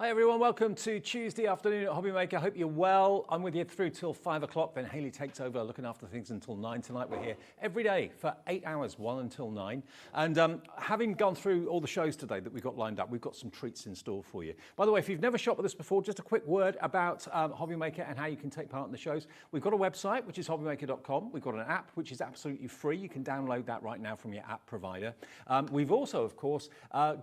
Hi everyone, welcome to Tuesday afternoon at Hobbymaker. Hope you're well. I'm with you through till 5 o'clock, then Hayley takes over looking after things until 9 tonight. We're here every day for 8 hours, 1 until 9. And having gone through all the shows today that we've got lined up, we've got some treats in store for you. By the way, if you've never shopped with us before, just a quick word about Hobbymaker and how you can take part in the shows. We've got a website, which is hobbymaker.com. We've got an app, which is absolutely free. You can download that right now from your app provider. We've also, of course,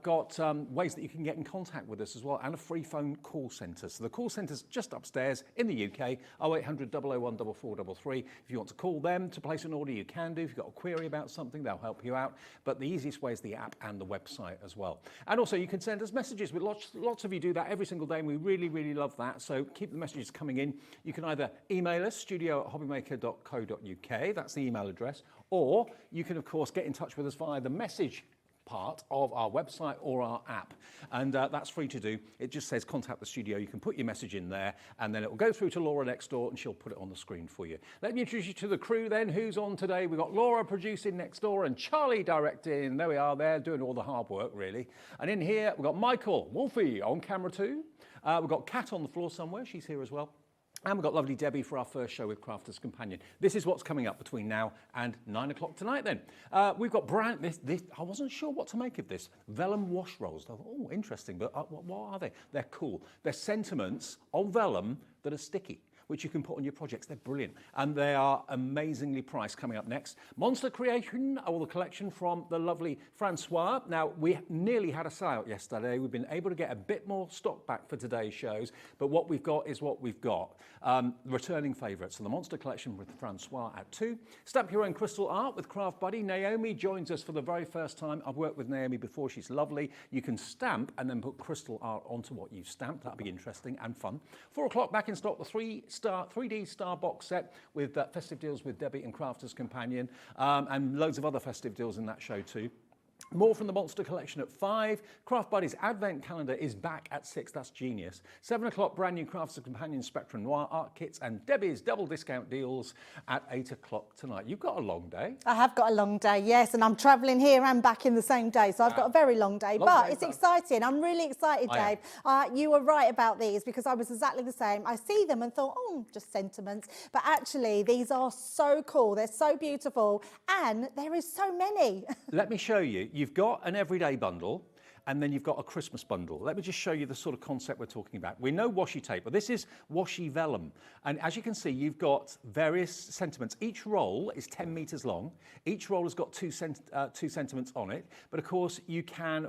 got ways that you can get in contact with us as well, and a free phone call centre. So the call centre's just upstairs in the UK, 0800 001 4433. If you want to call them to place an order, you can do. If you've got a query about something, they'll help you out. But the easiest way is the app and the website as well. And also you can send us messages. With lots of you do that every single day, and we really, really love that. So keep the messages coming in. You can either email us, studio@hobbymaker.co.uk, that's the email address, or you can, of course, get in touch with us via the message part of our website or our app, and that's free to do. It just says contact the studio. You can put your message in there, and then it will go through to Laura next door, and she'll put it on the screen for you. Let me introduce you to the crew then. Who's on today? We've got Laura producing next door and Charlie directing. There we are, there doing all the hard work really. And in here we've got Michael Wolfie on camera too. We've got Kat on the floor somewhere. She's here as well. And we've got lovely Debbie for our first show with Crafter's Companion. This is what's coming up between now and 9 o'clock tonight then. We've got this, I wasn't sure what to make of this. Vellum Washi Rolls. I thought, oh, interesting, but what are they? They're cool. They're sentiments on vellum that are sticky, which you can put on your projects. They're brilliant. And they are amazingly priced. Coming up next, Monster Creation, all the collection from the lovely Francoise. Now, we nearly had a sale out yesterday. We've been able to get a bit more stock back for today's shows, but what we've got is what we've got. Returning favourites. So the Monster Collection with Francoise at 2. Stamp Your Own Crystal Art with Craft Buddy. Naomi joins us for the very first time. I've worked with Naomi before. She's lovely. You can stamp and then put crystal art onto what you've stamped. That'll be interesting and fun. 4 o'clock, back in stock, the 3D Star box set with festive deals with Debbie and Crafter's Companion, and loads of other festive deals in that show too. More from the Monster Collection at 5. Craft Buddy's Advent Calendar is back at 6. That's genius. 7 o'clock, brand new Crafter's Companion Spectrum Noir art kits, and Debbie's double discount deals at 8 o'clock tonight. You've got a long day. I have got a long day, yes, and I'm travelling here and back in the same day, so I've got a very long day. But it's exciting. I'm really excited, Dave. You were right about these, because I was exactly the same. I see them and thought, oh, just sentiments. But actually, these are so cool. They're so beautiful, and there is so many. Let me show you. You've got an everyday bundle, and then you've got a Christmas bundle. Let me just show you the sort of concept we're talking about. We know washi tape, but this is washi vellum. And as you can see, you've got various sentiments. Each roll is 10 meters long. Each roll has got two sentiments on it. But of course, you can,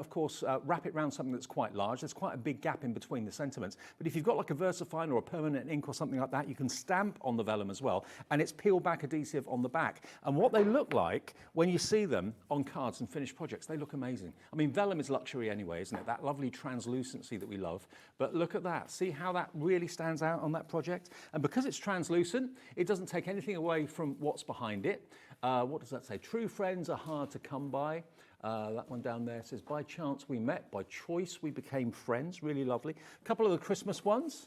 wrap it around something that's quite large. There's quite a big gap in between the sentiments. But if you've got like a VersaFine or a permanent ink or something like that, you can stamp on the vellum as well. And it's peel back adhesive on the back. And what they look like when you see them on cards and finished projects, they look amazing. I mean, vellum is luxury anyway, isn't it? That lovely translucency that we love. But look at that. See how that really stands out on that project? And because it's translucent, it doesn't take anything away from what's behind it. What does that say? True friends are hard to come by. That one down there says, by chance we met, by choice we became friends. Really lovely. A couple of the Christmas ones.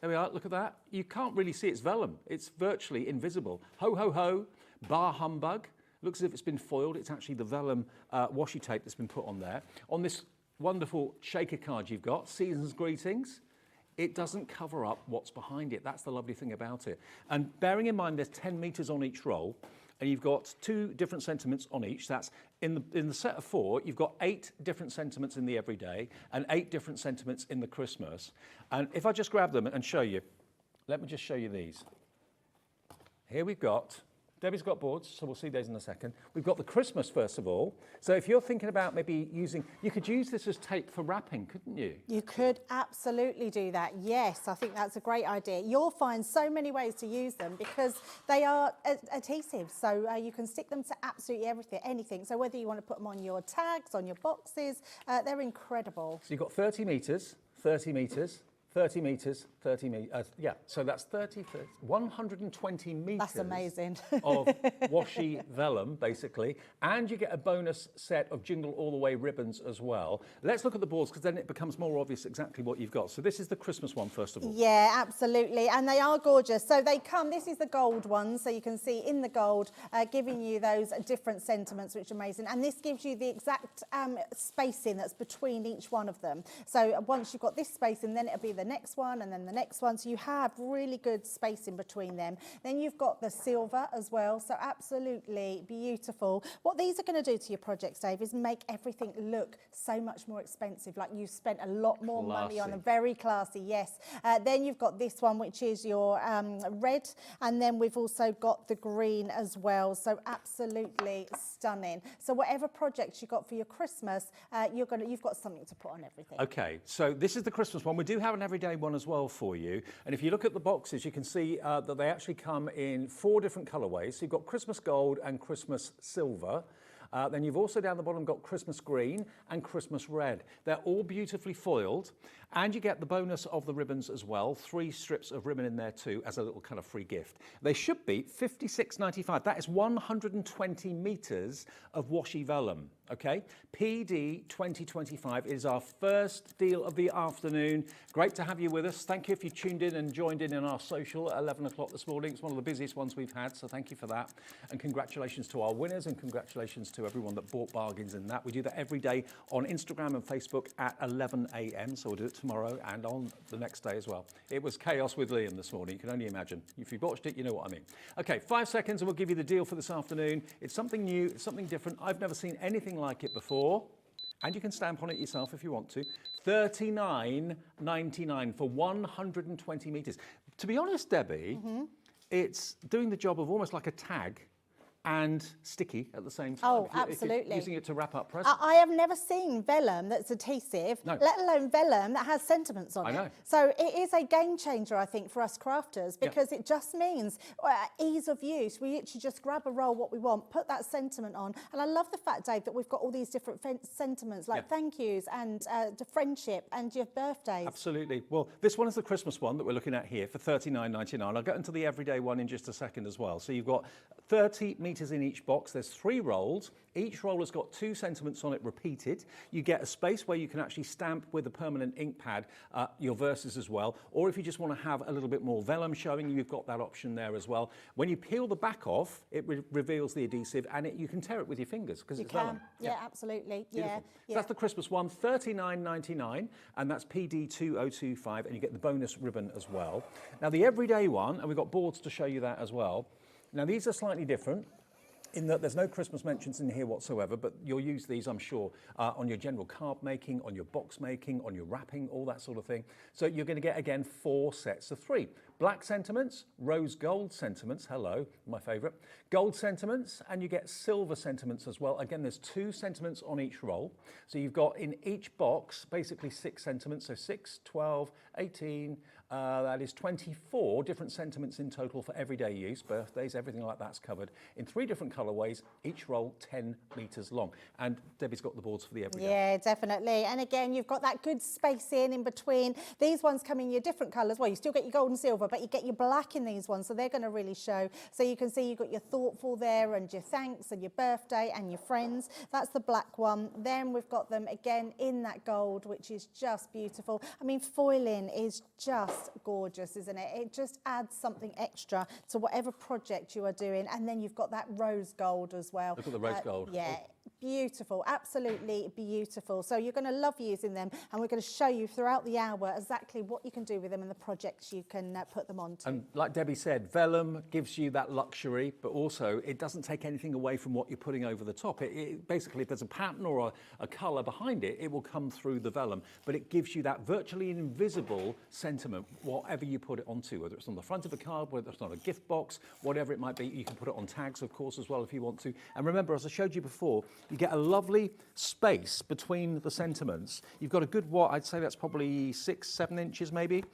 There we are, look at that. You can't really see it's vellum. It's virtually invisible. Ho, ho, ho, bar humbug. Looks as if it's been foiled. It's actually the vellum washi tape that's been put on there. On this wonderful shaker card you've got, Season's Greetings, it doesn't cover up what's behind it. That's the lovely thing about it. And bearing in mind there's 10 meters on each roll, and you've got 2 different sentiments on each. That's in the set of 4, you've got 8 different sentiments in the everyday and 8 different sentiments in the Christmas. And if I just grab them and show you, let me just show you these. Here we've got, Debbie's got boards, so we'll see those in a second. We've got the Christmas, first of all. So if you're thinking about maybe using, you could use this as tape for wrapping, couldn't you? You could absolutely do that. Yes, I think that's a great idea. You'll find so many ways to use them because they are adhesive. So you can stick them to absolutely everything, anything. So whether you want to put them on your tags, on your boxes, they're incredible. So you've got 30 meters, 30 meters, 30 metres, 30 metres, yeah, so that's 120 metres. That's amazing. Of washi vellum, basically, and you get a bonus set of Jingle All the Way ribbons as well. Let's look at the boards, because then it becomes more obvious exactly what you've got. So this is the Christmas one, first of all. Yeah, absolutely, and they are gorgeous. So they come, this is the gold one, so you can see in the gold, giving you those different sentiments, which are amazing, and this gives you the exact spacing that's between each one of them. So once you've got this spacing, then it'll be the next one and then the next one, so you have really good spacing between them. Then you've got the silver as well, so absolutely beautiful. What these are going to do to your projects, Dave, is make everything look so much more expensive, like you've spent a lot more money on them. Very classy, yes. Then you've got this one, which is your red, and then we've also got the green as well, so absolutely stunning. So whatever projects you've got for your Christmas, you've got something to put on everything. Okay, so this is the Christmas one. We do have an everyday one as well for you. And if you look at the boxes, you can see that they actually come in 4 different colourways. So you've got Christmas gold and Christmas silver. Then you've also down the bottom got Christmas green and Christmas red. They're all beautifully foiled, and you get the bonus of the ribbons as well. 3 strips of ribbon in there too as a little kind of free gift. They should be $56.95. That is 120 metres of washi vellum. Okay, PD 2025 is our first deal of the afternoon. Great to have you with us. Thank you if you tuned in and joined in our social at 11 o'clock this morning. It's one of the busiest ones we've had, so thank you for that. And congratulations to our winners, and congratulations to everyone that bought bargains in that. We do that every day on Instagram and Facebook at 11 a.m, so we'll do it tomorrow and on the next day as well. It was chaos with Liam this morning, you can only imagine. If you watched it, you know what I mean. Okay, 5 seconds and we'll give you the deal for this afternoon. It's something new, it's something different. I've never seen anything like it before, and you can stamp on it yourself if you want to. $39.99 for 120 metres. To be honest, Debbie, it's doing the job of almost like a tag and sticky at the same time. Oh, if you're absolutely. using it to wrap up presents. I have never seen vellum that's adhesive, let alone vellum that has sentiments on it. I know. So it is a game changer, I think, for us crafters, because it just means ease of use. We literally just grab a roll, what we want, put that sentiment on. And I love the fact, Dave, that we've got all these different sentiments, like thank yous and the friendship and your birthdays. Absolutely. Well, this one is the Christmas one that we're looking at here for $39.99. I'll get into the everyday one in just a second as well. So you've got 30 metres in each box. There's 3 rolls. Each roll has got 2 sentiments on it repeated. You get a space where you can actually stamp with a permanent ink pad your verses as well. Or if you just want to have a little bit more vellum showing, you've got that option there as well. When you peel the back off, it reveals the adhesive, and you can tear it with your fingers because it's vellum. Yeah, absolutely. Beautiful. So that's the Christmas one, $39.99, and that's PD 2025, and you get the bonus ribbon as well. Now the everyday one, and we've got boards to show you that as well. Now these are slightly different in that there's no Christmas mentions in here whatsoever, but you'll use these, I'm sure, on your general card making, on your box making, on your wrapping, all that sort of thing. So you're going to get, again, 4 sets of 3. Black sentiments, rose gold sentiments, hello, my favourite, gold sentiments, and you get silver sentiments as well. Again, there's 2 sentiments on each roll. So you've got in each box basically 6 sentiments, so 6, 12, 18, that is 24 different sentiments in total for everyday use, birthdays, everything like that's covered in 3 different colourways, each roll 10 metres long. And Debbie's got the boards for the everyday. Yeah, definitely. And again, you've got that good spacing in between. These ones come in your different colours. Well, you still get your gold and silver, but you get your black in these ones, so they're going to really show. So you can see you've got your thoughtful there, and your thanks, and your birthday, and your friends. That's the black one. Then we've got them again in that gold, which is just beautiful. I mean, foiling is just gorgeous, isn't it? It just adds something extra to whatever project you are doing. And then you've got that rose gold as well. Look at the rose gold. Yeah. Beautiful, absolutely beautiful. So you're going to love using them, and we're going to show you throughout the hour exactly what you can do with them and the projects you can put them on to. And like Debbie said, vellum gives you that luxury, but also it doesn't take anything away from what you're putting over the top. It basically, if there's a pattern or a colour behind it, it will come through the vellum, but it gives you that virtually invisible sentiment, whatever you put it onto, whether it's on the front of a card, whether it's on a gift box, whatever it might be. You can put it on tags, of course, as well, if you want to. And remember, as I showed you before, You get a lovely space between the sentiments. You've got a good, what, I'd say that's probably 6, 7 inches maybe.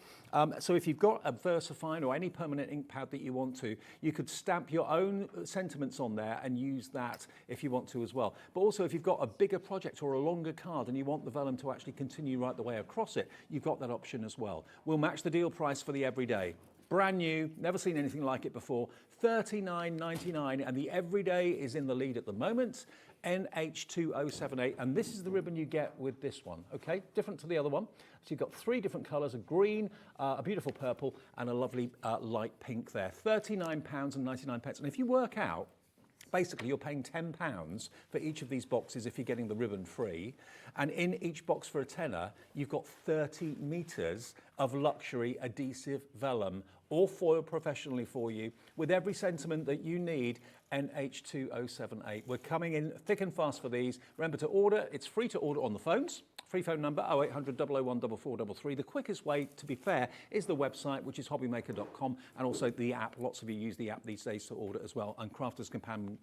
So if you've got a VersaFine or any permanent ink pad that you want to, you could stamp your own sentiments on there and use that if you want to as well. But also if you've got a bigger project or a longer card and you want the vellum to actually continue right the way across it, you've got that option as well. We'll match the deal price for the everyday. Brand new, never seen anything like it before, $39.99, and the everyday is in the lead at the moment, NH2078, and this is the ribbon you get with this one, okay? Different to the other one. So you've got 3 different colours, a green, a beautiful purple, and a lovely light pink there. £39.99, and if you work out, basically, you're paying £10 for each of these boxes if you're getting the ribbon free. And in each box for a tenner, you've got 30 metres of luxury adhesive vellum, all foiled professionally for you, with every sentiment that you need, NH2078. We're coming in thick and fast for these. Remember to order. It's free to order on the phones. Free phone number 0800 001 4433. The quickest way, to be fair, is the website, which is hobbymaker.com, and also the app. Lots of you use the app these days to order as well, and Crafter's Companion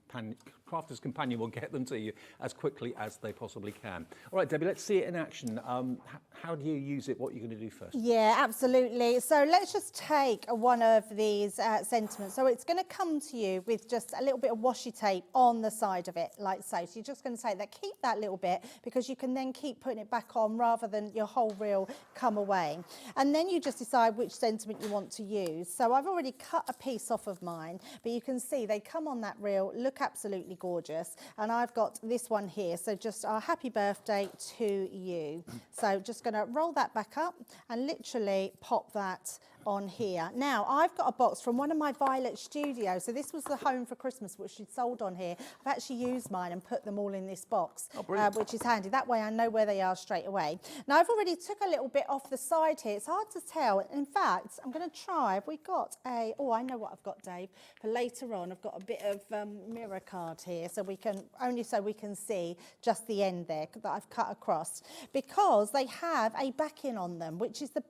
will get them to you as quickly as they possibly can. All right, Debbie, let's see it in action. How do you use it? What are you going to do first? Yeah, absolutely. So let's just take one of these sentiments. So it's going to come to you with just a little bit of washi tape on the side of it, like so. So you're just going to take that, keep that little bit, because you can then keep putting it back on rather than your whole reel come away. And then you just decide which sentiment you want to use. So I've already cut a piece off of mine, but you can see they come on that reel, look absolutely gorgeous. And I've got this one here. So just our happy birthday to you. So just going to roll that back up and literally pop that on here. Now, I've got a box from one of my Violet studios. So this was the Home for Christmas, which she'd sold on here. I've actually used mine and put them all in this box, which is handy. That way I know where they are straight away. Now, I've already took a little bit off the side here. It's hard to tell. In fact, I'm going to try. Have we got a, oh, I know what I've got, Dave. For later on, I've got a bit of mirror card here, so we can, only so we can see just the end there that I've cut across. Because they have a backing on them, which is the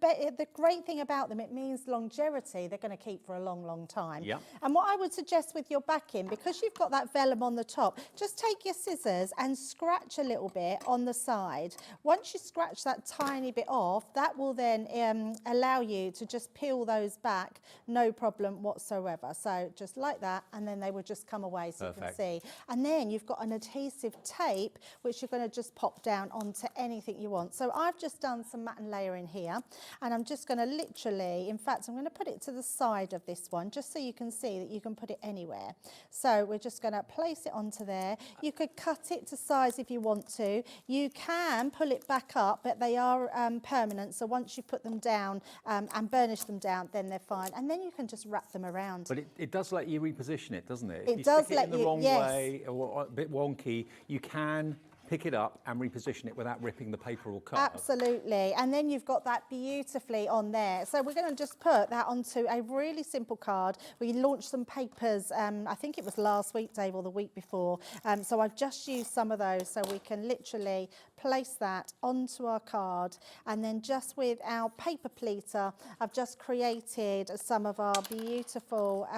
great thing about them. It means longevity. They're going to keep for a long, long time. Yeah. And what I would suggest with your backing, because you've got that vellum on the top, just take your scissors and scratch a little bit on the side. Once you scratch that tiny bit off, that will then allow you to just peel those back, no problem whatsoever. So just like that, and then they will just come away, so you can see. And then you've got an adhesive tape, which you're going to just pop down onto anything you want. So I've just done some matte and layering here, and I'm just going to literally, in fact, I'm going to put it to the side of this one, just so you can see that you can put it anywhere. So we're just going to place it onto there. You could cut it to size if you want to. You can pull it back up, but they are permanent. So once you put them down and burnish them down, then they're fine. And then you can just wrap them around. But it does let you reposition it, doesn't it? It does let you, if you stick it in the wrong way or a bit wonky, you can pick it up and reposition it without ripping the paper or card. Absolutely. And then you've got that beautifully on there. So we're going to just put that onto a really simple card. We launched some papers, I think it was last week, Dave, or the week before. So I've just used some of those, so we can literally place that onto our card. And then just with our paper pleater, I've just created some of our beautiful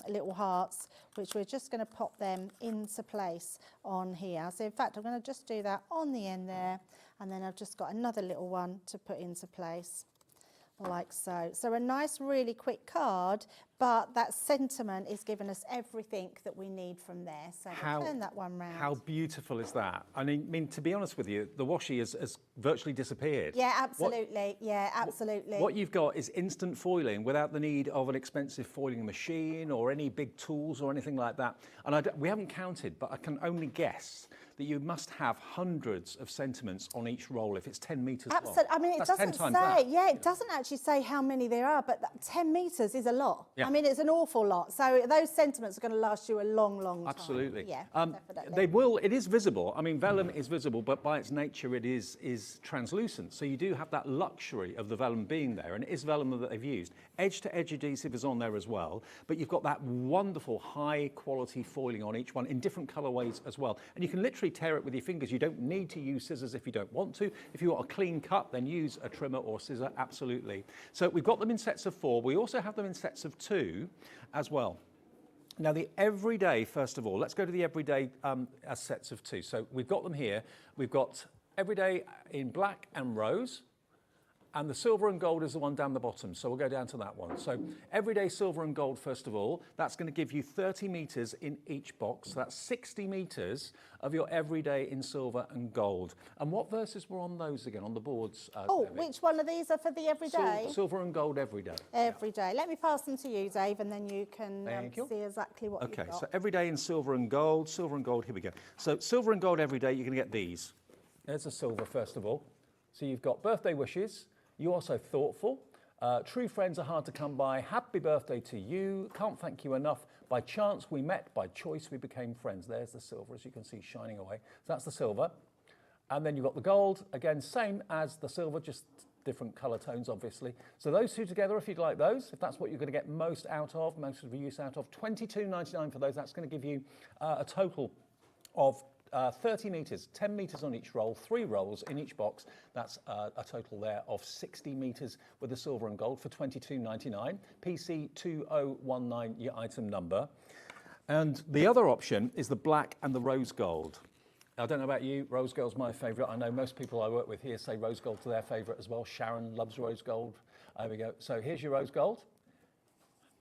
little hearts, which we're just going to pop them into place on here. So in fact, I'm going to just do that on the end there, and then I've just got another little one to put into place, like so. So a nice, really quick card, but that sentiment is giving us everything that we need from there. So we'll turn that one round. How beautiful is that? I mean, to be honest with you, the washi has virtually disappeared. Yeah, absolutely. Absolutely. What you've got is instant foiling without the need of an expensive foiling machine or any big tools or anything like that. And we haven't counted, but I can only guess that you must have hundreds of sentiments on each roll if it's 10 metres long. Absolutely. I mean, it doesn't say, it doesn't actually say how many there are, but 10 metres is a lot. Yeah. I mean, it's an awful lot. So those sentiments are going to last you a long, long time. Absolutely. Yeah, definitely. It is visible. I mean, vellum is visible, but by its nature, it is translucent. So you do have that luxury of the vellum being there, and it is vellum that they've used. Edge-to-edge adhesive is on there as well, but you've got that wonderful high-quality foiling on each one in different colourways as well. And you can literally tear it with your fingers. You don't need to use scissors if you don't want to. If you want a clean cut, then use a trimmer or scissor, absolutely. So we've got them in sets of 4. We also have them in sets of 2 as well. Now the everyday, first of all, let's go to the everyday as sets of 2. So we've got them here. We've got everyday in black and rose, and the silver and gold is the one down the bottom. So we'll go down to that one. So everyday silver and gold, first of all, that's going to give you 30 meters in each box. So that's 60 meters of your everyday in silver and gold. And what verses were on those again, on the boards? Oh, which one of these are for the everyday? Silver and gold everyday. Every day. Let me pass them to you, Dave, and then you can Thank you. see exactly what you've got. Okay, so everyday in silver and gold, here we go. So silver and gold everyday, you're going to get these. There's the silver, first of all. So you've got birthday wishes. You're also thoughtful. True friends are hard to come by. Happy birthday to you. Can't thank you enough. By chance we met. By choice we became friends. There's the silver, as you can see, shining away. So that's the silver. And then you've got the gold. Again, same as the silver, just different colour tones, obviously. So those two together, if you'd like those, if that's what you're going to get most out of, most of the use out of, $22.99 for those. That's going to give you a total of 30 metres, 10 metres on each roll, 3 rolls in each box. That's a total there of 60 metres with the silver and gold for $22.99. PC2019, your item number. And the other option is the black and the rose gold. I don't know about you, rose gold's my favourite. I know most people I work with here say rose gold's their favourite as well. Sharon loves rose gold. There we go. So here's your rose gold.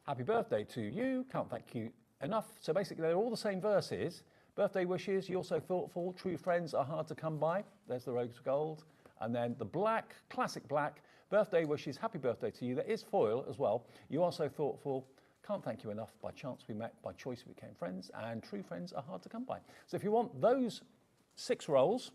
Happy birthday to you. Can't thank you enough. So basically they're all the same verses. Birthday wishes, you're so thoughtful. True friends are hard to come by. There's the rose gold. And then the black, classic black. Birthday wishes, happy birthday to you. There is foil as well. You are so thoughtful. Can't thank you enough. By chance we met, by choice we became friends. And true friends are hard to come by. So if you want those 6 rolls,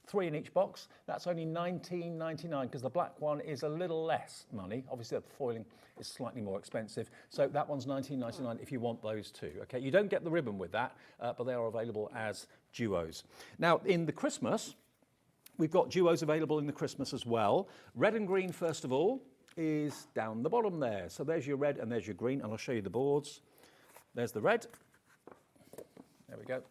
3 in each box, that's only $19.99 because the black one is a little less money. Obviously the foiling is slightly more expensive. So that one's $19.99 if you want those 2. Okay, you don't get the ribbon with that, but they are available as duos. Now in the Christmas, we've got duos available in the Christmas as well. Red and green, first of all, is down the bottom there. So there's your red and there's your green, and I'll show you the boards. There's the red. There we go.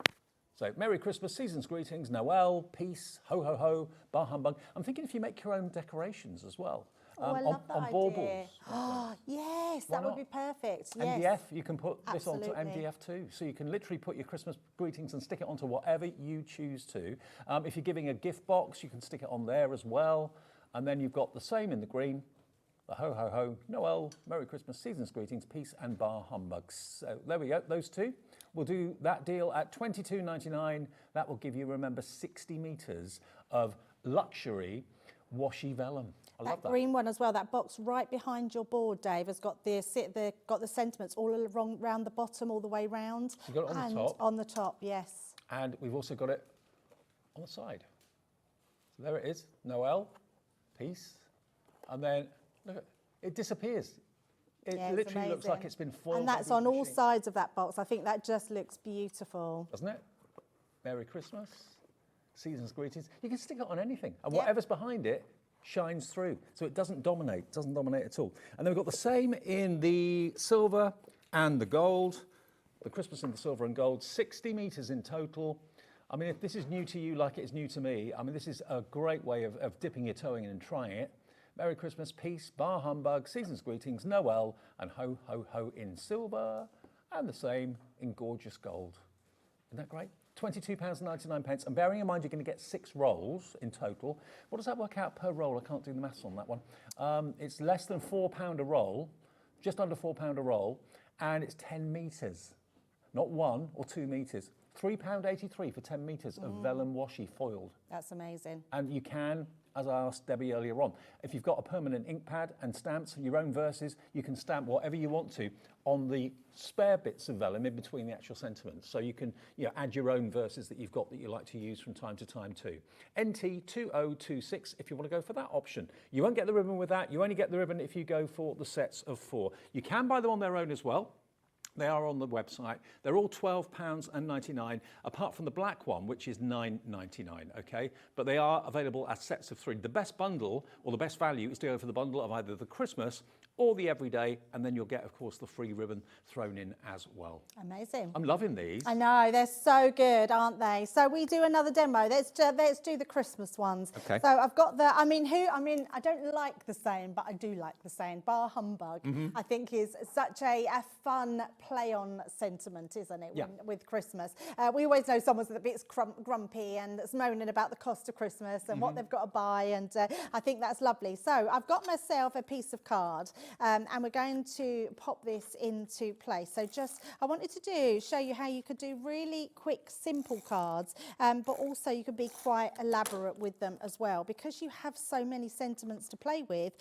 So, Merry Christmas, season's greetings, Noel, peace, ho, ho, ho, bar humbug. I'm thinking if you make your own decorations as well. Oh, I love that on idea. baubles. Oh, yes, Why that would not? be perfect. MDF, Yes. you can put this onto Absolutely. MDF too. So you can literally put your Christmas greetings and stick it onto whatever you choose to. If you're giving a gift box, you can stick it on there as well. And then you've got the same in the green. The ho, ho, ho, Noel, Merry Christmas, season's greetings, peace and bar humbugs. So there we go, those 2. We'll do that deal at $22.99. That will give you, remember, 60 metres of luxury washi vellum. I love that. That green one as well, that box right behind your board, Dave, has got the sentiments all around the bottom, all the way round. You got it on and the top. On the top, yes. And we've also got it on the side. So there it is, Noel, peace. And then, look, it disappears. It Yeah, it's literally looks like amazing. it's been foiled. And that's by on all machine. sides of that box. I think that just looks beautiful. Doesn't it? Merry Christmas, season's greetings. You can stick it on anything, and Yep. whatever's behind it shines through, so it doesn't dominate at all. And then we've got the same in the silver and the gold. The Christmas in the silver and gold, 60 metres in total. I mean, if this is new to you like it is new to me, I mean, this is a great way of dipping your toe in and trying it. Merry Christmas, peace, bar humbug, season's greetings, Noel, and ho, ho, ho in silver, and the same in gorgeous gold. Isn't that great? £22.99. And bearing in mind you're going to get 6 rolls in total. What does that work out per roll? I can't do the maths on that one. It's less than £4 a roll, just under £4 a roll, and it's 10 metres. Not 1 or 2 metres. £3.83 for 10 metres of vellum washi foiled. That's amazing. And you can, as I asked Debbie earlier on, if you've got a permanent ink pad and stamps, your own verses, you can stamp whatever you want to on the spare bits of vellum in between the actual sentiments. So you can add your own verses that you've got that you like to use from time to time too. NT2026 if you want to go for that option. You won't get the ribbon with that. You only get the ribbon if you go for the sets of 4. You can buy them on their own as well. They are on the website. They're all £12.99, apart from the black one, which is $9.99, okay? But they are available as sets of 3. The best bundle, or the best value, is to go for the bundle of either the Christmas or the everyday, and then you'll get, of course, the free ribbon thrown in as well. Amazing. I'm loving these. I know, they're so good, aren't they? So we do another demo. Let's do the Christmas ones. Okay. So I've got I don't like the saying, but I do like the saying. Bar humbug, I think is such a fun, play on sentiment, isn't it, Yeah. with Christmas? We always know someone's a bit grumpy and that's moaning about the cost of Christmas and what they've got to buy, and I think that's lovely. So I've got myself a piece of card, and we're going to pop this into place. So I wanted to show you how you could do really quick, simple cards, but also you can be quite elaborate with them as well. Because you have so many sentiments to play with,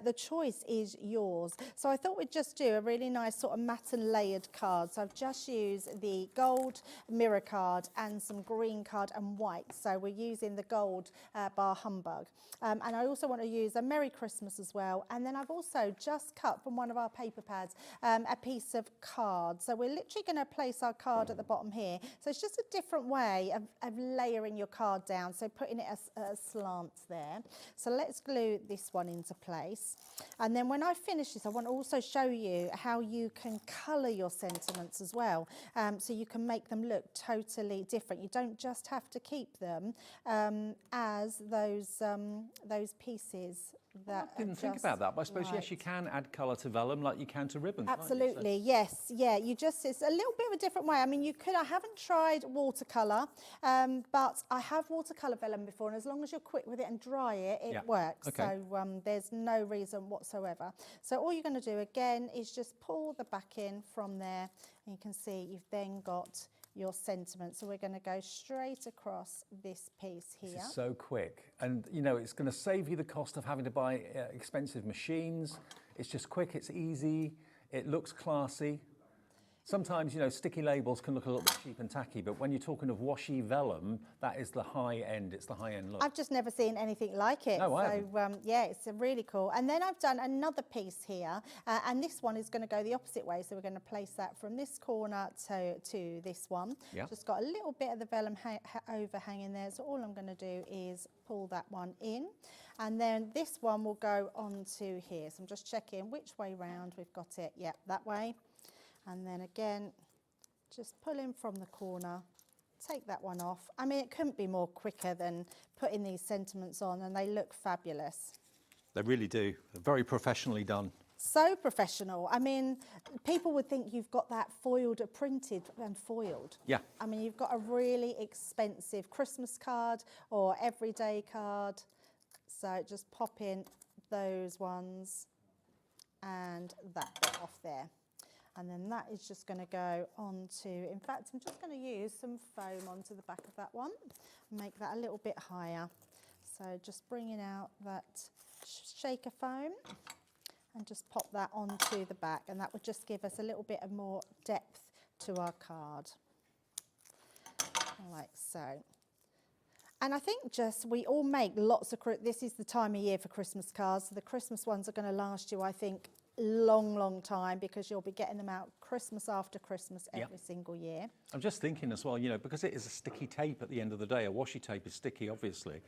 the choice is yours. So I thought we'd just do a really nice sort of matte and layered card. So I've just used the gold mirror card and some green card and white. So we're using the gold bar humbug. And I also want to use a Merry Christmas as well. And then I've also just cut from one of our paper pads a piece of card. So we're literally going to place our card at the bottom here. So it's just a different way of layering your card down. So putting it as a slant there. So let's glue this one into place. And then when I finish this, I want to also show you how you can colour your sentiments as well. So you can make them look totally different. You don't just have to keep them as those pieces that I didn't think about that, but I suppose, yes, you can add colour to vellum like you can to ribbons. Absolutely, yes. Yeah, it's a little bit of a different way. I mean, I haven't tried watercolour, but I have watercolour vellum before, and as long as you're quick with it and dry it, it works. Okay. So there's no reason whatsoever. So all you're going to do again is just pull the back in from there, and you can see you've then got your sentiment. So we're going to go straight across this piece here. This is so quick, and you know it's going to save you the cost of having to buy expensive machines. It's just quick, it's easy, it looks classy. Sometimes, you know, sticky labels can look a little bit cheap and tacky, but when you're talking of washi vellum, that is the high end. It's the high end look. I've just never seen anything like it. No, I haven't. So yeah, it's really cool. And then I've done another piece here, and this one is going to go the opposite way. So we're going to place that from this corner to this one. Yeah. Just got a little bit of the vellum overhang in there. So all I'm going to do is pull that one in, and then this one will go onto here. So I'm just checking which way round we've got it. Yeah, that way. And then again, just pull in from the corner, take that one off. I mean, it couldn't be more quicker than putting these sentiments on, and they look fabulous. They really do. They're very professionally done. So professional. I mean, people would think you've got that foiled, printed and foiled. Yeah. I mean, you've got a really expensive Christmas card or everyday card. So just pop in those ones and that bit off there. And then that is just going to go onto, in fact, I'm just going to use some foam onto the back of that one, make that a little bit higher. So just bringing out that shaker foam and just pop that onto the back, and that would just give us a little bit of more depth to our card, like so. And I think we all make lots of, this is the time of year for Christmas cards, so the Christmas ones are going to last you, I think, long time, because you'll be getting them out Christmas after Christmas every single year. I'm just thinking as well, you know, because it is a sticky tape at the end of the day, a washi tape is sticky, obviously.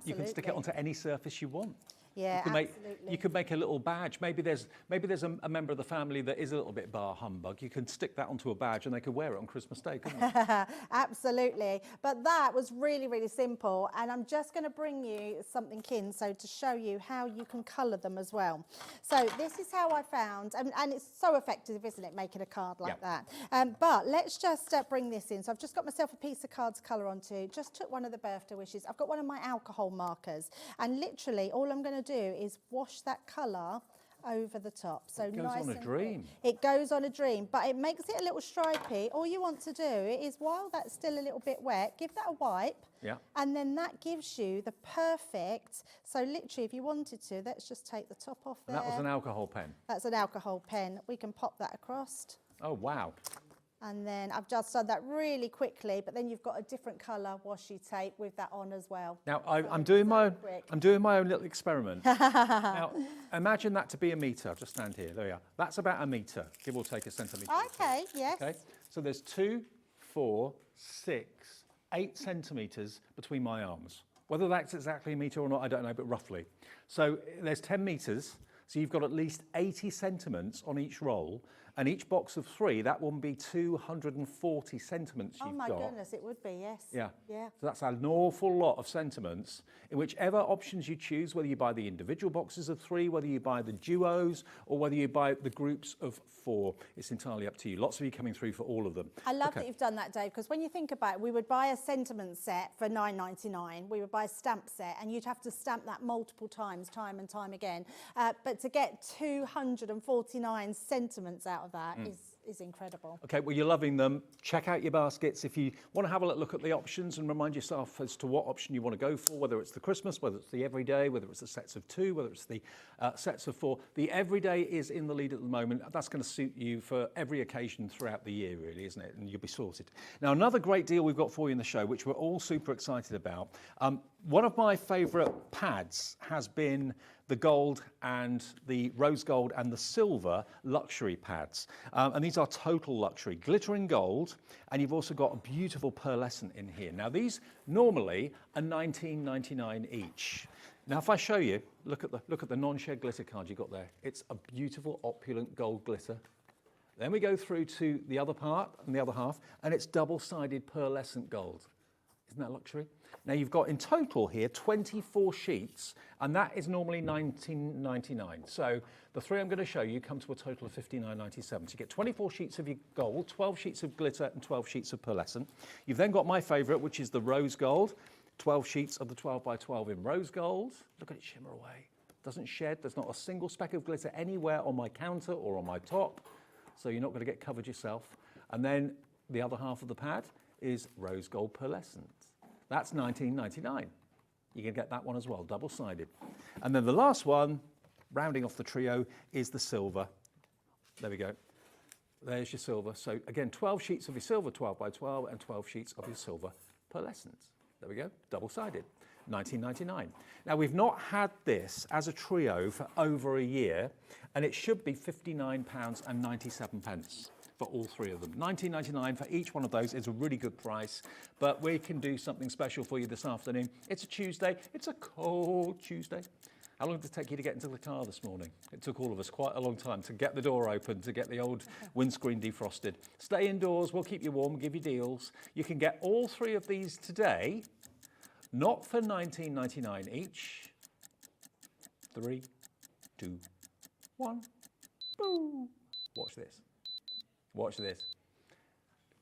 You can stick it onto any surface you want. Yeah, You could make a little badge. Maybe there's a member of the family that is a little bit bar humbug. You can stick that onto a badge and they could wear it on Christmas Day, couldn't they? Absolutely. But that was really simple. And I'm just going to bring you something in to show you how you can colour them as well. So this is how I found, and it's so effective, isn't it, making a card like that. But let's just bring this in. So I've just got myself a piece of card to colour onto. Just took one of the birthday wishes. I've got one of my alcohol markers. And literally all I'm going to do is wash that colour over the top. So it goes nice on a dream. It goes on a dream, but it makes it a little stripy. All you want to do is, while that's still a little bit wet, give that a wipe. Yeah. And then that gives you the perfect, so literally if you wanted to, let's just take the top off there. And that was an alcohol pen? That's an alcohol pen. We can pop that across. Oh, wow. And then I've just done that really quickly, but then you've got a different colour washi tape with that on as well. Now, I'm doing my own little experiment. Now, imagine that to be a metre. I'll just stand here. There we are. That's about a metre, give or take a centimetre. Okay, yes. Okay, so there's 2, 4, 6, 8 centimetres between my arms. Whether that's exactly a metre or not, I don't know, but roughly. So there's 10 metres. So you've got at least 80 sentiments on each roll, And each box of 3, that will be 240 sentiments you've got. Oh my goodness, it would be, yes. Yeah. Yeah. So that's an awful lot of sentiments in whichever options you choose, whether you buy the individual boxes of 3, whether you buy the duos, or whether you buy the groups of 4. It's entirely up to you. Lots of you coming through for all of them. I love that you've done that, Dave, because when you think about it, we would buy a sentiment set for $9.99. We would buy a stamp set, and you'd have to stamp that multiple times, time and time again. But to get 249 sentiments out of that is incredible. Okay, well, you're loving them. Check out your baskets. If you want to have a look at the options and remind yourself as to what option you want to go for, whether it's the Christmas, whether it's the everyday, whether it's the sets of 2, whether it's the sets of 4. The everyday is in the lead at the moment. That's going to suit you for every occasion throughout the year, really, isn't it? And you'll be sorted. Now, another great deal we've got for you in the show, which we're all super excited about. One of my favourite pads has been the gold and the rose gold and the silver luxury pads. And these are total luxury, glittering gold, and you've also got a beautiful pearlescent in here. Now these normally are $19.99 each. Now if I show you, look at the non-shed glitter card you got there. It's a beautiful opulent gold glitter. Then we go through to the other part and the other half, and it's double-sided pearlescent gold. Isn't that luxury? Now you've got in total here 24 sheets, and that is normally $19.99. So the 3 I'm going to show you come to a total of $59.97. So you get 24 sheets of your gold, 12 sheets of glitter, and 12 sheets of pearlescent. You've then got my favourite, which is the rose gold. 12 sheets of the 12 by 12 in rose gold. Look at it shimmer away. Doesn't shed. There's not a single speck of glitter anywhere on my counter or on my top. So you're not going to get covered yourself. And then the other half of the pad is rose gold pearlescent. That's $19.99. You can get that one as well, double-sided. And then the last one, rounding off the trio, is the silver. There we go. There's your silver. So again, 12 sheets of your silver 12 by 12 and 12 sheets of your silver pearlescent. There we go, double-sided, $19.99. Now we've not had this as a trio for over a year, and it should be £59.97 for all 3 of them. $19.99 for each one of those is a really good price, but we can do something special for you this afternoon. It's a Tuesday, it's a cold Tuesday. How long did it take you to get into the car this morning? It took all of us quite a long time to get the door open, to get the old windscreen defrosted. Stay indoors, we'll keep you warm, give you deals. You can get all 3 of these today, not for $19.99 each. 3, 2, 1, boom. Watch this. Watch this.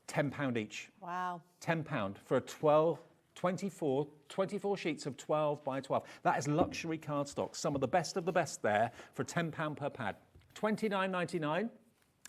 £10 each. Wow. £10 for a 24 sheets of 12 by 12. That is luxury cardstock. Some of the best there for £10 per pad. $29.99.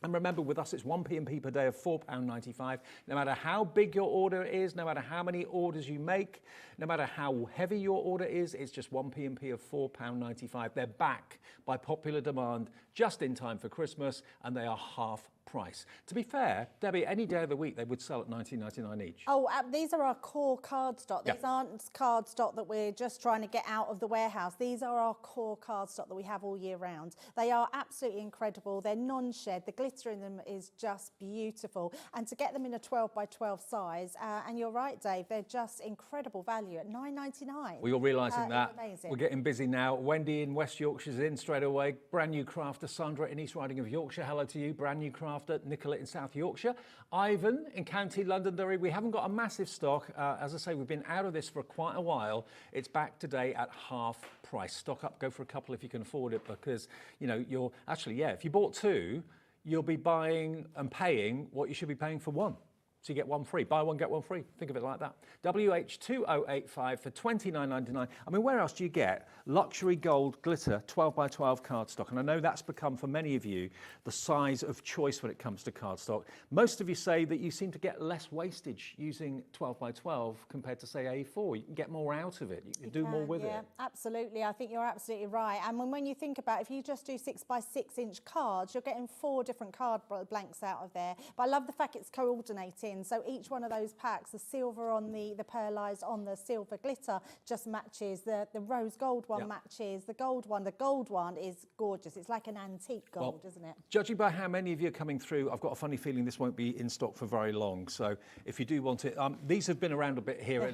And remember, with us, it's 1p&p per day of £4.95. No matter how big your order is, no matter how many orders you make, no matter how heavy your order is, it's just 1p&p of £4.95. They're back by popular demand just in time for Christmas, and they are half price. To be fair, Debbie, any day of the week they would sell at $19.99 each. Oh, these are our core cardstock. These aren't cardstock that we're just trying to get out of the warehouse. These are our core cardstock that we have all year round. They are absolutely incredible. They're non-shed. The glitter in them is just beautiful. And to get them in a 12 by 12 size, and you're right, Dave, they're just incredible value at $9.99. Well, you're realising that. Amazing. We're getting busy now. Wendy in West Yorkshire's in straight away. Brand new crafter. Sandra in East Riding of Yorkshire. Hello to you. Brand new crafter. Nicola in South Yorkshire. Ivan in County Londonderry. We haven't got a massive stock. As I say, we've been out of this for quite a while. It's back today at half price. Stock up, go for a couple if you can afford it, because, you know, you're actually, yeah, if you bought 2, you'll be buying and paying what you should be paying for 1. So you get 1 free. Buy 1, get 1 free. Think of it like that. WH2085 for $29.99. I mean, where else do you get luxury gold glitter 12 by 12 cardstock? And I know that's become, for many of you, the size of choice when it comes to cardstock. Most of you say that you seem to get less wastage using 12 by 12 compared to, say, A4. You can get more out of it. You can do more with it. Yeah, absolutely. I think you're absolutely right. And when you think about, if you just do 6 by 6 inch cards, you're getting 4 different card blanks out of there. But I love the fact it's coordinating. in. So each one of those packs, the silver on the pearlized on the silver glitter just matches. The rose gold one matches. The gold one is gorgeous. It's like an antique gold, isn't it? Judging by how many of you are coming through, I've got a funny feeling this won't be in stock for very long. So if you do want it, these have been around a bit here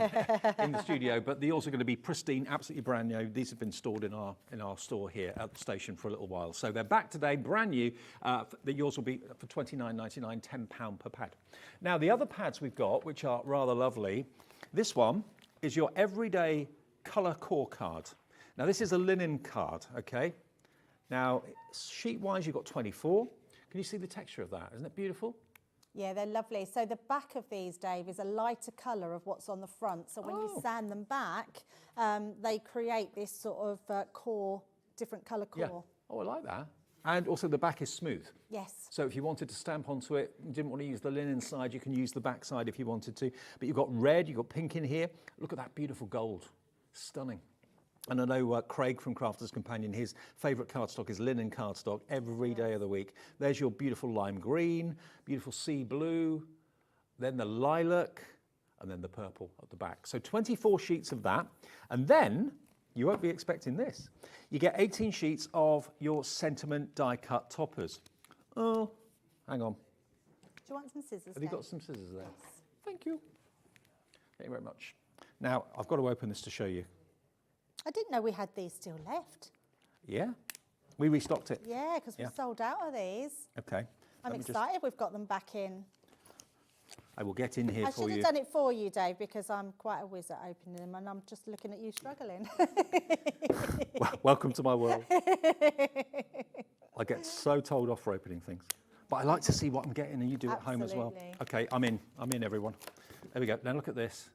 in the studio, but they're also going to be pristine, absolutely brand new. These have been stored in our store here at the station for a little while. So they're back today, brand new. Yours will be for £29.99, £10 per pad. Now the other pads we've got, which are rather lovely, this one is your everyday colour core card. Now this is a linen card, okay? Now sheet-wise you've got 24. Can you see the texture of that? Isn't it beautiful? Yeah, they're lovely. So the back of these, Dave, is a lighter colour of what's on the front. So when you sand them back, they create this sort of core, different colour core. Yeah. Oh, I like that. And also the back is smooth. Yes. So if you wanted to stamp onto it, you didn't want to use the linen side, you can use the back side if you wanted to. But you've got red, you've got pink in here. Look at that beautiful gold. Stunning. And I know Craig from Crafter's Companion, his favourite cardstock is linen cardstock every day of the week. There's your beautiful lime green, beautiful sea blue, then the lilac, and then the purple at the back. So 24 sheets of that. And then, you won't be expecting this. You get 18 sheets of your sentiment die-cut toppers. Oh, hang on. Do you want some scissors? Have you got some scissors there? Yes. Thank you. Thank you very much. Now, I've got to open this to show you. I didn't know we had these still left. Yeah, we restocked it. Yeah, because we sold out of these. Okay. I'm excited we've got them back in. I will get in here for you. I should have done it for you, Dave, because I'm quite a whiz at opening them and I'm just looking at you struggling. Welcome to my world. I get so told off for opening things. But I like to see what I'm getting and you do at home as well. Okay, I'm in everyone. There we go. Now look at this.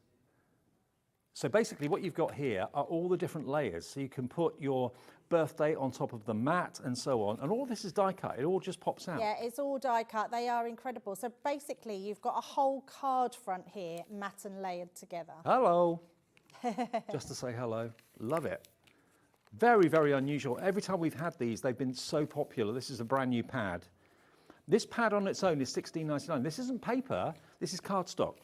So basically what you've got here are all the different layers. So you can put your birthday on top of the mat and so on. And all this is die cut. It all just pops out. Yeah, it's all die cut. They are incredible. So basically you've got a whole card front here, matte and layered together. Hello. Just to say hello. Love it. Very, very unusual. Every time we've had these, they've been so popular. This is a brand new pad. This pad on its own is £16.99. This isn't paper. This is cardstock.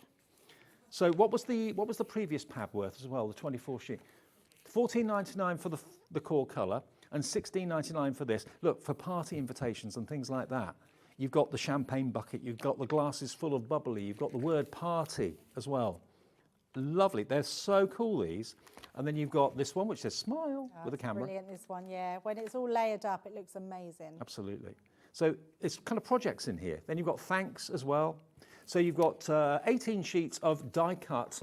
So what was the previous pad worth as well, the 24 sheet? £14.99 for the core colour and £16.99 for this. Look, for party invitations and things like that. You've got the champagne bucket, you've got the glasses full of bubbly, you've got the word party as well. Lovely, they're so cool, these. And then you've got this one which says smile with a camera. Brilliant, this one, yeah. When it's all layered up, it looks amazing. Absolutely. So it's kind of projects in here. Then you've got thanks as well. So you've got 18 sheets of die-cut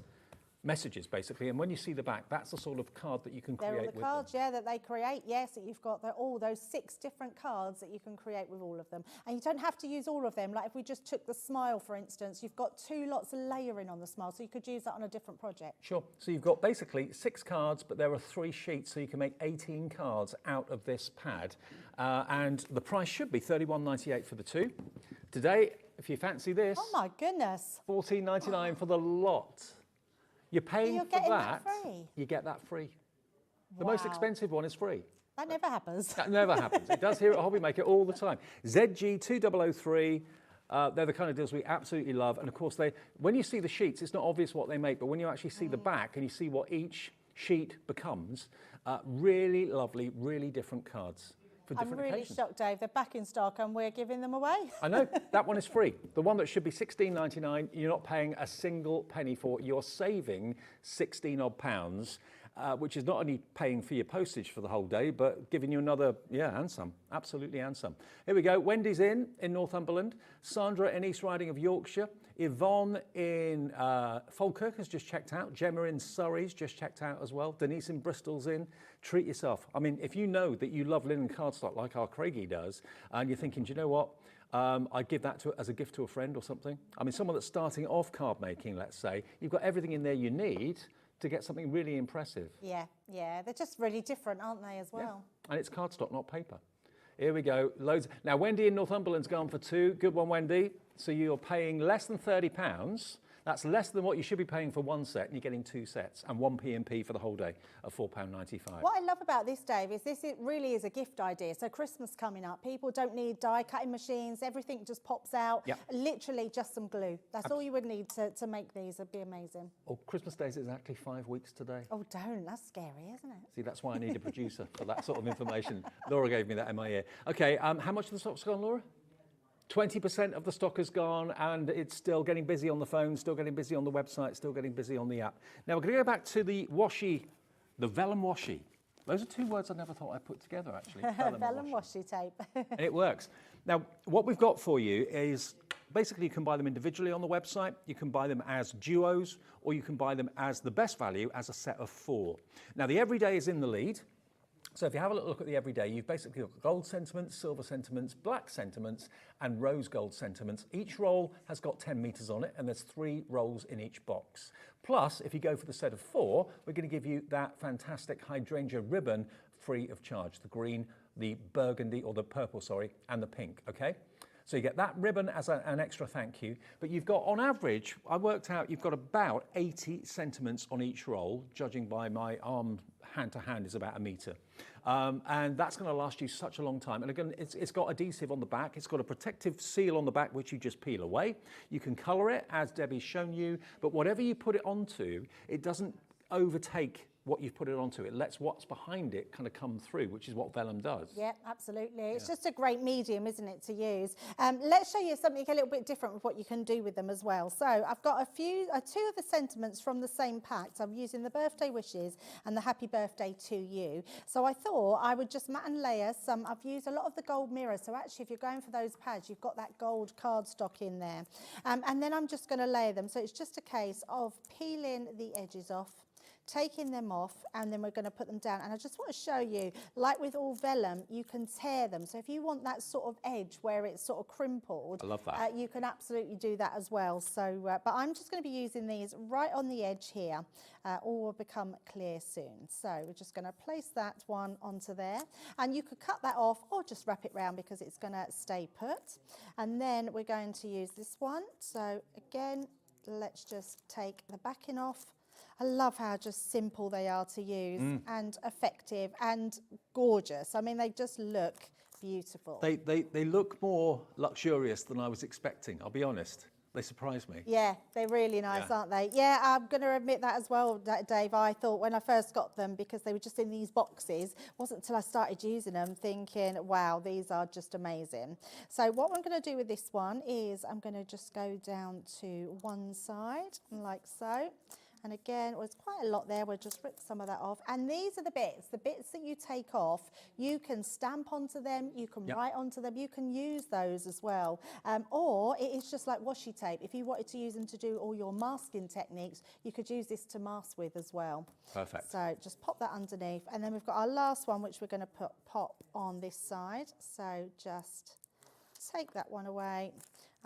messages, basically, and when you see the back, that's the sort of card that you can create with them. They're all the cards, yeah, that they create, yes. You've got all those 6 different cards that you can create with all of them. And you don't have to use all of them. Like if we just took the smile, for instance, you've got 2 lots of layering on the smile, so you could use that on a different project. Sure. So you've got basically 6 cards, but there are 3 sheets, so you can make 18 cards out of this pad. And the price should be £31.98 for the 2. Today, if you fancy this, oh my goodness, £14.99 for the lot. You're paying for that. Free. You get that free. The most expensive one is free. That never happens. That never happens. It does here at Hobby Maker all the time. ZG2003. They're the kind of deals we absolutely love. And of course, when you see the sheets, it's not obvious what they make, but when you actually see the back and you see what each sheet becomes, really lovely, really different cards. I'm really shocked, Dave. They're back in stock and we're giving them away. I know. That one is free. The one that should be £16.99, you're not paying a single penny for. You're saving 16 odd pounds, which is not only paying for your postage for the whole day, but giving you another, and some. Absolutely, and some. Here we go. Wendy's in Northumberland. Sandra in East Riding of Yorkshire. Yvonne in Falkirk has just checked out. Gemma in Surrey's just checked out as well. Denise in Bristol's in. Treat yourself. I mean, if you know that you love linen cardstock like our Craigie does, and you're thinking, do you know what? I'd give that as a gift to a friend or something. I mean, someone that's starting off card making, let's say, you've got everything in there you need to get something really impressive. Yeah. They're just really different, aren't they, as well? Yeah. And it's cardstock, not paper. Here we go, loads. Now, Wendy in Northumberland's gone for 2. Good one, Wendy. So you're paying less than £30. That's less than what you should be paying for one set, and you're getting 2 sets, and 1 P&P for the whole day at £4.95. What I love about this, Dave, is it really is a gift idea. So Christmas coming up, people don't need die cutting machines, everything just pops out. Yep. Literally just some glue. That's all you would need to make these. It'd be amazing. Oh, Christmas Day is exactly 5 weeks today. Oh, don't. That's scary, isn't it? See, that's why I need a producer for that sort of information. Laura gave me that in my ear. Okay, how much of the stock's gone, Laura? 20% of the stock has gone, and it's still getting busy on the phone, still getting busy on the website, still getting busy on the app. Now, we're going to go back to the washi, the Vellum Washi. Those are 2 words I never thought I'd put together, actually. Vellum washi tape. And it works. Now, what we've got for you is basically you can buy them individually on the website, you can buy them as duos, or you can buy them as the best value as a set of 4. Now, the everyday is in the lead. So if you have a look at the everyday, you've basically got gold sentiments, silver sentiments, black sentiments, and rose gold sentiments. Each roll has got 10 meters on it, and there's 3 rolls in each box. Plus, if you go for the set of 4, we're going to give you that fantastic hydrangea ribbon free of charge. The green, the burgundy, or the purple, sorry, and the pink, okay? So you get that ribbon as an extra thank you, but you've got, on average, I worked out you've got about 80 sentiments on each roll, judging by my arm hand to hand is about 1 meter. And that's going to last you such a long time. And again, it's got adhesive on the back. It's got a protective seal on the back, which you just peel away. You can colour it, as Debbie's shown you, but whatever you put it onto, it doesn't overtake what you've put it onto. It lets what's behind it kind of come through, which is what Vellum does. Yeah, absolutely. It's just a great medium, isn't it, to use? Let's show you something a little bit different with what you can do with them as well. So I've got 2 of the sentiments from the same pack. So I'm using the birthday wishes and the happy birthday to you. So I thought I would just mat and layer some. I've used a lot of the gold mirror. So actually, if you're going for those pads, you've got that gold cardstock in there. And then I'm just going to layer them. So it's just a case of peeling the edges off, taking them off, and then we're going to put them down. And I just want to show you, like with all vellum, you can tear them. So if you want that sort of edge where it's sort of crimpled, I love that. you can absolutely do that as well. So, but I'm just going to be using these right on the edge here. All will become clear soon. So we're just going to place that one onto there, and you could cut that off or just wrap it round because it's going to stay put. And then we're going to use this one. So again, let's just take the backing off. I love how just simple they are to use and effective and gorgeous. I mean, they just look beautiful. They look more luxurious than I was expecting, I'll be honest. They surprised me. Yeah, they're really nice, aren't they? Yeah, I'm going to admit that as well, Dave. I thought when I first got them, because they were just in these boxes, wasn't until I started using them thinking, wow, these are just amazing. So what I'm going to do with this one is I'm going to just go down to one side, like so. And again, there's quite a lot there. We'll just rip some of that off. And these are the bits that you take off. You can stamp onto them. You can write onto them. You can use those as well. Or it is just like washi tape. If you wanted to use them to do all your masking techniques, you could use this to mask with as well. Perfect. So just pop that underneath. And then we've got our last one, which we're going to pop on this side. So just take that one away.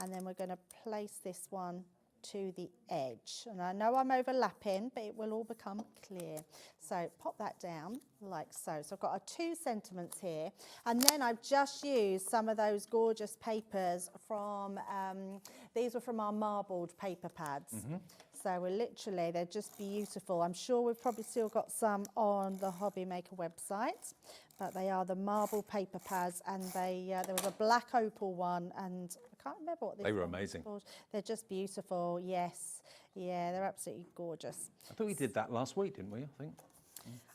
And then we're going to place this one to the edge, and I know I'm overlapping, but it will all become clear. So pop that down like so. So I've got our 2 sentiments here, and then I've just used some of those gorgeous papers from these were from our marbled paper pads. So we're literally, they're just beautiful. I'm sure we've probably still got some on the Hobby Maker website, but they are the marble paper pads, and they there was a black opal one, and I can't remember what this They were one was amazing. called. They're just beautiful, yes. Yeah, they're absolutely gorgeous. I thought we did that last week, didn't we, I think?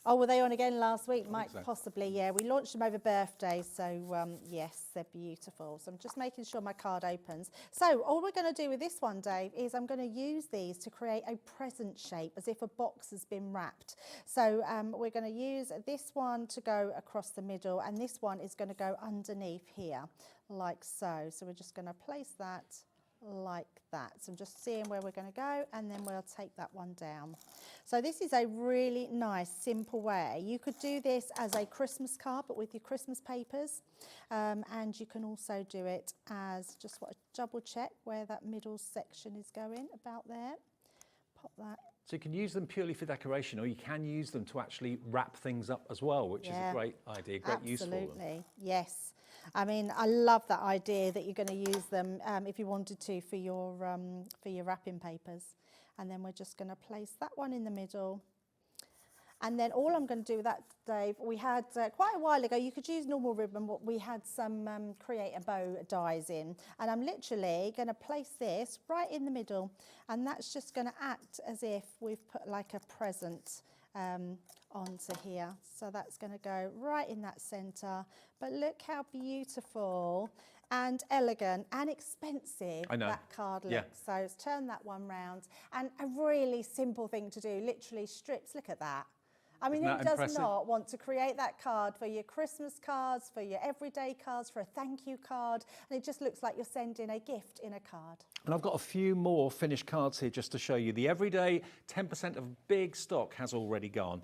Oh, were they on again last week? Might so. possibly, yeah. We launched them over birthdays, so yes, they're beautiful. So I'm just making sure my card opens. So all we're going to do with this one, Dave, is I'm going to use these to create a present shape, as if a box has been wrapped. So we're going to use this one to go across the middle, and this one is going to go underneath here, like so. So we're just going to place that like that. So I'm just seeing where we're going to go, and then we'll take that one down. So this is a really nice, simple way. You could do this as a Christmas card, but with your Christmas papers. And you can also do it as, just want to double check where that middle section is going, about there. Pop that So you can use them purely for decoration, or you can use them to actually wrap things up as well, which is a great idea, great use for them. Absolutely, yes. I mean, I love that idea that you're going to use them if you wanted to for your wrapping papers. And then we're just going to place that one in the middle. And then all I'm going to do with that, Dave, we had quite a while ago, you could use normal ribbon, but we had some Create a Bow dies in. And I'm literally going to place this right in the middle. And that's just going to act as if we've put like a present onto here. So that's going to go right in that centre. But look how beautiful and elegant and expensive that card looks. Yeah. So let's turn that one round. And a really simple thing to do, literally strips, look at that. I mean, who does not want to create that card for your Christmas cards, for your everyday cards, for a thank you card, and it just looks like you're sending a gift in a card. And I've got a few more finished cards here just to show you. The everyday 10% of big stock has already gone.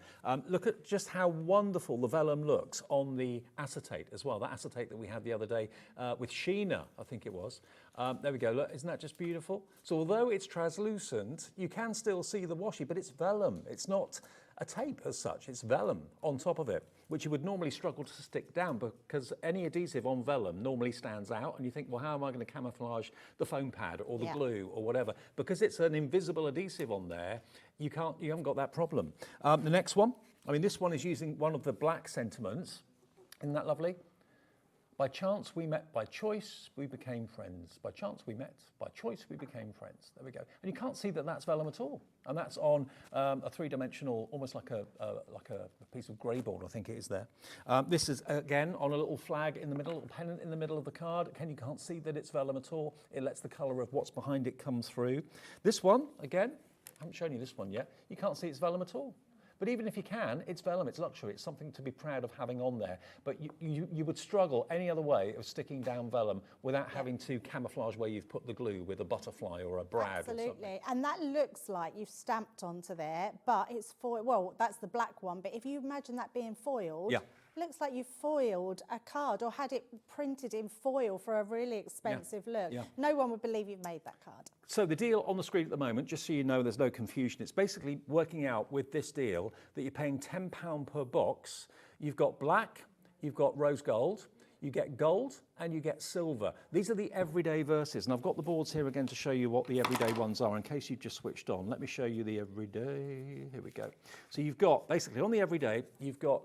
Look at just how wonderful the vellum looks on the acetate as well. That acetate that we had the other day with Sheena, I think it was. There we go, look, isn't that just beautiful? So although it's translucent, you can still see the washi, but it's vellum. It's not a tape as such, it's vellum on top of it, which you would normally struggle to stick down because any adhesive on vellum normally stands out and you think, well, how am I going to camouflage the foam pad or the glue or whatever? Because it's an invisible adhesive on there, you haven't got that problem. The next one, I mean, this one is using one of the black sentiments. Isn't that lovely? By chance we met, by choice we became friends. By chance we met, by choice we became friends. There we go. And you can't see that that's vellum at all. And that's on a three-dimensional, almost like a piece of grey board, I think it is there. This is, again, on a little flag in the middle, a little pennant in the middle of the card. Again, you can't see that it's vellum at all. It lets the colour of what's behind it come through. This one, again, I haven't shown you this one yet. You can't see it's vellum at all. But even if you can, it's vellum, it's luxury, it's something to be proud of having on there. But you would struggle any other way of sticking down vellum without having to camouflage where you've put the glue with a butterfly or a brad. Absolutely, and that looks like you've stamped onto there, but it's foil. Well, that's the black one, but if you imagine that being foiled, looks like you foiled a card or had it printed in foil for a really expensive look. No one would believe you've made that card. So the deal on the screen at the moment, just so you know there's no confusion, it's basically working out with this deal that you're paying £10 per box. You've got black, you've got rose gold, you get gold and you get silver. These are the everyday verses, and I've got the boards here again to show you what the everyday ones are in case you've just switched on. Let me show you the everyday. Here we go. So you've got, basically on the everyday, you've got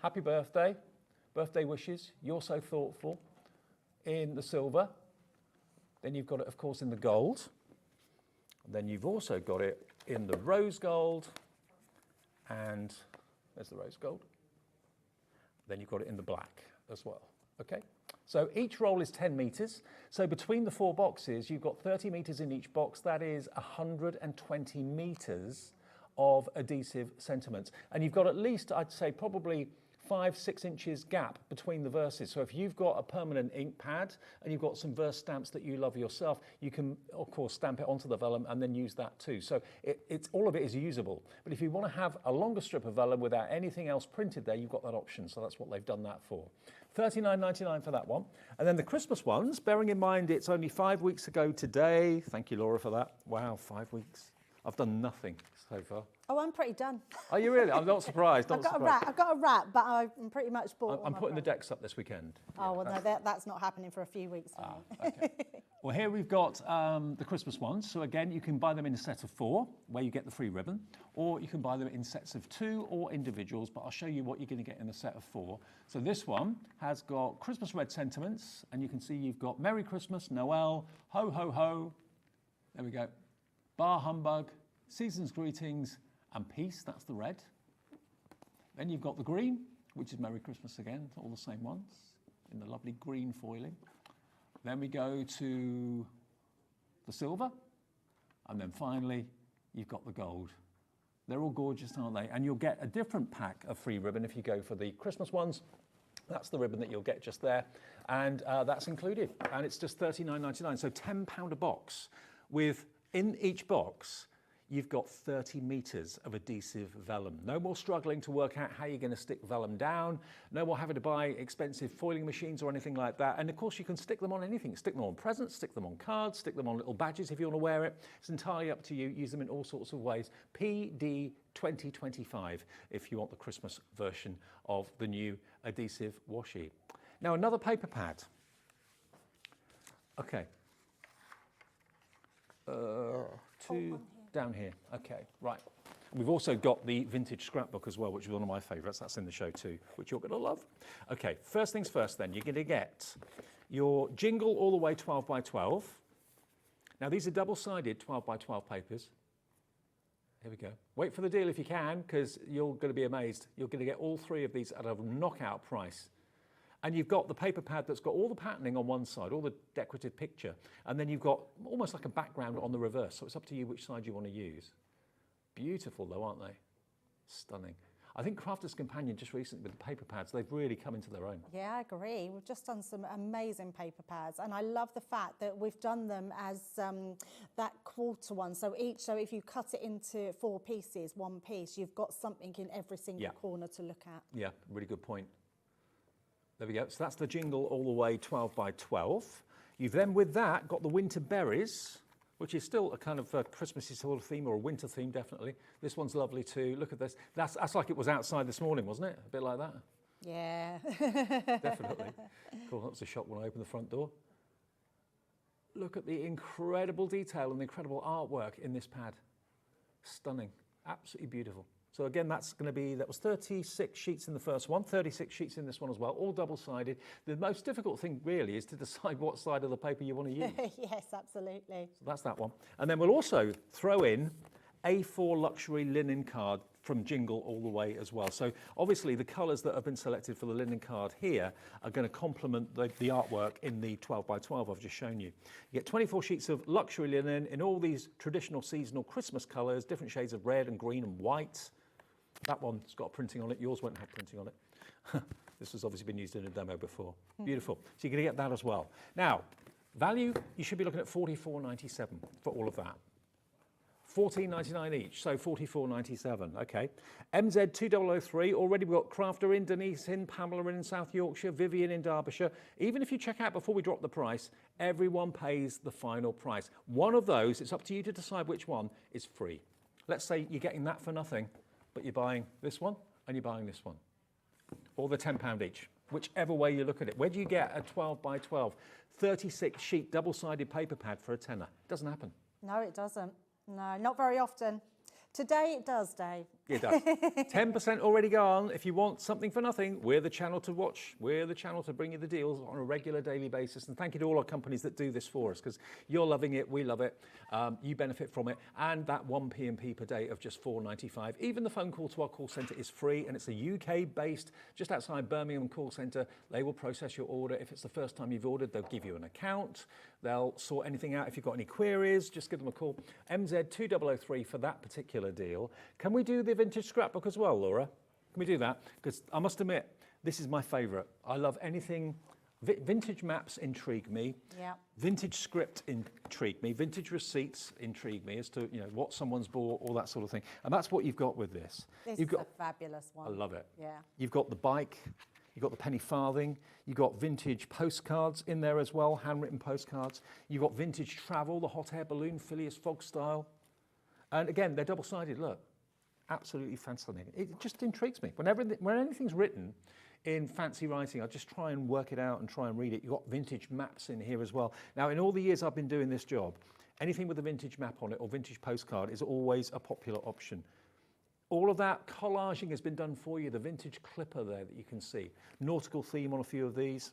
happy birthday, birthday wishes, you're so thoughtful, in the silver. Then you've got it, of course, in the gold. Then you've also got it in the rose gold, and there's the rose gold. Then you've got it in the black as well, okay? So each roll is 10 metres. So between the four boxes, you've got 30 metres in each box. That is 120 metres of adhesive sentiments. And you've got at least, I'd say, probably 5-6 inches gap between the verses. So if you've got a permanent ink pad and you've got some verse stamps that you love yourself, you can of course stamp it onto the vellum and then use that too. So it's all of it is usable. But if you want to have a longer strip of vellum without anything else printed there, you've got that option. So that's what they've done that for. $39.99 for that one. And then the Christmas ones, bearing in mind it's only 5 weeks ago today. Thank you, Laura, for that. Wow, 5 weeks. I've done nothing so far. Oh, I'm pretty done. Are you really? I'm not surprised. I've got a wrap, but I'm pretty much bored. I'm putting the decks up this weekend. Oh, well, no, that's not happening for a few weeks. Okay. Well, here we've got the Christmas ones. So again, you can buy them in a set of 4, where you get the free ribbon, or you can buy them in sets of 2 or individuals, but I'll show you what you're going to get in a set of 4. So this one has got Christmas red sentiments, and you can see you've got Merry Christmas, Noel, Ho, Ho, Ho. There we go. Bar humbug, season's greetings, and peace, that's the red. Then you've got the green, which is Merry Christmas again, all the same ones, in the lovely green foiling. Then we go to the silver, and then finally, you've got the gold. They're all gorgeous, aren't they? And you'll get a different pack of free ribbon if you go for the Christmas ones. That's the ribbon that you'll get just there, and that's included. And it's just $39.99, so £10 a box with, in each box, you've got 30 meters of adhesive vellum. No more struggling to work out how you're going to stick vellum down. No more having to buy expensive foiling machines or anything like that. And of course, you can stick them on anything. Stick them on presents, stick them on cards, stick them on little badges if you want to wear it. It's entirely up to you. Use them in all sorts of ways. PD 2025 if you want the Christmas version of the new adhesive washi. Now, another paper pad. Okay. Two down here. Okay, right. We've also got the vintage scrapbook as well, which is one of my favourites. That's in the show too, which you're going to love. Okay, first things first then, you're going to get your jingle all the way 12 by 12. Now these are double-sided 12 by 12 papers. Here we go. Wait for the deal if you can, because you're going to be amazed. You're going to get all three of these at a knockout price. And you've got the paper pad that's got all the patterning on one side, all the decorative picture, and then you've got almost like a background on the reverse, so it's up to you which side you want to use. Beautiful though, aren't they? Stunning. I think Crafters Companion just recently with the paper pads, they've really come into their own. Yeah, I agree. We've just done some amazing paper pads, and I love the fact that we've done them as that quarter one. So if you cut it into 4 pieces, 1 piece, you've got something in every single corner to look at. Yeah, really good point. There we go. So that's the jingle all the way 12 by 12. You've then with that got the winter berries, which is still a kind of a Christmassy sort of theme, or a winter theme, definitely. This one's lovely too. Look at this. That's like it was outside this morning, wasn't it? A bit like that. Yeah. Definitely. Cool. That was a shock when I opened the front door. Look at the incredible detail and the incredible artwork in this pad. Stunning. Absolutely beautiful. So again, that was 36 sheets in the first one, 36 sheets in this one as well, all double-sided. The most difficult thing really is to decide what side of the paper you want to use. Yes, absolutely. So that's that one. And then we'll also throw in A4 luxury linen card from Jingle all the way as well. So obviously the colours that have been selected for the linen card here are going to complement the artwork in the 12 by 12 I've just shown you. You get 24 sheets of luxury linen in all these traditional seasonal Christmas colours, different shades of red and green and white. That one's got printing on it. Yours won't have printing on it. This has obviously been used in a demo before. Beautiful. So you're going to get that as well. Now, value, you should be looking at $44.97 for all of that. $14.99 each, so $44.97. Okay. MZ 2003. Already we've got Crafter in, Denise in, Pamela in South Yorkshire, Vivian in Derbyshire. Even if you check out before we drop the price, everyone pays the final price. One of those, it's up to you to decide which one is free. Let's say you're getting that for nothing, but you're buying this one and you're buying this one. Or the £10 each, whichever way you look at it. Where do you get a 12 by 12, 36 sheet double-sided paper pad for a tenner? It doesn't happen. No, it doesn't. No, not very often. Today it does, Dave. It does. 10% already gone. If you want something for nothing, we're the channel to watch. We're the channel to bring you the deals on a regular daily basis. And thank you to all our companies that do this for us, because you're loving it, we love it, you benefit from it. And that 1 P&P per day of just $4.95. Even the phone call to our call centre is free, and it's a UK-based, just outside Birmingham call centre. They will process your order. If it's the first time you've ordered, they'll give you an account. They'll sort anything out. If you've got any queries, just give them a call. MZ 2003 for that particular deal. Can we do the vintage scrapbook as well, Laura? Can we do that? Because I must admit, this is my favourite. I love anything. Vintage maps intrigue me. Yeah. Vintage script intrigue me. Vintage receipts intrigue me as to what someone's bought, all that sort of thing. And that's what you've got with this. This is a fabulous one. I love it. Yeah. You've got the bike. You've got the penny farthing, you've got vintage postcards in there as well, handwritten postcards. You've got vintage travel, the hot air balloon, Phileas Fogg style. And again, they're double-sided, look. Absolutely fascinating. It just intrigues me. When anything's written in fancy writing, I just try and work it out and try and read it. You've got vintage maps in here as well. Now, in all the years I've been doing this job, anything with a vintage map on it or vintage postcard is always a popular option. All of that collaging has been done for you. The vintage clipper there that you can see. Nautical theme on a few of these.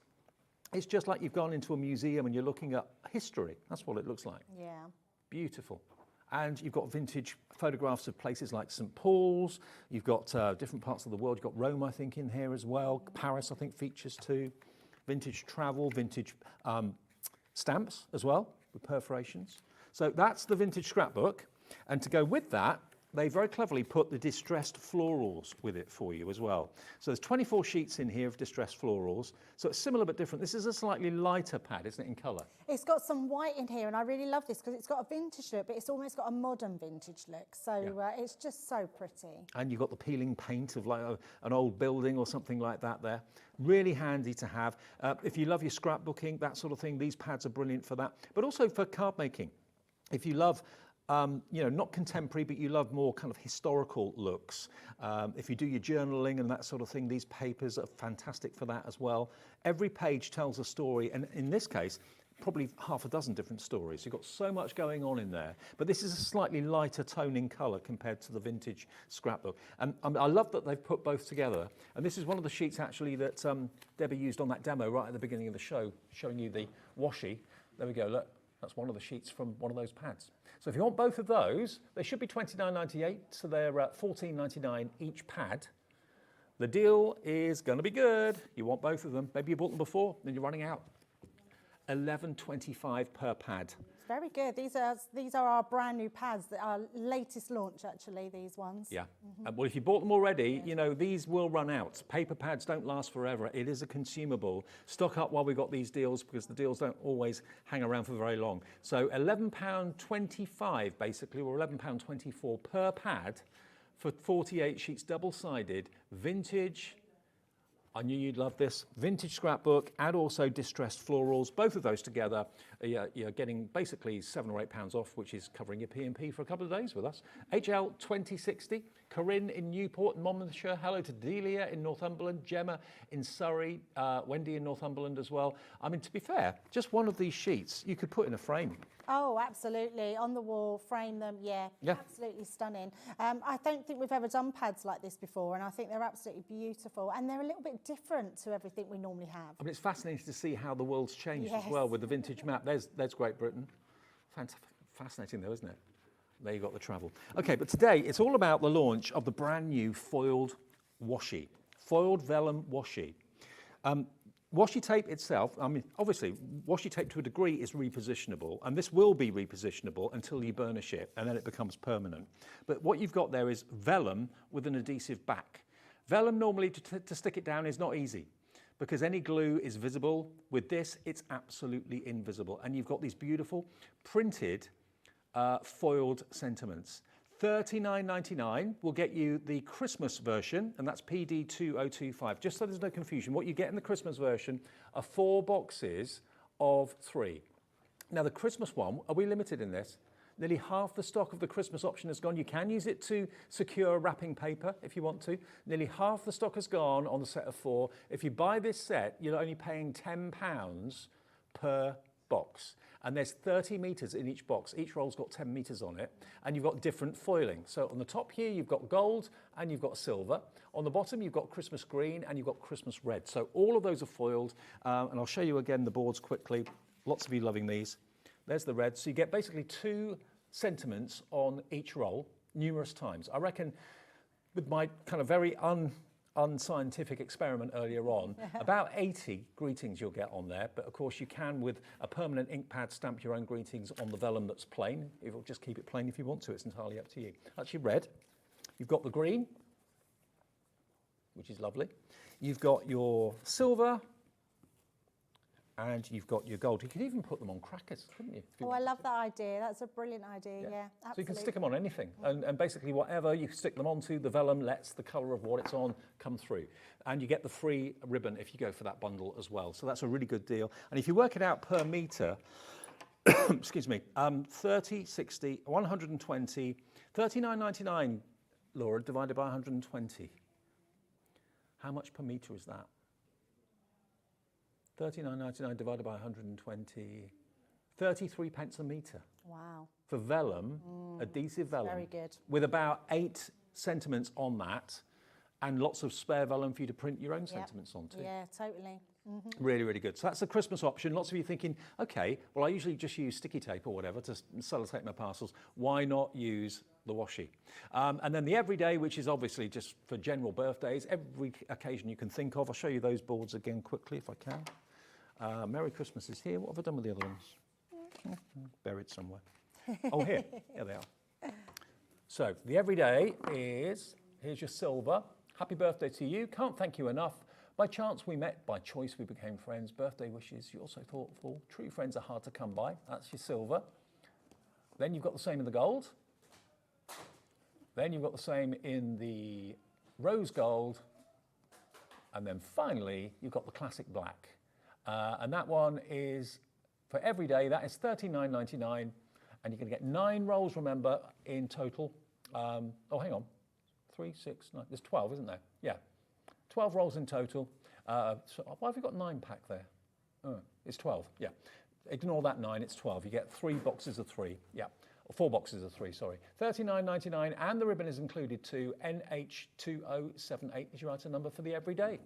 It's just like you've gone into a museum and you're looking at history. That's what it looks like. Yeah. Beautiful. And you've got vintage photographs of places like St. Paul's. You've got different parts of the world. You've got Rome, I think, in here as well. Paris, I think, features too. Vintage travel, vintage stamps as well with perforations. So that's the vintage scrapbook. And to go with that, they very cleverly put the distressed florals with it for you as well. So there's 24 sheets in here of distressed florals. So it's similar but different. This is a slightly lighter pad, isn't it, in colour? It's got some white in here, and I really love this because it's got a vintage look, but it's almost got a modern vintage look. So it's just so pretty. And you've got the peeling paint of like an old building or something like that there. Really handy to have. If you love your scrapbooking, that sort of thing, these pads are brilliant for that. But also for card making. If you love not contemporary, but you love more kind of historical looks. If you do your journaling and that sort of thing, these papers are fantastic for that as well. Every page tells a story, and in this case, probably half a dozen different stories. You've got so much going on in there, but this is a slightly lighter tone in colour compared to the vintage scrapbook. And I love that they've put both together. And this is one of the sheets actually that Debbie used on that demo right at the beginning of the show, showing you the washi. There we go, look, that's one of the sheets from one of those pads. So if you want both of those, they should be $29.98, so they're $14.99 each pad. The deal is going to be good. You want both of them. Maybe you bought them before, then you're running out. $11.25 per pad. It's very good. These are our brand new pads, our latest launch actually, these ones. Yeah. Well, if you bought them already, these will run out. Paper pads don't last forever. It is a consumable. Stock up while we've got these deals because the deals don't always hang around for very long. So £11.25 basically, or £11.24 per pad for 48 sheets double-sided, vintage. I knew you'd love this. Vintage scrapbook and also distressed florals. Both of those together, you're getting basically £7 or £8 off, which is covering your P&P for a couple of days with us. HL 2060, Corinne in Newport, Monmouthshire. Hello to Delia in Northumberland, Gemma in Surrey, Wendy in Northumberland as well. I mean, to be fair, just one of these sheets you could put in a frame. Oh, absolutely. On the wall, frame them, yeah. Absolutely stunning. I don't think we've ever done pads like this before, and I think they're absolutely beautiful. And they're a little bit different to everything we normally have. I mean, it's fascinating to see how the world's changed as well with the vintage map. There's Great Britain. Fascinating though, isn't it? There you got the travel. Okay, but today it's all about the launch of the brand new foiled washi, foiled vellum washi. Washi tape itself, I mean, obviously, washi tape to a degree is repositionable, and this will be repositionable until you burnish it, and then it becomes permanent. But what you've got there is vellum with an adhesive back. Vellum normally, to stick it down, is not easy, because any glue is visible. With this, it's absolutely invisible. And you've got these beautiful printed foiled sentiments. $39.99 will get you the Christmas version, and that's PD2025. Just so there's no confusion, what you get in the Christmas version are 4 boxes of 3. Now the Christmas one, are we limited in this? Nearly half the stock of the Christmas option has gone. You can use it to secure wrapping paper if you want to. Nearly half the stock has gone on the set of 4. If you buy this set, you're only paying £10 per box. And there's 30 metres in each box. Each roll's got 10 metres on it. And you've got different foiling. So on the top here, you've got gold and you've got silver. On the bottom, you've got Christmas green and you've got Christmas red. So all of those are foiled. And I'll show you again the boards quickly. Lots of you loving these. There's the red. So you get basically 2 sentiments on each roll numerous times. I reckon with my kind of very unscientific experiment earlier on, about 80 greetings you'll get on there, but of course you can, with a permanent ink pad, stamp your own greetings on the vellum that's plain. You'll just keep it plain if you want to, it's entirely up to you. That's your red. You've got the green, which is lovely. You've got your silver, and you've got your gold. You could even put them on crackers, couldn't you? Oh, I love that idea. That's a brilliant idea, yeah, absolutely. So you can stick them on anything, and basically whatever you stick them onto, the vellum lets the colour of what it's on come through. And you get the free ribbon if you go for that bundle as well. So that's a really good deal. And if you work it out per metre, excuse me, 30, 60, 120, $39.99, Laura, divided by 120. How much per metre is that? $39.99 divided by 120, 33 pence a metre. Wow. For vellum, adhesive vellum. Very good. With about 8 sentiments on that, and lots of spare vellum for you to print your own sentiments onto. Yeah, totally. Really, really good. So that's the Christmas option. Lots of you thinking, okay, well, I usually just use sticky tape or whatever to sellotape my parcels. Why not use the washi? And then the everyday, which is obviously just for general birthdays, every occasion you can think of. I'll show you those boards again quickly if I can. Merry Christmas is here. What have I done with the other ones? Buried somewhere. Oh, here. Here they are. So the everyday is, here's your silver. Happy birthday to you. Can't thank you enough. By chance we met, by choice we became friends. Birthday wishes, you're so thoughtful. True friends are hard to come by. That's your silver. Then you've got the same in the gold. Then you've got the same in the rose gold. And then finally, you've got the classic black. And that one is, for every day, that is $39.99. And you're going to get 9 rolls, remember, in total. Oh, hang on. 3, 6, 9. There's 12, isn't there? Yeah. 12 rolls in total. So why have we got 9 pack there? Oh, it's 12, yeah. Ignore that 9, it's 12. You get 3 boxes of 3, yeah. Or 4 boxes of 3, sorry. $39.99, and the ribbon is included too. NH2078 is your item number for the everyday.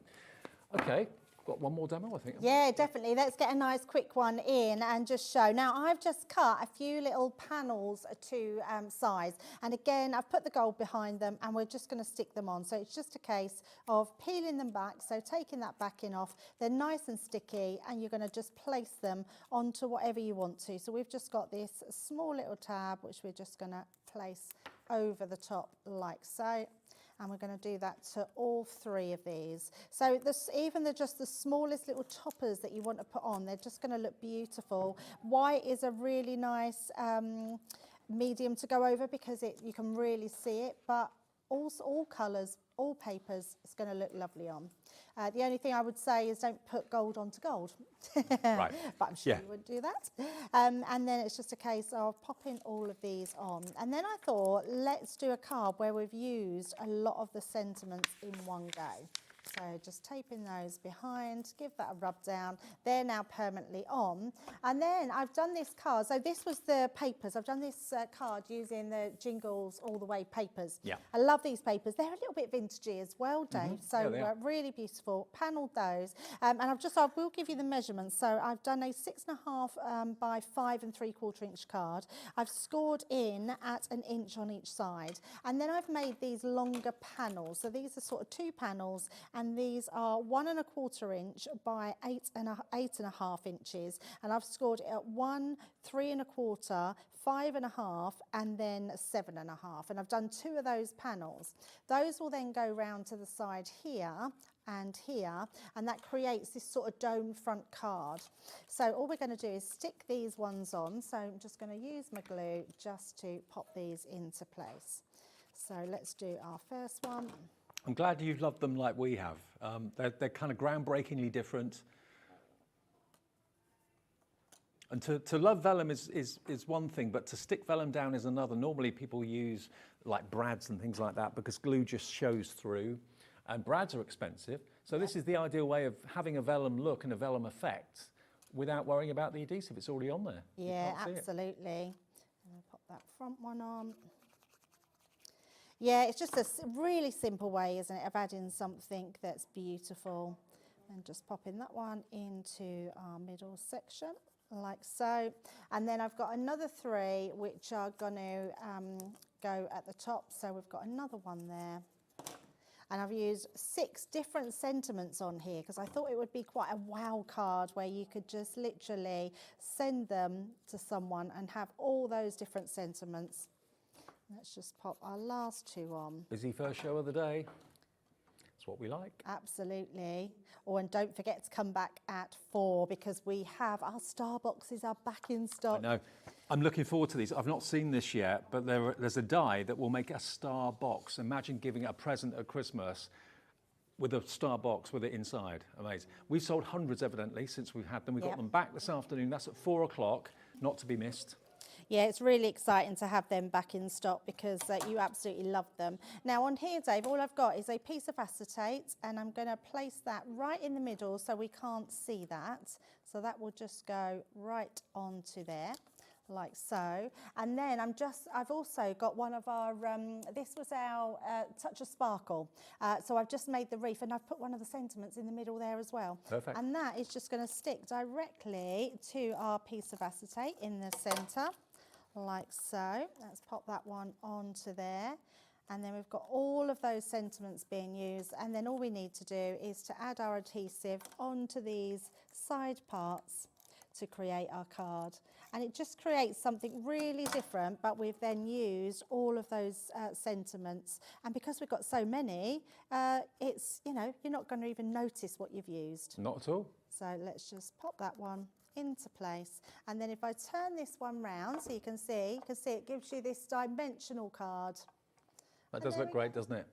Okay, got one more demo, I think. Yeah, definitely. Let's get a nice quick one in and just show. Now, I've just cut a few little panels to size. And again, I've put the gold behind them and we're just going to stick them on. So it's just a case of peeling them back. So taking that backing off, they're nice and sticky and you're going to just place them onto whatever you want to. So we've just got this small little tab, which we're just going to place over the top like so. And we're going to do that to all 3 of these. So this, even just the smallest little toppers that you want to put on, they're just going to look beautiful. White is a really nice medium to go over because you can really see it, but also all colours, all papers, it's going to look lovely on. The only thing I would say is don't put gold onto gold. Right. But I'm sure you wouldn't do that. And then it's just a case of popping all of these on. And then I thought, let's do a card where we've used a lot of the sentiments in one go. So just taping those behind, give that a rub down. They're now permanently on. And then I've done this card. So this was the papers. I've done this card using the Jingles All the Way papers. Yeah. I love these papers. They're a little bit vintagey as well, Dave. So really beautiful. Panelled those. And I will give you the measurements. So I've done a 6.5 by 5 3/4 inch card. I've scored in at 1 inch on each side. And then I've made these longer panels. So these are sort of 2 panels. And these are 1 1/4 inch by 8.5 inches. And I've scored it at 1, 3 1/4, 5 1/2, and then 7 1/2. And I've done 2 of those panels. Those will then go round to the side here and here, and that creates this sort of dome front card. So all we're going to do is stick these ones on. So I'm just going to use my glue just to pop these into place. So let's do our first one. I'm glad you've loved them like we have. They're kind of groundbreakingly different. And to love vellum is one thing, but to stick vellum down is another. Normally people use like brads and things like that because glue just shows through, and brads are expensive. So this is the ideal way of having a vellum look and a vellum effect without worrying about the adhesive. It's already on there. Yeah, absolutely. And I'll pop that front one on. Yeah, it's just a really simple way, isn't it, of adding something that's beautiful. And just popping that one into our middle section, like so. And then I've got another 3 which are going to go at the top. So we've got another one there. And I've used 6 different sentiments on here because I thought it would be quite a wow card where you could just literally send them to someone and have all those different sentiments. Let's just pop our last 2 on. Busy first show of the day. That's what we like. Absolutely. Oh, and don't forget to come back at 4 because we have our star boxes are back in stock. I know. I'm looking forward to these. I've not seen this yet, but there's a die that will make a star box. Imagine giving a present at Christmas with a star box with it inside. Amazing. We've sold hundreds, evidently, since we've had them. We've got them back this afternoon. That's at 4 o'clock, not to be missed. Yeah, it's really exciting to have them back in stock because you absolutely love them. Now on here, Dave, all I've got is a piece of acetate and I'm going to place that right in the middle so we can't see that. So that will just go right onto there, like so. And then I've also got one of our, this was our Touch of Sparkle. So I've just made the reef and I've put one of the sentiments in the middle there as well. Perfect. And that is just going to stick directly to our piece of acetate in the centre. Like so. Let's pop that one onto there. And then we've got all of those sentiments being used. And then all we need to do is to add our adhesive onto these side parts to create our card. and it just creates something really different, but we've then used all of those sentiments. And because we've got so many, it's, you know, you're not going to even notice what you've used. Not at all. So let's just pop that one into place. And then if I turn this one round so you can see it gives you this dimensional card. That does look great, doesn't it?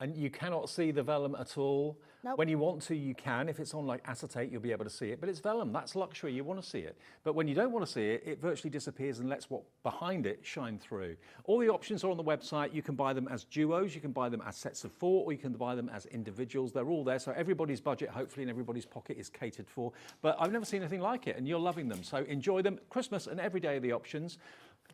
And you cannot see the vellum at all. Nope. When you want to, you can. If it's on like acetate, you'll be able to see it. But it's vellum, that's luxury, you want to see it. But when you don't want to see it, it virtually disappears and lets what behind it shine through. All the options are on the website. You can buy them as duos, you can buy them as sets of 4, or you can buy them as individuals. They're all there, so everybody's budget, hopefully, and everybody's pocket is catered for. But I've never seen anything like it, and you're loving them. So enjoy them. Christmas and every day are the options.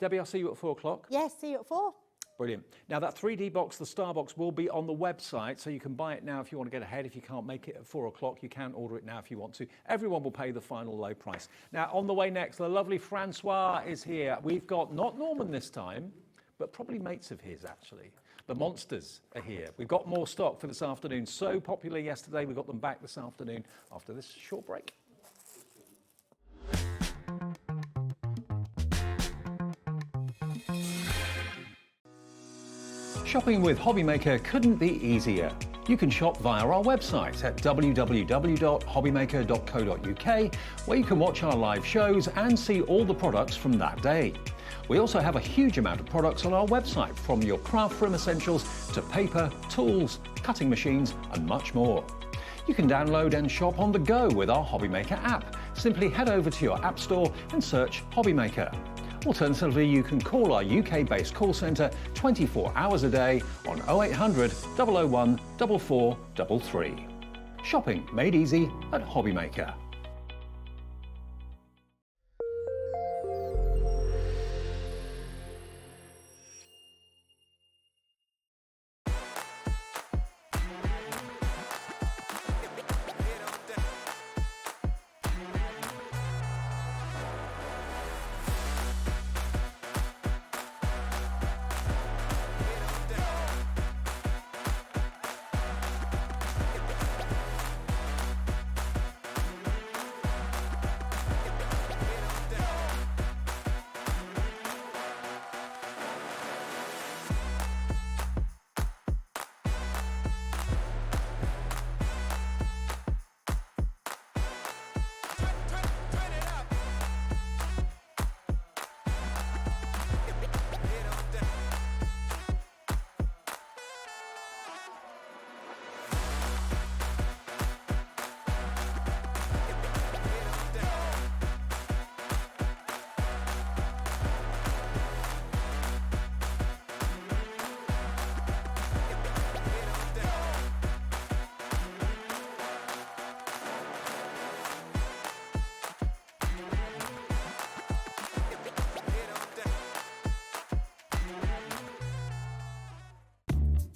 Debbie, I'll see you at 4 o'clock. Yes, see you at 4. Brilliant. Now that 3D box, the Star Box, will be on the website, so you can buy it now if you want to get ahead. If you can't make it at 4 o'clock, you can order it now if you want to. Everyone will pay the final low price. Now on the way next, the lovely Francoise is here. We've got not Norman this time, but probably mates of his actually. The monsters are here. We've got more stock for this afternoon. So popular yesterday, we got them back this afternoon after this short break. Shopping with Hobbymaker couldn't be easier. You can shop via our website at www.hobbymaker.co.uk, where you can watch our live shows and see all the products from that day. We also have a huge amount of products on our website, from your craft room essentials to paper, tools, cutting machines and much more. You can download and shop on the go with our Hobbymaker app. Simply head over to your app store and search Hobbymaker. Alternatively, you can call our UK-based call centre 24 hours a day on 0800 001 4433. Shopping made easy at Hobbymaker.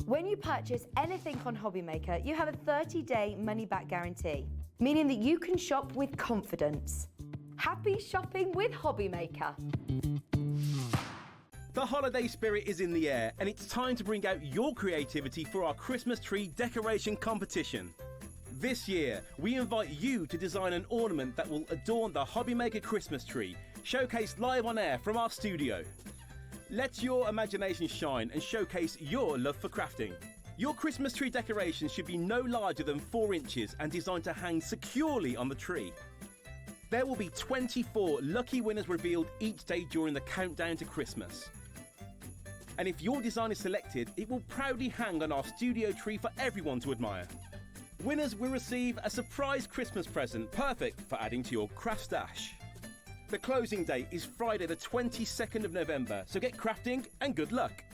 When you purchase anything on Hobbymaker, you have a 30-day money-back guarantee, meaning that you can shop with confidence. Happy shopping with Hobbymaker. The holiday spirit is in the air, and it's time to bring out your creativity for our Christmas tree decoration competition. This year, we invite you to design an ornament that will adorn the Hobbymaker Christmas tree, showcased live on air from our studio. Let your imagination shine and showcase your love for crafting. Your Christmas tree decoration should be no larger than 4 inches and designed to hang securely on the tree. There will be 24 lucky winners revealed each day during the countdown to Christmas. And if your design is selected, it will proudly hang on our studio tree for everyone to admire. Winners will receive a surprise Christmas present, perfect for adding to your craft stash. The closing date is Friday the 22nd of November, so get crafting and good luck.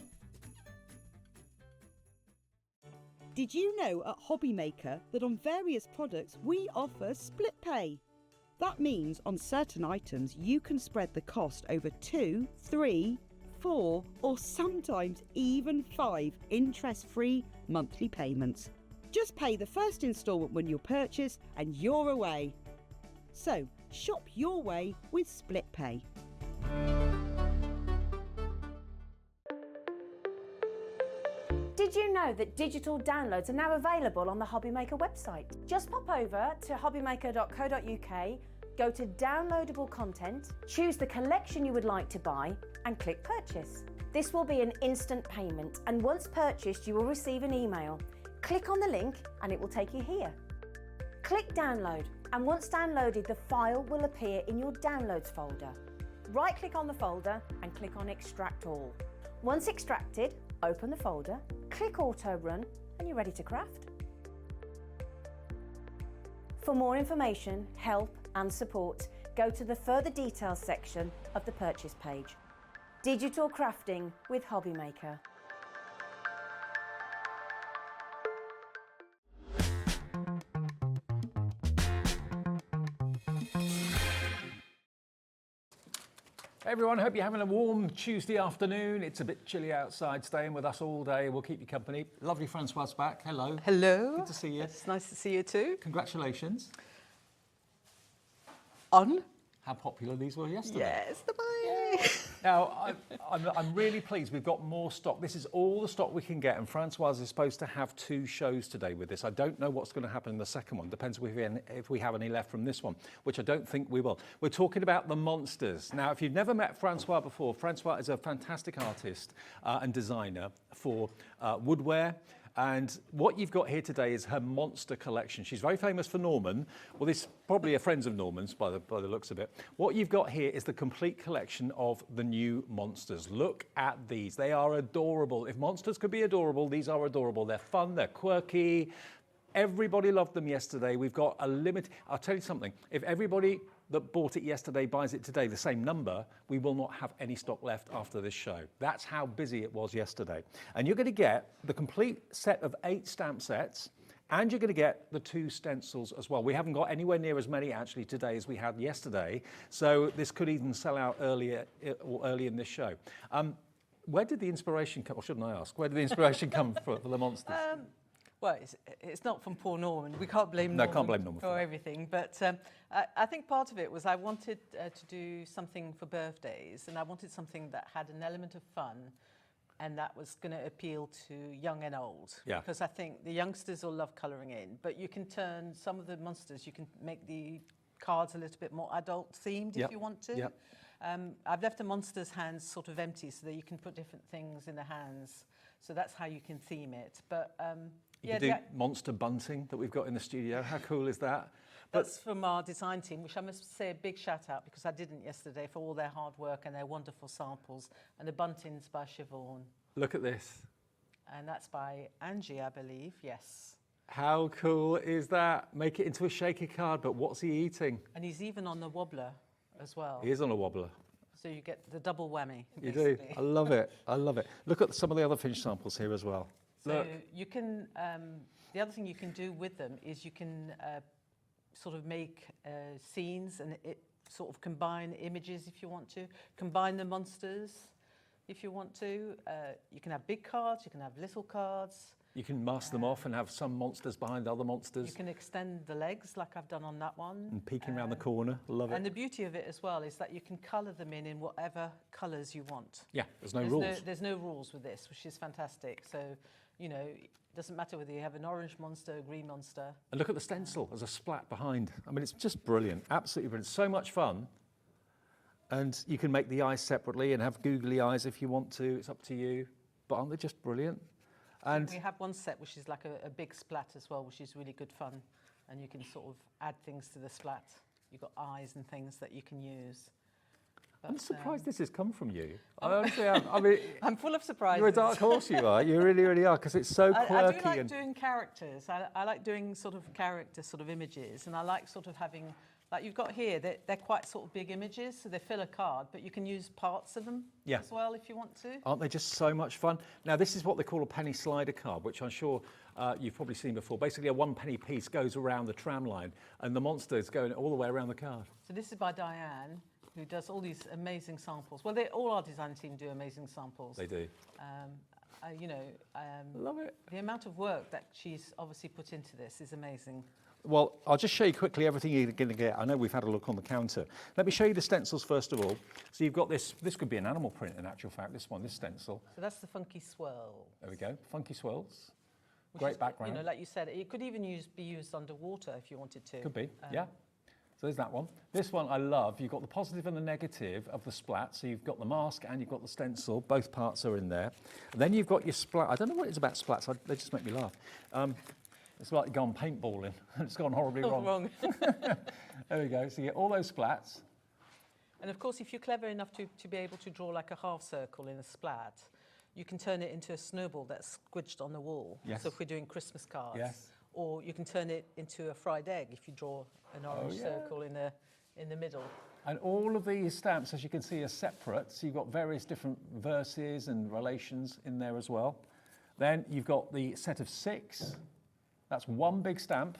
Did you know at Hobbymaker that on various products we offer split pay? That means on certain items you can spread the cost over 2, 3, 4 or sometimes even 5 interest-free monthly payments. Just pay the first instalment when you purchase and you're away. So, shop your way with split pay. Did you know that digital downloads are now available on the Hobbymaker website? Just pop over to hobbymaker.co.uk, Go to downloadable content, choose the collection you would like to buy, and click purchase. This will be an instant payment, and once purchased, you will receive an email. Click on the link and it will take you here. Click download, and once downloaded, the file will appear in your downloads folder. Right-click on the folder and click on extract all. Once extracted, open the folder, click auto run, and you're ready to craft. For more information, help and support, go to the further details section of the purchase page. Digital crafting with Hobbymaker. Hey everyone, hope you're having a warm Tuesday afternoon. It's a bit chilly outside. Staying with us all day. We'll keep you company. Lovely Francoise back. Hello. Hello. Good to see you. It's nice to see you too. Congratulations. On? How popular these were yesterday. Yes, the bye. Now, I'm really pleased. We've got more stock. This is all the stock we can get, and Francoise is supposed to have 2 shows today with this. I don't know what's going to happen in the second one. Depends if we have any left from this one, which I don't think we will. We're talking about the monsters. Now, if you've never met Francoise before, Francoise is a fantastic artist and designer for woodware. And what you've got here today is her monster collection. She's very famous for Norman. Well, this is probably a friends of Norman's by the looks of it. What you've got here is the complete collection of the new monsters. Look at these. They are adorable. If monsters could be adorable, these are adorable. They're fun, they're quirky. Everybody loved them yesterday. We've got a limit. I'll tell you something. If everybody that bought it yesterday buys it today, the same number, we will not have any stock left after this show. That's how busy it was yesterday. And you're going to get the complete set of 8 stamp sets, and you're going to get the 2 stencils as well. We haven't got anywhere near as many actually today as we had yesterday, so this could even sell out early in this show. Where did the inspiration come, or shouldn't I ask, where did the inspiration come for the monsters? Well, it's not from poor Norman. We can't blame Norman, can't blame Norman for that. everything. But I think part of it was I wanted to do something for birthdays, and I wanted something that had an element of fun and that was going to appeal to young and old. Yeah. Because I think the youngsters will love colouring in, but you can turn some of the monsters, you can make the cards a little bit more adult themed if you want to. Yep. I've left the monsters' hands sort of empty so that you can put different things in the hands. So that's how you can theme it. But You can do monster bunting that we've got in the studio. How cool is that? That's from our design team, which I must say a big shout out because I didn't yesterday for all their hard work and their wonderful samples. And the buntings by Siobhan. Look at this. And that's by Angie, I believe, yes. How cool is that? Make it into a shaker card, but what's he eating? And he's even on the wobbler as well. He is on a wobbler. So you get the double whammy, You basically. do. I love it. I love it. Look at some of the other finished samples here as well. So Look. you can, the other thing you can do with them is you can sort of make scenes and it sort of combine images if you want to, combine the monsters if you want to. You can have big cards, you can have little cards. You can mask them off and have some monsters behind other monsters. You can extend the legs like I've done on that one. And peeking around the corner. Love it. And the beauty of it as well is that you can colour them in whatever colours you want. Yeah, there's no rules. There's no rules with this, which is fantastic. So, you know, it doesn't matter whether you have an orange monster, a green monster. And look at the stencil as a splat behind. I mean, it's just brilliant. Absolutely brilliant. So much fun. And you can make the eyes separately and have googly eyes if you want to. It's up to you. But aren't they just brilliant? And we have one set which is like a big splat as well, which is really good fun. And you can sort of add things to the splat. You've got eyes and things that you can use. But, I'm surprised this has come from you. I honestly am. I mean, I'm full of surprises. you're a dark horse, you are. You really, really are, because it's so quirky. I do like and doing characters. I like doing sort of character sort of images. And I like sort of having, like you've got here, they're quite sort of big images, so they fill a card, but you can use parts of them as well if you want to. Aren't they just so much fun? Now, this is what they call a penny slider card, which I'm sure you've probably seen before. Basically, a 1 penny piece goes around the tram line, and the monster's going all the way around the card. So this is by Diane, who does all these amazing samples. Well, all our design team do amazing samples. They do. You know, Love it. the amount of work that she's obviously put into this is amazing. Well, I'll just show you quickly everything you're going to get. I know we've had a look on the counter. Let me show you the stencils first of all. So you've got this could be an animal print in actual fact, this stencil. So that's the Funky Swirl. There we go, Funky Swirls. Which Great is, background. You know, like you said, it could even be used underwater if you wanted to. Could be, yeah. So there's that one. This one I love. You've got the positive and the negative of the splat. So you've got the mask and you've got the stencil. Both parts are in there. And then you've got your splat. I don't know what it's about splats. They just make me laugh. It's like gone paintballing. It's gone horribly wrong. There we go. So you get all those splats. And of course, if you're clever enough to be able to draw like a half circle in a splat, you can turn it into a snowball that's squidged on the wall. Yes. So if we're doing Christmas cards. Yes. Or you can turn it into a fried egg if you draw an orange circle in the middle. And all of these stamps, as you can see, are separate. So you've got various different verses and relations in there as well. Then you've got the set of 6. That's one big stamp.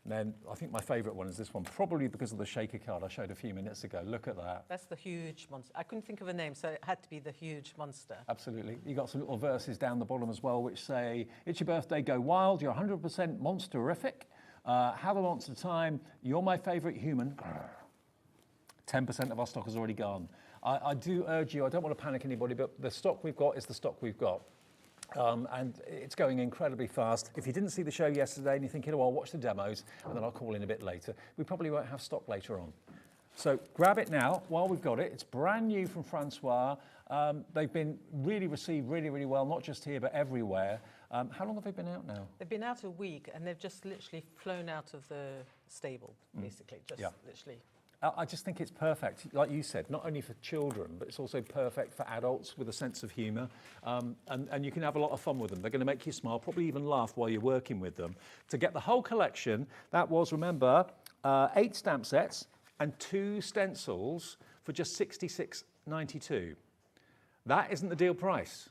And then I think my favourite one is this one, probably because of the shaker card I showed a few minutes ago. Look at that. That's the huge monster. I couldn't think of a name, so it had to be the huge monster. Absolutely. You've got some little verses down the bottom as well, which say, it's your birthday, go wild, you're 100% monster-rific. Have a monster time, you're my favourite human. 10% of our stock has already gone. I do urge you, I don't want to panic anybody, but the stock we've got is the stock we've got. And it's going incredibly fast. If you didn't see the show yesterday and you're thinking, oh, I'll watch the demos and then I'll call in a bit later, we probably won't have stock later on. So grab it now while we've got it. It's brand new from Francoise. They've been really received really well, not just here, but everywhere. How long have they been out now? They've been out a week and they've just literally flown out of the stable, basically, literally. I just think it's perfect, like you said, not only for children, but it's also perfect for adults with a sense of humour. And you can have a lot of fun with them. They're going to make you smile, probably even laugh while you're working with them. To get the whole collection, that was, remember, 8 stamp sets and 2 stencils for just $66.92. That isn't the deal price.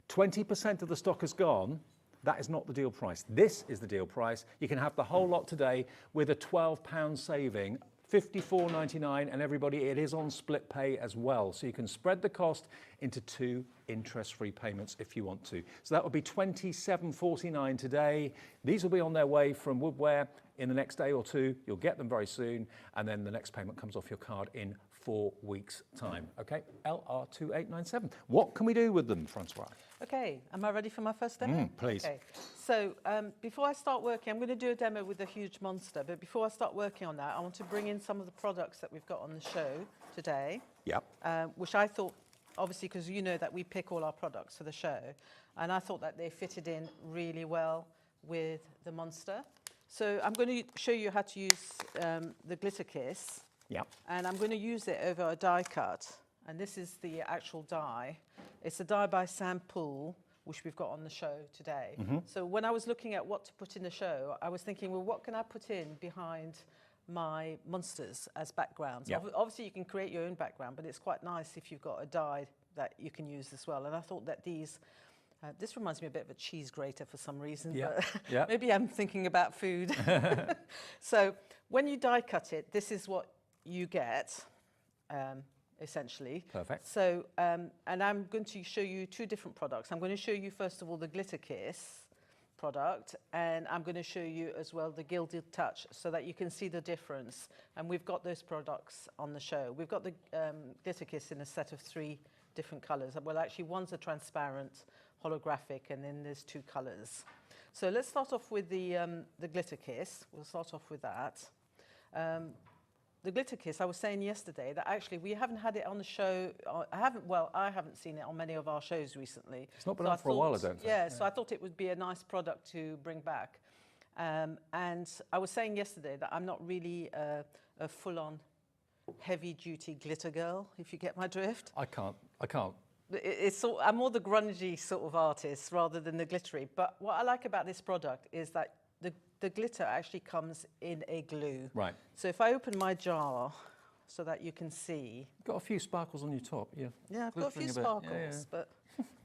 20% of the stock has gone. That is not the deal price. This is the deal price. You can have the whole lot today with a £12 saving. $54.99, and everybody, it is on split pay as well. So you can spread the cost into 2 interest-free payments if you want to. So that would be $27.49 today. These will be on their way from Woodware in the next day or 2. You'll get them very soon, and then the next payment comes off your card in 4 weeks' time. Okay, LR2897. What can we do with them, Francoise? Okay, am I ready for my first demo? Please. Okay, so before I start working, I'm going to do a demo with the huge monster, but before I start working on that, I want to bring in some of the products that we've got on the show today. Yep. Which I thought, obviously, because you know that we pick all our products for the show, and I thought that they fitted in really well with the monster. So I'm going to show you how to use the glitter kiss. Yep. And I'm going to use it over a die cut. And this is the actual die. It's a die by Sam Poole, which we've got on the show today. So when I was looking at what to put in the show, I was thinking, well, what can I put in behind my monsters as backgrounds? Yep. Obviously, you can create your own background, but it's quite nice if you've got a die that you can use as well. And I thought that these... this reminds me a bit of a cheese grater for some reason, but maybe I'm thinking about food. So when you die cut it, this is what you get, essentially. Perfect. So, and I'm going to show you 2 different products. I'm going to show you, first of all, the Glitter Kiss product, and I'm going to show you as well the Gilded Touch so that you can see the difference. And we've got those products on the show. We've got the Glitter Kiss in a set of 3 different colours. Well, actually, one's a transparent, holographic, and then there's 2 colours. So let's start off with the Glitter Kiss. We'll start off with that. The Glitter Kiss, I was saying yesterday that actually we haven't had it on the show. I haven't seen it on many of our shows recently. It's not been on for a while, I don't think. Yeah, so I thought it would be a nice product to bring back. And I was saying yesterday that I'm not really a full-on heavy-duty glitter girl, if you get my drift. I can't. I'm more the grungy sort of artist rather than the glittery. But what I like about this product is that the glitter actually comes in a glue. Right. So if I open my jar so that you can see. Got a few sparkles on your top, yeah. Yeah, I've got a few Glittering sparkles, bit.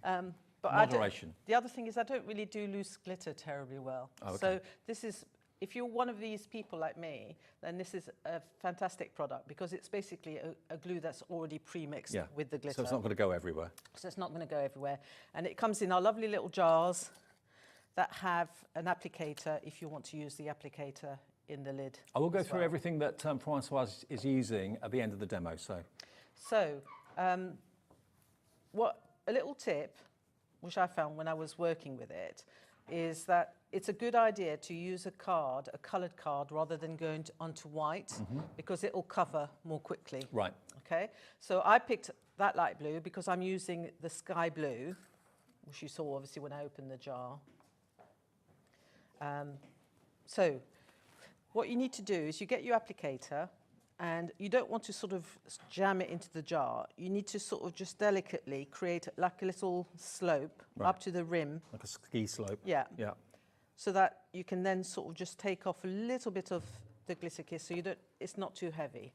but Moderation. the other thing is I don't really do loose glitter terribly well. Oh, okay. So this is, if you're one of these people like me, then this is a fantastic product because it's basically a glue that's already pre-mixed with the glitter. So it's not going to go everywhere. So it's not going to go everywhere. And it comes in our lovely little jars that have an applicator if you want to use the applicator in the lid. I will go through everything that Francoise is using at the end of the demo. So, a little tip, which I found when I was working with it, is that it's a good idea to use a card, a coloured card, rather than going onto white, because it will cover more quickly. Right. Okay, so I picked that light blue because I'm using the sky blue, which you saw obviously when I opened the jar. So what you need to do is you get your applicator, and you don't want to sort of jam it into the jar. You need to sort of just delicately create like a little slope up to the rim. Like a ski slope. Yeah. Yeah. So that you can then sort of just take off a little bit of the glitter kiss so it's not too heavy.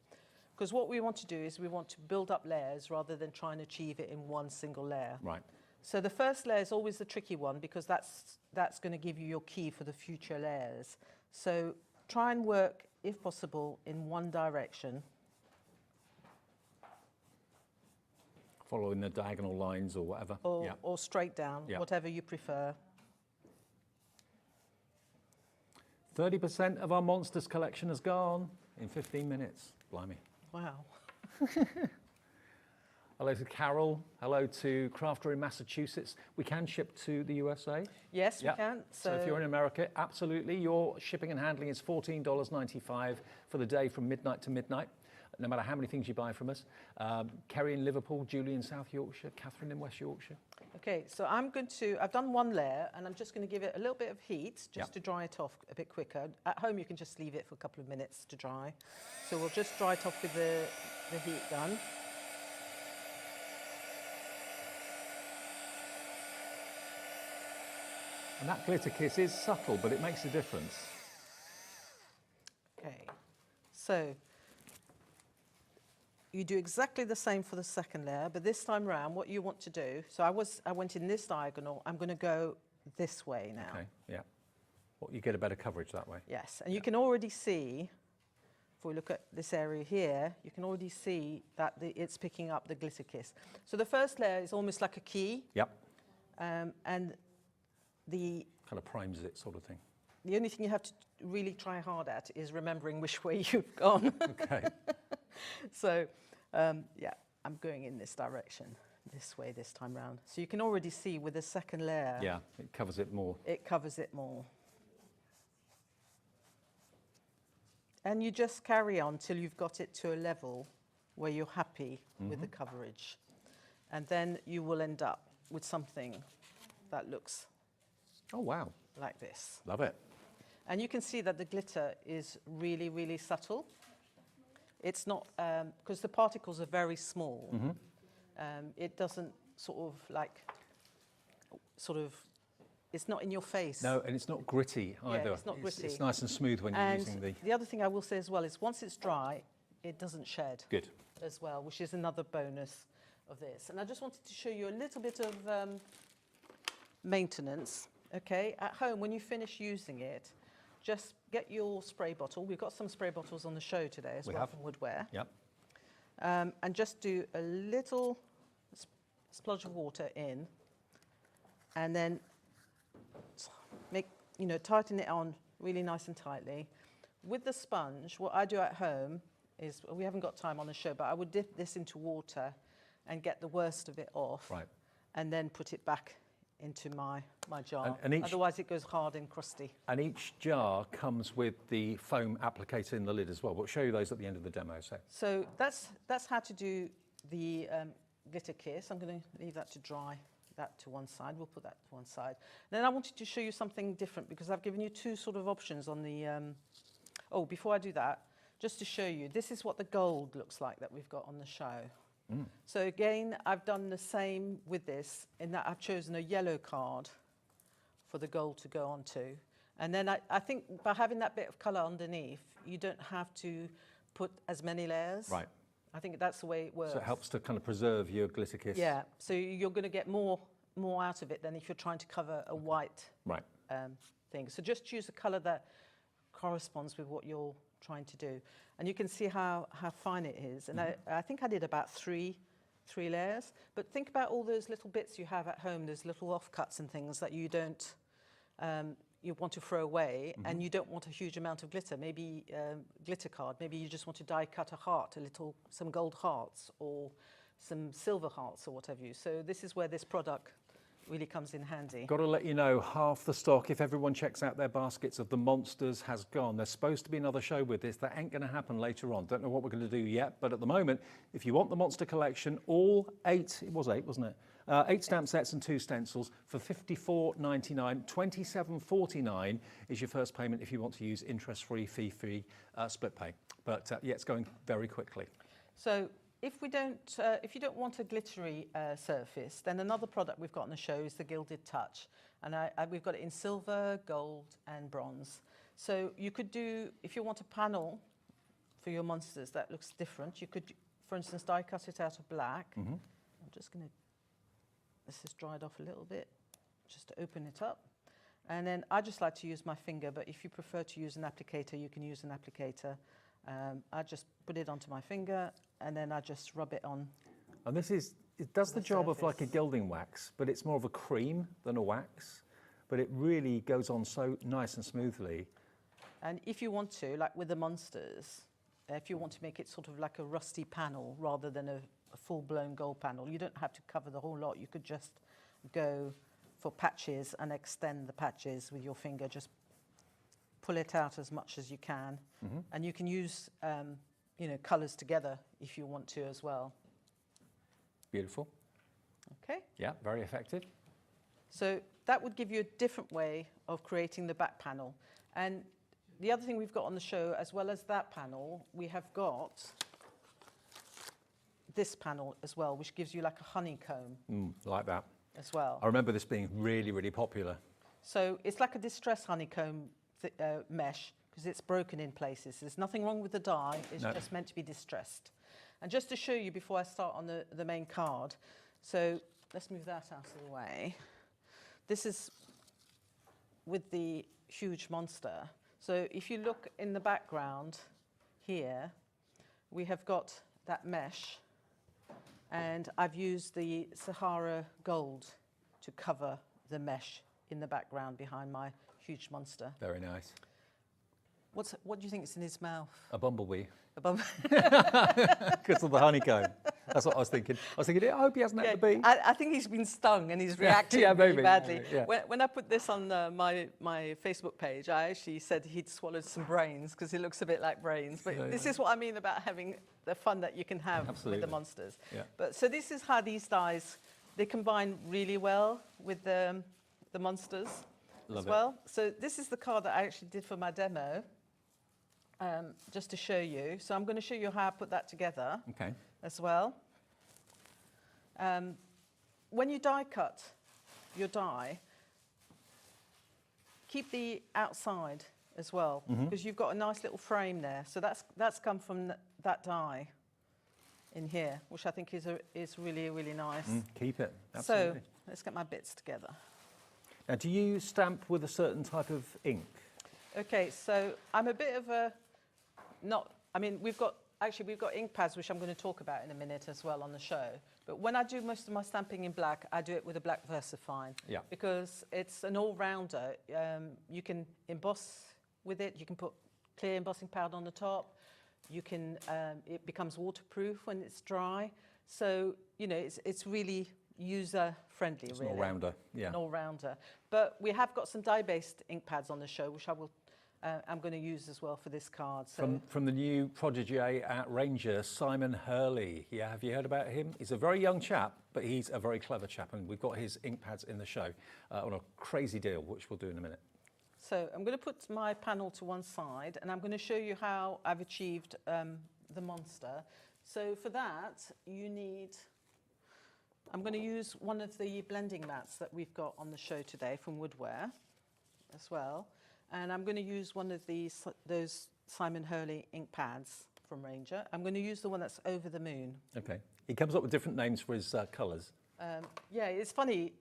Because what we want to do is we want to build up layers rather than try and achieve it in one single layer. Right. So the first layer is always the tricky one, because that's going to give you your key for the future layers. So try and work, if possible, in one direction. Following the diagonal lines or whatever. Or straight down, whatever you prefer. 30% of our Monsters collection has gone in 15 minutes. Blimey. Wow. Hello to Carol. Hello to Crafter in Massachusetts. We can ship to the USA. Yes, we can. So if you're in America, absolutely. Your shipping and handling is $14.95 for the day from midnight to midnight, no matter how many things you buy from us. Kerry in Liverpool, Julie in South Yorkshire, Catherine in West Yorkshire. Okay, so I've done one layer, and I'm just going to give it a little bit of heat just to dry it off a bit quicker. At home, you can just leave it for a couple of minutes to dry. So we'll just dry it off with the heat gun. And that glitter kiss is subtle, but it makes a difference. Okay, so you do exactly the same for the second layer, but this time round, what you want to do, so I went in this diagonal, I'm going to go this way now. Okay, yeah. Well, you get a better coverage that way. Yes, and you can already see, if we look at this area here, you can already see that it's picking up the glitter kiss. So the first layer is almost like a key. Yep. And the kind of primes it, sort of thing. The only thing you have to really try hard at is remembering which way you've gone. Okay. So, yeah, I'm going in this direction, this way this time round. So you can already see with the second layer. Yeah, it covers it more. It covers it more. And you just carry on till you've got it to a level where you're happy with the coverage. And then you will end up with something that looks like this. Love it. And you can see that the glitter is really, really subtle. It's not, because the particles are very small. It doesn't it's not in your face. No, and it's not gritty either. Yeah, it's not gritty. It's nice and smooth when you're using the other thing I will say as well is once it's dry, it doesn't shed. Good. As well, which is another bonus of this. And I just wanted to show you a little bit of maintenance. Okay, at home, when you finish using it, just get your spray bottle. We've got some spray bottles on the show today as well from Woodware. Yep. And just do a little splodge of water in, and then tighten it on really nice and tightly. With the sponge, what I do at home is, we haven't got time on the show, but I would dip this into water and get the worst of it off. Right. And then put it back into my jar. And otherwise it goes hard and crusty. And each jar comes with the foam applicator in the lid as well. We'll show you those at the end of the demo. So that's how to do the glitter kiss. I'm going to leave that to dry, that to one side. We'll put that to one side. Then I wanted to show you something different, because I've given you two sort of options on the... before I do that, just to show you, this is what the gold looks like that we've got on the show. So again, I've done the same with this, in that I've chosen a yellow card for the gold to go onto. And then I think by having that bit of colour underneath, you don't have to put as many layers. Right. I think that's the way it works. So it helps to kind of preserve your glitter kiss. Yeah, so you're going to get more out of it than if you're trying to cover a white thing. So just choose a colour that corresponds with what you're trying to do. And you can see how fine it is. And I think I did about three layers. But think about all those little bits you have at home, those little offcuts and things that you don't, you want to throw away, and you don't want a huge amount of glitter. Maybe glitter card, maybe you just want to die cut a heart, some gold hearts or some silver hearts or whatever you. So this is where this product really comes in handy. Got to let you know, half the stock, if everyone checks out their baskets of the monsters, has gone. There's supposed to be another show with this. That ain't going to happen later on. Don't know what we're going to do yet, but at the moment, if you want the monster collection, all 8, it was 8, wasn't it? 8 stamp sets and 2 stencils for £54.99. £27.49 is your first payment if you want to use interest-free, fee-free split pay. But yeah, it's going very quickly. So if you don't want a glittery surface, then another product we've got on the show is the Gilded Touch. And we've got it in silver, gold and bronze. So you could do, if you want a panel for your monsters that looks different, you could, for instance, die cut it out of black. I'm just going to, this has dried off a little bit, just to open it up. And then I just like to use my finger, but if you prefer to use an applicator, you can use an applicator. I just put it onto my finger and then I just rub it on. And this is, it does the job of like a gilding wax, but it's more of a cream than a wax, but it really goes on so nice and smoothly. And if you want to, like with the monsters, if you want to make it sort of like a rusty panel rather than a full-blown gold panel, you don't have to cover the whole lot. You could just go for patches and extend the patches with your finger. Just pull it out as much as you can. And you can use you know, colours together if you want to as well. Beautiful. Okay. Yeah, very effective. So that would give you a different way of creating the back panel. And the other thing we've got on the show, as well as that panel, we have got this panel as well, which gives you like a honeycomb. Like that. As well. I remember this being really, really popular. So it's like a distress honeycomb mesh, because it's broken in places. There's nothing wrong with the die, it's just meant to be distressed. And just to show you before I start on the main card, so let's move that out of the way. This is with the huge monster. So if you look in the background here, we have got that mesh, and I've used the Sahara gold to cover the mesh in the background behind my huge monster. Very nice. What do you think is in his mouth? A bumblebee. A bumblebee. Because of the honeycomb. That's what I was thinking. I was thinking, I hope he hasn't had the bee. I think he's been stung and he's reacting really badly. Yeah. When I put this on my Facebook page, I actually said he'd swallowed some brains because he looks a bit like brains. But this is what I mean about having the fun that you can have with the monsters. Yeah. But so this is how these dies, they combine really well with the monsters as well. So this is the card that I actually did for my demo. Just to show you. So I'm going to show you how I put that together as well. When you die cut your die, keep the outside as well, because you've got a nice little frame there. So that's come from that die in here, which I think is really, really nice. Keep it, absolutely. So let's get my bits together. Now, do you stamp with a certain type of ink? Okay, so I'm a bit of a we've got ink pads, which I'm going to talk about in a minute as well on the show. But when I do most of my stamping in black, I do it with a black VersaFine. Yeah. Because it's an all-rounder. You can emboss with it. You can put clear embossing powder on the top. You can, it becomes waterproof when it's dry. So, you know, it's really user-friendly, really. An all-rounder, yeah. An all-rounder. But we have got some dye-based ink pads on the show, which I'm going to use as well for this card. So from the new prodigy at Ranger, Simon Hurley. Yeah, have you heard about him? He's a very young chap, but he's a very clever chap, and we've got his ink pads in the show on a crazy deal, which we'll do in a minute. So I'm going to put my panel to one side, and I'm going to show you how I've achieved the monster. So for that, I'm going to use one of the blending mats that we've got on the show today from Woodware as well. And I'm going to use one of those Simon Hurley ink pads from Ranger. I'm going to use the one that's Over the Moon. Okay. He comes up with different names for his colours. Yeah, it's funny.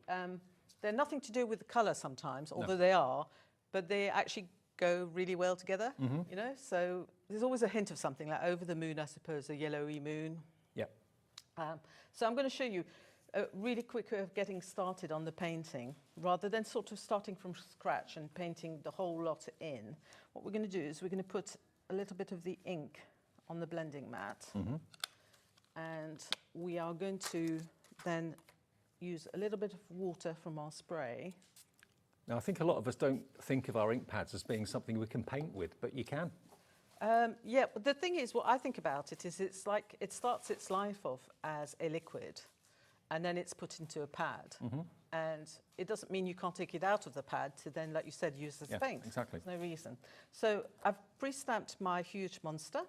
They're nothing to do with the colour sometimes, although they are, but they actually go really well together, you know? So there's always a hint of something, like Over the Moon, I suppose, a yellowy moon. Yeah. So I'm going to show you a really quick way of getting started on the painting, rather than sort of starting from scratch and painting the whole lot in. What we're going to do is we're going to put a little bit of the ink on the blending mat, and we are going to then use a little bit of water from our spray. Now, I think a lot of us don't think of our ink pads as being something we can paint with, but you can. Yeah, but the thing is, what I think about it is it's like it starts its life off as a liquid and then it's put into a pad. And it doesn't mean you can't take it out of the pad to then, like you said, use as paint. Exactly. There's no reason. So I've pre-stamped my huge monster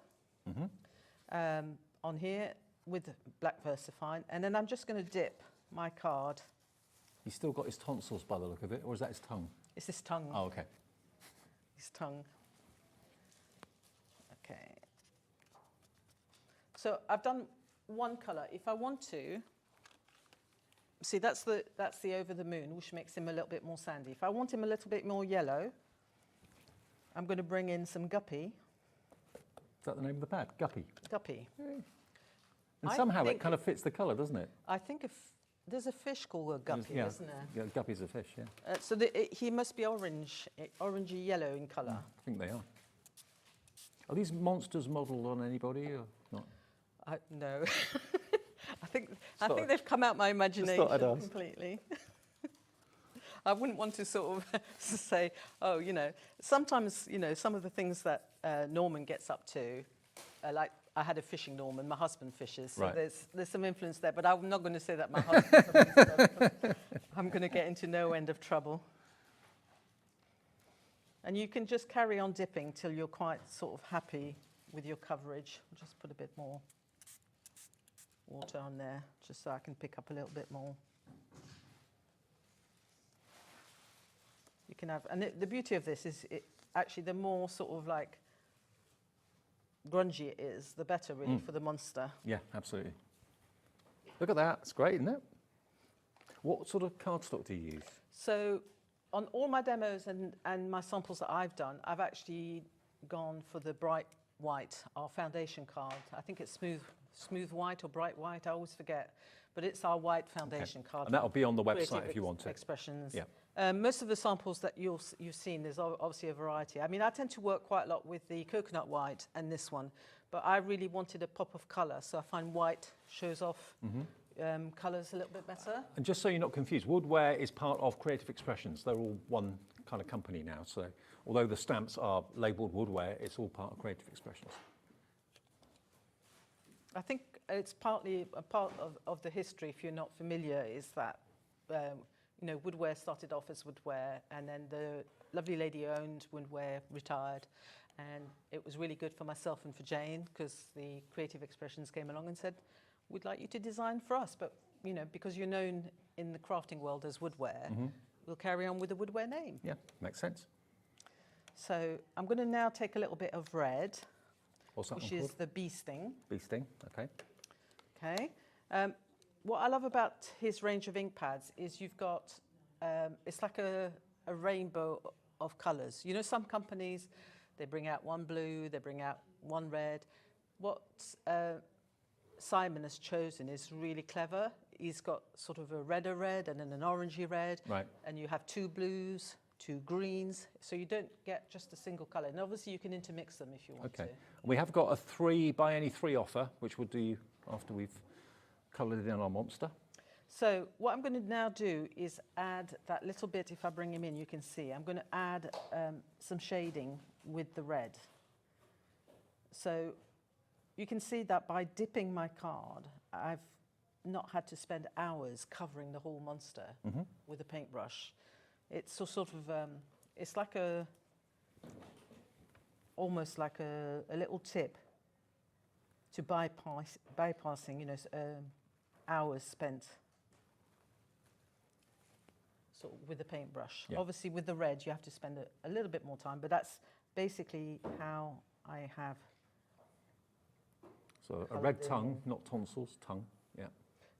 on here with black VersaFine, and then I'm just going to dip my card. He's still got his tonsils by the look of it, or is that his tongue? It's his tongue. Oh, okay. His tongue. Okay. So I've done one colour. If I want to, see that's the over the moon, which makes him a little bit more sandy. If I want him a little bit more yellow, I'm going to bring in some guppy. Is that the name of the pad? Guppy. Guppy. And somehow it kind of fits the colour, doesn't it? I think there's a fish called a guppy, isn't there? Yeah, guppy's a fish, yeah. So he must be orange, orangey yellow in colour. I think they are. Are these monsters modelled on anybody or not? No. I think they've come out my imagination completely. I wouldn't want to sort of say, oh, sometimes, some of the things that Norman gets up to, like I had a fishing Norman, my husband fishes, so there's some influence there, but I'm not going to say that my husband I'm going to get into no end of trouble. And you can just carry on dipping till you're quite sort of happy with your coverage. Just put a bit more water on there, just so I can pick up a little bit more. You can have, and the beauty of this is actually the more sort of like grungy it is, the better really for the monster. Yeah, absolutely. Look at that, it's great, isn't it? What sort of cardstock do you use? So on all my demos and my samples that I've done, I've actually gone for the bright white, our foundation card. I think it's smooth white or bright white, I always forget. But it's our white foundation card. And that'll be on the website if you want to. Expressions. Yeah. Most of the samples that you've seen, there's obviously a variety. I mean, I tend to work quite a lot with the coconut white and this one, but I really wanted a pop of colour, so I find white shows off colours a little bit better. And just so you're not confused, Woodware is part of Creative Expressions. They're all one kind of company now, so although the stamps are labelled Woodware, it's all part of Creative Expressions. I think it's partly a part of the history, if you're not familiar, is that Woodware started off as Woodware, and then the lovely lady who owned Woodware retired, and it was really good for myself and for Jane because the Creative Expressions came along and said, we'd like you to design for us, but because you're known in the crafting world as Woodware, we'll carry on with the Woodware name. Yeah, makes sense. So I'm going to now take a little bit of red, What's that which one is called? the bee sting. Bee sting, okay. Okay. What I love about his range of ink pads is you've got, it's like a rainbow of colours. Some companies, they bring out one blue, they bring out one red. What Simon has chosen is really clever. He's got sort of a redder red and then an orangey red. Right. And you have two blues, two greens, so you don't get just a single colour. And obviously you can intermix them if you want to. We have got a 3 buy any 3 offer, which we'll do after we've coloured in our monster. So what I'm going to now do is add that little bit, if I bring him in, you can see. I'm going to add some shading with the red. So you can see that by dipping my card, I've not had to spend hours covering the whole monster with a paintbrush. It's sort of, it's like almost like a little tip to bypassing, hours spent sort of with the paintbrush. Yeah. Obviously with the red, you have to spend a little bit more time, but that's basically how I have. So a red tongue, not tonsils, tongue, yeah.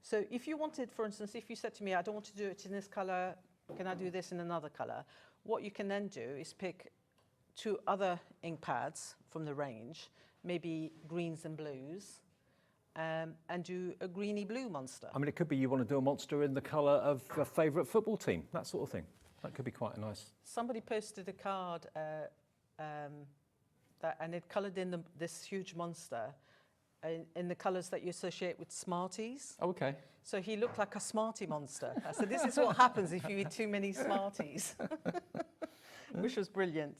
So if you wanted, for instance, if you said to me, I don't want to do it in this colour, can I do this in another colour? What you can then do is pick 2 other ink pads from the range, maybe greens and blues, and do a greeny blue monster. I mean, it could be you want to do a monster in the colour of a favourite football team, that sort of thing. That could be quite a nice... Somebody posted a card and it coloured in this huge monster in the colours that you associate with Smarties. Oh, okay. So he looked like a Smartie monster. I said, this is what happens if you eat too many Smarties, which was brilliant.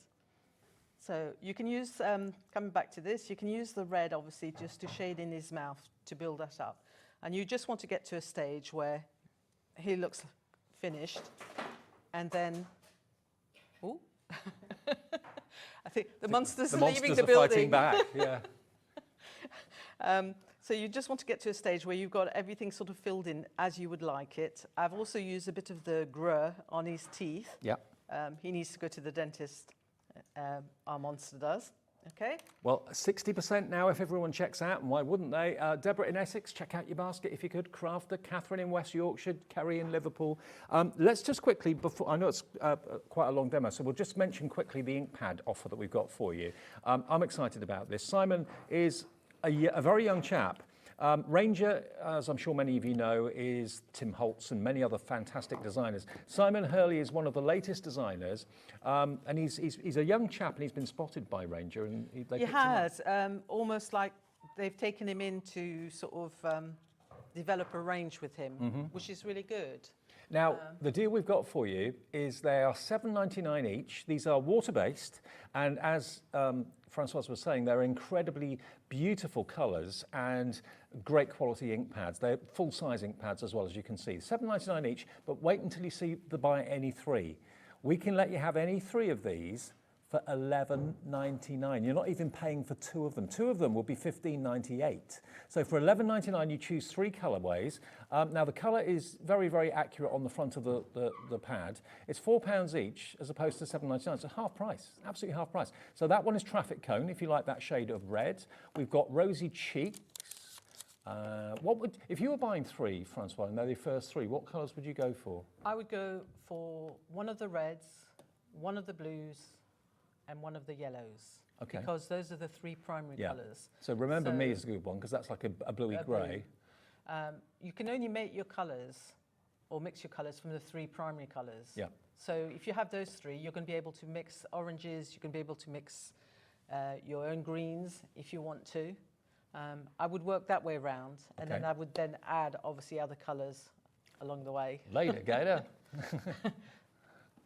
So you can use, coming back to this, you can use the red, obviously, just to shade in his mouth to build that up. And you just want to get to a stage where he looks finished. And then, oh, I think the monster's leaving the building. Fighting back, yeah. So you just want to get to a stage where you've got everything sort of filled in as you would like it. I've also used a bit of the grue on his teeth. Yeah. He needs to go to the dentist. Our monster does. Okay. Well, 60% now if everyone checks out, and why wouldn't they? Deborah in Essex, check out your basket if you could. Crafter, Catherine in West Yorkshire, Kerry in Liverpool. Let's just quickly, before I know it's quite a long demo, so we'll just mention quickly the ink pad offer that we've got for you. I'm excited about this. Simon is a very young chap. Ranger, as I'm sure many of you know, is Tim Holtz and many other fantastic designers. Simon Hurley is one of the latest designers, and he's a young chap, and he's been spotted by Ranger. And he has, almost like they've taken him in to sort of develop a range with him, which is really good. Now, the deal we've got for you is they are $7.99 each. These are water-based, and as Francoise was saying, they're incredibly beautiful colours and great quality ink pads. They're full-size ink pads as well, as you can see. $7.99 each, but wait until you see the buy any three. We can let you have any three of these for $11.99. You're not even paying for two of them. Two of them will be $15.98. So for $11.99, you choose three colorways. Now the color is very, very accurate on the front of the pad. It's £4 each as opposed to $7.99. It's half price, absolutely half price. So that one is Traffic Cone, if you like that shade of red. We've got Rosy Cheeks. If you were buying three, Francois, and they're the first three, what colors would you go for? I would go for one of the reds, one of the blues, and one of the yellows. Okay. Because those are the three primary colours. So Remember Me is a good one, because that's like a bluey grey. You can only make your colours or mix your colours from the three primary colours. Yeah. So if you have those three, you're going to be able to mix oranges, you can be able to mix your own greens if you want to. I would work that way around, and then I would then add obviously other colours along the way. Later, Gator.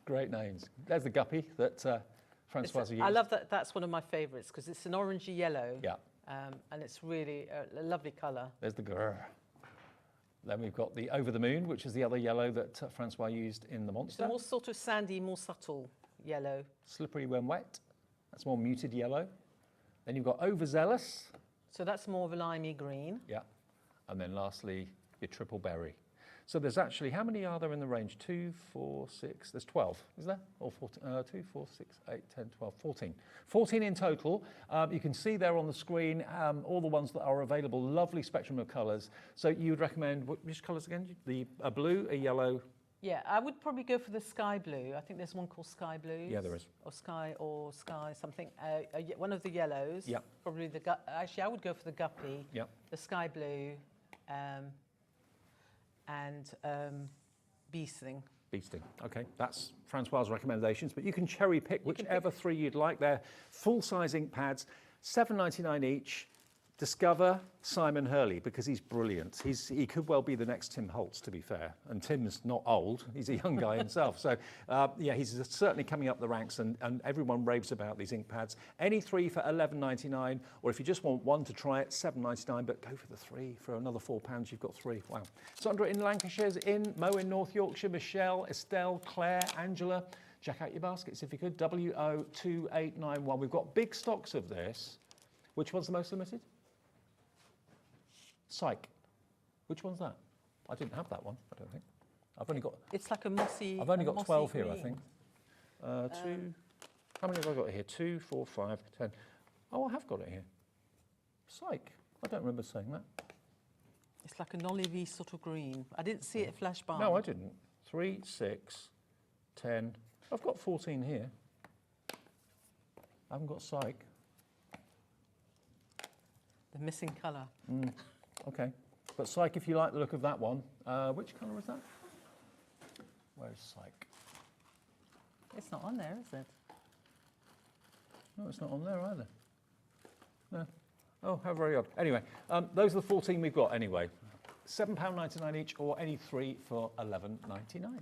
Great names. There's the guppy that Francoise used. I love that. That's one of my favourites because it's an orangey yellow. Yeah. And it's really a lovely colour. There's the grrr. Then we've got the Over the Moon, which is the other yellow that Francois used in the Monster. It's a more sort of sandy, more subtle yellow. Slippery When Wet. That's more muted yellow. Then you've got Overzealous. So that's more of a limey green. Yeah. And then lastly, your Triple Berry. So there's actually, how many are there in the range? 2, 4, 6, there's 12, is there? Or 14, 2, 4, 6, 8, 10, 12, 14. 14 in total. You can see there on the screen all the ones that are available, lovely spectrum of colours. So you would recommend, which colours again? A blue, a yellow? Yeah, I would probably go for the sky blue. I think there's one called Sky Blue. Yeah, there is. Or Sky something. One of the yellows. Yeah. Probably actually, I would go for the guppy. Yeah. The Sky Blue. And Beasting. Beasting, okay. That's Francois' recommendations, but you can cherry pick whichever three you'd like. They're full-size ink pads, $7.99 each. Discover Simon Hurley, because he's brilliant. He could well be the next Tim Holtz, to be fair. And Tim's not old, he's a young guy himself. So yeah, he's certainly coming up the ranks, and everyone raves about these ink pads. Any three for $11.99, or if you just want one to try it, $7.99, but go for the three. For another £4, you've got three. Wow. Sandra in Lancashire's in, Mo in North Yorkshire, Michelle, Estelle, Claire, Angela. Check out your baskets if you could, WO2891. We've got big stocks of this. Which one's the most limited? Psych. Which one's that? I didn't have that one, I don't think. I've only got... It's like a mossy... I've only got 12 green. here, I think. Two... How many have I got here? 2, 4, 5, 10. Oh, I have got it here. Psych. I don't remember saying that. It's like an olivey sort of green. I didn't see it flash by. No, I didn't. 3, 6, 10. I've got 14 here. I haven't got Psych. The missing colour. Okay. But Psych, if you like the look of that one, which colour is that? Where's Psych? It's not on there, is it? No, it's not on there either. No. Oh, how very odd. Anyway, those are the 14 we've got anyway. £7.99 each, or any 3 for £11.99.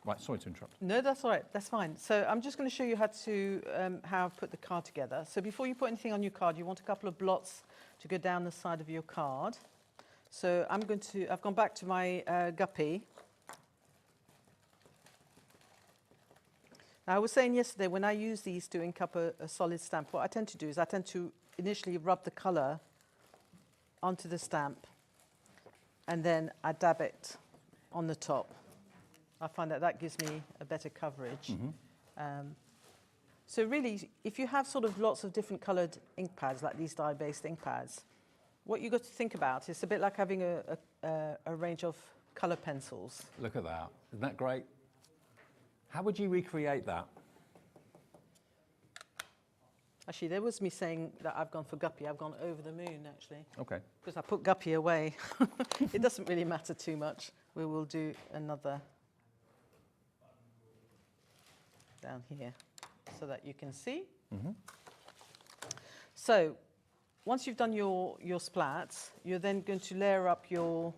Right, sorry to interrupt. No, that's all right. That's fine. So I'm just going to show you how to put the card together. So before you put anything on your card, you want a couple of blots to go down the side of your card. So I've gone back to my guppy. Now, I was saying yesterday, when I use these to ink up a solid stamp, what I tend to do is I tend to initially rub the colour onto the stamp, and then I dab it on the top. I find that gives me a better coverage. So really, if you have sort of lots of different coloured ink pads, like these dye-based ink pads, what you've got to think about is a bit like having a range of colour pencils. Look at that. Isn't that great? How would you recreate that? Actually, there was me saying that I've gone for guppy. I've gone over the moon, actually. Okay. Because I put guppy away. It doesn't really matter too much. We will do another down here so that you can see. So once you've done your splats, you're then going to layer up your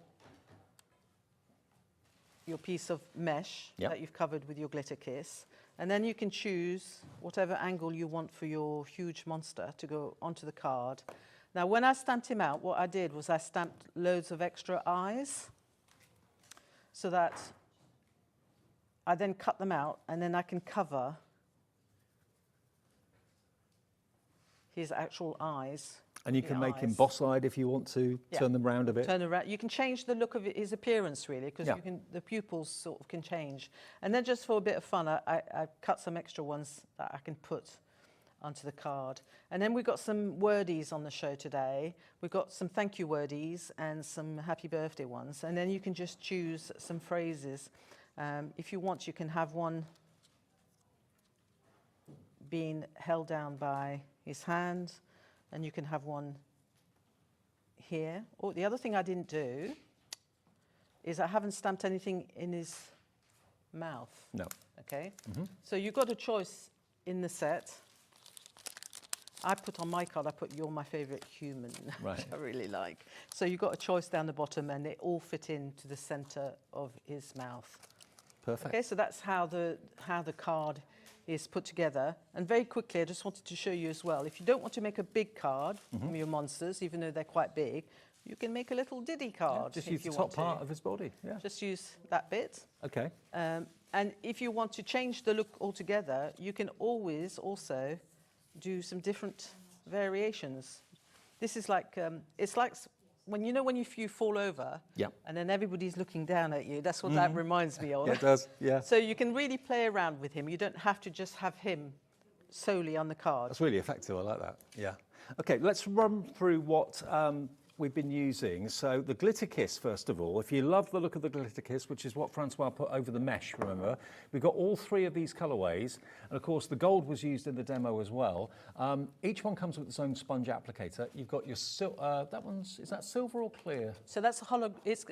piece of mesh that you've covered with your glitter kiss, and then you can choose whatever angle you want for your huge monster to go onto the card. Now, when I stamped him out, what I did was I stamped loads of extra eyes so that I then cut them out, and then I can cover his actual eyes. And you can make him boss-eyed if you want to turn them round a bit. Turn around. You can change the look of his appearance, really, because the pupils sort of can change. And then just for a bit of fun, I cut some extra ones that I can put onto the card. And then we've got some wordies on the show today. We've got some thank you wordies and some happy birthday ones. And then you can just choose some phrases. If you want, you can have one being held down by his hand, and you can have one here. Oh, the other thing I didn't do is I haven't stamped anything in his mouth. No. Okay? So you've got a choice in the set. I put on my card, I put "You're my favourite human," which I really like. So you've got a choice down the bottom, and they all fit into the centre of his mouth. Perfect. Okay, so that's how the card is put together. And very quickly, I just wanted to show you as well, if you don't want to make a big card from your monsters, even though they're quite big, you can make a little diddy card. Just use the top part of his body. Yeah. Just use that bit. Okay. And if you want to change the look altogether, you can always also do some different variations. This is like, it's like when you fall over and then everybody's looking down at you. That's what that reminds me of. Yeah, it does, yeah. So you can really play around with him. You don't have to just have him solely on the card. That's really effective. I like that. Yeah. Okay, let's run through what we've been using. So the glitter kiss, first of all. If you love the look of the glitter kiss, which is what Francoise put over the mesh, remember, we've got all 3 of these colourways. And of course, the gold was used in the demo as well. Each one comes with its own sponge applicator. You've got your, is that silver or clear? So that's it's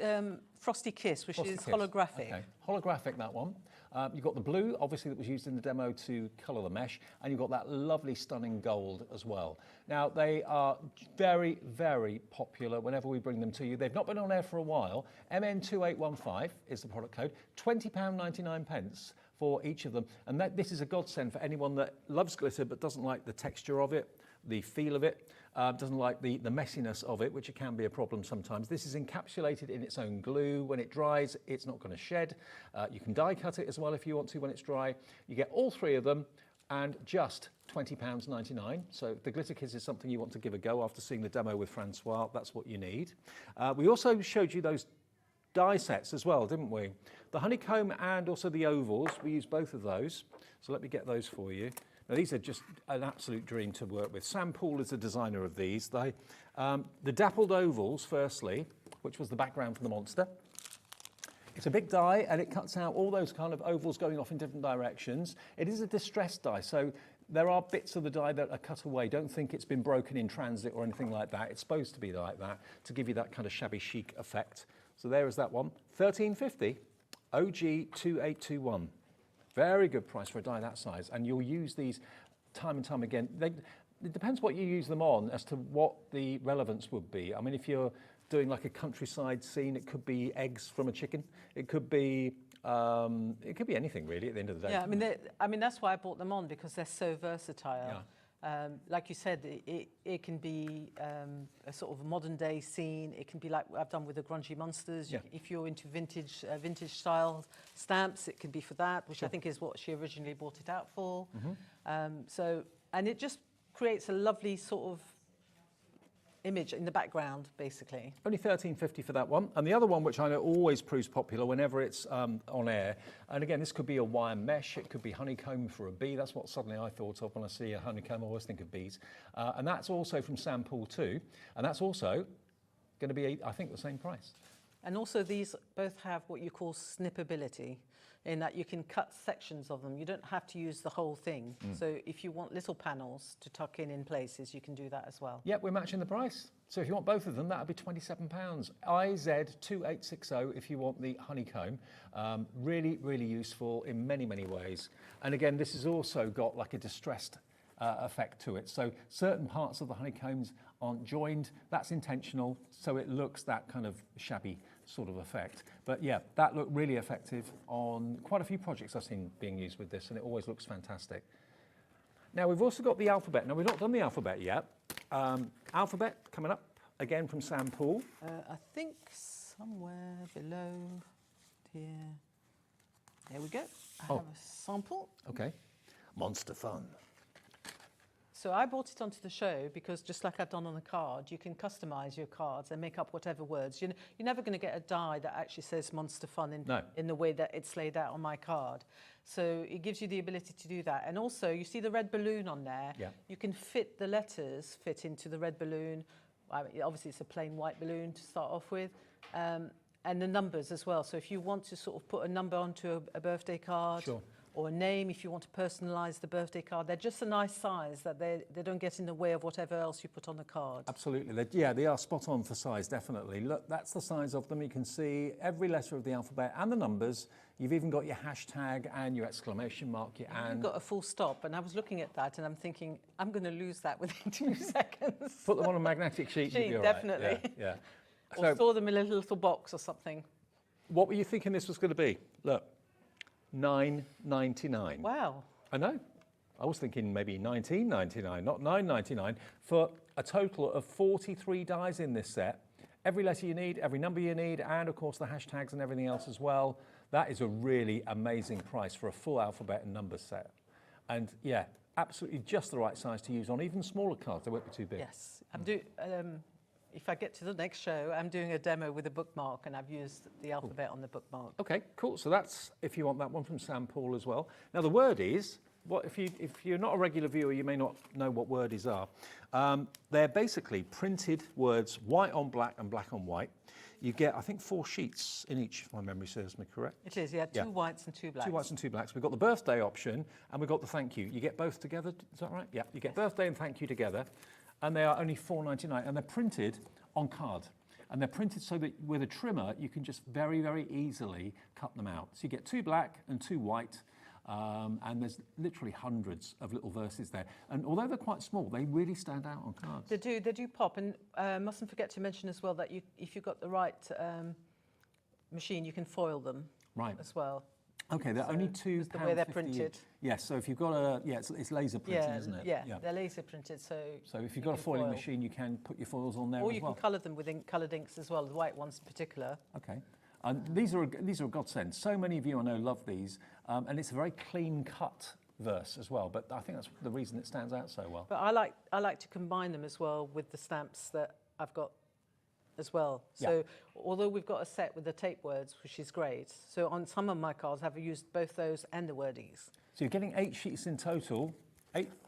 Frosty Kiss, which is holographic. Okay. Holographic, that one. You've got the blue, obviously, that was used in the demo to colour the mesh, and you've got that lovely, stunning gold as well. Now, they are very, very popular whenever we bring them to you. They've not been on air for a while. MN2815 is the product code, £20.99 for each of them. And this is a godsend for anyone that loves glitter but doesn't like the texture of it, the feel of it, doesn't like the messiness of it, which it can be a problem sometimes. This is encapsulated in its own glue. When it dries, it's not going to shed. You can die cut it as well if you want to when it's dry. You get all 3 of them and just £20.99. So the glitter kiss is something you want to give a go after seeing the demo with Francoise. That's what you need. We also showed you those die sets as well, didn't we? The honeycomb and also the ovals. We used both of those. So let me get those for you. Now, these are just an absolute dream to work with. Sam Poole is the designer of these. The dappled ovals, firstly, which was the background for the monster. It's a big die, and it cuts out all those kind of ovals going off in different directions. It is a distressed die, so there are bits of the die that are cut away. Don't think it's been broken in transit or anything like that. It's supposed to be like that to give you that kind of shabby chic effect. So there is that one. $13.50, OG 2821. Very good price for a die that size, and you'll use these time and time again. It depends what you use them on as to what the relevance would be. I mean, if you're doing like a countryside scene, it could be eggs from a chicken. It could be anything really at the end of the day. Yeah, I mean that's why I bought them on, because they're so versatile. Like you said, it can be a sort of modern day scene. It can be like I've done with the grungy monsters. Yeah. If you're into vintage style stamps, it can be for that, which I think is what she originally bought it out for. And it just creates a lovely sort of image in the background, basically. Only $13.50 for that one. And the other one, which I know always proves popular whenever it's on air, and again, this could be a wire mesh, it could be honeycomb for a bee. That's what suddenly I thought of when I see a honeycomb. I always think of bees. And that's also from Sampool too. And that's also going to be, I think, the same price. And also these both have what you call snippability, in that you can cut sections of them. You don't have to use the whole thing. So if you want little panels to tuck in places, you can do that as well. Yep, we're matching the price. So if you want both of them, that would be £27. IZ2860 if you want the honeycomb. Really, really useful in many, many ways. And again, this has also got like a distressed effect to it. So certain parts of the honeycombs aren't joined. That's intentional, so it looks that kind of shabby sort of effect. But yeah, that looked really effective on quite a few projects I've seen being used with this, and it always looks fantastic. Now we've also got the alphabet. Now we've not done the alphabet yet. Alphabet coming up again from Sampool. I think somewhere below here. There we go. I have a sample. Okay. Monster Fun. So I brought it onto the show because, just like I've done on the card, you can customise your cards and make up whatever words. You're never going to get a die that actually says Monster Fun in the way that it's laid out on my card. So it gives you the ability to do that. And also, you see the red balloon on there? Yeah. You can fit the letters into the red balloon. I mean, obviously, it's a plain white balloon to start off with. And the numbers as well. So if you want to sort of put a number onto a birthday card, Sure. or a name, if you want to personalise the birthday card, they're just a nice size that they don't get in the way of whatever else you put on the card. Absolutely. They are spot on for size, definitely. Look, that's the size of them. You can see every letter of the alphabet and the numbers. You've even got your hashtag and your exclamation mark, your and. You've got a full stop, and I was looking at that and I'm thinking, I'm going to lose that within 2 seconds. Put them on a magnetic sheet, you'll be all right. Definitely. Yeah. Or So, store them in a little box or something. what were you thinking this was going to be? Look, $9.99. Wow. I know. I was thinking maybe $19.99, not $9.99, for a total of 43 dies in this set. Every letter you need, every number you need, and of course the hashtags and everything else as well. That is a really amazing price for a full alphabet and number set. And yeah, absolutely just the right size to use on even smaller cards. They won't be too big. Yes. If I get to the next show, I'm doing a demo with a bookmark, and I've used the alphabet on the bookmark. Okay, cool. So that's if you want that one from Sampool as well. Now the wordies, if you're not a regular viewer, you may not know what wordies are. They're basically printed words, white on black and black on white. You get, I think, 4 sheets in each, if my memory serves me correct. It is, yeah, 2 whites and 2 blacks. 2 whites and 2 blacks. We've got the birthday option, and we've got the thank you. You get both together, is that right? Yeah, you get birthday and thank you together, and they are only $4.99, and they're printed on card. And they're printed so that with a trimmer, you can just very, very easily cut them out. So you get 2 black and 2 white, and there's literally hundreds of little verses there. And although they're quite small, they really stand out on cards. They do pop, and mustn't forget to mention as well that if you've got the right machine, you can foil them as well. Okay, they're only £2.50. The way they're printed. Yes, so if you've got it's laser printed, isn't it? Yeah, they're laser printed, so if you've got a foiling machine, you can put your foils on there as well. Or you can colour them with coloured inks as well, the white ones in particular. Okay. And these are a godsend. So many of you I know love these, and it's a very clean cut verse as well. But I think that's the reason it stands out so well. But I like to combine them as well with the stamps that I've got as well. So although we've got a set with the tape words, which is great, so on some of my cards I've used both those and the wordies. So you're getting 8 sheets in total.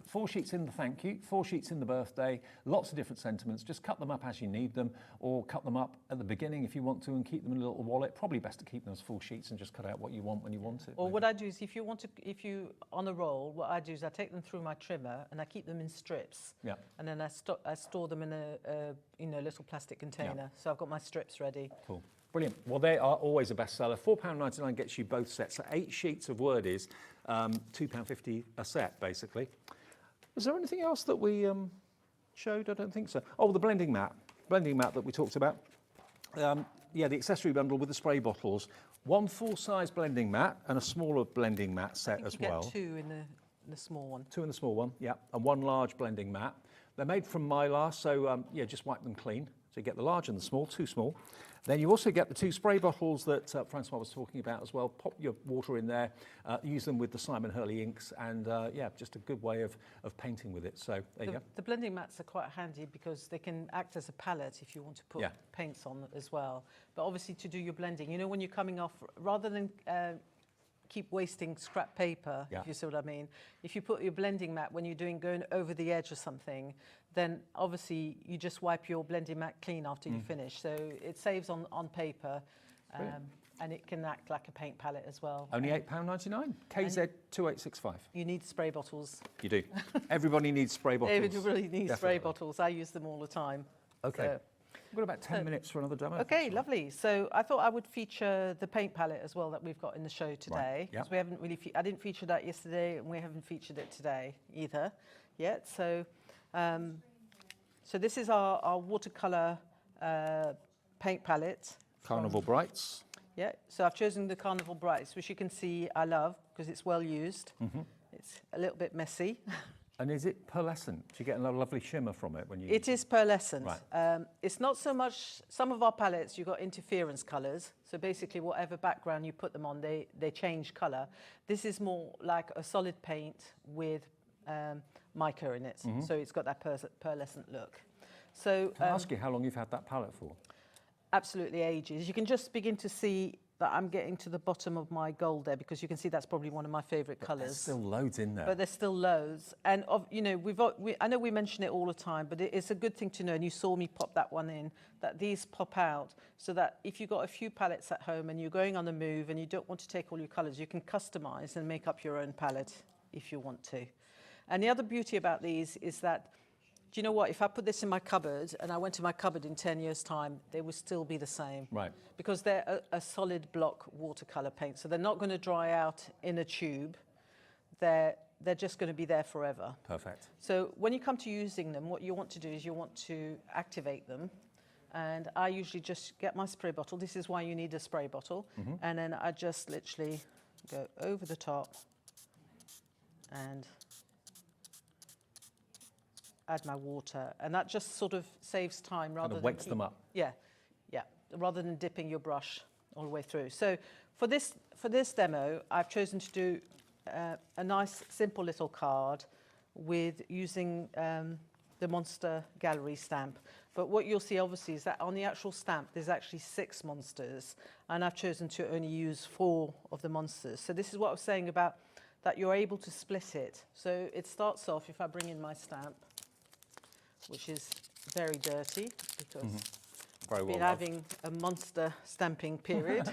4 sheets in the thank you, 4 sheets in the birthday, lots of different sentiments. Just cut them up as you need them, or cut them up at the beginning if you want to and keep them in a little wallet. Probably best to keep them as full sheets and just cut out what you want when you want it. Or what I do is if you on a roll, what I do is I take them through my trimmer and I keep them in strips. Yeah. And then I store them in a little plastic container. Yeah. So I've got my strips ready. Cool. Brilliant. Well, they are always a bestseller. £4.99 gets you both sets. So 8 sheets of wordies, £2.50 a set, basically. Was there anything else that we showed? I don't think so. Oh, the blending mat that we talked about. Yeah, the accessory bundle with the spray bottles. One full-size blending mat and a smaller blending mat set as well. You get 2 in the small one. 2 in the small one, yeah, and 1 large blending mat. They're made from mylar, so yeah, just wipe them clean. So you get the large and the small, 2 small. Then you also get the 2 spray bottles that Francoise was talking about as well. Pop your water in there, use them with the Simon Hurley inks, and yeah, just a good way of painting with it. So there you go. The blending mats are quite handy because they can act as a palette if you want to put paints on as well. But obviously to do your blending, you know, when you're coming off, rather than keep wasting scrap paper, if you see what I mean. If you put your blending mat when you're going over the edge or something, then obviously you just wipe your blending mat clean after you finish. So it saves on paper, and it can act like a paint palette as well. Only £8.99, KZ 2865. You need spray bottles. You do. Everybody needs spray bottles. Everybody needs spray bottles. I use them all the time. Okay. So, we've got about 10 minutes for another demo. okay, lovely. So I thought I would feature the paint palette as well that we've got in the show today. Right, 'Cause we haven't really, I didn't feature that yesterday, and we haven't featured it today either yet. So, so this is our watercolor paint palette. Carnival Brights. Yeah, so I've chosen the Carnival Brights, which you can see I love because it's well used. It's a little bit messy. And is it pearlescent? Do you get a lovely shimmer from it when you? It is pearlescent. Right. It's not so much, some of our palettes, you've got interference colours. So basically whatever background you put them on, they change colour. This is more like a solid paint with mica in it. So it's got that pearlescent look. So Can I ask you how long you've had that palette for? absolutely ages. You can just begin to see that I'm getting to the bottom of my gold there, because you can see that's probably one of my favourite colours. There's still loads in there. But there's still loads. And, you know, I know we mention it all the time, but it's a good thing to know, and you saw me pop that one in, that these pop out so that if you've got a few palettes at home and you're going on the move and you don't want to take all your colours, you can customise and make up your own palette if you want to. And the other beauty about these is that, do you know what? If I put this in my cupboard and I went to my cupboard in 10 years' time, they would still be the same. Right. Because they're a solid block watercolour paint. So they're not going to dry out in a tube. They're just going to be there forever. Perfect. So when you come to using them, what you want to do is you want to activate them. And I usually just get my spray bottle. This is why you need a spray bottle. And then I just literally go over the top and add my water, and that just sort of saves time rather than wakes them up. Yeah, rather than dipping your brush all the way through. So for this demo, I've chosen to do a nice simple little card with using the Monster Gallery stamp. But what you'll see obviously is that on the actual stamp there's actually 6 monsters, and I've chosen to only use 4 of the monsters. So this is what I was saying about that you're able to split it. So it starts off, if I bring in my stamp, which is very dirty because I've been having a monster stamping period.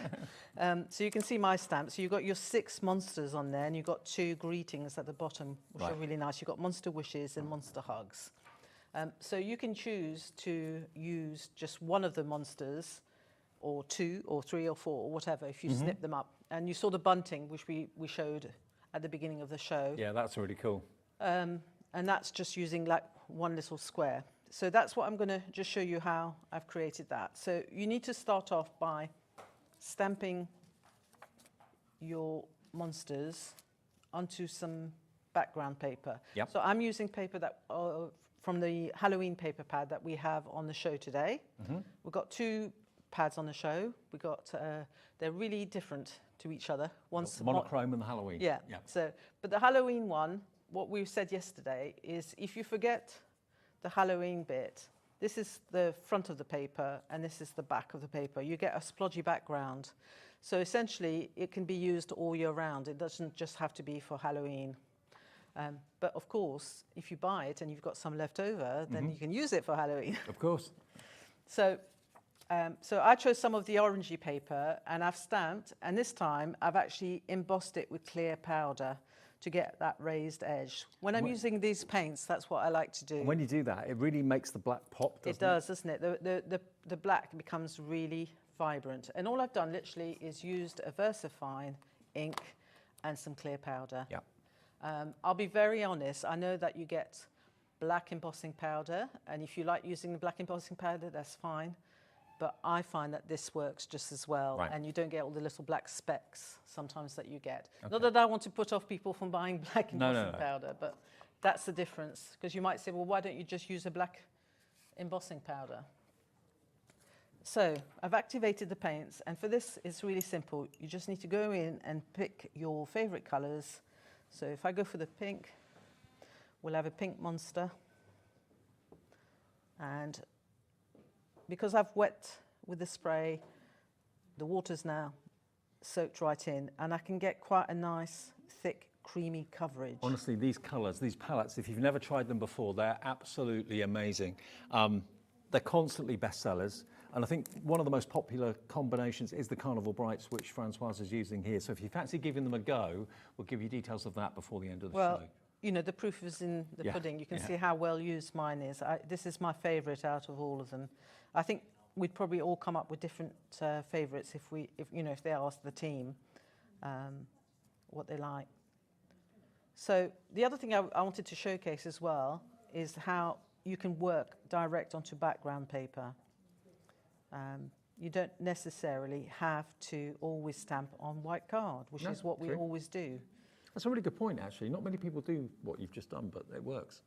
So you can see my stamp. So you've got your 6 monsters on there, and you've got 2 greetings at the bottom, which are really nice. You've got monster wishes and monster hugs. So you can choose to use just one of the monsters, or 2 or 3 or 4 or whatever, if you snip them up. And you saw the bunting, which we showed at the beginning of the show. Yeah, that's really cool. And that's just using like one little square. So that's what I'm going to just show you how I've created that. So you need to start off by stamping your monsters onto some background paper. Yep. So I'm using paper that from the Halloween paper pad that we have on the show today. We've got 2 pads on the show. We got they're really different to each other. One's The monochrome and the Halloween. yeah. So, but the Halloween one, what we said yesterday is if you forget the Halloween bit, this is the front of the paper and this is the back of the paper. You get a splodgy background. So essentially it can be used all year round. It doesn't just have to be for Halloween. But of course, if you buy it and you've got some left over, then you can use it for Halloween. Of course. So I chose some of the orangey paper and I've stamped, and this time I've actually embossed it with clear powder to get that raised edge. When I'm using these paints, that's what I like to do. When you do that, it really makes the black pop, doesn't it? It does, doesn't it? The black becomes really vibrant. And all I've done literally is used a VersaFine ink and some clear powder. Yeah. I'll be very honest, I know that you get black embossing powder, and if you like using the black embossing powder, that's fine. But I find that this works just as well, Right. and you don't get all the little black specks sometimes that you get. Okay. Not that I want to put off people from buying black embossing powder, but that's the difference. Because you might say, well, why don't you just use a black embossing powder? So I've activated the paints, and for this, it's really simple. You just need to go in and pick your favorite colors. So if I go for the pink, we'll have a pink monster. And because I've wet with the spray, the water's now soaked right in, and I can get quite a nice, thick, creamy coverage. Honestly, these colours, these palettes, if you've never tried them before, they're absolutely amazing. They're constantly bestsellers, and I think one of the most popular combinations is the Carnival Brights, which Francoise is using here. So if you fancy giving them a go, we'll give you details of that before the end of the show. You know, the proof is in the pudding. You can see how well used mine is. This is my favourite out of all of them. I think we'd probably all come up with different favourites if they asked the team what they like. So the other thing I wanted to showcase as well is how you can work direct onto background paper. You don't necessarily have to always stamp on white card, which is what we always do. That's a really good point, actually. Not many people do what you've just done, but it works.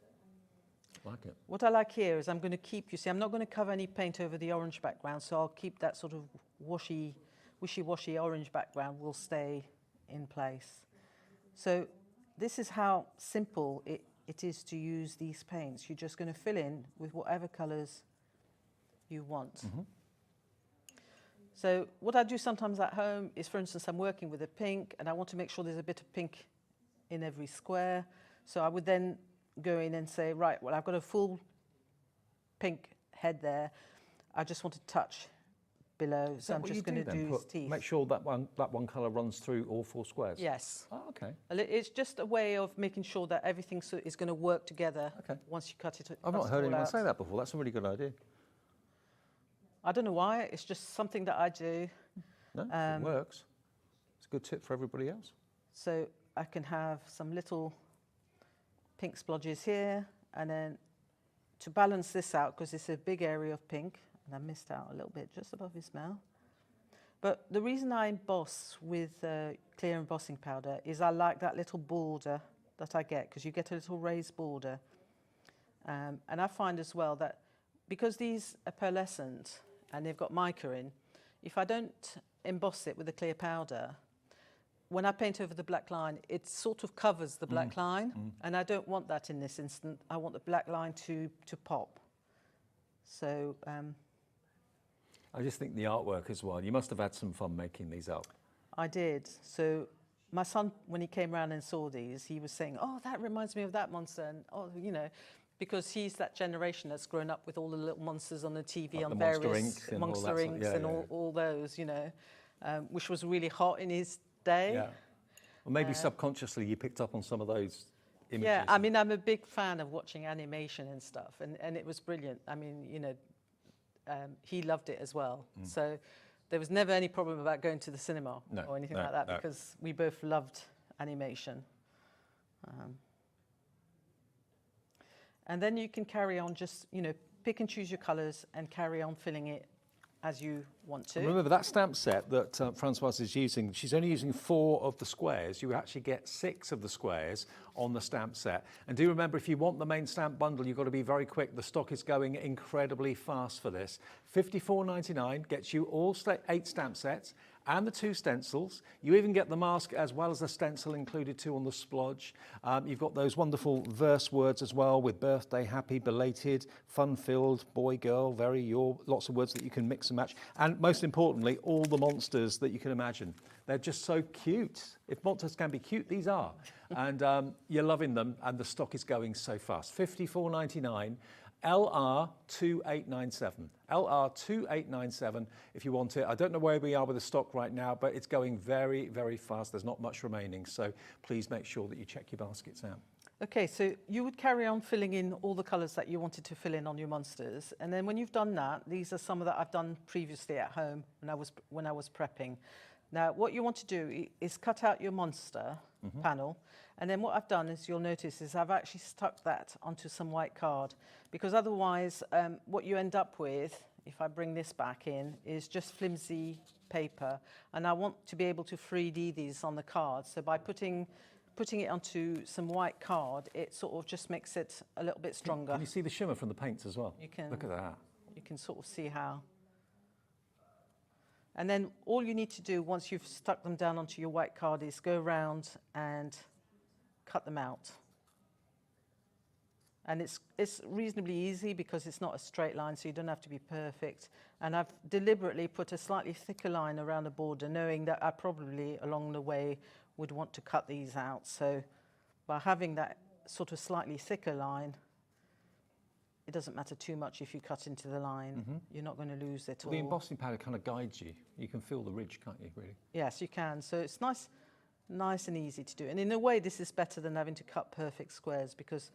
I like it. What I like here is I'm going to keep, you see, I'm not going to cover any paint over the orange background, so I'll keep that sort of wishy-washy orange background will stay in place. So this is how simple it is to use these paints. You're just going to fill in with whatever colours you want. Mm-hmm. So what I do sometimes at home is, for instance, I'm working with a pink and I want to make sure there's a bit of pink in every square. So I would then go in and say, right, well, I've got a full pink head there. I just want to touch below, so I'm just going to do his teeth. Make sure that one colour runs through all 4 squares? Yes. Oh, okay. It's just a way of making sure that everything is going to work together once you cut it. I've not heard anyone say that before. That's a really good idea. I don't know why. It's just something that I do. No, it works. It's a good tip for everybody else. So I can have some little pink splodges here, and then to balance this out, because it's a big area of pink, and I missed out a little bit just above his mouth. But the reason I emboss with clear embossing powder is I like that little border that I get, because you get a little raised border. And I find as well that because these are pearlescent and they've got mica in, if I don't emboss it with a clear powder, when I paint over the black line, it sort of covers the black line, and I don't want that in this instant. I want the black line to pop. So I just think the artwork as well. You must have had some fun making these up. I did. So my son, when he came around and saw these, he was saying, "Oh, that reminds me of that monster," and because he's that generation that's grown up with all the little monsters on the TV, like on the various Monster Incs and all those, which was really hot in his day. Yeah. Well, maybe subconsciously you picked up on some of those images. Yeah, I mean, I'm a big fan of watching animation and stuff, and it was brilliant. I mean, he loved it as well. So there was never any problem about going to the cinema or anything like that, because we both loved animation. And then you can carry on just, pick and choose your colours and carry on filling it as you want to. And remember that stamp set that Francoise is using, she's only using 4 of the squares. You actually get 6 of the squares on the stamp set. And do remember, if you want the main stamp bundle, you've got to be very quick. The stock is going incredibly fast for this. $54.99 gets you all 8 stamp sets and the 2 stencils. You even get the mask as well as the stencil included too on the splodge. You've got those wonderful verse words as well, with birthday, happy, belated, fun-filled, boy, girl, very, your, lots of words that you can mix and match. And most importantly, all the monsters that you can imagine. They're just so cute. If monsters can be cute, these are. And you're loving them, and the stock is going so fast. $54.99. LR2897. LR2897 if you want it. I don't know where we are with the stock right now, but it's going very, very fast. There's not much remaining, so please make sure that you check your baskets out. Okay, so you would carry on filling in all the colours that you wanted to fill in on your monsters, and then when you've done that, these are some of that I've done previously at home when I was prepping. Now, what you want to do is cut out your monster panel, and then what I've done is, you'll notice, is I've actually stuck that onto some white card, because otherwise what you end up with, if I bring this back in, is just flimsy paper, and I want to be able to 3D these on the card. So by putting it onto some white card, it sort of just makes it a little bit stronger. Can you see the shimmer from the paints as well? You can. Look at that. You can sort of see how. And then all you need to do once you've stuck them down onto your white card is go around and cut them out. And it's reasonably easy because it's not a straight line, so you don't have to be perfect. And I've deliberately put a slightly thicker line around the border, knowing that I probably along the way would want to cut these out. So by having that sort of slightly thicker line, it doesn't matter too much if you cut into the line. You're not going to lose it all. The embossing powder kind of guides you. You can feel the ridge, can't you, really? Yes, you can. So it's nice and easy to do. And in a way, this is better than having to cut perfect squares, because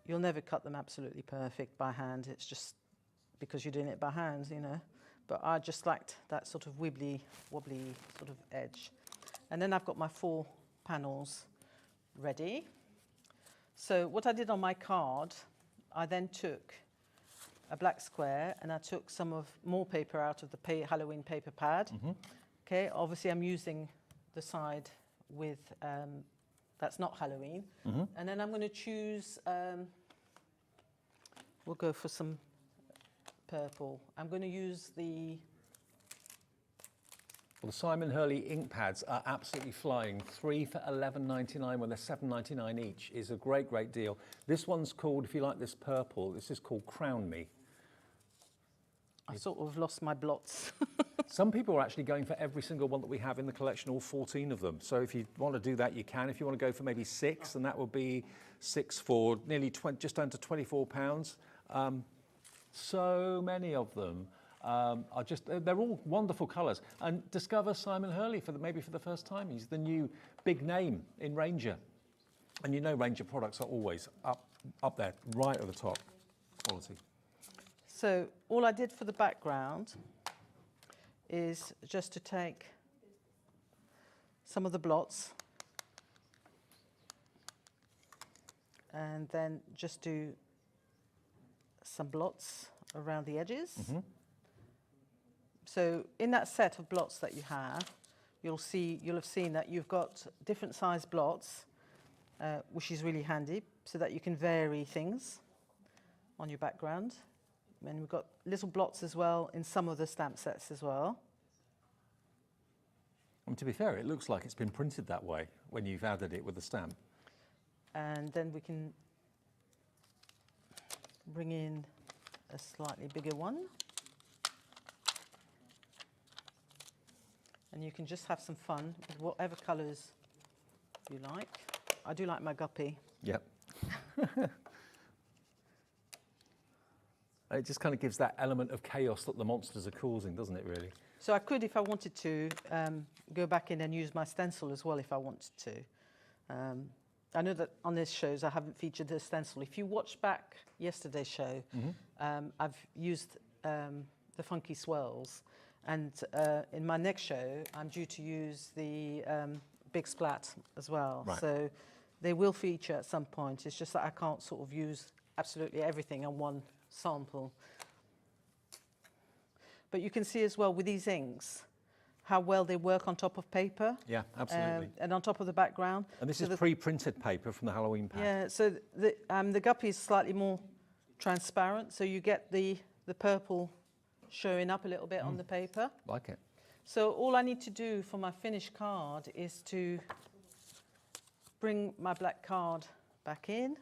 you'll never cut them absolutely perfect by hand. It's just because you're doing it by hand, you know. But I just liked that sort of wobbly sort of edge. And then I've got my 4 panels ready. So what I did on my card, I then took a black square and I took some more paper out of the Halloween paper pad. Okay, obviously I'm using the side with that's not Halloween. And then I'm going to choose, we'll go for some purple. I'm going to use the... Well, the Simon Hurley ink pads are absolutely flying. 3 for £11.99, when they're £7.99 each, is a great, great deal. This one's called, if you like this purple, this is called Crown Me. I sort of lost my blots. Some people are actually going for every single one that we have in the collection, all 14 of them. So if you want to do that, you can. If you want to go for maybe 6, and that would be 6 for nearly just under £24. So many of them. They're all wonderful colours. And discover Simon Hurley maybe for the first time. He's the new big name in Ranger. And you know Ranger products are always up there, right at the top, quality. So all I did for the background is just to take some of the blots and then just do some blots around the edges. So in that set of blots that you have, you'll have seen that you've got different size blots, which is really handy, so that you can vary things on your background. And we've got little blots as well in some of the stamp sets as well. And to be fair, it looks like it's been printed that way when you've added it with the stamp. And then we can bring in a slightly bigger one. And you can just have some fun with whatever colours you like. I do like my guppy. Yep. It just kind of gives that element of chaos that the monsters are causing, doesn't it, really? So I could, if I wanted to, go back in and use my stencil as well if I wanted to. I know that on this shows I haven't featured the stencil. If you watch back yesterday's show, I've used the Funky Swirls. And in my next show, I'm due to use the Big Splat as well. Right. So they will feature at some point. It's just that I can't sort of use absolutely everything on one sample. But you can see as well with these inks how well they work on top of paper. Yeah, absolutely. And on top of the background. And this So is pre-printed paper from the Halloween pack. Yeah, so the guppy is slightly more transparent, so you get the purple showing up a little bit on the paper. Like it. So all I need to do for my finished card is to bring my black card back in,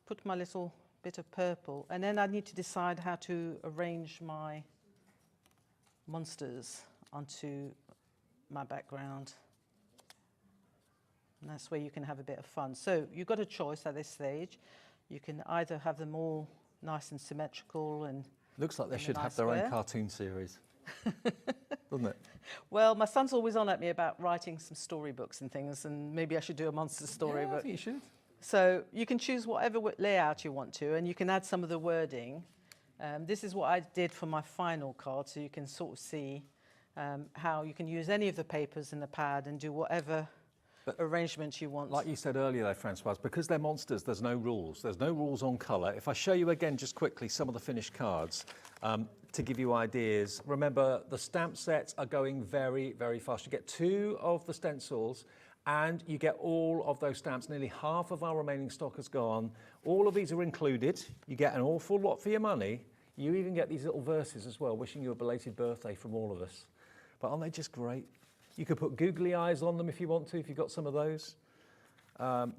put my little bit of purple, and then I need to decide how to arrange my monsters onto my background. And that's where you can have a bit of fun. So you've got a choice at this stage. You can either have them all nice and symmetrical and Looks like they in a should nice have their own square. cartoon series, doesn't it? Well, my son's always on at me about writing some storybooks and things, and maybe I should do a monster Yeah, I storybook. think you should. So you can choose whatever layout you want to, and you can add some of the wording. This is what I did for my final card, so you can sort of see how you can use any of the papers in the pad and do whatever arrangement you want. Like you said earlier though, Francoise, because they're monsters, there's no rules. There's no rules on colour. If I show you again just quickly some of the finished cards to give you ideas, remember the stamp sets are going very, very fast. You get 2 of the stencils and you get all of those stamps. Nearly half of our remaining stock has gone. All of these are included. You get an awful lot for your money. You even get these little verses as well, wishing you a belated birthday from all of us. But aren't they just great? You could put googly eyes on them if you want to, if you've got some of those.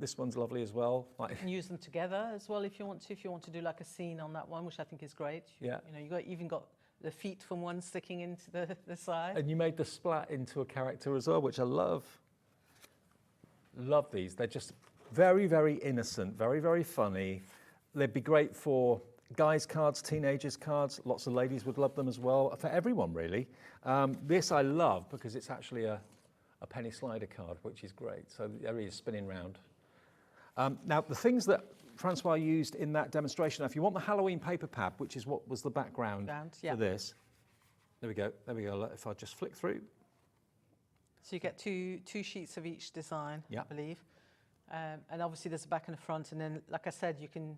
This one's lovely as well. You can use them together as well if you want to. If you want to do like a scene on that one, which I think is great. Yeah. You know, even got the feet from one sticking into the side. And you made the splat into a character as well, which I love. Love these. They're just very, very innocent, very, very funny. They'd be great for guys' cards, teenagers' cards. Lots of ladies would love them as well. For everyone, really. This I love because it's actually a penny slider card, which is great. So there he is spinning round. Now, the things that Francoise used in that demonstration, now, if you want the Halloween paper pad, which is what was the background for this, there we go. There we go. If I just flick through. So you get two sheets of each design, I believe. And obviously there's a back and a front. And then, like I said, you can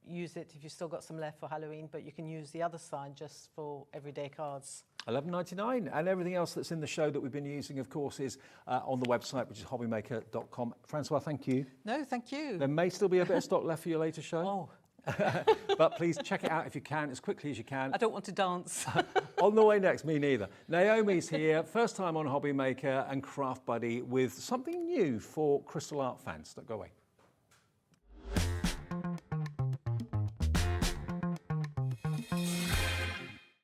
use it if you've still got some left for Halloween, but you can use the other side just for everyday cards. $11.99, and everything else that's in the show that we've been using, of course, is on the website, which is hobbymaker.com. Francoise, thank you. No, thank you. There may still be a bit of stock left for your later show. Oh. But please check it out if you can, as quickly as you can. I don't want to dance. On the way next, me neither. Naomi's here, first time on Hobby Maker and Craft Buddy with something new for crystal art fans. Don't go away.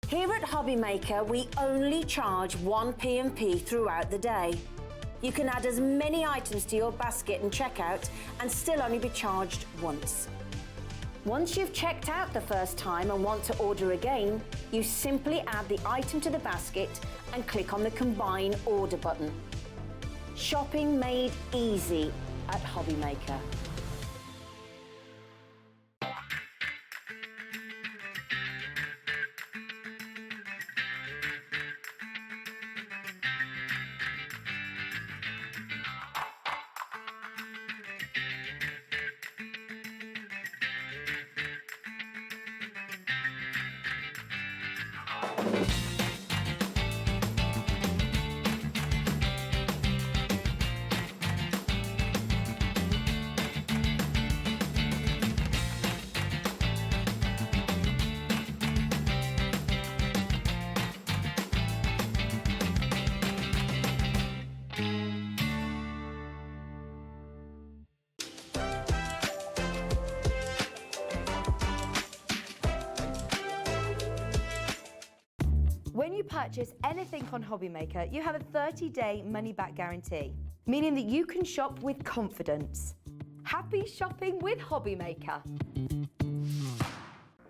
Here at Hobby Maker, we only charge 1 P&P throughout the day. You can add as many items to your basket and checkout and still only be charged once. Once you've checked out the first time and want to order again, you simply add the item to the basket and click on the Combine Order button. Shopping made easy at Hobby Maker. When you purchase anything on Hobby Maker, you have a 30-day money-back guarantee, meaning that you can shop with confidence. Happy shopping with Hobby Maker.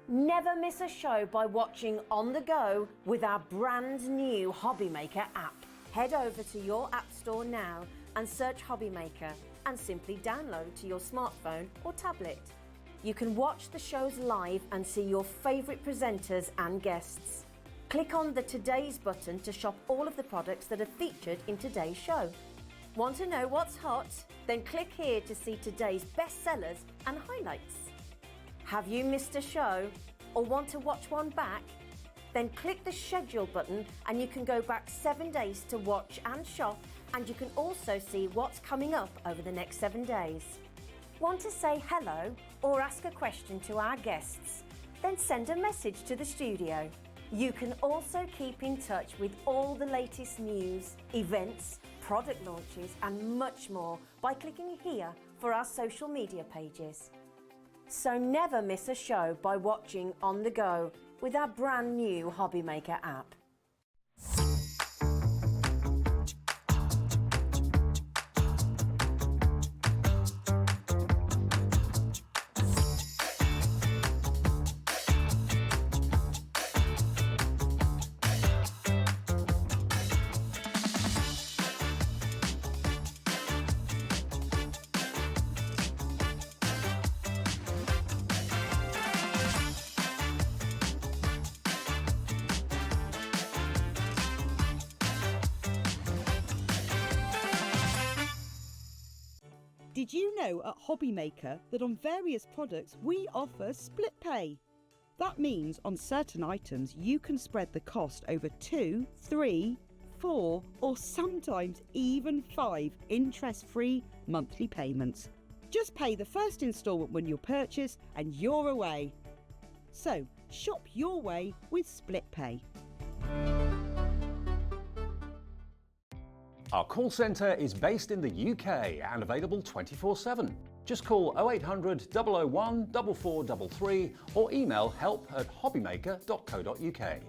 Never miss a show by watching on the go with our brand new Hobby Maker app. Head over to your app store now and search Hobby Maker and simply download to your smartphone or tablet. You can watch the shows live and see your favourite presenters and guests. Click on the Today's button to shop all of the products that are featured in today's show. Want to know what's hot? Then click here to see today's bestsellers and highlights. Have you missed a show or want to watch one back? Then click the Schedule button and you can go back 7 days to watch and shop, and you can also see what's coming up over the next 7 days. Want to say hello or ask a question to our guests? Then send a message to the studio. You can also keep in touch with all the latest news, events, product launches and much more by clicking here for our social media pages. So never miss a show by watching on the go with our brand new Hobby Maker app. Did you know at Hobbymaker that on various products we offer split pay? That means on certain items you can spread the cost over 2, 3, 4 or sometimes even 5 interest-free monthly payments. Just pay the first instalment when you purchase and you're away. So shop your way with split pay. Our call centre is based in the UK and available 24/7. Just call 0800 001 4433 or email help@hobbymaker.co.uk.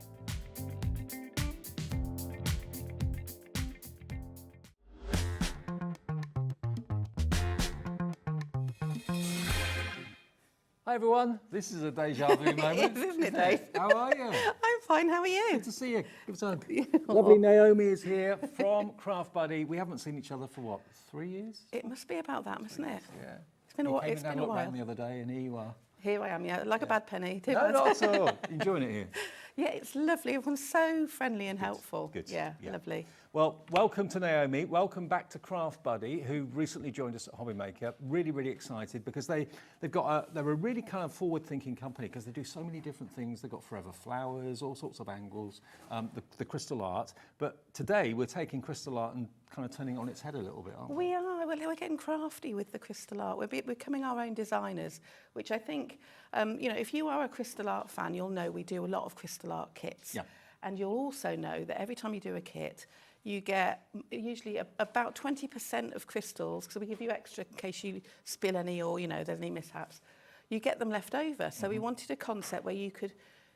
Hi everyone, this is a deja vu moment. It is, isn't it, Dave? How are you? I'm fine, how are you? Good to see you. Give us a hug. Lovely Naomi is here from Craft Buddy. We haven't seen each other for what, 3 years? It must be about that, mustn't it? Yeah. It's been a while. You It's came and been a had a look while. round the other day and here you are. Here I am, yeah, like a bad penny. Too No, bad. not at all. Enjoying it here. Yeah, it's lovely. Everyone's so friendly and helpful. Good. Yeah, Yeah. lovely. Well, welcome to Naomi. Welcome back to Craft Buddy, who recently joined us at Hobbymaker. Really, really excited because they're a really kind of forward-thinking company because they do so many different things. They've got forever flowers, all sorts of angles, the crystal art. But today we're taking crystal art and kind of turning it on its head a little bit, aren't we? We are. Well, we're getting crafty with the crystal art. We're becoming our own designers, which I think, if you are a crystal art fan, you'll know we do a lot of crystal art kits. Yeah. And you'll also know that every time you do a kit, you get usually about 20% of crystals, because we give you extra in case you spill any or, there's any mishaps. You get them left over. So we wanted a concept where you could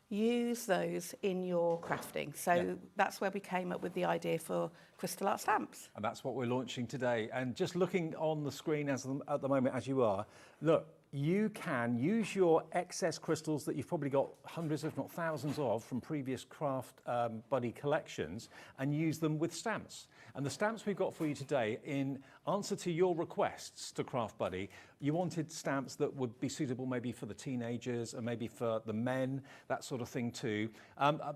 use those in your crafting. So that's where we came up with the idea for crystal art stamps. And that's what we're launching today. And just looking on the screen at the moment as you are, look, you can use your excess crystals that you've probably got hundreds, if not thousands of from previous Craft Buddy collections and use them with stamps. And the stamps we've got for you today, in answer to your requests to Craft Buddy, you wanted stamps that would be suitable maybe for the teenagers and maybe for the men, that sort of thing too.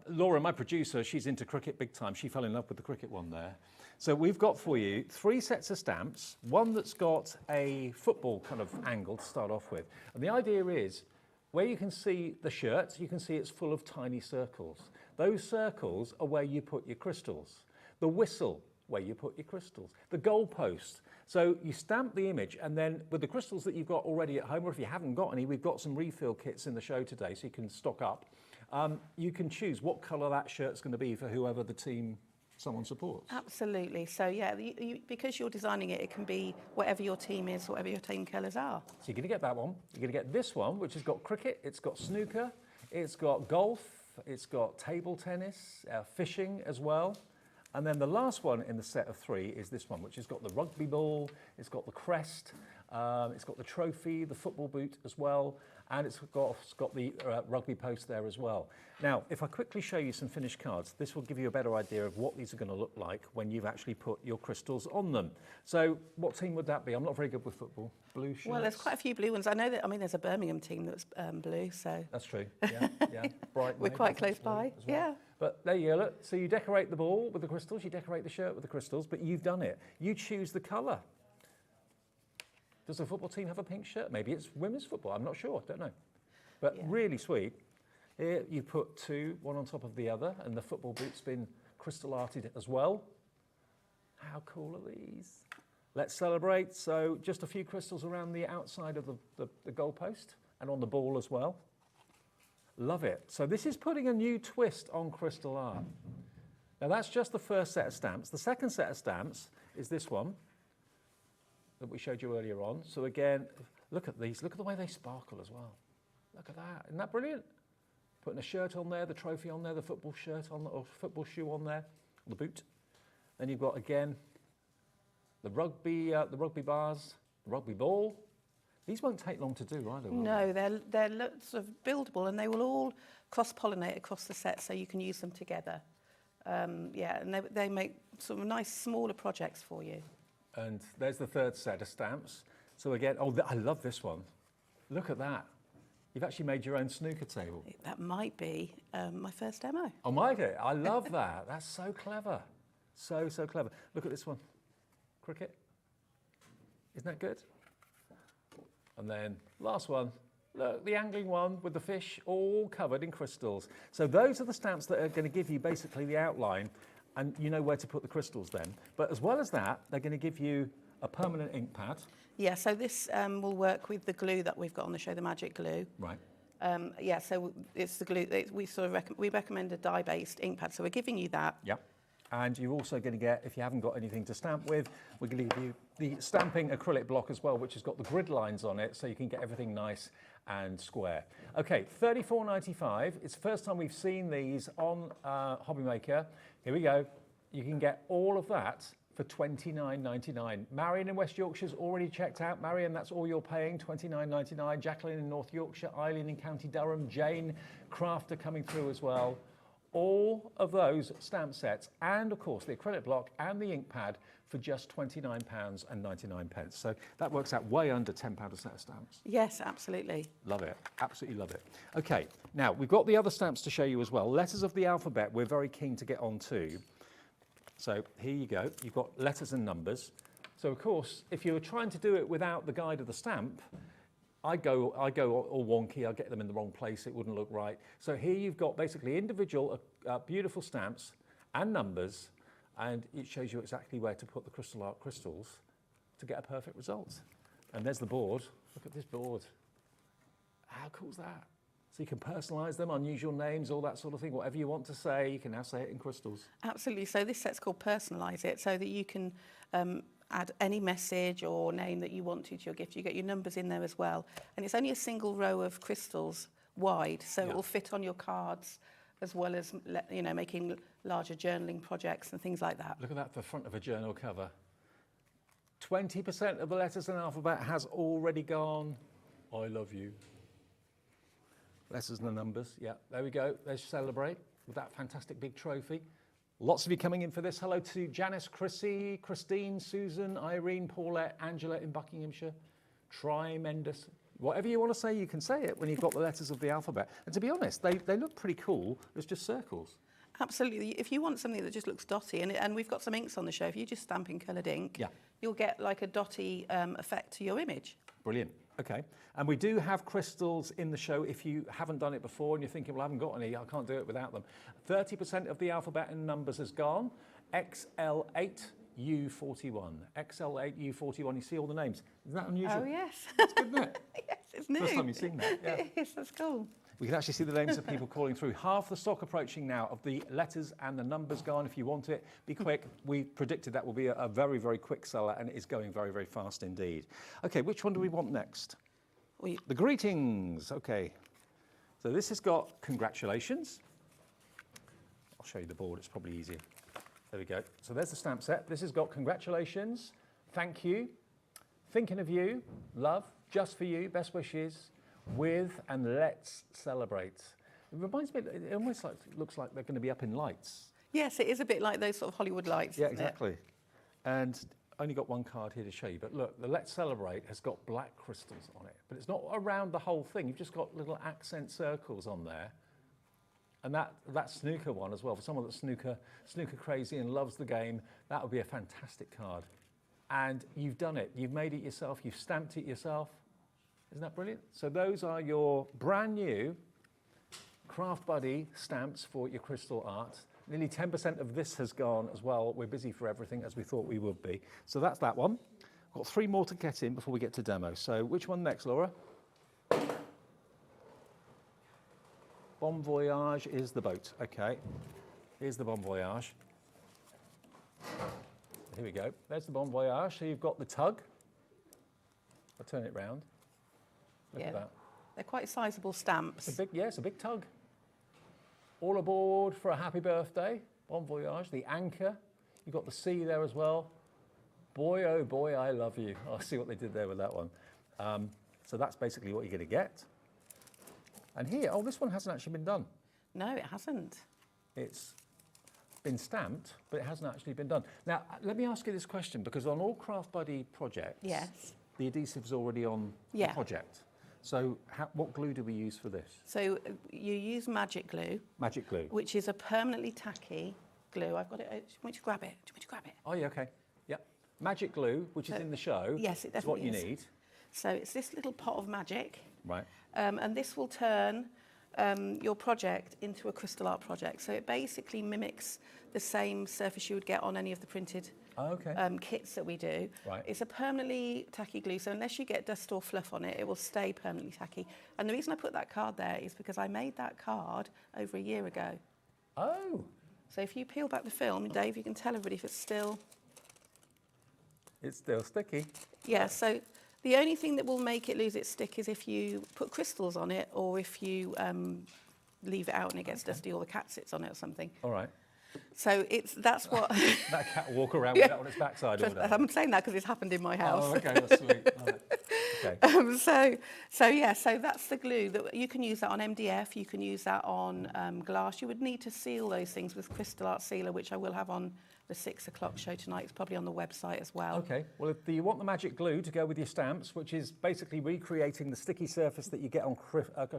Laura, my producer, she's into cricket big time. She fell in love with the cricket one there. So we've got for you 3 sets of stamps, one that's got a football kind of angle to start off with. And the idea is, where you can see the shirt, you can see it's full of tiny circles. Those circles are where you put your crystals. The whistle, where you put your crystals. The goalpost. So you stamp the image, and then with the crystals that you've got already at home, or if you haven't got any, we've got some refill kits in the show today, so you can stock up. You can choose what colour that shirt's going to be for whoever the team someone supports. Absolutely. So yeah, because you're designing it, it can be whatever your team is, whatever your team colours are. So you're going to get that one. You're going to get this one, which has got cricket, it's got snooker, it's got golf, it's got table tennis, fishing as well. And then the last one in the set of 3 is this one, which has got the rugby ball, it's got the crest, it's got the trophy, the football boot as well, and it's got the rugby post there as well. Now, if I quickly show you some finished cards, this will give you a better idea of what these are going to look like when you've actually put your crystals on them. So what team would that be? I'm not very good with football. Blue shirts? Well, there's quite a few blue ones. I know that, there's a Birmingham team that's blue, so... That's true, yeah. Brighton, We're quite close by, as well. yeah. But there you go, look. So you decorate the ball with the crystals, you decorate the shirt with the crystals, but you've done it. You choose the colour. Does the football team have a pink shirt? Maybe it's women's football, I'm not sure, don't know. But really sweet. Here you put 2, one on top of the other, and the football boot's been crystal arted as well. How cool are these? Let's celebrate. So just a few crystals around the outside of the goalpost and on the ball as well. Love it. So this is putting a new twist on crystal art. Now that's just the first set of stamps. The second set of stamps is this one that we showed you earlier on. So again, look at these. Look at the way they sparkle as well. Look at that. Isn't that brilliant? Putting a shirt on there, the trophy on there, the football shirt on, or football shoe on there, the boot. Then you've got again the rugby bars, the rugby ball. These won't take long to do either, will No, they're sort of buildable, and they will all cross-pollinate across the set, so you can use them together. And they make sort of nice smaller projects for you. And there's the third set of stamps. So again, I love this one. Look at that. You've actually made your own snooker table. That might be my first demo. Oh, might it? I love that. That's so clever. So clever. Look at this one. Cricket. Isn't that good? And then last one, look, the angling one with the fish all covered in crystals. So those are the stamps that are going to give you basically the outline, and you know where to put the crystals then. But as well as that, they're going to give you a permanent ink pad. Yeah, so this will work with the glue that we've got on the show, the magic glue. Right. Yeah, so it's the glue. We recommend a dye-based ink pad, so we're giving you that. Yep. And you're also going to get, if you haven't got anything to stamp with, we're going to give you the stamping acrylic block as well, which has got the grid lines on it, so you can get everything nice and square. Okay, $34.95. It's the first time we've seen these on Hobby Maker. Here we go. You can get all of that for $29.99. Marion in West Yorkshire's already checked out. Marion, that's all you're paying, $29.99. Jacqueline in North Yorkshire, Eileen in County Durham, Jane, Crafter coming through as well. All of those stamp sets, and of course the acrylic block and the ink pad for just £29.99. So that works out way under £10 a set of stamps. Yes, absolutely. Love it, absolutely love it. Okay, now we've got the other stamps to show you as well. Letters of the alphabet we're very keen to get on to. So here you go, you've got letters and numbers. So of course, if you were trying to do it without the guide of the stamp, I go all wonky, I'll get them in the wrong place, it wouldn't look right. So here you've got basically individual beautiful stamps and numbers, and it shows you exactly where to put the crystal art crystals to get a perfect result. And there's the board. Look at this board. How cool is that? So you can personalise them, unusual names, all that sort of thing. Whatever you want to say, you can now say it in crystals. Absolutely. So this set's called Personalise It, so that you can add any message or name that you want to your gift. You get your numbers in there as well. And it's only a single row of crystals wide, so it will fit on your cards as well as, you know, making larger journaling projects and things like that. Look at that, the front of a journal cover. 20% of the letters and alphabet has already gone. I love you. Letters and the numbers, yeah, there we go. Let's celebrate with that fantastic big trophy. Lots of you coming in for this. Hello to Janice, Chrissy, Christine, Susan, Irene, Paulette, Angela in Buckinghamshire. Tremendous. Whatever you want to say, you can say it when you've got the letters of the alphabet. And to be honest, they look pretty cool. It's just circles. Absolutely. If you want something that just looks dotty, and we've got some inks on the show, if you just stamp in coloured ink, you'll get like a dotty effect to your image. Brilliant. Okay. And we do have crystals in the show. If you haven't done it before and you're thinking, well, I haven't got any, I can't do it without them. 30% of the alphabet and numbers has gone. XL8U41. XL8U41. You see all the names. Isn't that unusual? Oh, yes. It's good, isn't it? Yes, it's new. First time you've seen that. Yeah. Yes, that's cool. We can actually see the names of people calling through. Half the stock approaching now of the letters and the numbers gone. If you want it, be quick. We predicted that will be a very, very quick seller, and it is going very, very fast indeed. Okay, which one do we want next? The greetings. Okay. So this has got congratulations. I'll show you the board. It's probably easier. There we go. So there's the stamp set. This has got congratulations, thank you, thinking of you, love, just for you, best wishes, with and let's celebrate. It reminds me, it almost looks like they're going to be up in lights. Yes, it is a bit like those sort of Hollywood lights. Yeah, exactly. And only got one card here to show you, but look, the Let's Celebrate has got black crystals on it, but it's not around the whole thing. You've just got little accent circles on there. And that snooker one as well, for someone that's snooker crazy and loves the game, that would be a fantastic card. And you've done it. You've made it yourself. You've stamped it yourself. Isn't that brilliant? So those are your brand new Craft Buddy stamps for your crystal art. Nearly 10% of this has gone as well. We're busy for everything as we thought we would be. So that's that one. Got 3 more to get in before we get to demo. So which one next, Laura? Bon Voyage is the boat. Okay. Here's the Bon Voyage. Here we go. There's the Bon Voyage. So you've got the tug. I'll turn it round. Look at that. They're quite sizable stamps. It's a big tug. All aboard for a happy birthday. Bon Voyage. The anchor. You've got the sea there as well. Boy, oh boy, I love you. I'll see what they did there with that one. So that's basically what you're going to get. And here, oh, this one hasn't actually been done. No, it hasn't. It's been stamped, but it hasn't actually been done. Now, let me ask you this question, because on all Craft Buddy projects, the adhesive's already on the project. So what glue do we use for this? So you use magic glue. Magic glue. Which is a permanently tacky glue. I've got it. Do you want me to grab it? Do you want me to grab it? Oh, yeah, okay. Yep. Magic glue, which is in the show. Yes, it definitely is what you need. So it's this little pot of magic. Right. And this will turn your project into a crystal art project. So it basically mimics the same surface you would get on any of the printed kits that we do. Right. It's a permanently tacky glue, so unless you get dust or fluff on it, it will stay permanently tacky. And the reason I put that card there is because I made that card over a year ago. Oh. So if you peel back the film, Dave, you can tell everybody if it's still... It's still sticky. Yeah, so the only thing that will make it lose its stick is if you put crystals on it, or if you leave it out and it gets dusty, or the cat sits on it or something. All right. So that's what... That cat will walk around with that on its backside all day. I'm saying that because it's happened in my house. Oh, okay, that's sweet. All right. Okay. So that's the glue. That you can use that on MDF, you can use that on glass. You would need to seal those things with crystal art sealer, which I will have on the 6 o'clock show tonight. It's probably on the website as well. Okay, well, if you want the magic glue to go with your stamps, which is basically recreating the sticky surface that you get on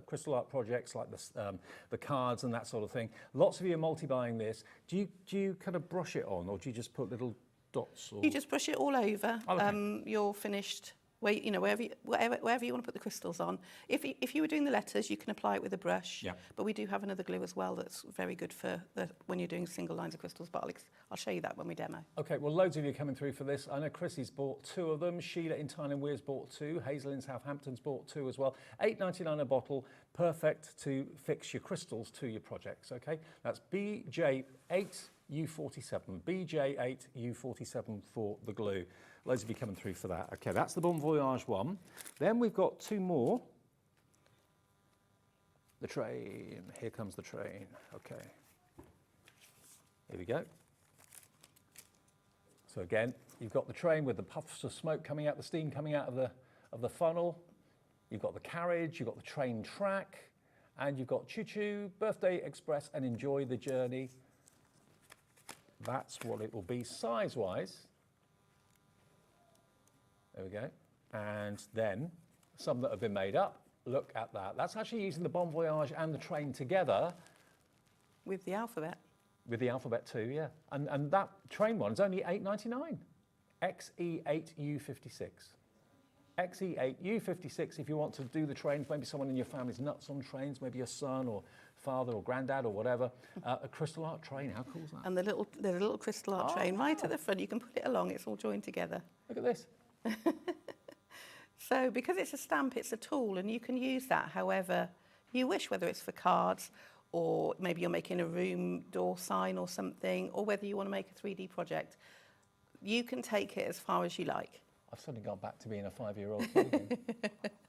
crystal art projects like the cards and that sort of thing. Lots of you are multi-buying this. Do you kind of brush it on, or do you just put little dots? Or... You just brush it all over. Oh, okay. You're finished. Wherever you want to put the crystals on. If you were doing the letters, you can apply it with a brush. Yeah. But we do have another glue as well that's very good for when you're doing single lines of crystals. But I'll show you that when we demo. Okay, well, loads of you are coming through for this. I know Chrissy's bought 2 of them. Sheila in Tyne and Weir's bought 2. Hazel in Southampton's bought 2 as well. $8.99 a bottle. Perfect to fix your crystals to your projects, okay? That's BJ8U47. BJ8U47 for the glue. Loads of you coming through for that. Okay, that's the Bon Voyage one. Then we've got 2 more. The train. Here comes the train. Okay. Here we go. So again, you've got the train with the puffs of smoke coming out, the steam coming out of the funnel. You've got the carriage, you've got the train track, and you've got choo-choo, birthday express, and enjoy the journey. That's what it will be size-wise. There we go. And then some that have been made up. Look at that. That's actually using the Bon Voyage and the train together. With the alphabet. With the alphabet too, yeah. And that train one is only $8.99. XE8U56. XE8U56 if you want to do the trains. Maybe someone in your family's nuts on trains, maybe your son or father or granddad or whatever. A crystal art train, how cool is that? And there's a little crystal art train right at the front. You can put it along, it's all joined together. Look at this. So because it's a stamp, it's a tool, and you can use that however you wish, whether it's for cards, or maybe you're making a room door sign or something, or whether you want to make a 3D project. You can take it as far as you like. I've suddenly gone back to being a 5-year-old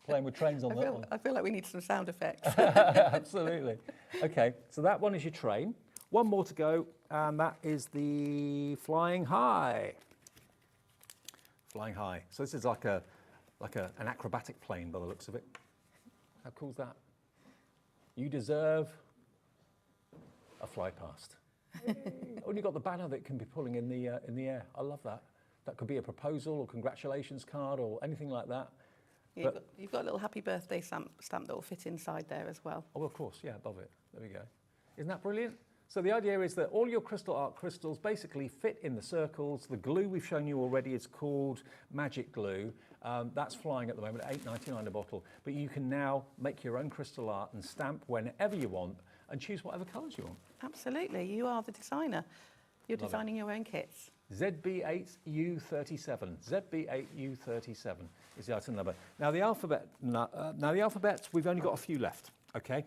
playing with trains on that one. I feel like we need some sound effects. Absolutely. Okay, so that one is your train. One more to go, and that is the Flying High. Flying High. So this is like an acrobatic plane by the looks of it. How cool is that? You deserve a fly past. Oh, you've got the banner that can be pulling in the air. I love that. That could be a proposal or congratulations card or anything like that. You've got a little happy birthday stamp that will fit inside there as well. Oh, of course, yeah, above it. There we go. Isn't that brilliant? So the idea is that all your crystal art crystals basically fit in the circles. The glue we've shown you already is called magic glue. That's flying at the moment at $8.99 a bottle. But you can now make your own crystal art and stamp whenever you want and choose whatever colours you want. Absolutely, you are the designer. You're designing your own kits. ZB8U37. ZB8U37 is the item number. Now the alphabet, we've only got a few left, okay?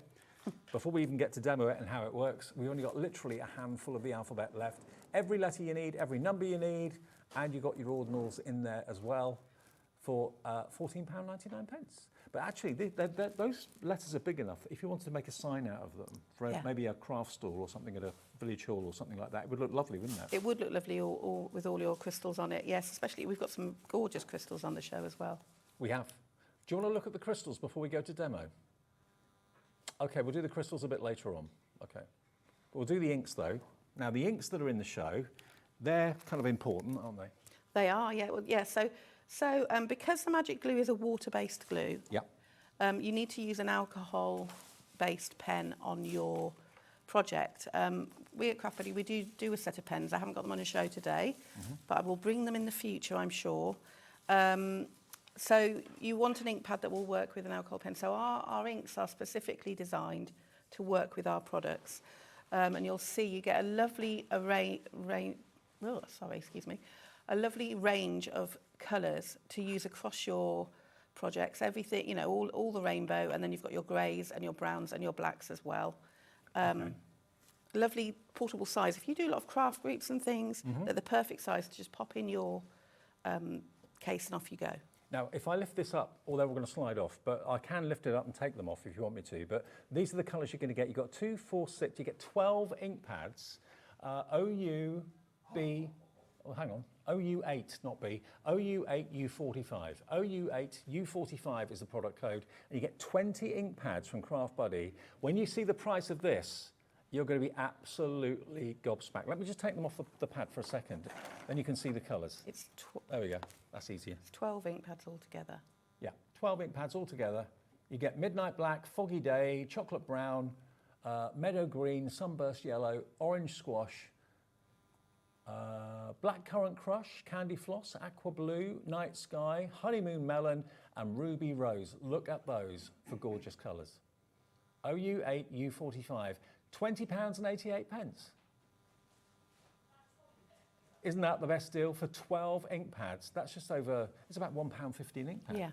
Before we even get to demo it and how it works, we've only got literally a handful of the alphabet left. Every letter you need, every number you need, and you've got your ordinals in there as well for £14.99. But actually, those letters are big enough. If you wanted to make a sign out of them for maybe a craft store or something at a village hall or something like that, it would look lovely, wouldn't it? It would look lovely all with all your crystals on it, yes, especially we've got some gorgeous crystals on the show as well. We have. Do you want to look at the crystals before we go to demo? Okay, we'll do the crystals a bit later on. Okay. We'll do the inks though. Now the inks that are in the show, they're kind of important, aren't they? They are, yeah. Well, yeah. So because the magic glue is a water-based glue, you need to use an alcohol-based pen on your project. We at Cuppa, we do a set of pens. I haven't got them on a show today, but I will bring them in the future, I'm sure. So you want an ink pad that will work with an alcohol pen. So our inks are specifically designed to work with our products. And you'll see you get a lovely a lovely range of colours to use across your projects. Everything, you know, all the rainbow, and then you've got your greys and your browns and your blacks as well. Lovely portable size. If you do a lot of craft groups and things, they're the perfect size to just pop in your case and off you go. Now, if I lift this up, although we're going to slide off, but I can lift it up and take them off if you want me to, but these are the colours you're going to get. You've got 2, 4, 6, you get 12 ink pads, OU, B, oh, hang on, OU8, not B, OU8U45. OU8U45 is the product code, and you get 20 ink pads from Craft Buddy. When you see the price of this, you're going to be absolutely gobsmacked. Let me just take them off the pad for a second, then you can see the colours. There we go, that's easier. It's 12 ink pads altogether. Yeah, 12 ink pads altogether. You get Midnight Black, Foggy Day, Chocolate Brown, Meadow Green, Sunburst Yellow, Orange Squash, Black Currant Crush, Candy Floss, Aqua Blue, Night Sky, Honeymoon Melon, and Ruby Rose. Look at those for gorgeous colours. OU8, U45, £20.88. Isn't that the best deal for 12 ink pads? That's just over, it's about £1.50 an ink pad. Yeah,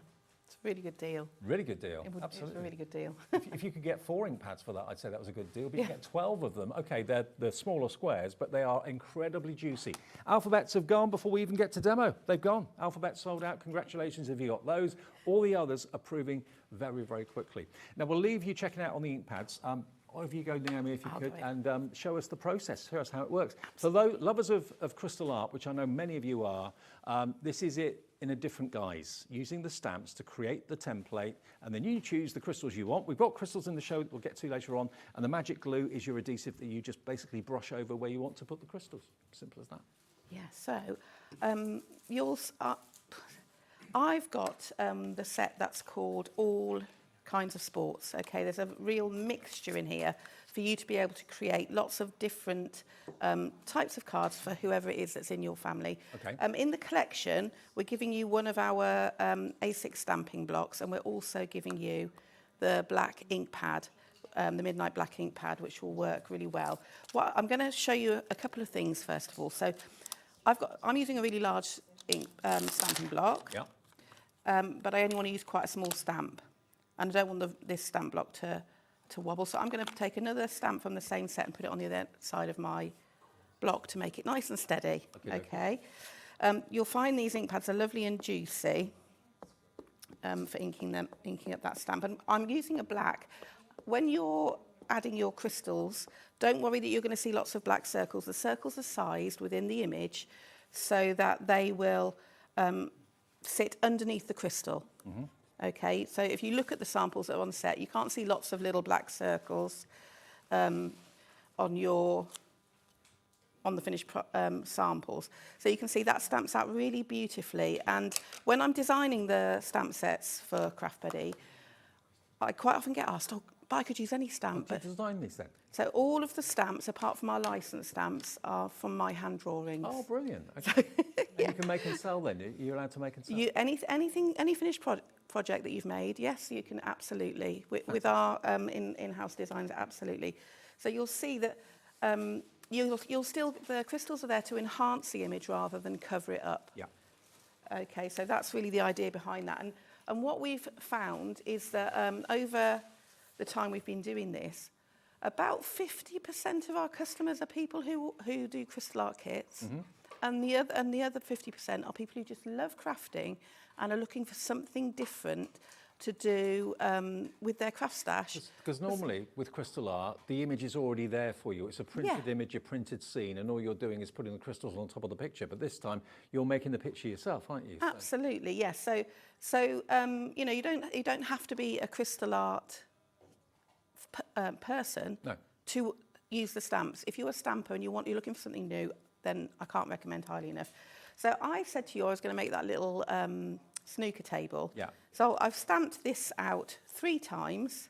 it's a really good deal. Really good deal, absolutely. It's a really good deal. if you could get 4 ink pads for that, I'd say that was a good deal, but you get 12 of them. Okay, they're smaller squares, but they are incredibly juicy. Alphabets have gone before we even get to demo. They've gone. Alphabets sold out. Congratulations if you got those. All the others are proving very, very quickly. Now, we'll leave you checking out on the ink pads. Over you go, Naomi, if you could, and show us the process, show us how it works. So lovers of crystal art, which I know many of you are, this is it in a different guise, using the stamps to create the template, and then you choose the crystals you want. We've got crystals in the show that we'll get to later on, and the magic glue is your adhesive that you just basically brush over where you want to put the crystals. Simple as that. Yeah, so I've got the set that's called All Kinds of Sports. Okay, there's a real mixture in here for you to be able to create lots of different types of cards for whoever it is that's in your family. Okay. In the collection, we're giving you one of our A6 stamping blocks, and we're also giving you the black ink pad, the Midnight Black ink pad, which will work really well. I'm going to show you a couple of things first of all. So I'm using a really large ink stamping block, but I only want to use quite a small stamp. And I don't want this stamp block to wobble. So I'm going to take another stamp from the same set and put it on the other side of my block to make it nice and steady. Okay. You'll find these ink pads are lovely and juicy for inking up that stamp. And I'm using a black. When you're adding your crystals, don't worry that you're going to see lots of black circles. The circles are sized within the image so that they will sit underneath the crystal. Okay, so if you look at the samples that are on set, you can't see lots of little black circles on the finished samples. So you can see that stamps out really beautifully. And when I'm designing the stamp sets for Craft Buddy, I quite often get asked, oh, but I could use any stamp. What did you design these then? So all of the stamps, apart from our licensed stamps, are from my hand drawings. Oh, brilliant. Okay. And you can make and sell then? You're allowed to make and sell? Any finished project that you've made, yes, you can absolutely. With our in-house designs, absolutely. So you'll see that you'll still, the crystals are there to enhance the image rather than cover it up. Yeah. Okay, so that's really the idea behind that. And what we've found is that over the time we've been doing this, about 50% of our customers are people who do crystal art kits, and the other 50% are people who just love crafting and are looking for something different to do with their craft stash. Because normally with crystal art, the image is already there for you. It's a printed image, a printed scene, and all you're doing is putting the crystals on top of the picture. But this time, you're making the picture yourself, aren't you? Absolutely, yes. So you know, you don't have to be a crystal art person to use the stamps. If you're a stamper and you're looking for something new, then I can't recommend highly enough. So I said to you I was going to make that little snooker table. Yeah. So I've stamped this out 3 times,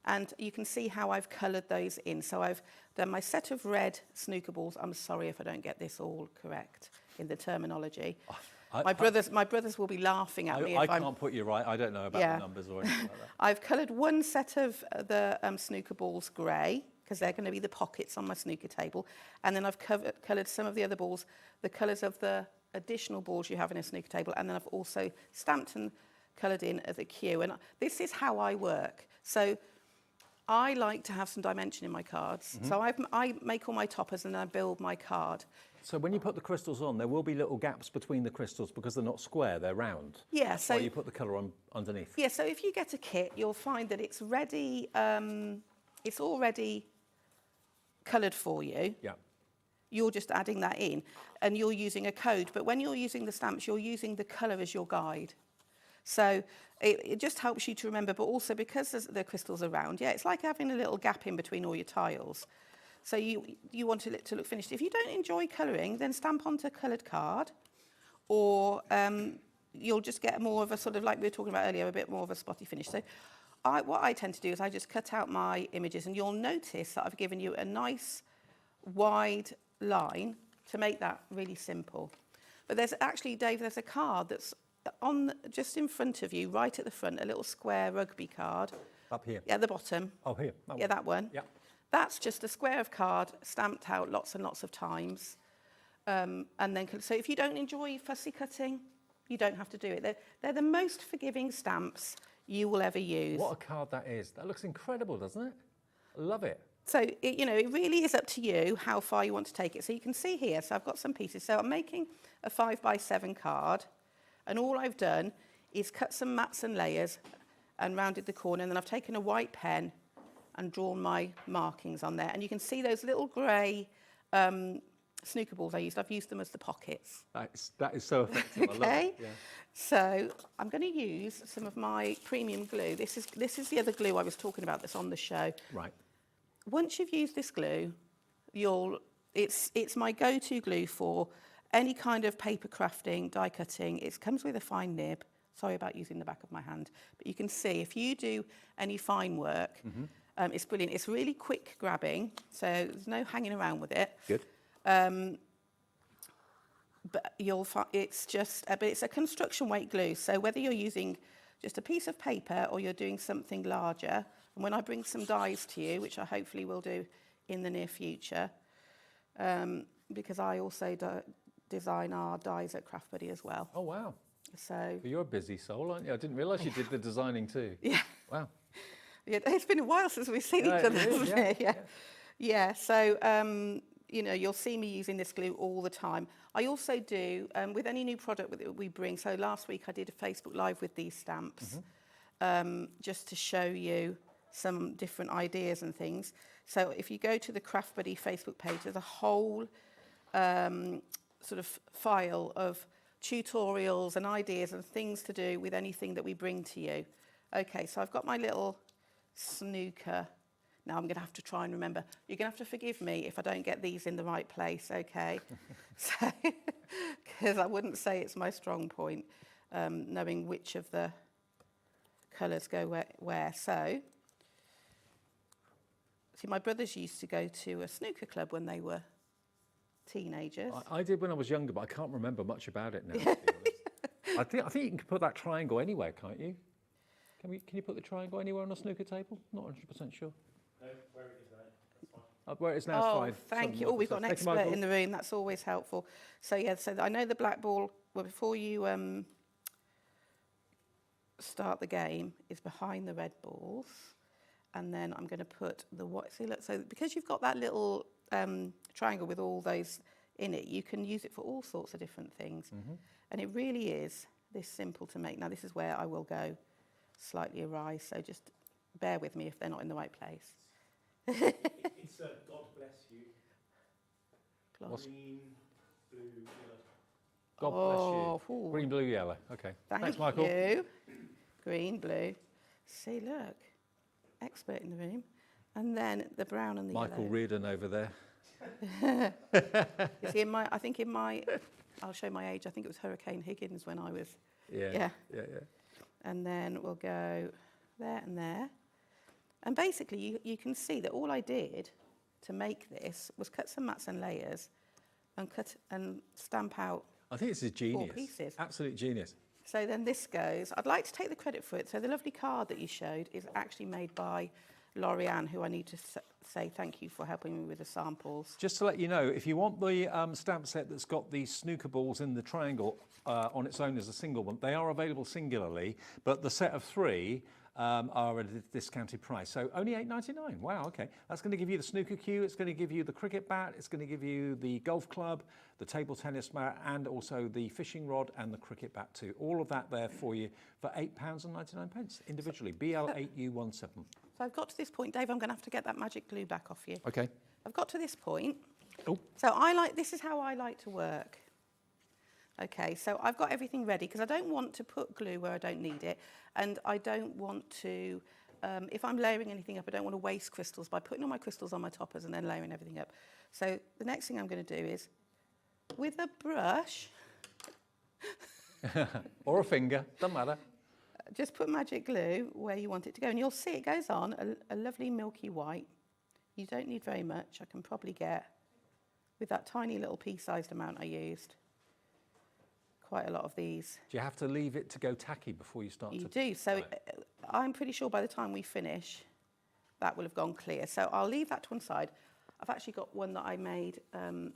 and you can see how I've coloured those in. So I've done my set of red snooker balls. I'm sorry if I don't get this all correct in the terminology. My brothers will be laughing at me I if I'm... can't put you right. I don't know about the numbers or anything like that. I've coloured one set of the snooker balls grey, because they're going to be the pockets on my snooker table. And then I've coloured some of the other balls, the colours of the additional balls you have in a snooker table. And then I've also stamped and coloured in as a cue. And this is how I work. So I like to have some dimension in my cards. So I make all my toppers and then I build my card. So when you put the crystals on, there will be little gaps between the crystals because they're not square, they're round. Yeah, That's why you put the colour on underneath. Yeah, so if you get a kit, you'll find that it's ready, it's already coloured for you. Yeah. You're just adding that in and you're using a code. But when you're using the stamps, you're using the colour as your guide. So it just helps you to remember, but also because the crystals are round, it's like having a little gap in between all your tiles. So you want it to look finished. If you don't enjoy colouring, then stamp onto a coloured card, or you'll just get more of a sort of, like we were talking about earlier, a bit more of a spotty finish. So what I tend to do is I just cut out my images, and you'll notice that I've given you a nice wide line to make that really simple. But there's actually, Dave, there's a card that's on just in front of you, right at the front, a little square rugby card. Up here? Yeah, at the bottom. Oh, here? Yeah, that one. Yeah. That's just a square of card stamped out lots and lots of times. And then, so if you don't enjoy fussy cutting, you don't have to do it. They're the most forgiving stamps you will ever use. What a card that is. That looks incredible, doesn't it? I love it. So, it really is up to you how far you want to take it. So you can see here, so I've got some pieces. So I'm making a 5x7 card. And all I've done is cut some mats and layers and rounded the corner. And then I've taken a white pen and drawn my markings on there. And you can see those little grey snooker balls I used. I've used them as the pockets. That is so effective. Okay. I love it. Yeah. So I'm going to use some of my premium glue. This is the other glue I was talking about that's on the show. Right. Once you've used this glue, it's my go-to glue for any kind of paper crafting, die cutting. It comes with a fine nib. Sorry about using the back of my hand. But you can see if you do any fine work, it's brilliant. It's really quick grabbing, so there's no hanging around with it. Good. But you'll find but it's a construction weight glue. So whether you're using just a piece of paper or you're doing something larger, and when I bring some dies to you, which I hopefully will do in the near future, because I also design our dies at Craft Buddy as well. Oh, wow. So You're a busy soul, aren't you? I didn't realise you did the designing too. Yeah. Wow. Yeah, it's been a while since we've seen each other, hasn't it? Yeah. So, you'll see me using this glue all the time. I also do, with any new product that we bring, so last week I did a Facebook Live with these stamps, just to show you some different ideas and things. So if you go to the Craft Buddy Facebook page, there's a whole sort of file of tutorials and ideas and things to do with anything that we bring to you. Okay, so I've got my little snooker. Now I'm going to have to try and remember. You're going to have to forgive me if I don't get these in the right place, okay? So, because I wouldn't say it's my strong point, knowing which of the colours go where. So, see, my brothers used to go to a snooker club when they were teenagers. I did when I was younger, but I can't remember much about it now. To be honest. I think you can put that triangle anywhere, can't you? Can you put the triangle anywhere on a snooker table? Not 100% sure. No, where it is now. That's fine. Where it is now is fine. Thank you. Oh, we've got an expert in the room. That's always helpful. So, so I know the black ball, well, before you start the game, is behind the red balls. And then I'm going to put the white. See, look, so because you've got that little triangle with all those in it, you can use it for all sorts of different things. And it really is this simple to make. Now, this is where I will go slightly awry, so just bear with me if they're not in the right place. It's God bless you. Green, blue, yellow. God bless you. Ooh. Green, blue, yellow. Okay. Thanks, Michael. You. Green, blue. See, look. Expert in the room. And then the brown and the Michael yellow. Reardon over there. You see, I'll show my age. I think it was Hurricane Higgins when I was. Yeah. And then we'll go there and there. And basically, you can see that all I did to make this was cut some mats and layers and cut and stamp out I think this is genius. 4 pieces. Absolute genius. So then this goes, I'd like to take the credit for it. So the lovely card that you showed is actually made by Lorianne, who I need to say thank you for helping me with the samples. Just to let you know, if you want the stamp set that's got the snooker balls in the triangle on its own as a single one, they are available singularly, but the set of 3 are at a discounted price. So only $8.99. Wow, okay. That's going to give you the snooker cue, it's going to give you the cricket bat, it's going to give you the golf club, the table tennis mat, and also the fishing rod and the cricket bat too. All of that there for you for £8.99 individually. BL8U17. So I've got to this point, Dave, I'm going to have to get that magic glue back off you. Okay. I've got to this point. Oh. So this is how I like to work. Okay, so I've got everything ready because I don't want to put glue where I don't need it, and I don't want to, if I'm layering anything up, I don't want to waste crystals by putting all my crystals on my toppers and then layering everything up. So the next thing I'm going to do is, with a brush, or a finger, doesn't matter. just put magic glue where you want it to go, and you'll see it goes on a lovely milky white. You don't need very much. I can probably get, with that tiny little pea-sized amount I used, quite a lot of these. Do you have to leave it to go tacky before you start to... You do. So I'm pretty sure by the time we finish, that will have gone clear. So I'll leave that to one side. I've actually got one that I made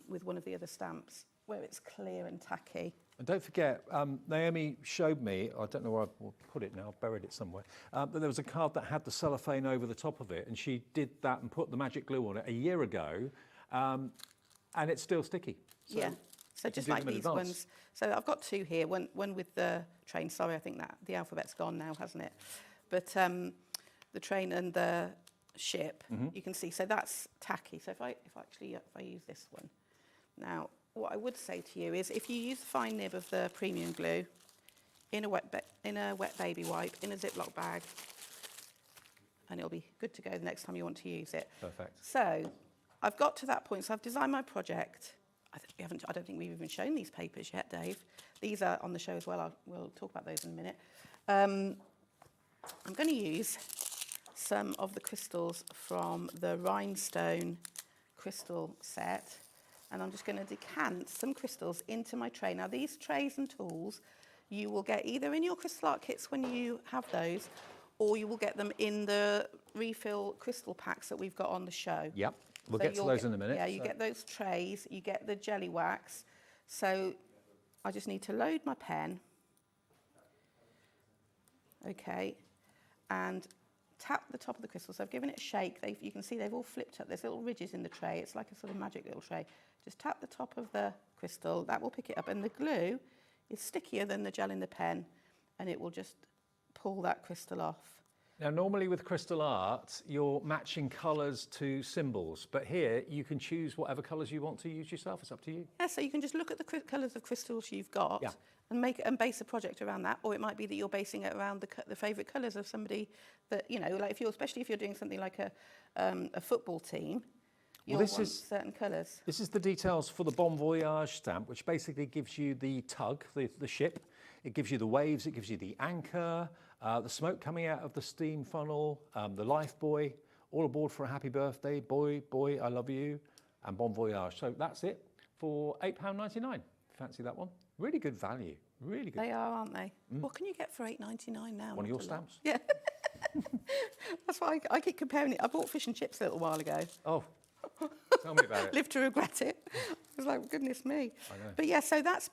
with one of the other stamps where it's clear and tacky. And don't forget, Naomi showed me, I don't know where I'll put it now, I've buried it somewhere, but there was a card that had the cellophane over the top of it, and she did that and put the magic glue on it a year ago, and it's still sticky. So yeah. So just like these ones. So I've got 2 here, one with the train. Sorry, I think that the alphabet's gone now, hasn't it? But the train and the ship, you can see. So that's tacky. So if I use this one. Now, what I would say to you is if you use the fine nib of the premium glue in a wet baby wipe, in a Ziploc bag, and it'll be good to go the next time you want to use it. Perfect. So I've got to that point. So I've designed my project. I don't think we've even shown these papers yet, Dave. These are on the show as well. We'll talk about those in a minute. I'm going to use some of the crystals from the rhinestone crystal set, and I'm just going to decant some crystals into my tray. Now, these trays and tools you will get either in your crystal art kits when you have those, or you will get them in the refill crystal packs that we've got on the show. Yep. We'll get to those in a minute. Yeah, you get those trays, you get the jelly wax. So I just need to load my pen. Okay, and tap the top of the crystal. So I've given it a shake. You can see they've all flipped up. There's little ridges in the tray. It's like a sort of magic little tray. Just tap the top of the crystal. That will pick it up. And the glue is stickier than the gel in the pen, and it will just pull that crystal off. Now, normally with crystal art, you're matching colours to symbols, but here you can choose whatever colours you want to use yourself. It's up to you. Yeah, so you can just look at the colours of crystals you've got and base a project around that, or it might be that you're basing it around the favourite colours of somebody that, you know, like especially if you're doing something like a football team, you'll want certain colours. This is the details for the Bon Voyage stamp, which basically gives you the tug, the ship. It gives you the waves, it gives you the anchor, the smoke coming out of the steam funnel, the life buoy, all aboard for a happy birthday, boy, I love you, and Bon Voyage. So that's it for £8.99. Fancy that one? Really good value, really good. They are, aren't they? What can you get for £8.99 now? One of your stamps. Yeah. That's why I keep comparing it. I bought fish and chips a little while ago. Oh, tell me about it. Live to regret it. I was like, goodness me. I know. But yeah, so that's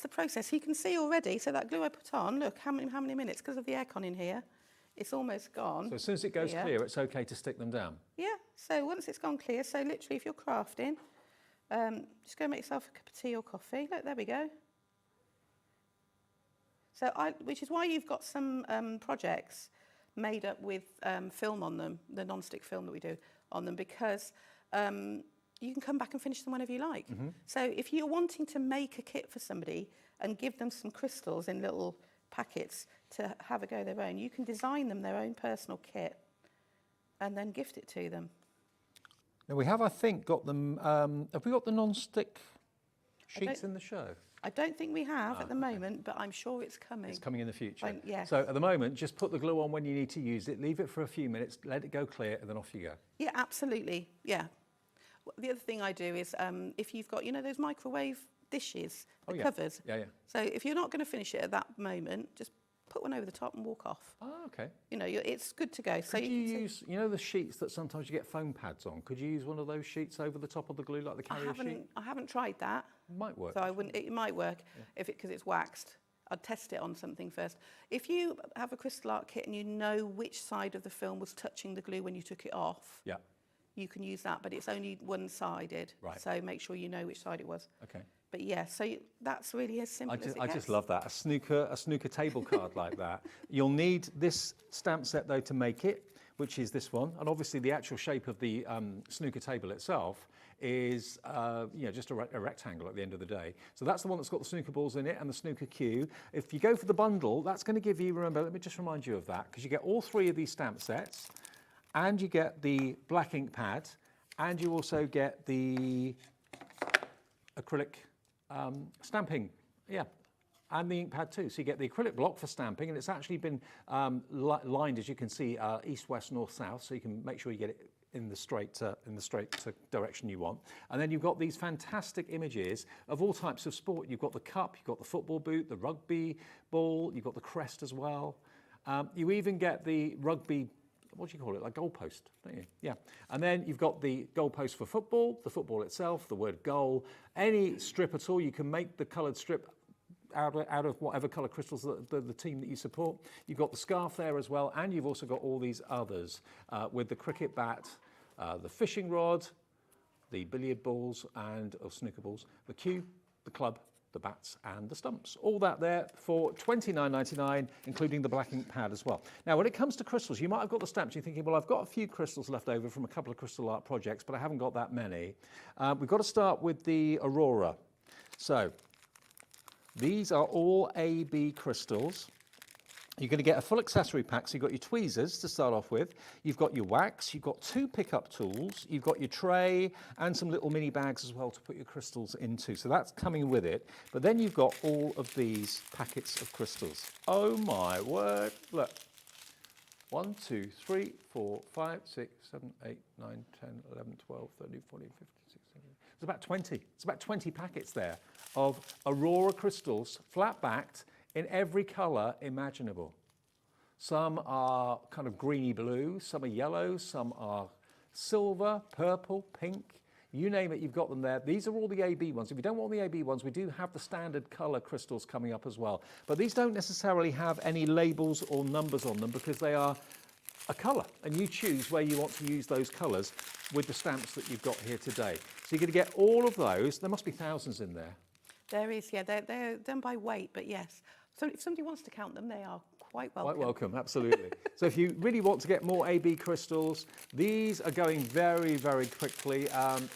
the process. You can see already, so that glue I put on, look, how many minutes, because of the aircon in here, it's almost gone. So as soon as it goes clear, it's okay to stick them down? Yeah, so once it's gone clear, so literally if you're crafting, just go make yourself a cup of tea or coffee. Look, there we go. So which is why you've got some projects made up with film on them, the non-stick film that we do on them, because you can come back and finish them whenever you like. So if you're wanting to make a kit for somebody and give them some crystals in little packets to have a go their own, you can design them their own personal kit and then gift it to them. Now we have, I think, got them, have we got the non-stick sheets in the show? I don't think we have at the moment, but I'm sure it's coming. It's coming in the future. Yes. So at the moment, just put the glue on when you need to use it, leave it for a few minutes, let it go clear, and then off you go. Yeah, absolutely. Yeah. The other thing I do is if you've got, you know, those microwave dishes, Oh, the yeah. covers. Yeah, yeah. So if you're not going to finish it at that moment, just put one over the top and walk off. Oh, okay. You know, it's good to go. So Could you use, you know, the sheets that sometimes you get foam pads on? Could you use one of those sheets over the top of the glue, like the carrier sheet? I haven't tried that. Might work. So I wouldn't. It might work because it's waxed. I'd test it on something first. If you have a crystal art kit and you know which side of the film was touching the glue when you took it off, Yeah. you can use that, but it's only one-sided. Right. So make sure you know which side it was. Okay. But yeah, so that's really as simple as it I gets. just love that. A snooker table card like that. You'll need this stamp set though to make it, which is this one. And obviously the actual shape of the snooker table itself is just a rectangle at the end of the day. So that's the one that's got the snooker balls in it and the snooker cue. If you go for the bundle, that's going to give you, remember, let me just remind you of that, because you get all three of these stamp sets, and you get the black ink pad, and you also get the acrylic stamping, and the ink pad too. So you get the acrylic block for stamping, and it's actually been lined, as you can see, east, west, north, south, so you can make sure you get it in the straight direction you want. And then you've got these fantastic images of all types of sport. You've got the cup, you've got the football boot, the rugby ball, you've got the crest as well. You even get the rugby, what do you call it, like goalpost, don't you? Yeah. And then you've got the goalpost for football, the football itself, the word goal, any strip at all. You can make the coloured strip out of whatever colour crystals the team that you support. You've got the scarf there as well, and you've also got all these others with the cricket bat, the fishing rod, the billiard balls or snooker balls, the cue, the club, the bats and the stumps. All that there for $29.99, including the black ink pad as well. Now, when it comes to crystals, you might have got the stamps. You're thinking, well, I've got a few crystals left over from a couple of crystal art projects, but I haven't got that many. We've got to start with the Aurora. So these are all AB crystals. You're going to get a full accessory pack. So you've got your tweezers to start off with. You've got your wax. You've got 2 pickup tools. You've got your tray and some little mini bags as well to put your crystals into. So that's coming with it. But then you've got all of these packets of crystals. Oh my word. Look. 1, 2, 3, 4, 5, 6, 7, 8, 9, 10, 11, 12, 13, 14, 15, 16, 17. It's about 20. It's about 20 packets there of Aurora crystals, flat-backed, in every colour imaginable. Some are kind of greeny blue, some are yellow, some are silver, purple, pink, you name it, you've got them there. These are all the AB ones. If you don't want the AB ones, we do have the standard colour crystals coming up as well. But these don't necessarily have any labels or numbers on them because they are a colour, and you choose where you want to use those colours with the stamps that you've got here today. So you're going to get all of those. There must be thousands in there. There is, yeah, they're done by weight, but yes. So if somebody wants to count them, they are quite welcome. Quite welcome, absolutely. So if you really want to get more AB crystals, these are going very, very quickly.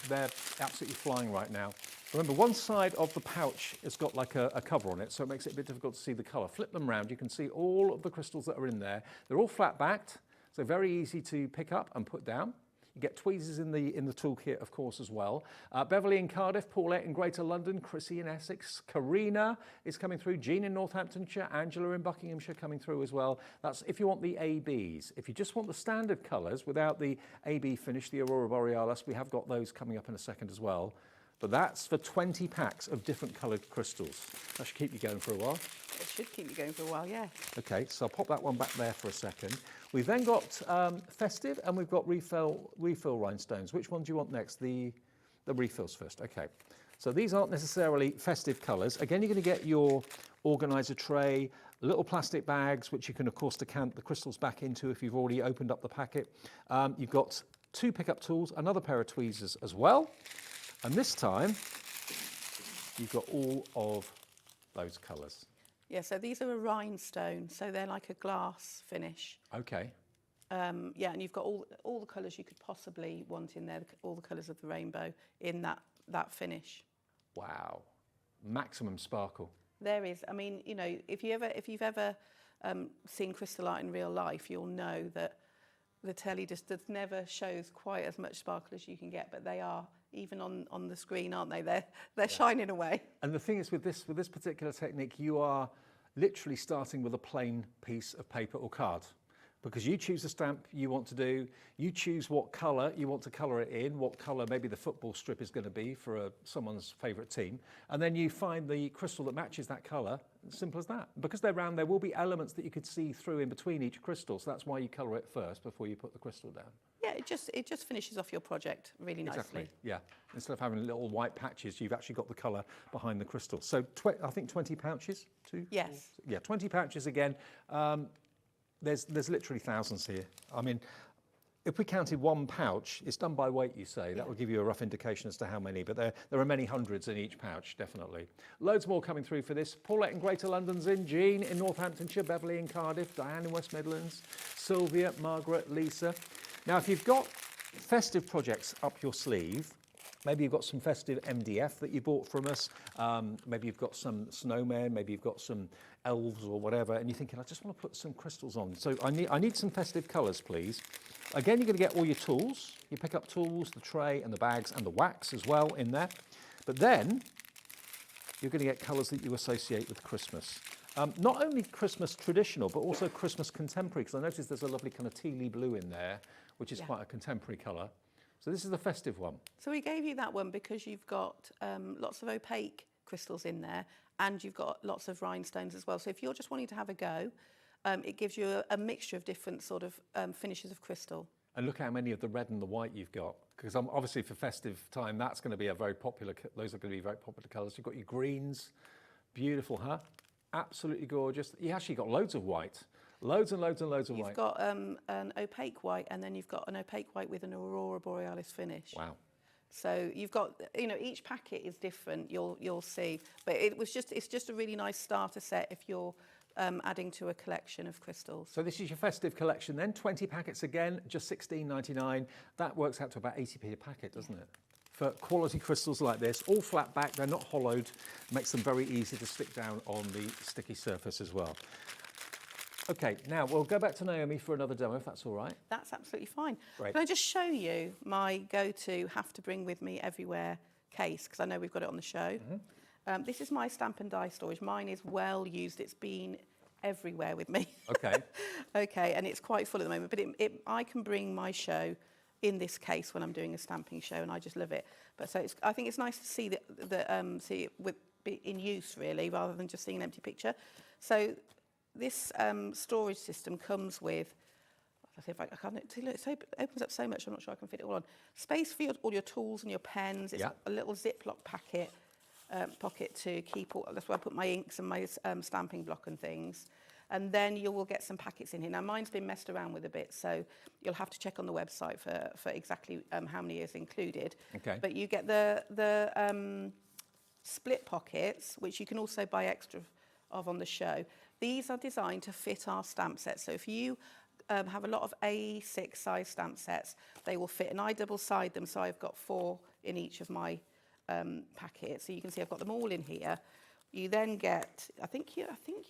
They're absolutely flying right now. Remember, one side of the pouch has got like a cover on it, so it makes it a bit difficult to see the colour. Flip them round, you can see all of the crystals that are in there. They're all flat-backed, so very easy to pick up and put down. You get tweezers in the toolkit, of course, as well. Beverly in Cardiff, Paulette in Greater London, Chrissy in Essex, Karina is coming through, Jean in Northamptonshire, Angela in Buckinghamshire coming through as well. That's if you want the ABs. If you just want the standard colours without the AB finish, the Aurora Borealis, we have got those coming up in a second as well. But that's for 20 packs of different coloured crystals. That should keep you going for a while. It should keep you going for a while, yeah. Okay, so I'll pop that one back there for a second. We've then got festive and we've got refill rhinestones. Which one do you want next? The refills first. Okay, so these aren't necessarily festive colours. Again, you're going to get your organiser tray, little plastic bags, which you can, of course, decant the crystals back into if you've already opened up the packet. You've got 2 pickup tools, another pair of tweezers as well. And this time, you've got all of those colours. Yeah, so these are a rhinestone, so they're like a glass finish. Okay. Yeah, and you've got all the colours you could possibly want in there, all the colours of the rainbow in that finish. Wow. Maximum sparkle. There is. I mean, you know, if you've ever seen crystal art in real life, you'll know that the telly just never shows quite as much sparkle as you can get, but they are, even on the screen, aren't they? They're shining away. And the thing is, with this particular technique, you are literally starting with a plain piece of paper or card. because you choose the stamp you want to do, you choose what colour you want to colour it in, what colour maybe the football strip is going to be for someone's favourite team, and then you find the crystal that matches that colour. Simple as that. Because they're round, there will be elements that you could see through in between each crystal, so that's why you colour it first before you put the crystal down. Yeah, it just finishes off your project really nicely. Exactly, yeah. Instead of having little white patches, you've actually got the colour behind the crystal. So I think 20 pouches? Yes. Yeah, 20 pouches again. There's literally thousands here. I mean, if we counted one pouch, it's done by weight, you say. That will give you a rough indication as to how many, but there are many hundreds in each pouch, definitely. Loads more coming through for this. Paulette in Greater London's in, Jean in Northamptonshire, Beverly in Cardiff, Diane in West Midlands, Sylvia, Margaret, Lisa. Now, if you've got festive projects up your sleeve, maybe you've got some festive MDF that you bought from us, maybe you've got some snowmen, maybe you've got some elves or whatever, and you're thinking, I just want to put some crystals on. So I need some festive colours, please. Again, you're going to get all your tools. You pick up tools, the tray and the bags and the wax as well in there. But then you're going to get colours that you associate with Christmas. Not only Christmas traditional, but also Christmas contemporary, because I noticed there's a lovely kind of tealy blue in there, which is quite a contemporary colour. So this is the festive one. So we gave you that one because you've got lots of opaque crystals in there, and you've got lots of rhinestones as well. So if you're just wanting to have a go, it gives you a mixture of different sort of finishes of crystal. And look how many of the red and the white you've got, because obviously for festive time, that's going to be a very popular, those are going to be very popular colours. You've got your greens, beautiful, huh? Absolutely gorgeous. You actually got loads of white. Loads and loads and loads of white. You've got an opaque white, and then you've got an opaque white with an aurora borealis finish. Wow. So you've got, each packet is different. You'll see, but it's just a really nice starter set if you're adding to a collection of crystals. So this is your festive collection then. 20 packets again, just $16.99. That works out to about 80p a packet, doesn't it? For quality crystals like this, all flat back, they're not hollowed, makes them very easy to stick down on the sticky surface as well. Okay, now we'll go back to Naomi for another demo, if that's all right. That's absolutely fine. Great. Can I just show you my go-to have to bring with me everywhere case, because I know we've got it on the show. Mm-hmm. This is my stamp and die storage. Mine is well used. It's been everywhere with me. Okay. Okay, and it's quite full at the moment, but I can bring my show in this case when I'm doing a stamping show, and I just love it. But so I think it's nice to see see it in use really, rather than just seeing an empty picture. So this storage system comes with, I see if I can't, it opens up so much, I'm not sure I can fit it all on. Space for all your tools and your pens. It's a little Ziploc pocket to keep all, that's where I put my inks and my stamping block and things. And then you will get some packets in here. Now mine's been messed around with a bit, so you'll have to check on the website for exactly how many is included. Okay. But you get the split pockets, which you can also buy extra of on the show. These are designed to fit our stamp sets. So if you have a lot of A6 size stamp sets, they will fit, and I double side them, so I've got 4 in each of my packets. So you can see I've got them all in here. You then get, I think you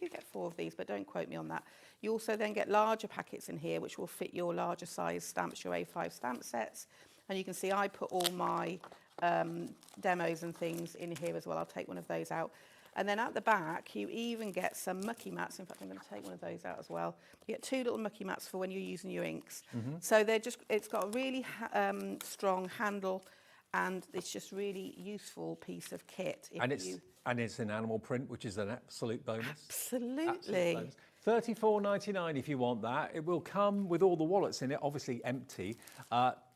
get 4 of these, but don't quote me on that. You also then get larger packets in here, which will fit your larger size stamps, your A5 stamp sets. And you can see I put all my demos and things in here as well. I'll take one of those out. And then at the back, you even get some mucky mats. In fact, I'm going to take one of those out as well. You get 2 little mucky mats for when you're using your inks. Mm-hmm. So it's got a really strong handle, and it's just really useful piece of kit. And it's in animal print, which is an absolute bonus. Absolutely. $34.99 if you want that. It will come with all the wallets in it, obviously empty.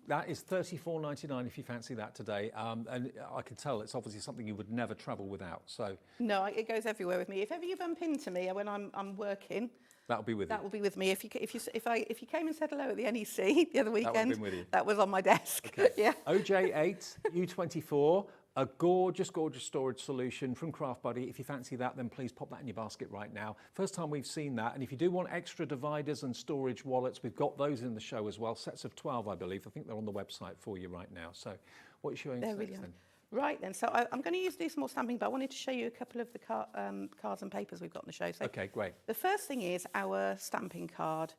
That is $34.99 if you fancy that today. And I can tell it's obviously something you would never travel without. So no, it goes everywhere with me. If ever you bump into me when I'm working, that'll be with you. That will be with me. If you came and said hello at the NEC the other weekend, that would have been with you. That was on my desk. Okay. Yeah. OJ8 U24. A gorgeous, gorgeous storage solution from Craft Buddy. If you fancy that, then please pop that in your basket right now. First time we've seen that. And if you do want extra dividers and storage wallets, we've got those in the show as well. Sets of 12, I believe. I think they're on the website for you right now. So what are you showing us next then? Right then, so I'm going to do some more stamping, but I wanted to show you a couple of the cards and papers we've got on the show. So okay, great. The first thing is our stamping card.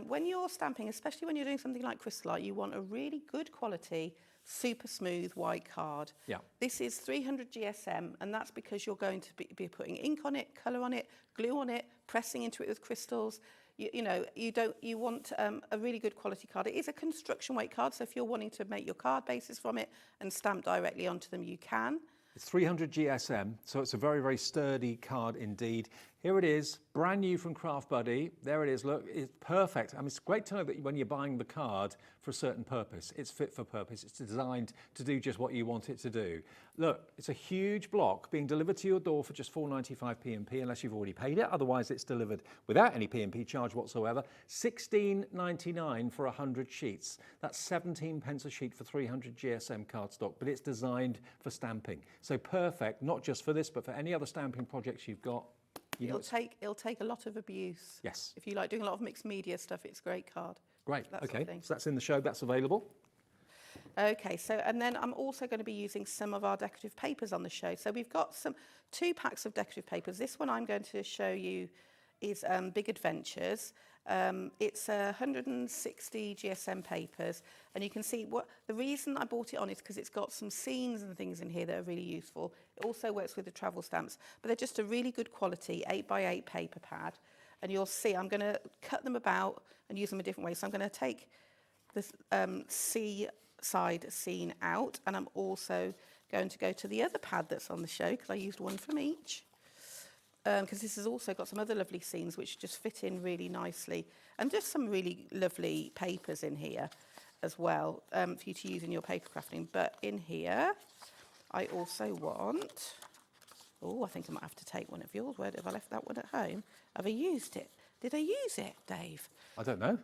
When you're stamping, especially when you're doing something like crystal art, you want a really good quality, super smooth white card. Yeah. This is 300 GSM, and that's because you're going to be putting ink on it, colour on it, glue on it, pressing into it with crystals. you want a really good quality card. It is a construction weight card, so if you're wanting to make your card bases from it and stamp directly onto them, you can. It's 300 GSM, so it's a very, very sturdy card indeed. Here it is, brand new from Craft Buddy. There it is, look, it's perfect. I mean, it's great to know that when you're buying the card for a certain purpose, it's fit for purpose. It's designed to do just what you want it to do. Look, it's a huge block being delivered to your door for just £4.95 P&P, unless you've already paid it. Otherwise, it's delivered without any P&P charge whatsoever. £16.99 for 100 sheets. That's 17 pence a sheet for 300 GSM cardstock, but it's designed for stamping. So perfect, not just for this, but for any other stamping projects you've got. It'll take a lot of abuse. Yes. If you like doing a lot of mixed media stuff, it's a great card. Great, okay, sort of so that's in the show, that's available. Okay, so, and then I'm also going to be using some of our decorative papers on the show. So we've got 2 packs of decorative papers. This one I'm going to show you is Big Adventures. It's 160 GSM papers, and you can see the reason I bought it on is because it's got some scenes and things in here that are really useful. It also works with the travel stamps, but they're just a really good quality 8x8 paper pad, and you'll see I'm going to cut them about and use them a different way. So I'm going to take this seaside scene out, and I'm also going to go to the other pad that's on the show because I used one from each. Because this has also got some other lovely scenes which just fit in really nicely, and just some really lovely papers in here as well for you to use in your paper crafting. But in here, I also want, I think I might have to take one of yours. Where have I left that one at home? Have I used it? Did I use it, Dave? I don't know.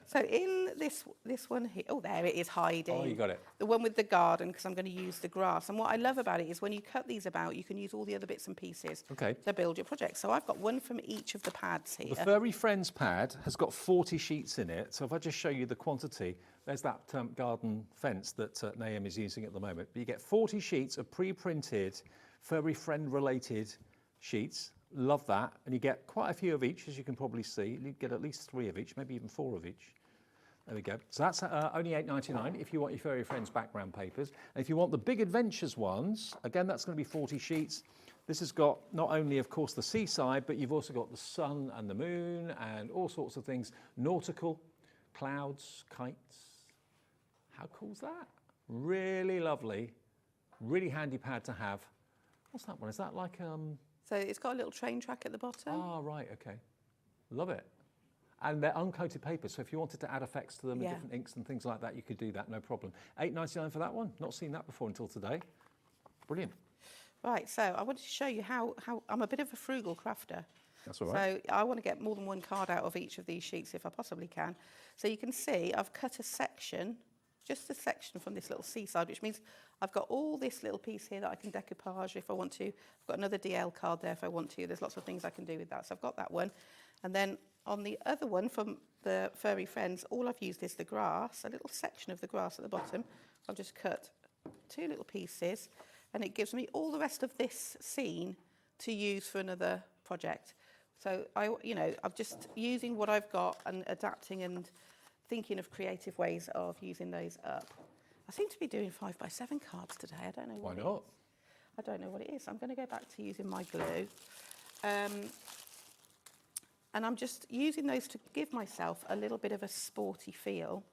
So in this one here, there it is hiding. Oh, you got it. The one with the garden, because I'm going to use the grass. And what I love about it is when you cut these about, you can use all the other bits and pieces to build your project. So I've got one from each of the pads here. The Furry Friends pad has got 40 sheets in it. So if I just show you the quantity, there's that garden fence that Naomi is using at the moment. But you get 40 sheets of pre-printed Furry Friend related sheets. Love that. And you get quite a few of each, as you can probably see. You get at least 3 of each, maybe even 4 of each. There we go. So that's only £8.99 if you want your Furry Friends background papers. And if you want the Big Adventures ones, again, that's going to be 40 sheets. This has got not only, of course, the seaside, but you've also got the sun and the moon and all sorts of things. Nautical, clouds, kites. How cool is that? Really lovely. Really handy pad to have. What's that one? Is that like... So it's got a little train track at the bottom. Ah, right, okay. Love it. And they're uncoated paper, so if you wanted to add effects to them and different inks and things like that, you could do that, no problem. £8.99 for that one. Not seen that before until today. Brilliant. Right, so I wanted to show you how I'm a bit of a frugal crafter. That's all right. So I want to get more than one card out of each of these sheets if I possibly can. So you can see I've cut a section, just a section from this little seaside, which means I've got all this little piece here that I can decoupage if I want to. I've got another DL card there if I want to. There's lots of things I can do with that. So I've got that one. And then on the other one from the Furry Friends, all I've used is the grass, a little section of the grass at the bottom. I've just cut 2 little pieces, and it gives me all the rest of this scene to use for another project. So I'm just using what I've got and adapting and thinking of creative ways of using those up. I seem to be doing 5x7 cards today. I don't know why. Why not? I don't know what it is. I'm going to go back to using my glue. And I'm just using those to give myself a little bit of a sporty feel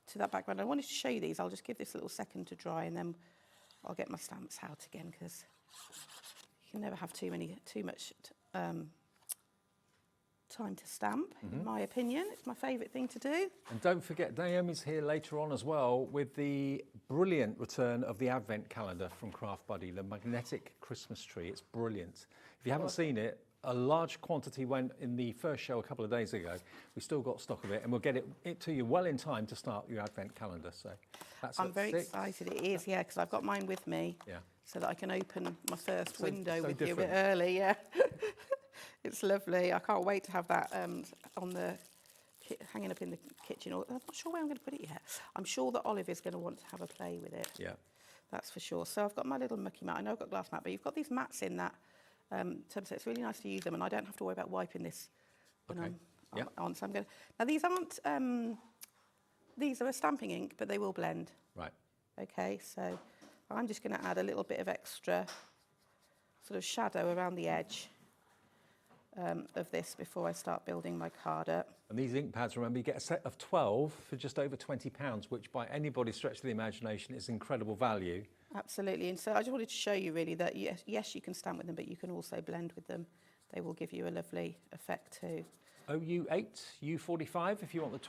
to that background. I wanted to show you these. I'll just give this a little second to dry, and then I'll get my stamps out again, because you can never have too much time to stamp, in my opinion. It's my favourite thing to do. And don't forget, Naomi's here later on as well with the brilliant return of the Advent calendar from Craft Buddy, the magnetic Christmas tree. It's brilliant. If you haven't seen it, a large quantity went in the first show a couple of days ago. We've still got stock of it, and we'll get it to you well in time to start your Advent calendar. So that's I'm very excited. It is, yeah, because I've got mine with me, so that I can open my first window with you a bit early. Yeah, it's lovely. I can't wait to have that on the hanging up in the kitchen. I'm not sure where I'm going to put it yet. I'm sure that Olive is going to want to have a play with it. Yeah, that's for sure. So I've got my little mucky mat. I know I've got glass mat, but you've got these mats in that. So it's really nice to use them, and I don't have to worry about wiping this when I'm on. So I'm going to... Now, these aren't... these are a stamping ink, but they will blend. Right. Okay, so I'm just going to add a little bit of extra sort of shadow around the edge of this before I start building my card up. And these ink pads, remember, you get a set of 12 for just over £20, which by anybody's stretch of the imagination is incredible value. Absolutely. And so I just wanted to show you really that yes, you can stamp with them, but you can also blend with them. They will give you a lovely effect too. OU8, U45 if you want the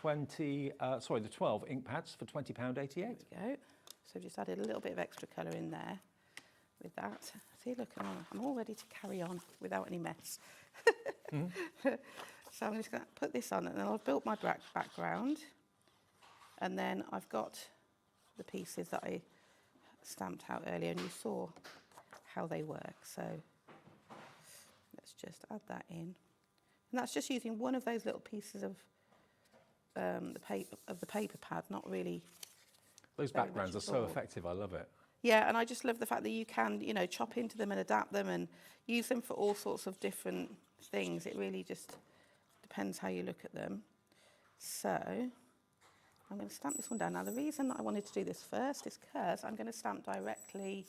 12 ink pads for £20.88. There we go. So just added a little bit of extra colour in there with that. See, look, I'm all ready to carry on without any mess. So I'm just going to put this on, and then I've built my background, and then I've got the pieces that I stamped out earlier, and you saw how they work. So let's just add that in, and that's just using one of those little pieces of the paper pad, not really. Those backgrounds are so effective. I love it. Yeah, and I just love the fact that you can, you know, chop into them and adapt them and use them for all sorts of different things. It really just depends how you look at them. So I'm going to stamp this one down. Now, the reason that I wanted to do this first is because I'm going to stamp directly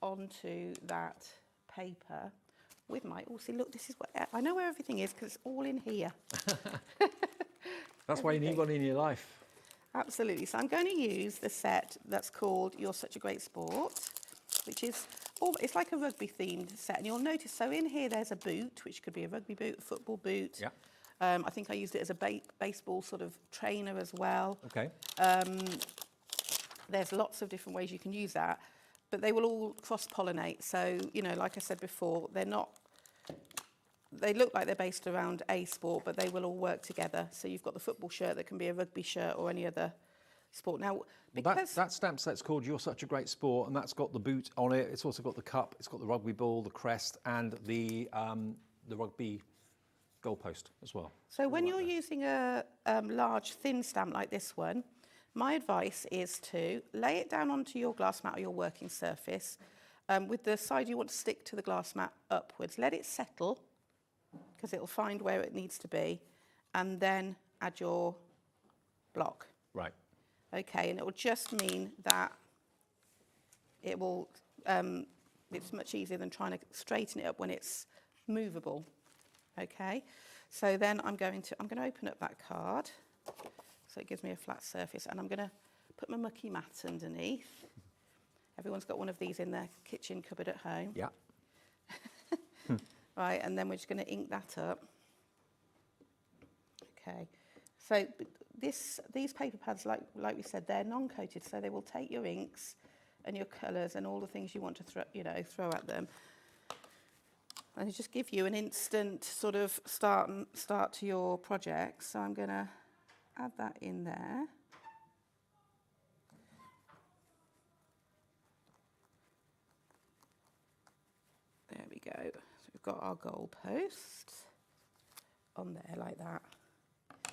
onto that paper with my, oh, see, look, this is what, I know where everything is because it's all in here. That's why you need one in your life. Absolutely. So I'm going to use the set that's called You're Such a Great Sport, which is, it's like a rugby themed set. And you'll notice, so in here there's a boot, which could be a rugby boot, a football boot. Yeah. I think I used it as a baseball sort of trainer as well. Okay. There's lots of different ways you can use that, but they will all cross-pollinate. So, you know, like I said before, they look like they're based around a sport, but they will all work together. So you've got the football shirt that can be a rugby shirt or any other sport. Now, because that stamp set's called You're Such a Great Sport, and that's got the boot on it. It's also got the cup. It's got the rugby ball, the crest, and the rugby goalpost as well. So when you're using a large, thin stamp like this one, my advice is to lay it down onto your glass mat or your working surface with the side you want to stick to the glass mat upwards. Let it settle, because it'll find where it needs to be, and then add your block. Right. Okay, and it will just mean that it will, it's much easier than trying to straighten it up when it's movable. Okay, so then I'm going to open up that card, so it gives me a flat surface, and I'm going to put my mucky mat underneath. Everyone's got one of these in their kitchen cupboard at home. Yeah. Right, and then we're just going to ink that up. Okay, so these paper pads, like we said, they're non-coated, so they will take your inks and your colours and all the things you want to throw at them, and just give you an instant sort of start to your project. So I'm going to add that in there. There we go. So we've got our goalpost on there like that.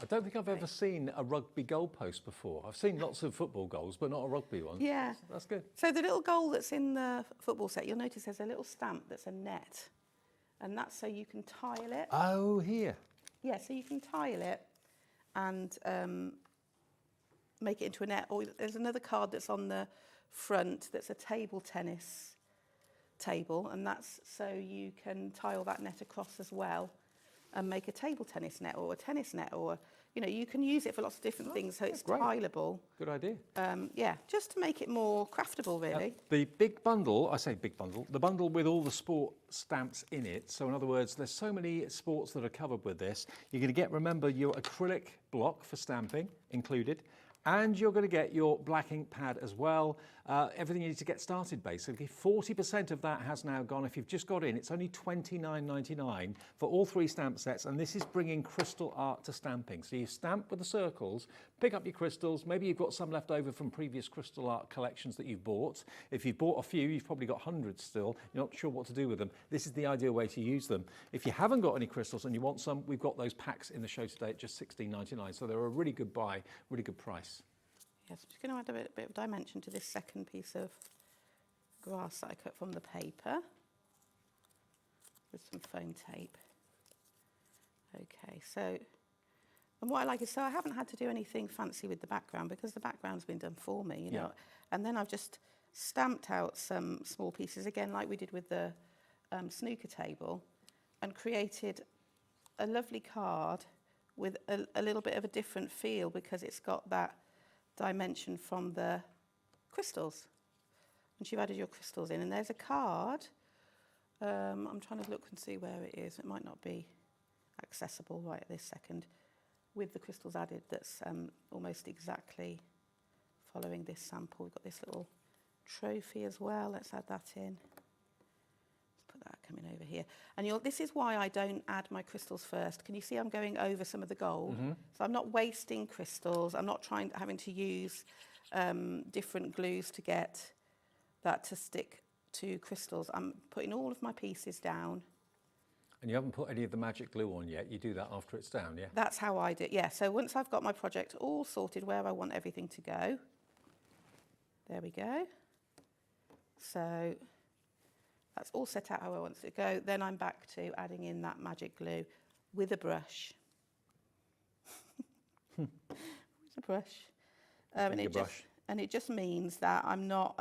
I don't think I've ever seen a rugby goalpost before. I've seen lots of football goals, but not a rugby one. Yeah. That's good. So the little goal that's in the football set, you'll notice there's a little stamp that's a net. And that's so you can tile it. Oh, here. Yeah, so you can tile it and make it into a net. Or there's another card that's on the front that's a table tennis table, and that's so you can tile that net across as well and make a table tennis net or a tennis net, or, you know, you can use it for lots of different things, so it's great. tileable. Good idea. Yeah, just to make it more craftable, really. The big bundle, I say big bundle, the bundle with all the sport stamps in it. So in other words, there's so many sports that are covered with this. You're going to get, remember, your acrylic block for stamping included, and you're going to get your black ink pad as well. Everything you need to get started, basically. 40% of that has now gone. If you've just got in, it's only $29.99 for all three stamp sets, and this is bringing crystal art to stamping. So you stamp with the circles, pick up your crystals. Maybe you've got some left over from previous crystal art collections that you've bought. If you've bought a few, you've probably got hundreds still. You're not sure what to do with them. This is the ideal way to use them. If you haven't got any crystals and you want some, we've got those packs in the show today at just $16.99. So they're a really good buy, really good price. Yes, I'm just going to add a bit of dimension to this second piece of grass that I cut from the paper with some foam tape. Okay, so, and what I like is, so I haven't had to do anything fancy with the background because the background's been done for me, you know. And then I've just stamped out some small pieces, again, like we did with the snooker table, and created a lovely card with a little bit of a different feel because it's got that dimension from the crystals. Once you've added your crystals in, and there's a card. I'm trying to look and see where it is. It might not be accessible right at this second. With the crystals added, that's almost exactly following this sample. We've got this little trophy as well. Let's add that in. Let's put that coming over here. And this is why I don't add my crystals first. Can you see I'm going over some of the gold? So I'm not wasting crystals. I'm not having to use different glues to get that to stick to crystals. I'm putting all of my pieces down. And you haven't put any of the magic glue on yet. You do that after it's down, yeah? That's how I do it, yeah. So once I've got my project all sorted where I want everything to go, there we go. So that's all set out how I want it to go. Then I'm back to adding in that magic glue with a brush. With a brush. And it just means that I'm not...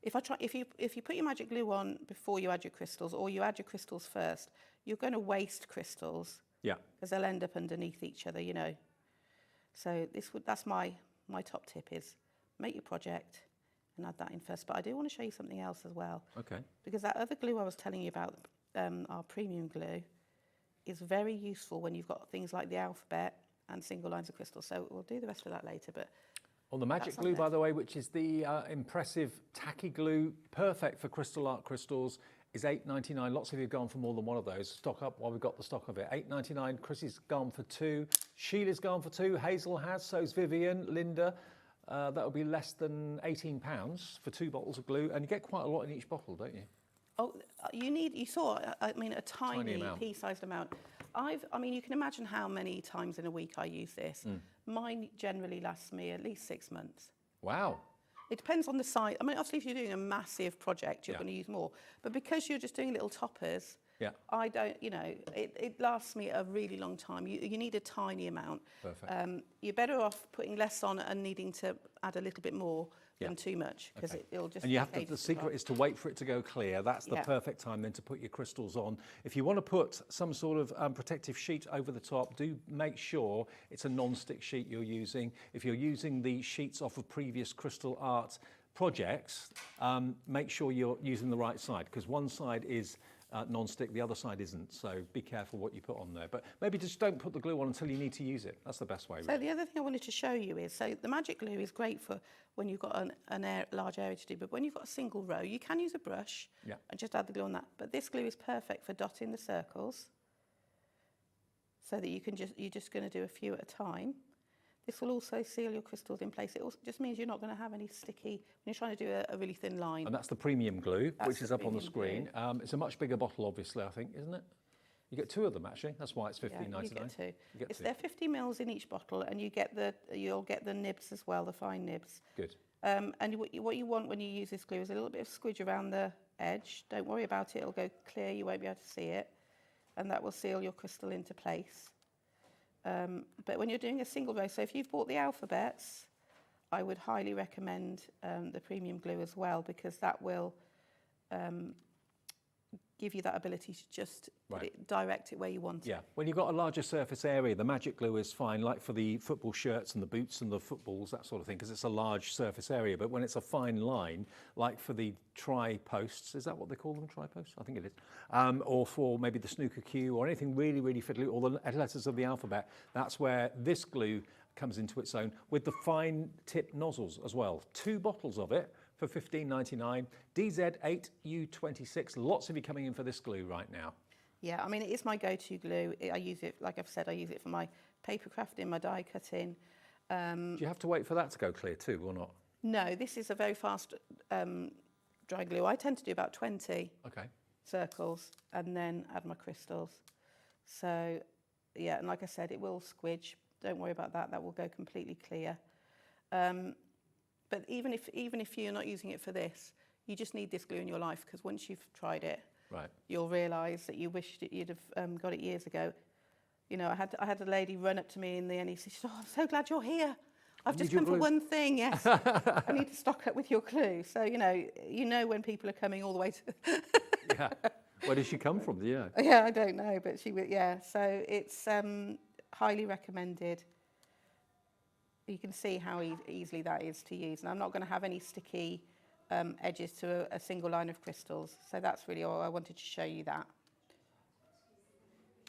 If you put your magic glue on before you add your crystals, or you add your crystals first, you're going to waste crystals. Yeah. Because they'll end up underneath each other, you know. So that's my top tip is make your project and add that in first. But I do want to show you something else as well. Okay. Because that other glue I was telling you about, our premium glue, is very useful when you've got things like the alphabet and single lines of crystals. So we'll do the rest of that later. But on the magic glue, by the way, which is the impressive tacky glue, perfect for crystal art crystals, is £8.99. Lots of you have gone for more than one of those. Stock up while we've got the stock of it. £8.99. Chrissy's gone for 2. Sheila's gone for 2. Hazel has. So's Vivian. Linda. That would be less than £18 for 2 bottles of glue, and you get quite a lot in each bottle, don't you? Oh, you saw, I mean, a tiny pea-sized amount. I mean, you can imagine how many times in a week I use this. Mine generally lasts me at least 6 months. Wow. It depends on the size. I mean, obviously, if you're doing a massive project, you're going to use more. But because you're just doing little toppers, I don't, you know, it lasts me a really long time. You need a tiny amount. Perfect. You're better off putting less on and needing to add a little bit more than too much, because it'll just... And you have to, the secret is to wait for it to go clear. That's the perfect time then to put your crystals on. If you want to put some sort of protective sheet over the top, do make sure it's a non-stick sheet you're using. If you're using the sheets off of previous crystal art projects, make sure you're using the right side, because one side is non-stick, the other side isn't, so be careful what you put on there. But maybe just don't put the glue on until you need to use it. That's the best way. So the other thing I wanted to show you is, so the magic glue is great for when you've got a large area to do, but when you've got a single row, you can use a brush and just add the glue on that. But this glue is perfect for dotting the circles, so that you're just going to do a few at a time. This will also seal your crystals in place. It also just means you're not going to have any sticky when you're trying to do a really thin line. And that's the premium glue, which is up on the screen. It's a much bigger bottle, obviously, I think, isn't it? You get 2 of them, actually. That's why it's £15.99. You get 2. They're 50 mils in each bottle, and you'll get the nibs as well, the fine nibs. Good. And what you want when you use this glue is a little bit of squidge around the edge. Don't worry about it. It'll go clear. You won't be able to see it. And that will seal your crystal into place. But when you're doing a single row, so if you've bought the alphabets, I would highly recommend the premium glue as well, because that will give you that ability to just direct it where you want it. Yeah, when you've got a larger surface area, the magic glue is fine, like for the football shirts and the boots and the footballs, that sort of thing, because it's a large surface area. But when it's a fine line, like for the tri-posts, is that what they call them, tri-posts? I think it is. Or for maybe the snooker cue or anything really, really fiddly, or the letters of the alphabet, that's where this glue comes into its own, with the fine tip nozzles as well. 2 bottles of it for £15.99. DZ8U26. Lots of you coming in for this glue right now. Yeah, I mean, it is my go-to glue. I use it, like I've said, I use it for my paper crafting, my die cutting. Do you have to wait for that to go clear too, or not? No, this is a very fast dry glue. I tend to do about 20 circles and then add my crystals. So, yeah, and like I said, it will squidge. Don't worry about that. That will go completely clear. But even if you're not using it for this, you just need this glue in your life, because once you've tried it, you'll realise that you wished you'd have got it years ago. You know, I had a lady run up to me in the end. She said, "Oh, I'm so glad you're here. I've just come for one thing. Yes, I need to stock up with your glue." So you know when people are coming all the way to. Where did she come from? Yeah. Yeah, I don't know, but she would. Yeah, so it's highly recommended. You can see how easily that is to use, and I'm not going to have any sticky edges to a single line of crystals. So that's really all I wanted to show you that.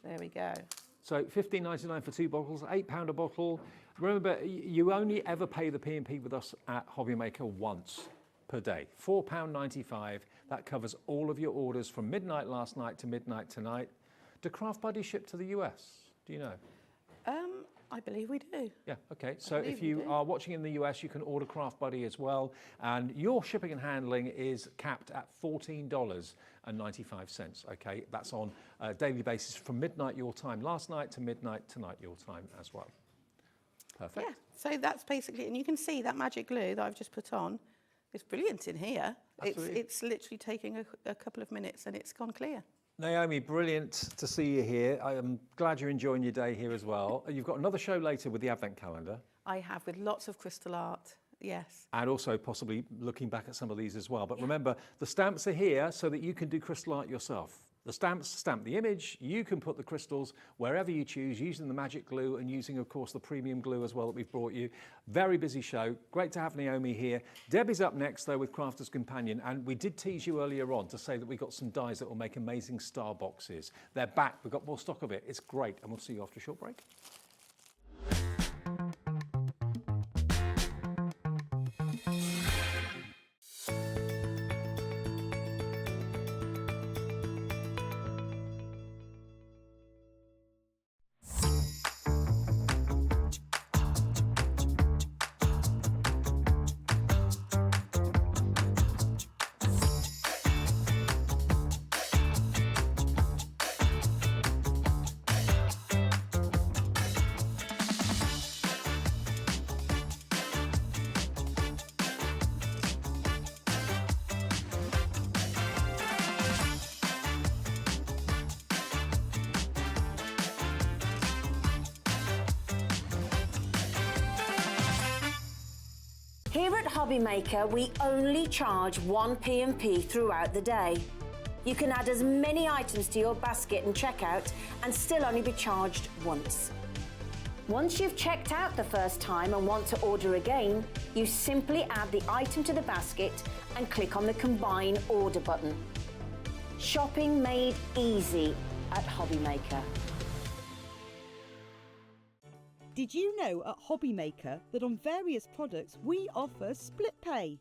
There we go. So $15.99 for 2 bottles, £8 a bottle. Remember, you only ever pay the P&P with us at Hobbymaker once per day. £4.95. That covers all of your orders from midnight last night to midnight tonight. Do Craft Buddy ship to the US? Do you know? I believe we do. Yeah, okay. So if you are watching in the US, you can order Craft Buddy as well. And your shipping and handling is capped at $14.95. Okay, that's on a daily basis from midnight your time last night to midnight tonight your time as well. Perfect. Yeah, so that's basically, and you can see that magic glue that I've just put on. It's brilliant in here. It's literally taking a couple of minutes and it's gone clear. Naomi, brilliant to see you here. I am glad you're enjoying your day here as well. You've got another show later with the Advent calendar. I have, with lots of crystal art, yes. And also possibly looking back at some of these as well. But remember, the stamps are here so that you can do crystal art yourself. The stamps stamp the image. You can put the crystals wherever you choose using the magic glue and using, of course, the premium glue as well that we've brought you. Very busy show. Great to have Naomi here. Debbie's up next, though, with Crafter's Companion. And we did tease you earlier on to say that we got some dies that will make amazing star boxes. They're back. We've got more stock of it. It's great. And we'll see you after a short break. Here at Hobbymaker, we only charge one P&P throughout the day. You can add as many items to your basket and checkout and still only be charged once. Once you've checked out the first time and want to order again, you simply add the item to the basket and click on the Combine Order button. Shopping made easy at Hobbymaker. Did you know at Hobbymaker that on various products we offer split pay?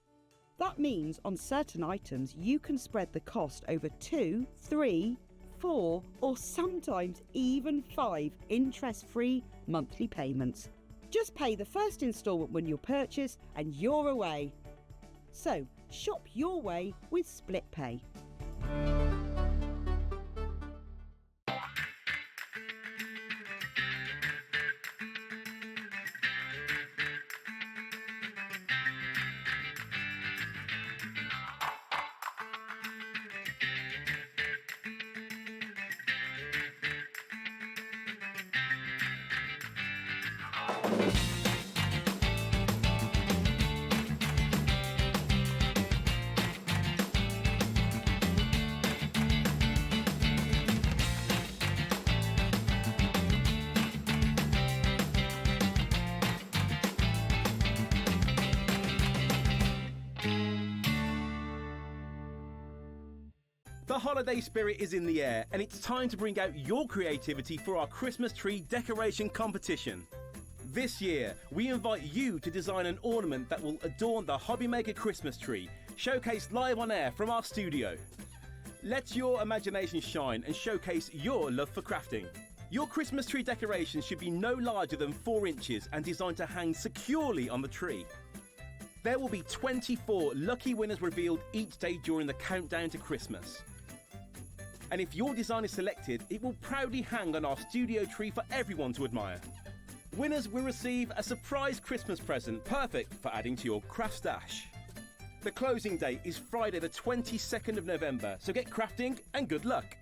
That means on certain items you can spread the cost over 2, 3, 4 or sometimes even 5 interest-free monthly payments. Just pay the first instalment when you purchase and you're away. So shop your way with split pay. The holiday spirit is in the air, and it's time to bring out your creativity for our Christmas tree decoration competition. This year, we invite you to design an ornament that will adorn the Hobbymaker Christmas tree, showcased live on air from our studio. Let your imagination shine and showcase your love for crafting. Your Christmas tree decoration should be no larger than 4 inches and designed to hang securely on the tree. There will be 24 lucky winners revealed each day during the countdown to Christmas. And if your design is selected, it will proudly hang on our studio tree for everyone to admire. Winners will receive a surprise Christmas present, perfect for adding to your craft stash. The closing date is Friday the 22nd of November, so get crafting and good luck.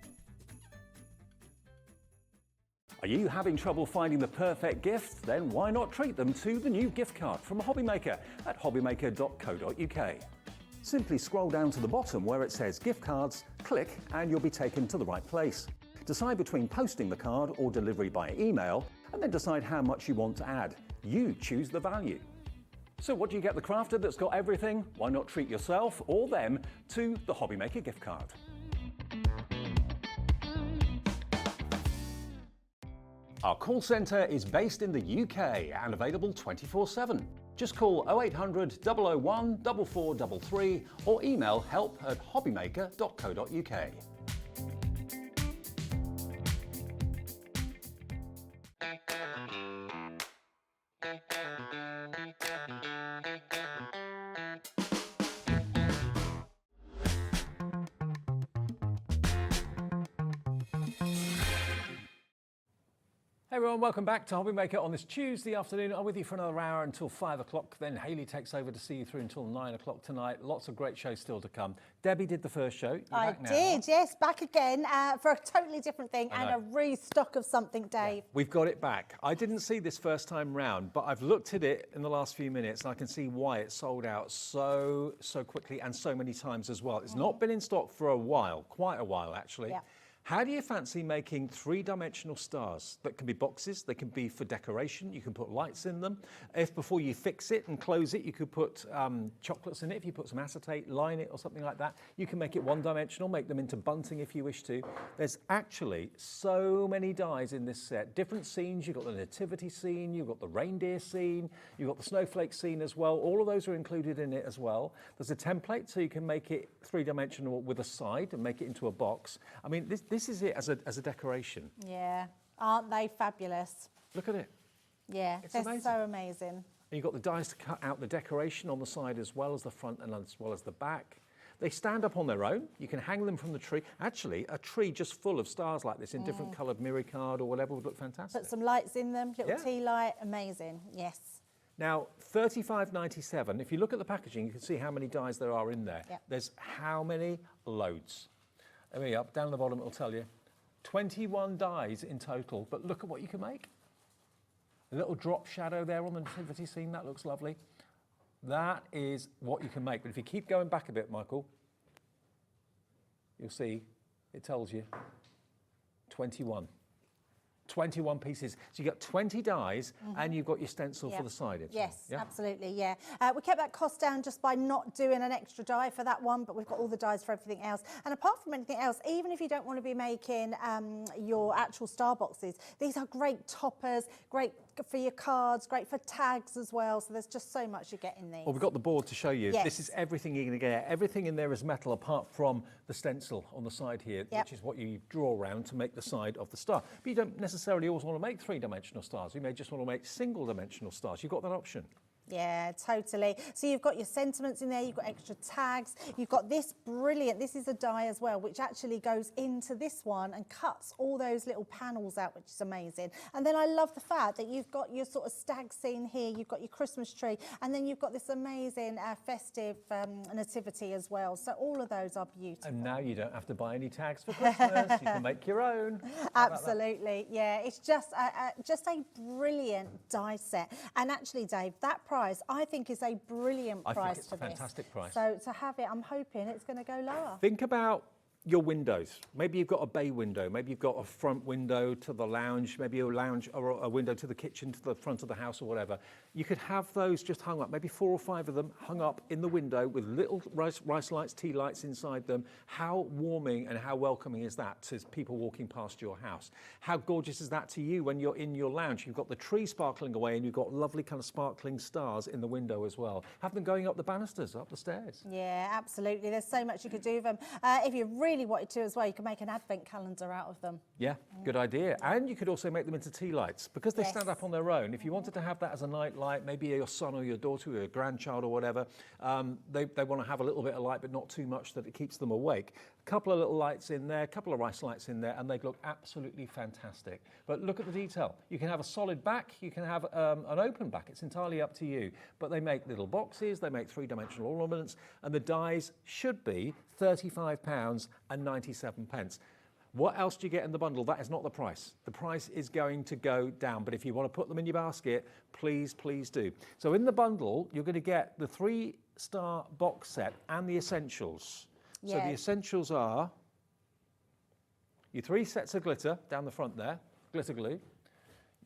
Are you having trouble finding the perfect gift? Then why not treat them to the new gift card from Hobbymaker at hobbymaker.co.uk. Simply scroll down to the bottom where it says gift cards, click and you'll be taken to the right place. Decide between posting the card or delivery by email, and then decide how much you want to add. You choose the value. So what do you get the crafter that's got everything? Why not treat yourself or them to the Hobby Maker gift card? Our call centre is based in the UK and available 24/7. Just call 0800 001 4433 or email help@hobbymaker.co.uk. Hey everyone, welcome back to Hobby Maker on this Tuesday afternoon. I'm with you for another hour until 5 o'clock. Then Hayley takes over to see you through until 9 o'clock tonight. Lots of great shows still to come. Debbie did the first show. You're I back now. did, yes, back again for a totally different thing and a restock of something, Dave. Yeah, we've got it back. I didn't see this first time round, but I've looked at it in the last few minutes and I can see why it sold out so quickly and so many times as well. It's not been in stock for a while, quite a while actually. Yeah. How do you fancy making three-dimensional stars that can be boxes, they can be for decoration, you can put lights in them. If before you fix it and close it, you could put chocolates in it, if you put some acetate, line it or something like that. You can make it one-dimensional, make them into bunting if you wish to. There's actually so many dies in this set. Different scenes, you've got the nativity scene, you've got the reindeer scene, you've got the snowflake scene as well. All of those are included in it as well. There's a template so you can make it three-dimensional with a side and make it into a box. I mean, this is it as a decoration. Yeah, aren't they fabulous? Look at it. Yeah, It's they're amazing. so amazing. And you've got the dies to cut out the decoration on the side as well as the front and as well as the back. They stand up on their own. You can hang them from the tree. Actually, a tree just full of stars like this in different coloured mirror card or whatever would look fantastic. Put some lights in them, little Yeah. tea light, amazing, yes. Now, $35.97. If you look at the packaging, you can see how many dies there are in there. Yep. There's how many? Loads. There we are. Down the bottom, it'll tell you. 21 dies in total, but look at what you can make. A little drop shadow there on the nativity scene, that looks lovely. That is what you can make. But if you keep going back a bit, Michael, you'll see it tells you 21. 21 pieces. So you've got 20 dies and you've got your stencil for the side edge. Yes, Yeah? absolutely, yeah. We kept that cost down just by not doing an extra die for that one, but we've got all the dies for everything else. And apart from anything else, even if you don't want to be making your actual star boxes, these are great toppers, great for your cards, great for tags as well. So there's just so much you get in these. Well, we've got the board to show you. Yes. This is everything you're going to get. Everything in there is metal apart from the stencil on the side here, which is what you draw around to make the side of the star. But you don't necessarily always want to make three-dimensional stars. You may just want to make single-dimensional stars. You've got that option. Yeah, totally. So you've got your sentiments in there, you've got extra tags, you've got this brilliant, this is a die as well, which actually goes into this one and cuts all those little panels out, which is amazing. And then I love the fact that you've got your sort of stag scene here, you've got your Christmas tree, and then you've got this amazing festive nativity as well. So all of those are beautiful. And now you don't have to buy any tags for Christmas. You can make your own. Absolutely, yeah. It's just a brilliant die set. And actually, Dave, that price I think is a brilliant price I think it's for a fantastic price. So to have it, I'm hoping it's going to go lower. Think about your windows. Maybe you've got a bay window, maybe you've got a front window to the lounge, maybe a lounge or a window to the kitchen, to the front of the house or whatever. You could have those just hung up, maybe 4 or 5 of them hung up in the window with little rice lights, tea lights inside them. How warming and how welcoming is that to people walking past your house? How gorgeous is that to you when you're in your lounge? You've got the tree sparkling away and you've got lovely kind of sparkling stars in the window as well. Have them going up the banisters, up the stairs. Yeah, absolutely. There's so much you could do with them. If you really wanted to as well, you can make an advent calendar out of them. Yeah, good idea. And you could also make them into tea lights because they stand up on their own. If you wanted to have that as a night light, maybe your son or your daughter or your grandchild or whatever, they want to have a little bit of light but not too much that it keeps them awake. A couple of little lights in there, a couple of rice lights in there, and they look absolutely fantastic. But look at the detail. You can have a solid back, you can have an open back. It's entirely up to you. But they make little boxes, they make three-dimensional ornaments, and the dies should be £35.97. What else do you get in the bundle? That is not the price. The price is going to go down, but if you want to put them in your basket, please, please do. So in the bundle, you're going to get the 3-star box set and the essentials. So the essentials are your 3 sets of glitter down the front there, glitter glue.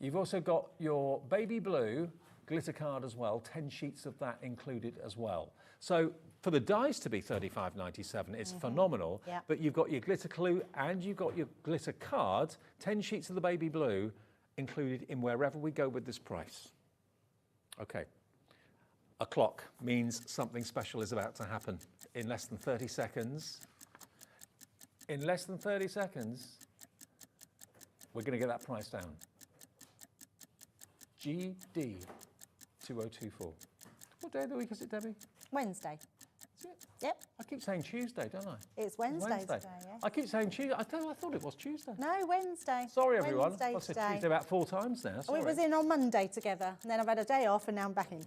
You've also got your baby blue glitter card as well, 10 sheets of that included as well. So for the dies to be $35.97, it's phenomenal, but you've got your glitter glue and you've got your glitter card, 10 sheets of the baby blue included in wherever we go with this price. Okay. A clock means something special is about to happen. In less than 30 seconds, we're going to get that price down. GD 2024. What day of the week is it, Debbie? Wednesday. Is it? Yep. I keep saying Tuesday, don't I? It's Wednesday today, yeah. I keep saying Tuesday. I thought it was Tuesday. No, Wednesday. Sorry, everyone. Wednesday I've said today. Tuesday about 4 times now. Oh, it was in on Monday together, and then I've had a day off, and now I'm back in.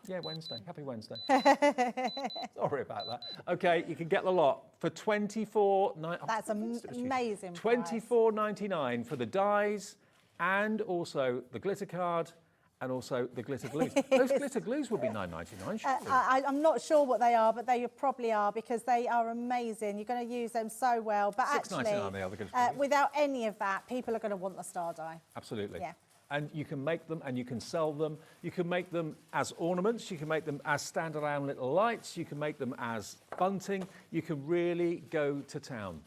Yeah, Wednesday. Happy Wednesday. Sorry about that. Okay, you can get the lot for $24.99. That's amazing. $24.99 for the dies and also the glitter card and also the glitter glues. Those glitter glues will be $9.99, shouldn't they? I'm not sure what they are, but they probably are because they are amazing. You're going to use them so well. But actually, $6.99 they are, the glitter glues. without any of that, people are going to want the star die. Absolutely. Yeah. And you can make them and you can sell them. You can make them as ornaments. You can make them as standalone little lights. You can make them as bunting. You can really go to town.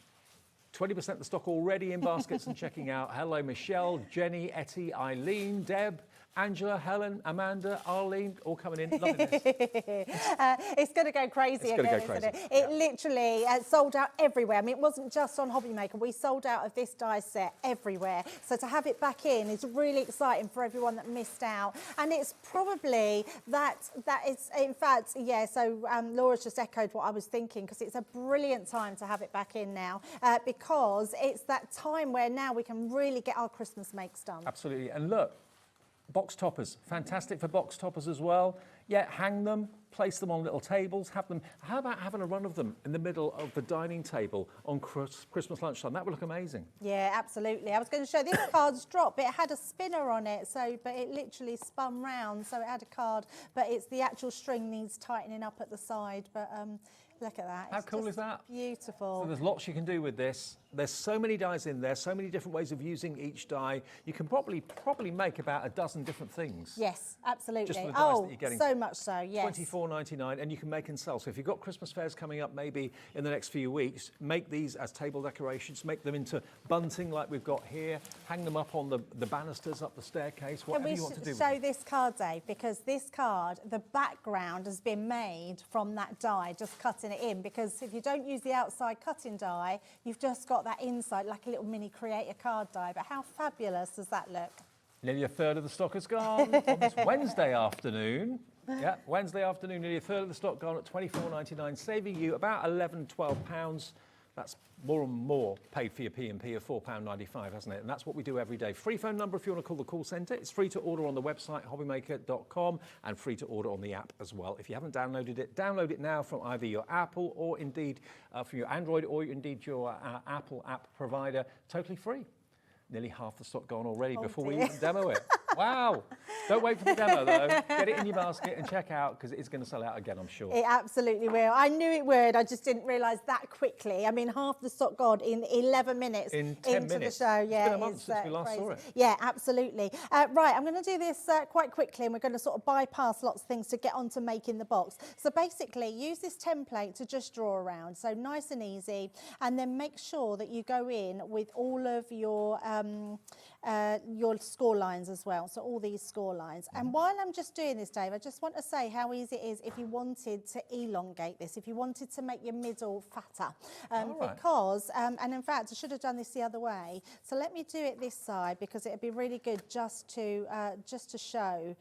20% of the stock already in baskets and checking out. Hello, Michelle, Jenny, Etty, Eileen, Deb, Angela, Helen, Amanda, Arlene, all coming in. Loving this. It's going to go crazy again, isn't it? It literally sold out everywhere. I mean, it wasn't just on Hobby Maker. We sold out of this die set everywhere. So to have it back in is really exciting for everyone that missed out. And it's probably that is, in fact, yeah, so Laura's just echoed what I was thinking because it's a brilliant time to have it back in now because it's that time where now we can really get our Christmas makes done. Absolutely. And look, box toppers, fantastic for box toppers as well. Yeah, hang them, place them on little tables, have them. How about having a run of them in the middle of the dining table on Christmas lunchtime? That would look amazing. Yeah, absolutely. I was going to show this card's drop. It had a spinner on it, but it literally spun round, so it had a card, but it's the actual string needs tightening up at the side. But look at that. How cool is that? Beautiful. So there's lots you can do with this. There's so many dies in there, so many different ways of using each die. You can probably make about a dozen different things. Yes, absolutely. Just from the dies that you're getting. So much so, yes. $24.99, and you can make and sell. So if you've got Christmas fairs coming up maybe in the next few weeks, make these as table decorations, make them into bunting like we've got here, hang them up on the banisters up the staircase, whatever you want to do. Show this card, Dave, because this card, the background has been made from that die, just cutting it in, because if you don't use the outside cutting die, you've just got that inside, like a little mini creator card die. But how fabulous does that look? Nearly a third of the stock has gone on this Wednesday afternoon. Yeah, Wednesday afternoon, nearly a third of the stock gone at $24.99, saving you about £11–12. That's more and more paid for your P&P of £4.95, hasn't it? And that's what we do every day. Free phone number if you want to call the call centre. It's free to order on the website, hobbymaker.com, and free to order on the app as well. If you haven't downloaded it, download it now from either your Apple or indeed from your Android or indeed your Apple app provider. Totally free. Nearly half the stock gone already before we even demo it. Wow. Don't wait for the demo, though. Get it in your basket and check out, because it's going to sell out again, I'm sure. It absolutely will. I knew it would. I just didn't realise that quickly. I mean, half the stock gone in 11 minutes in 10 into minutes. the show. Yeah, it's been a month since we last saw it. Yeah, absolutely. Right, I'm going to do this quite quickly, and we're going to sort of bypass lots of things to get on to making the box. So basically, use this template to just draw around. So nice and easy. And then make sure that you go in with all of your score lines as well. So all these score lines. And while I'm just doing this, Dave, I just want to say how easy it is if you wanted to elongate this, if you wanted to make your middle fatter. Because, and in fact, I should have done this the other way. So let me do it this side, because it'd be really good just to show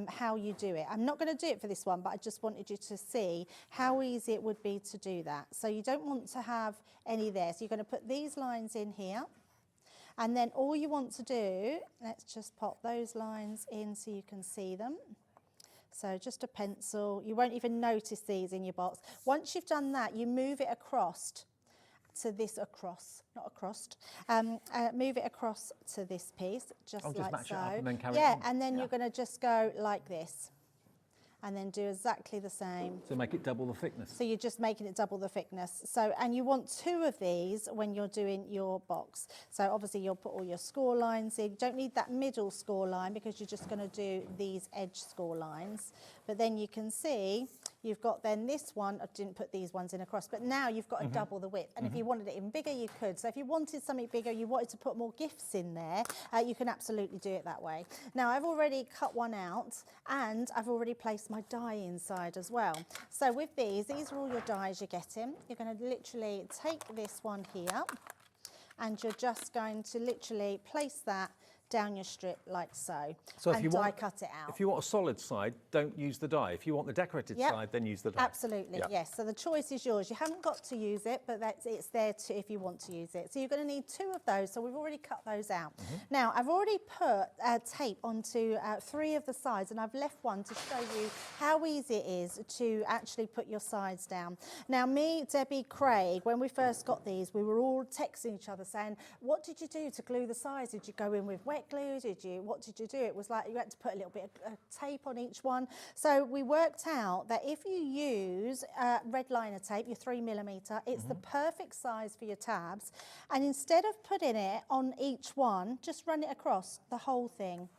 how you do it. I'm not going to do it for this one, but I just wanted you to see how easy it would be to do that. So you don't want to have any there. So you're going to put these lines in here. And then all you want to do, let's just pop those lines in so you can see them. So just a pencil. You won't even notice these in your box. Once you've done that, you move it across to this across, not across, move it across to this piece, just like match so. it up and then carry it yeah, on. and then you're going to just go like this. And then do exactly the same. So make it double the thickness. So you're just making it double the thickness. So, and you want 2 of these when you're doing your box. So obviously you'll put all your score lines in. You don't need that middle score line because you're just going to do these edge score lines. But then you can see you've got then this one, I didn't put these ones in across, but now you've got to double the width. And if you wanted it even bigger, you could. So if you wanted something bigger, you wanted to put more gifts in there, you can absolutely do it that way. Now I've already cut one out and I've already placed my die inside as well. So with these are all your dies you're getting. You're going to literally take this one here and you're just going to literally place that down your strip like so, So if and you die want, cut it out. if you want a solid side, don't use the die. If you want the decorated Yep. side, then use the die. Absolutely, Yeah. yes. So the choice is yours. You haven't got to use it, but it's there to, if you want to use it. So you're going to need 2 of those. So we've already cut those out. Now, I've already put tape onto 3 of the sides, and I've left one to show you how easy it is to actually put your sides down. Now, me, Debbie, Craig, when we first got these, we were all texting each other saying, what did you do to glue the sides? Did you go in with wet glue? What did you do? It was like you had to put a little bit of tape on each one. So we worked out that if you use red liner tape, your 3mm, it's the perfect size for your tabs. And instead of putting it on each one, just run it across the whole thing.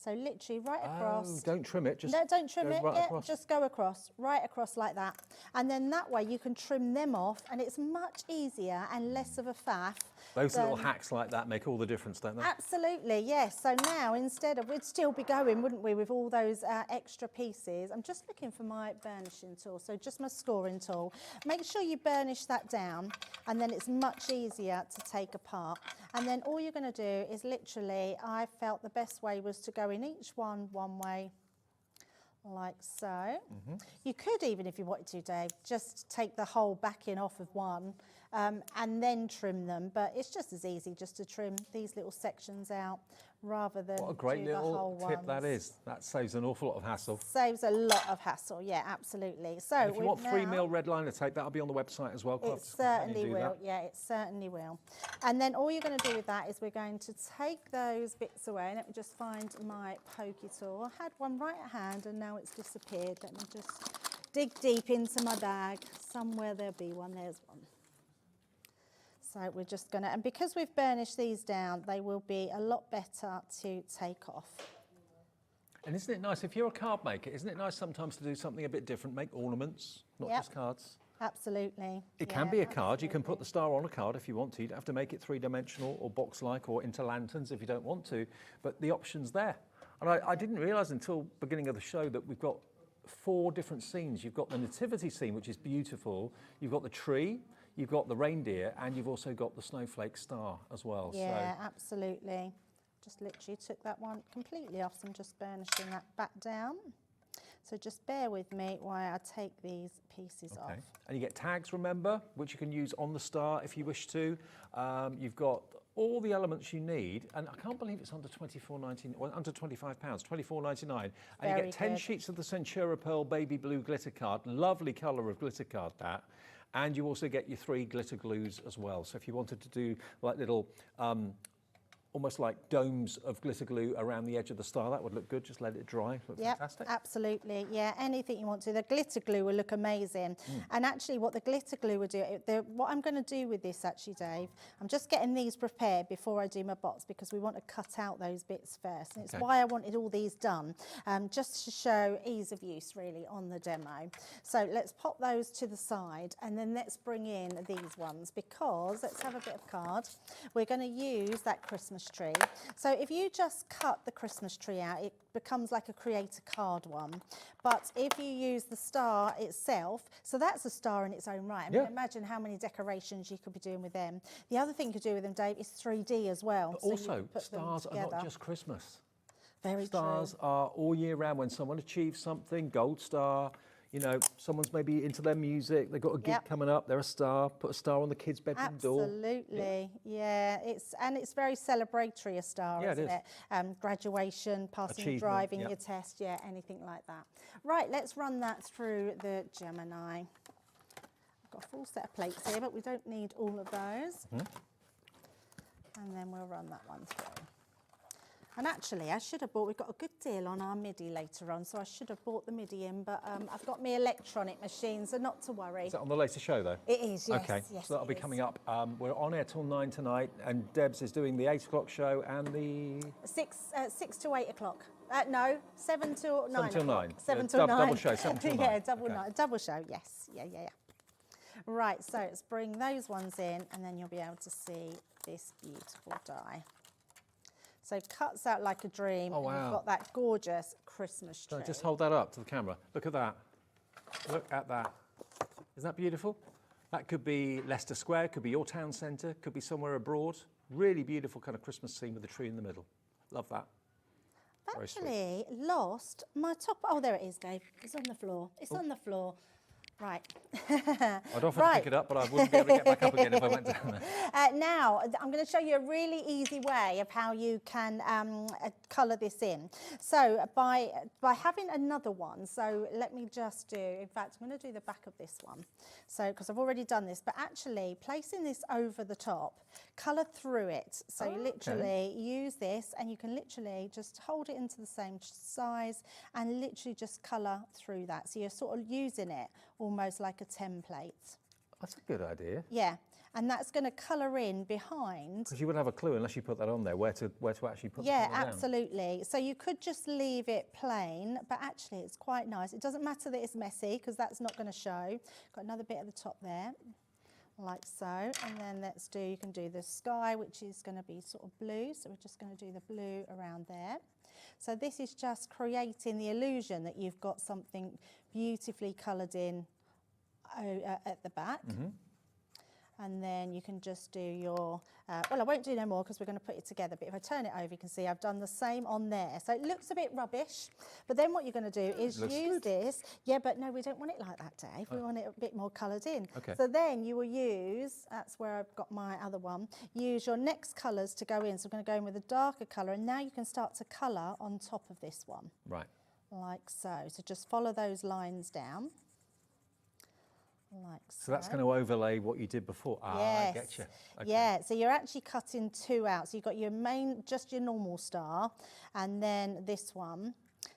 So literally right across. Oh, don't trim it. Just No, don't trim go it. right Yeah, across. just go across, right across like that. And then that way you can trim them off and it's much easier and less of a faff. Those little hacks like that make all the difference, don't they? Absolutely, yes. So now instead of, we'd still be going, wouldn't we, with all those extra pieces. I'm just looking for my burnishing tool, so just my scoring tool. Make sure you burnish that down and then it's much easier to take apart. And then all you're going to do is literally, I felt the best way was to go in each one way, like so. You could even, if you wanted to, Dave, just take the whole backing off of one and then trim them, but it's just as easy just to trim these little sections out rather than What a great do the whole little tip that ones. is. That saves an awful lot of hassle. Saves a lot of hassle, yeah, absolutely. So And if you want we've 3mm red liner tape, that'll be on the website as well. It certainly will, yeah, it certainly will. And then all you're going to do with that is we're going to take those bits away. Let me just find my pokey tool. I had one right at hand and now it's disappeared. Let me just dig deep into my bag. Somewhere there'll be one, there's one. So we're just going to, and because we've burnished these down, they will be a lot better to take off. And isn't it nice, if you're a card maker, isn't it nice sometimes to do something a bit different, make ornaments, not Yep. just cards? Absolutely. It can be a card. You can put the star on a card if you want to. You don't have to make it 3-dimensional or box-like or into lanterns if you don't want to, but the option's there. And I didn't realise until beginning of the show that we've got 4 different scenes. You've got the nativity scene, which is beautiful. You've got the tree, you've got the reindeer, and you've also got the snowflake star as well. Yeah, absolutely. Just literally took that one completely off, so I'm just burnishing that back down. So just bear with me while I take these pieces off. And you get tags, remember, which you can use on the star if you wish to. You've got all the elements you need, and I can't believe it's under £24.99, well, under £25, £24.99, and you Very get 10 good. sheets of the Centura Pearl Baby Blue glitter card, lovely colour of glitter card that, and you also get your 3 glitter glues as well. So if you wanted to do like little almost like domes of glitter glue around the edge of the star, that would look good. Just let it dry. Look fantastic. Absolutely. Yeah, anything you want to. The glitter glue will look amazing. And actually what the glitter glue will do, what I'm going to do with this actually, Dave, I'm just getting these prepared before I do my box because we want to cut out those bits first. And it's why I wanted all these done, just to show ease of use really on the demo. So let's pop those to the side and then let's bring in these ones because let's have a bit of card. We're going to use that Christmas tree. So if you just cut the Christmas tree out, it becomes like a creator card one. But if you use the star itself, so that's a star in its own right. I mean, imagine how many decorations you could be doing with them. The other thing you could do with them, Dave, is 3D as well. But so also, stars are not just Christmas. Very Stars true. are all year round. When someone achieves something, gold star, you know, someone's maybe into their music, they've got a gig coming up, they're a star, put a star on the kids' bedroom door. Absolutely, yeah. It's very celebratory, a star, isn't it? Graduation, passing your driving, your test, anything like that. Right, let's run that through the Gemini. got a full set of plates here, but we don't need all of those. And then we'll run that one through. And actually, I should have bought, we've got a good deal on our MIDI later on, so I should have bought the MIDI in, but I've got my electronic machine, so not to worry. Is that on the later show, though? It is, yes. Okay, yes, so that'll be coming up. We're on air till 9 tonight, and Debs is doing the 8 o'clock show and the... 6 to 8 o'clock. No, 7 till 9 7 till 9. 7 Yeah, till 9. Double show, 7 till 9. Yeah, double, Okay. double show, yes. Yeah. Right, so let's bring those ones in, and then you'll be able to see this beautiful die. So it cuts out like a dream. Oh, wow. And you've got that gorgeous Christmas tree. So just hold that up to the camera. Look at that. Look at that. Isn't that beautiful? That could be Leicester Square, could be your town centre, could be somewhere abroad. Really beautiful kind of Christmas scene with a tree in the middle. Love that. I've actually lost my top. Oh, there it is, Dave. It's on the floor. It's on the floor. Right. I'd offer to pick it up, but I wouldn't be able to get back up again if I went down there. Now, I'm going to show you a really easy way of how you can colour this in. So by having another one, so let me just do, in fact, I'm going to do the back of this one. So, because I've already done this, but actually placing this over the top, colour through it. So you literally use this, and you can literally just hold it into the same size and literally just colour through that. So you're sort of using it almost like a template. That's a good idea. Yeah, and that's going to colour in behind. Because you wouldn't have a clue unless you put that on there, where to actually put Yeah, the colour down. absolutely. So you could just leave it plain, but actually it's quite nice. It doesn't matter that it's messy, because that's not going to show. Got another bit at the top there, like so. And then you can do the sky, which is going to be sort of blue. So we're just going to do the blue around there. So this is just creating the illusion that you've got something beautifully coloured in at the back. And then you can just do your, well, I won't do no more because we're going to put it together, but if I turn it over, you can see I've done the same on there. So it looks a bit rubbish, but then what you're going to do is use this. Yeah, but no, we don't want it like that, Dave. We want it a bit more coloured in. Okay. So then you will use, that's where I've got my other one, use your next colours to go in. So I'm going to go in with a darker colour, and now you can start to colour on top of this one. Right. Like so. So just follow those lines down. Like so. So that's going to overlay what you did before. Ah, Yes. I get you. Okay. Yeah, so you're actually cutting two out. So you've got your main, just your normal star, and then this one.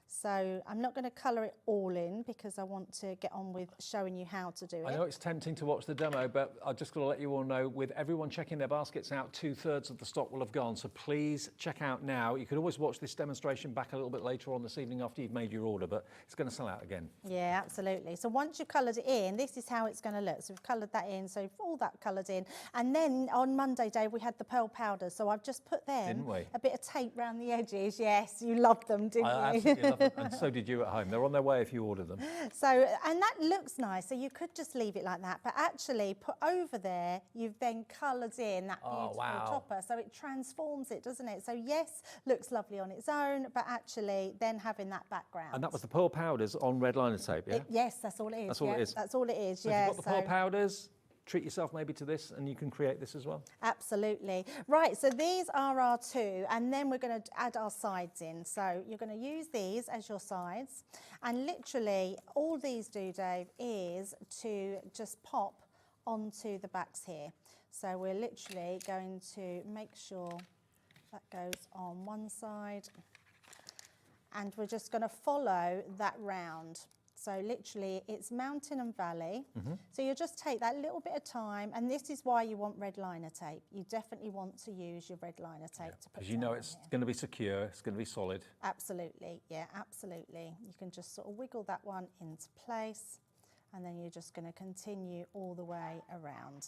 So I'm not going to colour it all in because I want to get on with showing you how to do it. I know it's tempting to watch the demo, but I've just got to let you all know, with everyone checking their baskets out, 2/3 of the stock will have gone. So please check out now. You could always watch this demonstration back a little bit later on this evening after you've made your order, but it's going to sell out again. Yeah, absolutely. So once you've coloured it in, this is how it's going to look. So we've coloured that in, so all that coloured in. And then on Monday, Dave, we had the pearl powders. So I've just put them, Didn't we? a bit of tape around the edges. Yes, you loved them, didn't I you? absolutely love them, and so did you at home. They're on their way if you order them. So, and that looks nice. So you could just leave it like that, but actually put over there, you've then coloured in that beautiful topper. So it transforms it, doesn't it? So yes, looks lovely on its own, but actually then having that background. And that was the pearl powders on red liner tape, yeah? Yes, that's all it is. That's all it is. That's all it is, So yeah. if you've got the pearl powders, treat yourself maybe to this, and you can create this as well. Absolutely. Right, so these are our two, and then we're going to add our sides in. So you're going to use these as your sides, and literally all these do, Dave, is to just pop onto the backs here. So we're literally going to make sure that goes on one side, and we're just going to follow that round. So literally it's mountain and valley. So you just take that little bit of time, and this is why you want red liner tape. You definitely want to use your red liner tape to put Because you know down it's here. going to be secure, it's going to be solid. Absolutely, yeah, absolutely. You can just sort of wiggle that one into place, and then you're just going to continue all the way around.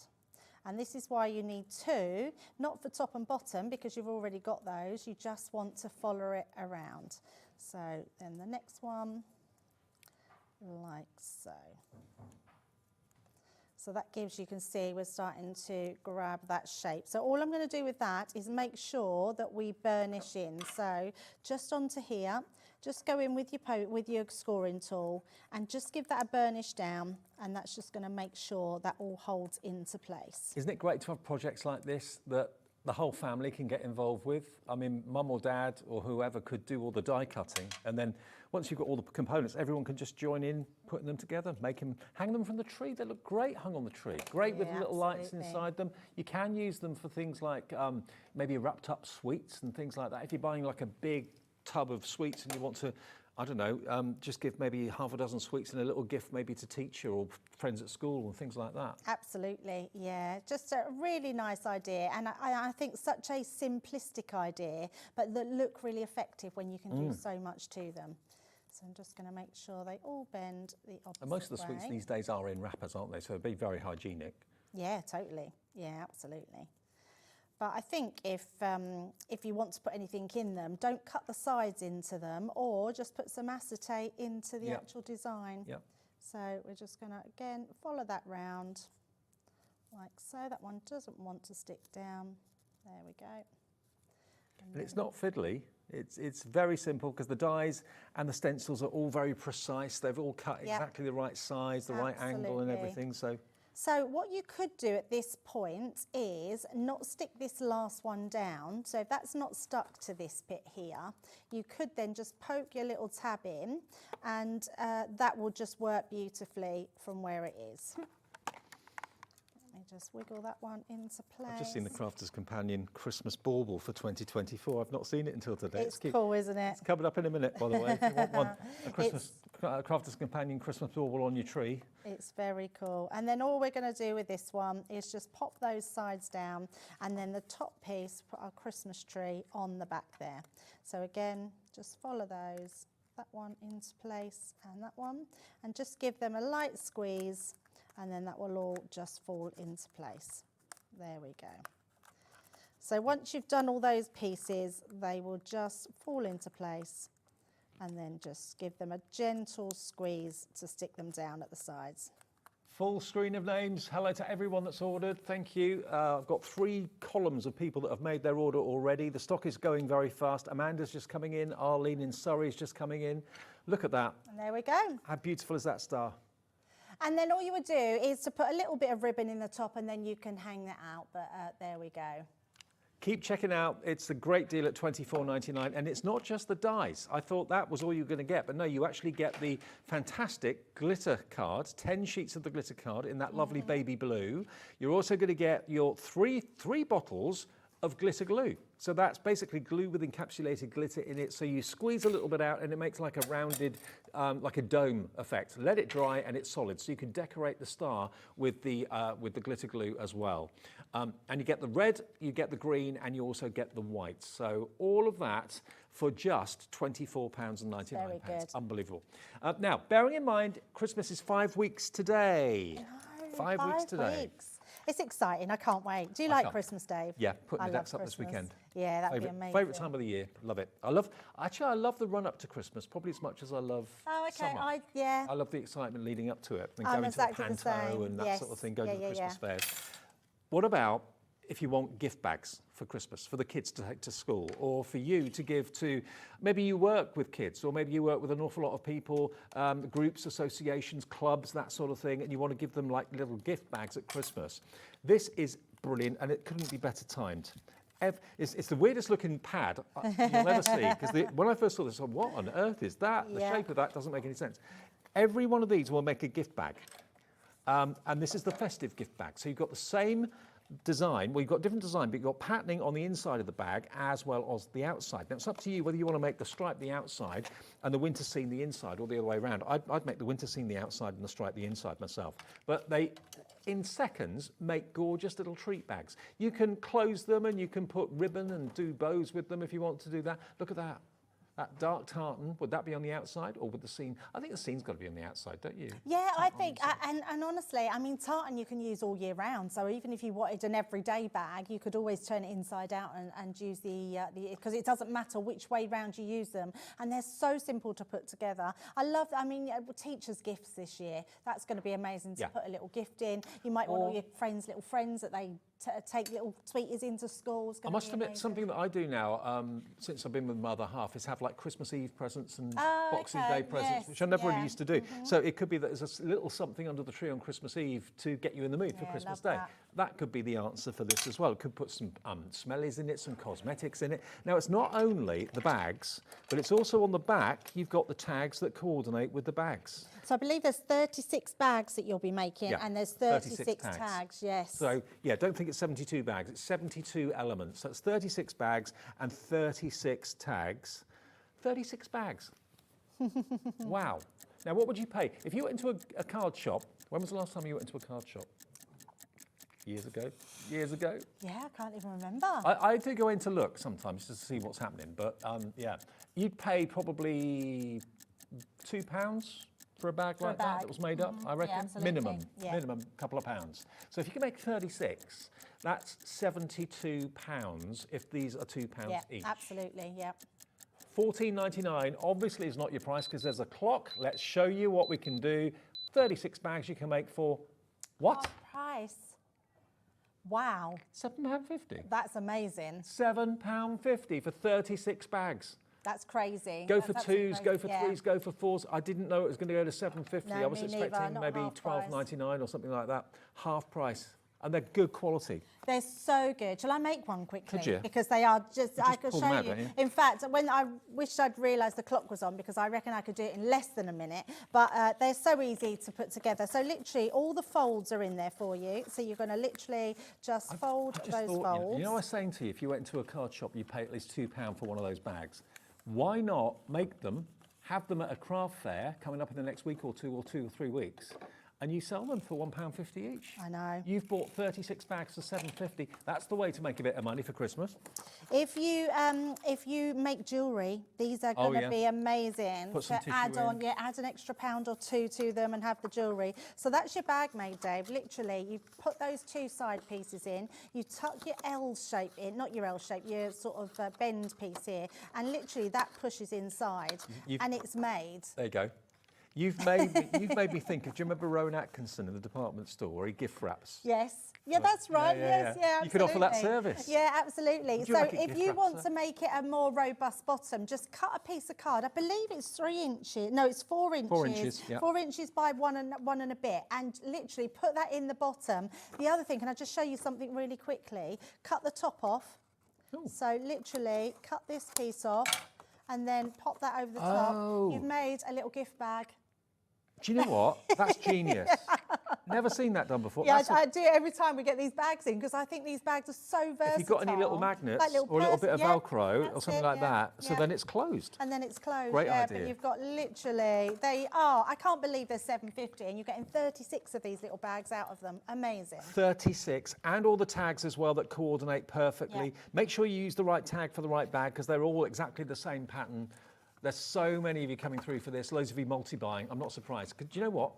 And this is why you need two, not for top and bottom, because you've already got those. You just want to follow it around. So then the next one, like so. So that gives, you can see we're starting to grab that shape. So all I'm going to do with that is make sure that we burnish in. So just onto here, just go in with your scoring tool and just give that a burnish down, and that's just going to make sure that all holds into place. Isn't it great to have projects like this that the whole family can get involved with? I mean, mum or dad or whoever could do all the die cutting, and then once you've got all the components, everyone can just join in putting them together, hang them from the tree. They look great hung on the tree. Great with little lights inside them. You can use them for things like maybe wrapped up sweets and things like that. If you're buying like a big tub of sweets and you want to, I don't know, just give maybe half a dozen sweets and a little gift maybe to teacher or friends at school and things like that. Absolutely, yeah. Just a really nice idea, and I think such a simplistic idea, but that look really effective when you can do so much to them. So I'm just going to make sure they all bend the opposite way. And most of the sweets these days are in wrappers, aren't they? So it'd be very hygienic. Yeah, totally. Yeah, absolutely. But I think if you want to put anything in them, don't cut the sides into them, or just put some acetate into the actual design. Yep. So we're just going to, again, follow that round like so. That one doesn't want to stick down. There we go. And it's not fiddly. It's very simple because the dies and the stencils are all very precise. They've all cut exactly the right size, the right angle and everything. So what you could do at this point is not stick this last one down. So if that's not stuck to this bit here, you could then just poke your little tab in, and that will just work beautifully from where it is. Let me just wiggle that one into place. I've just seen the Crafter's Companion Christmas bauble for 2024. I've not seen it until today. It's cool, isn't it? It's coming up in a minute, by the way. If you want one, a Crafter's Companion Christmas bauble on your tree. It's very cool. And then all we're going to do with this one is just pop those sides down, and then the top piece, put our Christmas tree on the back there. So again, just follow those, that one into place and that one, and just give them a light squeeze, and then that will all just fall into place. There we go. So once you've done all those pieces, they will just fall into place, and then just give them a gentle squeeze to stick them down at the sides. Full screen of names. Hello to everyone that's ordered. Thank you. I've got 3 columns of people that have made their order already. The stock is going very fast. Amanda's just coming in. Arlene in Surrey is just coming in. Look at that. And there we go. How beautiful is that star? And then all you would do is to put a little bit of ribbon in the top, and then you can hang that out. But there we go. Keep checking out. It's a great deal at £24.99, and it's not just the dies. I thought that was all you were going to get, but no, you actually get the fantastic glitter card, 10 sheets of the glitter card in that lovely baby blue. You're also going to get your three bottles of glitter glue. So that's basically glue with encapsulated glitter in it. So you squeeze a little bit out and it makes like a rounded, like a dome effect. Let it dry and it's solid. So you can decorate the star with the glitter glue as well. And you get the red, you get the green, and you also get the white. So all of that for just £24.99. Very good. Unbelievable. Now, bearing in mind, Christmas is 5 weeks today. No, 5 weeks today. It's exciting. I can't wait. Do you like Christmas, Dave? Yeah, putting the love decks up this Christmas. weekend. Yeah, that'd be amazing. Favourite time of the year. Love it. I love the run up to Christmas probably as much as I love summer. I love the excitement leading up to it and going exactly to the panto and that sort of thing, going to the Christmas fairs. What about if you want gift bags for Christmas, for the kids to take to school, or for you to give to, maybe you work with kids, or maybe you work with an awful lot of people, groups, associations, clubs, that sort of thing, and you want to give them like little gift bags at Christmas. This is brilliant, and it couldn't be better timed. It's the weirdest looking pad you'll ever see, because when I first saw this, I thought, what on earth is that? The shape of that doesn't make any sense. Every one of these will make a gift bag. And this is the festive gift bag. So you've got the same design, well, you've got different design, but you've got patterning on the inside of the bag as well as the outside. Now, it's up to you whether you want to make the stripe the outside and the winter scene the inside, or the other way around. I'd make the winter scene the outside and the stripe the inside myself. But they, in seconds, make gorgeous little treat bags. You can close them and you can put ribbon and do bows with them if you want to do that. Look at that. That dark tartan, would that be on the outside, or would the scene? I think the scene's got to be on the outside, don't you? Yeah, I think, and honestly, I mean, tartan you can use all year round. So even if you wanted an everyday bag, you could always turn it inside out and use because it doesn't matter which way round you use them. And they're so simple to put together. I mean, teachers' gifts this year, that's going to be amazing to put a little gift in. You might want all your friends' little friends that they take little tweeters into schools. I must admit, something that I do now, since I've been with my other half, is have like Christmas Eve presents and Boxing Day presents, which I never really used to do. So it could be that there's a little something under the tree on Christmas Eve to get you in the mood for Christmas Day. That could be the answer for this as well. It could put some smellies in it, some cosmetics in it. Now, it's not only the bags, but it's also on the back, you've got the tags that coordinate with the bags. So I believe there's 36 bags that you'll be making, and there's 36 tags, yes. So, yeah, don't think it's 72 bags. It's 72 elements. So it's 36 bags and 36 tags. 36 bags. Wow. Now, what would you pay? If you went into a card shop, when was the last time you went into a card shop? Years ago? Years ago? Yeah, I can't even remember. I do go in to look sometimes just to see what's happening, but yeah. You'd pay probably £2 for a bag like that was made up, I reckon. Minimum, minimum, couple of pounds. So if you can make 36, that's £72 if these are £2 each. Absolutely, yeah. $14.99 obviously is not your price because there's a clock. Let's show you what we can do. 36 bags you can make for what? What price? Wow. £7.50. That's amazing. £7.50 for 36 bags. That's crazy. Go for twos, go for threes, go for fours. I didn't know it was going to go to £7.50. I was expecting maybe £12.99 or something like that. Half price. And they're good quality. They're so good. Shall I make one quickly? Could you? Because they are just, I could pull show them out, you. don't you? In fact, when I wished I'd realised the clock was on because I reckon I could do it in less than a minute. But they're so easy to put together. So literally all the folds are in there for you. So you're going to literally just fold those folds. You know, I was saying to you, if you went into a card shop, you pay at least £2 for one of those bags. Why not make them, have them at a craft fair coming up in the next week or 2 or 3 weeks, and you sell them for £1.50 each? I know. You've bought 36 bags for £7.50. That's the way to make a bit of money for Christmas. If you make jewellery, these are going to be amazing. Put some to add tissue on, add an extra £1 or £2 to them and have the jewellery. So that's your bag made, Dave. Literally, you put those two side pieces in, you tuck your L shape in, not your L shape, your sort of bend piece here, and literally that pushes inside, and it's made. There you go. You've made me think of, do you remember Rowan Atkinson in the department store where he gift wraps? Yes. Yeah, that's right. Yes, absolutely. You could offer that service. Yeah, absolutely. Would you So like a if gift you wrap, want sir? to make it a more robust bottom, just cut a piece of card. I believe it's 3 inches. No, it's 4 inches. 4 inches, yeah. 4 inches by one and a bit, and literally put that in the bottom. The other thing, can I just show you something really quickly? Cut the top off. Ooh. So literally cut this piece off, and then pop that over the top. You've made a little gift bag. Do you know what? That's genius. Never seen that done before. Yeah, I do it every time we get these bags in because I think these bags are so versatile. If you've got any little magnets or a little bit of Velcro or something like that, so then it's closed. And then it's closed. Great idea. But you've got literally, I can't believe they're £7.50 and you're getting 36 of these little bags out of them. Amazing. 36, and all the tags as well that coordinate perfectly. Yeah. Make sure you use the right tag for the right bag because they're all exactly the same pattern. There's so many of you coming through for this, loads of you multi-buying. I'm not surprised. 'Cause do you know what?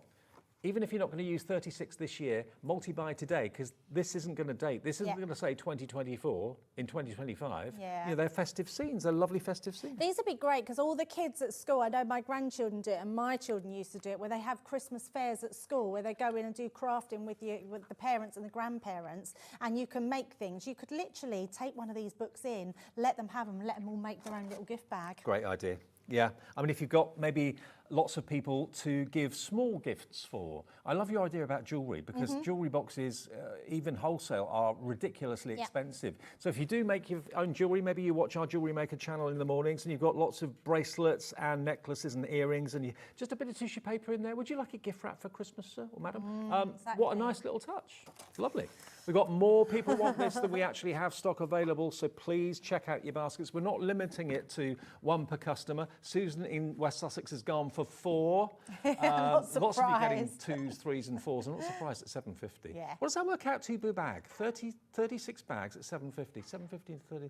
Even if you're not going to use 36 this year, multi-buy today, because this isn't going to date. This isn't going to say 2024 in 2025. Yeah. You know, they're festive scenes. They're lovely festive scenes. These would be great because all the kids at school, I know my grandchildren do it and my children used to do it, where they have Christmas fairs at school where they go in and do crafting with the parents and the grandparents, and you can make things. You could literally take one of these books in, let them have them, let them all make their own little gift bag. Great idea. Yeah, I mean, if you've got maybe lots of people to give small gifts for. I love your idea about jewellery because jewellery boxes, even wholesale, are ridiculously expensive. So if you do make your own jewellery, maybe you watch our Jewellery Maker channel in the mornings and you've got lots of bracelets and necklaces and earrings and just a bit of tissue paper in there. Would you like a gift wrap for Christmas, sir or madam? Exactly. What a nice little touch. Lovely. We've got more people want this than we actually have stock available, so please check out your baskets. We're not limiting it to one per customer. Susan in West Sussex has gone for 4. Lots of you getting surprised. 2s, 3s and 4s. I'm not surprised at £7.50. Yeah. What does that work out to per bag? 36 bags at £7.50. £7.50 and 30.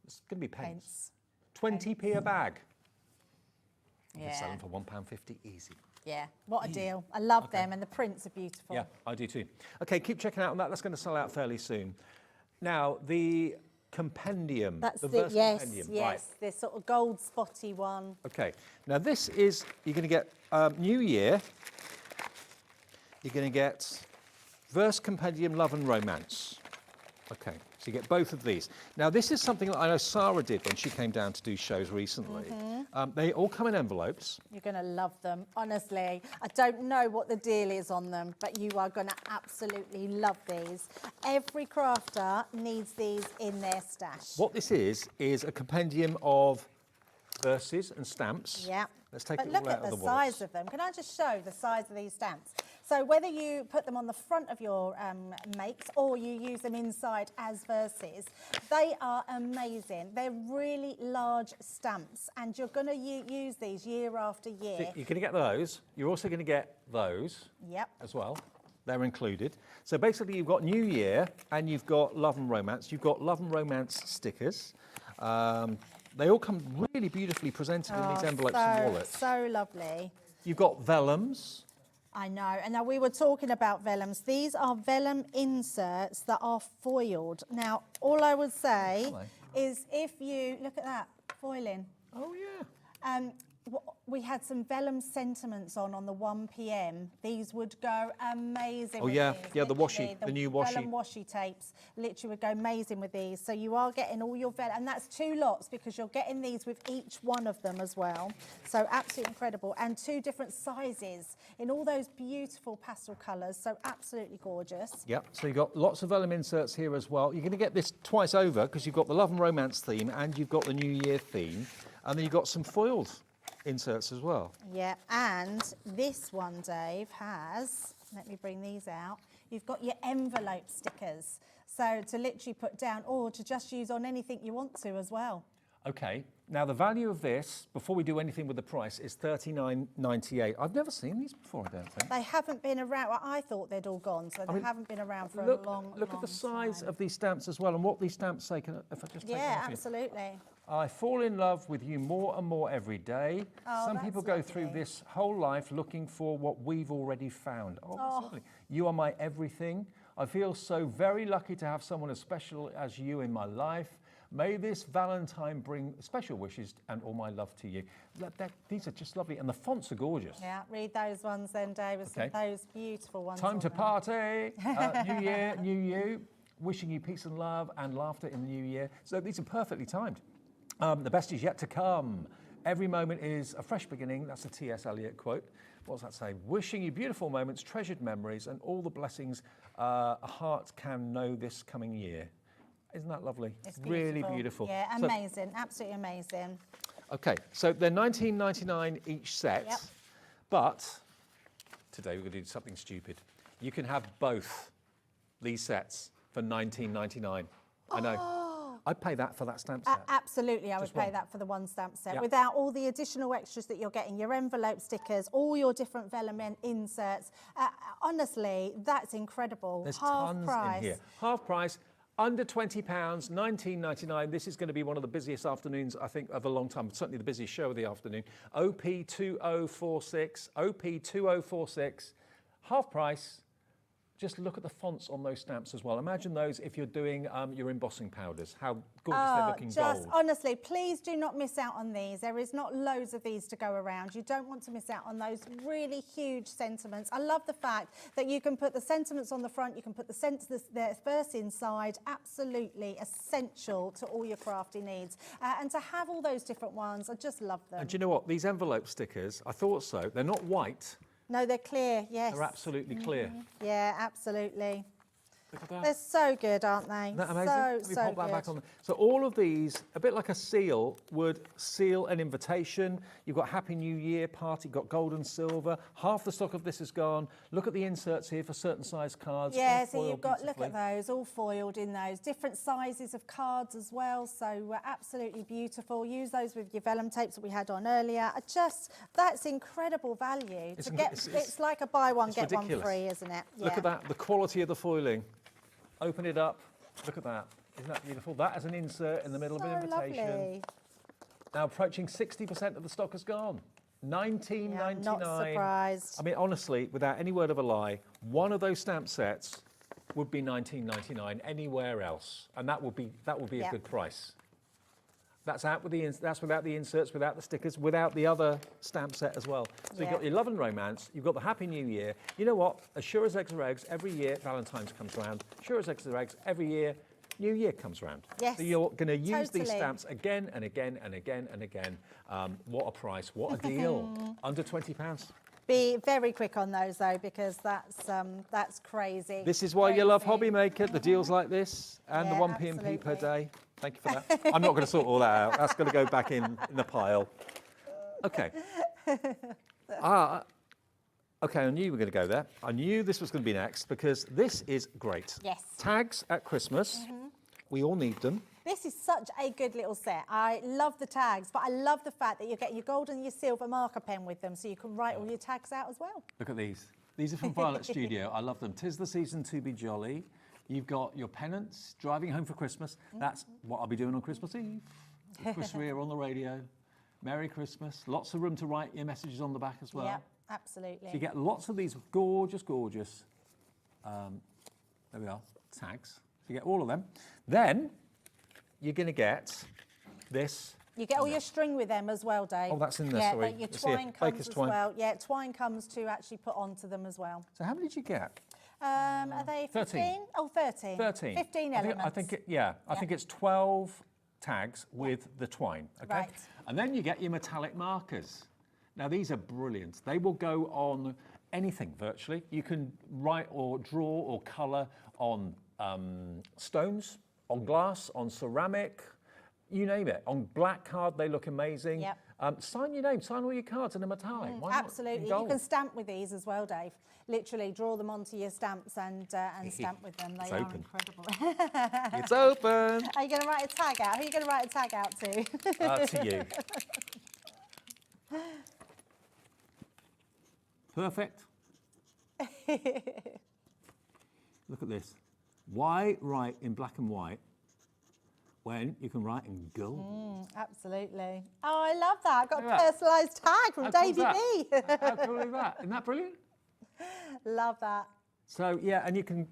It's going to be pence. 20p a bag. You can sell them for £1.50 easy. Yeah, what a deal. I love them and the prints are beautiful. Yeah, I do too. Okay, keep checking out on that. That's going to sell out fairly soon. Now, the compendium. That's the it, yes, compendium. yes, Right. this sort of gold spotty one. Okay, now this is, you're going to get New Year. You're going to get Verse Compendium Love and Romance. Okay, so you get both of these. Now, this is something that I know Sarah did when she came down to do shows recently. They all come in envelopes. You're going to love them, honestly. I don't know what the deal is on them, but you are going to absolutely love these. Every crafter needs these in their stash. What this is a compendium of verses and stamps. Yeah. Let's take But it look all out at of the the wallets. size of them. Can I just show the size of these stamps? So whether you put them on the front of your makes or you use them inside as verses, they are amazing. They're really large stamps, and you're going to use these year after year. So you're going to get those. You're also going to get those Yep. as well. They're included. So basically you've got New Year and you've got Love and Romance. You've got Love and Romance stickers. They all come really beautifully presented in these envelopes and wallets. So lovely. You've got vellums. I know. And now we were talking about vellums. These are vellum inserts that are foiled. Now, all I would say is if you look at that foiling. Oh yeah. We had some vellum sentiments on the 1 p.m. These would go amazing. Oh with yeah, these, yeah, the literally. washi, the new washi. Vellum washi tapes literally would go amazing with these. So you are getting all your vellum, and that's 2 lots because you're getting these with each one of them as well. So absolutely incredible, and 2 different sizes in all those beautiful pastel colours. So absolutely gorgeous. Yep, so you've got lots of vellum inserts here as well. You're going to get this twice over because you've got the Love and Romance theme and you've got the New Year theme, and then you've got some foiled inserts as well. Yeah, and this one, Dave, has, let me bring these out, you've got your envelope stickers. So to literally put down or to just use on anything you want to as well. Okay, now the value of this, before we do anything with the price, is $39.98. I've never seen these before, I don't think. They haven't been around, well, I thought they'd all gone, so they haven't been around for Look, a long look at the size time. of these stamps as well and what these stamps say. If I just take Yeah, them off you. absolutely. I fall in love with you more and more every day. Oh, Some that's people go through lovely. this whole life looking for what we've already found. Oh, that's lovely. You are my everything. I feel so very lucky to have someone as special as you in my life. May this Valentine bring special wishes and all my love to you. These are just lovely, and the fonts are gorgeous. Yeah, read those ones then, David. Okay. Those beautiful ones. Time on to there. party. New year, new you. Wishing you peace and love and laughter in the new year. So these are perfectly timed. The best is yet to come. Every moment is a fresh beginning. That's a T.S. Eliot quote. What does that say? Wishing you beautiful moments, treasured memories, and all the blessings a heart can know this coming year. Isn't that lovely? It's really beautiful. Yeah, So- amazing. Absolutely amazing. Okay, so they're $19.99 each set, Yep. but today we're going to do something stupid. You can have both these sets for $19.99. I know. I'd pay that for that stamp set. Absolutely, I would Just pay one. that for the 1 stamp set. Yeah. Without all the additional extras that you're getting, your envelope stickers, all your different vellum inserts. Honestly, that's incredible. There's Half tons price. in here. Half price, under £20, $19.99. This is going to be one of the busiest afternoons, I think, of a long time. Certainly the busiest show of the afternoon. OP2046, OP2046, half price. Just look at the fonts on those stamps as well. Imagine those if you're doing your embossing powders, how gorgeous they're looking gold. Honestly, please do not miss out on these. There is not loads of these to go around. You don't want to miss out on those really huge sentiments. I love the fact that you can put the sentiments on the front, you can put the verse inside. Absolutely essential to all your crafty needs. And to have all those different ones, I just love them. And do you know what? These envelope stickers, I thought so. They're not white. No, they're clear, yes. They're absolutely clear. Yeah, absolutely. Look at that. They're so good, aren't they? Isn't that amazing? So, Let me so pop that good. back on. So all of these, a bit like a seal, would seal an invitation. You've got Happy New Year party, you've got gold and silver. Half the stock of this is gone. Look at the inserts here for certain size cards. Yeah, all so foiled you've got, look beautifully. at those, all foiled in those. Different sizes of cards as well, so absolutely beautiful. Use those with your vellum tapes that we had on earlier. That's incredible value. It's like a buy one, it's get ridiculous. one free, isn't it? Look at that, the quality of the foiling. Open it up, look at that. Isn't that beautiful? That as an insert in the middle of an So invitation. lovely. Now approaching 60% of the stock has gone. $19.99. Yeah, I'm not surprised. I mean, honestly, without any word of a lie, one of those stamp sets would be $19.99 anywhere else, and that would be a Yeah. good price. That's out with that's without the inserts, without the stickers, without the other stamp set as well. So you've got your love and romance, you've got the Happy New Year. You know what? As sure as eggs are eggs, every year Valentine's comes around. Sure as eggs are eggs, every year New Year comes around. Yes, so you're going to use these totally. stamps again and again and again and again. What a price! What a deal! Under £20. Be very quick on those though, because that's crazy. This is why you love Crazy. Hobby Maker. The deals like this and the Yeah, 1p and p per absolutely. day. Thank you for that. I'm not going to sort all that out. That's going to go back in the pile. Okay. Okay, I knew you were going to go there. I knew this was going to be next because this is great. Yes. Tags at Christmas. We all need them. This is such a good little set. I love the tags, but I love the fact that you get your gold and your silver marker pen with them, so you can write all your tags out as well. Look at these. These are from Violet Studio. I love them. 'Tis the season to be jolly. You've got your pennants, driving home for Christmas. That's what I'll be doing on Christmas Eve. Chris Rea on the radio. Merry Christmas. Lots of room to write your messages on the back as well. Yeah, absolutely. So you get lots of these gorgeous, gorgeous, there we are, tags. So you get all of them. Then you're going to get this. You get all your string with them as well, Dave. Oh, that's in there, yeah, sorry. but your Let's see it. twine comes Baker's as twine. well. Yeah, twine comes to actually put onto them as well. So how many did you get? Are they 15? 13. Oh, 13. 13. 15 elements. I think it's 12 tags with the twine, okay? Right. And then you get your metallic markers. Now, these are brilliant. They will go on anything virtually. You can write or draw or colour on stones, on glass, on ceramic, you name it. On black card, they look amazing. Yep. Sign your name, sign all your cards in a metallic. Why not? In Absolutely. You gold? can stamp with these as well, Dave. Literally draw them onto your stamps and stamp with them. They It's are open. incredible. It's open. Are you going to write a tag out? Who are you going to write a tag out to? To you. Perfect. Look at this. Why write in black and white when you can write in gold? Absolutely. Oh, I love that. I've got Look a at that. personalised tag from How cool is Davey B. How cool is that? Isn't that brilliant? Love that. So yeah, and you can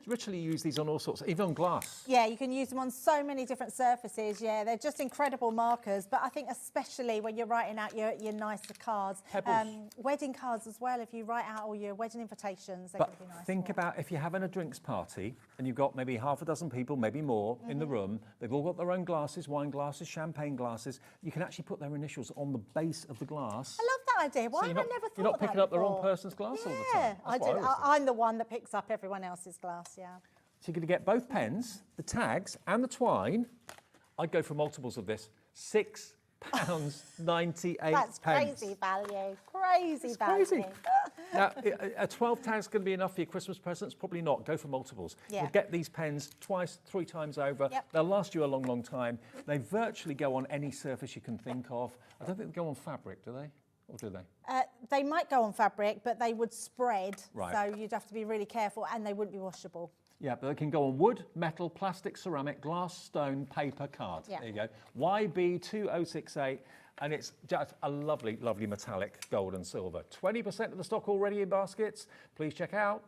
literally use these on all sorts, even on glass. Yeah, you can use them on so many different surfaces. Yeah, they're just incredible markers. But I think especially when you're writing out your nicer cards, Pebbles. wedding cards as well. If you write out all your wedding invitations, they're But going to be nice. think for it. about if you're having a drinks party and you've got maybe half a dozen people, maybe more, in the room. They've all got their own glasses, wine glasses, champagne glasses. You can actually put their initials on the base of the glass. I love that idea. Why So have you're I never thought You're not of that picking up the wrong before? person's glass all the time. Yeah, That's I what do. always think. I'm the one that picks up everyone else's glass. Yeah. So you're going to get both pens, the tags, and the twine. I'd go for multiples of this. £6.98. That's crazy value. Crazy value. Crazy. Now, a 12 tag's going to be enough for your Christmas presents? Probably not. Go for multiples. Yeah. You'll get these pens twice, 3 times over. Yep. They'll last you a long, long time. They virtually go on any surface you can think of. I don't think they go on fabric, do they? Or do they? They might go on fabric, but they would spread. Right. So you'd have to be really careful, and they wouldn't be washable. Yeah, but they can go on wood, metal, plastic, ceramic, glass, stone, paper, card. Yeah. There you go. YB2068, and it's just a lovely, lovely metallic gold and silver. 20% of the stock already in baskets. Please check out.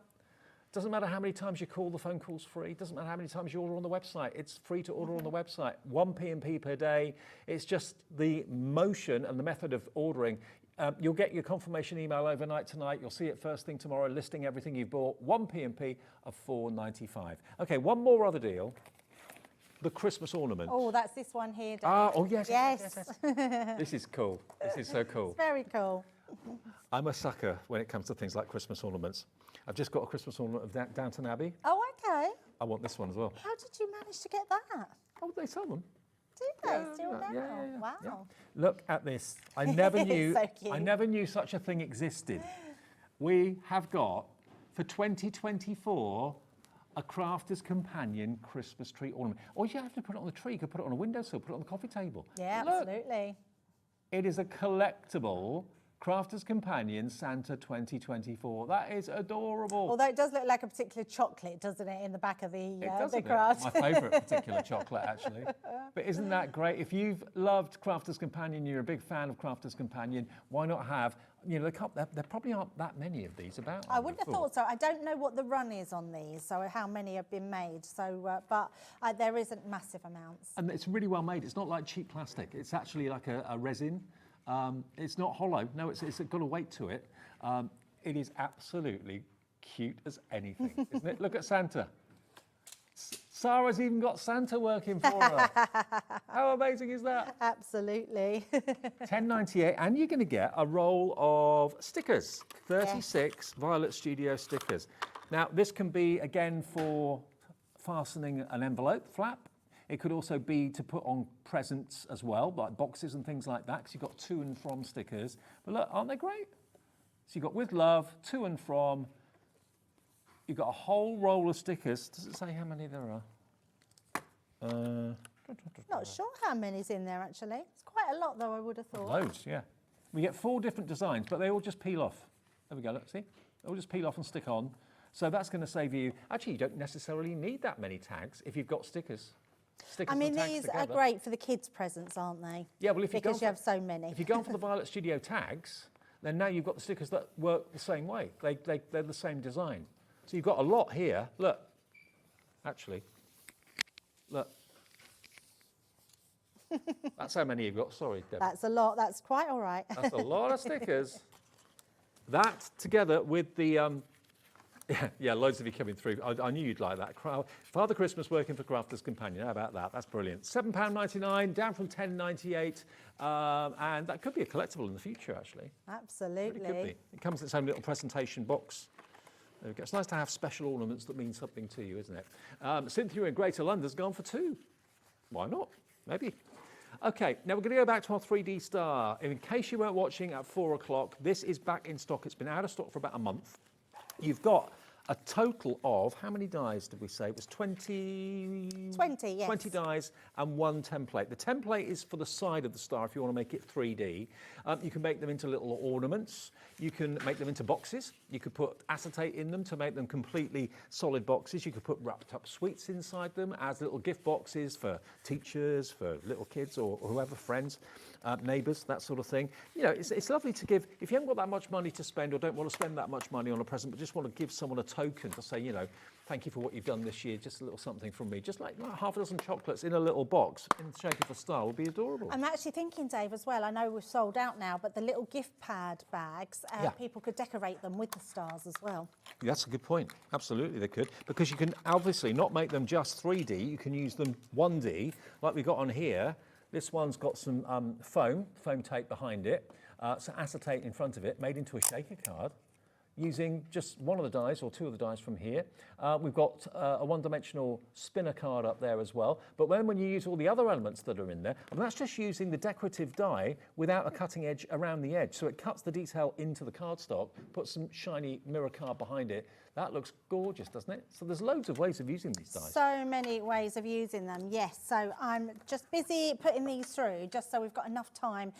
Doesn't matter how many times you call, the phone call's free. Doesn't matter how many times you order on the website. It's free to order on the website. 1p and p per day. It's just the motion and the method of ordering. You'll get your confirmation email overnight tonight. You'll see it first thing tomorrow, listing everything you've bought. 1p and p of £4.95. Okay, one more other deal. The Christmas ornament. Oh, that's this one here, Dave. Oh, yes. Yes. This is cool. This is so cool. Very cool. I'm a sucker when it comes to things like Christmas ornaments. I've just got a Christmas ornament of Downton Abbey. Oh, okay. I want this one as well. How did you manage to get that? Oh, they sell them. Do they still now? yeah. Wow. Look at this. I never knew. So cute. I never knew such a thing existed. We have got for 2024 a Crafter's Companion Christmas tree ornament. Or you have to put it on the tree. You could put it on a windowsill. Put it on the coffee table. Yeah, Look, absolutely. it is a collectible Crafter's Companion Santa 2024. That is adorable. Although it does look like a particular chocolate, doesn't it, in the back of the craft? My favourite particular chocolate, actually. But isn't that great? If you've loved Crafter's Companion, you're a big fan of Crafter's Companion, why not have, you know, there probably aren't that many of these about. I wouldn't have thought so. I don't know what the run is on these, so how many have been made. So, but there isn't massive amounts. And it's really well made. It's not like cheap plastic. It's actually like a resin. It's not hollow. No, it's got a weight to it. It is absolutely cute as anything, isn't it? Look at Santa. Sarah's even got Santa working for her. How amazing is that? Absolutely. $10.98, and you're going to get a roll of stickers, 36 Violet Studio stickers. Now, this can be, again, for fastening an envelope flap. It could also be to put on presents as well, like boxes and things like that, because you've got to and from stickers. But look, aren't they great? So you've got with love, to and from. You've got a whole roll of stickers. Does it say how many there are? Not sure how many's in there, actually. It's quite a lot, though, I would have thought. Loads, yeah. We get 4 different designs, but they all just peel off. There we go, look, see? They all just peel off and stick on. So that's going to save you... Actually, you don't necessarily need that many tags if you've got stickers. I mean, these are great for the kids' presents, aren't they? Yeah, well, if you have so many. If you're going for the Violet Studio tags, then now you've got the stickers that work the same way. They're the same design. So you've got a lot here. Look, actually, look. That's how many you've got. Sorry, Deb. That's a lot. That's quite all right. That's a lot of stickers. That together with the... Yeah, loads of you coming through. I knew you'd like that. Father Christmas working for Crafter's Companion. How about that? That's brilliant. £7.99, down from £10.98. And that could be a collectible in the future, actually. Absolutely. It could be. It comes in its own little presentation box. There we go. It's nice to have special ornaments that mean something to you, isn't it? Cynthia in Greater London's gone for 2. Why not? Maybe. OK, now we're going to go back to our 3D star. In case you weren't watching at 4 o'clock, this is back in stock. It's been out of stock for about a month. You've got a total of, how many dies did we say? It was 20... 20, yes. 20 dies and 1 template. The template is for the side of the star if you want to make it 3D. You can make them into little ornaments. You can make them into boxes. You could put acetate in them to make them completely solid boxes. You could put wrapped up sweets inside them as little gift boxes for teachers, for little kids or whoever, friends, neighbours, that sort of thing. You know, it's lovely to give, if you haven't got that much money to spend or don't want to spend that much money on a present, but just want to give someone a token to say, you know, thank you for what you've done this year, just a little something from me. Just like half a dozen chocolates in a little box in the shape of a star would be adorable. I'm actually thinking, Dave, as well, I know we've sold out now, but the little gift pad bags, people could decorate them with the stars as well. That's a good point. Absolutely, they could. Because you can obviously not make them just 3D, you can use them 1D, like we've got on here. This one's got some foam tape behind it, some acetate in front of it, made into a shaker card, using just one of the dies or 2 of the dies from here. We've got a one-dimensional spinner card up there as well. But when you use all the other elements that are in there, and that's just using the decorative die without a cutting edge around the edge. So it cuts the detail into the cardstock, puts some shiny mirror card behind it. That looks gorgeous, doesn't it? So there's loads of ways of using these dies. So many ways of using them, yes. So I'm just busy putting these through, just so we've got enough time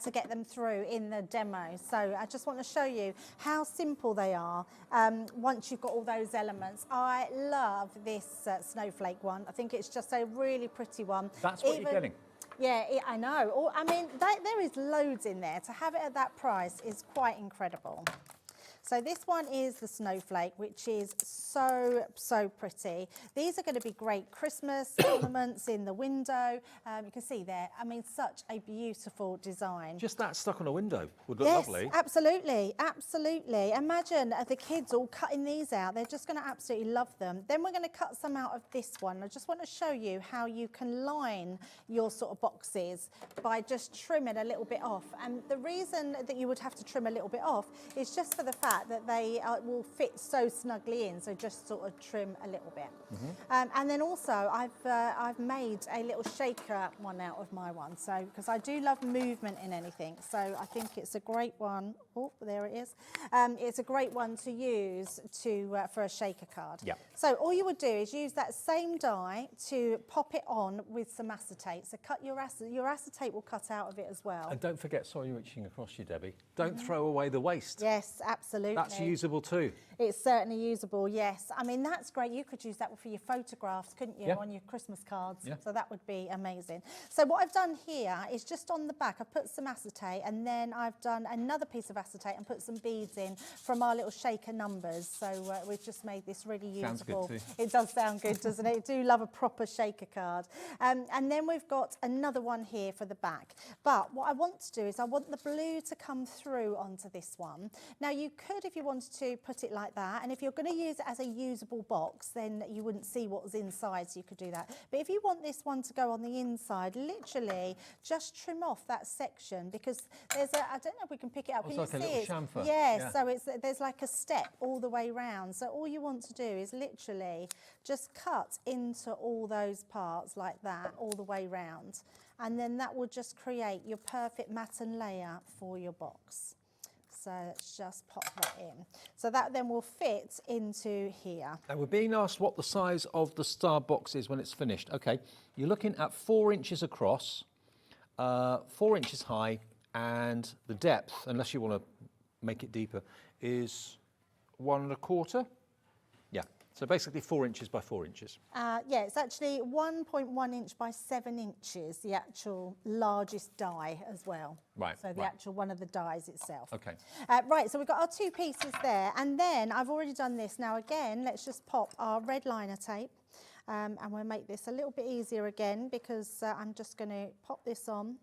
to get them through in the demo. So I just want to show you how simple they are once you've got all those elements. I love this snowflake one. I think it's just a really pretty one. That's what you're getting. Yeah, I know. I mean, there is loads in there. To have it at that price is quite incredible. So this one is the snowflake, which is so, so pretty. These are going to be great Christmas ornaments in the window. You can see there, I mean, such a beautiful design. Just that stuck on a window would look lovely. Yes, absolutely, absolutely. Imagine the kids all cutting these out. They're just going to absolutely love them. Then we're going to cut some out of this one. I just want to show you how you can line your sort of boxes by just trimming a little bit off. And the reason that you would have to trim a little bit off is just for the fact that they will fit so snugly in, so just sort of trim a little bit. And then also I've made a little shaker one out of my one, so because I do love movement in anything, so I think it's a great one. Oh, there it is. It's a great one to use for a shaker card. Yeah. So all you would do is use that same die to pop it on with some acetate. So cut your acetate will cut out of it as well. And don't forget, sorry, reaching across you, Debbie, don't throw away the waste. Yes, absolutely. That's usable too. It's certainly usable, yes. I mean, that's great. You could use that for your photographs, couldn't you, Yeah. on your Christmas cards? Yeah. So that would be amazing. So what I've done here is just on the back, I've put some acetate, and then I've done another piece of acetate and put some beads in from our little shaker numbers. So we've just made this really usable. Sounds good too. It does sound good, doesn't it? I do love a proper shaker card. And then we've got another one here for the back. But what I want to do is I want the blue to come through onto this one. Now you could, if you wanted to, put it like that. And if you're going to use it as a usable box, then you wouldn't see what was inside, so you could do that. But if you want this one to go on the inside, literally just trim off that section, because there's a, I don't know if we can pick it up. It's Can like you a see little it? chamfer. Yeah, Yeah. so there's like a step all the way round. So all you want to do is literally just cut into all those parts like that all the way round, and then that will just create your perfect matten layer for your box. So let's just pop that in. So that then will fit into here. And we're being asked what the size of the star box is when it's finished. Okay, you're looking at 4 inches across, 4 inches high, and the depth, unless you want to make it deeper, is 1 1/4. Yeah, so basically 4 inches by 4 inches. Yeah, it's actually 1.1 inch by 7 inches, the actual largest die as well. Right, So the right. actual one of the dies itself. Okay. Right, so we've got our 2 pieces there, and then I've already done this. Now again, let's just pop our red liner tape, and we'll make this a little bit easier again, because I'm just going to pop this on.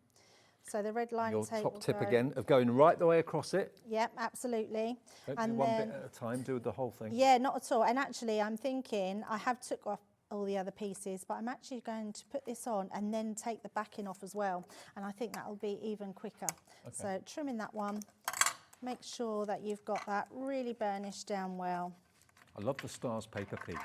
So the red liner Your tape top will tip go. again of going right the way across it. Yep, absolutely. Don't do one bit at a time, do the whole thing. Yeah, not at all. And actually, I'm thinking I have took off all the other pieces, but I'm actually going to put this on and then take the backing off as well. And I think that will be even quicker. Okay. So trimming that one, make sure that you've got that really burnished down well. I love the stars paper piece.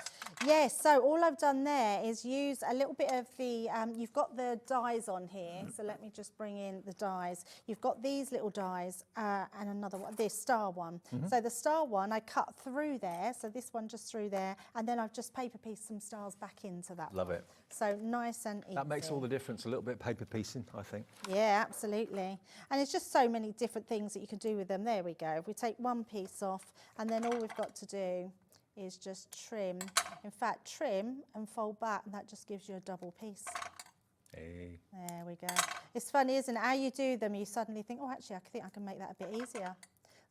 Yes, so all I've done there is use a little bit of the, you've got the dies on here, so let me just bring in the dies. You've got these little dies and another one, this star one. So the star one I cut through there, so this one just through there, and then I've just paper pieced some stars back into that Love one. it. So nice and easy. That makes all the difference, a little bit of paper piecing, I think. Yeah, absolutely. And it's just so many different things that you can do with them. There we go. If we take one piece off, and then all we've got to do is just trim. In fact, trim and fold back, and that just gives you a double piece. Hey. There we go. It's funny, isn't it? How you do them, you suddenly think, oh, actually, I think I can make that a bit easier.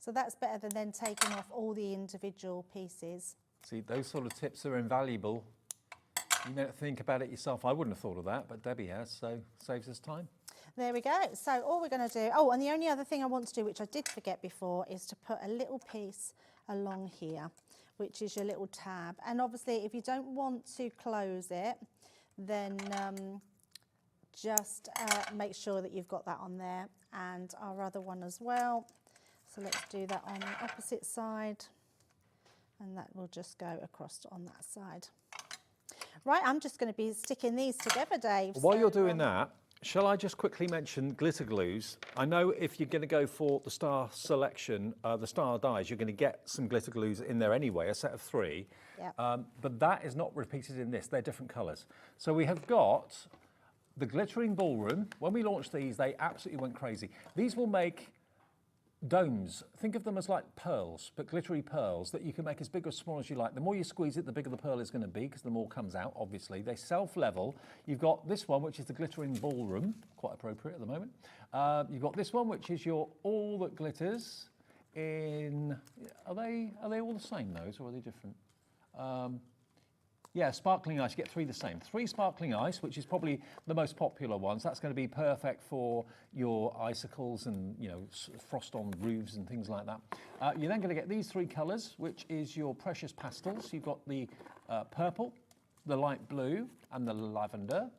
So that's better than then taking off all the individual pieces. See, those sort of tips are invaluable. You may not think about it yourself. I wouldn't have thought of that, but Debbie has, so saves us time. There we go. So all we're going to do, oh, and the only other thing I want to do, which I did forget before, is to put a little piece along here, which is your little tab. And obviously, if you don't want to close it, then just make sure that you've got that on there, and our other one as well. So let's do that on the opposite side, and that will just go across on that side. Right, I'm just going to be sticking these together, Dave. While so, you're doing that, shall I just quickly mention glitter glues? I know if you're going to go for the star selection, the star dies, you're going to get some glitter glues in there anyway, a set of 3. Yep. But that is not repeated in this. They're different colours. So we have got the glittering ballroom. When we launched these, they absolutely went crazy. These will make domes. Think of them as like pearls, but glittery pearls that you can make as big or small as you like. The more you squeeze it, the bigger the pearl is going to be, because the more comes out, obviously. They self-level. You've got this one, which is the glittering ballroom, quite appropriate at the moment. You've got this one, which is your all that glitters in, are they all the same, those, or are they different? Yeah, sparkling ice, you get 3 the same. 3 sparkling ice, which is probably the most popular ones. That's going to be perfect for your icicles and, you know, frost on roofs and things like that. You're then going to get these 3 colours, which is your precious pastels. You've got the purple, the light blue, and the lavender.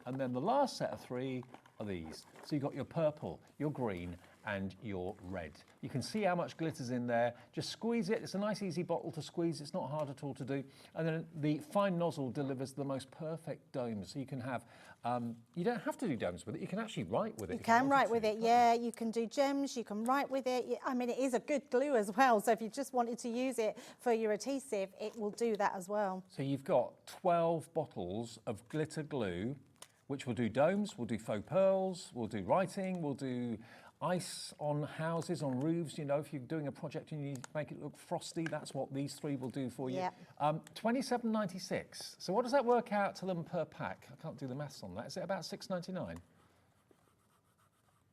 And then the last set of 3 are these. So you've got your purple, your green, and you're red. You can see how much glitter's in there. Just squeeze it. It's a nice easy bottle to squeeze. It's not hard at all to do. And then the fine nozzle delivers the most perfect domes. So you can have, you don't have to do domes with it. You can actually write with it. You can write with it, yeah. You can do gems, you can write with it. I mean, it is a good glue as well. So if you just wanted to use it for your adhesive, it will do that as well. So you've got 12 bottles of glitter glue, which will do domes, we'll do faux pearls, we'll do writing, we'll do ice on houses, on roofs. You know, if you're doing a project and you need to make it look frosty, that's what these three will do for you. Yep. $27.96. So what does that work out to them per pack? I can't do the maths on that. Is it about $6.99?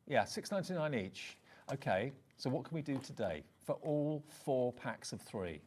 Yeah, $6.99 each. Okay, so what can we do today for all 4 packs of 3?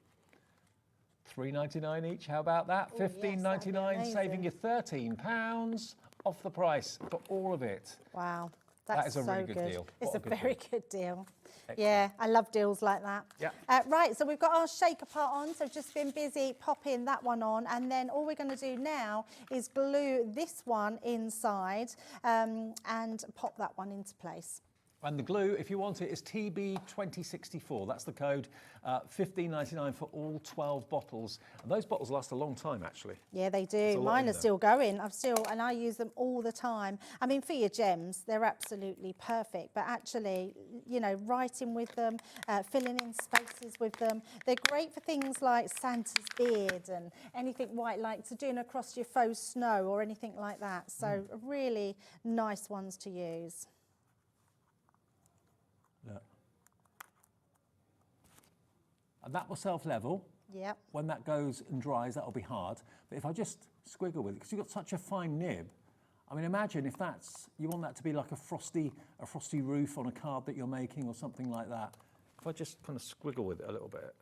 $3.99 each, how about that? Ooh, yes, $15.99, saving you £13 off the price for all of it. Wow. That That's is a so really good deal. It's What a a good very deal. good deal. Excellent. Yeah, I love deals like that. Yeah. Right, so we've got our shaker part on, so just been busy popping that one on, and then all we're going to do now is glue this one inside and pop that one into place. And the glue, if you want it, is TB2064. That's the code, $15.99 for all 12 bottles. And those bottles last a long time, actually. Yeah, they a do. lot Mine in are there. still going. And I use them all the time. I mean, for your gems, they're absolutely perfect. But actually, you know, writing with them, filling in spaces with them, they're great for things like Santa's beard and anything white, like to doing across your faux snow or anything like that. So really nice ones to use. Look. And that will self-level. Yep. When that goes and dries, that'll be hard. But if I just squiggle with it, because you've got such a fine nib, I mean, imagine if you want that to be like a frosty roof on a card that you're making or something like that. If I just kind of squiggle with it a little bit,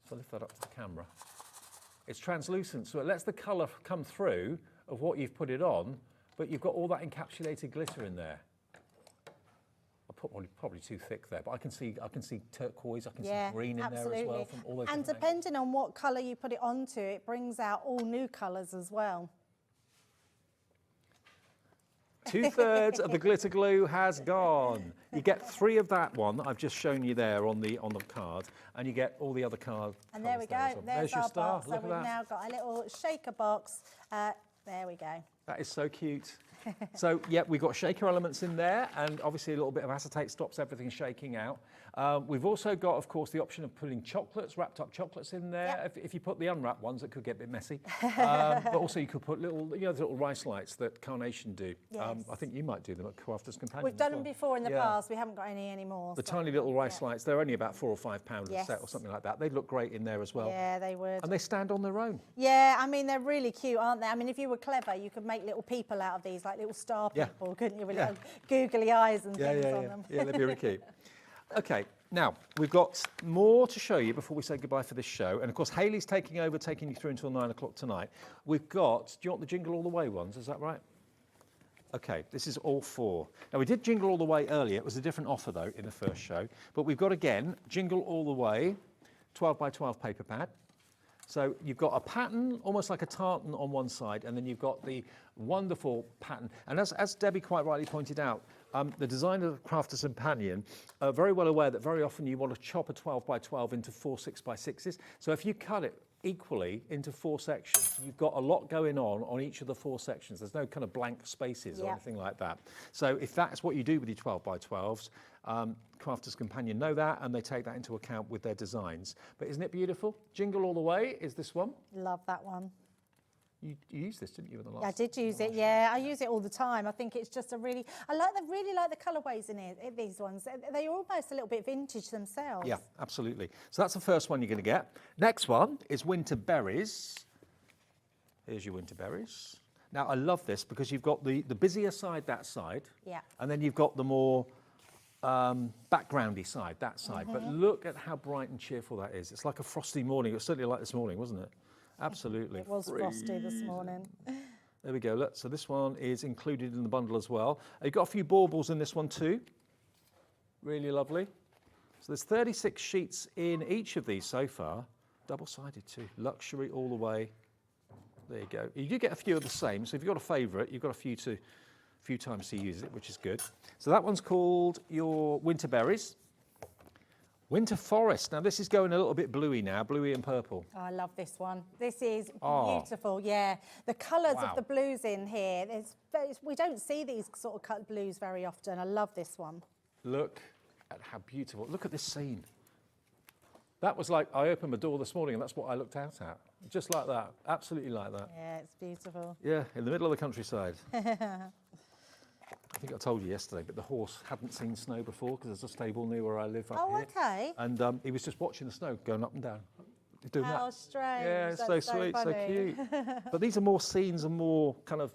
so lift that up to the camera. It's translucent, so it lets the colour come through of what you've put it on, but you've got all that encapsulated glitter in there. Probably too thick there, but I can see turquoise, I can see green in there as well from all those. And depending on what colour you put it onto, it brings out all new colours as well. 2/3 of the glitter glue has gone. You get 3 of that one that I've just shown you there on the card, and you get all the other cards. And there we go. Well. There's your our star. box. So Look at we've that. now got a little shaker box. There we go. That is so cute. So, yeah, we've got shaker elements in there, and obviously a little bit of acetate stops everything shaking out. We've also got, of course, the option of putting chocolates, wrapped up chocolates in there. Yep. If you put the unwrapped ones, it could get a bit messy. But also you could put little, the little rice lights that Carnation do. Yes. I think you might do them at Crafters Companion. We've done as them well. before in the Yeah. past. We haven't got any anymore. The so- tiny little rice lights, they're only about £4 or £5 a set or Yes. something like that. They look great in there as well. Yeah, they would. And they stand on their own. Yeah, I mean, they're really cute, aren't they? I mean, if you were clever, you could make little people out of these, like little star Yeah. people, couldn't you? With Yeah. little googly eyes and things on them. Yeah, they'd be really cute. Okay, now we've got more to show you before we say goodbye for this show. And of course, Hayley's taking over, taking you through until 9 o'clock tonight. We've got, do you want the Jingle All the Way ones? Is that right? Okay, this is all 4. Now, we did Jingle All the Way earlier. It was a different offer, though, in the first show. But we've got, again, Jingle All the Way, 12 by 12 paper pad. So you've got a pattern, almost like a tartan on one side, and then you've got the wonderful pattern. And as Debbie quite rightly pointed out, the designer of Crafters Companion are very well aware that very often you want to chop a 12 by 12 into 4 6 by 6s. So if you cut it equally into 4 sections, you've got a lot going on each of the 4 sections. There's no kind of blank spaces or anything like that. So if that's what you do with your 12 by 12s, Crafters Companion know that, and they take that into account with their designs. But isn't it beautiful? Jingle All the Way is this one. Love that one. You used this, didn't you, in the last? Yeah, I did use it. Yeah, I use it all the time. I think it's just a really, really like the colourways in it. These ones, they're almost a little bit vintage themselves. Yeah, absolutely. So that's the first one you're going to get. Next one is Winter Berries. Here's your Winter Berries. Now, I love this because you've got the busier side, that side. Yeah. And then you've got the more backgroundy side, that side. But look at how bright and cheerful that is. It's like a frosty morning. It was certainly like this morning, wasn't it? Absolutely. It was frosty this morning. There we go. Look, so this one is included in the bundle as well. You've got a few baubles in this one too. Really lovely. So there's 36 sheets in each of these so far. Double-sided too. Luxury all the way. There you go. You do get a few of the same, so if you've got a favourite, you've got a few to few times to use it, which is good. So that one's called your Winter Berries. Winter Forest. Now this is going a little bit bluey now, bluey and purple. Oh, I love this one. This is Oh. beautiful, yeah. The colours Wow. of the blues in here, we don't see these sort of cut blues very often. I love this one. Look at how beautiful. Look at this scene. That was like, I opened my door this morning and that's what I looked out at. Just like that, absolutely like that. Yeah, it's beautiful. Yeah, in the middle of the countryside. I think I told you yesterday, but the horse hadn't seen snow before because there's a stable near where I live up Oh, here. okay. And he was just watching the snow going up and down. He's doing How that. strange. Yeah, it's That's so sweet, so funny. cute. But these are more scenes and more kind of,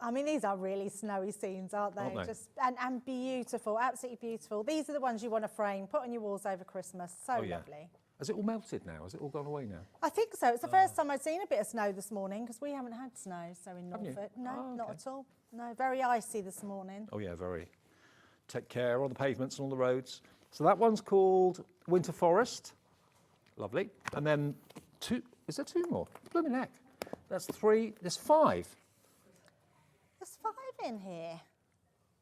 I mean, these are really snowy scenes, aren't they? Aren't they? Just and beautiful, absolutely beautiful. These are the ones you want to frame, put on your walls over Christmas. So Oh, yeah. lovely. Has it all melted now? Has it all gone away now? I think so. It's the first time I'd seen a bit of snow this morning because we haven't had snow. So in Haven't you? Norfolk, no, Oh, not okay. at all. No, very icy this morning. Oh yeah, very. Take care on the pavements and on the roads. So that one's called Winter Forest. Lovely. And then is there two more? Blooming heck. That's three, there's five. There's 5 in here.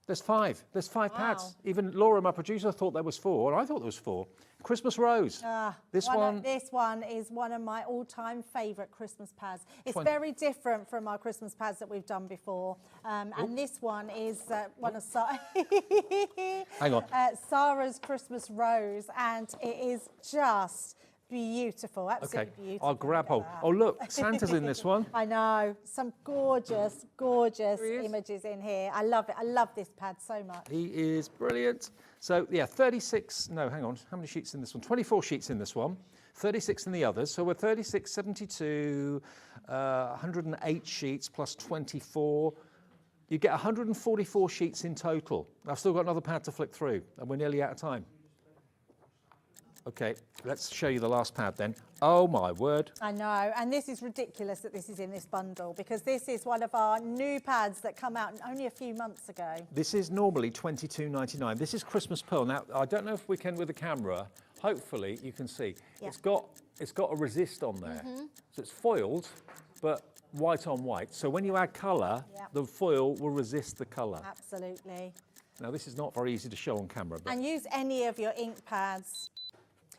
There's five Wow. pads. Even Laura, my producer, thought there was 4, and I thought there was 4. Christmas Rose. This one, This one is one of my all-time favourite Christmas pads. It's 20. very different from our Christmas pads that we've done before. And this one is one of hang on. Sarah's Christmas Rose, and it is just beautiful, absolutely beautiful. I'll grab Look hold. at that. Oh look, Santa's in this one. I know, some gorgeous, gorgeous There he is. images in here. I love it. I love this pad so much. He is brilliant. So yeah, 36, no, hang on. How many sheets in this one? 24 sheets in this one, 36 in the others. So we're 36, 72, 108 sheets plus 24. You get 144 sheets in total. I've still got another pad to flick through and we're nearly out of time. Okay, let's show you the last pad then. Oh my word. I know, and this is ridiculous that this is in this bundle because this is one of our new pads that come out only a few months ago. This is normally $22.99. This is Christmas Pearl. Now, I don't know if we can with the camera. Hopefully you can see. Yeah. It's got a resist on there. So it's foiled, but white on white. So when you add colour, the foil will resist the colour. Absolutely. Now this is not very easy to show on camera, but And use any of your ink pads.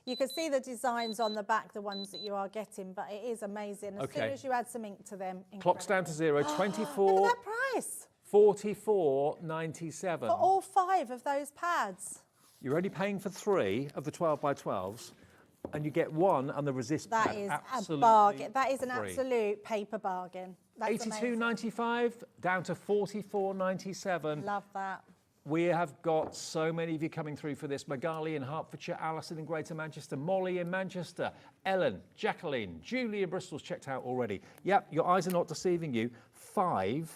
You can see the designs on the back, the ones that you are getting, but it is amazing. As soon as you add some ink to them, clock's down to zero, Look 24, at that price 44.97. for all 5 of those pads. You're only paying for 3 of the 12 by 12s, and you get 1 and the resist That pad is absolutely a bargain. That is an free. absolute paper bargain. That's amazing. $82.95 down to $44.97. Love that. We have got so many of you coming through for this. Magali in Hertfordshire, Alison in Greater Manchester, Molly in Manchester, Ellen, Jacqueline, Julie in Bristol's checked out already. Yep, your eyes are not deceiving you. 5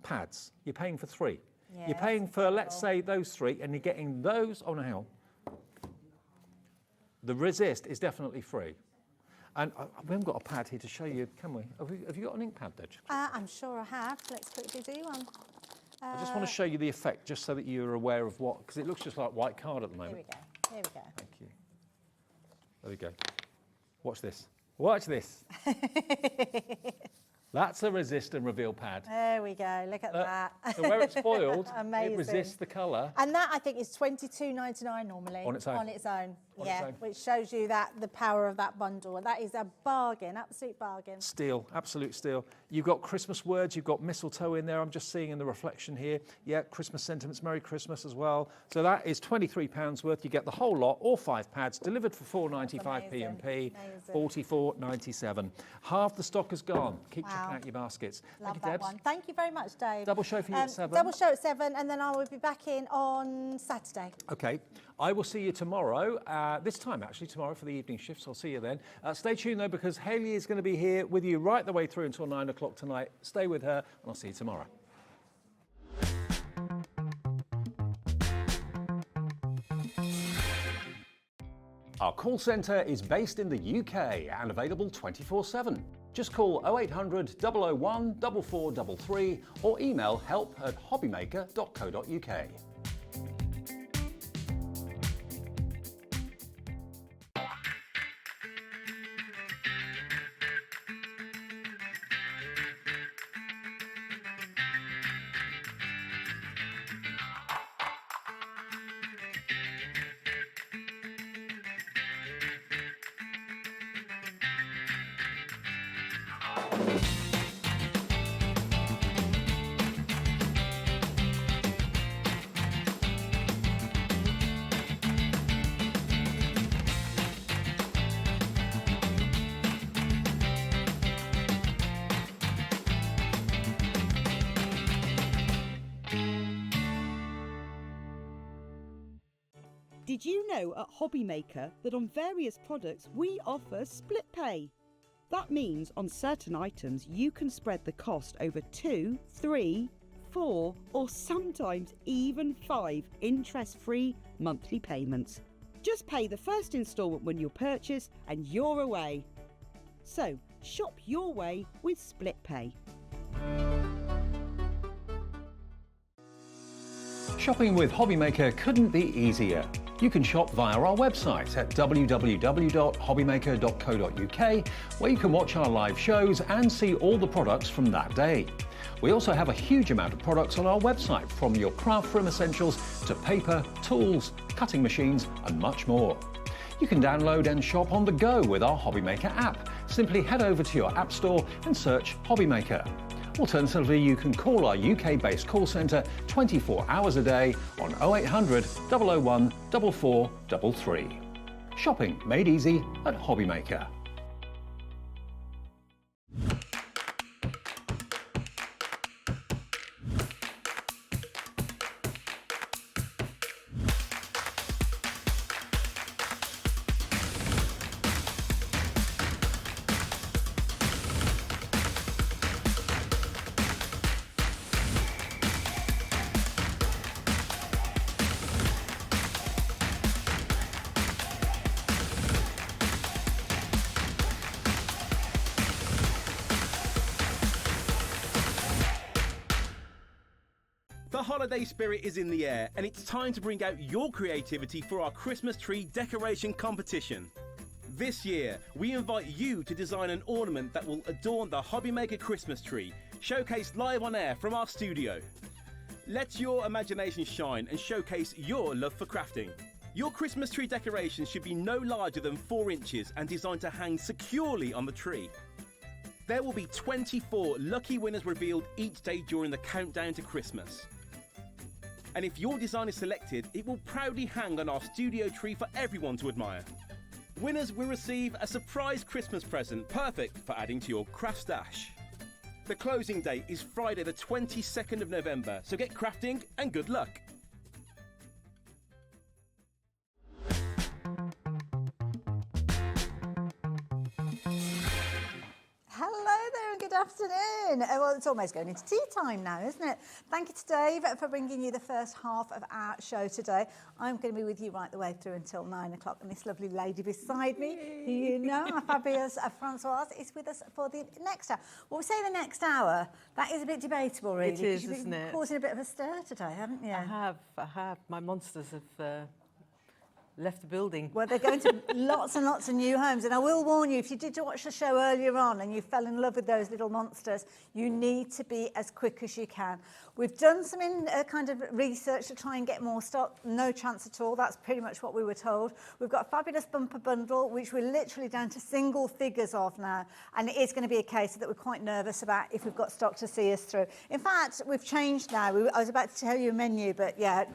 pads. You're paying for 3. Yeah, you're paying that's for, let's say, those 3, and you're getting those. Oh, no, hang on. The resist is definitely free. And we haven't got a pad here to show you, can we? Have you got an ink pad there? I'm sure I have. Let's quickly do one. I just want to show you the effect, just so that you're aware of what, because it looks just like white card at the moment. Here we go. Here we go. Thank you. There we go. Watch this. Watch this. That's a resist and reveal pad. There we go. Look at that. So where it's foiled, Amazing. it resists the colour. And that, I think, is $22.99 normally. On its own. On its own. On yeah, its own. which shows you that the power of that bundle. And that is a bargain, absolute bargain. Steal, absolute steal. You've got Christmas words, you've got mistletoe in there. I'm just seeing in the reflection here. Yeah, Christmas sentiments, Merry Christmas as well. So that is £23 worth. You get the whole lot, all 5 pads, delivered for £4.95 P&P, $44.97. Half the stock is gone. Keep checking out your baskets. Love Thank you, that Debs. one. Thank you very much, Dave. Double show for you at 7. Double show at 7, and then I will be back in on Saturday. Okay, I will see you tomorrow, this time actually, tomorrow for the evening shifts. I'll see you then. Stay tuned though, because Hayley is going to be here with you right the way through until 9 o'clock tonight. Stay with her and I'll see you tomorrow. Our call centre is based in the UK and available 24/7. Just call 0800 001 4433 or email help@hobbymaker.co.uk. Did you know at Hobbymaker that on various products we offer split pay? That means on certain items you can spread the cost over 2, 3, 4 or sometimes even 5 interest-free monthly payments. Just pay the first instalment when you purchase and you're away. So shop your way with split pay. Shopping with Hobbymaker couldn't be easier. You can shop via our website at www.hobbymaker.co.uk, where you can watch our live shows and see all the products from that day. We also have a huge amount of products on our website, from your craft room essentials to paper, tools, cutting machines and much more. You can download and shop on the go with our Hobbymaker app. Simply head over to your app store and search Hobbymaker. Alternatively, you can call our UK-based call centre 24 hours a day on 0800 001 4433. Shopping made easy at Hobbymaker. The holiday spirit is in the air, and it's time to bring out your creativity for our Christmas tree decoration competition. This year, we invite you to design an ornament that will adorn the Hobbymaker Christmas tree, showcased live on air from our studio. Let your imagination shine and showcase your love for crafting. Your Christmas tree decoration should be no larger than 4 inches and designed to hang securely on the tree. There will be 24 lucky winners revealed each day during the countdown to Christmas. And if your design is selected, it will proudly hang on our studio tree for everyone to admire. Winners will receive a surprise Christmas present, perfect for adding to your craft stash. The closing date is Friday the 22nd of November, so get crafting and good luck. Good afternoon. Well, it's almost going into tea time now, isn't it? Thank you to Dave for bringing you the first half of our show today. I'm going to be with you right the way through until 9 o'clock, and this lovely lady beside me, who you know, our fabulous Francoise, is with us for the next hour. Well, we say the next hour. That is a bit debatable, really. It is, you've isn't been it? causing a bit of a stir today, haven't you? I have. My monsters have left the building. Well, they're going to lots and lots of new homes. And I will warn you, if you did watch the show earlier on and you fell in love with those little monsters, you need to be as quick as you can. We've done some kind of research to try and get more stock. No chance at all. That's pretty much what we were told. We've got a fabulous bumper bundle, which we're literally down to single figures of now. And it is going to be a case that we're quite nervous about if we've got stock to see us through. In fact, we've changed now. I was about to tell you a menu, but yeah,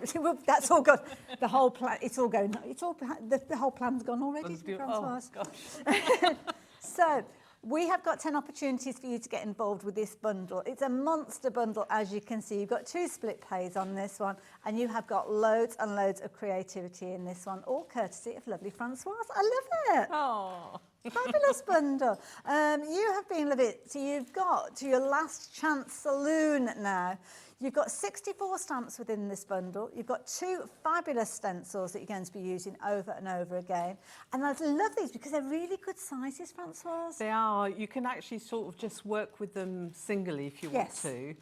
that's all gone. The whole plan, it's all going. The whole plan's gone already, Francoise. Oh, gosh. So, we have got 10 opportunities for you to get involved with this bundle. It's a monster bundle, as you can see. You've got 2 split pays on this one, and you have got loads and loads of creativity in this one, all courtesy of lovely Francoise. I love it. Oh. Fabulous bundle. You have been loving it. So you've got to your last chance saloon now. You've got 64 stamps within this bundle. You've got 2 fabulous stencils that you're going to be using over and over again. And I love these because they're really good sizes, Francoise. They are. You can actually sort of just work with them singly if you want to.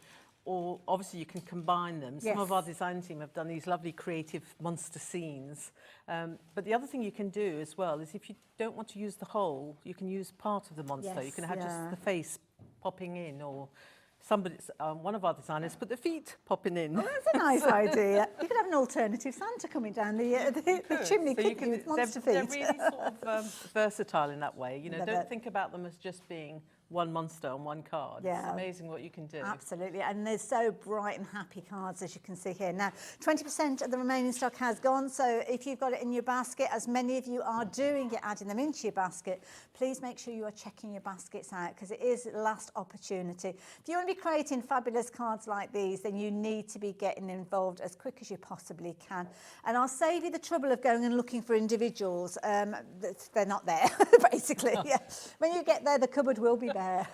Or obviously you can combine them. Some of our design team have done these lovely creative monster scenes. But the other thing you can do as well is if you don't want to use the whole, you can use part of the monster. You can have just the face popping in, or one of our designers put the feet popping in. Oh, that's a nice idea. You could have an alternative Santa coming down the chimney, couldn't you, with monster feet. They're really sort of versatile in that way. You know, don't think about them as just being one monster on one card. Yeah. It's amazing what you can do. Absolutely, and they're so bright and happy cards, as you can see here. Now, 20% of the remaining stock has gone, so if you've got it in your basket, as many of you are doing it, adding them into your basket, please make sure you are checking your baskets out, because it is last opportunity. If you want to be creating fabulous cards like these, then you need to be getting involved as quick as you possibly can. And I'll save you the trouble of going and looking for individuals. They're not there, basically. Yeah. When you get there, the cupboard will be bare.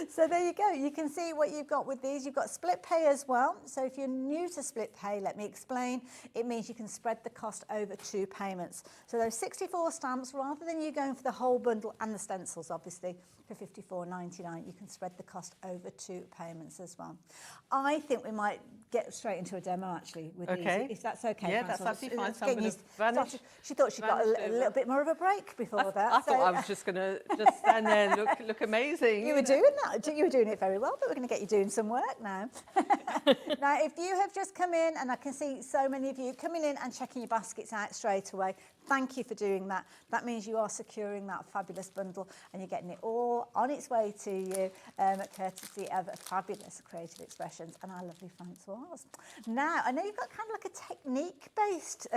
So there you go. You can see what you've got with these. You've got split pay as well. So if you're new to split pay, let me explain. It means you can spread the cost over 2 payments. So those 64 stamps, rather than you going for the whole bundle and the stencils, obviously, for $54.99, you can spread the cost over 2 payments as well. I think we might get straight into a demo, actually, with these, if that's okay. Yeah, that's Francoise. absolutely fine. So I'm Getting going to vanish. She thought she got a little bit more of a break before that. I thought I was just going to just stand there and look amazing. You were doing that. You were doing it very well, but we're going to get you doing some work now. Now, if you have just come in, and I can see so many of you coming in and checking your baskets out straight away, thank you for doing that. That means you are securing that fabulous bundle and you're getting it all on its way to you, courtesy of Fabulous Creative Expressions and our lovely Francoise. Now, I know you've got kind of like a technique-based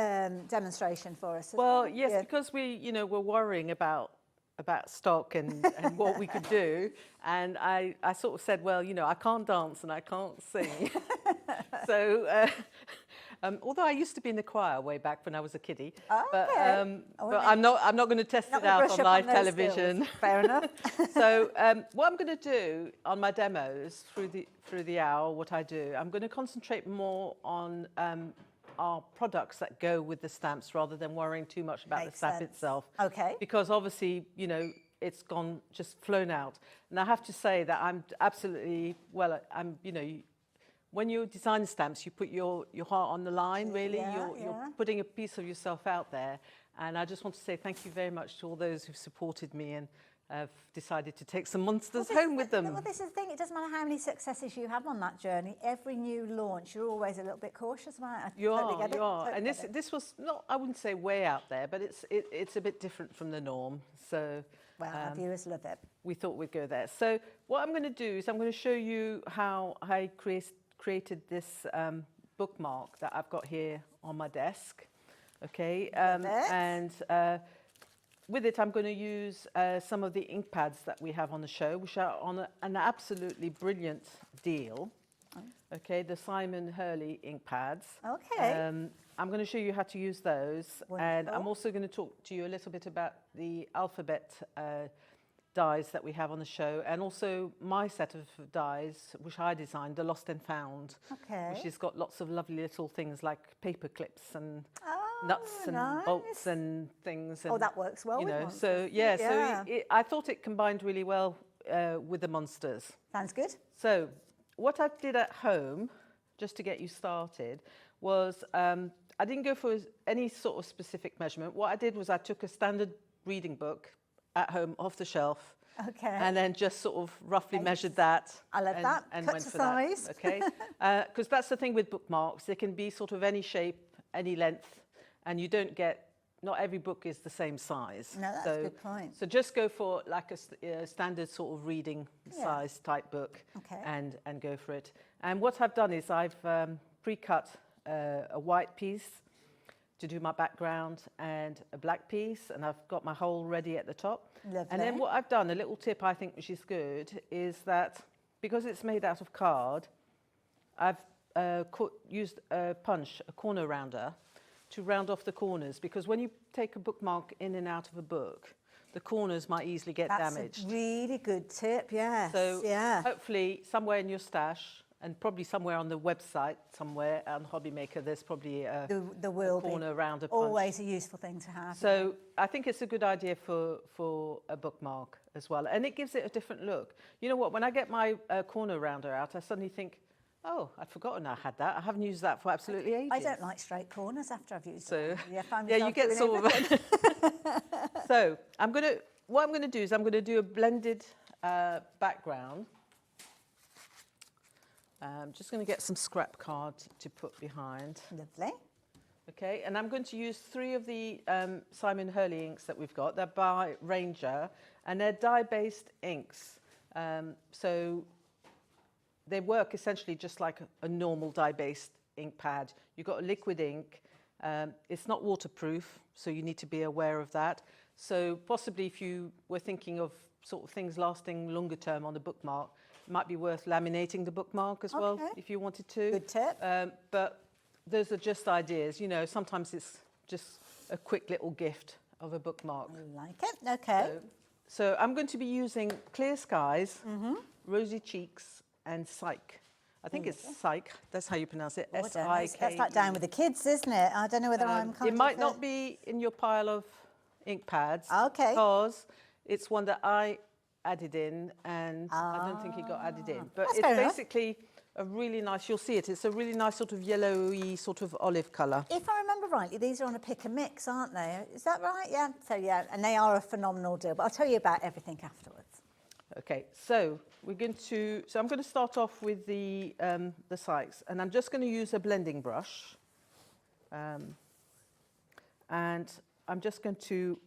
demonstration for us. Well, yes, because we're worrying about stock and what we could do, and I sort of said, well, I can't dance and I can't sing. So although I used to be in the choir way back when I was a kiddie, but I'm not going to test it out on live television. Fair enough. So what I'm going to do on my demos through the hour, what I do, I'm going to concentrate more on our products that go with the stamps rather than worrying too much about the stamp itself. Okay. Because obviously, it's just flown out. And I have to say that I'm absolutely, when you design stamps, you put your heart on the line, really. You're putting a piece of yourself out there. And I just want to say thank you very much to all those who've supported me and have decided to take some monsters home with them. Well, this is the thing. It doesn't matter how many successes you have on that journey. Every new launch, you're always a little bit cautious about it. You are. And this was not, I wouldn't say way out there, but it's a bit different from the norm. So, well, our viewers love it. We thought we'd go there. So what I'm going to do is I'm going to show you how I created this bookmark that I've got here on my desk. Okay, with it, I'm going to use some of the ink pads that we have on the show, which are on an absolutely brilliant deal. Okay, the Simon Hurley ink pads. Okay. I'm going to show you how to use those. Wonderful. And I'm also going to talk to you a little bit about the alphabet dies that we have on the show, and also my set of dies, which I designed, the Lost and Found, which has got lots of lovely little things like paper clips and nuts and bolts and things. And, that works well with monsters. So I thought it combined really well with the monsters. Sounds good. So what I did at home, just to get you started, was I didn't go for any sort of specific measurement. What I did was I took a standard reading book at home off the shelf. Okay. And then just sort of roughly measured that. I love that. And Cut went to for size. that. Okay. Because that's the thing with bookmarks. They can be sort of any shape, any length, and you don't get, not every book is the same size. No, that's a good point. So just go for like a standard sort of reading size type book and go for it. And what I've done is I've pre-cut a white piece to do my background and a black piece, and I've got my hole ready at the top. Lovely. And then what I've done, a little tip I think which is good, is that because it's made out of card, I've used a punch, a corner rounder, to round off the corners, because when you take a bookmark in and out of a book, the corners might easily get damaged. That's a really good tip, yes. So hopefully somewhere in your stash, and probably somewhere on the website, somewhere on Hobbymaker, there's probably a corner rounder punch. Always a useful thing to have. So I think it's a good idea for a bookmark as well. And it gives it a different look. You know what, when I get my corner rounder out, I suddenly think, oh, I'd forgotten I had that. I haven't used that for absolutely ages. I don't like straight corners after I've used them. So, you get sort of... So what I'm going to do is I'm going to do a blended background. I'm just going to get some scrap card to put behind. Lovely. Okay, and I'm going to use 3 of the Simon Hurley inks that we've got. They're by Ranger, and they're dye-based inks. So they work essentially just like a normal dye-based ink pad. You've got a liquid ink. It's not waterproof, so you need to be aware of that. So possibly if you were thinking of sort of things lasting longer term on the bookmark, it might be worth laminating the bookmark as well, if you wanted to. Good tip. But those are just ideas. You know, sometimes it's just a quick little gift of a bookmark. I like it. Okay. So I'm going to be using Clear Skies, Rosy Cheeks, and Psych. I think it's Psych. That's how you pronounce it. S-I-K. That's like down with the kids, isn't it? I don't know whether I'm kind It might not be in your pile of ink pads. Okay. Because it's one that I added in, and I don't think it got added in. But That's it's fair enough. basically a really nice, you'll see it, it's a really nice sort of yellowy sort of olive colour. If I remember rightly, these are on a pick and mix, aren't they? Is that right? Yeah. So yeah, and they are a phenomenal deal. But I'll tell you about everything afterwards. Okay, so I'm going to start off with the Sykes, and I'm just going to use a blending brush, and I'm just going to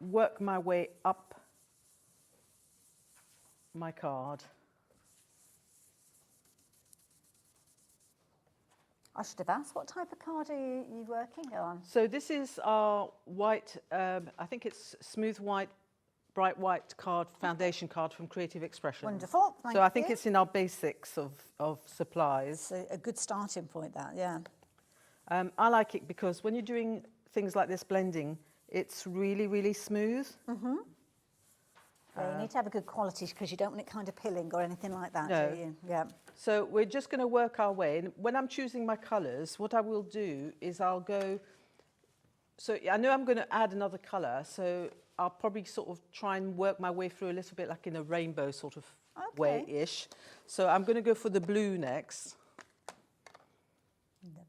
work my way up my card. I should have asked, what type of card are you working on? So this is our white, I think it's smooth white, bright white card, foundation card from Creative Expressions. Wonderful, thank So I think you. it's in our basics of supplies. It's a good starting point, that, yeah. I like it because when you're doing things like this blending, it's really, really smooth. Yeah, you need to have a good quality because you don't want it kind of pilling or anything like that, No. do you? Yeah. So we're just going to work our way. And when I'm choosing my colours, what I will do is I'll go... So I know I'm going to add another colour, so I'll probably sort of try and work my way through a little bit like in a rainbow sort of way-ish. So I'm going to go for the blue next.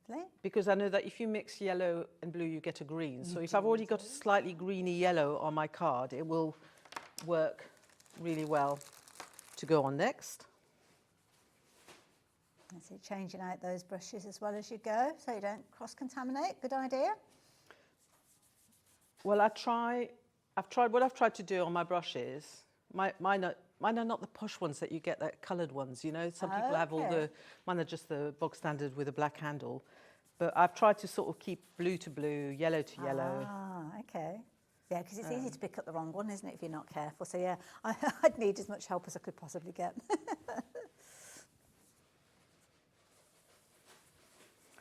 Lovely. Because I know that if you mix yellow and blue, you get a green. So if I've already got a slightly greeny yellow on my card, it will work really well to go on next. So you're changing out those brushes as well as you go, so you don't cross-contaminate. Good idea. Well, I've tried what I've tried to do on my brushes. Mine are not the posh ones that you get, that coloured ones, you know. Some people have all the, mine are just the bog standard with a black handle. But I've tried to sort of keep blue to blue, yellow to yellow. Ah, okay. Yeah, because it's easy to pick up the wrong one, isn't it, if you're not careful. So yeah, I'd need as much help as I could possibly get.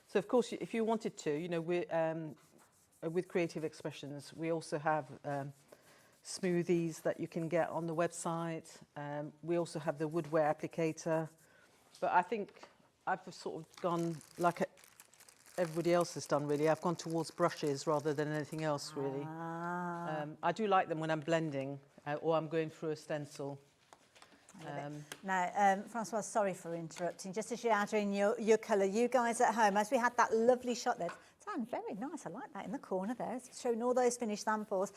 So of course, if you wanted to, you know, with Creative Expressions, we also have smoothies that you can get on the website. We also have the woodware applicator. But I think I've sort of gone like everybody else has done, really. I've gone towards brushes rather than anything else, really. I do like them when I'm blending or I'm going through a stencil. Now, Francoise, sorry for interrupting. Just as you're adding your colour, you guys at home, as we had that lovely shot there, sound very nice. I like that in the corner there. It's showing all those finished samples.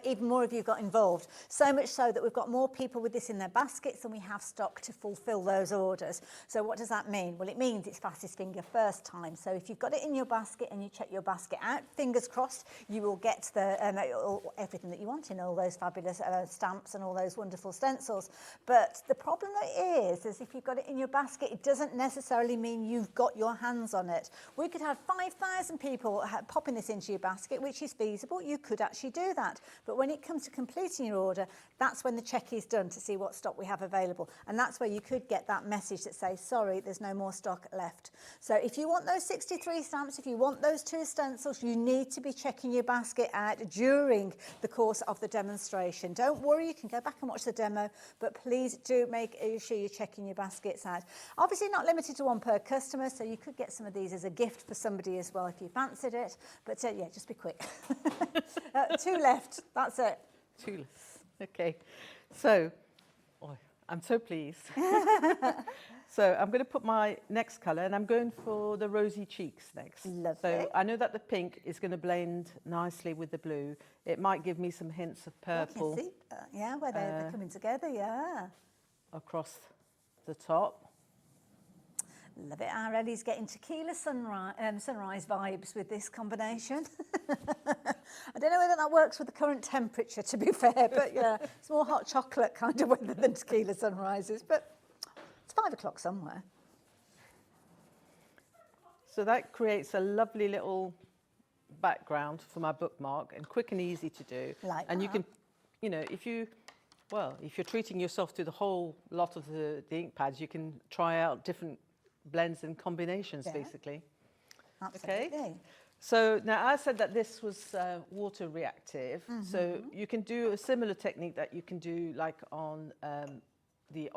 Even more of you got involved. So much so that we've got more people with this in their baskets than we have stock to fulfil those orders. So what does that mean? Well, it means it's fastest finger first time. So if you've got it in your basket and you check your basket out, fingers crossed, you will get everything that you want in all those fabulous stamps and all those wonderful stencils. But the problem is if you've got it in your basket, it doesn't necessarily mean you've got your hands on it. We could have 5,000 people popping this into your basket, which is feasible. You could actually do that. But when it comes to completing your order, that's when the check is done to see what stock we have available. And that's where you could get that message that says, sorry, there's no more stock left. So if you want those 63 stamps, if you want those 2 stencils, you need to be checking your basket out during the course of the demonstration. Don't worry, you can go back and watch the demo, but please do make sure you're checking your baskets out. Obviously not limited to one per customer, so you could get some of these as a gift for somebody as well if you fancied it, but yeah, just be quick. 2 left, that's it. 2 left. Okay, so I'm so pleased. So I'm going to put my next colour, and I'm going for the rosy cheeks next. Lovely. So I know that the pink is going to blend nicely with the blue. It might give me some hints of purple. I can see that, yeah, where they're coming together, yeah. Across the top. Love it. Already's getting tequila sunrise vibes with this combination. I don't know whether that works with the current temperature, to be fair, but yeah, it's more hot chocolate kind of weather than tequila sunrises, but it's 5 o'clock somewhere. So that creates a lovely little background for my bookmark, and quick and easy to do. Like and that. you can, you know, if you're treating yourself to the whole lot of the ink pads, you can try out different blends and combinations, basically. Absolutely. Okay. So now I said that this was water reactive. So you can do a similar technique that you can do like on the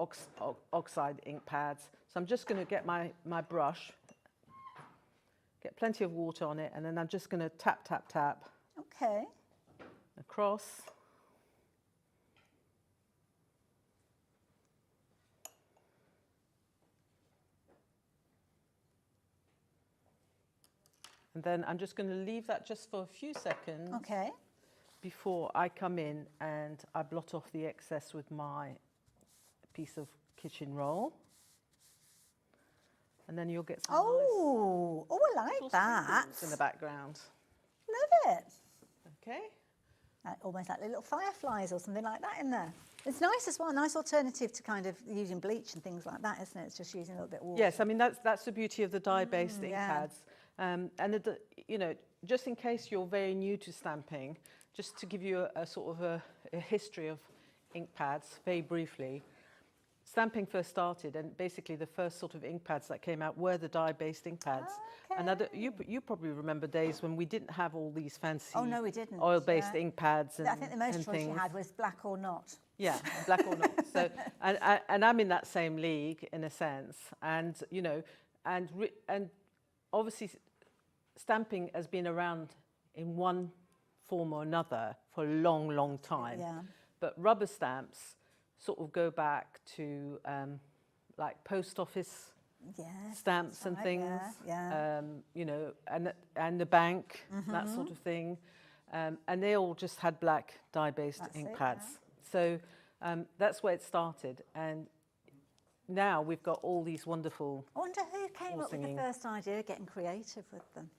oxide ink pads. So I'm just going to get my brush, get plenty of water on it, and then I'm just going to tap, tap, tap. Okay. Across. And then I'm just going to leave that just for a few seconds. Okay. Before I come in and I blot off the excess with my piece of kitchen roll. And then you'll get some Oh, I like that. in the background. Love it. Okay. Almost like little fireflies or something like that in there. It's nice as well, a nice alternative to kind of using bleach and things like that, isn't it? It's just using a little bit of water. Yes, I mean, that's the beauty of the dye-based ink pads. And, you know, just in case you're very new to stamping, just to give you a sort of a history of ink pads, very briefly. Stamping first started, and basically the first sort of ink pads that came out were the dye-based ink pads. Okay. And you probably remember days when we didn't have all these fancy no, we didn't. oil-based ink pads and I think the most choice things. you had was black or not. Yeah, black or not. So, and I'm in that same league in a sense, and you know, and obviously, stamping has been around in one form or another for a long, long time. Yeah. But rubber stamps sort of go back to like post office stamps and things. Yeah. You know, and the bank, that sort of thing, and they all just had black dye-based ink pads. So that's where it started, and now we've got all these wonderful. I wonder who came up with the first idea of getting creative with them.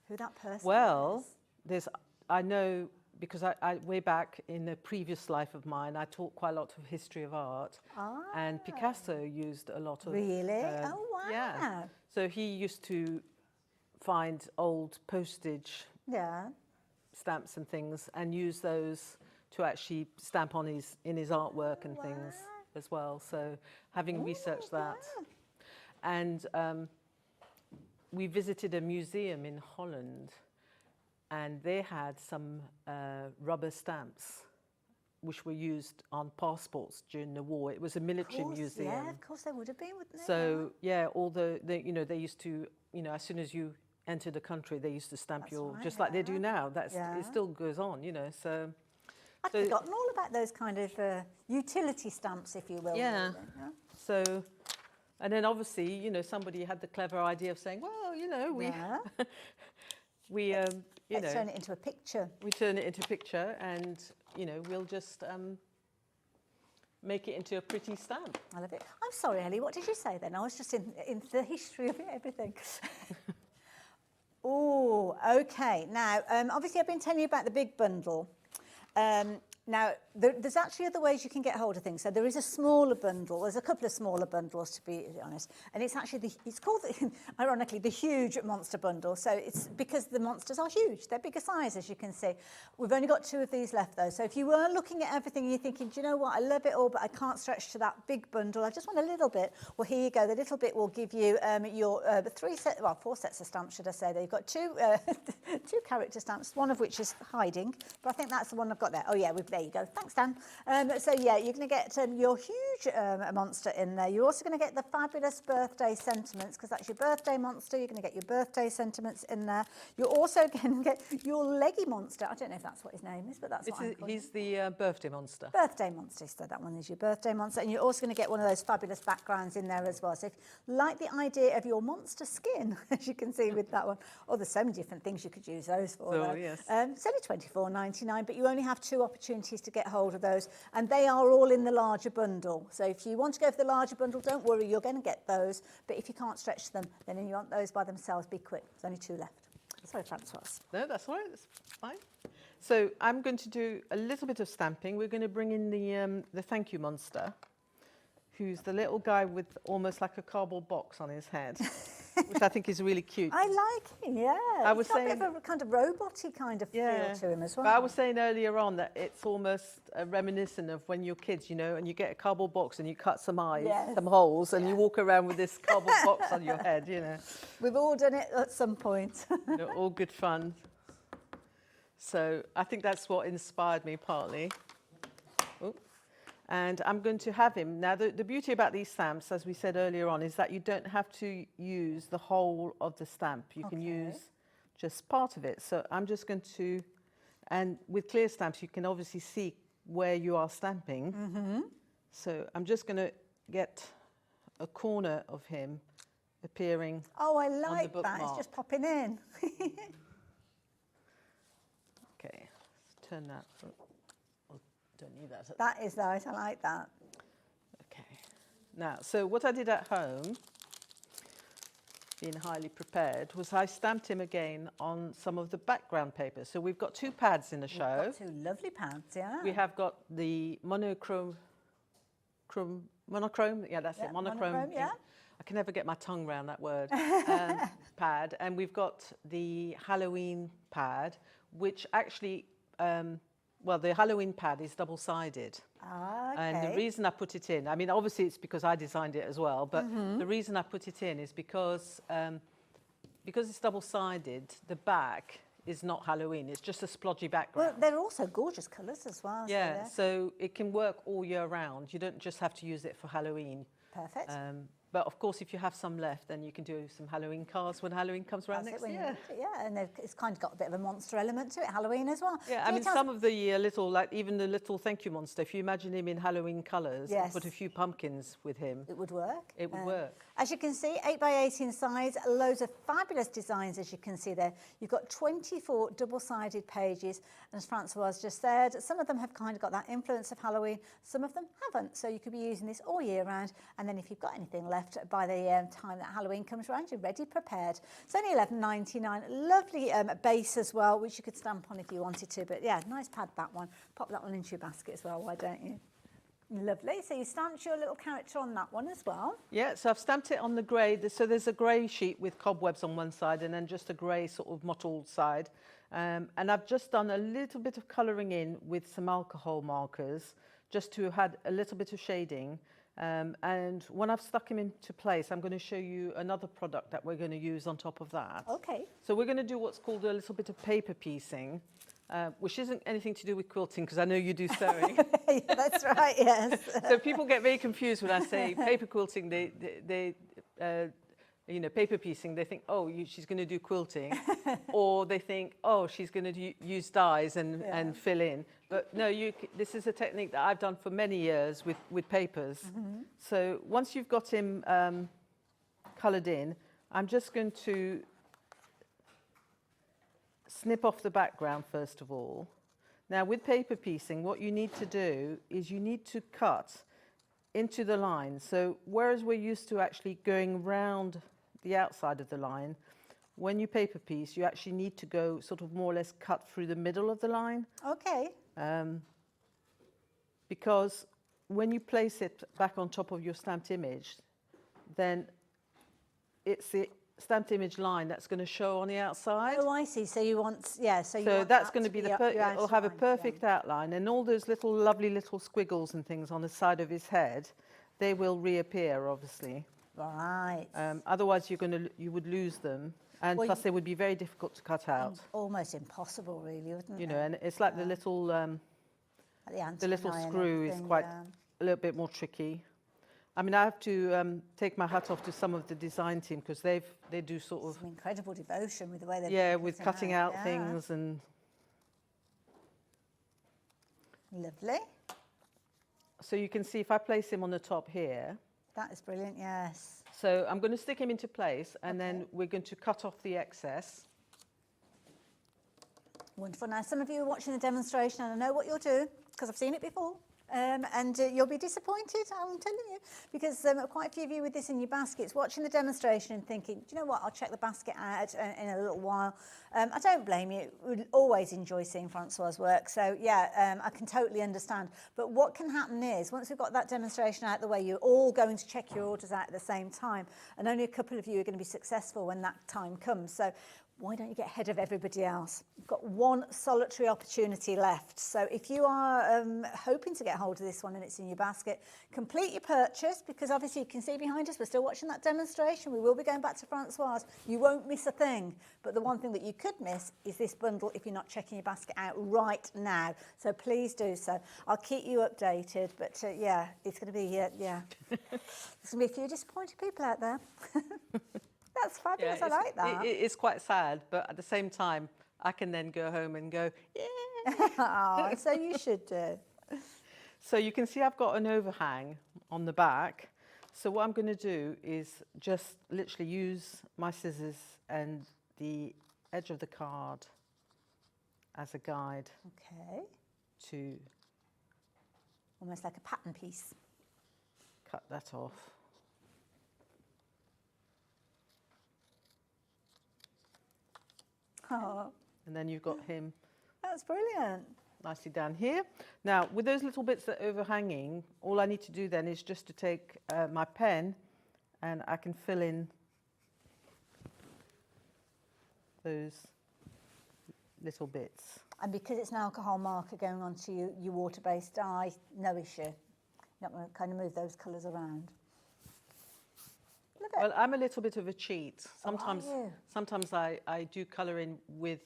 Who that person Well, is. I know because I way back in a previous life of mine, I taught quite a lot of history of art, and Picasso used a lot of. Really? Oh wow! Yeah. So he used to find old postage stamps and things, and use those to actually stamp on in his artwork and things as well. So having researched that, and we visited a museum in Holland, and they had some rubber stamps which were used on passports during the war. It was a military museum. Yeah, of course they would have been, wouldn't they? So yeah, all the you know, they used to, you know, as soon as you enter the country, they used to stamp just like they do now. It still goes on, you know. So I'd forgotten all about those kind of utility stamps, if you will. Yeah. Really, yeah. So, and then obviously, you know, somebody had the clever idea of saying, well, you know, Let's turn it into a picture. We turn it into a picture, and you know, we'll just make it into a pretty stamp. I love it. I'm sorry, Ellie. What did you say then? I was just in the history of everything. Oh, okay. Now, obviously, I've been telling you about the big bundle. Now, there's actually other ways you can get hold of things. So there is a smaller bundle. There's a couple of smaller bundles, to be honest. And it's actually, it's called, ironically, the huge monster bundle. So it's because the monsters are huge. They're bigger size, as you can see. We've only got 2 of these left, though. So if you were looking at everything and you're thinking, do you know what, I love it all, but I can't stretch to that big bundle. I just want a little bit. Well, here you go. The little bit will give you your 4 sets of stamps, should I say. They've got 2 character stamps, one of which is hiding. But I think that's the one I've got there. Oh, yeah, there you go. Thanks, Dan. So, yeah, you're going to get your huge monster in there. You're also going to get the fabulous birthday sentiments, because that's your birthday monster. You're going to get your birthday sentiments in there. You're also going to get your leggy monster. I don't know if that's what his name is, but that's what I'm calling He's the birthday monster. Birthday monster. So that one is your birthday monster. And you're also going to get one of those fabulous backgrounds in there as well. So if you like the idea of your monster skin, as you can see with that one, there's so many different things you could use those for. So, yes. It's only £24.99, but you only have 2 opportunities opportunities to get hold of those, and they are all in the larger bundle. So if you want to go for the larger bundle, don't worry, you're going to get those. But if you can't stretch them, then you want those by themselves, be quick. There's only 2 left. Sorry, Francoise. No, that's all right. That's fine. So I'm going to do a little bit of stamping. We're going to bring in the thank you monster, who's the little guy with almost like a cardboard box on his head, which I think is really cute. I like him, yeah. I was He's got a saying- bit of a kind of robot-y kind of feel to him as well. But I was saying earlier on that it's almost reminiscent of when you're kids, you know, and you get a cardboard box and you cut some eyes, Yes. some holes, and you walk around with this cardboard box on your head, you know. We've all done it at some point. You know, all good fun. So I think that's what inspired me partly. Ooh. And I'm going to have him. Now, the beauty about these stamps, as we said earlier on, is that you don't have to use the whole of the stamp. You can use just part of it. So I'm just going to, and with clear stamps, you can obviously see where you are stamping. So I'm just going to get a corner of him appearing. Oh, I the like that. It's bookmark. just popping in. Okay, let's turn that. Oh, don't need that. That is nice. I like that. Okay. Now, so what I did at home, being highly prepared, was I stamped him again on some of the background paper. So we've got 2 pads in the show. We've got 2 lovely pads, yeah. We have got the monochrome, yeah, that's Yeah, it, monochrome. monochrome, yeah. I can never get my tongue around that word, pad. And we've got the Halloween pad, which actually, well, the Halloween pad is double-sided. Ah, okay. And the reason I put it in, I mean, obviously it's because I designed it as well, but the reason I put it in is because it's double-sided, the back is not Halloween, it's just a splodgy background. Well, they're also gorgeous colours as well. Yeah, So so it can work all year round. You don't just have to use it for Halloween. perfect. But of course, if you have some left, then you can do some Halloween cards when Halloween comes around That's next it when you year. need it, yeah, and it's kind of got a bit of a monster element to it, Halloween as well. Yeah, Can I you mean, tell us- some of the little, like even the little thank you monster, if you imagine him in Halloween colours and put a Yes. few pumpkins with him, It would work. it would work. As you can see, 8 by 18 size, loads of fabulous designs, as you can see there. You've got 24 double-sided pages, and as Francoise just said, some of them have kind of got that influence of Halloween, some of them haven't. So you could be using this all year round, and then if you've got anything left by the time that Halloween comes around, you're ready, prepared. It's only £11.99. Lovely base as well, which you could stamp on if you wanted to. But yeah, nice pad, that one. Pop that one into your basket as well, why don't you? Lovely. So you stamped your little character on that one as well. Yeah, so I've stamped it on the grey. So there's a grey sheet with cobwebs on one side and then just a grey sort of mottled side. And I've just done a little bit of colouring in with some alcohol markers just to add a little bit of shading. And when I've stuck him into place, I'm going to show you another product that we're going to use on top of that. Okay. So we're going to do what's called a little bit of paper piecing, which isn't anything to do with quilting, because I know you do sewing. Yeah, that's right, yes. So people get very confused when I say paper quilting. They you know, paper piecing, they think, oh, she's going to do quilting. Or they think, oh, she's going to use dyes and fill in. But no, this is a technique that I've done for many years with papers. So once you've got him coloured in, I'm just going to snip off the background first of all. Now with paper piecing, what you need to do is you need to cut into the line. So whereas we're used to actually going round the outside of the line, when you paper piece, you actually need to go sort of more or less cut through the middle of the line. Okay. Because when you place it back on top of your stamped image, then it's the stamped image line that's going to show on the outside. Oh, I see. So you want, yeah. So you So want that's that going to be your it'll have a outline, perfect outline, and all those little lovely little squiggles and things on the side of his head, they will reappear, obviously. Right. Otherwise, you would lose them, and Well, plus they would be very difficult to cut out. Almost impossible, really, wouldn't You it? know, and it's like the little Like the little antennae and screw is everything, quite yeah. a little bit more tricky. I mean, I have to take my hat off to some of the design team because they do sort of Some incredible devotion with the way they with cutting out yeah. things and. Lovely. So you can see if I place him on the top here. That is brilliant, yes. So I'm going to stick him into place and then we're going to cut off the excess. Wonderful. Now, some of you are watching the demonstration, and I know what you'll do, because I've seen it before. And you'll be disappointed, I'm telling you, because quite a few of you with this in your baskets watching the demonstration and thinking, do you know what, I'll check the basket out in a little while. I don't blame you. We always enjoy seeing Francoise work, so yeah, I can totally understand. But what can happen is, once we've got that demonstration out the way, you're all going to check your orders out at the same time, and only a couple of you are going to be successful when that time comes. So why don't you get ahead of everybody else? You've got one solitary opportunity left. So if you are hoping to get hold of this one and it's in your basket, complete your purchase, because obviously you can see behind us, we're still watching that demonstration. We will be going back to Francoise. You won't miss a thing. But the one thing that you could miss is this bundle if you're not checking your basket out right now. So please do so. I'll keep you updated. But yeah, it's going to be, yeah. There's going to be a few disappointed people out there. That's fabulous, I like that. It's quite sad, but at the same time, I can then go home and go, yeah. Oh, so you should do. So you can see I've got an overhang on the back. So what I'm going to do is just literally use my scissors and the edge of the card as a guide. Okay. To almost like a pattern piece. Cut that off. Oh. And then you've got him. That's brilliant. Nicely down here. Now, with those little bits that are overhanging, all I need to do then is just to take my pen and I can fill in those little bits. And because it's an alcohol marker going onto your water-based dye, no issue. You're not going to kind of move those colours around. Well, I'm a little bit of a cheat. Sometimes, oh, sometimes I do colour in with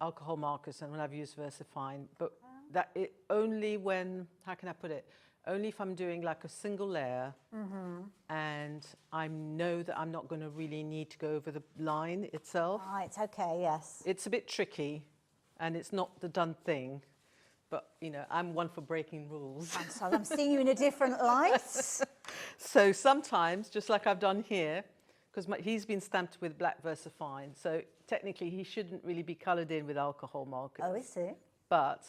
alcohol markers, and when I've used VersaFine, but that it only when, how can I put it? Only if I'm doing like a single layer, and I know that I'm not going to really need to go over the line itself. Right, okay, yes. It's a bit tricky, and it's not the done thing. But, you know, I'm one for breaking rules. I'm sorry, I'm seeing you in a different light. So sometimes, just like I've done here, because he's been stamped with black VersaFine, so technically he shouldn't really be coloured in with alcohol markers. Oh, is he? But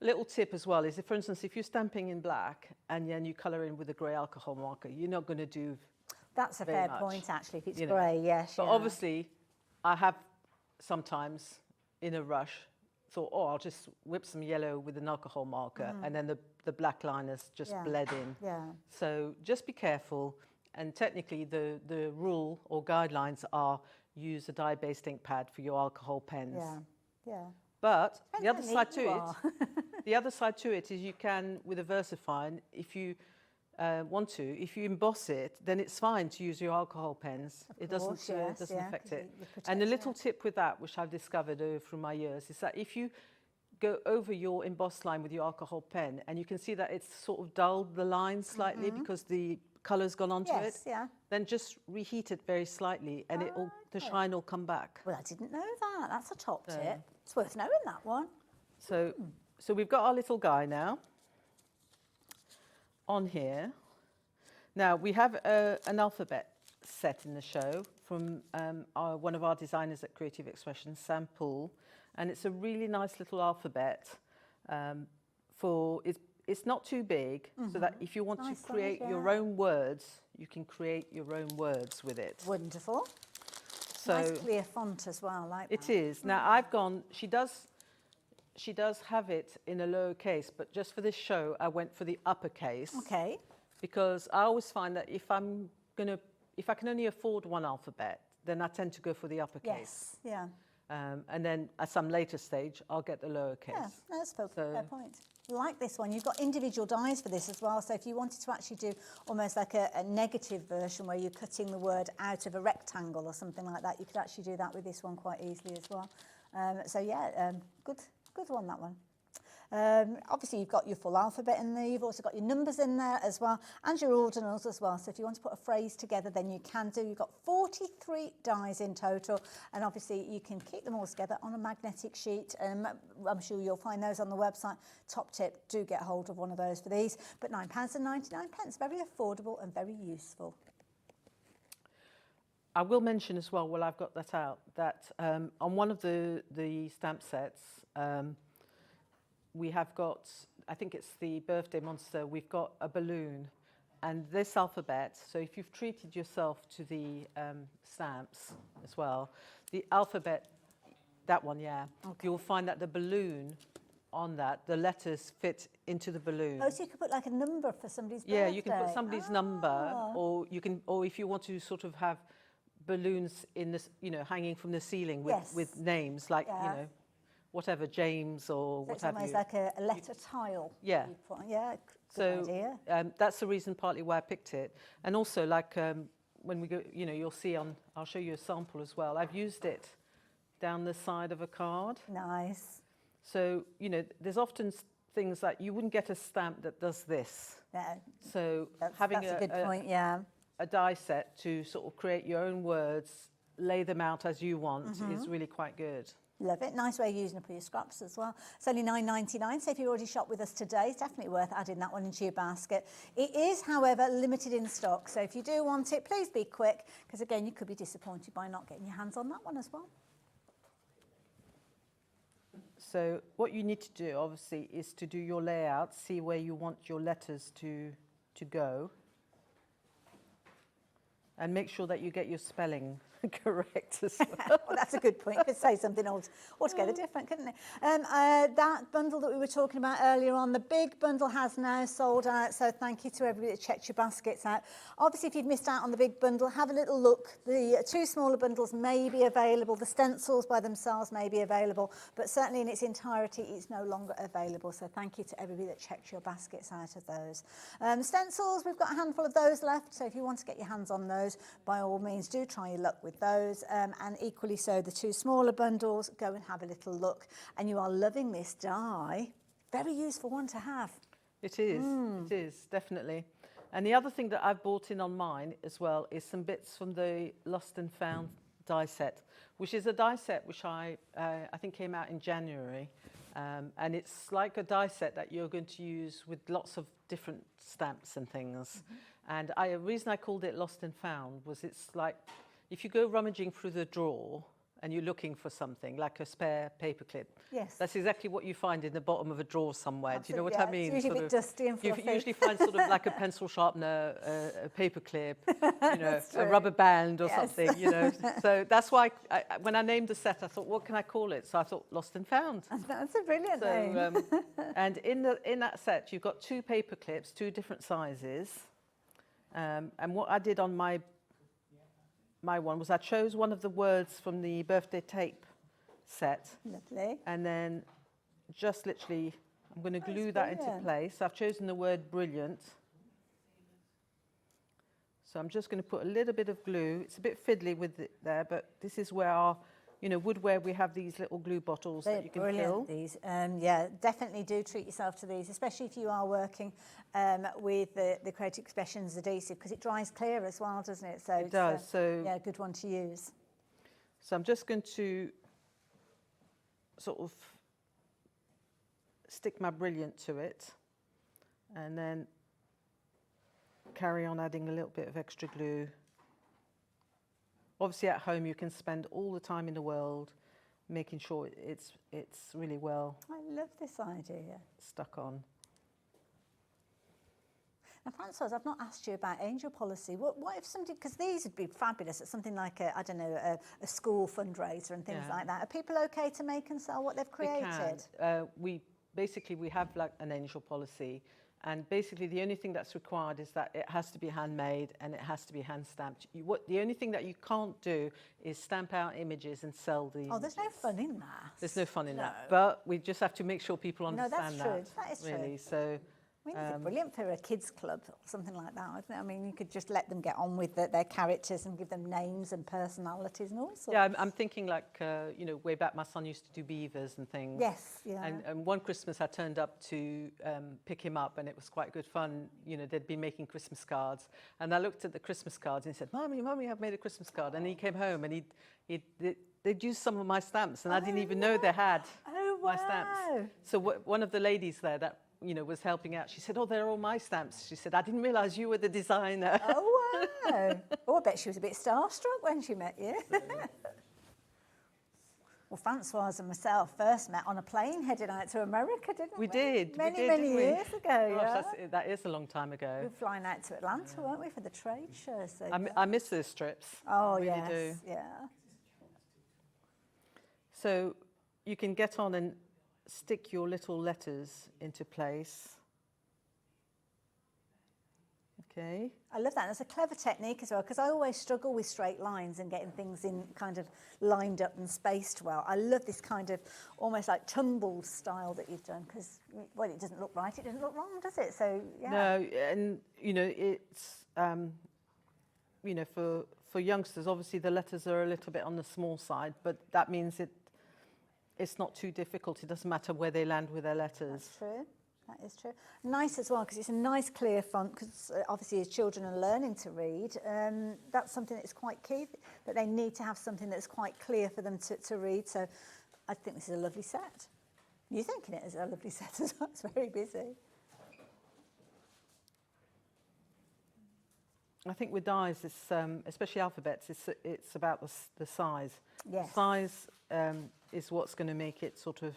a little tip as well is, if, for instance, if you're stamping in black and then you colour in with a grey alcohol marker, you're not going to do That's a fair point, actually, if it's you grey, yes. But obviously, I have sometimes, in a rush, thought, oh, I'll just whip some yellow with an alcohol marker, and then the black liners just bled in. Yeah. So just be careful. And technically, the rule or guidelines are use a dye-based ink pad for your alcohol pens. Yeah, yeah. But the other how side neat to you it, are. the other side to it is you can, with a VersaFine, if you want to, if you emboss it, then it's fine to use your alcohol pens. It doesn't affect it. And a little tip with that, which I've discovered through my years, is that if you go over your embossed line with your alcohol pen, and you can see that it's sort of dulled the line slightly because the colour's gone onto it, then just reheat it very slightly, and the shine will come back. Well, I didn't know that. That's a top tip. It's worth knowing that one. So we've got our little guy now on here. Now, we have an alphabet set in the show from one of our designers at Creative Expressions, Sam Poole, and it's a really nice little alphabet. It's not too big, so that if you want to create your own words, you can create your own words with it. Wonderful. So nice clear font as well, like it that. is. Now, I've gone, she does have it in a lowercase, but just for this show, I went for the uppercase. Okay. Because I always find that if I can only afford one alphabet, then I tend to go for the uppercase. Yes, yeah. And then at some later stage, I'll get the lowercase. Yeah, that's a fair point. Like this one, you've got individual dies for this as well. So if you wanted to actually do almost like a negative version where you're cutting the word out of a rectangle or something like that, you could actually do that with this one quite easily as well. So yeah, good one, that one. Obviously, you've got your full alphabet in there. You've also got your numbers in there as well, and your ordinals as well. So if you want to put a phrase together, then you can do. You've got 43 dies in total, and obviously you can keep them all together on a magnetic sheet. I'm sure you'll find those on the website. Top tip, do get hold of one of those for these. But £9.99, very affordable and very useful. I will mention as well, while I've got that out, that on one of the stamp sets, we have got, I think it's the birthday monster, we've got a balloon and this alphabet. So if you've treated yourself to the stamps as well, the alphabet, that one, yeah, you'll find that the balloon on that, the letters fit into the balloon. Oh, so you could put like a number for somebody's birthday. Yeah, you can put somebody's number, or you can, or if you want to sort of have balloons in this, you know, hanging from the ceiling with names like, you know, whatever, James or so what have you. It's almost like a letter tile. Yeah. Yeah, So good idea. that's the reason partly why I picked it. And also, like when we go, you know, you'll see on, I'll show you a sample as well. I've used it down the side of a card. Nice. So, you know, there's often things that you wouldn't get a stamp that does this. No, So that's having a good point, yeah. a die set to sort of create your own words, lay them out as you want is really quite good. Love it. Nice way of using up your scraps as well. It's only £9.99, so if you already shopped with us today, it's definitely worth adding that one into your basket. It is, however, limited in stock, so if you do want it, please be quick, because again, you could be disappointed by not getting your hands on that one as well. So what you need to do, obviously, is to do your layout, see where you want your letters to go, and make sure that you get your spelling correct as well. Well, that's a good point. It could say something altogether different, couldn't it? That bundle that we were talking about earlier on, the big bundle has now sold out, so thank you to everybody that checked your baskets out. Obviously, if you've missed out on the big bundle, have a little look. The two smaller bundles may be available. The stencils by themselves may be available, but certainly in its entirety, it's no longer available. So thank you to everybody that checked your baskets out of those. Stencils, we've got a handful of those left, so if you want to get your hands on those, by all means, do try your luck with those, and equally so the two smaller bundles, go and have a little look. And you are loving this die. Very useful one to have. It is, definitely. And the other thing that I've bought in on mine as well is some bits from the Lost and Found die set, which is a die set which I think came out in January. And it's like a die set that you're going to use with lots of different stamps and things. And the reason I called it Lost and Found was it's like, if you go rummaging through the drawer and you're looking for something, like a spare paperclip, that's exactly what you find in the bottom of a drawer somewhere. Absolutely, do you know what I mean? It's usually a bit dusty and fluffy. You usually find sort of like a pencil sharpener, a paperclip, you know, a rubber band or something, you know. So that's why when I named the set, I thought, what can I call it? So I thought Lost and Found. That's a brilliant name. And in that set, you've got two paper clips, two different sizes. And what I did on my one was I chose one of the words from the birthday tape set. Lovely. And then just literally, I'm going to glue that into place. I've chosen the word brilliant. So I'm just going to put a little bit of glue. It's a bit fiddly with it there, but this is where our, you know, woodware, we have these little glue bottles that you can fill. These, yeah, definitely do treat yourself to these, especially if you are working with the Creative Expressions adhesive, because it dries clear as well, doesn't it? So it does. So yeah, good one to use. So I'm just going to sort of stick my brilliant to it, and then carry on adding a little bit of extra glue. Obviously at home you can spend all the time in the world making sure it's really well. I love this idea. Stuck on. Now, Francoise, I've not asked you about angel policy. What if somebody, because these would be fabulous at something like a school fundraiser and things like that. Are people okay to make and sell what they've created? They can. We have like an angel policy. And basically, the only thing that's required is that it has to be handmade and it has to be hand stamped. The only thing that you can't do is stamp out images and sell the. Oh, there's no fun in that. There's no fun in that. But we just have to make sure people understand that. No, that's true. That is really. true. So. I mean, it's brilliant for a kids' club or something like that, isn't it? I mean, you could just let them get on with their characters and give them names and personalities and all sorts. Yeah, I'm thinking like, you know, way back my son used to do beavers and things. Yes, yeah. And one Christmas I turned up to pick him up, and it was quite good fun. You know, they'd been making Christmas cards. And I looked at the Christmas cards and he said, Mummy, I've made a Christmas card. And he came home and they'd used some of my stamps, and I didn't even know they had my stamps. So one of the ladies there that, you know, was helping out. She said, oh, they're all my stamps. She said, I didn't realise you were the designer. Oh, wow. Oh, I bet she was a bit starstruck when she met you. Well, Francoise and myself first met on a plane heading out to America, didn't we? We did. Many years ago, Gosh, yeah. that is a long time ago. We were flying out to Atlanta, weren't we, for the trade show? So I miss those trips. oh, I really yes, do. yeah. So you can get on and stick your little letters into place. Okay. I love that. And it's a clever technique as well, because I always struggle with straight lines and getting things in kind of lined up and spaced well. I love this kind of almost like tumbled style that you've done, because, well, it doesn't look right, it doesn't look wrong, does it? So, yeah. No, and, you know, it's, you know, for youngsters, obviously the letters are a little bit on the small side, but that means it's not too difficult. It doesn't matter where they land with their letters. That's true. That is true. Nice as well, because it's a nice clear font, because obviously as children are learning to read, that's something that's quite key, that they need to have something that's quite clear for them to read. So I think this is a lovely set. You're thinking it is a lovely set as well. It's very busy. I think with dies, it's, especially alphabets, it's about the size. Yes. Size is what's going to make it sort of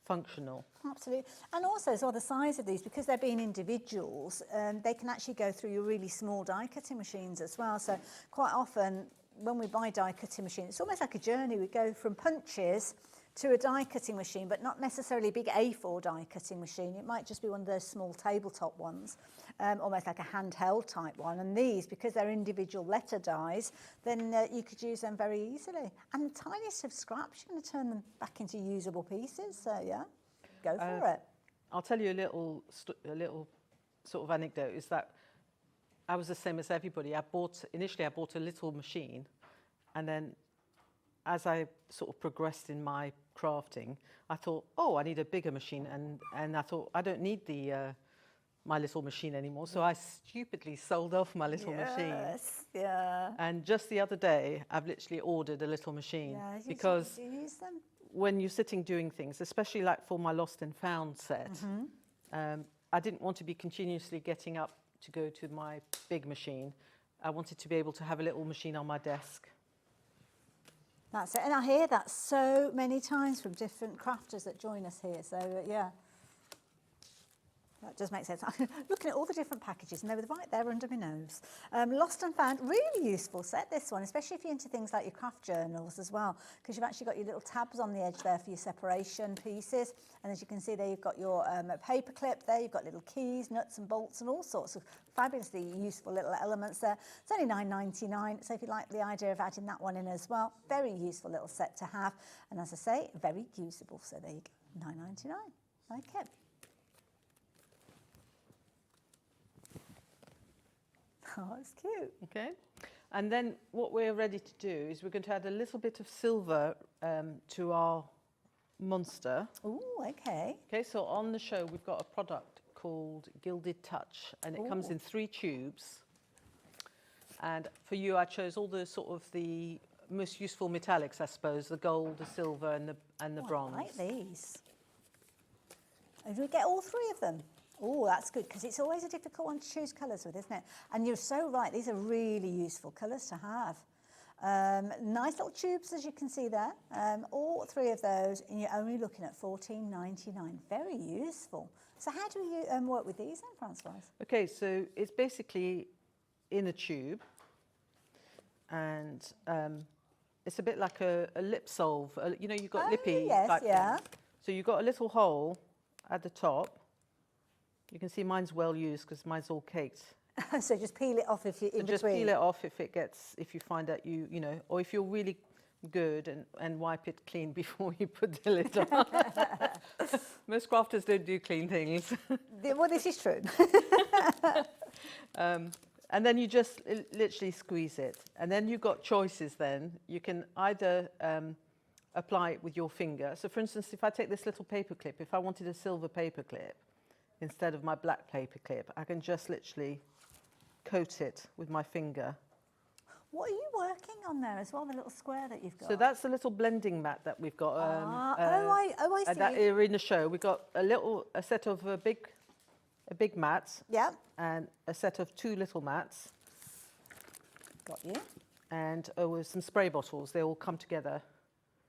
functional. Absolutely. And also as well, the size of these, because they're being individuals, they can actually go through your really small die cutting machines as well. So quite often when we buy die cutting machines, it's almost like a journey. We go from punches to a die cutting machine, but not necessarily a big A4 die cutting machine. It might just be one of those small tabletop ones, almost like a handheld type one. And these, because they're individual letter dies, then you could use them very easily. And the tiniest of scraps, you're going to turn them back into usable pieces. So yeah, go for it. I'll tell you a little sort of anecdote, is that I was the same as everybody. Initially I bought a little machine, and then as I sort of progressed in my crafting, I thought, oh, I need a bigger machine, and I thought, I don't need my little machine anymore. So I stupidly sold off my little machine. Yes, yeah. And just the other day, I've literally ordered a little machine, Yeah, because do you use them? when you're sitting doing things, especially like for my Lost and Found set, I didn't want to be continuously getting up to go to my big machine. I wanted to be able to have a little machine on my desk. That's it. And I hear that so many times from different crafters that join us here. So, yeah. That does make sense. I'm looking at all the different packages, and they were right there under my nose. Lost and Found, really useful set, this one, especially if you're into things like your craft journals as well, because you've actually got your little tabs on the edge there for your separation pieces. And as you can see there, you've got your paper clip there, you've got little keys, nuts and bolts, and all sorts of fabulously useful little elements there. It's only $9.99, so if you like the idea of adding that one in as well, very useful little set to have. And as I say, very usable. So there you go, $9.99. Like it. Oh, it's cute. Okay. And then what we're ready to do is we're going to add a little bit of silver to our monster. Ooh, okay. Okay, so on the show we've got a product called Gilded Touch, and it comes in 3 tubes. And for you, I chose all the sort of the most useful metallics, I suppose, the gold, the silver, and the bronze. I like these. And we get all 3 of them. Oh, that's good, because it's always a difficult one to choose colours with, isn't it? And you're so right, these are really useful colours to have. Nice little tubes, as you can see there. All 3 of those, and you're only looking at $14.99. Very useful. So how do you work with these then, Francoise? Okay, so it's basically in a tube, and it's a bit like a lip solve. You know, you've got lippy yes, type yeah. thing. So you've got a little hole at the top. You can see mine's well used because mine's all caked. So just peel it off if you're in between. Just peel it off if you find that you know, or if you're really good, and wipe it clean before you put the lid on. Most crafters don't do clean things. Well, this is true. And then you just literally squeeze it. And then you've got choices then. You can either apply it with your finger. So for instance, if I take this little paper clip, if I wanted a silver paper clip, instead of my black paper clip, I can just literally coat it with my finger. What are you working on there as well, the little square that you've got? So that's a little blending mat that we've got. I see. That are in the show. We've got a set of a big mat. Yeah. And a set of 2 little mats. Got you. And with some spray bottles. They all come together.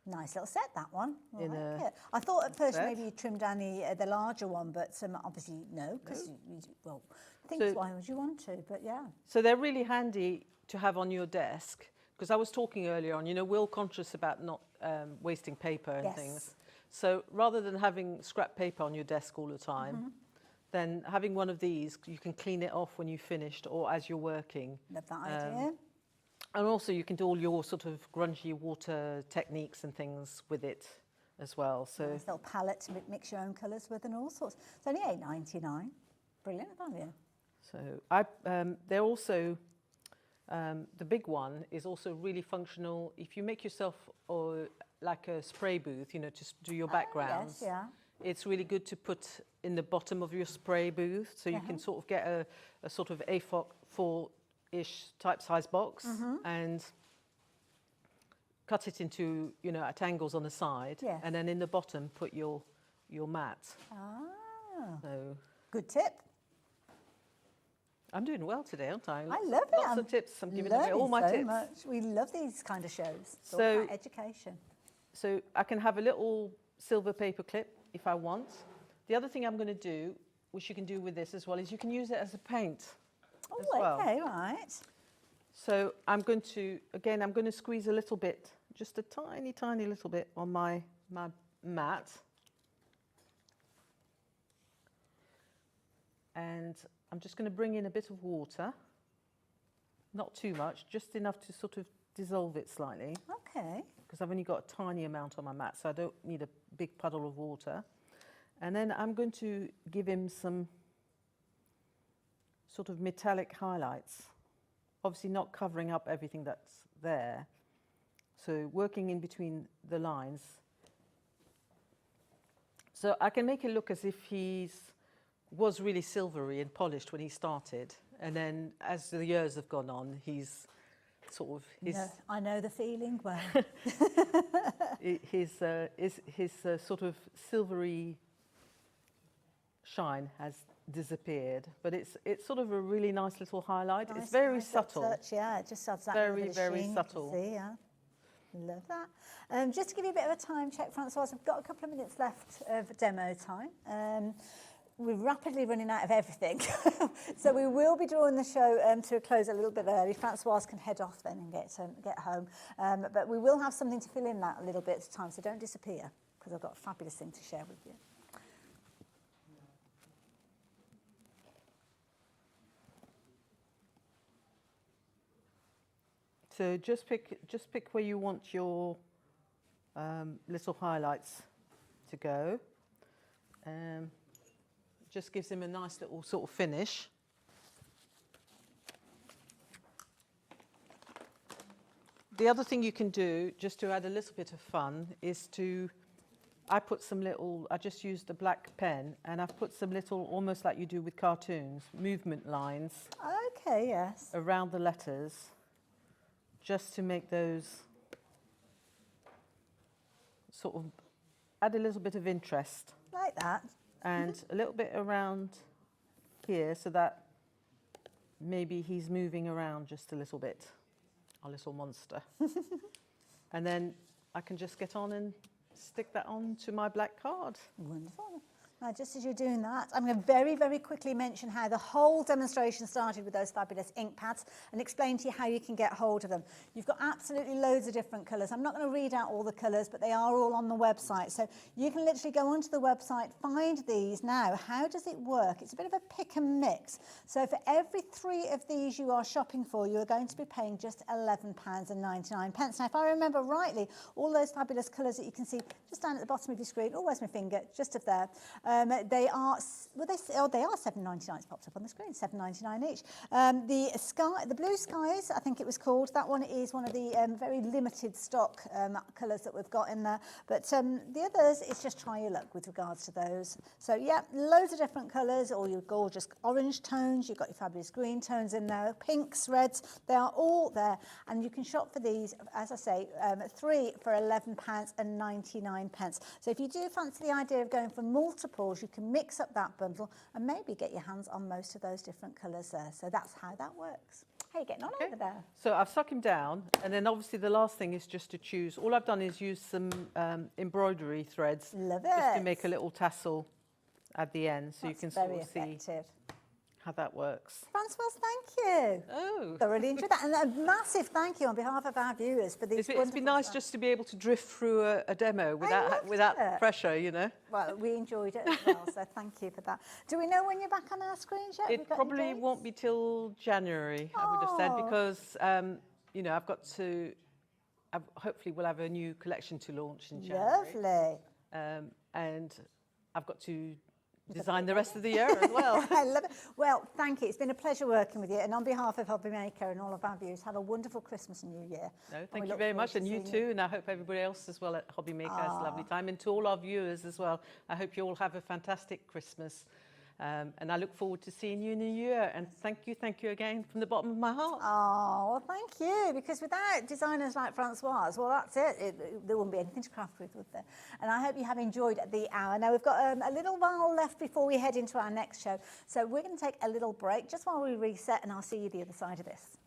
Nice little set, that one. I In like a it. I thought at first set. maybe you trimmed down the larger one, but obviously no, because well, things why would you want to? But yeah. So they're really handy to have on your desk, because I was talking earlier on, you know, we're conscious about not wasting paper and things. So rather than having scrap paper on your desk all the time, then having one of these, you can clean it off when you've finished or as you're working. Love that idea. And also you can do all your sort of grungy water techniques and things with it as well. So Nice little palette to mix your own colours with and all sorts. It's only £8.99. Brilliant value. So they're also, the big one is also really functional. If you make yourself like a spray booth, you know, to do your backgrounds, Yes, yeah. it's really good to put in the bottom of your spray booth, so you can sort of get a sort of A4-ish type size box and cut it into, you know, at angles on the side, and then in the bottom put your mat. So good tip. I'm doing well today, aren't I? I love it. Lots of tips. I'm giving away all my tips. Much. We love these kind of shows. It's all So- about education. So I can have a little silver paper clip if I want. The other thing I'm going to do, which you can do with this as well, is you can use it as a paint as well. Okay, right. So I'm going to squeeze a little bit, just a tiny, tiny little bit on my mat. And I'm just going to bring in a bit of water, not too much, just enough to sort of dissolve it slightly. Okay. Because I've only got a tiny amount on my mat, so I don't need a big puddle of water. And then I'm going to give him some sort of metallic highlights, obviously not covering up everything that's there. So working in between the lines. So I can make it look as if was really silvery and polished when he started, and then as the years have gone on, he's sort of I know the feeling well. his sort of silvery shine has disappeared, but it's sort of a really nice little highlight. Nice, it's very nice little subtle. touch, yeah, it just adds that Very, little bit of very sheen, subtle. See, yeah. Love that. Just to give you a bit of a time check, Francoise, I've got a couple of minutes left of demo time. We're rapidly running out of everything. So we will be drawing the show to a close a little bit early. Francoise can head off then and get home. But we will have something to fill in that a little bit of time, so don't disappear, because I've got a fabulous thing to share with you. So just pick where you want your little highlights to go. Just gives him a nice little sort of finish. The other thing you can do, just to add a little bit of fun, is I just used a black pen, and I've put some little, almost like you do with cartoons, movement lines. Okay, yes. Around the letters, just to make those sort of add a little bit of interest. Like that. And a little bit around here, so that maybe he's moving around just a little bit, our little monster. And then I can just get on and stick that onto my black card. Wonderful. Now, just as you're doing that, I'm going to very, very quickly mention how the whole demonstration started with those fabulous ink pads and explain to you how you can get hold of them. You've got absolutely loads of different colours. I'm not going to read out all the colours, but they are all on the website. So you can literally go onto the website, find these. Now, how does it work? It's a bit of a pick and mix. So for every 3 of these you are shopping for, you are going to be paying just £11.99. Now, if I remember rightly, all those fabulous colours that you can see just down at the bottom of your screen, where's my finger? Just up there. They are £7.99. It's popped up on the screen, £7.99 each. The blue skies, I think it was called. That one is one of the very limited stock colours that we've got in there. But the others, it's just try your luck with regards to those. So yeah, loads of different colours. All your gorgeous orange tones. You've got your fabulous green tones in there. Pinks, reds. They are all there, and you can shop for these, as I say, 3 for £11.99. So if you do fancy the idea of going for multiples, you can mix up that bundle and maybe get your hands on most of those different colours there. So that's how that works. How are you getting on over there? So I've stuck him down, and then obviously the last thing is just to choose. All I've done is use some embroidery threads. Love Just to it. make a little tassel at the end, so you can That's very sort of see effective. how that works. Francoise, thank you. Oh. Thoroughly enjoyed that. And a massive thank you on behalf of our viewers for these It's wonderful been nice designs. just to be able to drift through a demo loved without it. pressure, you know. Well, we enjoyed it as well, so thank you for that. Do we know when you're back on our screens yet? Have we It got any probably dates? won't be till January, I would have said, Oh. because you know, hopefully we'll have a new collection to launch in January. Lovely. And I've got to design the rest of the year as well. I love it. Well, thank you. It's been a pleasure working with you. And on behalf of Hobby Maker and all of our viewers, have a wonderful Christmas and New Year. No, And thank we you look very forward much, to and you seeing too, and I hope everybody else as well at Hobby Maker has a lovely time, and to all our viewers as well. I hope you all have a fantastic Christmas, and I look forward to seeing you in the new year. And thank you again from the bottom of my heart. Oh, well, thank you. Because without designers like Francoise, well, that's it. There wouldn't be anything to craft with, would there? And I hope you have enjoyed the hour. Now, we've got a little while left before we head into our next show. So we're going to take a little break just while we reset, and I'll see you the other side of this.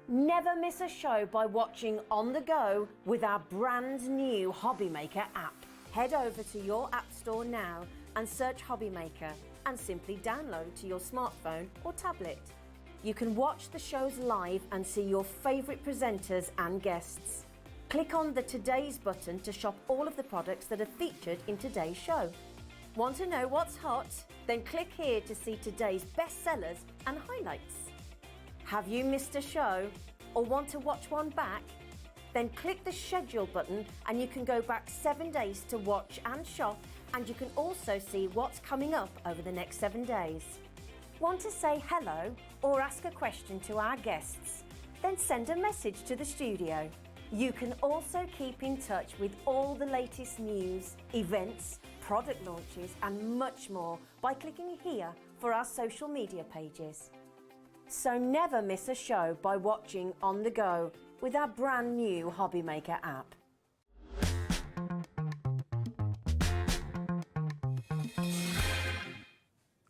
Never miss a show by watching on the go with our brand new Hobby Maker app. Head over to your app store now and search Hobby Maker and simply download to your smartphone or tablet. You can watch the shows live and see your favourite presenters and guests. Click on the Today's button to shop all of the products that are featured in today's show. Want to know what's hot? Then click here to see today's bestsellers and highlights. Have you missed a show or want to watch one back? Then click the schedule button and you can go back 7 days to watch and shop, and you can also see what's coming up over the next 7 days. Want to say hello or ask a question to our guests? Then send a message to the studio. You can also keep in touch with all the latest news, events, product launches and much more by clicking here for our social media pages. So never miss a show by watching on the go with our brand new Hobby Maker app.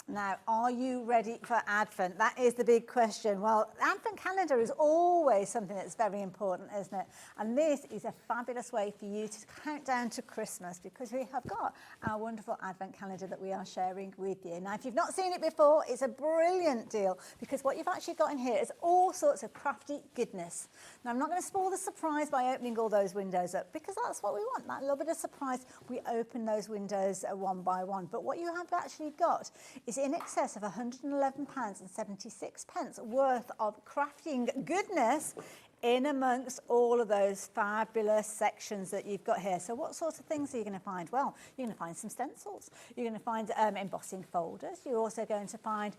Now, are you ready for Advent? That is the big question. Well, Advent calendar is always something that's very important, isn't it? And this is a fabulous way for you to count down to Christmas, because we have got our wonderful Advent calendar that we are sharing with you. Now, if you've not seen it before, it's a brilliant deal, because what you've actually got in here is all sorts of crafty goodness. Now, I'm not going to spoil the surprise by opening all those windows up, because that's what we want, that little bit of surprise. We open those windows one by one. But what you have actually got is in excess of £111.76 worth of crafting goodness in amongst all of those fabulous sections that you've got here. So what sorts of things are you going to find? Well, you're going to find some stencils. You're going to find embossing folders. You're also going to find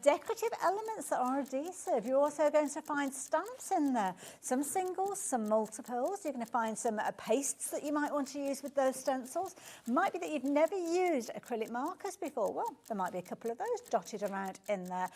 decorative elements that are adhesive. You're also going to find stamps in there. Some singles, some multiples. You're going to find some pastes that you might want to use with those stencils. Might be that you've never used acrylic markers before. Well, there might be a couple of those dotted around in there.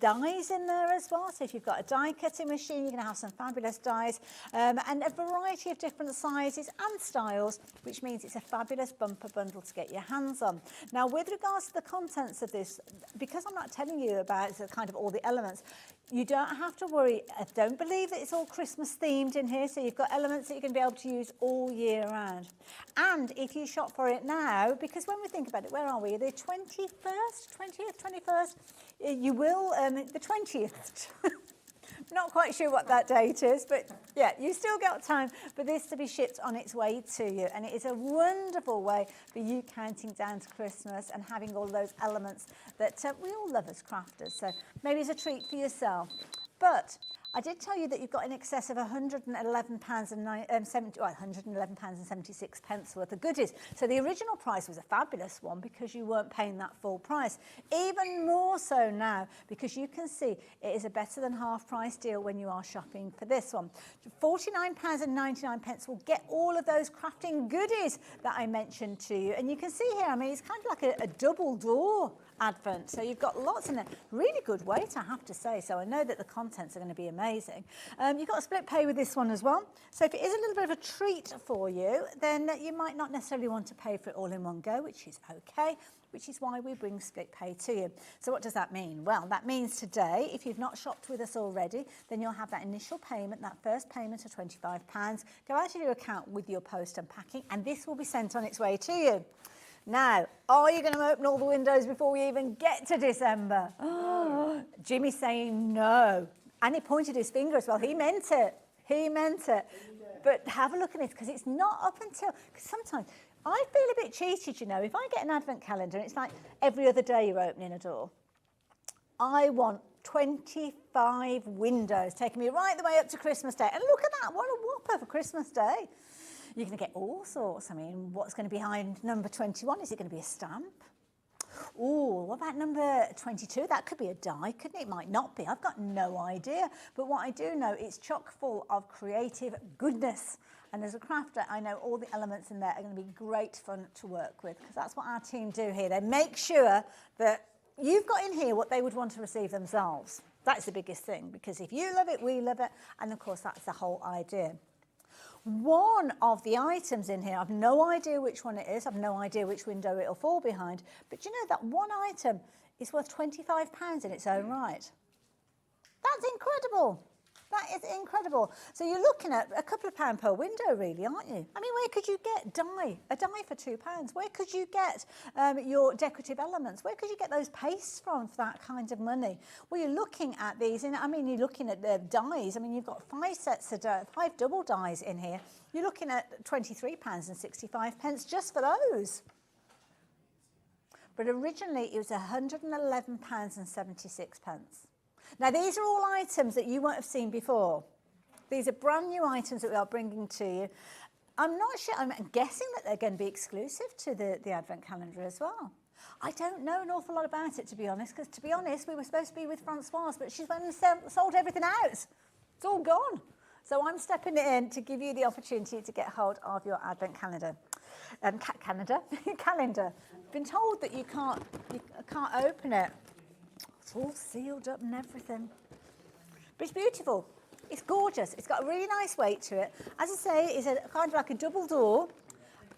Dies in there as well. So if you've got a die cutting machine, you're going to have some fabulous dies and a variety of different sizes and styles, which means it's a fabulous bumper bundle to get your hands on. Now, with regards to the contents of this, because I'm not telling you about kind of all the elements, you don't have to worry. I don't believe that it's all Christmas themed in here, so you've got elements that you're going to be able to use all year round. And if you shop for it now, because when we think about it, where are we? The 21st, 21st? You will, the 20th. Not quite sure what that date is, but yeah, you still got time for this to be shipped on its way to you. And it is a wonderful way for you counting down to Christmas and having all those elements that we all love as crafters. So maybe it's a treat for yourself. But I did tell you that you've got in excess of £111.76 worth of goodies. So the original price was a fabulous one because you weren't paying that full price. Even more so now, because you can see it is a better than half price deal when you are shopping for this one. £49.99 will get all of those crafting goodies that I mentioned to you. And you can see here, I mean, it's kind of like a double door Advent. So you've got lots in there. Really good weight, I have to say. So I know that the contents are going to be amazing. You've got a split pay with this one as well. So if it is a little bit of a treat for you, then you might not necessarily want to pay for it all in one go, which is okay, which is why we bring split pay to you. So what does that mean? Well, that means today, if you've not shopped with us already, then you'll have that initial payment, that first payment of £25, go out of your account with your post and packing, and this will be sent on its way to you. Now, are you going to open all the windows before we even get to December? Oh, Jimmy's saying no. And he pointed his finger as well. He meant it. He meant it. But have a look at this, because it's not up until... Because sometimes I feel a bit cheated, you know. If I get an advent calendar and it's like every other day you're opening a door, I want 25 windows taking me right the way up to Christmas Day. And look at that. What a whopper for Christmas Day. You're going to get all sorts. I mean, what's going to be behind number 21? Is it going to be a stamp? Oh, what about number 22? That could be a die, couldn't it? It might not be. I've got no idea. But what I do know, it's chock full of creative goodness. And as a crafter, I know all the elements in there are going to be great fun to work with, because that's what our team do here. They make sure that you've got in here what they would want to receive themselves. That's the biggest thing, because if you love it, we love it. And of course, that's the whole idea. One of the items in here, I've no idea which one it is, I've no idea which window it'll fall behind, but you know that one item is worth £25 in its own right. That's incredible. That is incredible. So you're looking at a couple of pounds per window, really, aren't you? I mean, where could you get a die for £2? Where could you get your decorative elements? Where could you get those pastes from for that kind of money? Well, you're looking at these, and I mean, you're looking at the dies. I mean, you've got 5 sets of 5 double dies in here. You're looking at £23.65 just for those. But originally, it was £111.76. Now, these are all items that you won't have seen before. These are brand new items that we are bringing to you. I'm not sure, I'm guessing that they're going to be exclusive to the Advent calendar as well. I don't know an awful lot about it, to be honest, because to be honest, we were supposed to be with Francoise, but she's went and sold everything out. It's all gone. So I'm stepping in to give you the opportunity to get hold of your Advent calendar. Calendar. Been told that you can't open it. It's all sealed up and everything. But it's beautiful. It's gorgeous. It's got a really nice weight to it. As I say, it's a kind of like a double door.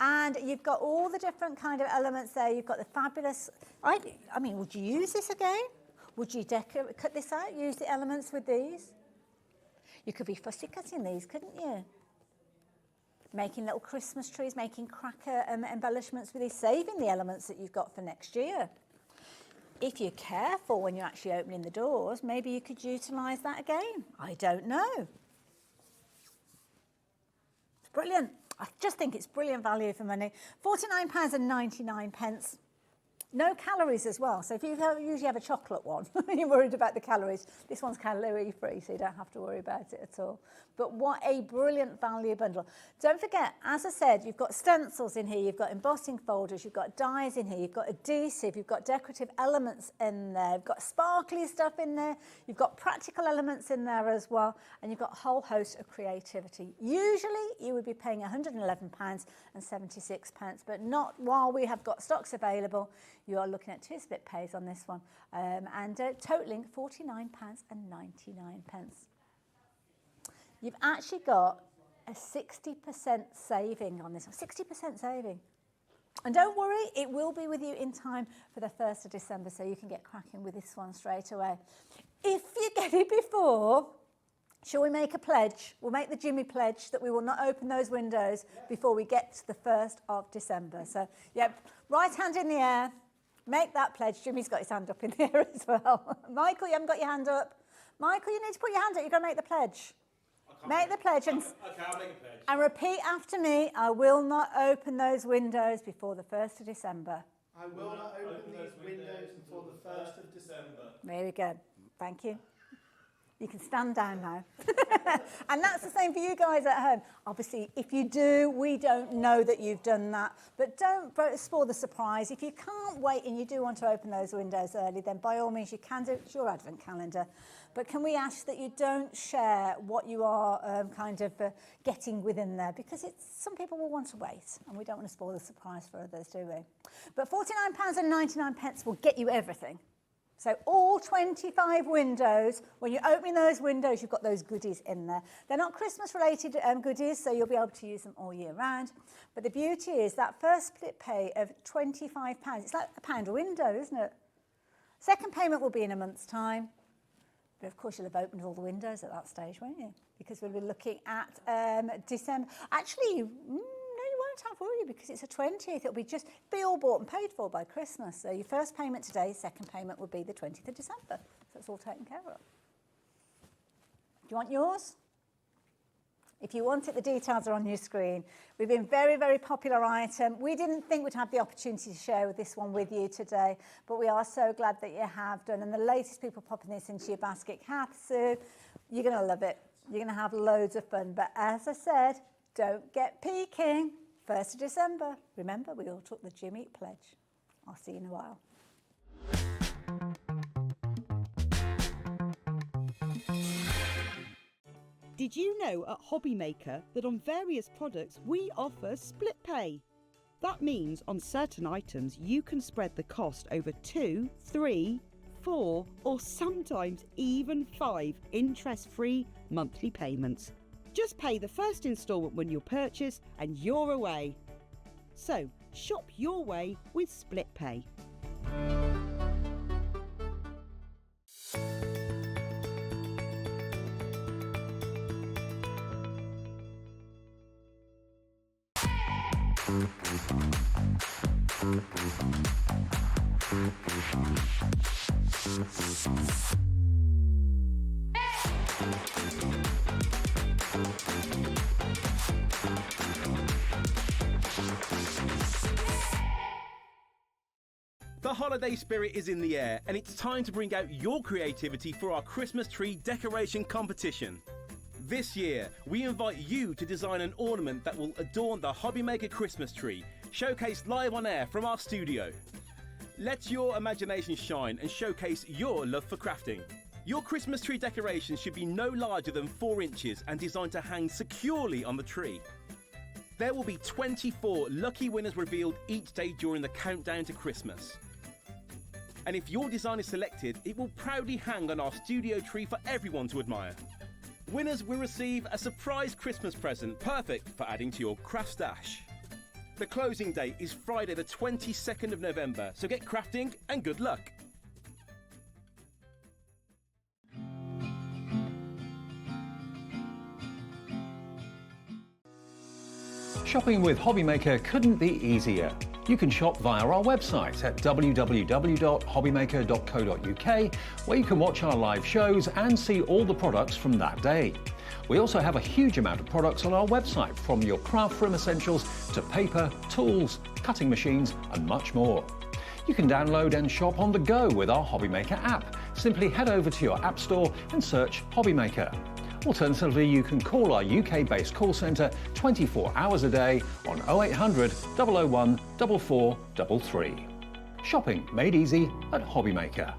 And you've got all the different kind of elements there. You've got the fabulous... I mean, would you use this again? Would you cut this out, use the elements with these? You could be fussy cutting these, couldn't you? Making little Christmas trees, making cracker embellishments with these, saving the elements that you've got for next year. If you're careful when you're actually opening the doors, maybe you could utilise that again. I don't know. It's brilliant. I just think it's brilliant value for money. £49.99. No calories as well. So if you usually have a chocolate one, you're worried about the calories. This one's calorie-free, so you don't have to worry about it at all. But what a brilliant value bundle. Don't forget, as I said, you've got stencils in here, you've got embossing folders, you've got dies in here, you've got adhesive, you've got decorative elements in there, you've got sparkly stuff in there, you've got practical elements in there as well, and you've got a whole host of creativity. Usually, you would be paying £111.76, but not while we have got stocks available. You are looking at 2 split pays on this one, and totalling £49.99. You've actually got a 60% saving on this one, 60% saving. And don't worry, it will be with you in time for the 1st of December, so you can get cracking with this one straight away. If you get it before, shall we make a pledge? We'll make the Jimmy pledge that we will not open those windows before we get to the 1st of December. So, yep, right hand in the air. Make that pledge. Jimmy's got his hand up in the air as well. Michael, you haven't got your hand up. Michael, you need to put your hand up. You've got to make the pledge. Make the pledge. And, okay, I'll make a pledge. And repeat after me. I will not open those windows before the 1st of December. I will not open these windows before the 1st of December. There we go. Thank you. You can stand down now. And that's the same for you guys at home. Obviously, if you do, we don't know that you've done that, but don't spoil the surprise. If you can't wait and you do want to open those windows early, then by all means you can do it. It's your advent calendar. But can we ask that you don't share what you are getting within there, because some people will want to wait and we don't want to spoil the surprise for others, do we? But £49.99 will get you everything. So all 25 windows, when you're opening those windows, you've got those goodies in there. They're not Christmas-related goodies, so you'll be able to use them all year round. But the beauty is that first split pay of £25, it's like £1 a window, isn't it? Second payment will be in a month's time. But of course, you'll have opened all the windows at that stage, won't you? Because we'll be looking at December. Actually, no, you won't have, will you? Because it's the 20th. It'll be all bought and paid for by Christmas. So your first payment today, second payment will be the 20th of December. So it's all taken care of. Do you want yours? If you want it, the details are on your screen. We've been very, very popular item. We didn't think we'd have the opportunity to share this one with you today, but we are so glad that you have done. And the latest people popping this into your basket, Katsu, you're going to love it. You're going to have loads of fun. But as I said, don't get peeking. 1st of December. Remember, we all took the Jimmy pledge. I'll see you in a while. Did you know at Hobbymaker that on various products we offer split pay? That means on certain items you can spread the cost over 2, 3, 4 or sometimes even 5 interest-free monthly payments. Just pay the first instalment when you purchase and you're away. So shop your way with split pay. The holiday spirit is in the air, and it's time to bring out your creativity for our Christmas tree decoration competition. This year, we invite you to design an ornament that will adorn the Hobbymaker Christmas tree, showcased live on air from our studio. Let your imagination shine and showcase your love for crafting. Your Christmas tree decoration should be no larger than 4 inches and designed to hang securely on the tree. There will be 24 lucky winners revealed each day during the countdown to Christmas. And if your design is selected, it will proudly hang on our studio tree for everyone to admire. Winners will receive a surprise Christmas present, perfect for adding to your craft stash. The closing date is Friday the 22nd of November, so get crafting and good luck. Shopping with Hobbymaker couldn't be easier. You can shop via our website at www.hobbymaker.co.uk, where you can watch our live shows and see all the products from that day. We also have a huge amount of products on our website, from your craft room essentials to paper, tools, cutting machines and much more. You can download and shop on the go with our Hobbymaker app. Simply head over to your app store and search Hobbymaker. Alternatively, you can call our UK-based call centre 24 hours a day on 0800 001 4433. Shopping made easy at Hobbymaker.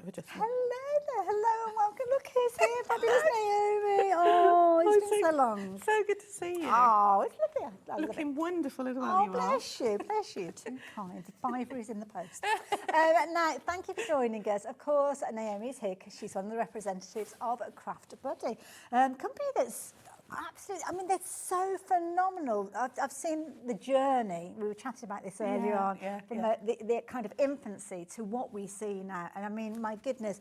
of adjustment. Hello there, hello and welcome. Look who's here, fabulous Naomi. Oh, it's been so long. So good to see you. Oh, it's lovely. I love Looking it. wonderful as well. Oh, you bless you, bless you. Too kind. The fiver is in the post. Now, thank you for joining us. Of course, Naomi is here because she's one of the representatives of Craft Buddy, company that's absolutely, I mean, they're so phenomenal. I've seen the journey. We were chatting about this earlier on, from the kind of infancy to what we see now. And I mean, my goodness,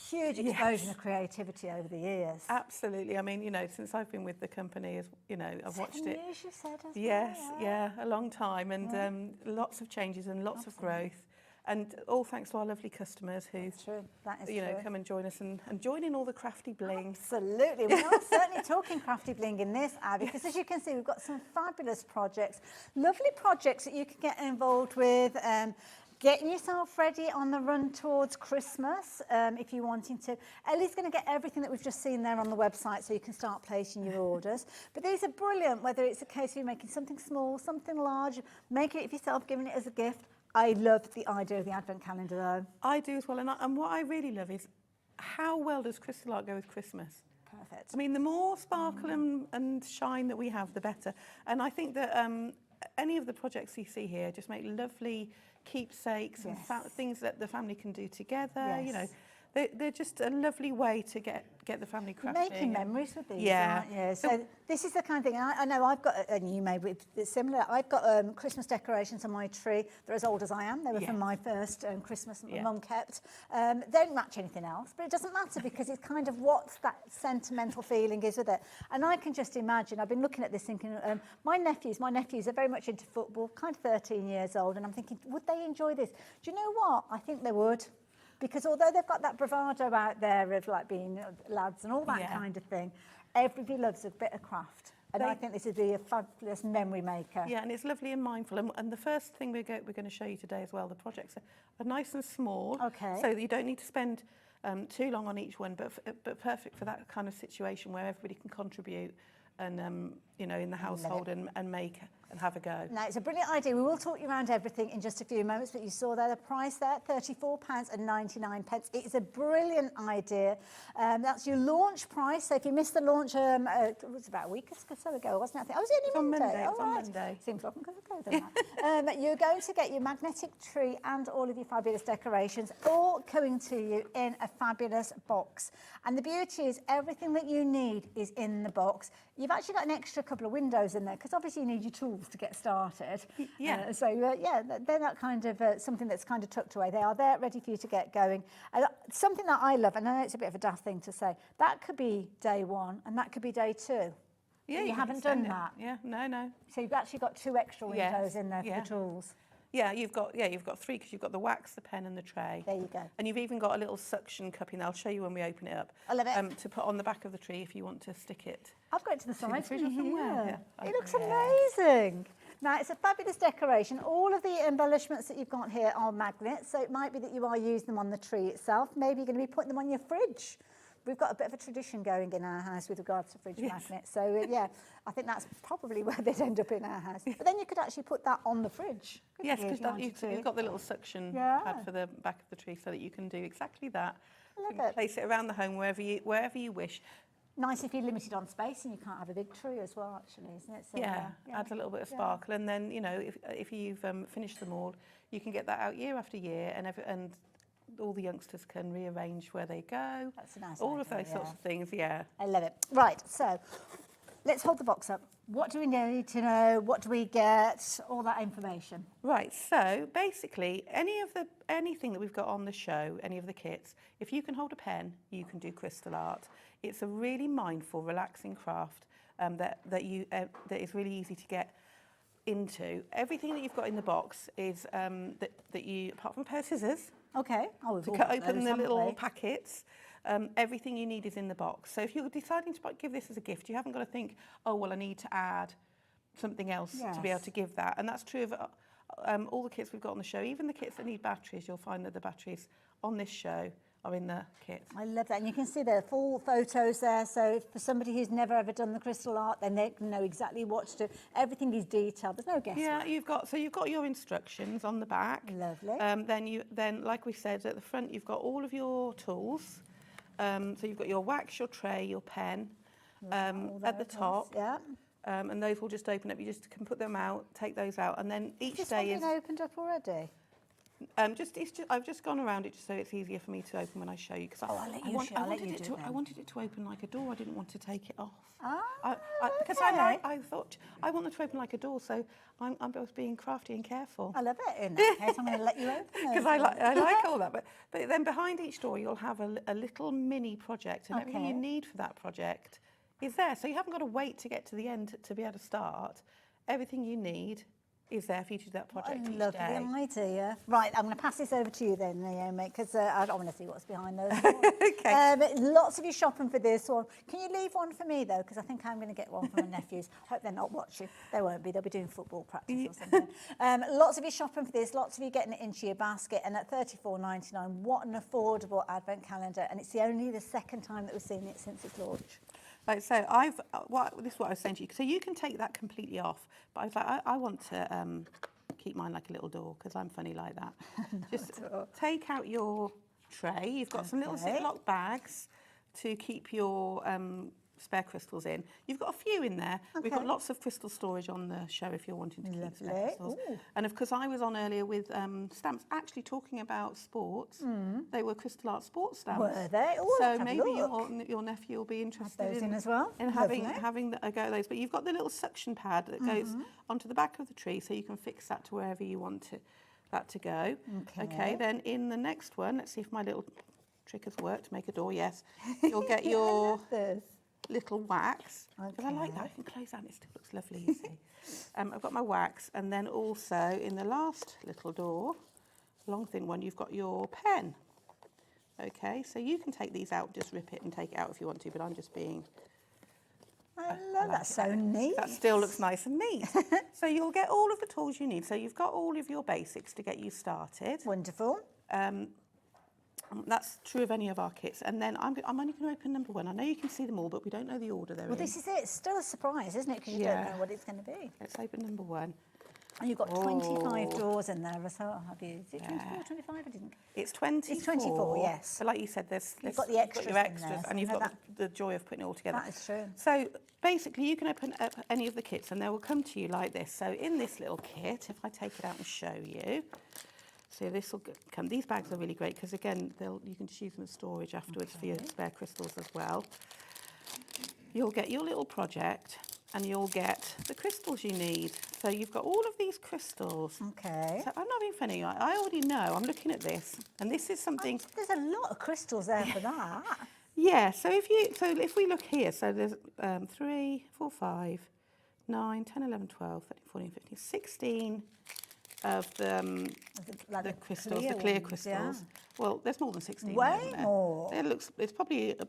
huge explosion of creativity over the years. Absolutely. I mean, you know, since I've been with the company, as you know, I've watched 7 it. years, you said, as Yes, well, yeah, a long time, and lots of changes and lots of growth. And all thanks to our lovely customers who, True, that is you know, true. come and join us and join in all the crafty bling. Absolutely. We are certainly talking crafty bling in this ad because, as you can see, we've got some fabulous projects, lovely projects that you can get involved with. Getting yourself ready on the run towards Christmas, if you're wanting to. Ellie's going to get everything that we've just seen there on the website so you can start placing your orders. But these are brilliant, whether it's a case of you making something small, something large, making it yourself, giving it as a gift. I love the idea of the advent calendar though. I do as well, and what I really love is how well does crystal art go with Christmas? Perfect. I mean, the more sparkle and shine that we have, the better. And I think that any of the projects you see here just make lovely keepsakes and things that the family can do together. You know, they're just a lovely way to get the family crafting. You're making memories with these, Yeah. aren't you? So this is the kind of thing, I know I've got, and you may be similar, I've got Christmas decorations on my tree. They're as old as I am. They were from my first Christmas my mum kept. They don't match anything else, but it doesn't matter because it's kind of what that sentimental feeling is with it. And I can just imagine, I've been looking at this thinking, my nephews are very much into football, kind of 13 years old, and I'm thinking, would they enjoy this? Do you know what? I think they would. Because although they've got that bravado out there of like being lads and all that kind of thing, everybody loves a bit of craft. And I think this would be a fabulous memory maker. Yeah, and it's lovely and mindful. And the first thing we're going to show you today as well, the projects are nice and small. Okay. So that you don't need to spend too long on each one, but perfect for that kind of situation where everybody can contribute and, you know, in the household and make and have a go. Now, it's a brilliant idea. We will talk you around everything in just a few moments, but you saw there the price there, £34.99. It's a brilliant idea. That's your launch price. So if you missed the launch, it was about a week or so ago, wasn't it? I think it was only Monday. It was on Monday. Seems like I'm going to go there. You're going to get your magnetic tree and all of your fabulous decorations all coming to you in a fabulous box. And the beauty is everything that you need is in the box. You've actually got an extra couple of windows in there because obviously you need your tools to get started. Yeah. They're not kind of something that's kind of tucked away. They are there ready for you to get going. Something that I love, and I know it's a bit of a daft thing to say, that could be day one and that could be day two. Yeah, you haven't done that. Yeah, no. So you've actually got 2 extra windows in there for the tools. Yeah, you've got 3 because you've got the wax, the pen, and the tray. There you go. And you've even got a little suction cup in there. I'll show you when we open it up. I love it. To put on the back of the tree if you want to stick it. I've got it to the side fridge or somewhere. Yeah. It looks amazing. Now, it's a fabulous decoration. All of the embellishments that you've got here are magnets, so it might be that you are using them on the tree itself. Maybe you're going to be putting them on your fridge. We've got a bit of a tradition going in our house with regards to fridge magnets. So, I think that's probably where they'd end up in our house. But then you could actually put that on the fridge. Yes, because you've got the little suction pad for the back of the tree so that you can do exactly that. I You love it. place it around the home wherever you wish. Nice if you're limited on space and you can't have a big tree as well, actually, isn't it? So, Adds a little bit of sparkle. And then, you know, if you've finished them all, you can get that out year after year and all the youngsters can rearrange where they go. That's a nice All idea, of those sorts of things, I love it. Right, so let's hold the box up. What do we need to know? What do we get? All that information. Right, so basically anything that we've got on the show, any of the kits, if you can hold a pen, you can do crystal art. It's a really mindful, relaxing craft that is really easy to get into. Everything that you've got in the box is that you, apart from a pair of scissors, okay, to cut open the little packets. Everything you need is in the box. So if you're deciding to give this as a gift, you haven't got to think, oh, well, I need to add something else to be able to give that. And that's true of all the kits we've got on the show. Even the kits that need batteries, you'll find that the batteries on this show are in the kit. I love that. And you can see the full photos there. So for somebody who's never ever done the crystal art, then they know exactly what to do. Everything is detailed. There's no guesswork. Yeah, you've got your instructions on the back. Lovely. Then like we said, at the front you've got all of your tools. So you've got your wax, your tray, your pen. At the top. Yeah. And those will just open up. You just can put them out, take those out, and then each Is this day one is. opened up already? I've just gone around it just so it's easier for me to open when I show you. Because I'll let you do it I then. wanted it to open like a door. I didn't want to take it off. Ah, Because okay. I thought I want it to open like a door, so I was being crafty and careful. I love it. In that case, I'm going to let you open it. Because I like all that. But then behind each door you'll have a little mini project, and everything you Okay. need for that project is there. So you haven't got to wait to get to the end to be able to start. Everything you need is there for you to do that project each Lovely day. idea. Right, I'm going to pass this over to you then, Naomi, because I don't want to see what's behind those. Okay. Lots of you shopping for this one. Can you leave one for me, though? Because I think I'm going to get one for my nephews. Hope they're not watching. They won't be. They'll be doing football practice or something. Lots of you shopping for this. Lots of you getting it into your basket. And at $34.99, what an affordable advent calendar. And it's only the second time that we've seen it since its launch. Right, so this is what I was saying to you. So you can take that completely off, but I was like, I want to keep mine like a little door because I'm funny like that. Just take out your tray. You've got some little Ziploc bags to keep your spare crystals in. You've got a few in there. We've got lots of crystal storage on the show if you're wanting to keep spare crystals. Ooh. And of course, I was on earlier with stamps actually talking about sports. They were crystal art sports stamps. Were they? Oh, so let's have a maybe look. your nephew will be interested those in as well. in Lovely. having a go at those. But you've got the little suction pad that goes onto the back of the tree, so you can fix that to wherever you want that to go. Okay. Then in the next one, let's see if my little trick has worked to make a door. Yes, you'll get your little wax. Because I like that. I can close that and it still looks lovely, you see. I've got my wax, and then also in the last little door, long thin one, you've got your pen. Okay, so you can take these out, just rip it and take it out if you want to, but I'm just being... I love that. So neat. That still looks nice and neat. So you'll get all of the tools you need. So you've got all of your basics to get you started. Wonderful. That's true of any of our kits. And then I'm only going to open number one. I know you can see them all, but we don't know the order they're in. Well, this is it. It's still a surprise, isn't it? Because you don't know what it's going to be. Let's open number one. And you've got 25 drawers in there as well, have you? Is it 24 or 25? I didn't. It's 24. It's 24, yes. So like you said, You've got the extras your in extras, there, and you've so got the joy of putting it all together. That is true. So basically, you can open up any of the kits, and they will come to you like this. So in this little kit, if I take it out and show you, so this will come. These bags are really great because again, you can just use them as storage afterwards for your spare crystals as well. You'll get your little project, and you'll get the crystals you need. So you've got all of these crystals. Okay. So I'm not being funny. I already know. I'm looking at this, and this is something. There's a lot of crystals there for that. Yeah. So if we look here, so there's 3, 4, 5, 9, 10, 11, 12, 13, 14, 15, 16 of the crystals, the clear crystals. Yeah. Well, there's more than 16. Way more. It's probably at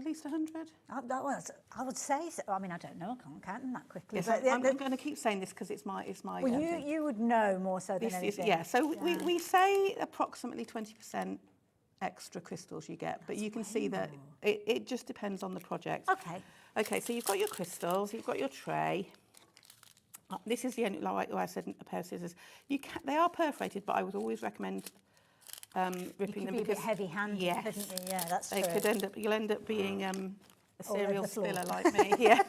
least 100. I would say so. I mean, I don't know. I can't count them that quickly. Yes, but I'm going to keep saying this because it's my. Well, you would know more so than anything. Yeah. So we say approximately 20% extra crystals you get, but you can see that it just depends on the project. Okay. Okay. So you've got your crystals, you've got your tray. This is the only, like I said, a pair of scissors. They are perforated, but I would always recommend ripping them because because a bit heavy-handed, couldn't you? Yeah, that's true. You'll end up being a serial the floor. spiller like me. Yeah.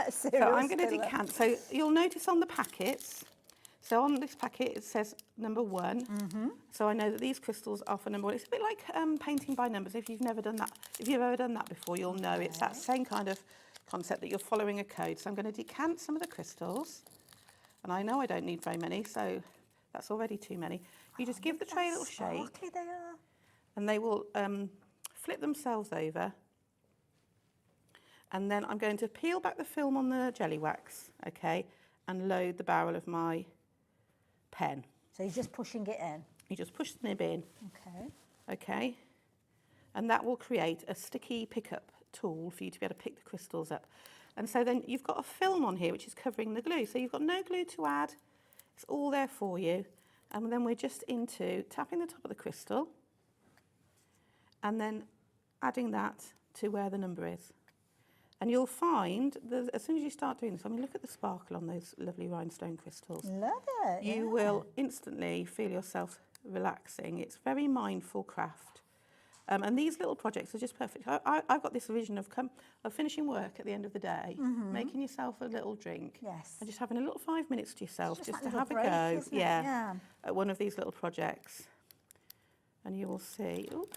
So I'm going to spiller. decant. So you'll notice on the packets. So on this packet it says number 1. So I know that these crystals are for number 1. It's a bit like painting by numbers. If you've never done that, if you've ever done that before, you'll know it's that same kind of concept that you're following a code. So I'm going to decant some of the crystals. And I know I don't need very many, so that's already too many. You just give the tray a little shake. Sparkly they are. And they will flip themselves over. And then I'm going to peel back the film on the jelly wax, okay, and load the barrel of my pen. So you're just pushing it in. You just push the nib in. Okay. Okay. And that will create a sticky pickup tool for you to be able to pick the crystals up. And so then you've got a film on here which is covering the glue. So you've got no glue to add. It's all there for you. And then we're just into tapping the top of the crystal and then adding that to where the number is. And you'll find that as soon as you start doing this, I mean, look at the sparkle on those lovely rhinestone crystals. Love it. You will instantly feel yourself relaxing. It's very mindful craft. And these little projects are just perfect. I've got this vision of finishing work at the end of the day, making yourself a little drink, and just having a little 5 minutes to yourself, just to have a go, at one of these little projects. And you will see, oh,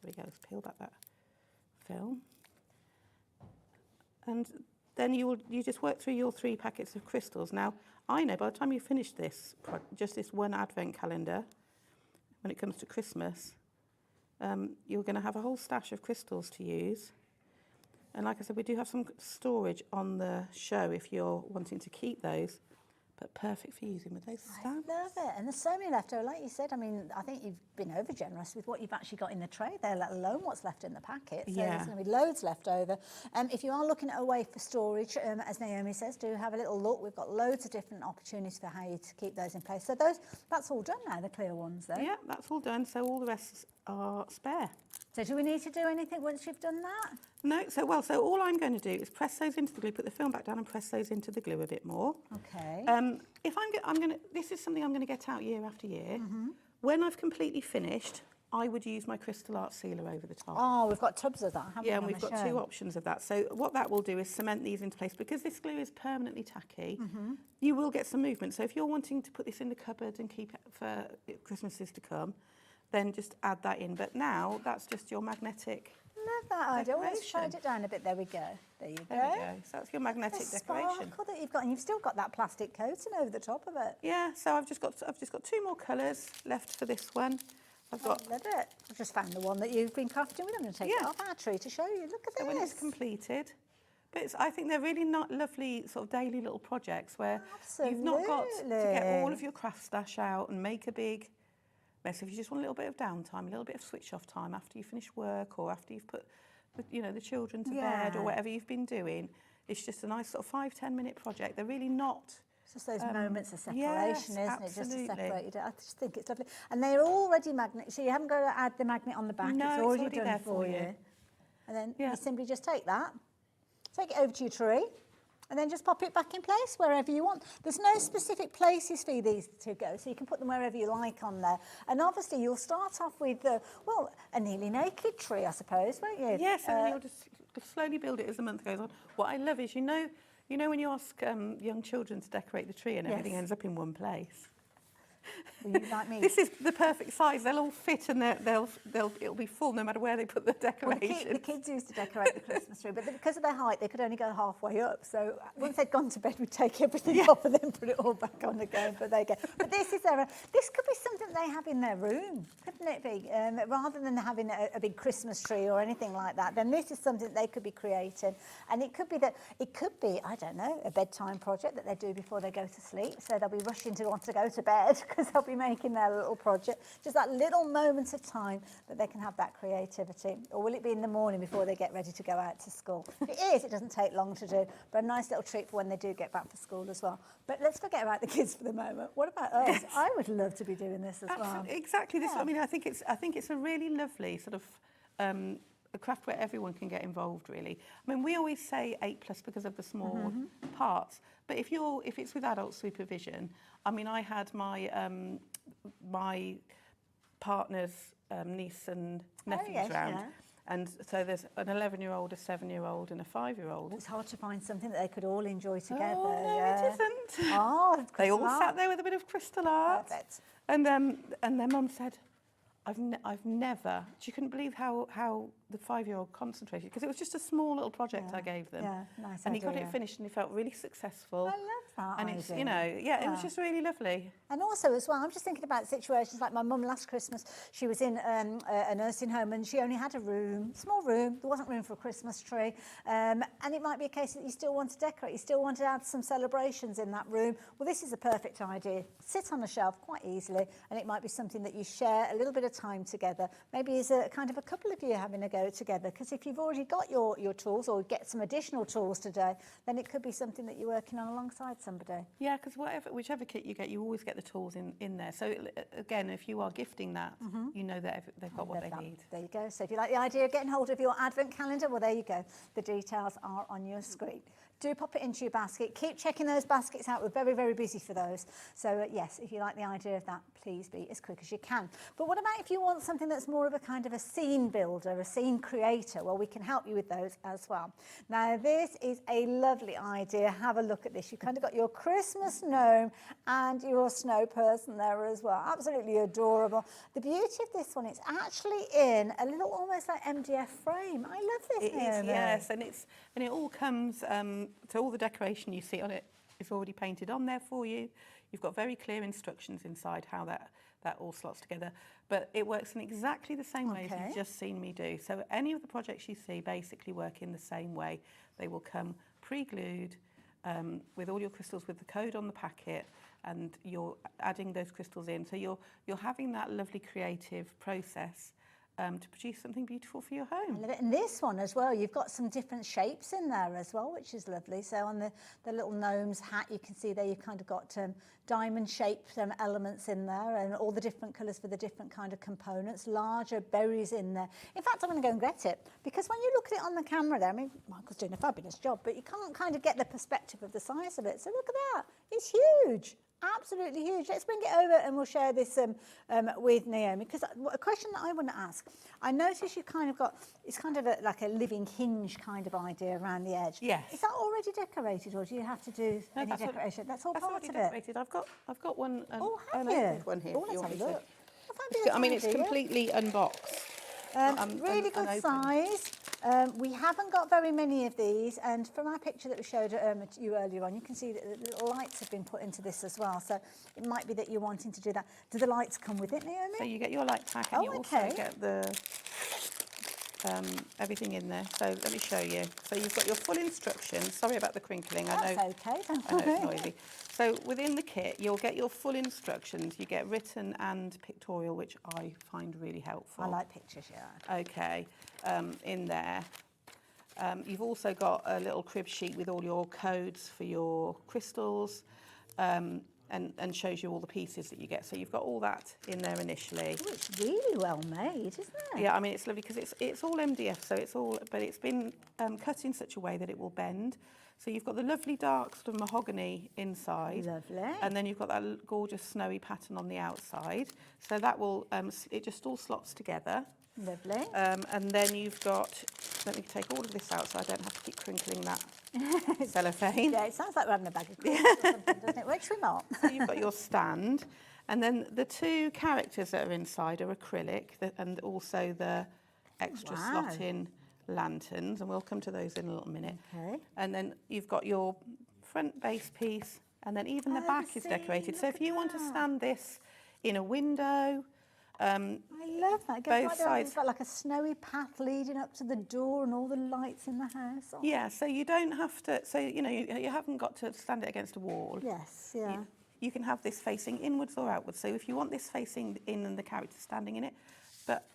there we go, let's peel back that film. And then you just work through your 3 packets of crystals. Now, I know by the time you finish this, just this one advent calendar, when it comes to Christmas, you're going to have a whole stash of crystals to use. And like I said, we do have some storage on the show if you're wanting to keep those, but perfect for using with those stamps. I love it. And there's so many left over. Like you said, I mean, I think you've been over generous with what you've actually got in the tray there, let alone what's left in the packet. So there's going to be loads left over. If you are looking at a way for storage, as Naomi says, do have a little look. We've got loads of different opportunities for how you to keep those in place. So that's all done now, the clear ones though. Yeah, that's all done. So all the rest are spare. So do we need to do anything once you've done that? No, so all I'm going to do is press those into the glue, put the film back down and press those into the glue a bit more. Okay. If I'm going to, this is something I'm going to get out year after year. When I've completely finished, I would use my crystal art sealer over the top. Oh, we've got tubs of that, haven't we? Yeah, and we've got 2 options of that. So what that will do is cement these into place. Because this glue is permanently tacky, you will get some movement. So if you're wanting to put this in the cupboard and keep it for Christmases to come, then just add that in. But now that's just your magnetic. Love that idea. Let's slide it down a bit. There we go. There you go. There we go. So that's your magnetic decoration. Sparkle that you've got, and you've still got that plastic coating over the top of it. Yeah. So I've just got 2 more colours left for this one. I've got. I love it. I've just found the one that you've been crafting with. I'm going to take it off our tree to show you. Look at this. So when it's completed. But I think they're really not lovely sort of daily little projects where you've not got to get all of your craft stash out and make a big mess. If you just want a little bit of downtime, a little bit of switch off time after you finish work or after you've put the children to bed or whatever you've been doing, it's just a nice sort of 5-10 minute project. They're really not. It's just those moments of separation, yes, isn't absolutely. it? Just to separate it. I just think it's lovely. And they're already magnet, so you haven't got to add the magnet on the back. No, it's already done there for you. And then you simply just take that, take it over to your tree, and then just pop it back in place wherever you want. There's no specific places for these to go, so you can put them wherever you like on there. And obviously you'll start off with, a nearly naked tree, I suppose, won't you? Yes, and then you'll just slowly build it as the month goes on. What I love is, you know when you ask young children to decorate the tree and everything ends up in one place? Well, you like me. This is the perfect size. They'll all fit and it'll be full no matter where they put the decorations. Well, the kids used to decorate the Christmas tree, but because of their height, they could only go halfway up. So once they'd gone to bed, we'd take everything off and then put it all back on again. But there you go. But this could be something they have in their room, couldn't it be? Rather than having a big Christmas tree or anything like that, then this is something they could be creating. And it could be, I don't know, a bedtime project that they do before they go to sleep. So they'll be rushing to want to go to bed because they'll be making their little project. Just that little moment of time that they can have that creativity. Or will it be in the morning before they get ready to go out to school? If it is, it doesn't take long to do, but a nice little treat for when they do get back for school as well. But let's forget about the kids for the moment. What about us? Yes. I would love to be doing this as well. Exactly. This. I mean, I think it's a really lovely sort of a craft where everyone can get involved, really. I mean, we always say 8+ because of the small parts, but if it's with adult supervision, I mean, I had my my partner's niece and nephews round. Yeah. And so there's an 11-year-old, a 7-year-old and a 5-year-old. It's hard to find something that they could all enjoy together. Oh, no, it isn't. Oh, they all sat there with a bit of crystal art. Perfect. And their mum said, I've never, she couldn't believe how the 5-year-old concentrated, because it was just a small little project I gave them. Yeah, nice and idea. he got it finished and he felt really successful. I love that and idea. it's, it was just really lovely. And also as well, I'm just thinking about situations like my mum last Christmas, she was in a nursing home and she only had a room, small room, there wasn't room for a Christmas tree. And it might be a case that you still want to decorate, you still want to add some celebrations in that room. Well, this is a perfect idea. Sit on a shelf quite easily, and it might be something that you share a little bit of time together. Maybe as a kind of a couple of you having a go go together, because if you've already got your tools or get some additional tools today, then it could be something that you're working on alongside somebody. Yeah, because whichever kit you get, you always get the tools in there. So again, if you are gifting that, you know that they've got what they need. There you go. So if you like the idea of getting hold of your advent calendar, well, there you go. The details are on your screen. Do pop it into your basket. Keep checking those baskets out. We're very, very busy for those. So yes, if you like the idea of that, please be as quick as you can. But what about if you want something that's more of a kind of a scene builder, a scene creator? Well, we can help you with those as well. Now, this is a lovely idea. Have a look at this. You've kind of got your Christmas gnome and your snow person there as well. Absolutely adorable. The beauty of this one, it's actually in a little almost like MDF frame. I love this. It is, yes, and it all comes. So all the decoration you see on it is already painted on there for you. You've got very clear instructions inside how that all slots together. But it works in exactly the same way as you've just seen me do. So any of the projects you see basically work in the same way. They will come pre-glued with all your crystals with the code on the packet, and you're adding those crystals in. So you're having that lovely creative process to produce something beautiful for your home. I love it. And this one as well, you've got some different shapes in there as well, which is lovely. So on the little gnome's hat, you can see there you've kind of got diamond-shaped elements in there, and all the different colours for the different kind of components, larger berries in there. In fact, I'm going to go and get it, because when you look at it on the camera there, I mean, Michael's doing a fabulous job, but you can't kind of get the perspective of the size of it. So look at that. It's huge. Absolutely huge. Let's bring it over and we'll share this with Naomi, because a question that I want to ask, I notice you kind of got, it's kind of like a living hinge kind of idea around the edge. Yes. Is that already decorated, or do you have to do any decoration? That's all part of it. Decorated. I've got one. Oh, have an you? opened one here. Oh, if you let's want have a me to. look. I mean, it's completely unboxed. Really good size. We haven't got very many of these, and from our picture that we showed to you earlier on, you can see that the little lights have been put into this as well, so it might be that you're wanting to do that. Do the lights come with it, Naomi? So you get your light pack, and you also get the everything in there. So let me show you. So you've got your full instructions. Sorry about the crinkling. That's okay, don't worry. I know it's noisy. So within the kit, you'll get your full instructions. You get written and pictorial, which I find really helpful. I like pictures, yeah. Okay, in there. You've also got a little crib sheet with all your codes for your crystals, and shows you all the pieces that you get. So you've got all that in there initially. Oh, it's really well made, isn't it? Yeah, I mean, it's lovely because it's all MDF, so it's all, but it's been cut in such a way that it will bend. So you've got the lovely dark sort of mahogany inside. Lovely. And then you've got that gorgeous snowy pattern on the outside. So that will, it just all slots together. Lovely. And then you've got, let me take all of this out so I don't have to keep crinkling that cellophane. Yeah, it sounds like we're having a bag of crisps or something, doesn't it? Which we're not. So you've got your stand. And then the two characters that are inside are acrylic, and also the extra slot-in lanterns, and we'll come to those in a little minute. Okay. And then you've got your front base piece, and then even the back is decorated. So if you want to stand this in a window, I love that. It goes both right there. sides. It's got like a snowy path leading up to the door and all the lights in the house. Oh. Yeah, so you don't have to, so you know, you haven't got to stand it against a wall. Yes, yeah. You can have this facing inwards or outwards. So if you want this facing in and the character standing in it, but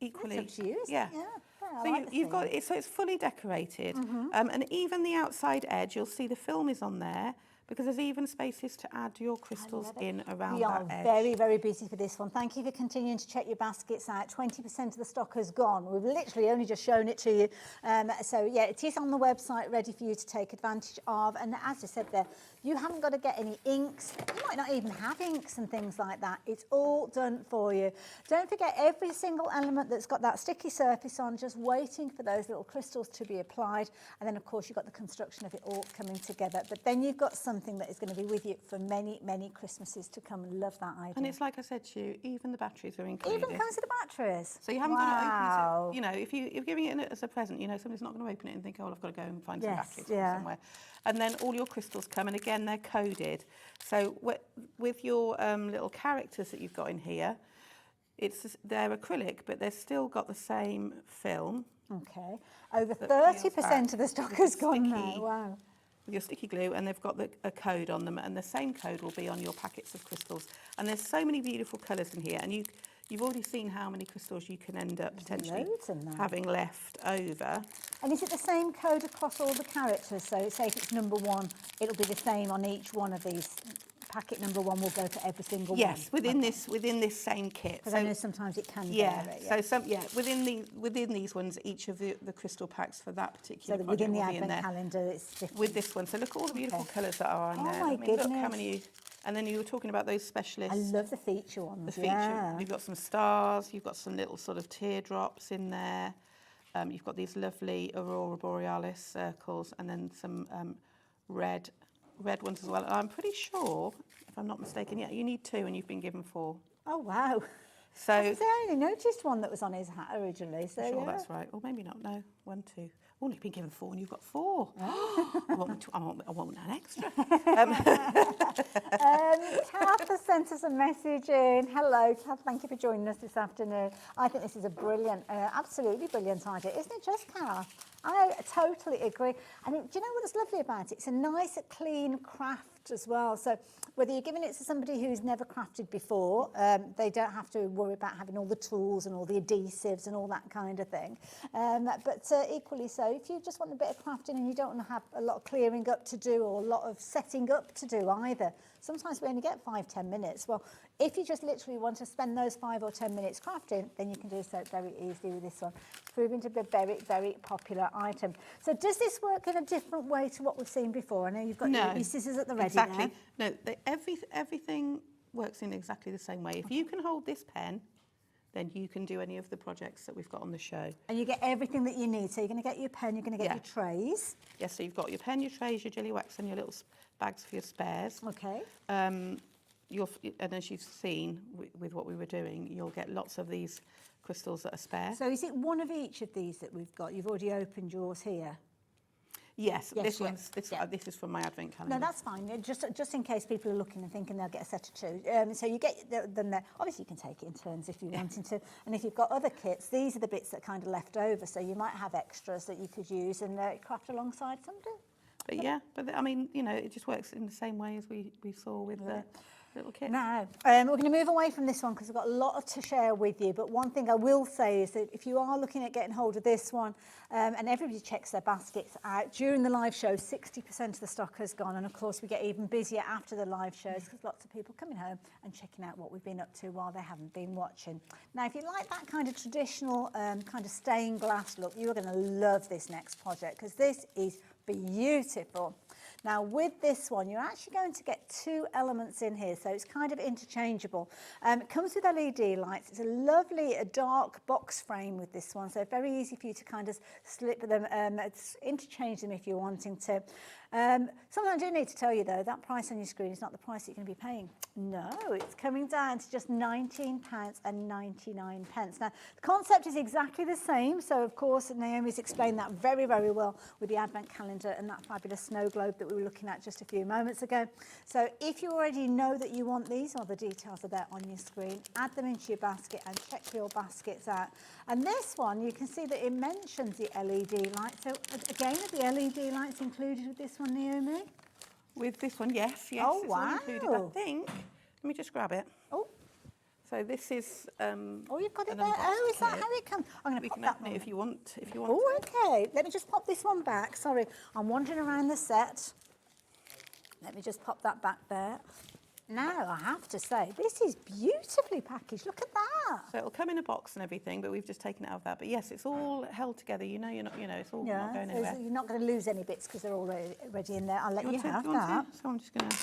equally, That's up to you, isn't yeah. it? Yeah. I So like the you've got theme. it, so it's fully decorated, and even the outside edge, you'll see the film is on there because there's even spaces to add your crystals in around We are that edge. very, very busy for this one. Thank you for continuing to check your baskets out. 20% of the stock has gone. We've literally only just shown it to you. So yeah, it is on the website ready for you to take advantage of. And as I said there, you haven't got to get any inks. You might not even have inks and things like that. It's all done for you. Don't forget every single element that's got that sticky surface on, just waiting for those little crystals to be applied. And then of course you've got the construction of it all coming together. But then you've got something that is going to be with you for many, many Christmases to come. Love that idea. And it's like I said to you, even the batteries are included. Even comes with the batteries. So you haven't got to open it. You know, if you're giving it as a present, you know, somebody's not going to open it and think, oh, well, I've got to go and find some batteries from somewhere. And then all your crystals come, and again, they're coded. So with your little characters that you've got in here, they're acrylic, but they've still got the same film. Okay. Over 30% of the stock has gone now. Wow. With your sticky glue, and they've got a code on them, and the same code will be on your packets of crystals. And there's so many beautiful colours in here, and You've already seen how many crystals you can end up potentially loads in there. having left over. And is it the same code across all the characters? So say if it's number 1, it'll be the same on each one of these. Packet number 1 will go to every single one. Yes, within this same kit. Because I know sometimes it can vary. Yeah. So within these ones, each of the crystal packs for that particular So project within the will be in advent there. calendar, it's different. With this one, so look at all the beautiful colours that are in Oh there. my I mean, look how goodness. many. And then you were talking about those specialists. I love the feature ones. The feature. Yeah. You've got some stars. You've got some little sort of teardrops in there. You've got these lovely aurora borealis circles, and then some red ones as well. And I'm pretty sure, if I'm not mistaken, yeah, you need 2, and you've been given 4. Oh, wow. So I only noticed one that was on his hat originally. So I'm sure yeah. that's right. Or maybe not. No, 1, 2. Oh, you've been given 4 and you've got 4. I want an extra. Kath has sent us a message in. Hello, Kath, thank you for joining us this afternoon. I think this is a brilliant, absolutely brilliant idea. Isn't it just, Kath? I totally agree. And do you know what's lovely about it? It's a nice, clean craft as well. So whether you're giving it to somebody who's never crafted before, they don't have to worry about having all the tools and all the adhesives and all that kind of thing. But equally so, if you just want a bit of crafting and you don't want to have a lot of clearing up to do or a lot of setting up to do either, sometimes we only get 5-10 minutes. Well, if you just literally want to spend those 5 or 10 minutes crafting, then you can do so very easily with this one. It's proving to be a very, very popular item. So does this work in a different way to what we've seen before? I know you've got your scissors at the ready exactly. there. No, everything works in exactly the same way. If you can hold this pen, then you can do any of the projects that we've got on the show. And you get everything that you need. So you're going to get your pen, you're going to get your trays. Yes, so you've got your pen, your trays, your jelly wax, and your little bags for your spares. Okay. And as you've seen with what we were doing, you'll get lots of these crystals that are spare. So is it one of each of these that we've got? You've already opened yours here. Yes, this is from my advent calendar. No, that's fine. Just in case people are looking and thinking they'll get a set of 2. So you get them there. Obviously, you can take it in turns if you wanted to. And if you've got other kits, these are the bits that kind of left over. So you might have extras that you could use and craft alongside somebody. But I mean, you know, it just works in the same way as we saw with the little kit. Now, we're going to move away from this one because we've got a lot to share with you. But one thing I will say is that if you are looking at getting hold of this one, and everybody checks their baskets out, during the live show, 60% of the stock has gone. And of course, we get even busier after the live shows because lots of people coming home and checking out what we've been up to while they haven't been watching. Now, if you like that kind of traditional kind of stained glass look, you are going to love this next project because this is beautiful. Now with this one, you're actually going to get 2 elements in here, so it's kind of interchangeable. It comes with LED lights. It's a lovely dark box frame with this one, so very easy for you to kind of slip them, interchange them if you're wanting to. Something I do need to tell you though, that price on your screen is not the price that you're going to be paying. No, it's coming down to just £19.99. Now, the concept is exactly the same, so of course Naomi's explained that very, very well with the advent calendar and that fabulous snow globe that we were looking at just a few moments ago. So if you already know that you want these, all the details are there on your screen, add them into your basket and check your baskets out. And this one, you can see that it mentions the LED lights. So again, are the LED lights included with this one, Naomi? With this one, yes. Oh, it's wow. all included. I think, let me just grab it. Oh. So this is oh, you've got it there. Oh, is that how it comes? I'm going to pop that open it if you want. Oh, okay. Let me just pop this one back. Sorry, I'm wandering around the set. Let me just pop that back there. Now, I have to say, this is beautifully packaged. Look at that. So it'll come in a box and everything, but we've just taken it out of that. But yes, it's all held together. You know, it's all not going anywhere. You're not going to lose any bits because they're already in there. I'll let you have that. So I'm just going to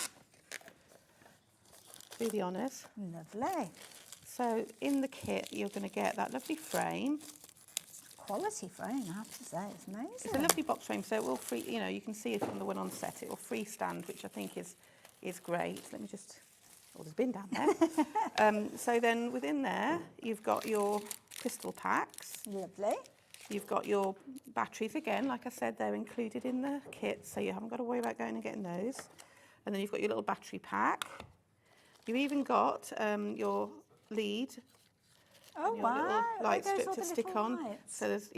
do the honours. Lovely. So in the kit, you're going to get that lovely frame. Quality frame, I have to say, it's amazing. It's a lovely box frame, so it will free. You know, you can see it from the one on set. It will freestand, which I think is great. Let me just. Oh, there's a bin down there. So then within there, you've got your crystal packs. Lovely. You've got your batteries again. Like I said, they're included in the kit, so you haven't got to worry about going and getting those. And then you've got your little battery pack. You've even got your lead. Oh, your wow. little light Those strip to stick on. Lights. So there's,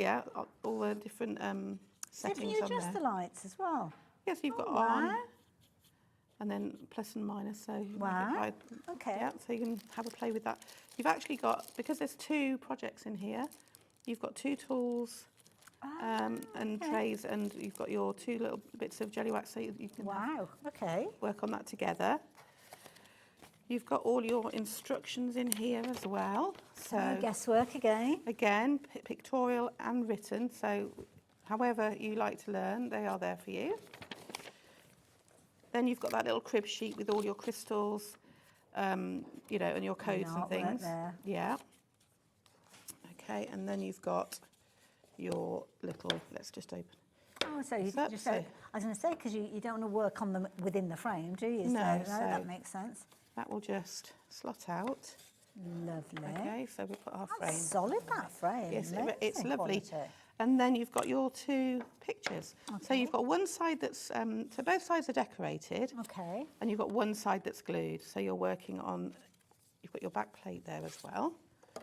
all the different settings Can you on there. adjust the lights as well? Yes, you've got wow. on, and then plus and minus. So Wow. Okay. yeah, so you can have a play with that. You've actually got, because there's 2 projects in here, you've got 2 tools and trays, and you've got your 2 little bits of jelly wax, so you can Wow. Okay. work on that together. You've got all your instructions in here as well. So Guesswork again. again, pictorial and written. So however you like to learn, they are there for you. Then you've got that little crib sheet with all your crystals, you know, and your codes and artwork things. there. Yeah. Okay, and then you've got your little, let's just open. Oh, so you So- just so- I was going to say, because you don't want to work on them within the frame, do you? No, So, so- that makes sense. That will just slot out. Lovely. Okay, so we put our That's frame. solid, that frame. Yes, it's Amazing lovely. quality. And then you've got your 2 pictures. So Okay. you've got one side that's, so both sides are decorated, Okay. and you've got one side that's glued. So you're working on, you've got your back plate there as well.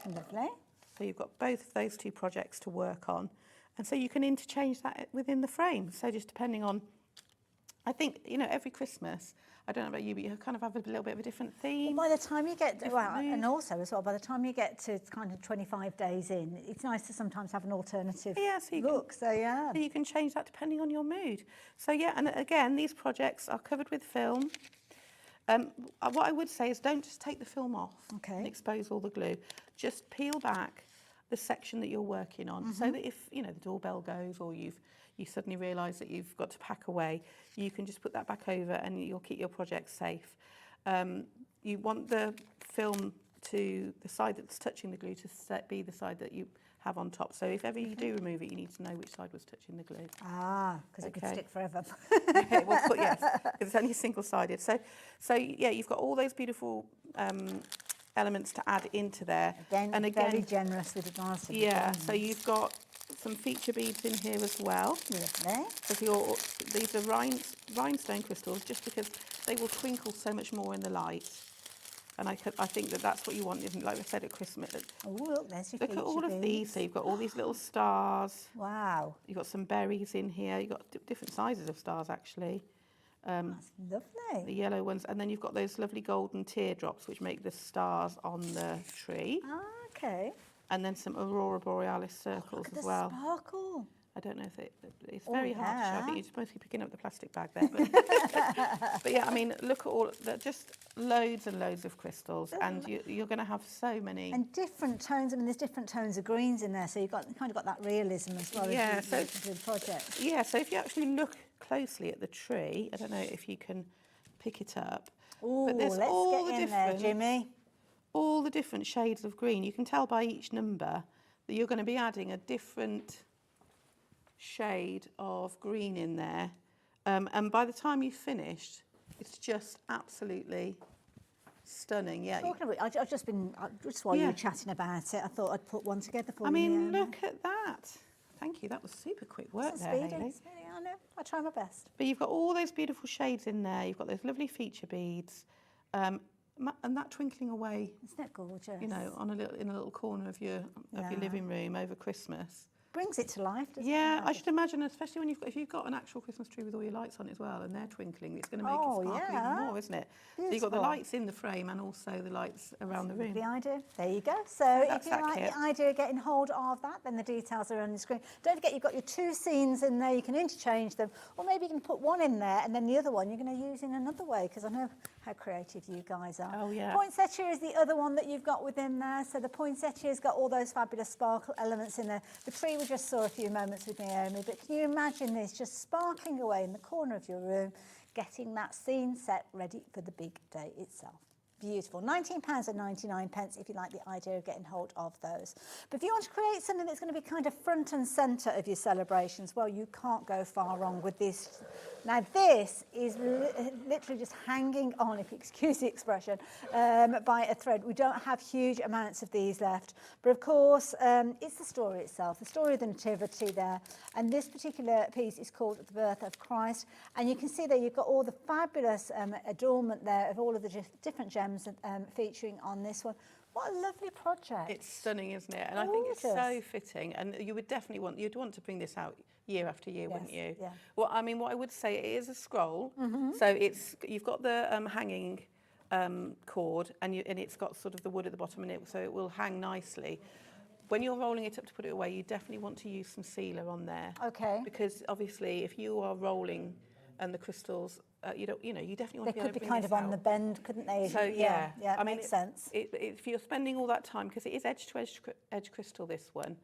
Lovely. So you've got both of those 2 projects to work on. And so you can interchange that within the frame. So just depending on, I think, you know, every Christmas, I don't know about you, but you kind of have a little bit of a different theme. By the time you get, well, mood. and also as well, by the time you get to kind of 25 days in, it's nice to sometimes have an alternative Yeah, so you look. So yeah. So you can change that depending on your mood. So yeah, and again, these projects are covered with film. What I would say is don't just take the film off Okay. and expose all the glue. Just peel back the section that you're working on, so that if, you know, the doorbell goes or you suddenly realise that you've got to pack away, you can just put that back over and you'll keep your project safe. You want the film to, the side that's touching the glue to be the side that you have on top. So if ever you do remove it, you need to know which side was touching the glue. Ah, because it could Okay. stick forever. Well, yes, 'cause it's only single-sided. So yeah, you've got all those beautiful elements to add into there. Again, very generous with regards to the yeah. diamonds. So you've got some feature beads in here as well. Lovely. These are rhinestone crystals, just because they will twinkle so much more in the light. And I think that's what you want, isn't it? Like I said at Christmas. Oh, look, there's your Look at all feature of these. beads. So you've got all these little stars. Wow, You've got some berries in here. You've got different sizes of stars, actually. that's The lovely. yellow ones, and then you've got those lovely golden teardrops which make the stars on the tree, Ah, okay. and then some aurora borealis circles Look at as the well. sparkle. I don't know if it's Oh, very hard to show. I yeah. think you're supposed to be picking up the plastic bag there, but yeah, I mean, look at all just loads and loads of crystals, and you're going to have so many. And different tones. I mean, there's different tones of greens in there, so you've got kind of got that realism as well Yeah, as so- the project. Yeah, so if you actually look closely at the tree, I don't know if you can pick it up, Oh, but there's let's all get the in there, different Jimmy. all the different shades of green. You can tell by each number that you're going to be adding a different shade of green in there. And by the time you've finished, it's just absolutely stunning. Yeah. Talking of it, I've just been, just while you Yeah. were chatting about it, I thought I'd put one together for I you. mean, Naomi. look at that. Thank you. That was super quick work It's there, speedy, Hayley. speedy, I know. I try my best. But you've got all those beautiful shades in there. You've got those lovely feature beads. And that twinkling away, Isn't it gorgeous? you know, in a little corner of your Yeah. living room over Christmas. Brings it to life, doesn't Yeah, it? I should imagine, especially when if you've got an actual Christmas tree with all your lights on as well, and they're twinkling, it's going to make Oh, it sparkle yeah. even more, isn't it? So you've got the Beautiful. lights in the frame and also the lights around the room. The idea. There you go. So that's if you that like kit. the idea of getting hold of that, then the details are on the screen. Don't forget you've got your 2 scenes in there. You can interchange them, or maybe you can put one in there and then the other one you're going to use in another way, because I know how creative you guys are. Oh, yeah. Poinsettia is the other one that you've got within there. So the poinsettia has got all those fabulous sparkle elements in there. The tree we just saw a few moments with Naomi, but can you imagine this just sparkling away in the corner of your room, getting that scene set ready for the big day itself. Beautiful. £19.99 if you like the idea of getting hold of those. But if you want to create something that's going to be kind of front and centre of your celebrations, well, you can't go far wrong with this. Now, this is literally just hanging on, if you excuse the expression, by a thread. We don't have huge amounts of these left. But of course, it's the story itself, the story of the Nativity there. And this particular piece is called The Birth of Christ. And you can see there you've got all the fabulous adornment there of all of the different gems featuring on this one. What a lovely project. It's stunning, isn't it? And I think it's so Gorgeous. fitting. And you would definitely you'd want to bring this out year after year, wouldn't you? Yeah. Well, I mean, what I would say, it is a scroll. So you've got the hanging cord, and it's got sort of the wood at the bottom, and so it will hang nicely. When you're rolling it up to put it away, you definitely want to use some sealer on there. Okay. Because obviously, if you are rolling and the crystals, you definitely want to be able to They could be bring kind this of on out. the bend, couldn't they? So yeah, I mean, makes sense. If you're spending all that time, because it is edge to edge crystal, this one,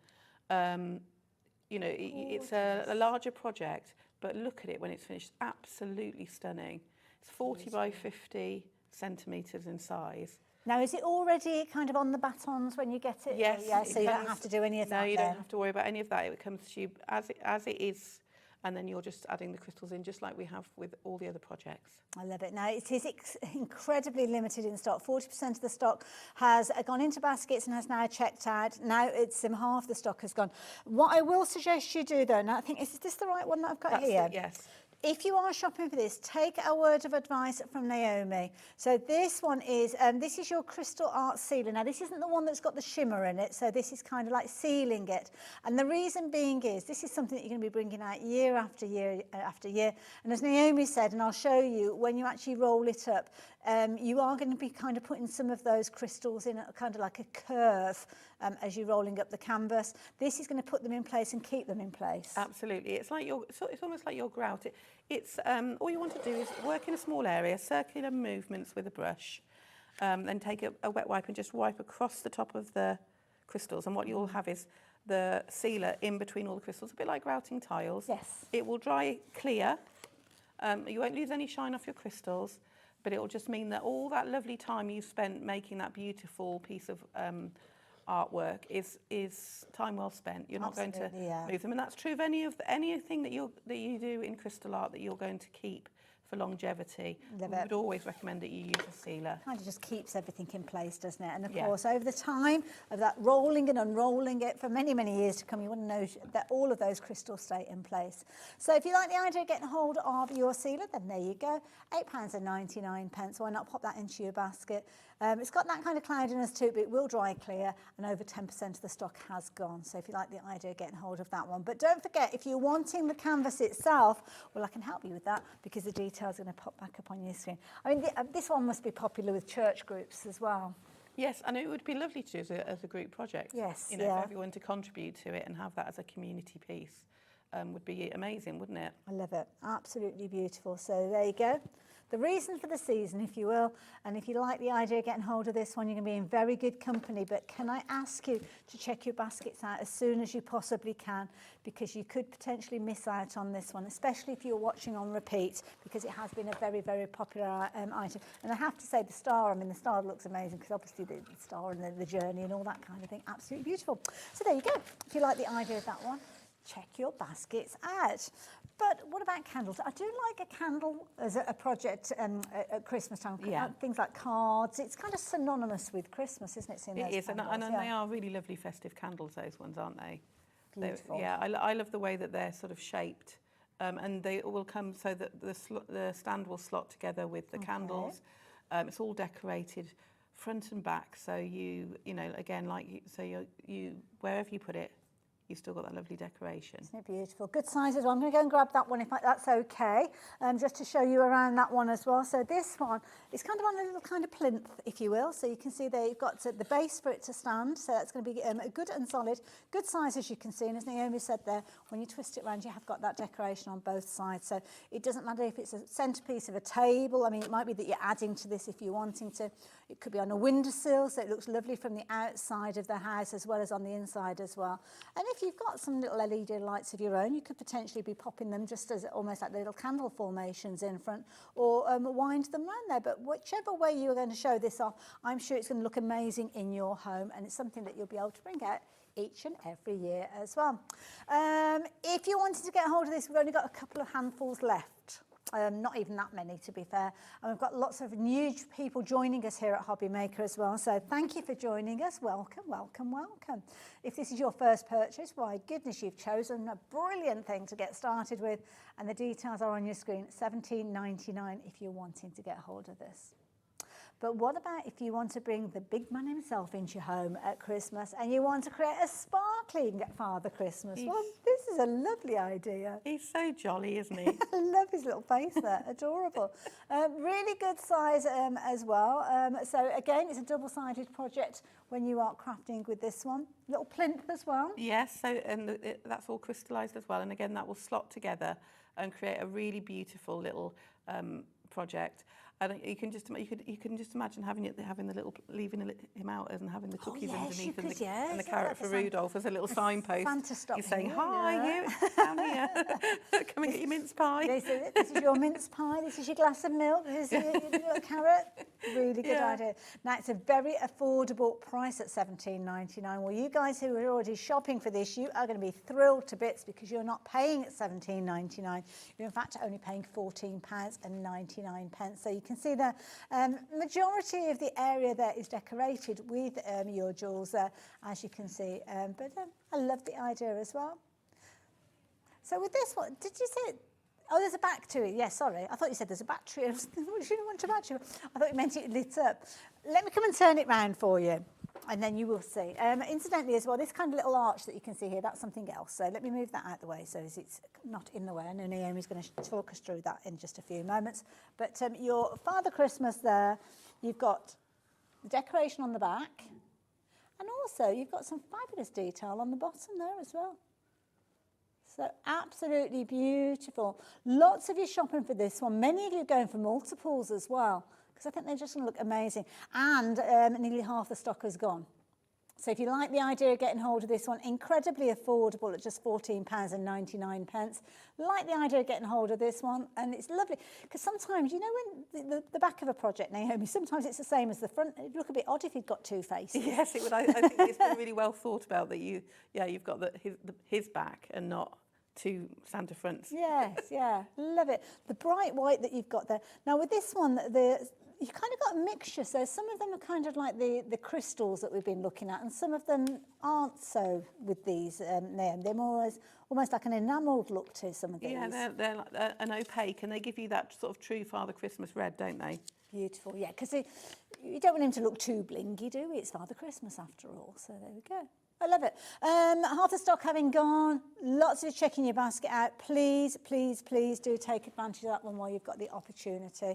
it's a larger project, but look at it when it's finished. Absolutely stunning. It's 40 by 50 centimetres in size. Now, is it already kind of on the batons when you get it? Yes. Yeah, so you don't have to do any of that. No, you then? don't have to worry about any of that. It comes to you as it is, and then you're just adding the crystals in, just like we have with all the other projects. I love it. Now, it is incredibly limited in stock. 40% of the stock has gone into baskets and has now checked out. Now, it's half the stock has gone. What I will suggest you do, though, now I think, is this the right one that I've got That's here? it, yes. If you are shopping for this, take a word of advice from Naomi. So this one is, this is your crystal art sealer. Now, this isn't the one that's got the shimmer in it, so this is kind of like sealing it. And the reason being is, this is something that you're going to be bringing out year after year after year. And as Naomi said, and I'll show you, when you actually roll it up, you are going to be kind of putting some of those crystals in a kind of like a curve as you're rolling up the canvas. This is going to put them in place and keep them in place. Absolutely. It's almost like your grout. It's all you want to do is work in a small area, circular movements with a brush, then take a wet wipe and just wipe across the top of the crystals. And what you'll have is the sealer in between all the crystals, a bit like grouting tiles. Yes. It will dry clear. You won't lose any shine off your crystals, but it will just mean that all that lovely time you spent making that beautiful piece of artwork is time well spent. You're not going to move them, and that's true of anything that you do in crystal art that you're going to keep for longevity. We would always recommend that you use a sealer. Kind of just keeps everything in place, doesn't it? And of course, over the time of that rolling and unrolling it for many, many years to come, you want to know that all of those crystals stay in place. So if you like the idea of getting hold of your sealer, then there you go. £8.99. Why not pop that into your basket? It's got that kind of cloudiness to it, but it will dry clear, and over 10% of the stock has gone. So if you like the idea of getting hold of that one. But don't forget, if you're wanting the canvas itself, well, I can help you with that, because the details are going to pop back up on your screen. I mean, this one must be popular with church groups as well. Yes, and it would be lovely to do as a group project. Yes, for everyone to contribute to it and have that as a community piece would be amazing, wouldn't it? I love it. Absolutely beautiful. So there you go. The reason for the season, if you will, and if you like the idea of getting hold of this one, you're going to be in very good company. But can I ask you to check your baskets out as soon as you possibly can, because you could potentially miss out on this one, especially if you're watching on repeat, because it has been a very, very popular item. And I have to say, the star looks amazing, because obviously the star and the journey and all that kind of thing, absolutely beautiful. So there you go. If you like the idea of that one, check your baskets out. But what about candles? I do like a candle as a project at Christmas time. Yeah. Things like cards. It's kind of synonymous with Christmas, isn't it? It is, and they are really lovely festive candles, those ones, aren't they? Beautiful. I love the way that they're sort of shaped. And they will come so that the stand will slot together with the candles. It's all decorated front and back. So you wherever you put it, you've still got that lovely decoration. Isn't it beautiful? Good size as well. I'm going to go and grab that one if that's okay, just to show you around that one as well. So this one is kind of on a little kind of plinth, if you will. So you can see there you've got the base for it to stand. So that's going to be a good and solid, good size, as you can see. And as Naomi said there, when you twist it around, you have got that decoration on both sides. So it doesn't matter if it's a centerpiece of a table. I mean, it might be that you're adding to this if you're wanting to. It could be on a windowsill, so it looks lovely from the outside of the house as well as on the inside as well. And if you've got some little LED lights of your own, you could potentially be popping them just as almost like little candle formations in front, or wind them around there. But whichever way you're going to show this off, I'm sure it's going to look amazing in your home, and it's something that you'll be able to bring out each and every year as well. If you wanted to get hold of this, we've only got a couple of handfuls left. Not even that many, to be fair. And we've got lots of new people joining us here at Hobby Maker as well. So thank you for joining us. Welcome, welcome, welcome. If this is your first purchase, why goodness, you've chosen a brilliant thing to get started with. And the details are on your screen, $17.99 if you're wanting to get hold of this. But what about if you want to bring the big man himself into your home at Christmas and you want to create a sparkling Father Christmas? Well, this is a lovely idea. He's so jolly, isn't he? I love his little face there, adorable. Really good size as well. So again, it's a double-sided project when you are crafting with this one. Little plinth as well. Yes, so and that's all crystallised as well, and again that will slot together and create a really beautiful little project. And you can just imagine having the little leaving him out and having the cookies underneath and the carrot for Rudolph as a little signpost. Santa stop He's saying, here, "Hi, you down here. Come and get your mince pie." This is your mince pie. This is your glass of milk. This is your little carrot. Really good idea. Now it's a very affordable price at $17.99. Well, you guys who are already shopping for this, you are going to be thrilled to bits because you're not paying at $17.99. You're in fact only paying £14.99. So you can see the majority of the area there is decorated with your jewels there, as you can see. But I love the idea as well. So with this one, did you see it? Oh, there's a back to it. Yes, sorry. I thought you said there's a battery. I didn't want a battery. I thought you meant it lit up. Let me come and turn it round for you, and then you will see. Incidentally as well, this kind of little arch that you can see here, that's something else. So let me move that out of the way so it's not in the way. I know Naomi's going to talk us through that in just a few moments. But your Father Christmas there, you've got the decoration on the back, and also you've got some fabulous detail on the bottom there as well. So absolutely beautiful. Lots of you shopping for this one. Many of you are going for multiples as well, because I think they're just going to look amazing. And nearly half the stock has gone. So if you like the idea of getting hold of this one, incredibly affordable at just £14.99. Like the idea of getting hold of this one, and it's lovely. Because sometimes, you know, when the back of a project, Naomi, sometimes it's the same as the front. It'd look a bit odd if you'd got two faces. Yes, it would. I think it's been really well thought about that you've got his back and not two Santa fronts. Yes, yeah, love it. The bright white that you've got there. Now with this one, you've kind of got a mixture. So some of them are kind of like the crystals that we've been looking at, and some of them aren't so with these. They're more almost like an enamelled look to some of these. Yeah, they're like an opaque, and they give you that sort of true Father Christmas red, don't they? Beautiful, yeah, because you don't want him to look too blingy, do we? It's Father Christmas after all, so there we go. I love it. Half the stock having gone, lots of you checking your basket out. Please, please, please do take advantage of that one while you've got the opportunity.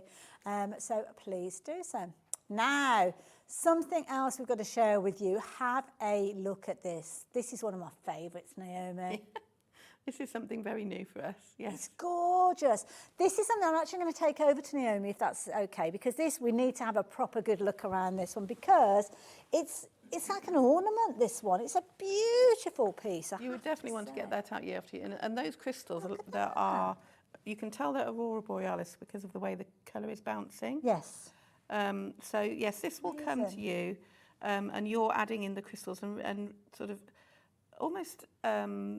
So please do so. Now, something else we've got to share with you. Have a look at this. This is one of my favourites, Naomi. This is something very new for us, yes. It's gorgeous. This is something I'm actually going to take over to Naomi, if that's okay, because we need to have a proper good look around this one, because it's like an ornament, this one. It's a beautiful piece. You would definitely want to get that out after you. And those crystals that are, you can tell they're Aurora Borealis because of the way the colour is bouncing. Yes. So yes, this will come to you, and you're adding in the crystals and sort of almost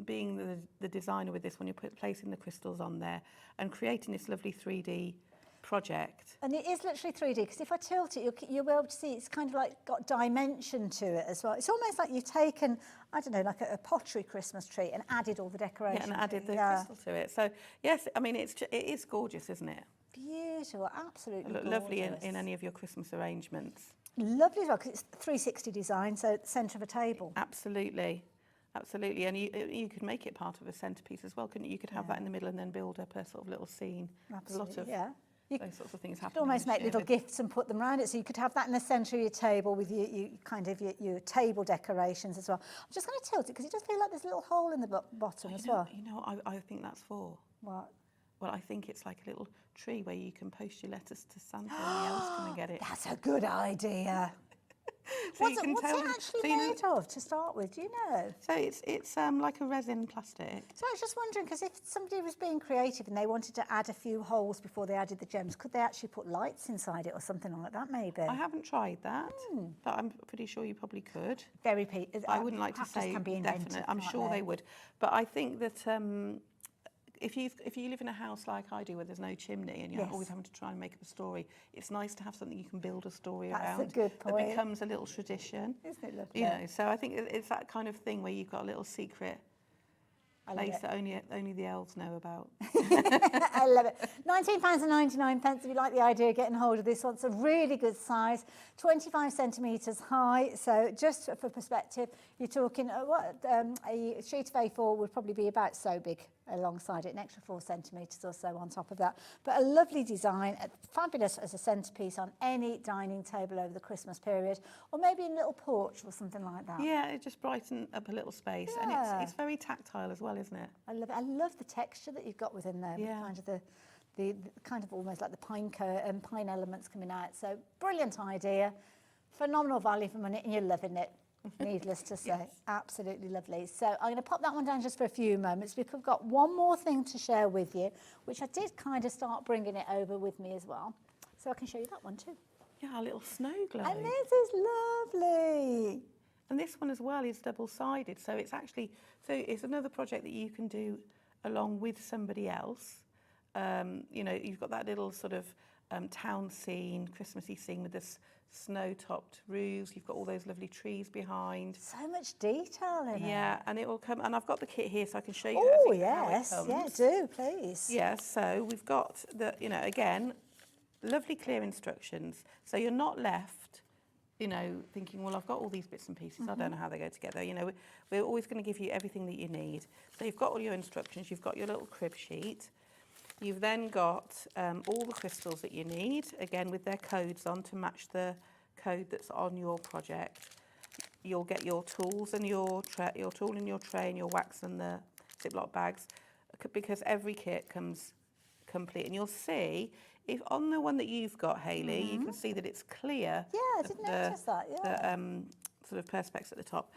being the designer with this one. You're placing the crystals on there and creating this lovely 3D project. And it is literally 3D, because if I tilt it, you'll be able to see it's kind of like got dimension to it as well. It's almost like you've taken, I don't know, like a pottery Christmas tree and added all the decoration. Yeah, and added the crystal to it. So yes, I mean, it is gorgeous, isn't it? Beautiful, absolutely gorgeous. Lovely in any of your Christmas arrangements. Lovely as well, because it's 360 design, so at the centre of a table. Absolutely. Absolutely, and you could make it part of a centrepiece as well, couldn't you? You could have that in the middle and then build up a sort of little scene. Absolutely, a lot of those sorts of things happen. You could almost make little gifts and put them around it, so you could have that in the centre of your table with your table decorations as well. I'm just going to tilt it because it does feel like there's a little hole in the bottom as well. You know what I think that's for? What? Well, I think it's like a little tree where you can post your letters to Santa and anyone else come and get it. That's a good idea. So what's it actually made of to start with? Do you know? So it's like a resin plastic. So I was just wondering, because if somebody was being creative and they wanted to add a few holes before they added the gems, could they actually put lights inside it or something like that maybe? I haven't tried that, but I'm pretty sure you probably could. I wouldn't like to say definite. I'm sure they would. But I think that if you live in a house like I do where there's no chimney and you're always having to try and make up a story, it's nice to have something you can build a story around. That's a good point. That becomes a little tradition. Isn't it lovely? You know, so I think it's that kind of thing where you've got a little secret place that only the elves know about. I love it. £19.99 if you like the idea of getting hold of this one. It's a really good size, 25 centimetres high. So just for perspective, you're talking a sheet of A4 would probably be about so big alongside it, an extra 4 centimetres or so on top of that. But a lovely design, fabulous as a centrepiece on any dining table over the Christmas period, or maybe in a little porch or something like that. Yeah, it just brightens up a little space, and it's very tactile as well, isn't it? I love it. I love the texture that you've got within there. Yeah. Kind of the kind of almost like the pine elements coming out. So brilliant idea, phenomenal value for money, and you're loving it. Needless to say, yes. Absolutely lovely. So I'm going to pop that one down just for a few moments because we've got one more thing to share with you, which I did kind of start bringing it over with me as well. So I can show you that one too. Yeah, a little snow globe. And this is lovely. And this one as well is double-sided, so it's another project that you can do along with somebody else. You know, you've got that little sort of town scene, Christmassy scene with this snow-topped roofs. You've got all those lovely trees behind. So much detail in it. Yeah, and it will come. And I've got the kit here, so I can show you. Oh yes, how it comes. Yeah, do please. Yeah, so we've got the, you know, again, lovely clear instructions, so you're not left, you know, thinking, well, I've got all these bits and pieces, I don't know how they go together. You know, we're always going to give you everything that you need. So you've got all your instructions, you've got your little crib sheet. You've then got all the crystals that you need, again with their codes on to match the code that's on your project. You'll get your tools and your tool and your tray and your wax and the Ziploc bags, because every kit comes complete. And you'll see, if on the one that you've got, Hayley, you can see that it's clear. Yeah, I didn't notice that. Yeah. The sort of perspex at the top.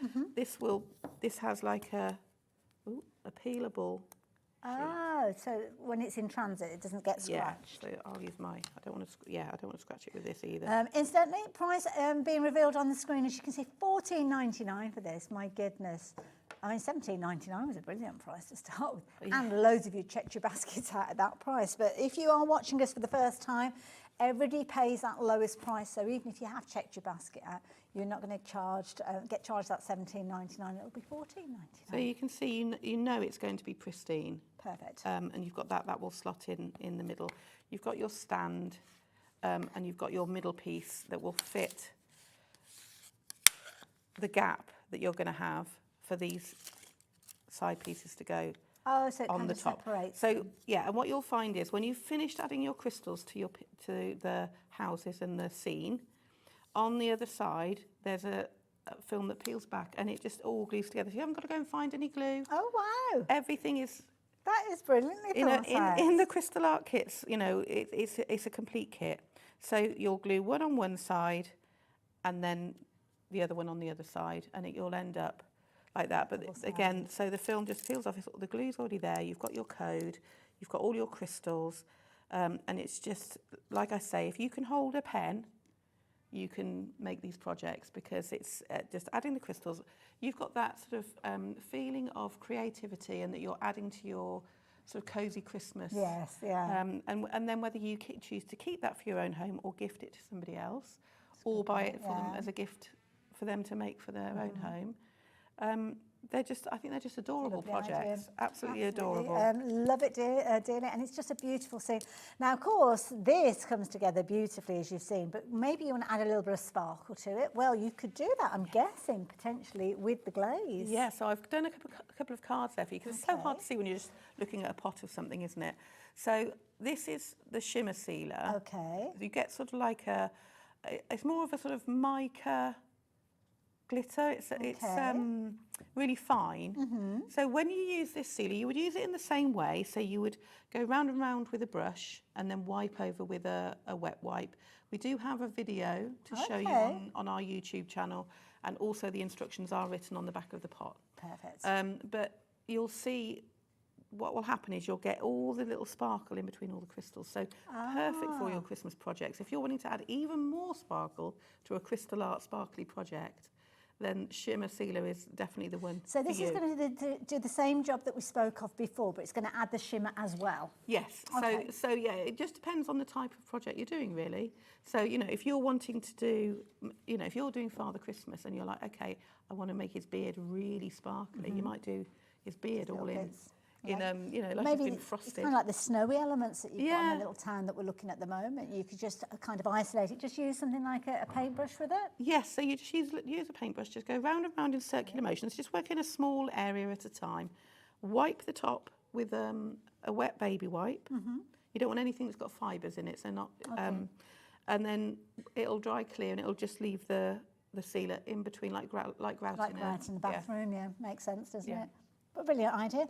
This has like a peelable. Oh, so when it's in transit, it doesn't get scratched. Yeah, so I'll use my. I don't want to scratch it with this either. Incidentally, price being revealed on the screen, as you can see, $14.99 for this. My goodness. I mean, $17.99 was a brilliant price to start with. Yeah. And loads of you checked your baskets out at that price. But if you are watching us for the first time, everybody pays that lowest price. So even if you have checked your basket out, you're not going to get charged that $17.99. It'll be $14.99. So you can see, you know it's going to be pristine. Perfect. And you've got that will slot in the middle. You've got your stand, and you've got your middle piece that will fit the gap that you're going to have for these side pieces to go on the top. Separates. So yeah, and what you'll find is when you've finished adding your crystals to the houses and the scene, on the other side there's a film that peels back and it just all glues together. So you haven't got to go and find any glue. Oh wow! Everything is. That is brilliantly thought out. In the crystal art kits, you know, it's a complete kit. So you'll glue one on one side, and then the other one on the other side, and you'll end up like that. But again, so the film just peels off. The glue's already there. You've got your code. You've got all your crystals, and it's just like I say, if you can hold a pen, you can make these projects because it's just adding the crystals. You've got that sort of feeling of creativity and that you're adding to your sort of cosy Christmas. Yes, yeah. And then whether you choose to keep that for your own home or gift it to somebody else or buy it for them as a gift for them to make for their own home. I think they're just adorable projects. Absolutely adorable. Love it, dearly, and it's just a beautiful scene. Now, of course, this comes together beautifully, as you've seen, but maybe you want to add a little bit of sparkle to it. Well, you could do that, I'm guessing, potentially with the glaze. Yeah, so I've done a couple of cards there for you, because it's so hard to see when you're just looking at a pot of something, isn't it? So this is the shimmer sealer. Okay. You get sort of like it's more of a sort of mica glitter. It's really fine. So when you use this sealer, you would use it in the same way. So you would go round and round with a brush and then wipe over with a wet wipe. We do have a video to show you on our YouTube channel, and also the instructions are written on the back of the pot. Perfect. But you'll see what will happen is you'll get all the little sparkle in between all the crystals. So perfect for your Christmas projects. If you're wanting to add even more sparkle to a crystal art sparkly project, then shimmer sealer is definitely the one. So this is going to do the same job that we spoke of before, but it's going to add the shimmer as well. Yes. Okay. So yeah, it just depends on the type of project you're doing, really. So if you're wanting to do, if you're doing Father Christmas and you're like, okay, I want to make his beard really sparkly, you might do, beard all in. bits. In you know, like Maybe it's been it's frosted. kind of like the snowy elements that you've got in Yeah. the little town that we're looking at the moment. You could just kind of isolate it. Just use something like a paintbrush with it. Yes, so you just use a paintbrush, just go round and round in circular motions, just work in a small area at a time. Wipe the top with a wet baby wipe. You don't want anything that's got fibres in it, so not. And then it'll dry clear, and it'll just leave the sealer in between, like grout Like in right in the bathroom, yeah. Makes sense, doesn't Yeah. it? But brilliant idea.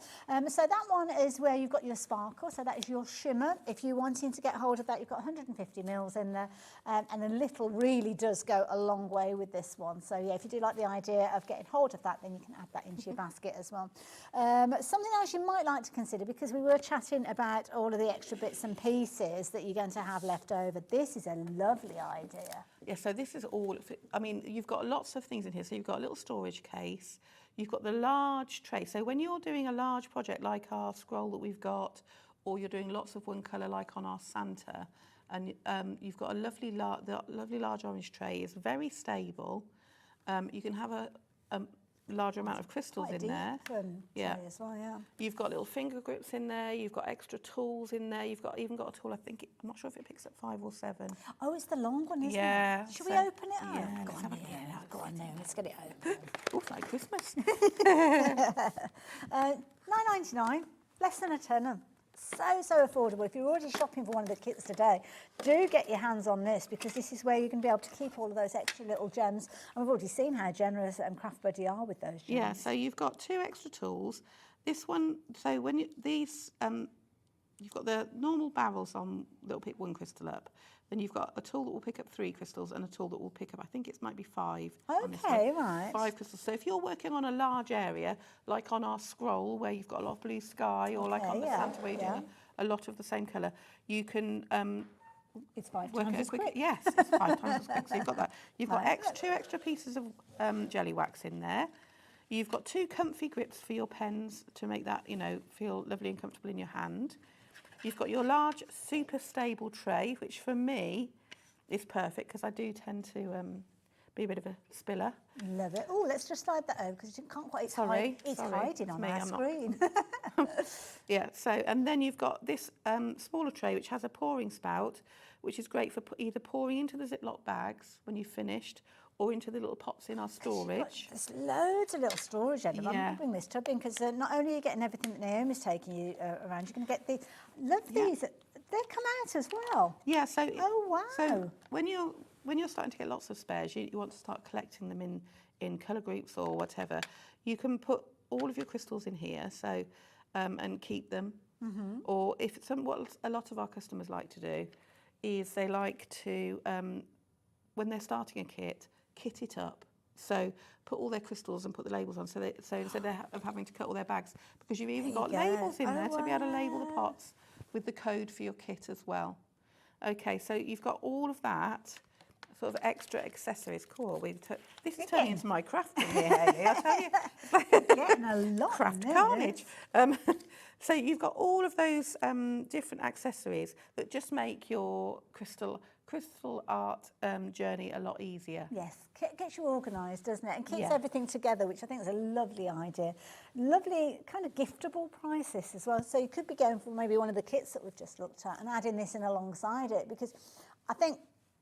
So that one is where you've got your sparkle, so that is your shimmer. If you're wanting to get hold of that, you've got 150 mils in there, and a little really does go a long way with this one. So yeah, if you do like the idea of getting hold of that, then you can add that into your basket as well. Something else you might like to consider, because we were chatting about all of the extra bits and pieces that you're going to have left over. This is a lovely idea. Yeah, so this is all, I mean, you've got lots of things in here. So you've got a little storage case, you've got the large tray. So when you're doing a large project like our scroll that we've got, or you're doing lots of one colour like on our Santa, and you've got a lovely large orange tray. It's very stable. You can have a larger amount of crystals in there. Yeah. As well, yeah. You've got little finger grips in there. You've got extra tools in there. You've even got a tool. I'm not sure if it picks up 5 or 7. Oh, it's the long one, isn't Yeah, it? Should we so- open it up? yeah, Go let's on, have a yeah, go on now. Let's get it open. Oh, it's like Christmas. $9.99, less than a tenner. So affordable. If you're already shopping for one of the kits today, do get your hands on this, because this is where you're going to be able to keep all of those extra little gems. And we've already seen how generous Craft Buddy are with those gems. Yeah, so you've got 2 extra tools. This one, so when you've got the normal barrels on that will pick 1 crystal up. Then you've got a tool that will pick up 3 crystals and a tool that will pick up, I think it might be 5. on this Okay, one. right. 5 crystals. So if you're working on a large area, like on our scroll, where you've got a lot of blue sky, or like on the yeah, Santa, where you're doing a lot of the same colour, you can It's 5 work times it as quick. Yes, it's 5 times as quick. So you've got that. You've got Right. 2 extra pieces of jelly wax in there. You've got 2 comfy grips for your pens to make that, you know, feel lovely and comfortable in your hand. You've got your large, super stable tray, which for me is perfect, because I do tend to be a bit of a spiller. Love it. Oh, let's just slide that over, because you can't quite. It's Sorry, hiding it's on me, our I'm not- screen. Yeah, so, and then you've got this smaller tray, which has a pouring spout, which is great for either pouring into the Ziploc bags when you've finished, or into the little pots in our storage. There's loads of little storage in them. I'm Yeah. going to bring this tub in, because not only are you getting everything that Naomi's taking you around, you're going to get the. Love these. They come out as well. Yeah, so Oh, wow. So when you're starting to get lots of spares, you want to start collecting them in colour groups or whatever. You can put all of your crystals in here, so and keep them. Or if what a lot of our customers like to do is they like to when they're starting a kit it up. So put all their crystals and put the labels on. So instead of having to cut all their bags, because you've even got There you go. labels in Oh, there to be able to label the wow. pots with the code for your kit as well. Okay, so you've got all of that sort of extra accessories. Cool. This is turning into my crafting here, Hayley, I tell you. Getting a lot. Craft in carnage. So you've got all of those different accessories that just make your crystal art journey a lot easier. Yes, gets you organised, doesn't it? And keeps Yeah. everything together, which I think is a lovely idea. Lovely kind of giftable prices as well. So you could be going for maybe one of the kits that we've just looked at and adding this in alongside it, because I think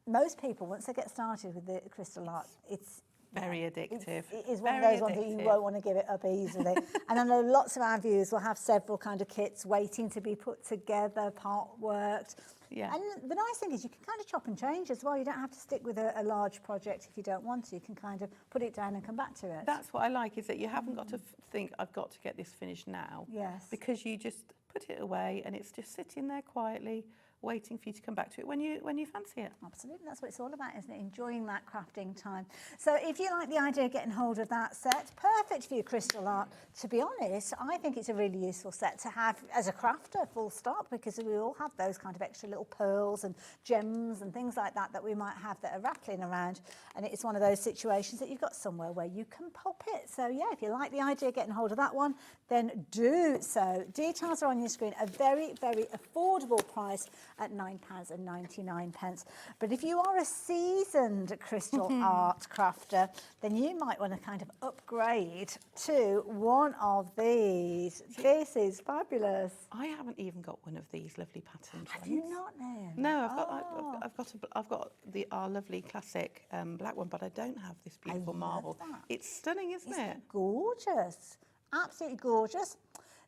most people, once they get started with the crystal art, it's Very addictive. It is one of Very those ones that you addictive. won't want to give it up easily. And I know lots of our viewers will have several kind of kits waiting to be put together, part worked. Yeah. And the nice thing is you can kind of chop and change as well. You don't have to stick with a large project if you don't want to. You can kind of put it down and come back to it. That's what I like, is that you haven't got to think, I've got to get this finished now. Yes. Because you just put it away and it's just sitting there quietly, waiting for you to come back to it when you fancy it. Absolutely, that's what it's all about, isn't it? Enjoying that crafting time. So if you like the idea of getting hold of that set, perfect for your crystal art. To be honest, I think it's a really useful set to have as a crafter, full stop, because we all have those kind of extra little pearls and gems and things like that we might have that are rattling around. And it's one of those situations that you've got somewhere where you can pop it. So yeah, if you like the idea of getting hold of that one, then do so. Details are on your screen. A very, very affordable price. at £9.99. But if you are a seasoned crystal art crafter, then you might want to kind of upgrade to one of these. This is fabulous. I haven't even got one of these lovely patterned Have ones. you not, Naomi? No, I've got our lovely classic black one, but I don't have this beautiful marble. that. It's stunning, isn't it? Gorgeous, absolutely gorgeous.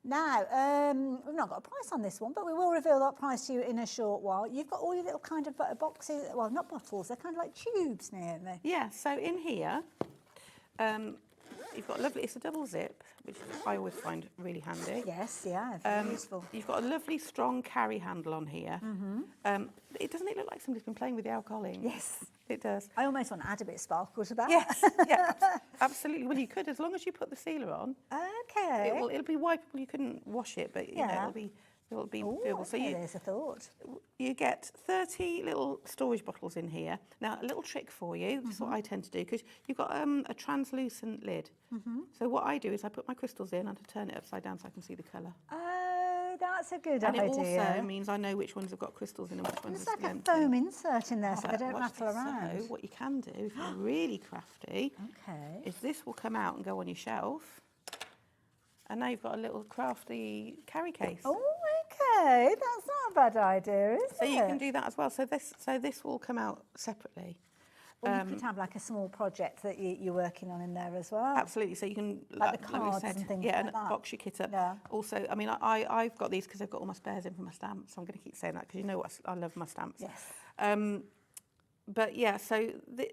Now, we've not got a price on this one, but we will reveal that price to you in a short while. You've got all your little kind of boxes, well, not bottles, they're kind of like tubes, Naomi. Yeah, so in here, you've got a lovely, it's a double zip, which I always find really handy. Yes, yeah, very useful. You've got a lovely strong carry handle on here. It doesn't it look like somebody's been playing with the alcohol ink? Yes. It does. I almost want to add a bit of sparkle to that. Yes, yeah, absolutely. Well, you could, as long as you put the sealer on. Okay. It'll be wipeable. You couldn't wash it, but you know, it'll be doable. So there's a thought. you get 30 little storage bottles in here. Now, a little trick for you. This is what I tend to do because you've got a translucent lid. So what I do is I put my crystals in and I turn it upside down so I can see the colour. Oh, that's a good And idea. it also means I know which ones have got crystals in and which ones It's are like a empty. foam insert in there so they don't Watch rattle this. around. So what you can do, if you're really crafty, Okay. is this will come out and go on your shelf. And now you've got a little crafty carry case. Oh, okay. That's not a bad idea, is So it? you can do that as well. So this will come out separately. Or you could have like a small project that you're working on in there as well. Absolutely. So you can, Like the we cards said, and things yeah, like and that. box your kit up. Yeah. Also, I mean, I've got these because I've got all my spares in for my stamps. So I'm going to keep saying that because you know what I love my stamps. Yes. But yeah, so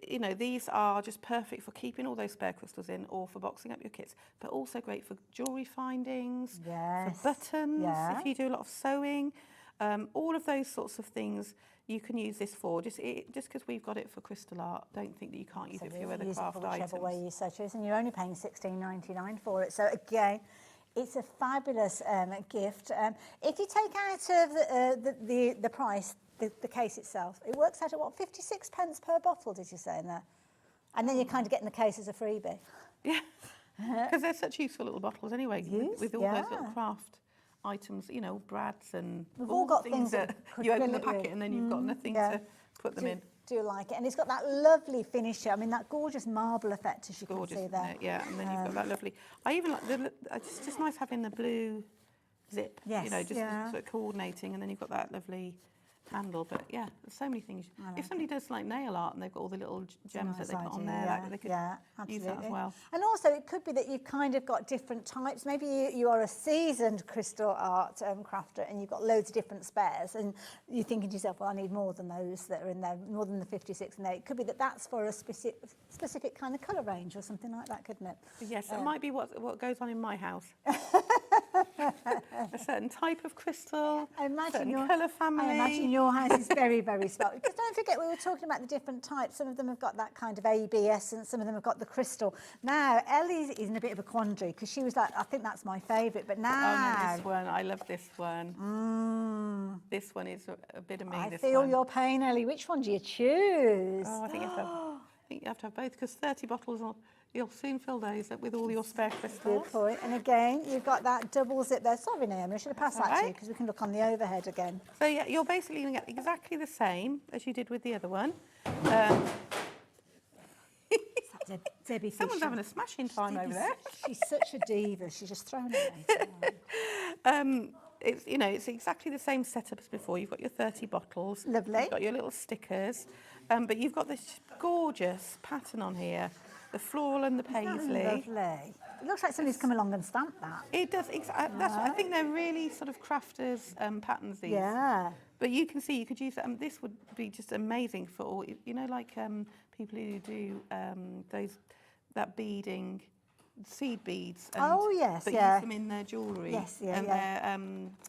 you know, these are just perfect for keeping all those spare crystals in, or for boxing up your kits. But also great for jewellery findings, Yes. for buttons. Yeah. If you do a lot of sewing, all of those sorts of things. You can use this for, just because we've got it for crystal art, don't think that you can't use it for your other Use it craft for whichever items. way you so choose, and you're only paying £16.99 for it. So again, it's a fabulous gift. If you take out of the price, the case itself, it works out at what, 56 pence per bottle, did you say in there? And then you're kind of getting the case as a freebie. Yeah, because they're such useful little bottles anyway, with all those little craft items, you know, brads and We've all got things that could you open the fill it with. packet and then you've got nothing to put them in. Do like it, and it's got that lovely finish here. I mean, that gorgeous marble effect, as you Gorgeous, can see isn't there. it? Yeah, and then you've got that lovely. I even like it's just nice having the blue zip. Yes, You know, just yeah. sort of coordinating, and then you've got that lovely handle. But yeah, there's so many things. If somebody does like nail art and they've got all the little gems that they put on there, like, they could use that as well. And also, it could be that you've kind of got different types. Maybe you are a seasoned crystal art crafter and you've got loads of different spares, and you're thinking to yourself, well, I need more than those that are in there, more than the 56 in there. It could be that that's for a specific kind of colour range or something like that, couldn't it? Yes, it might be what goes on in my house. A certain type of crystal, I imagine certain colour family. I imagine your house is very, very smart. Because don't forget, we were talking about the different types. Some of them have got that kind of AB essence, some of them have got the crystal. Now, Ellie is in a bit of a quandary because she was like, I think that's my favourite, but now... Oh, no, this one, I love this one. This one is a bit of me, I this feel one. your pain, Ellie. Which one do you choose? Oh, I think you have to have both, because 30 bottles, you'll soon fill those up with all your spare crystals. Good point. And again, you've got that double zip there. Sorry, Naomi, I should have passed that to you right. because we can look on the overhead again. So yeah, you're basically going to get exactly the same as you did with the other one. Debbie Someone's Fisher. having a smashing time over there. She's such a diva. She's just thrown it It's, you know, it's exactly the same setup as before. You've got your 30 bottles. Lovely. You've got your little stickers. But you've got this gorgeous pattern on here. The floral and the paisley. Lovely. It looks like somebody's come along and stamped that. It does. I think they're really sort of crafters patterns, these. Yeah. But you can see, you could use that. This would be just amazing for all, you know, like people who do that beading, seed beads. And, Oh, yes, but yeah. use them in their jewellery. Yes, yeah, and yeah.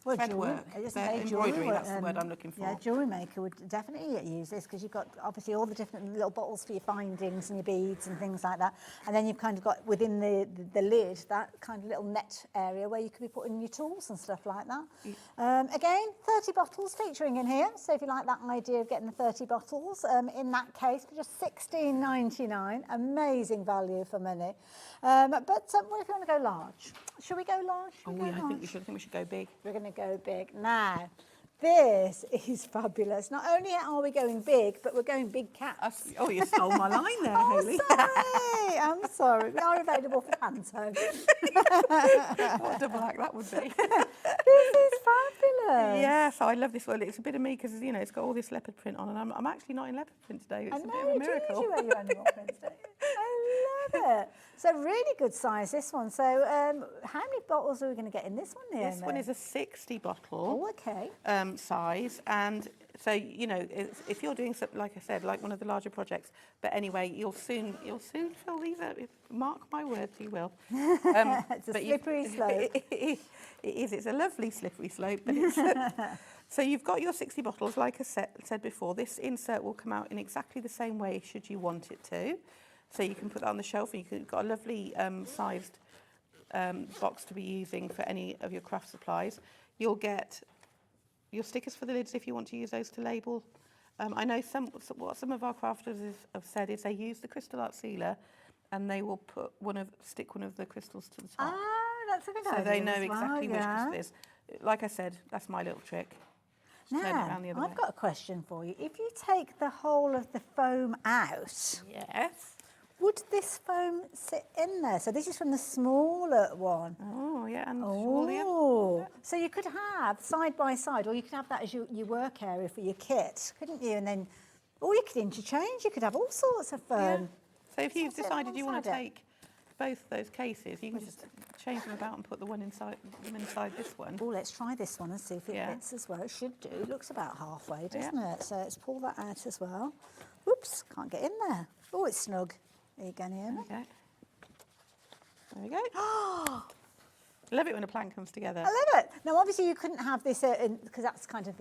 their thread work. Their embroidery, that's the word I'm looking for. Yeah, jewellery maker would definitely use this because you've got obviously all the different little bottles for your findings and your beads and things like that. And then you've kind of got within the lid that kind of little net area where you could be putting your tools and stuff like that. Again, 30 bottles featuring in here. So if you like that idea of getting the 30 bottles, in that case, for just £16.99, amazing value for money. But what if you want to go large? Should we go large? Oh, yeah, I think we should go big. We're going to go big. Now, This is fabulous. Not only are we going big, but we're going big cats. Oh, you stole my line there, Oh, Hayley. sorry. I'm sorry. We are available for panto. What a double act that would be. This is fabulous. Yeah, so I love this one. It's a bit of me because, you know, it's got all this leopard print on, and I'm actually not in leopard print today. It's a bit of a miracle. Do you wear your animal prints, don't you? I love it. So really good size, this one. So how many bottles are we going to get in this one, Naomi? This one is a 60 bottle. Oh, okay. Size, and so, you know, if you're doing something, like I said, like one of the larger projects, but anyway, you'll soon fill these up. Mark my words, you will. It's a slippery slope. It is. It's a lovely slippery slope, but it's so you've got your 60 bottles. Like I said before, this insert will come out in exactly the same way should you want it to. So you can put that on the shelf, and you've got a lovely sized box to be using for any of your craft supplies. You'll get your stickers for the lids if you want to use those to label. I know what some of our crafters have said is they use the crystal art sealer, and they will stick one of the crystals to the top. Ah, that's a good idea. So they know as well, exactly which crystal it is. Like I said, that's my little trick. Just turn it Now, around the other I've way. got a question for you. If you take the whole of the foam out, Yes. would this foam sit in there? So this is from the smaller one. Oh, yeah, and all the other. Oh, so you could have side by side, or you could have that as your work area for your kit, couldn't you? And then, or you could interchange. You could have all sorts of Yeah. So if you've sit decided you want to alongside it. take both those cases, you can just change them about and put the one inside this one. Oh, let's try this one and see if it Yeah. fits as well. It should do. It looks about halfway, doesn't it? So let's pull that out as well. Oops, can't get in there. Oh, it's snug. There you go, Naomi. Okay. There we go. Love it when a plan comes together. I love it. Now, obviously, you couldn't have this because that's kind of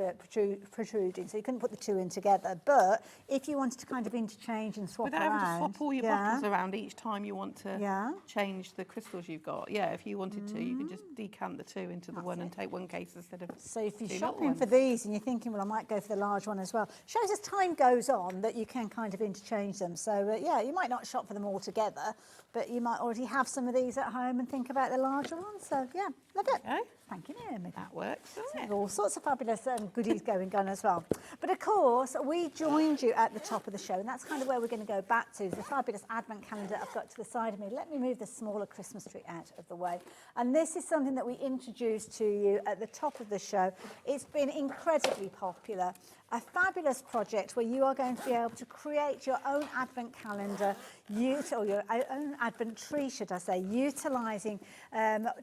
protruding, so you couldn't put the two in together. But if you wanted to kind of interchange and swap Without around, having to swap all your bottles around each time you want to Yeah. change the crystals you've got. Yeah, if you wanted to, you could just decant the two into the one and take one case instead of So if you're two little shopping for ones. these and you're thinking, well, I might go for the large one as well, shows as time goes on that you can kind of interchange them. So, yeah, you might not shop for them all together, but you might already have some of these at home and think about the larger ones. So, yeah, love it. Okay. Thank you, Naomi. That works, doesn't it? All sorts of fabulous goodies going on as well. But of course, we joined you at the top of the show, and that's kind of where we're going to go back to, the fabulous advent calendar I've got to the side of me. Let me move the smaller Christmas tree out of the way. And this is something that we introduced to you at the top of the show. It's been incredibly popular. A fabulous project where you are going to be able to create your own advent calendar, or your own advent tree, should I say, utilising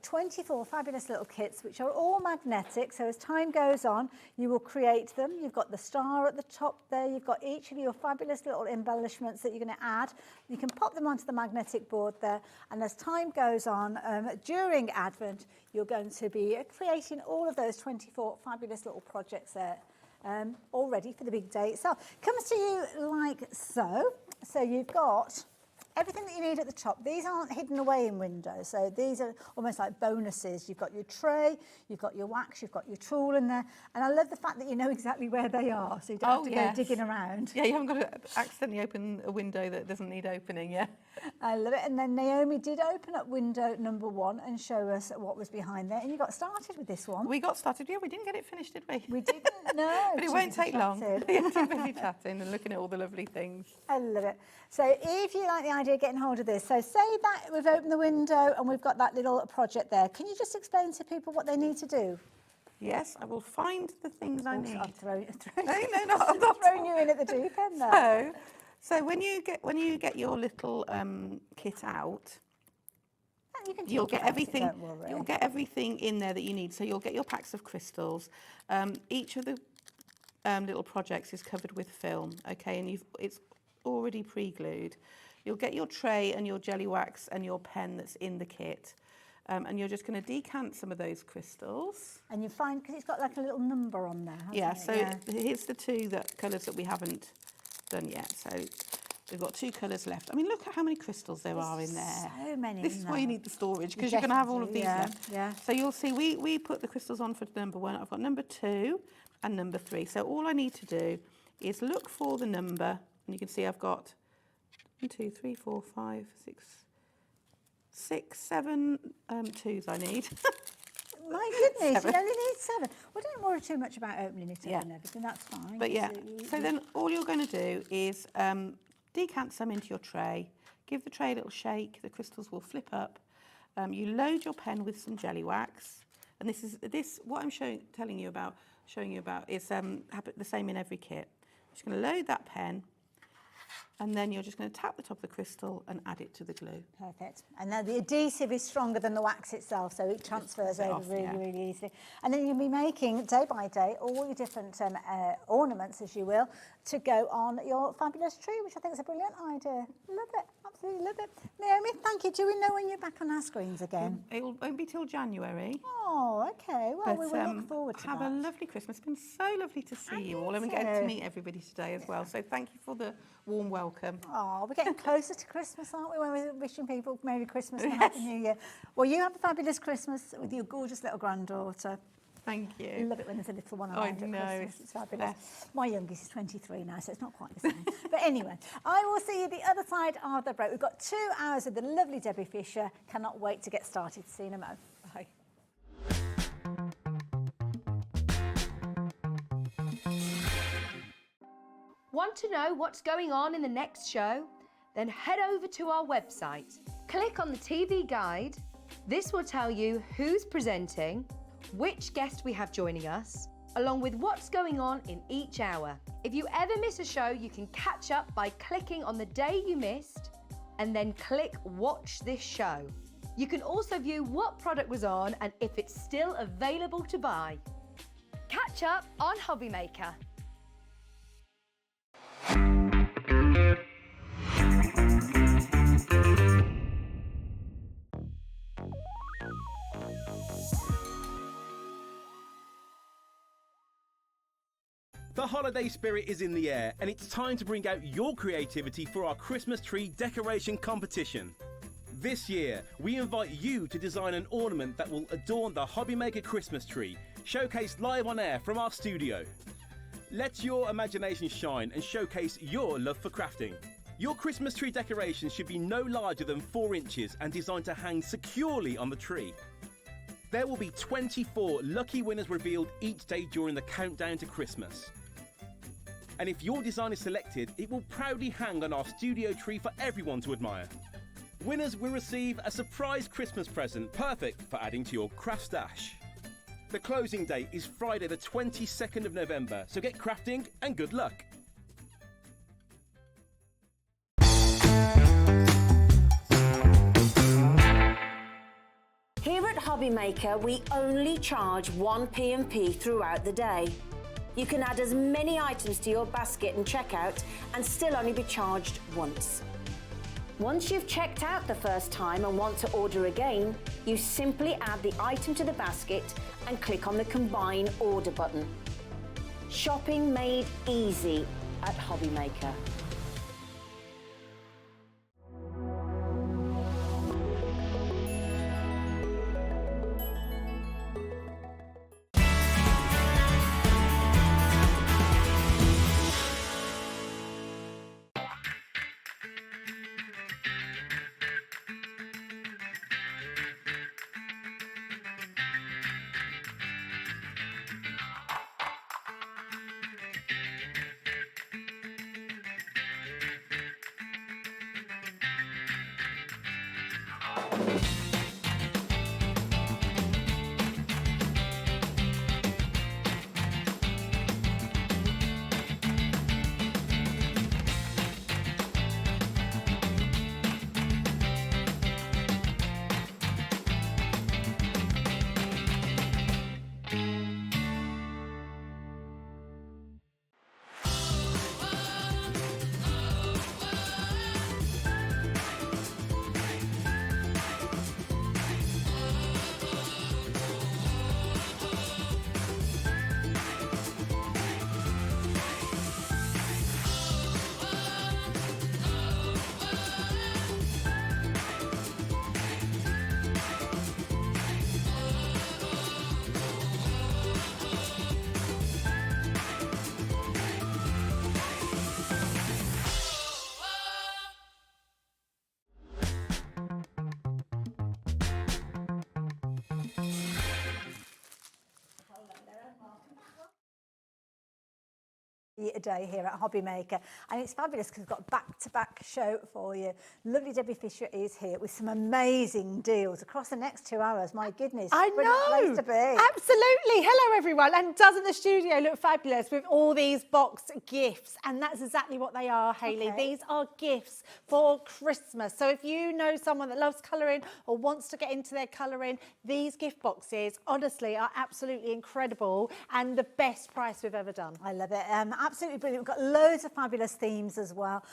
24 fabulous little kits, which are all magnetic. So as time goes on, you will create them. You've got the star at the top there. You've got each of your fabulous little embellishments that you're going to add. You can pop them onto the magnetic board there. And as time goes on, during Advent, you're going to be creating all of those 24 fabulous little projects there. All ready for the big day itself. Comes to you like so. So you've got everything that you need at the top. These aren't hidden away in windows, so these are almost like bonuses. You've got your tray, you've got your wax, you've got your tool in there, and I love the fact that you know exactly where they are, so you don't have to go digging around. Yeah, you haven't got to accidentally open a window that doesn't need opening, yeah. I love it. And then Naomi did open up window number 1 and show us what was behind there, and you got started with this one. We got started, yeah, we didn't get it finished, did we? We didn't, no. But it too won't busy take long. chatting. Yeah, too busy chatting and looking at all the lovely things. I love it. So if you like the idea of getting hold of this, so say that we've opened the window and we've got that little project there. Can you just explain to people what they need to do? Yes, I will find the things I need. I've thrown No, I'm not throwing you in at the deep end there. So when you get your little kit out, you'll get everything. You'll get everything in there that you need. So you'll get your packs of crystals. Each of the little projects is covered with film. Okay, and it's already pre-glued. You'll get your tray and your jelly wax and your pen that's in the kit. And you're just going to decant some of those crystals. And you find, because it's got like a little number on there, hasn't Yeah, it? so here's the two colours that we haven't done yet. So we've got 2 colours left. I mean, look at how many crystals there are in there. So many. This is why you need the storage, because you're going to have all of these left. Yeah. So you'll see we put the crystals on for number 1. I've got number 2 and number 3. So all I need to do is look for the number, and you can see I've got 1, 2, 3, 4, 5, 6, 7 twos I need. My goodness, you only need 7. Well, don't worry too much about opening it up and everything, that's fine. But yeah, so then all you're going to do is decant some into your tray, give the tray a little shake, the crystals will flip up. You load your pen with some jelly wax, and this what I'm showing you about is the same in every kit. I'm just going to load that pen, and then you're just going to tap the top of the crystal and add it to the glue. Perfect. And now the adhesive is stronger than the wax itself, so it transfers over really easily. And then you'll be making, day by day, all your different ornaments, as you will, to go on your fabulous tree, which I think is a brilliant idea. Love it, absolutely love it. Naomi, thank you. Do we know when you're back on our screens again? It won't be till January. Oh, okay. Well, we will look forward to have that. a lovely Christmas. It's been so lovely to see you all, and we're getting to meet everybody today as well. So thank you for the warm welcome. Oh, we're getting closer to Christmas, aren't we, when we're wishing people Merry Christmas and Happy New Year. Well, you have a fabulous Christmas with your gorgeous little granddaughter. Thank you. I love it when there's a little one around at Christmas. It's fabulous. My youngest is 23 now, so it's not quite the same. But anyway, I will see you the other side of the break. We've got 2 hours with the lovely Debbie Fisher. Cannot wait to get started. See you in a moment. Bye. Want to know what's going on in the next show? Then head over to our website. Click on the TV guide. This will tell you who's presenting, which guest we have joining us, along with what's going on in each hour. If you ever miss a show, you can catch up by clicking on the day you missed and then click Watch This Show. You can also view what product was on and if it's still available to buy. Catch up on Hobby Maker. The holiday spirit is in the air, and it's time to bring out your creativity for our Christmas tree decoration competition. This year, we invite you to design an ornament that will adorn the Hobby Maker Christmas tree, showcased live on air from our studio. Let your imagination shine and showcase your love for crafting. Your Christmas tree decoration should be no larger than 4 inches and designed to hang securely on the tree. There will be 24 lucky winners revealed each day during the countdown to Christmas. And if your design is selected, it will proudly hang on our studio tree for everyone to admire. Winners will receive a surprise Christmas present, perfect for adding to your craft stash. The closing date is Friday the 22nd of November, so get crafting and good luck. Here at Hobby Maker, we only charge 1 P&P throughout the day. You can add as many items to your basket and checkout and still only be charged once. Once you've checked out the first time and want to order again, you simply add the item to the basket and click on the Combine Order button. Shopping made easy at Hobby Maker. a day here at Hobby Maker, and it's fabulous because we've got a back-to-back show for you. Lovely Debbie Fisher is here with some amazing deals across the next 2 hours. My goodness, I brilliant place know. to be. Absolutely. Hello, everyone. And doesn't the studio look fabulous with all these box gifts? And that's exactly what they are, Hayley. Okay. These are gifts for Christmas. So if you know someone that loves colouring or wants to get into their colouring, these gift boxes, honestly, are absolutely incredible and the best price we've ever done. I love it. Absolutely brilliant. We've got loads of fabulous themes as well.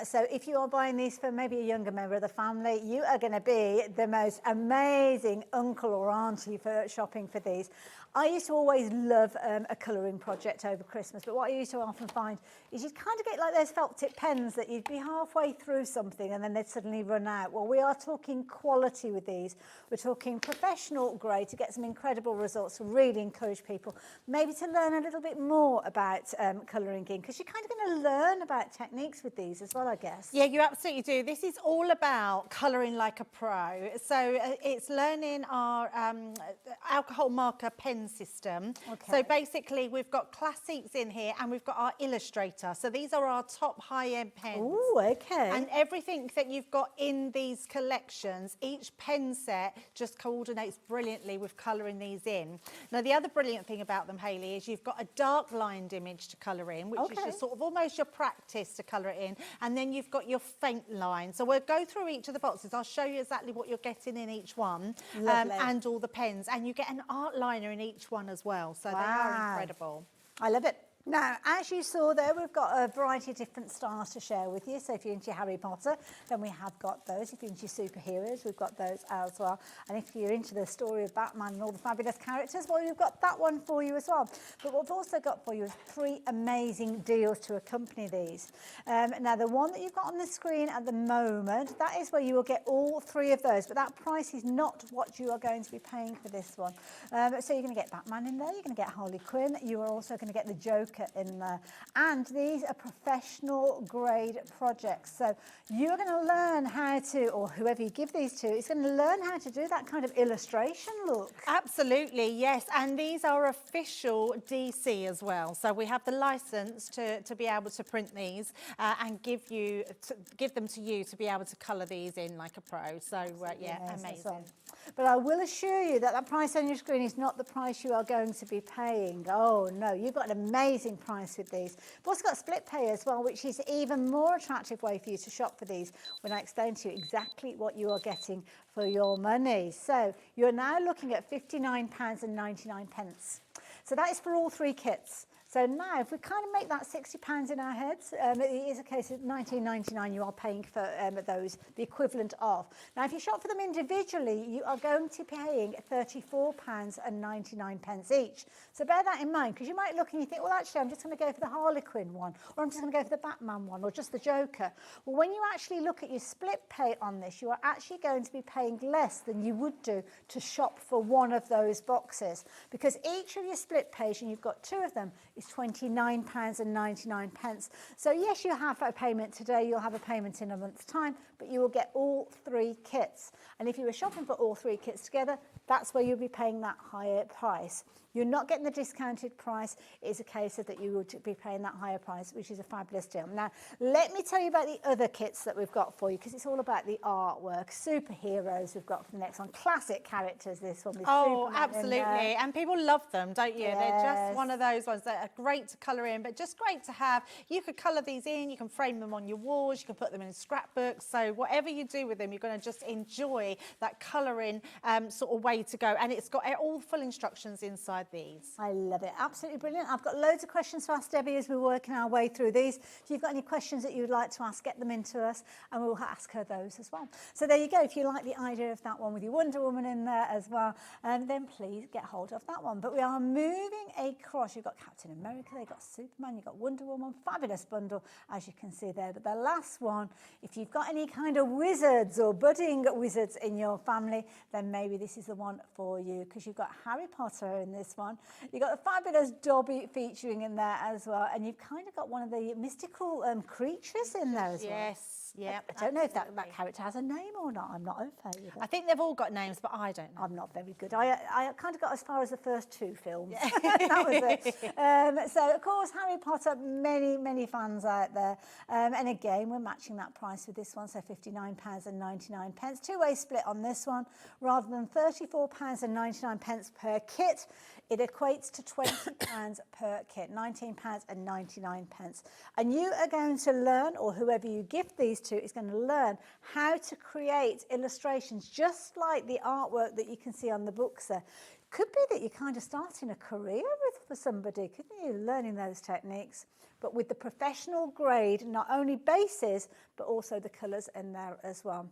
So if you are buying these for maybe a younger member of the family, you are going to be the most amazing uncle or auntie for shopping for these. I used to always love a colouring project over Christmas, but what I used to often find is you'd kind of get like those felt tip pens that you'd be halfway through something and then they'd suddenly run out. Well, we are talking quality with these. We're talking professional grade to get some incredible results, to really encourage people maybe to learn a little bit more about colouring in, because you're kind of going to learn about techniques with these as well, I guess. Yeah, you absolutely do. This is all about colouring like a pro. So it's learning our alcohol marker pen system. Okay. So basically we've got classics in here and we've got our illustrator. So these are our top high-end pens. Ooh, okay. And everything that you've got in these collections, each pen set just coordinates brilliantly with colouring these in. Now, the other brilliant thing about them, Hayley, is you've got a dark lined image to colour in, which is your sort of almost your practice to colour it in. And then you've got your faint line. So we'll go through each of the boxes. I'll show you exactly what you're getting in each one and all the pens. And you get an art liner in each one as well. So they are incredible. I love it. Now, as you saw there, we've got a variety of different styles to share with you. So if you're into Harry Potter, then we have got those. If you're into superheroes, we've got those as well. And if you're into the story of Batman and all the fabulous characters, well, we've got that one for you as well. But what we've also got for you is 3 amazing deals to accompany these. Now, the one that you've got on the screen at the moment, that is where you will get all 3 of those. But that price is not what you are going to be paying for this one. So you're going to get Batman in there. You're going to get Harley Quinn. You are also going to get the Joker in there, and these are professional grade projects, so you're going to learn how to, or whoever you give these to is going to learn how to do that kind of illustration look. Absolutely, yes, and these are official DC as well, so we have the license to be able to print these and give them to you to be able to colour these in like a pro. So yeah, amazing. But I will assure you that that price on your screen is not the price you are going to be paying. Oh no, you've got an amazing price with these. We've also got split pay as well, which is even more attractive way for you to shop for these when I explain to you exactly what you are getting for your money. So you're now looking at £59.99. So that is for all 3 kits. So now, if we kind of make that £60 in our heads, it is a case of £19.99 you are paying for those, the equivalent of. Now, if you shop for them individually, you are going to be paying £34.99 each. So bear that in mind, because you might look and you think, well, actually, I'm just going to go for the Harley Quinn one, or I'm just going to go for the Batman one, or just the Joker. Well, when you actually look at your split pay on this, you are actually going to be paying less than you would do to shop for one of those boxes, because each of your split pays, and you've got 2 of them, is £29.99. So yes, you have a payment today, you'll have a payment in a month's time, but you will get all 3 kits. And if you were shopping for all 3 kits together, that's where you'll be paying that higher price. You're not getting the discounted price. It's a case of that you would be paying that higher price, which is a fabulous deal. Now, let me tell you about the other kits that we've got for you, because it's all about the artwork. Superheroes we've got for the next one. Classic characters, this one. With Superman absolutely. And people love them, don't you? Yes. They're just one of those ones that are great to colour in, but just great to have. You could colour these in, you can frame them on your walls, you can put them in scrapbooks. So whatever you do with them, you're going to just enjoy that colouring sort of way to go. And it's got all full instructions inside these. I love it. Absolutely brilliant. I've got loads of questions to ask Debbie as we're working our way through these. If you've got any questions that you would like to ask, get them into us and we'll ask her those as well. So there you go. If you like the idea of that one with your Wonder Woman in there as well, then please get hold of that one. But we are moving across. You've got Captain America, they've got Superman, you've got Wonder Woman. Fabulous bundle, as you can see there. But the last one, if you've got any kind of wizards or budding wizards in your family, then maybe this is the one for you, because you've got Harry Potter in this one. You've got a fabulous Dobby featuring in there as well, and you've kind of got one of the mystical creatures in there as well. Yes. Yeah, I don't know if that character has a name or not. I'm not au fait with it. I think they've all got names, but I don't know. I'm not very good. I kind of got as far as the first 2 films. That was it. So, of course, Harry Potter, many fans out there. And again, we're matching that price with this one, so £59.99. Two-way split on this one. Rather than £34.99 per kit, it equates to £20 per kit, £19.99. And you are going to learn, or whoever you gift these to is going to learn how to create illustrations just like the artwork that you can see on the books there. Could be that you're kind of starting a career for somebody, couldn't you, learning those techniques, but with the professional grade, not only bases, but also the colours in there as well.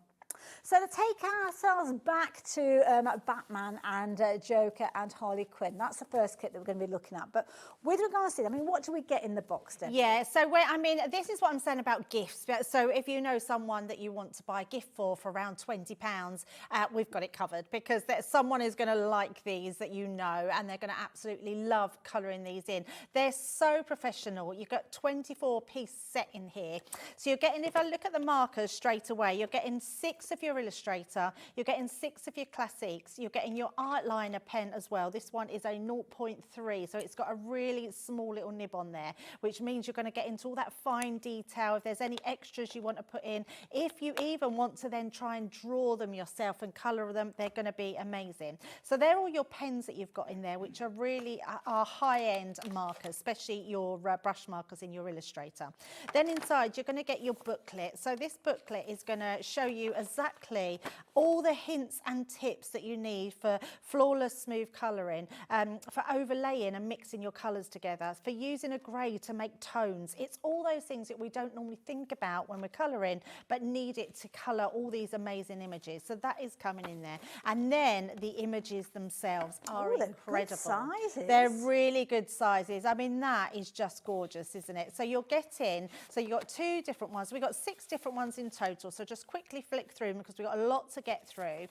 So to take ourselves back to Batman and Joker and Harley Quinn, that's the first kit that we're going to be looking at. But with regards to it, I mean, what do we get in the box, Debbie? Yeah, so I mean, this is what I'm saying about gifts. So if you know someone that you want to buy a gift for around £20, we've got it covered, because someone is going to like these that you know, and they're going to absolutely love colouring these in. They're so professional. You've got 24-piece set in here. So you're getting, if I look at the markers straight away, you're getting 6 of your Illustrator, you're getting 6 of your classics, you're getting your art liner pen as well. This one is a 0.3, so it's got a really small little nib on there, which means you're going to get into all that fine detail. If there's any extras you want to put in, if you even want to then try and draw them yourself and colour them, they're going to be amazing. So they're all your pens that you've got in there, which are really high-end markers, especially your brush markers in your Illustrator. Then inside you're going to get your booklet. So this booklet is going to show you exactly all the hints and tips that you need for flawless smooth colouring, for overlaying and mixing your colours together, for using a grey to make tones. It's all those things that we don't normally think about when we're colouring, but need it to colour all these amazing images. So that is coming in there. And then the images themselves are incredible. Good sizes. They're really good sizes. I mean, that is just gorgeous, isn't it? So you're getting, so you've got 2 different ones. We've got 6 different ones in total. So just quickly flick through them because we've got a lot to get through.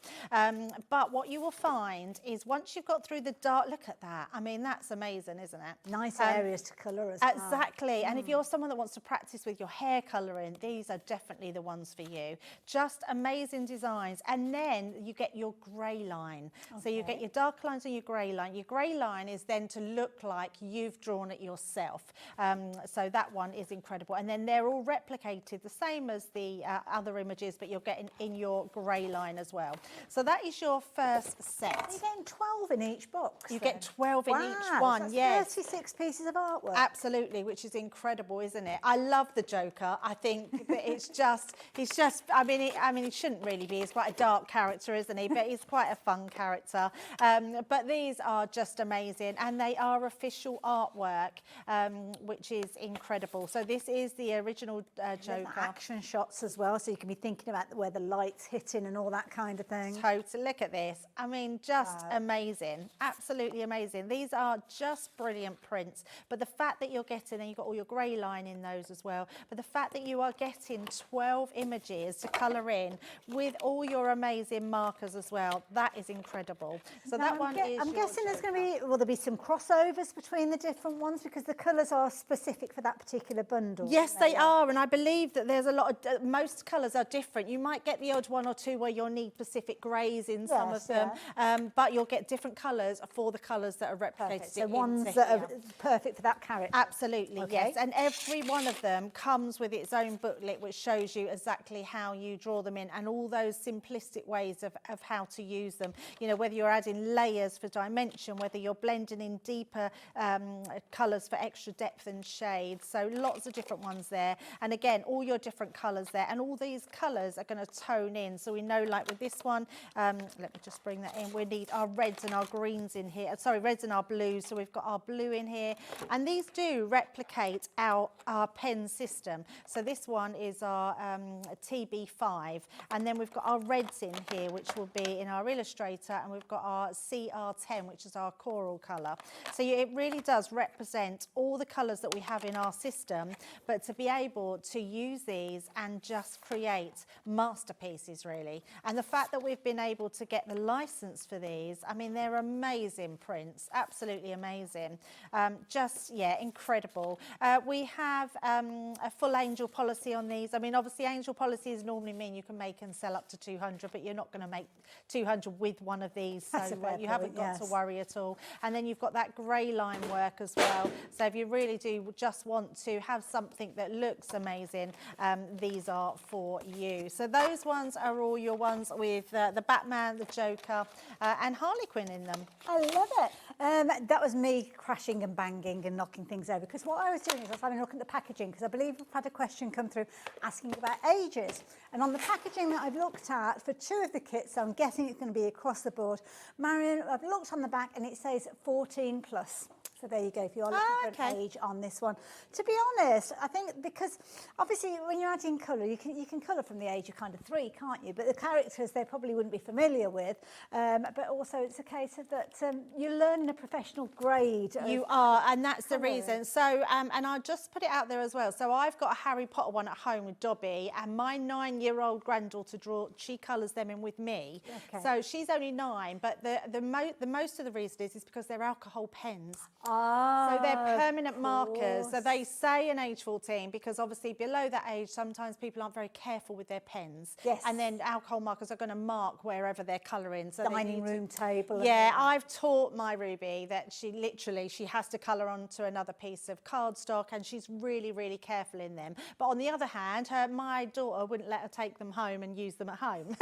But what you will find is once you've got through the dark, look at that. I mean, that's amazing, isn't it? Nice areas to colour as well. Exactly. And if you're someone that wants to practice with your hair colouring, these are definitely the ones for you. Just amazing designs. And then you get your grey line. Okay. So you get your dark lines and your grey line. Your grey line is then to look like you've drawn it yourself. So that one is incredible. And then they're all replicated the same as the other images, but you're getting in your grey line as well. So that is your first set. You're getting 12 in each box. You get 12 in each one, that's yes. 36 pieces of artwork. Absolutely, which is incredible, isn't it? I love the Joker. I think that he's just, I mean, he shouldn't really be. He's quite a dark character, isn't he? But he's quite a fun character. But these are just amazing, and they are official artwork, which is incredible. So this is the original Joker. Action shots as well, so you can be thinking about where the light's hitting and all that kind of thing. Totally. Look at this. I mean, just amazing. Absolutely amazing. These are just brilliant prints. But the fact that you're getting, and you've got all your grey line in those as well, but the fact that you are getting 12 images to colour in with all your amazing markers as well, that is incredible. So now, that I'm guessing there's going to be, will there be some crossovers between the different ones because the colours are specific for that particular bundle? Yes, they are. And I believe that there's a lot of, most colours are different. You might get the odd one or two where you'll need Pacific greys in some of them, but you'll get different colours for the colours that are replicated. So ones that are perfect for that character. Absolutely, yes. And every one of them comes with its own booklet which shows you exactly how you draw them in and all those simplistic ways of how to use them. You know, whether you're adding layers for dimension, whether you're blending in deeper colours for extra depth and shade. So lots of different ones there. And again, all your different colours there. And all these colours are going to tone in. So we know, like with this one, let me just bring that in. We need our reds and our greens in here. Sorry, reds and our blues. So we've got our blue in here. And these do replicate our pen system. So this one is our TB5. And then we've got our reds in here, which will be in our Illustrator. And we've got our CR10, which is our coral colour. So it really does represent all the colours that we have in our system. But to be able to use these and just create master masterpieces, really. And the fact that we've been able to get the license for these, I mean, they're amazing prints, absolutely amazing. Just, yeah, incredible. We have a full angel policy on these. I mean, obviously, angel policies normally mean you can make and sell up to 200, but you're not going to make 200 with one of these, so you haven't got to worry at all. And then you've got that grey line work as well. So if you really do just want to have something that looks amazing, these are for you. So those ones are all your ones with the Batman, the Joker, and Harley Quinn in them. I love it. That was me crashing and banging and knocking things over, because what I was doing is I was having a look at the packaging, because I believe I've had a question come through asking about ages. And on the packaging that I've looked at for 2 of the kits, so I'm guessing it's going to be across the board. Marion, I've looked on the back and it says 14 plus. So there you go, if you're looking for an age on this one. To be honest, I think because obviously when you're adding colour, you can colour from the age of kind of 3, can't you? But the characters they probably wouldn't be familiar with. But also it's a case of that you're learning a professional grade. You are, and that's the reason. So, and I'll just put it out there as well. So I've got a Harry Potter one at home with Dobby, and my 9-year-old granddaughter she colours them in with me. Okay. So she's only 9, but the most of the reason is because they're alcohol pens. So they're permanent markers. So they say an age 14 because obviously below that age, sometimes people aren't very careful with their pens. Yes. And then alcohol markers are going to mark wherever they're colouring. So dining room table. Yeah, I've taught my Ruby that she has to colour onto another piece of cardstock, and she's really, really careful in them. But on the other hand, my daughter wouldn't let her take them home and use them at home.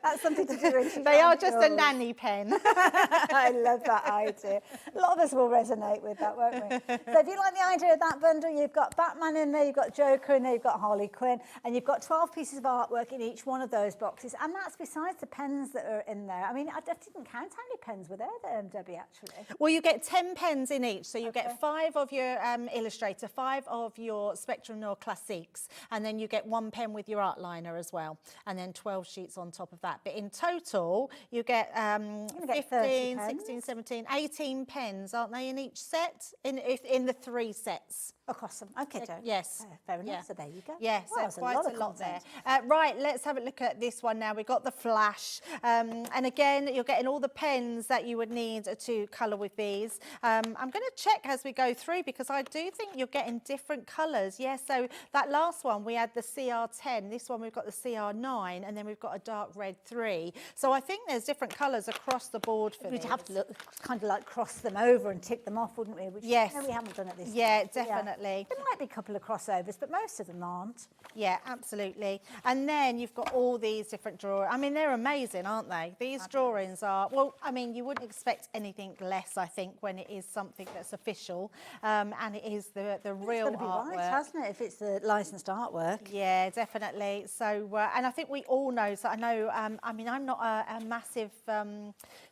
That's something to do with. They are just a nanny pen. I love that idea. A lot of us will resonate with that, won't we? So if you like the idea of that bundle, you've got Batman in there, you've got Joker in there, you've got Harley Quinn, and you've got 12 pieces of artwork in each one of those boxes. And that's besides the pens that are in there. I mean, I didn't count how many pens were there, Debbie, actually. Well, you get 10 pens in each. So you get 5 of your Illustrator, 5 of your Spectrum Noir Classiques, and then you get 1 pen with your art liner as well, and then 12 sheets on top of that. But in total, you get 15, 16, 17, 18 pens, aren't they, in each set? In the 3 sets. Across them. Okay, Joe. Yes. Fair enough. Yeah. So there you go. Yes, Well, there's quite a lot content. there. Right, let's have a look at this one now. We've got the Flash. And again, you're getting all the pens that you would need to colour with these. I'm going to check as we go through because I do think you're getting different colours. Yes, so that last one, we had the CR10. This one, we've got the CR9, and then we've got a dark red 3. So I think there's different colours across the board for We'd these. have to look, kind of like cross them over and tick them off, wouldn't we? Which Yes. no, we haven't done at this Yeah, stage. definitely. There might be a couple of crossovers, but most of them aren't. Yeah, absolutely. And then you've got all these different drawings. I mean, they're amazing, aren't they? These drawings are, well, I mean, you wouldn't expect anything less, I think, when it is something that's official. And it is the real It's got to be artwork. right, hasn't it, if it's the licensed artwork? Yeah, definitely. So, and I think we all know, so I know, I mean, I'm not a massive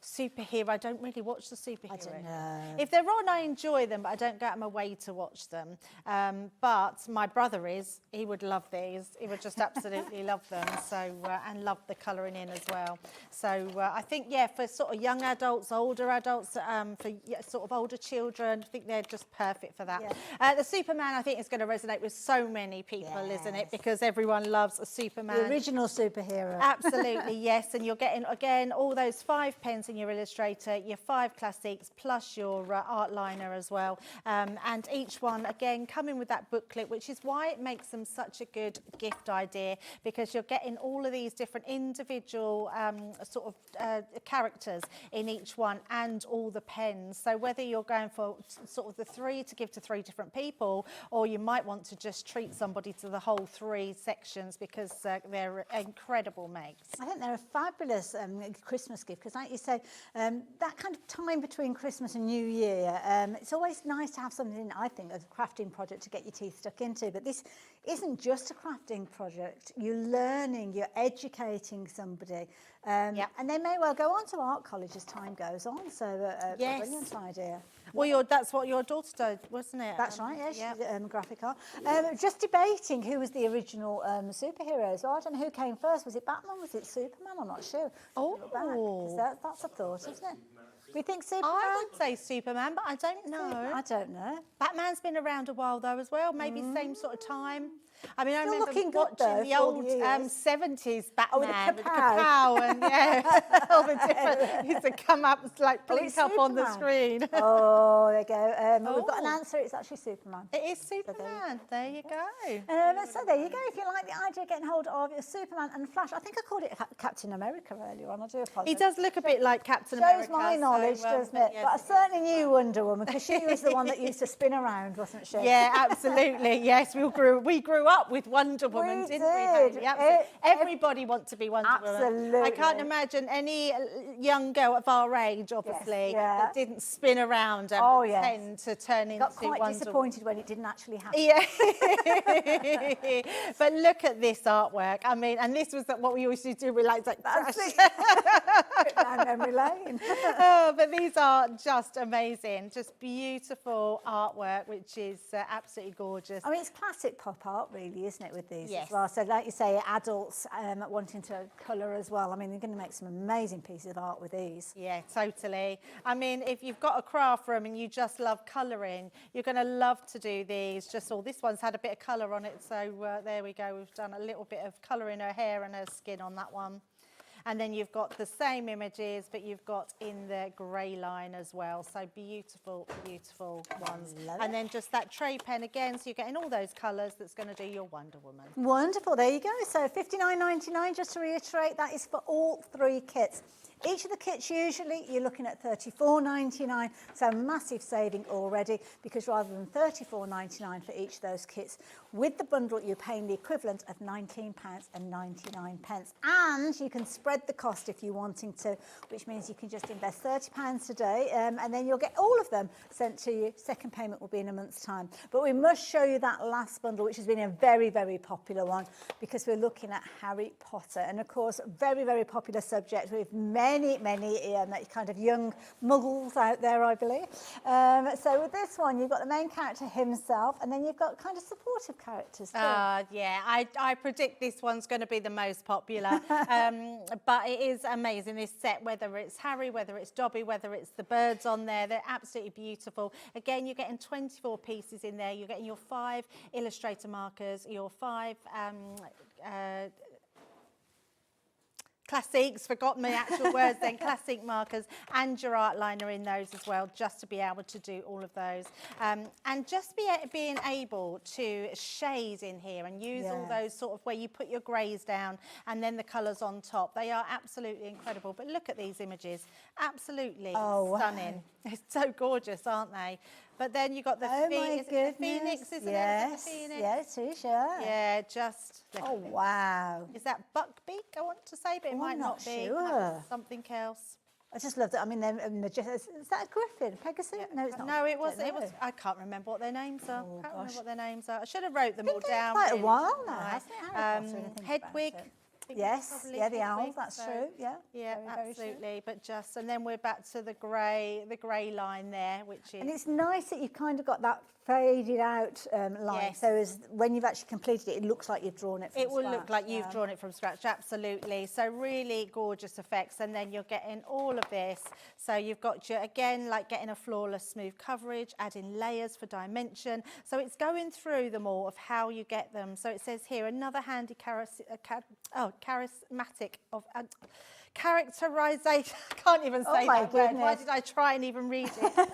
superhero. I don't really watch the superheroes. I don't know. If they're on, I enjoy them, but I don't go out of my way to watch them. But my brother is, he would love these. He would just absolutely love them. So, and love the colouring in as well. So I think, yeah, for sort of young adults, older adults, for sort of older children, I think they're just perfect for that. Yeah. The Superman, I think, is going to resonate with so many people, isn't it? Because everyone loves a Superman. The original superhero. Absolutely, yes. And you're getting, again, all those 5 pens in your Illustrator, your 5 classics, plus your art liner as well. And each one, again, coming with that booklet, which is why it makes them such a good gift idea, because you're getting all of these different individual sort of characters in each one and all the pens. So whether you're going for sort of the 3 to give to 3 different people, or you might want to just treat somebody to the whole 3 sections because they're incredible makes. I think they're a fabulous Christmas gift because, like you say, that kind of time between Christmas and New Year, it's always nice to have something, I think, a crafting project to get your teeth stuck into. But this isn't just a crafting project. You're learning, you're educating somebody. And they may well go on to art college as time goes on. So a brilliant idea. Well, that's what your daughter did, wasn't it? That's right, yeah, she did graphic art. Just debating who was the original superhero. So I don't know who came first. Was it Batman? Was it Superman? I'm not sure. Oh. That's a thought, isn't it? We think Superman? I would say Superman, but I don't know. I don't know. Batman's been around a while though as well, maybe same sort of time. I mean, I Still remember looking good, watching though, the for all old the years. 70s Batman with the with the kapow. kapow and yeah, all the different used to come up, like blink it's up on the Superman. screen. Oh, there you go. We've got an Oh. answer. It's actually Superman. It is Superman. There you go. So there you go. If you like the idea of getting hold of Superman and Flash, I think I called it Captain America earlier on. I do apologise. He does look a bit like Captain Shows America. my knowledge, doesn't it? yes, But I certainly knew Wonder Woman because she was the one that used to spin around, wasn't she? Yeah, absolutely. Yes, we grew up with Wonder Woman, We didn't did. we? Hayley? Absolutely. Everybody wants to be Wonder Woman. Absolutely. I can't imagine any young girl of our age, obviously, yeah. that didn't spin around and Oh, yes. pretend to turn into Got quite Wonder disappointed when it didn't actually happen. Yeah. But look at this artwork. I mean, and this was what we always used to do. We like crash. Down memory lane. Oh, but these are just amazing, just beautiful artwork, which is absolutely gorgeous. I mean, it's classic pop art, really, isn't it, with these Yes. as well? So, like you say, adults wanting to colour as well. I mean, they're going to make some amazing pieces of art with these. Yeah, totally. I mean, if you've got a craft room and you just love colouring, you're going to love to do these. Just all this one's had a bit of colour on it, so there we go. We've done a little bit of colour in her hair and her skin on that one. And then you've got the same images, but you've got in the grey line as well. So beautiful, beautiful ones. And then just that tray pen again, so you're getting all those colours that's going to do your Wonder Woman. Wonderful, there you go. So $59.99, just to reiterate, that is for all 3 kits. Each of the kits, usually, you're looking at $34.99, so massive saving already, because rather than $34.99 for each of those kits, with the bundle, you're paying the equivalent of £19.99. And you can spread the cost if you're wanting to, which means you can just invest £30 today, and then you'll get all of them sent to you. Second payment will be in a month's time. But we must show you that last bundle, which has been a very, very popular one, because we're looking at Harry Potter. And, of course, very, very popular subject with many kind of young muggles out there, I believe. So with this one, you've got the main character himself, and then you've got kind of supportive characters too. Yeah, I predict this one's going to be the most popular. But it is amazing, this set, whether it's Harry, whether it's Dobby, whether it's the birds on there, they're absolutely beautiful. Again, you're getting 24 pieces in there. You're getting your 5 illustrator markers, your 5 classics, forgotten my actual words then, classic markers, and your art liner in those as well, just to be able to do all of those. And just being able to shade in here and use all those sort of where you put your greys down and then the colours on top. They are absolutely incredible. But look at these images, absolutely stunning. They're so gorgeous, aren't they? But then you've got the phoenix, isn't it? Yes, yes, it is, yeah. Yeah, just... Oh, wow. Is that buckbeak, I want to say, but it might not be. Sure. Might be something else. I just loved it. I mean, they're majestic. Is that a griffin? Pegasus? Yeah. No, it's not. No, it was. I don't know. I can't remember what their names are. Oh, Can't remember gosh. what their names are. I should have wrote them all down. Quite a really, while shouldn't now, I? hasn't it? Harry Potter, when you think about Hedwig. it. I think Yes, it's probably yeah, the owl, Hedwig, that's so- true, yeah. Yeah, Very, very true. absolutely. But just, and then we're back to the grey line there, which is... And it's nice that you've kind of got that faded out line. Yes. So as when you've actually completed it, it looks like you've drawn it from It will look scratch, like you've yeah. drawn it from scratch, absolutely. So really gorgeous effects, and then you're getting all of this. So you've got your, again, like getting a flawless smooth coverage, adding layers for dimension. So it's going through them all of how you get them. So it says here, another handy charismatic of... characterization. I can't even say my that word. Why goodness. did I try and even read it? glad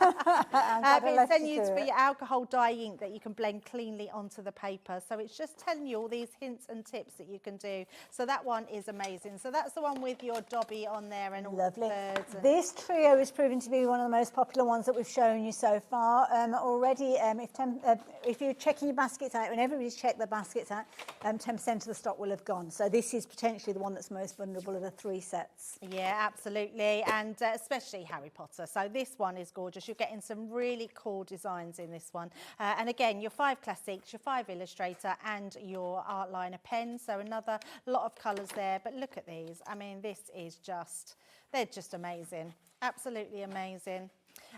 I But it's let then you used do for it. your alcohol dye ink that you can blend cleanly onto the paper. So it's just telling you all these hints and tips that you can do. So that one is amazing. So that's the one with your Dobby on there and all Lovely. the birds. And This trio is proving to be one of the most popular ones that we've shown you so far. Already, if you're checking your baskets out, when everybody's checked their baskets out, 10% of the stock will have gone. So this is potentially the one that's most vulnerable of the 3 sets. yeah, absolutely. And especially Harry Potter. So this one is gorgeous. You're getting some really cool designs in this one. And again, your 5 classics, your 5 illustrator and your art liner pen. So another lot of colours there. But look at these. I mean, this is just, they're just amazing. Absolutely amazing.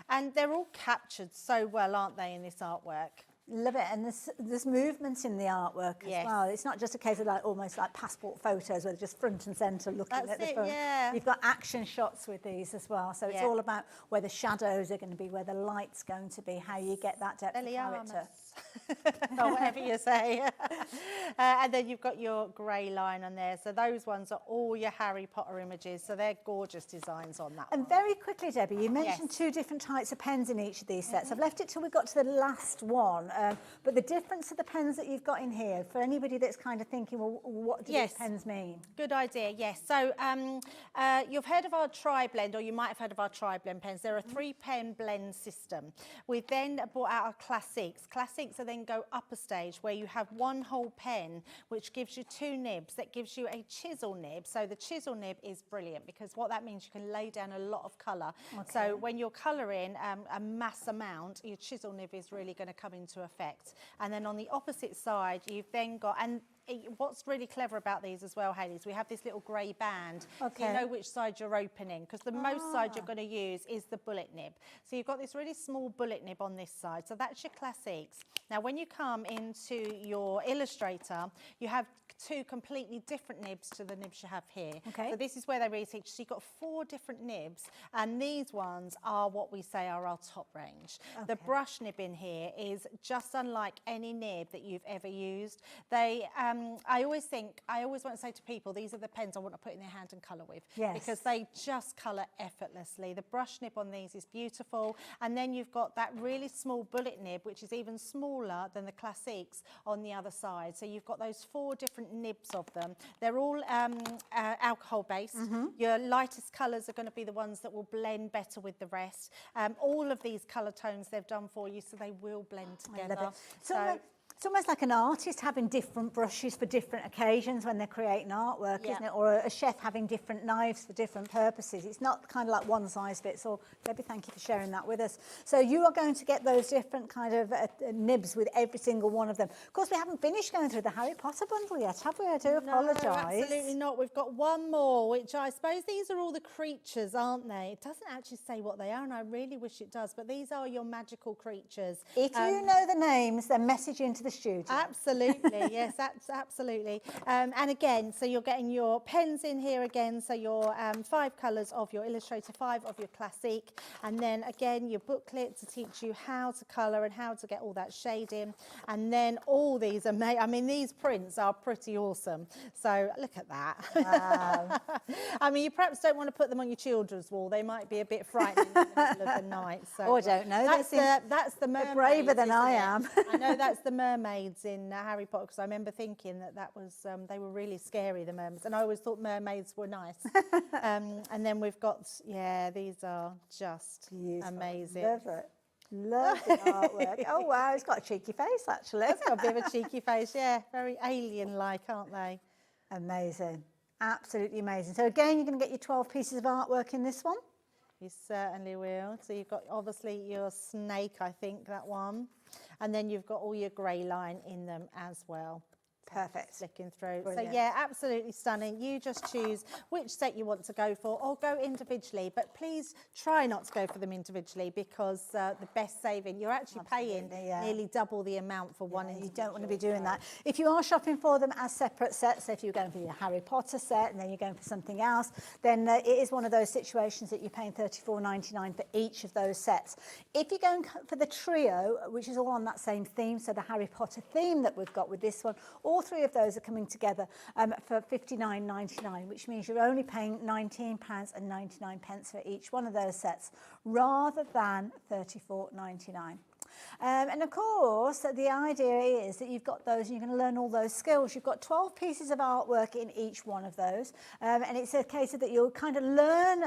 And they're all captured so well, aren't they, in this artwork? Love it, and there's movement in the artwork as well. It's not just a case of like almost like passport photos where they're just front and centre looking at the front. Yeah. You've got action shots with these as well, so it's all about where the shadows are going to be, where the light's going to be, how you get that depth of character. Or whatever you say. And then you've got your grey line on there. So those ones are all your Harry Potter images. So they're gorgeous designs on that And one. very quickly, Debbie, you mentioned two different types of pens in each of these sets. I've left it till we got to the last one. But the difference of the pens that you've got in here, for anybody that's kind of thinking, well, what do these pens mean? Good idea, yes. So you've heard of our tri-blend, or you might have heard of our tri-blend pens. They're a 3-pen blend system. We've then brought out our classics. Classics are then go up a stage where you have one whole pen, which gives you 2 nibs. That gives you a chisel nib. So the chisel nib is brilliant because what that means, you can lay down a lot of colour. So when you're colouring a mass amount, your chisel nib is really going to come into effect. And then on the opposite side, you've then got, and what's really clever about these as well, Hayley, is we have this little grey band. So you know which side you're opening, because the most side you're going to use is the bullet nib. So you've got this really small bullet nib on this side. So that's your classics. Now, when you come into your Illustrator, you have 2 completely different nibs to the nibs you have here. So this is where they really teach. So you've got 4 different nibs, and these ones are what we say are our top range. The brush nib in here is just unlike any nib that you've ever used. They, I always want to say to people, these are the pens I want to put in their hand and colour with, because they just colour effortlessly. The brush nib on these is beautiful, and then you've got that really small bullet nib, which is even smaller than the classics on the other side. So you've got those 4 different nibs of them. They're all alcohol based. Your lightest colours are going to be the ones that will blend better with the rest. All of these colour tones they've done for you, so they will blend together. I love it. It's almost like an artist having different brushes for different occasions when they're creating artwork, isn't it? Or a chef having different knives for different purposes. It's not kind of like one size fits all. Debbie, thank you for sharing that with us. So you are going to get those different kind of nibs with every single one of them. Of course, we haven't finished going through the Harry Potter bundle yet, have we? I do apologise. No, absolutely not. We've got one more, which I suppose these are all the creatures, aren't they? It doesn't actually say what they are, and I really wish it does, but these are your magical creatures. If you know the names, then message into the studio. Absolutely, yes, absolutely. And again, so you're getting your pens in here again, so your 5 colours of your Illustrator, 5 of your Classic, and then again your booklet to teach you how to colour and how to get all that shade in. And then all these are made, I mean, these prints are pretty awesome. So look at that. Wow. I mean, you perhaps don't want to put them on your children's wall. They might be a bit frightening in the middle of the night. So, oh, I don't know. That's the mermaids. They're braver than I am. I know that's the mermaids in Harry Potter, because I remember thinking that was they were really scary, the mermaids, and I always thought mermaids were nice. And then we've got these are just amazing. Love it. Love the artwork. Oh wow, it's got a cheeky face actually. It's got a bit of a cheeky face, yeah, very alien-like, aren't they? Amazing, absolutely amazing. So again, you're going to get your 12 pieces of artwork in this one. You certainly will. So you've got obviously your snake, I think, that one. And then you've got all your grey line in them as well. Perfect. Flicking through. Brilliant. So yeah, absolutely stunning. You just choose which set you want to go for, or go individually, but please try not to go for them individually, because the best saving, you're actually paying nearly double the amount for one individual. You don't want to be doing that. If you are shopping for them as separate sets, so if you're going for your Harry Potter set and then you're going for something else, then it is one of those situations that you're paying $34.99 for each of those sets. If you're going for the trio, which is all on that same theme, so the Harry Potter theme that we've got with this one, all 3 of those are coming together for $59.99, which means you're only paying £19.99 for each one of those sets, rather than $34.99. And of course, the idea is that you've got those and you're going to learn all those skills. You've got 12 pieces of artwork in each one of those. And it's a case of that you'll kind of learn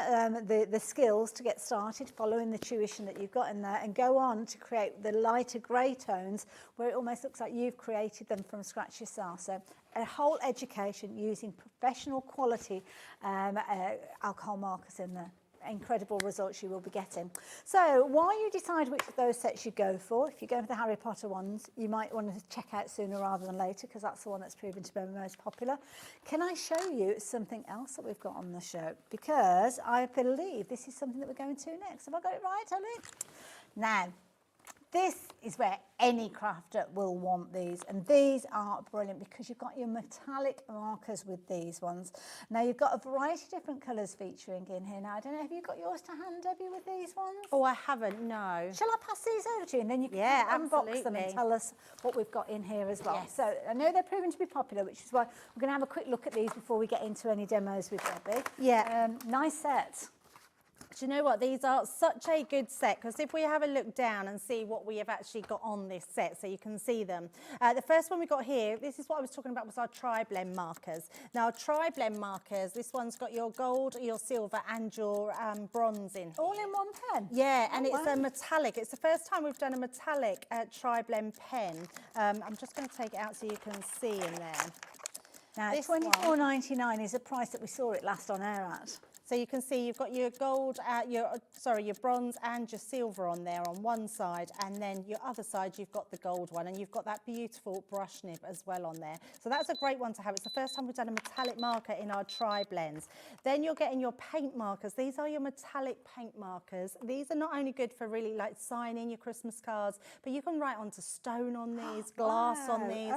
the skills to get started following the tuition that you've got in there, and go on to create the lighter grey tones where it almost looks like you've created them from scratch yourself. So a whole education using professional quality alcohol markers in there. Incredible results you will be getting. So while you decide which of those sets you go for, if you go for the Harry Potter ones, you might want to check out sooner rather than later, because that's the one that's proven to be the most popular. Can I show you something else that we've got on the show? Because I believe this is something that we're going to next. Have I got it right, Ellie? Now, this is where any crafter will want these, and these are brilliant because you've got your metallic markers with these ones. Now you've got a variety of different colours featuring in here. Now I don't know, have you got yours to hand, Debbie, with these ones? Oh, I haven't, no. Shall I pass these over to you and then you can unbox them and tell us what we've got in here as well? Yes. So I know they're proving to be popular, which is why we're going to have a quick look at these before we get into any demos with Debbie. Yeah. Nice set. Do you know what? These are such a good set, because if we have a look down and see what we have actually got on this set, so you can see them. The first one we got here, this is what I was talking about, was our tri-blend markers. Now, tri-blend markers, this one's got your gold, your silver and your bronze in. All in one pen? Yeah, and it's a metallic. It's the first time we've done a metallic tri-blend pen. I'm just going to take it out so you can see in there. Now, £24.99 is a price that we saw it last on air at. So you can see you've got your gold, your bronze and your silver on there on one side, and then your other side you've got the gold one, and you've got that beautiful brush nib as well on there. So that's a great one to have. It's the first time we've done a metallic marker in our tri-blends. Then you're getting your paint markers. These are your metallic paint markers. These are not only good for really like signing your Christmas cards, but you can write onto stone on these, glass on these,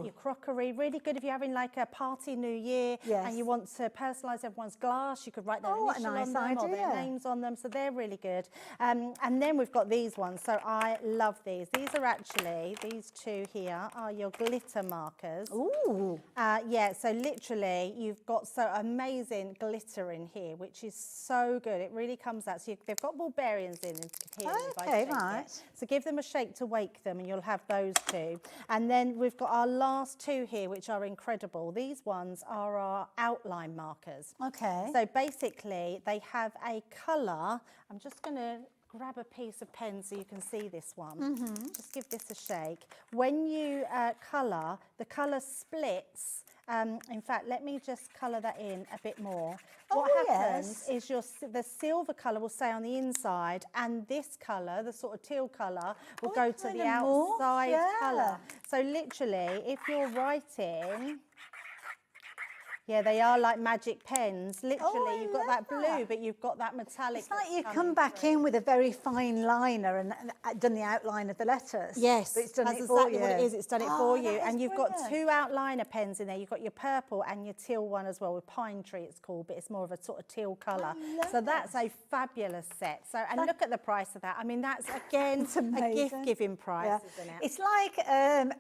your crockery. Really good if you're having like a party New Year and you want to personalise everyone's glass. You could write their initial on them or their names on them, so they're really good. And then we've got these ones, so I love these. These are actually, these two here are your glitter markers. Ooh. Yeah, so literally you've got so amazing glitter in here, which is so good. It really comes out. So they've got barbarians in here. Okay, right. So give them a shake to wake them and you'll have those two. And then we've got our last two here, which are incredible. These ones are our outline markers. Okay. So basically they have a colour. I'm just going to grab a piece of pen so you can see this one. Just give this a shake. When you colour, the colour splits. In fact, let me just colour that in a bit more. What happens is the silver colour will stay on the inside, and this colour, the sort of teal colour, will go to the outside colour. So literally, if you're writing... Yeah, they are like magic pens. Literally, you've got that blue, but you've got that metallic. It's like you come back in with a very fine liner and done the outline of the letters. Yes, but it's done that's it for exactly you. what it is. It's done it for you. And you've got brilliant. two outliner pens in there. You've got your purple and your teal one as well, with pine tree it's called, but it's more of a sort of teal colour. So that's a fabulous set. So, and look at the price of that. I mean, that's, again, a gift-giving price, isn't it? It's like a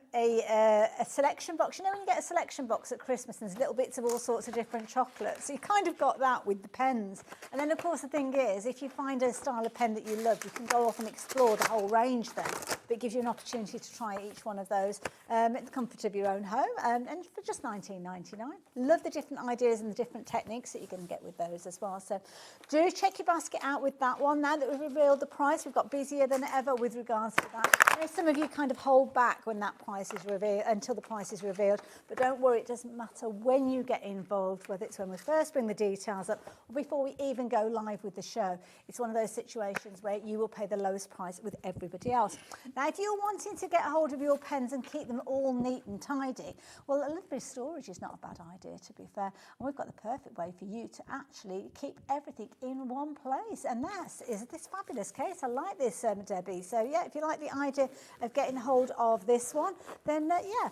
selection box. You know when you get a selection box at Christmas and there's little bits of all sorts of different chocolates? So you kind of got that with the pens. And then, of course, the thing is, if you find a style of pen that you love, you can go off and explore the whole range then. But it gives you an opportunity to try each one of those at the comfort of your own home, and for just £19.99. Love the different ideas and the different techniques that you can get with those as well. So do check your basket out with that one. Now that we've revealed the price, we've got busier than ever with regards to that. I know some of you kind of hold back when that price is revealed, until the price is revealed, but don't worry, it doesn't matter when you get involved, whether it's when we first bring the details up or before we even go live with the show. It's one of those situations where you will pay the lowest price with everybody else. Now, if you're wanting to get hold of your pens and keep them all neat and tidy, well, a little bit of storage is not a bad idea, to be fair. And we've got the perfect way for you to actually keep everything in one place. And that is this fabulous case. I like this, Debbie. So, yeah, if you like the idea of getting hold of this one, then, yeah.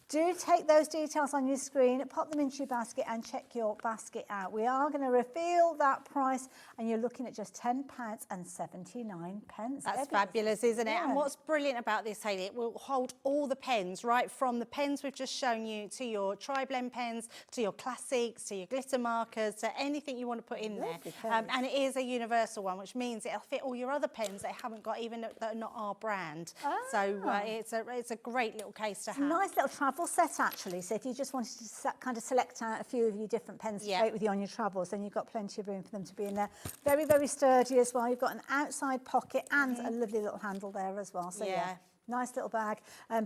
Do take those details on your screen, pop them into your basket and check your basket out. We are going to reveal that price and you're looking at just £10.79. That's fabulous, isn't it? Yeah. And what's brilliant about this, Hayley, it will hold all the pens, right from the pens we've just shown you to your tri-blend pens, to your classics, to your glitter markers, to anything you want to put in there. And it is a universal one, which means it'll fit all your other pens that haven't got, even that are not our brand. So it's a great little case to have. Nice little travel set actually, so if you just wanted to kind of select out a few of your different pens to take with you on your travels, then you've got plenty of room for them to be in there. Very, very sturdy as well. You've got an outside pocket and a lovely little handle there as well. So yeah, Nice little bag,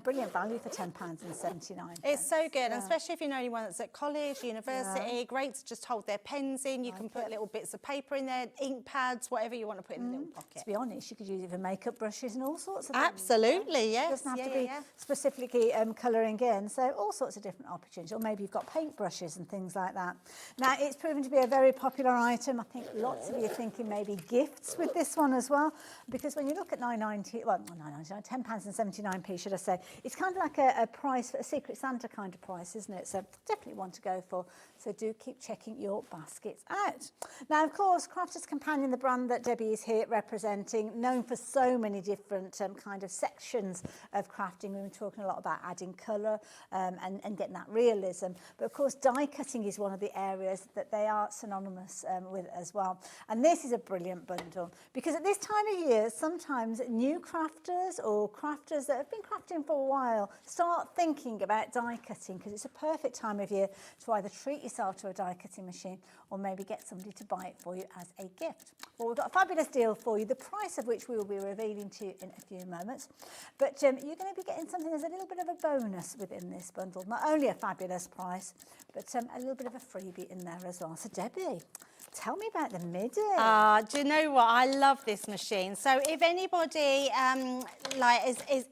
brilliant value for £10.79. It's so good, and especially if you know anyone that's at college, university, great to just hold their pens in. You can put little bits of paper in there, ink pads, whatever you want to put in the little pocket. To be honest, you could use it for makeup brushes and all sorts of things. Absolutely, yes. It doesn't have to be specifically colouring in, so all sorts of different opportunities. Or maybe you've got paint brushes and things like that. Now, it's proven to be a very popular item. I think lots of you are thinking maybe gifts with this one as well, because when you look at £10.79, should I say, it's kind of like a price, a Secret Santa kind of price, isn't it? So definitely one to go for. So do keep checking your baskets out. Now, of course, Crafters Companion, the brand that Debbie is here representing, known for so many different kind of sections of crafting. We've been talking a lot about adding colour and getting that realism. But of course, die cutting is one of the areas that they are synonymous with as well. And this is a brilliant bundle, because at this time of year, sometimes new crafters or crafters that have been crafting for a while start thinking about die cutting, because it's a perfect time of year to either treat yourself to a die cutting machine or maybe get somebody to buy it for you as a gift. Well, we've got a fabulous deal for you, the price of which we will be revealing to you in a few moments. But you're going to be getting something that's a little bit of a bonus within this bundle. Not only a fabulous price, but a little bit of a freebie in there as well. So Debbie, tell me about the MIDI. Do you know what? I love this machine. So if anybody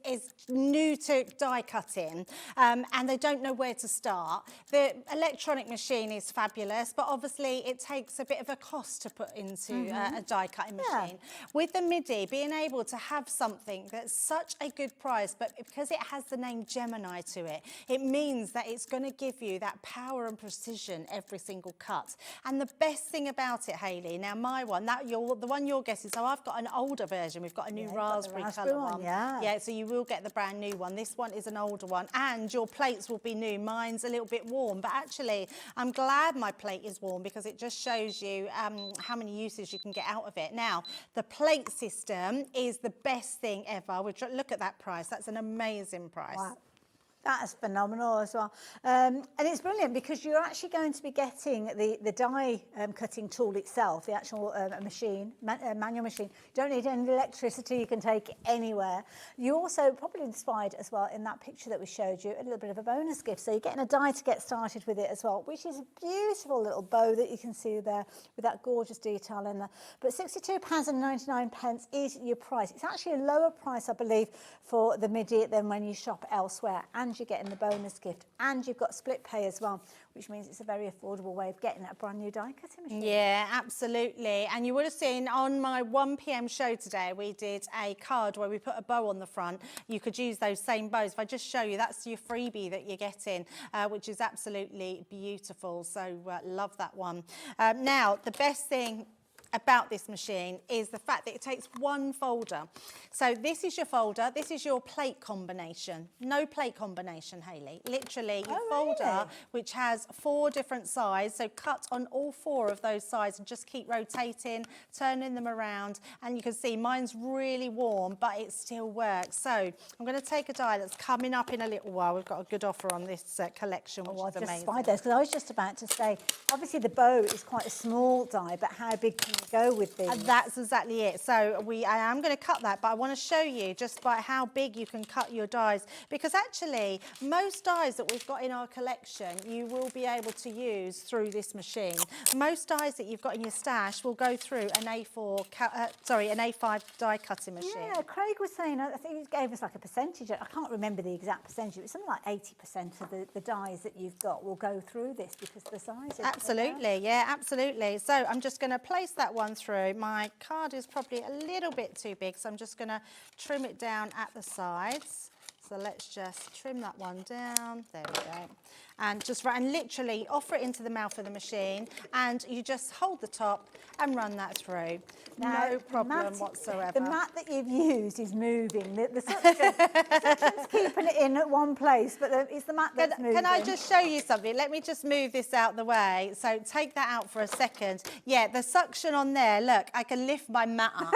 is new to die cutting and they don't know where to start, the electronic machine is fabulous, but obviously it takes a bit of a cost to put into a die cutting machine. With the MIDI, being able to have something that's such a good price, but because it has the name Gemini to it, it means that it's going to give you that power and precision every single cut. And the best thing about it, Hayley, now my one, the one you're guessing, so I've got an older version, we've got a new raspberry colour one. Yeah, so you will get the brand new one. This one is an older one, and your plates will be new. Mine's a little bit warm, but actually I'm glad my plate is warm, because it just shows you how many uses you can get out of it. Now, the plate system is the best thing ever. Look at that price. That's an amazing price. Wow. That is phenomenal as well. And it's brilliant, because you're actually going to be getting the die cutting tool itself, the actual machine, manual machine. You don't need any electricity, you can take it anywhere. You also probably inspired as well in that picture that we showed you, a little bit of a bonus gift. So you're getting a die to get started with it as well, which is a beautiful little bow that you can see there with that gorgeous detail in there. But £62.99 is your price. It's actually a lower price, I believe, for the MIDI than when you shop elsewhere. And you're getting the bonus gift, and you've got split pay as well, which means it's a very affordable way of getting a brand new die cutting machine. Yeah, absolutely. And you would have seen on my 1 p.m. show today, we did a card where we put a bow on the front. You could use those same bows. If I just show you, that's your freebie that you're getting, which is absolutely beautiful. So love that one. Now, the best thing about this machine is the fact that it takes one folder. So this is your folder, this is your plate combination. No plate combination, Hayley. Literally your folder, which has 4 different sides, so cut on all 4 of those sides and just keep rotating, turning them around, and you can see mine's really warm, but it still works. So I'm going to take a die that's coming up in a little while. We've got a good offer on this collection, which is amazing. I just spied those, because I was just about to say, obviously the bow is quite a small die, but how big can you go with these? That's exactly it. So I am going to cut that, but I want to show you just by how big you can cut your dies, because actually most dies that we've got in our collection you will be able to use through this machine. Most dies that you've got in your stash will go through an an A5 die cutting machine. Yeah, Craig was saying, I think he gave us like a percentage, I can't remember the exact percentage, but something like 80% of the dies that you've got will go through this because of the size. Absolutely, yeah, absolutely. So I'm just going to place that one through. My card is probably a little bit too big, so I'm just going to trim it down at the sides. So let's just trim that one down. There we go. And just and literally offer it into the mouth of the machine, and you just hold the top and run that through. Now, no problem whatsoever. The mat that you've used is moving. The suction's keeping it in at one place, but it's the mat that's moving. Can I just show you something? Let me just move this out the way. So take that out for a second. Yeah, the suction on there, look, I can lift my mat up.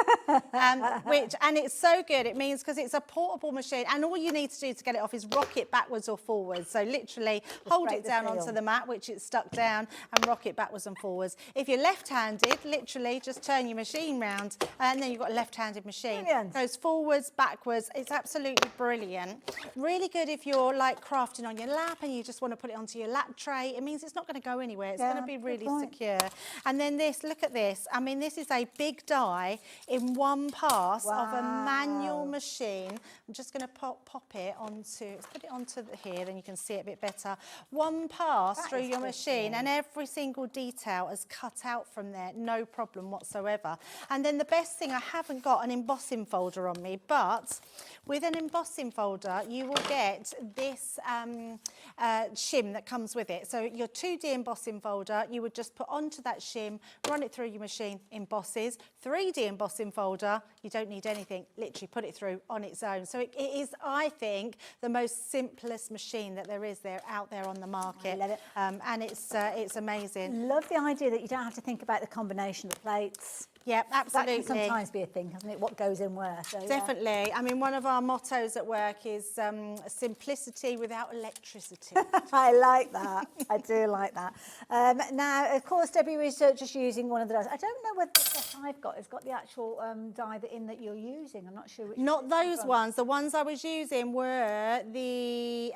And it's so good. It means, because it's a portable machine, and all you need to do to get it off is rock it backwards or forwards. So literally hold break it the down seal. onto the mat, which it's stuck down, and rock it backwards and forwards. If you're left-handed, literally just turn your machine round, and then you've got a left-handed machine. Brilliant. Goes forwards, backwards. It's absolutely brilliant. Really good if you're like crafting on your lap and you just want to put it onto your lap tray. It means it's not going to go anywhere. It's going to be good really point. secure. And then this, look at this. I mean, this is a big die in one pass of a manual machine. I'm just going to pop it onto, let's put it onto here, then you can see it a bit better. One pass through your machine, and every single detail is cut out from there, no problem whatsoever. And then the best thing, I haven't got an embossing folder on me, but with an embossing folder, you will get this shim that comes with it. So your 2D embossing folder, you would just put onto that shim, run it through your machine, embosses. 3D embossing folder, you don't need anything, literally put it through on its own. So it is, I think, the most simplest machine that there is out there on the market. I love it. And it's amazing. Love the idea that you don't have to think about the combination of the plates. Yeah, absolutely. That can sometimes be a thing, hasn't it? What goes in where. So, Definitely. I mean, one of our mottos at work is simplicity without electricity. I like that. I do like that. Now, of course, Debbie was just using one of the dies. I don't know whether the set I've got has got the actual die that you're using. I'm not sure which. Not those ones. The ones I was using were the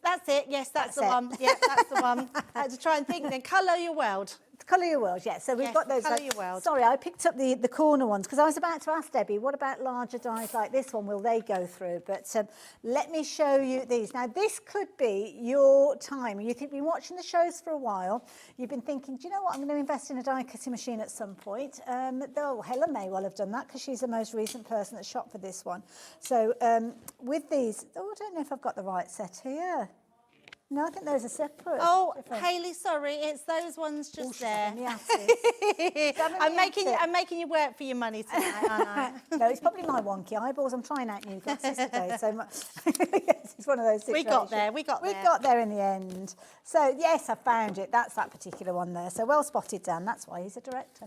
that's it. Yes, that's the one. Yeah, that's the one. I had to try and think. Then colour your world. Colour your world, yeah. So we've got those. Colour your world. Sorry, I picked up the corner ones because I was about to ask Debbie, what about larger dies like this one? Will they go through? But let me show you these. Now, this could be your time. You've been watching the shows for a while. You've been thinking, do you know what? I'm going to invest in a die cutting machine at some point. Though Helen may well have done that because she's the most recent person that shopped for this one. So with these, I don't know if I've got the right set here. No, I think those are separate. Oh, different. Hayley, sorry, it's those ones just there. I'm I'm making you work for your money tonight, aren't I? No, it's probably my wonky eyeballs. I'm trying out new glasses today, so yes, it's one of those situations. We got there. We got there in the end. So yes, I found it. That's that particular one there. So well spotted, Dan. That's why he's a director.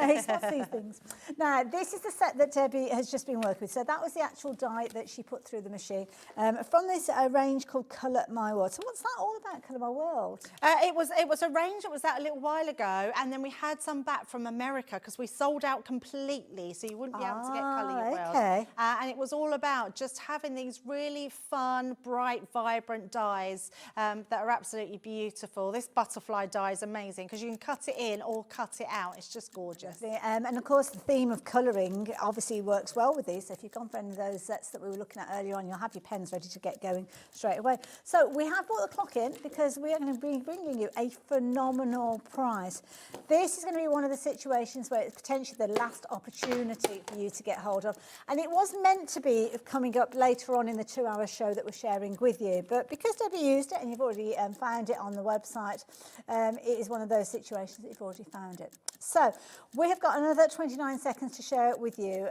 He spots these things. Now, this is the set that Debbie has just been working with. So that was the actual die that she put through the machine from this range called Colour My World. So what's that all about, Colour My World? It was a range that was out a little while ago, and then we had some back from America because we sold out completely, so you wouldn't be able to get Colour Your World. Okay. And it was all about just having these really fun, bright, vibrant dies that are absolutely beautiful. This butterfly die is amazing because you can cut it in or cut it out. It's just gorgeous. And of course, the theme of colouring obviously works well with these. So if you've gone for any of those sets that we were looking at earlier on, you'll have your pens ready to get going straight away. So we have brought the clock in because we are going to be bringing you a phenomenal prize. This is going to be one of the situations where it's potentially the last opportunity for you to get hold of. And it was meant to be coming up later on in the 2-hour show that we're sharing with you. But because Debbie used it and you've already found it on the website, it is one of those situations that you've already found it. So we have got another 29 seconds to share it with you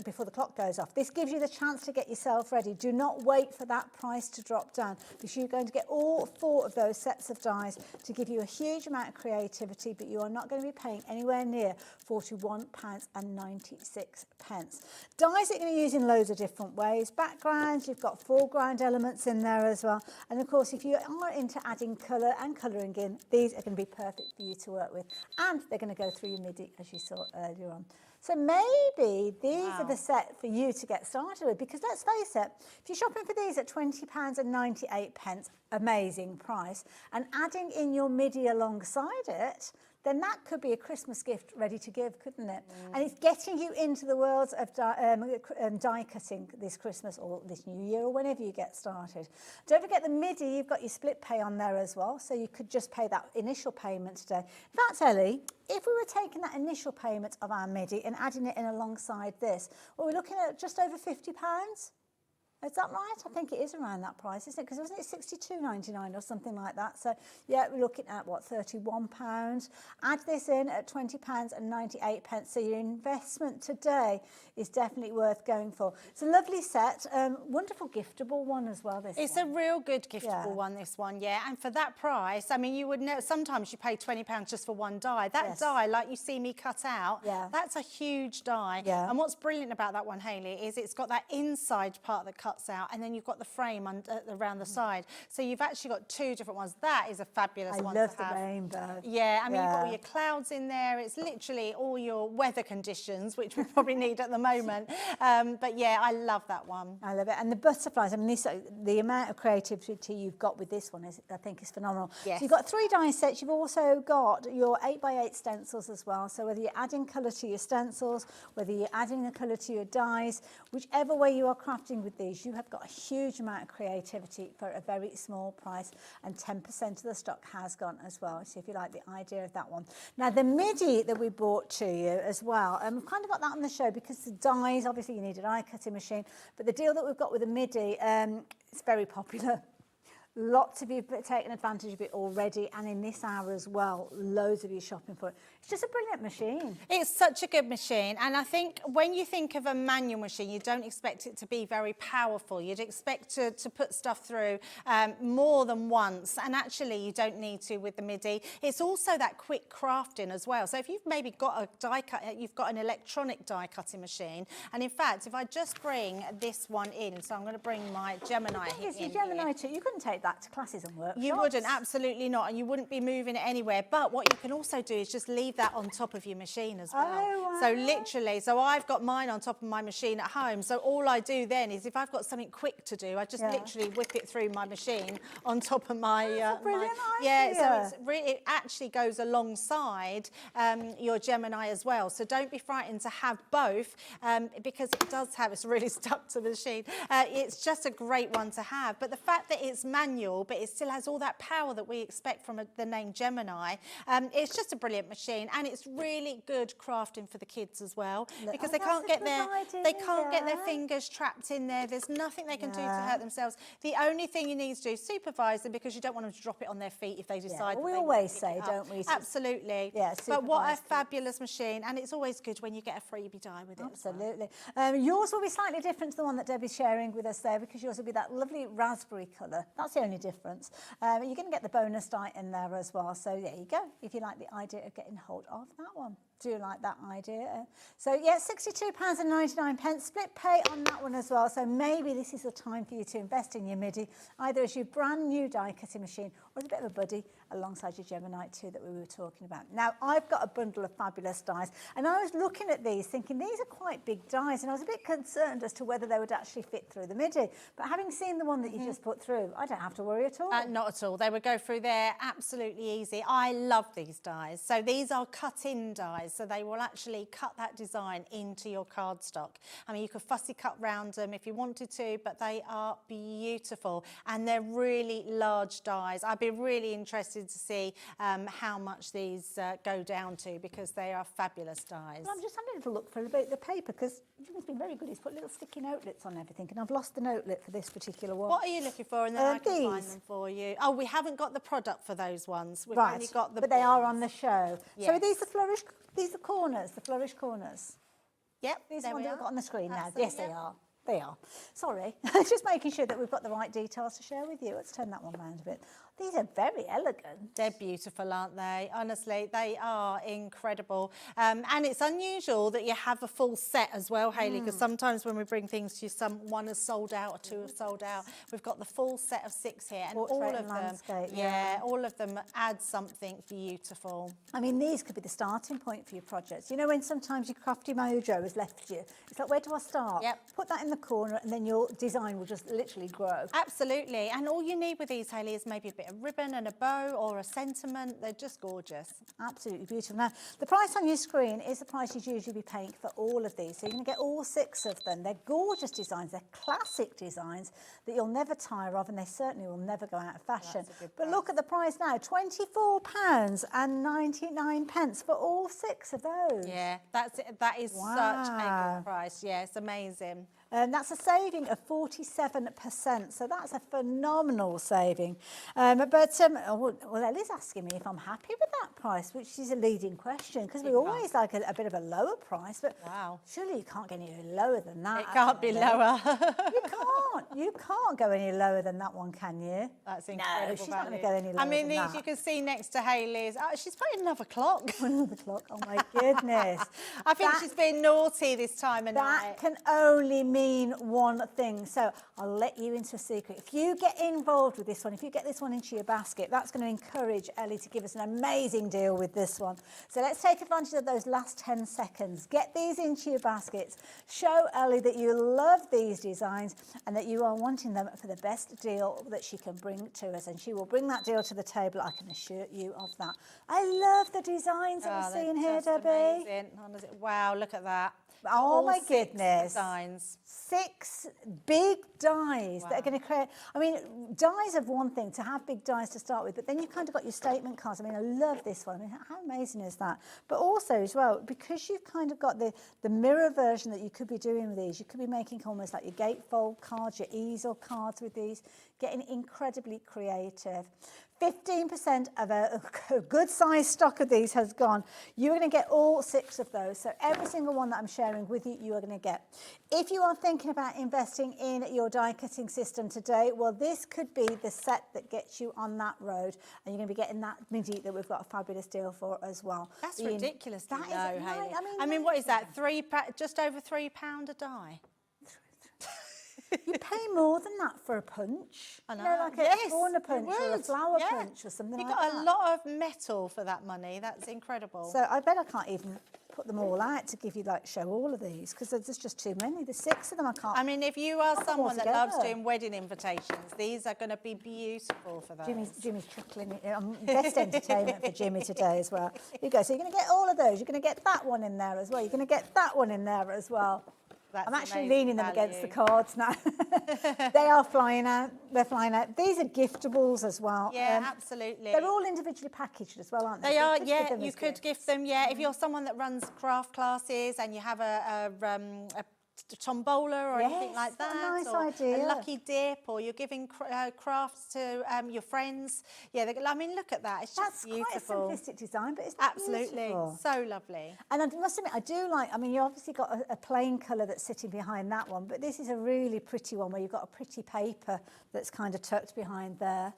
before the clock goes off. This gives you the chance to get yourself ready. Do not wait for that price to drop down because you're going to get all 4 of those sets of dies to give you a huge amount of creativity, but you are not going to be paying anywhere near £41.96. Dies that you're going to use in loads of different ways. Backgrounds, you've got foreground elements in there as well. And of course, if you are into adding colour and colouring in, these are going to be perfect for you to work with. And they're going to go through your MIDI, as you saw earlier on. So maybe these are the set for you to get started with, because let's face it, if you're shopping for these at £20.98, amazing price, and adding in your MIDI alongside it, then that could be a Christmas gift ready to give, couldn't it? And it's getting you into the world of die cutting this Christmas or this new year or whenever you get started. Don't forget the MIDI, you've got your split pay on there as well, so you could just pay that initial payment today. In fact, Ellie, if we were taking that initial payment of our MIDI and adding it in alongside this, well, we're looking at just over £50. Is that right? I think it is around that price, isn't it? Because wasn't it £62.99 or something like that? So, yeah, we're looking at, what, £31. Add this in at £20.98. So your investment today is definitely worth going for. It's a lovely set. Wonderful giftable one as well, this It's one. a real good giftable one, this one, yeah. And for that price, I mean, you would know, sometimes you pay £20 just for one die. That die, like you see me cut out, that's a huge die. Yeah. And what's brilliant about that one, Hayley, is it's got that inside part that cuts out, and then you've got the frame around the side. So you've actually got two different ones. That is a fabulous one to have. I love the rainbow. Yeah, I mean, you've got all your clouds in there. It's literally all your weather conditions, which we probably need at the moment. But yeah, I love that one. I love it. And the butterflies, I mean, the amount of creativity you've got with this one, I think is phenomenal. Yes. So you've got 3 die sets. You've also got your 8x8 stencils as well. So whether you're adding colour to your stencils, whether you're adding a colour to your dies, whichever way you are crafting with these, you have got a huge amount of creativity for a very small price, and 10% of the stock has gone as well. So if you like the idea of that one. Now the MIDI that we brought to you as well, we've kind of got that on the show because the dies, obviously you need an eye cutting machine, but the deal that we've got with the MIDI, it's very popular. Lots of you have taken advantage of it already, and in this hour as well, loads of you shopping for it. It's just a brilliant machine. It's such a good machine, and I think when you think of a manual machine, you don't expect it to be very powerful. You'd expect to put stuff through more than once, and actually you don't need to with the MIDI. It's also that quick crafting as well. So if you've maybe got a die cut, you've got an electronic die cutting machine, and in fact, if I just bring this one in, so I'm going to bring my Gemini in Your Gemini too, you couldn't take that to classes and workshops. You wouldn't, absolutely not, and you wouldn't be moving it anywhere. But what you can also do is just leave that on top of your machine as well. Oh, wow. So literally, so I've got mine on top of my machine at home. So all I do then is if I've got something quick to do, I just literally whip it through my machine on top of my... That's a brilliant idea. idea. So it actually goes alongside your Gemini as well. So don't be frightened to have both because it does have, it's really stuck to the machine. It's just a great one to have. But the fact that it's manual, but it still has all that power that we expect from the name Gemini. It's just a brilliant machine, and it's really good crafting for the kids as well, because they can't get their fingers trapped in there. There's nothing they can do to hurt themselves. The only thing you need to do is supervise them, because you don't want them to drop it on their feet if they decide. We always say, don't we? Absolutely. Yeah, but what a fabulous machine, and it's always good when you get a freebie die with it. Absolutely. Yours will be slightly different to the one that Debbie's sharing with us there, because yours will be that lovely raspberry colour. That's the only difference. You're going to get the bonus die in there as well. So there you go, if you like the idea of getting hold of that one. Do you like that idea? So yeah, £62.99. Split pay on that one as well. So maybe this is the time for you to invest in your MIDI, either as your brand new die cutting machine or as a bit of a buddy alongside your Gemini 2 that we were talking about. Now, I've got a bundle of fabulous dies, and I was looking at these thinking these are quite big dies, and I was a bit concerned as to whether they would actually fit through the MIDI. But having seen the one that you just put through, I don't have to worry at all. Not at all. They would go through there absolutely easy. I love these dies. So these are cut-in dies. So they will actually cut that design into your cardstock. I mean, you could fussy cut round them if you wanted to, but they are beautiful, and they're really large dies. I'd be really interested to see how much these go down to, because they are fabulous dies. Well, I'm just having a little look for the paper, because Jim's been very good. He's put little sticky notelets on everything, and I've lost the notelet for this particular one. What are you looking for? And then I can find them for you. Oh, we haven't got the product for those ones. We've only got the but they are on the show. Yes. So are these the flourish? These are corners, the flourish corners. Yep, These there ones we that are. I've got on the screen now. Absolutely, Yes, they are. They are. Sorry, just making sure that we've got the right details to share with you. Let's turn that one round a bit. These are very elegant. They're beautiful, aren't they? Honestly, they are incredible. And it's unusual that you have a full set as well, Hayley, because sometimes when we bring things to you, one has sold out or two have sold out. We've got the full set of 6 here, and Portrait all and of them, landscape, all of them add something beautiful. I mean, these could be the starting point for your projects. You know, when sometimes your crafty mojo has left you, it's like, where do I start? Yep. Put that in the corner, and then your design will just literally grow. Absolutely, and all you need with these, Hayley, is maybe a bit of ribbon and a bow or a sentiment. They're just gorgeous. Absolutely beautiful. Now, the price on your screen is the price you'd usually be paying for all of these. So you're going to get all 6 of them. They're gorgeous designs. They're classic designs that you'll never tire of, and they certainly will never go out of fashion. But look at the price now, £24.99 for all 6 of those. Yeah, that is such a good price. Yeah, it's amazing. That's a saving of 47%, so that's a phenomenal saving. Well, Ellie's asking me if I'm happy with that price, which is a leading question, because we always like a bit of a lower price, but Wow. surely you can't get any lower than that. It can't be lower. You can't go any lower than that one, can you? That's incredible. No, she's not going to value. go any lower I mean, than these that. you can see next to Hayley's. Oh, she's put another clock. Another clock. Oh my goodness. I think she's been naughty this time of That night. can only mean one thing. So I'll let you into a secret. If you get involved with this one, if you get this one into your basket, that's going to encourage Ellie to give us an amazing deal with this one. So let's take advantage of those last 10 seconds. Get these into your baskets. Show Ellie that you love these designs and that you are wanting them for the best deal that she can bring to us. And she will bring that deal to the table, I can assure you of that. I love the designs that we're seeing here, just Debbie. amazing. Wow, look at that. Oh All my 6 goodness. designs. 6 big dies that are going to create, I mean, dies of one thing, to have big dies to start with, but then you've kind of got your statement cards. I mean, I love this one. I mean, how amazing is that? But also as well, because you've kind of got the mirror version that you could be doing with these, you could be making almost like your gatefold cards, your easel cards with these, getting incredibly creative. 15% of a good size stock of these has gone. You're going to get all 6 of those. So every single one that I'm sharing with you, you are going to get. If you are thinking about investing in your die cutting system today, well, this could be the set that gets you on that road. And you're going to be getting that midi that we've got a fabulous deal for as well. That's ridiculous. That is, Hayley. I mean, what is that? Just over £3 a die. You pay more than that for a punch. I know. You know, like a corner punch or a flower punch or something like that. You got a lot of metal for that money. That's incredible. So I bet I can't even put them all out to give you, like, show all of these, because there's just too many. There's 6 of them I can't. I mean, if you are put them all someone that loves together. doing wedding invitations, these are going to be beautiful for those. Jimmy's chuckling. Best entertainment for Jimmy today as well. Here you go. So you're going to get all of those. You're going to get that one in there as well. You're going to get that one in there as well. That's I'm actually amazing leaning them against the value. cards now. They are flying out. They're flying out. These are giftables as well. Yeah, absolutely. They're all individually packaged as well, aren't they? They So are, could give yeah. them You as could gifts. gift them, yeah. If you're someone that runs craft classes and you have a tombola or anything Yes, like what a that, nice or idea. a lucky dip, or you're giving crafts to your friends. Yeah, I mean, look at that. It's just That's beautiful. quite a simplistic design, but it's Absolutely, beautiful. so lovely. And I must admit, I do like, I mean, you obviously got a plain colour that's sitting behind that one, but this is a really pretty one where you've got a pretty paper that's kind of tucked behind there.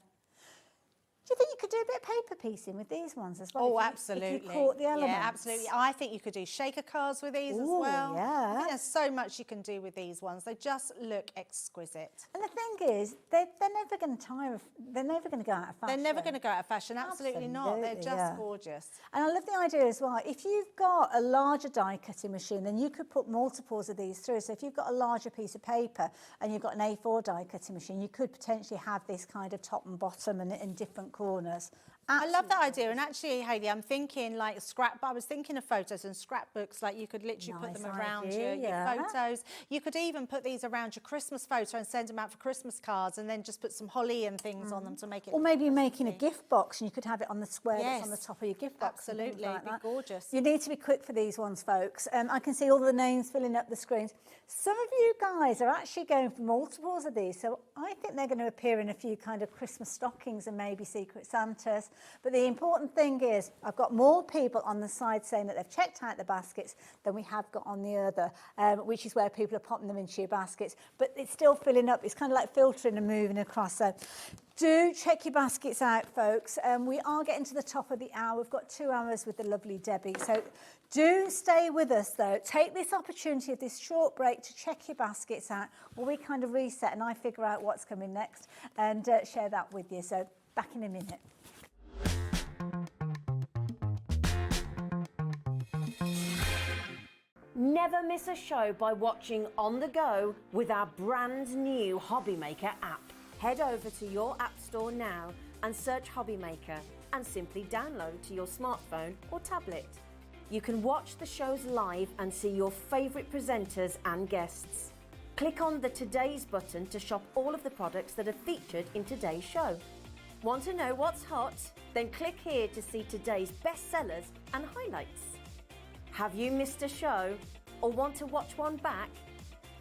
Do you think you could do a bit of paper piecing with these ones as well? Oh, if absolutely. you caught the elements. Yeah, absolutely. I think you could do shaker cards with these as Ooh, well. yeah. I think there's so much you can do with these ones. They just look exquisite. And the thing is, they're never going to tire. They're never going to go out of fashion. They're never going to go out of fashion. Absolutely not. They're Absolutely, just yeah. gorgeous. And I love the idea as well. If you've got a larger die cutting machine, then you could put multiples of these through. So if you've got a larger piece of paper and you've got an A4 die cutting machine, you could potentially have this kind of top and bottom and in different corners. I love that idea. And actually, Hayley, I'm thinking like I was thinking of photos and scrapbooks, like you could literally put Nice them around idea, your yeah. photos. You could even put these around your Christmas photo and send them out for Christmas cards, and then just put some holly and things on them to make it. Or maybe you're making a gift box and you could have it on the square that's on the Yes, top of your gift box. and things absolutely, like it'd be that. gorgeous. You need to be quick for these ones, folks. I can see all the names filling up the screens. Some of you guys are actually going for multiples of these, so I think they're going to appear in a few kind of Christmas stockings and maybe Secret Santas. But the important thing is I've got more people on the side saying that they've checked out the baskets than we have got on the other, which is where people are popping them into your baskets. But it's still filling up. It's kind of like filtering and moving across. So do check your baskets out, folks. We are getting to the top of the hour. We've got 2 hours with the lovely Debbie. So do stay with us, though. Take this opportunity of this short break to check your baskets out while we kind of reset and I figure out what's coming next and share that with you. So back in a minute. Never miss a show by watching on the go with our brand new Hobbymaker app. Head over to your app store now and search Hobbymaker and simply download to your smartphone or tablet. You can watch the shows live and see your favourite presenters and guests. Click on the Today's button to shop all of the products that are featured in today's show. Want to know what's hot? Then click here to see today's bestsellers and highlights. Have you missed a show or want to watch one back?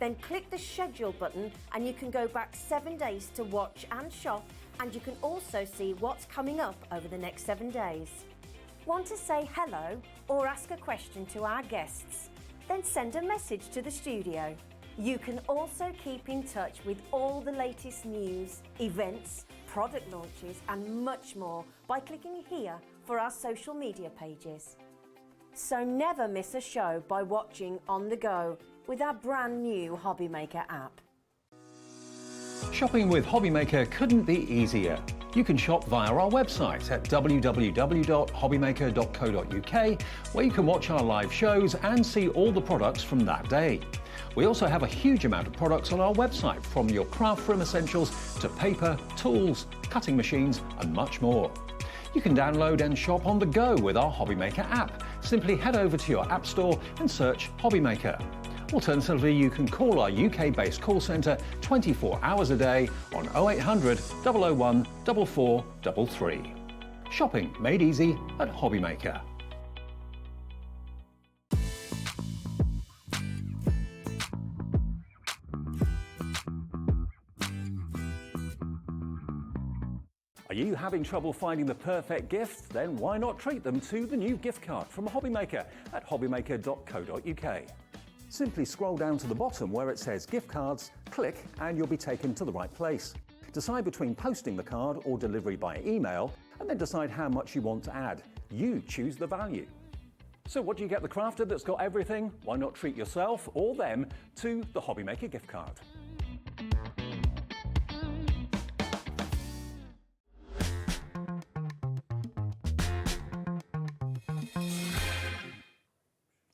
Then click the schedule button and you can go back 7 days to watch and shop, and you can also see what's coming up over the next 7 days. Want to say hello or ask a question to our guests? Then send a message to the studio. You can also keep in touch with all the latest news, events, product launches and much more by clicking here for our social media pages. So never miss a show by watching on the go with our brand new Hobbymaker app. Shopping with Hobbymaker couldn't be easier. You can shop via our website at www.hobbymaker.co.uk, where you can watch our live shows and see all the products from that day. We also have a huge amount of products on our website, from your craft room essentials to paper, tools, cutting machines and much more. You can download and shop on the go with our Hobbymaker app. Simply head over to your app store and search Hobbymaker. Alternatively, you can call our UK-based call centre 24 hours a day on 0800 001 4433. Shopping made easy at Hobbymaker. Are you having trouble finding the perfect gift? Then why not treat them to the new gift card from Hobbymaker at hobbymaker.co.uk. Simply scroll down to the bottom where it says gift cards, click and you'll be taken to the right place. Decide between posting the card or delivery by email, and then decide how much you want to add. You choose the value. So what do you get the crafter that's got everything? Why not treat yourself or them to the Hobbymaker gift card?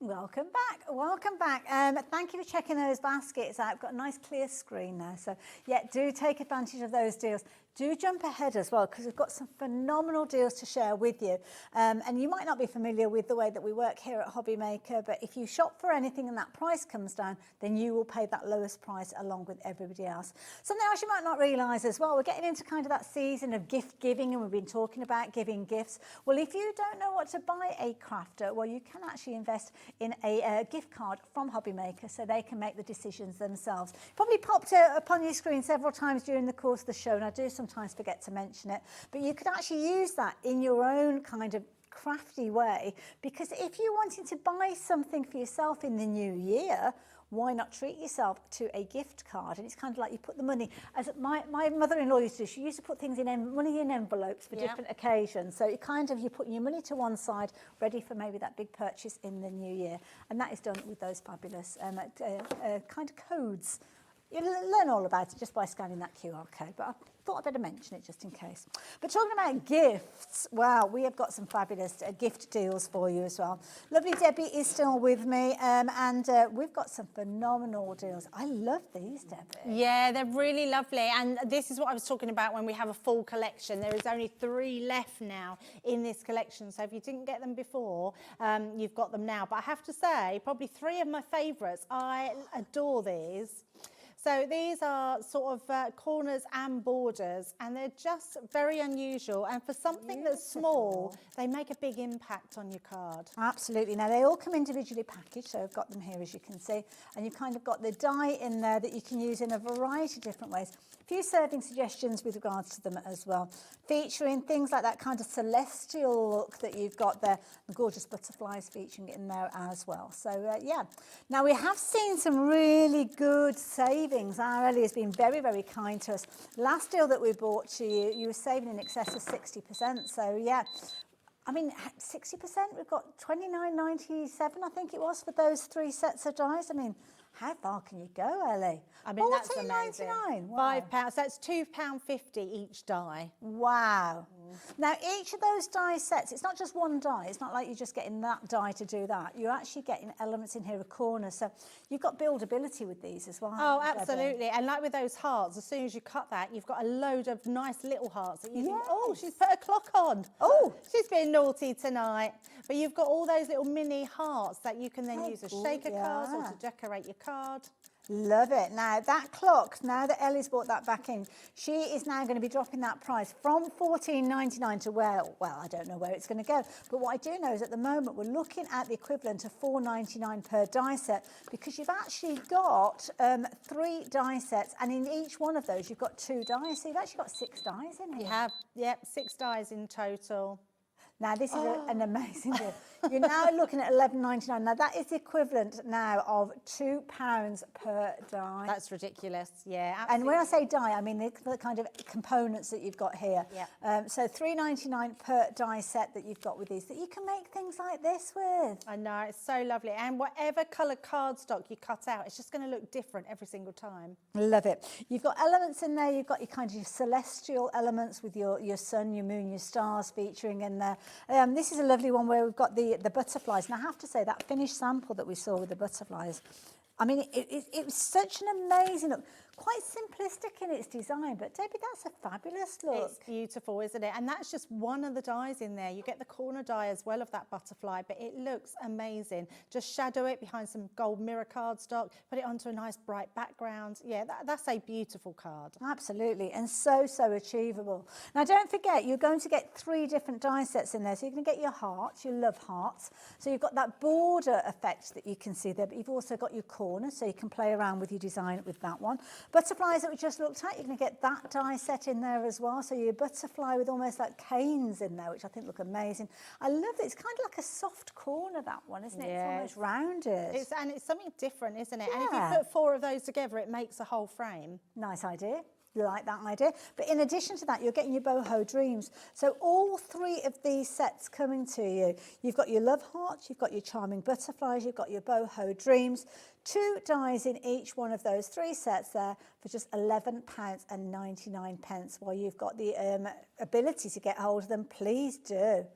Welcome back, welcome back. Thank you for checking those baskets out. I've got a nice clear screen now, so yeah, do take advantage of those deals. Do jump ahead as well, because we've got some phenomenal deals to share with you. And you might not be familiar with the way that we work here at Hobbymaker, but if you shop for anything and that price comes down, then you will pay that lowest price along with everybody else. Something else you might not realise as well, we're getting into kind of that season of gift giving, and we've been talking about giving gifts. Well, if you don't know what to buy a crafter, well, you can actually invest in a gift card from Hobbymaker so they can make the decisions themselves. Probably popped up on your screen several times during the course of the show, and I do sometimes forget to mention it, but you could actually use that in your own kind of crafty way, because if you're wanting to buy something for yourself in the new year, why not treat yourself to a gift card? And it's kind of like you put the money, as my mother-in-law used to do, she used to put things in money in envelopes for different occasions. So it kind of, you're putting your money to one side, ready for maybe that big purchase in the new year. And that is done with those fabulous kind of codes. You'll learn all about it just by scanning that QR code, but I thought I'd better mention it just in case. But talking about gifts, wow, we have got some fabulous gift deals for you as well. Lovely Debbie is still with me, and we've got some phenomenal deals. I love these, Debbie. Yeah, they're really lovely, and this is what I was talking about when we have a full collection. There is only 3 left now in this collection, so if you didn't get them before, you've got them now. But I have to say, probably 3 of my favourites. I adore these. So these are sort of corners and borders, and they're just very unusual. And for something that's small, they make a big impact on your card. Absolutely. Now, they all come individually packaged, so I've got them here, as you can see. And you've kind of got the die in there that you can use in a variety of different ways. A few serving suggestions with regards to them as well, featuring things like that kind of celestial look that you've got there, the gorgeous butterflies featuring it in there as well. So, yeah. Now, we have seen some really good savings. Our Ellie has been very, very kind to us. Last deal that we brought to you, you were saving in excess of 60%. So, yeah. I mean, 60%, we've got $29.97, I think it was, for those 3 sets of dies. I mean, how far can you go, Ellie? I mean, that's amazing. Wow. £5, so that's £2.50 each die. Wow. Now, each of those die sets, it's not just one die. It's not like you're just getting that die to do that. You're actually getting elements in here, a corner. So you've got buildability with these as well. Oh, absolutely. And like with those hearts, as soon as you cut that, you've got a load of nice little hearts that you think, oh, she's put a clock on. Oh. She's being naughty tonight. But you've got all those little mini hearts that you can then use as shaker cards or to decorate your card. Love it. Now, that clock, now that Ellie's brought that back in, she is now going to be dropping that price from $14.99 to well, I don't know where it's going to go. But what I do know is at the moment, we're looking at the equivalent of $4.99 per die set, because you've actually got 3 die sets, and in each one of those, you've got 2 dies. So you've actually got 6 dies in here. You have, yep, 6 dies in total. Now, this is an amazing deal. You're now looking at $11.99. Now, that is the equivalent now of £2 per die. That's ridiculous, yeah. And Absolutely. when I say die, I mean the kind of components that you've got here. Yeah. So $3.99 per die set that you've got with these, that you can make things like this with. I know, it's so lovely. And whatever colour cardstock you cut out, it's just going to look different every single time. Love it. You've got elements in there. You've got your kind of your celestial elements with your sun, your moon, your stars featuring in there. This is a lovely one where we've got the butterflies. And I have to say, that finished sample that we saw with the butterflies, I mean, it was such an amazing look. Quite simplistic in its design, but Debbie, that's a fabulous look. It's beautiful, isn't it? And that's just one of the dies in there. You get the corner die as well of that butterfly, but it looks amazing. Just shadow it behind some gold mirror cardstock, put it onto a nice bright background. Yeah, that's a beautiful card. Absolutely, and so achievable. Now, don't forget, you're going to get 3 different die sets in there. So you're going to get your hearts, your love hearts. So you've got that border effect that you can see there, but you've also got your corner, so you can play around with your design with that one. Butterflies that we just looked at, you're going to get that die set in there as well. So your butterfly with almost like canes in there, which I think look amazing. I love it. It's kind of like a soft corner, that one, isn't it? Yeah. It's almost rounded. It's something different, isn't it? Yeah. And if you put 4 of those together, it makes a whole frame. Nice idea. You like that idea? But in addition to that, you're getting your boho dreams. So all 3 of these sets coming to you. You've got your love hearts, you've got your charming butterflies, you've got your boho dreams. 2 dies in each one of those 3 sets there for just £11.99. While you've got the ability to get hold of them, please do.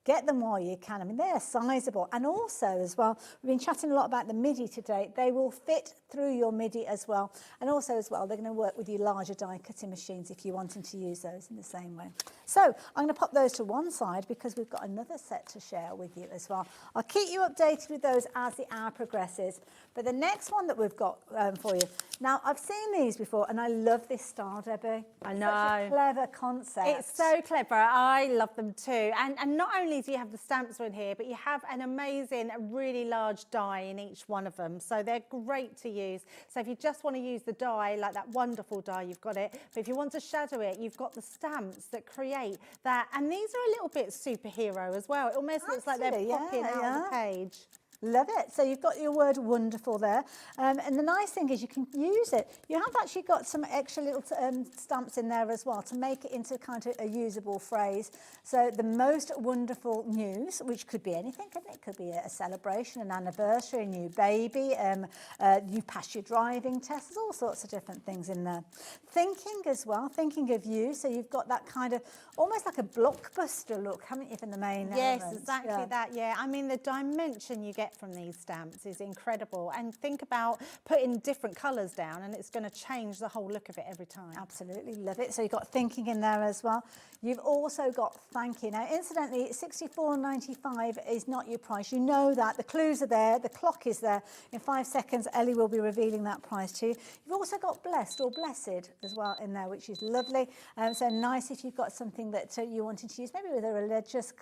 Get them while you can. I mean, they're sizable. And also as well, we've been chatting a lot about the MIDI today. They will fit through your MIDI as well. And also as well, they're going to work with your larger die cutting machines if you're wanting to use those in the same way. So I'm going to pop those to one side because we've got another set to share with you as well. I'll keep you updated with those as the hour progresses. But the next one that we've got for you. Now, I've seen these before and I love this style, Debbie. I know. Such a clever concept. It's so clever. I love them too. And not only do you have the stamps in here, but you have an amazing, really large die in each one of them. So they're great to use. So if you just want to use the die, like that wonderful die, you've got it. But if you want to shadow it, you've got the stamps that create that. And these are a little bit superhero as well. It almost looks like they're popping out of the page. Love it. So you've got your word wonderful there. And the nice thing is you can use it. You have actually got some extra little stamps in there as well to make it into kind of a usable phrase. So the most wonderful news, which could be anything, couldn't it? It could be a celebration, an anniversary, a new baby, you passed your driving test. There's all sorts of different things in there. Thinking as well, thinking of you. So you've got that kind of almost like a blockbuster look, haven't you, from the main Yes, elements? exactly that, yeah. I mean, the dimension you get from these stamps is incredible. And think about putting different colours down and it's going to change the whole look of it every time. Absolutely, love it. So you've got thinking in there as well. You've also got thank you. Now, incidentally, $64.95 is not your price. You know that. The clues are there. The clock is there. In 5 seconds, Ellie will be revealing that price to you. You've also got blessed or blessed as well in there, which is lovely. So nice if you've got something that you're wanting to use, maybe with a religious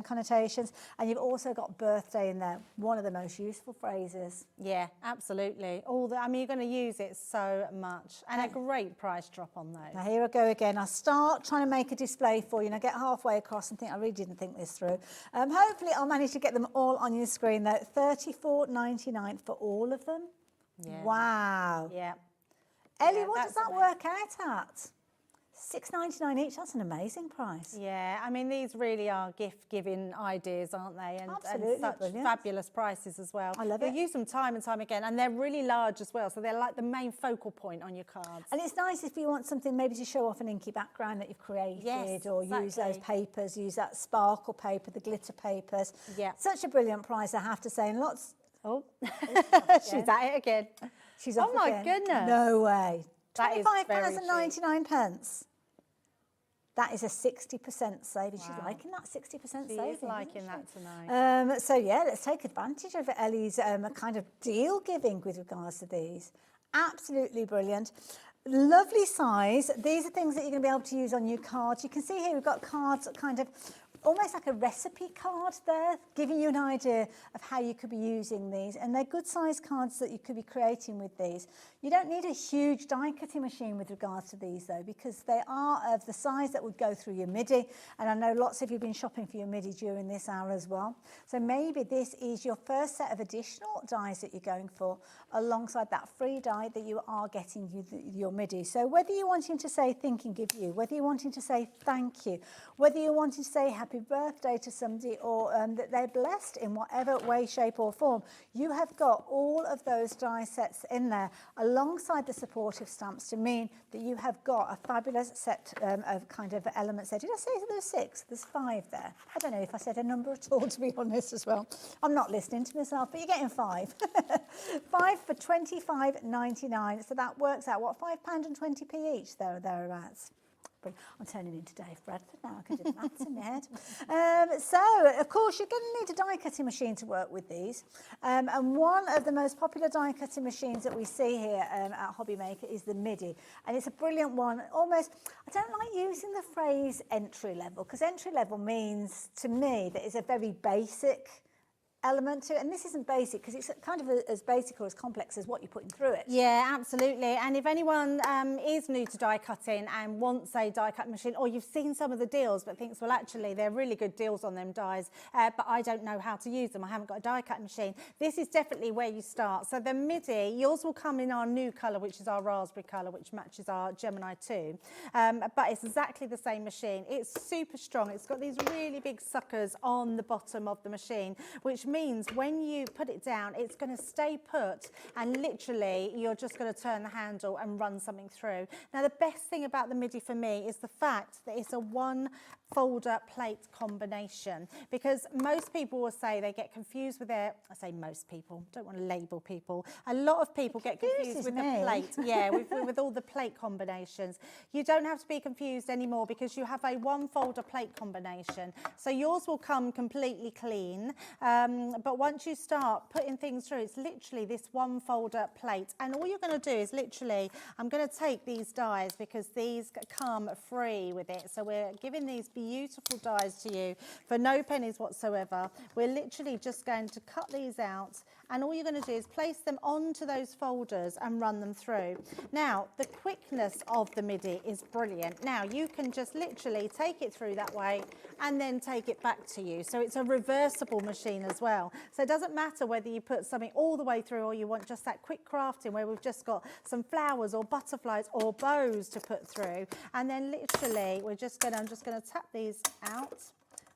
connotations. And you've also got birthday in there. One of the most useful phrases. Yeah, absolutely. I mean, you're going to use it so much. And a great price drop on those. Now, here I go again. I start trying to make a display for you and I get halfway across and think I really didn't think this through. Hopefully, I'll manage to get them all on your screen, though. $34.99 for all of them. Yeah. Wow. Yeah. Ellie, Yeah, what does that work out at? $6.99 each. That's an amazing price. Yeah, I mean, these really are gift-giving ideas, aren't they? And Absolutely, such brilliant. fabulous prices as well. I love You'll it. use them time and time again, and they're really large as well, so they're like the main focal point on your cards. And it's nice if you want something maybe to show off an inky background that you've created, Yes, or use those exactly. papers, use that sparkle paper, the glitter papers. Yeah. Such a brilliant price, I have to say, and lots. Oh, she's at it again. She's off Oh my again. goodness. No way. That is very £25.99. That is a 60% saving. She's Wow. liking that 60% She saving. is liking isn't that she? tonight. So yeah, let's take advantage of Ellie's kind of deal giving with regards to these. Absolutely brilliant. Lovely size. These are things that you're going to be able to use on your cards. You can see here we've got cards kind of almost like a recipe card there, giving you an idea of how you could be using these. And they're good size cards that you could be creating with these. You don't need a huge die cutting machine with regards to these though, because they are of the size that would go through your MIDI. And I know lots of you have been shopping for your MIDI during this hour as well. So maybe this is your first set of additional dies that you're going for, alongside that free die that you are getting your MIDI. So whether you're wanting to say thinking of you, whether you're wanting to say thank you, whether you're wanting to say happy birthday to somebody, or that they're blessed in whatever way, shape or form, you have got all of those die sets in there alongside the supportive stamps to mean that you have got a fabulous set of kind of elements there. Did I say there's 6? There's 5 there. I don't know if I said a number at all, to be honest as well. I'm not listening to myself, but you're getting 5. 5 for £25.99. So that works out, what, £5.20p each there or thereabouts. I'm turning into Dave Bradford now, I can do the maths in my head. So, of course, you're going to need a die cutting machine to work with these. And one of the most popular die cutting machines that we see here at Hobby Maker is the MIDI. And it's a brilliant one. Almost, I don't like using the phrase entry level, because entry level means to me that it's a very basic element to it, and this isn't basic because it's kind of as basic or as complex as what you're putting through it. Yeah, absolutely. And if anyone is new to die cutting and wants a die cut machine, or you've seen some of the deals but thinks, well, actually they're really good deals on them dies, but I don't know how to use them, I haven't got a die cut machine, this is definitely where you start. So the MIDI, yours will come in our new colour, which is our raspberry colour, which matches our Gemini 2, but it's exactly the same machine. It's super strong. It's got these really big suckers on the bottom of the machine, which means when you put it down, it's going to stay put, and literally you're just going to turn the handle and run something through. Now, the best thing about the MIDI for me is the fact that it's a one folder plate combination, because most people will say they get confused with their, I say most people, don't want to label people, a lot of people get confused with the plate, yeah, with all the plate combinations. You don't have to be confused anymore because you have a one folder plate combination. So yours will come completely clean, but once you start putting things through, it's literally this one folder plate, and all you're going to do is literally, I'm going to take these dies because these come free with it, so we're giving these beautiful dies to you for no pennies whatsoever. We're literally just going to cut these out, and all you're going to do is place them onto those folders and run them through. Now, the quickness of the MIDI is brilliant. Now, you can just literally take it through that way and then take it back to you. So it's a reversible machine as well. So it doesn't matter whether you put something all the way through or you want just that quick crafting where we've just got some flowers or butterflies or bows to put through. And then literally, I'm just going to tap these out.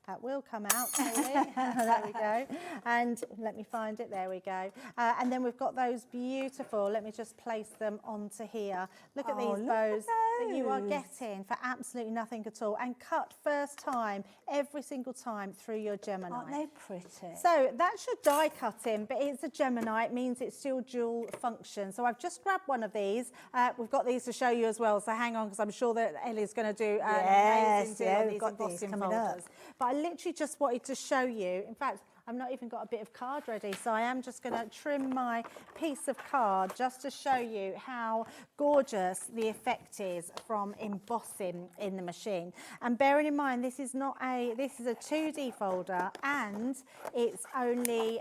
That will come out, there we go. And let me find it, there we go. And then we've got those beautiful, let me just place them onto here. Look at these bows that you are getting for absolutely nothing at all, and cut first time, every single time through your Gemini. Aren't they pretty? So that's your die cutting, but it's a Gemini, it means it's still dual function. So I've just grabbed one of these. We've got these to show you as well, so hang on, because I'm sure that Ellie's going to do an amazing deal on these embossing folders. But I literally just wanted to show you, in fact, I've not even got a bit of card ready, so I am just going to trim my piece of card just to show you how gorgeous the effect is from embossing in the machine. And bearing in mind, this is a 2D folder, and it's only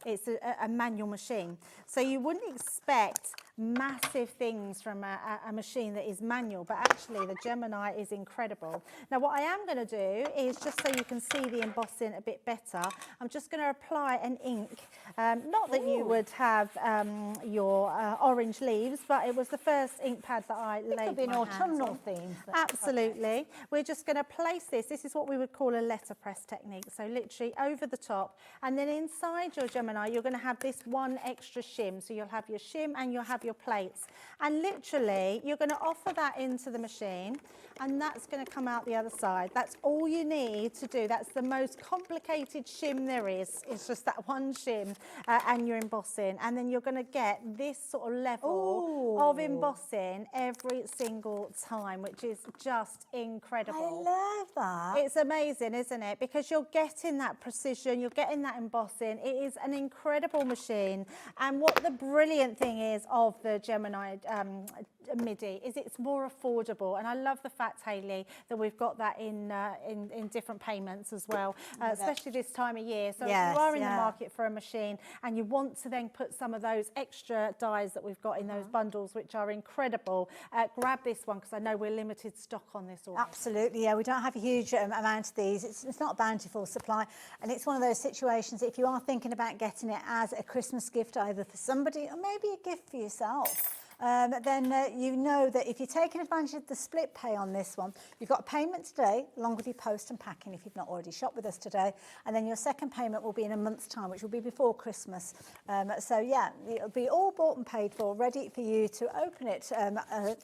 it's a manual machine, so you wouldn't expect massive things from a machine that is manual, but actually the Gemini is incredible. Now, what I am going to do is, just so you can see the embossing a bit better, I'm just going to apply an ink. Not that you would have your orange leaves, but it was the first ink pad that I laid my hands on. It could be an autumnal theme. Absolutely. We're just going to place this. This is what we would call a letterpress technique. So literally over the top, and then inside your Gemini, you're going to have this one extra shim. So you'll have your shim and you'll have your plates, and literally you're going to offer that into the machine, and that's going to come out the other side. That's all you need to do. That's the most complicated shim shim there is. It's just that one shim and you're embossing. And then you're going to get this sort of level of embossing every single time, which is just incredible. I love that. It's amazing, isn't it? Because you're getting that precision, you're getting that embossing. It is an incredible machine. And what the brilliant thing is of the Gemini MIDI is it's more affordable. And I love the fact, Hayley, that we've got that in different payments as well, especially this time of year. So if you are in the market for a machine and you want to then put some of those extra dies that we've got in those bundles, which are incredible, grab this one because I know we're limited stock on this already. Absolutely, yeah. We don't have a huge amount of these. It's not a bountiful supply. And it's one of those situations, if you are thinking about getting it as a Christmas gift, either for somebody or maybe a gift for yourself, then you know that if you're taking advantage of the split pay on this one, you've got a payment today along with your post and packing if you've not already shopped with us today, and then your second payment will be in a month's time, which will be before Christmas. So yeah, it'll be all bought and paid for, ready for you to open it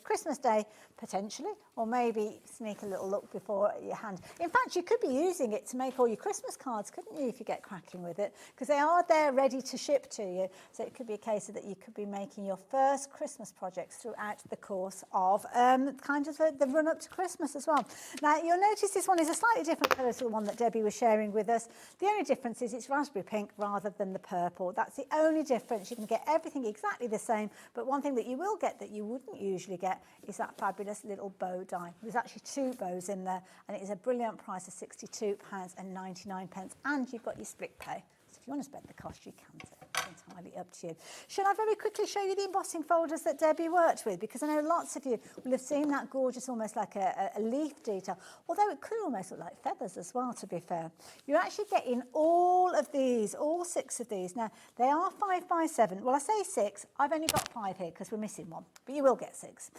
Christmas Day potentially, or maybe sneak a little look before your hand. In fact, you could be using it to make all your Christmas cards, couldn't you, if you get cracking with it, because they are there ready to ship to you. So it could be a case of that you could be making your first Christmas projects throughout the course of kind of the run up to Christmas as well. Now you'll notice this one is a slightly different colour to the one that Debbie was sharing with us. The only difference is it's raspberry pink rather than the purple. That's the only difference. You can get everything exactly the same, but one thing that you will get that you wouldn't usually get is that fabulous little bow die. There's actually 2 bows in there, and it is a brilliant price of £62.99, and you've got your split pay. So if you want to spend the cost, you can do. It's entirely up to you. Shall I very quickly show you the embossing folders that Debbie worked with? Because I know lots of you will have seen that gorgeous, almost like a leaf detail, although it could almost look like feathers as well, to be fair. You're actually getting all of these, all 6 of these. Now, they are 5 by 7. Well, I say 6. I've only got 5 here because we're missing one, but you will get 6.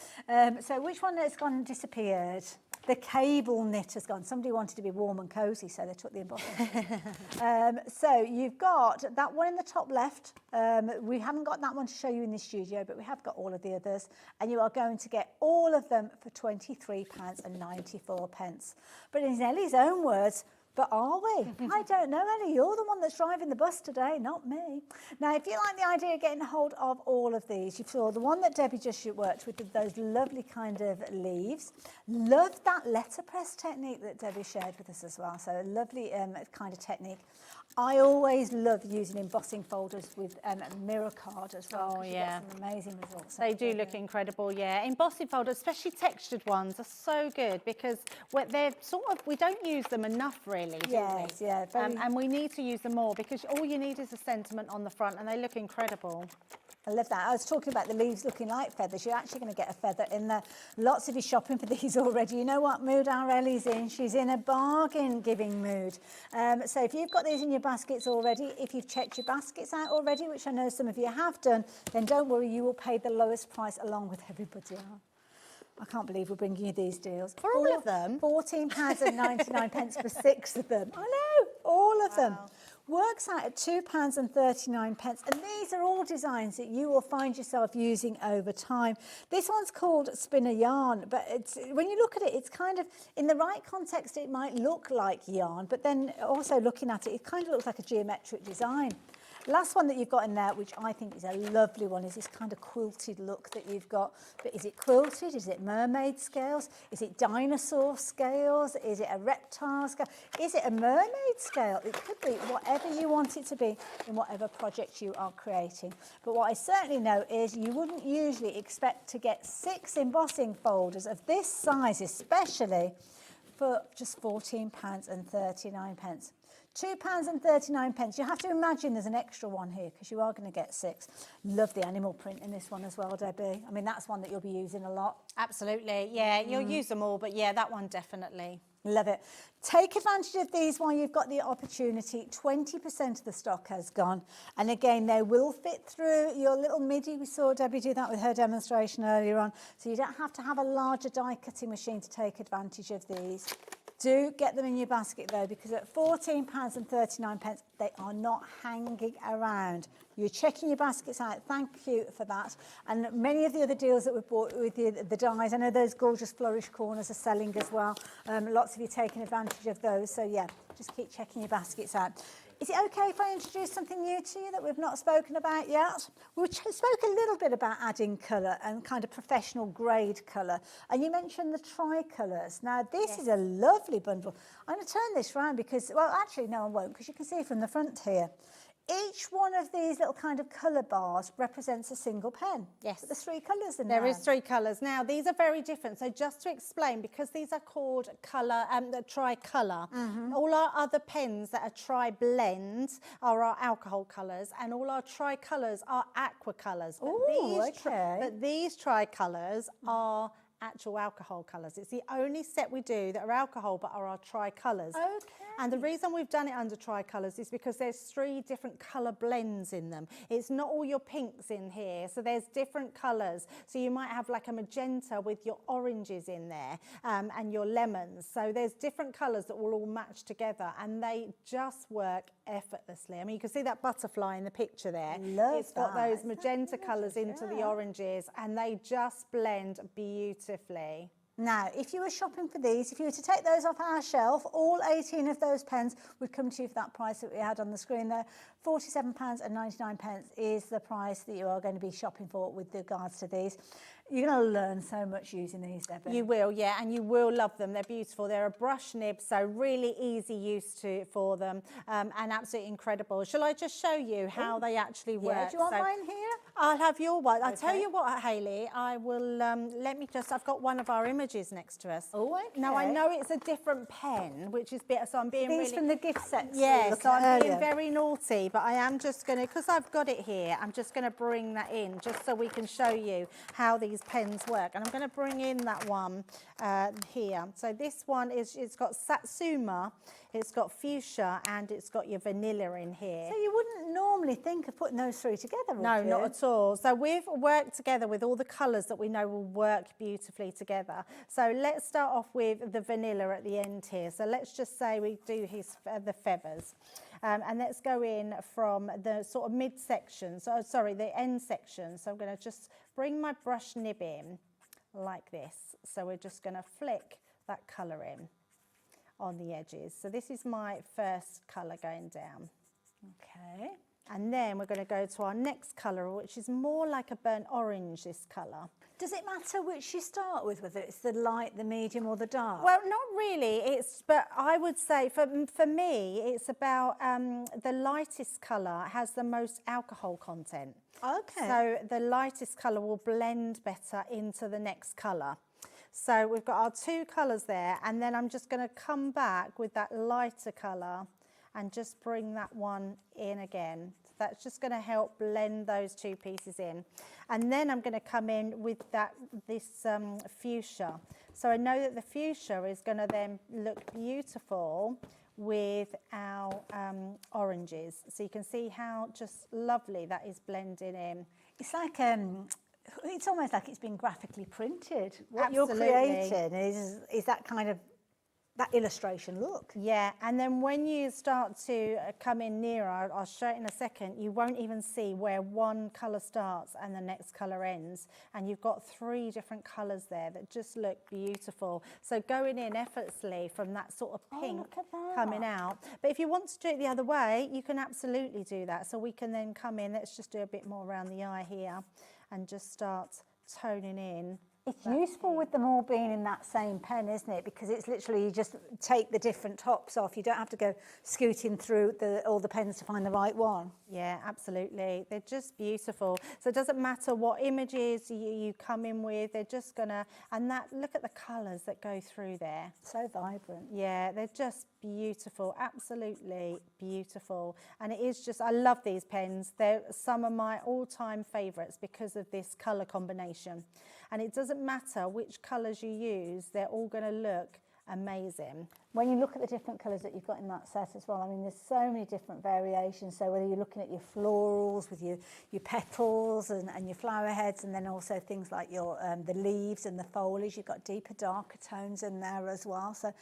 So which one has gone and disappeared? The cable knit has gone. Somebody wanted to be warm and cosy, so they took the embossing. So you've got that one in the top left. We haven't got that one to show you in the studio, but we have got all of the others. And you are going to get all of them for £23.94. But in Ellie's own words, but are we? I don't know, Ellie. You're the one that's driving the bus today, not me. Now, if you like the idea of getting hold of all of these, you saw the one that Debbie just worked with those lovely kind of leaves. Love that letterpress technique that Debbie shared with us as well. So a lovely kind of technique. I always love using embossing folders with mirror card as well. Oh, yeah. You get some amazing results. They do look incredible, yeah. Embossing folders, especially textured ones, are so good because they're sort of, we don't use them enough really, do we? Yes, yeah. And we need to use them more because all you need is a sentiment on the front and they look incredible. I love that. I was talking about the leaves looking like feathers. You're actually going to get a feather in there. Lots of you shopping for these already. You know what mood our Ellie's in? She's in a bargain-giving mood. So if you've got these in your baskets already, if you've checked your baskets out already, which I know some of you have done, then don't worry, you will pay the lowest price along with everybody else. I can't believe we're bringing you these deals. For all of them? £14.99 for 6 of them. I know, all of them. Works out at £2.39, and these are all designs that you will find yourself using over time. This one's called Spinner Yarn, but it's, when you look at it, it's kind of, in the right context, it might look like yarn, but then also looking at it, it kind of looks like a geometric design. Last one that you've got in there, which I think is a lovely one, is this kind of quilted look that you've got. But is it quilted? Is it mermaid scales? Is it dinosaur scales? Is it a reptile scale? Is it a mermaid scale? It could be whatever you want it to be in whatever project you are creating. But what I certainly know is you wouldn't usually expect to get 6 embossing folders of this size, especially for just £14.39. £2.39. You have to imagine there's an extra one here because you are going to get 6. Love the animal print in this one as well, Debbie. I mean, that's one that you'll be using a lot. Absolutely, yeah. You'll use them all, but yeah, that one definitely. Love it. Take advantage of these while you've got the opportunity. 20% of the stock has gone. And again, they will fit through your little MIDI. We saw Debbie do that with her demonstration earlier on. So you don't have to have a larger die cutting machine to take advantage of these. Do get them in your basket though, because at £14.39, they are not hanging around. You're checking your baskets out. Thank you for that. And many of the other deals that we've bought with the dies, I know those gorgeous flourish corners are selling as well. Lots of you taking advantage of those. So yeah, just keep checking your baskets out. Is it okay if I introduce something new to you that we've not spoken about yet? We spoke a little bit about adding colour and kind of professional grade colour. And you mentioned the tricolours. Now, this is a lovely bundle. I'm going to turn this round because, well, actually, no, I won't, because you can see from the front here. Each one of these little kind of colour bars represents a single pen. Yes. But there's 3 colours in There there. is 3 colours. Now, these are very different. So just to explain, because these are called tricolour, all our other pens that are tri-blend are our alcohol colours, and all our tricolours are aqua colours. But these tricolours are actual alcohol colours. It's the only set we do that are alcohol but are our tricolours. Okay. And the reason we've done it under tricolours is because there's 3 different colour blends in them. It's not all your pinks in here, so there's different colours. So you might have like a magenta with your oranges in there and your lemons. So there's different colours that will all match together, and they just work effortlessly. I mean, you can see that butterfly in the picture there. It's got those magenta colours into the oranges, and they just blend beautifully. Now, if you were shopping for these, if you were to take those off our shelf, all 18 of those pens would come to you for that price that we had on the screen there. £47.99 is the price that you are going to be shopping for with regards to these. You're going to learn so much using these, Debbie. You will, yeah, and you will love them. They're beautiful. They're a brush nib, so really easy use for them, and absolutely incredible. Shall I just show you how they actually work? Yeah, do you want mine here? I'll have your one. I'll tell you what, Hayley, I will, let me just, I've got one of our images next to us. Oh, okay. Now, I know it's a different pen, which is so I'm being These from the gift sets. Yeah, so I'm being very naughty, but I am just going to, because I've got it here, I'm just going to bring that in just so we can show you how these pens work. And I'm going to bring in that one here. So this one it's got Satsuma, it's got fuchsia, and it's got your vanilla in here. So you wouldn't normally think of putting those 3 together, would No, you? not at all. So we've worked together with all the colours that we know will work beautifully together. So let's start off with the vanilla at the end here. So let's just say we do the feathers. And let's go in from the sort of mid-section, the end section. So I'm going to just bring my brush nib in like this. So we're just going to flick that colour in on the edges. So this is my first colour going down. Okay. And then we're going to go to our next colour, which is more like a burnt orange, this colour. Does it matter which you start with, whether it's the light, the medium or the dark? Well, not really. But I would say for me, it's about the lightest colour has the most alcohol content. Okay. So the lightest colour will blend better into the next colour. So we've got our 2 colours there, and then I'm just going to come back with that lighter colour and just bring that one in again. So that's just going to help blend those 2 pieces in. And then I'm going to come in with this fuchsia. So I know that the fuchsia is going to then look beautiful with our oranges. So you can see how just lovely that is blending in. It's like it's almost like it's been graphically printed. What Absolutely. you're creating is that kind of that illustration look. Yeah, and then when you start to come in nearer, I'll show it in a second, you won't even see where one colour starts and the next colour ends. And you've got 3 different colours there that just look beautiful. So going in effortlessly from that sort of pink look at that. coming out. But if you want to do it the other way, you can absolutely do that. So we can then come in, let's just do a bit more around the eye here and just start toning in. It's useful with them all being in that same pen, isn't it? Because it's literally you just take the different tops off. You don't have to go scooting through all the pens to find the right one. Yeah, absolutely. They're just beautiful. So it doesn't matter what images you come in with, they're just gonna, and look at the colours that go through there. So vibrant. Yeah, they're just beautiful, absolutely beautiful. And it is just, I love these pens. They're some of my all-time favourites because of this colour combination. And it doesn't matter which colours you use, they're all going to look amazing. When you look at the different colours that you've got in that set as well, I mean, there's so many different variations. So whether you're looking at your florals with your petals and your flower heads, and then also things like your the leaves and the foliage, you've got deeper, darker tones in there as well. So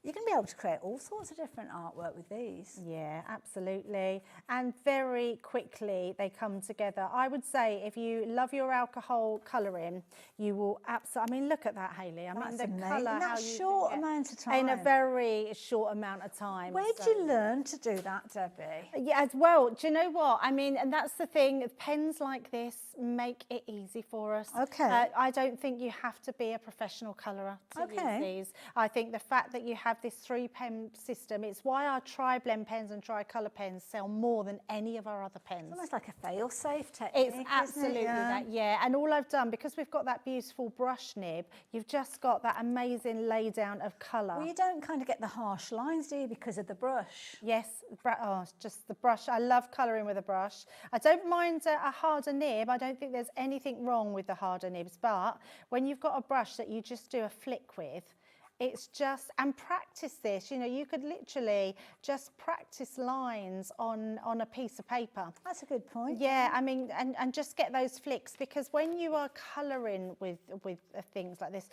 You're going to be able to create all sorts of different artwork with these. Yeah, absolutely. And very quickly they come together. I would say if you love your alcohol colouring, you will absolutely, I mean, look at that, Hayley. I mean, That's the amazing. colour, In that how you short can get- amount of time. In a very short amount of time. Where did you learn to do that, Debbie? Yeah, as well, do you know what? I mean, and that's the thing, pens like this make it easy for us. Okay. I don't think you have to be a professional colourer to use these. I think the fact that you have this 3-pen system, it's why our tri-blend pens and tri-colour pens sell more than any of our other pens. It's almost like a fail-safe technique, It's absolutely that, yeah. And all I've done, because we've got that beautiful brush nib, you've just got that amazing lay down of colour. Well, you don't kind of get the harsh lines, do you, because of the brush? Yes, it's just the brush. I love colouring with a brush. I don't mind a harder nib. I don't think there's anything wrong with the harder nibs, but when you've got a brush that you just do a flick with, it's just, and practice this, you know, you could literally just practice lines on a piece of paper. That's a good point. Yeah, I mean, and just get those flicks, because when you are colouring with things like this,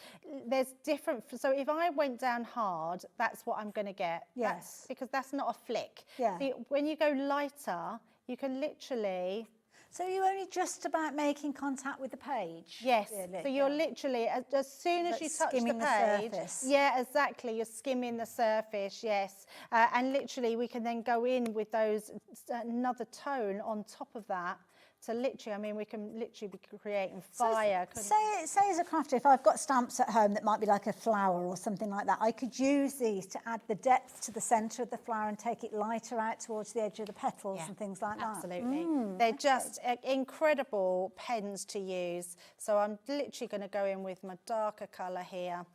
there's different, so if I went down hard, that's what I'm going to get. Yes. Because that's not a flick. Yeah. See, when you go lighter, you can literally... So you're only just about making contact with the page? Yes, really? so you're literally, as soon as Like you touch the skimming the page, surface. yeah, exactly, you're skimming the surface, yes. And literally we can then go in with those, another tone on top of that. So literally, I mean, we can literally be creating fire. So say as a crafter, if I've got stamps at home that might be like a flower or something like that, I could use these to add the depth to the centre of the flower and take it lighter out towards the edge of the petals and things like that. Absolutely. They're just incredible pens to use. So I'm literally going to go in with my darker colour here.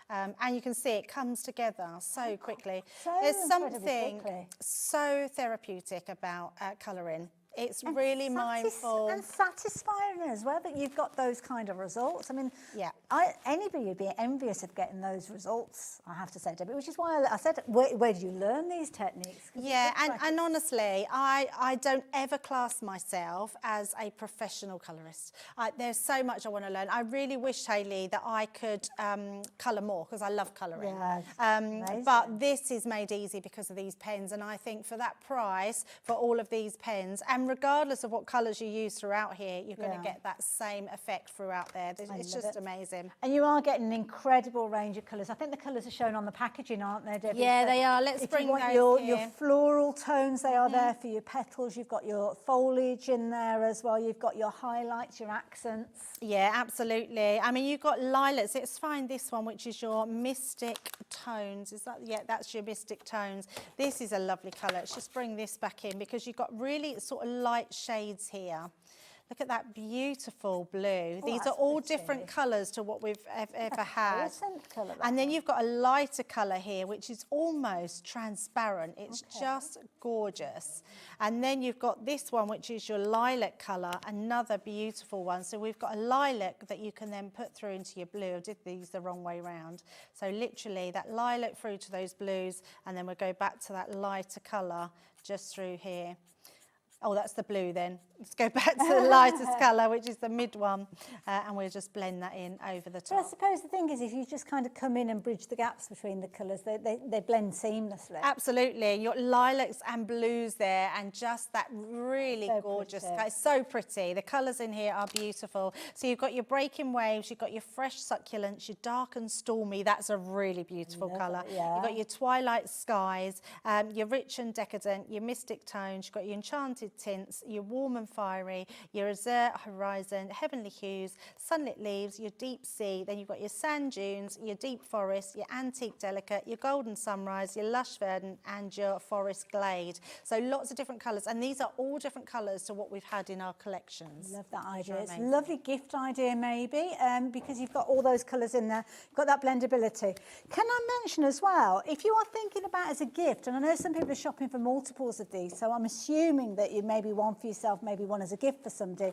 And you can see it comes together so quickly. There's something so therapeutic about colouring. It's really mindful. And satisfying as well that you've got those kind of results. I mean, yeah. Anybody would be envious of getting those results, I have to say, Debbie, which is why I said, where did you learn these techniques? Yeah, and honestly, I don't ever class myself as a professional colourist. There's so much I want to learn. I really wish, Hayley, that I could colour more, because I love colouring. Yeah, but this is made easy because of these pens, and I think for that price, for all of these pens, and regardless of what colours you use throughout here, you're going to get that same effect throughout there. It's just amazing. And you are getting an incredible range of colours. I think the colours are shown on the packaging, aren't they, Debbie? Yeah, they are. Let's bring those your here. floral tones, they are there for your petals. You've got your foliage in there as well. You've got your highlights, your accents. Yeah, absolutely. I mean, you've got lilacs. Let's find this one, which is your mystic tones. Is that, yeah, that's your mystic tones. This is a lovely colour. Let's just bring this back in, because you've got really sort of light shades here. Look at that beautiful blue. These are all different colours to what we've ever had. Colour, and then you've got a lighter colour here, which is almost transparent. It's just gorgeous. And then you've got this one, which is your lilac colour, another beautiful one. So we've got a lilac that you can then put through into your blue. I did these the wrong way round. So literally that lilac through to those blues, and then we'll go back to that lighter colour just through here. Oh, that's the blue then. Let's go back to the lightest colour, which is the mid one, and we'll just blend that in over the top. But I suppose the thing is, if you just kind of come in and bridge the gaps between the colours, they blend seamlessly. Absolutely. You've got lilacs and blues there, and just that really gorgeous. It's so pretty. The colours in here are beautiful. So you've got your breaking waves, you've got your fresh succulents, your dark and stormy. That's a really beautiful colour. Yeah. You've got your twilight skies, your rich and decadent, your mystic tones. You've got your enchanted tints, your warm and fiery, your azure horizon, heavenly hues, sunlit leaves, your deep sea. Then you've got your sand dunes, your deep forest, your antique delicate, your golden sunrise, your lush verdant, and your forest glade. So lots of different colours, and these are all different colours to what we've had in our collections. Love that idea. It's a lovely gift idea, maybe, because you've got all those colours in there. You've got that blendability. Can I mention as well, if you are thinking about as a gift, and I know some people are shopping for multiples of these, so I'm assuming that you maybe one for yourself, maybe one as a gift for somebody.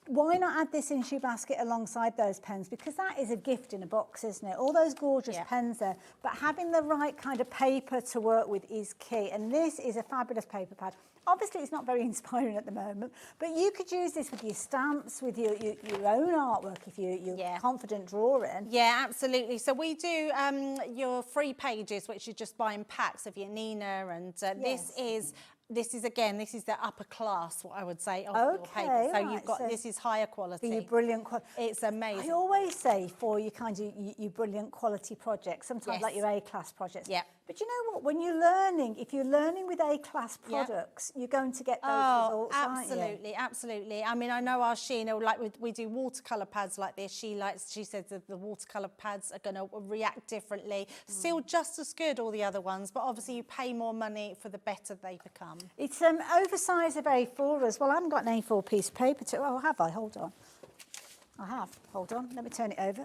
Why not add this into your basket alongside those pens? Because that is a gift in a box, isn't it? All those gorgeous pens there, but having the right kind of paper to work with is key. And this is a fabulous paper pad. Obviously, it's not very inspiring at the moment, but you could use this with your stamps, with your own artwork if you're confident drawing. Yeah, absolutely. So we do your free pages, which you just buy in packs of your Nina, and this is the upper class, what I would say, of your paper. So you've got, this is higher quality. For your brilliant quality. It's amazing. I always say for your kind of your brilliant quality projects, sometimes like your A-class projects. Yeah. But you know what? When you're learning, if you're learning with A-class products, you're going to get those results, absolutely, aren't you? absolutely. I mean, I know our Sheena, like we do watercolour pads like this. She says that the watercolour pads are going to react differently. Still just as good, all the other ones, but obviously you pay more money for the better they become. It's oversize of A4 as well. I haven't got an A4 piece of paper to... Oh, have I? Hold on. I have. Hold on. Let me turn it over.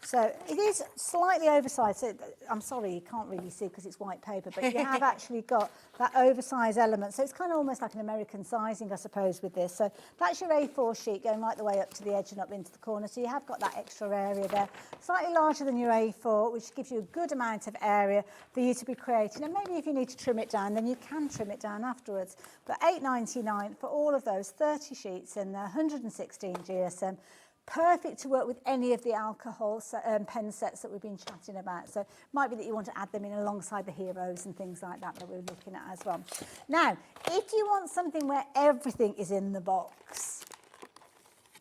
So it is slightly oversized. So I'm sorry, you can't really see because it's white paper, but you have actually got that oversized element. So it's kind of almost like an American sizing, I suppose, with this. So that's your A4 sheet going right the way up to the edge and up into the corner. So you have got that extra area there. Slightly larger than your A4, which gives you a good amount of area for you to be creating. And maybe if you need to trim it down, then you can trim it down afterwards. But £8.99 for all of those 30 sheets in there, 116 GSM. Perfect to work with any of the alcohol pen sets that we've been chatting about. So it might be that you want to add them in alongside the heroes and things like that we're looking at as well. Now, if you want something where everything is in the box,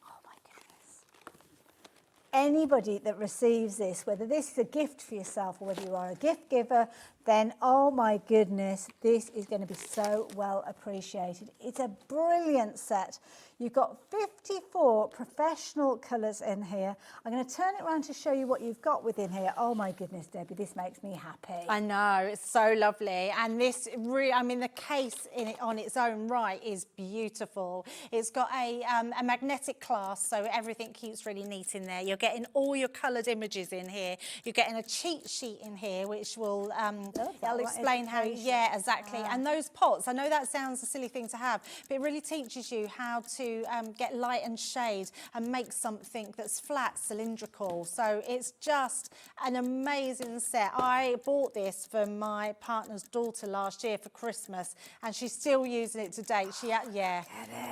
oh my goodness. Anybody that receives this, whether this is a gift for yourself or whether you are a gift giver, then, oh my goodness, this is going to be so well appreciated. It's a brilliant set. You've got 54 professional colours in here. I'm going to turn it around to show you what you've got within here. Oh my goodness, Debbie, this makes me happy. I know, it's so lovely. And this, I mean, the case in it on its own right is beautiful. It's got a magnetic clasp, so everything keeps really neat in there. You're getting all your coloured images in here. You're getting a cheat sheet in here, which will... I'll explain how, yeah, exactly. And those pots, I know that sounds a silly thing to have, but it really teaches you how to get light and shade and make something that's flat, cylindrical. So it's just an amazing set. I bought this for my partner's daughter last year for Christmas, and she's still using it to date.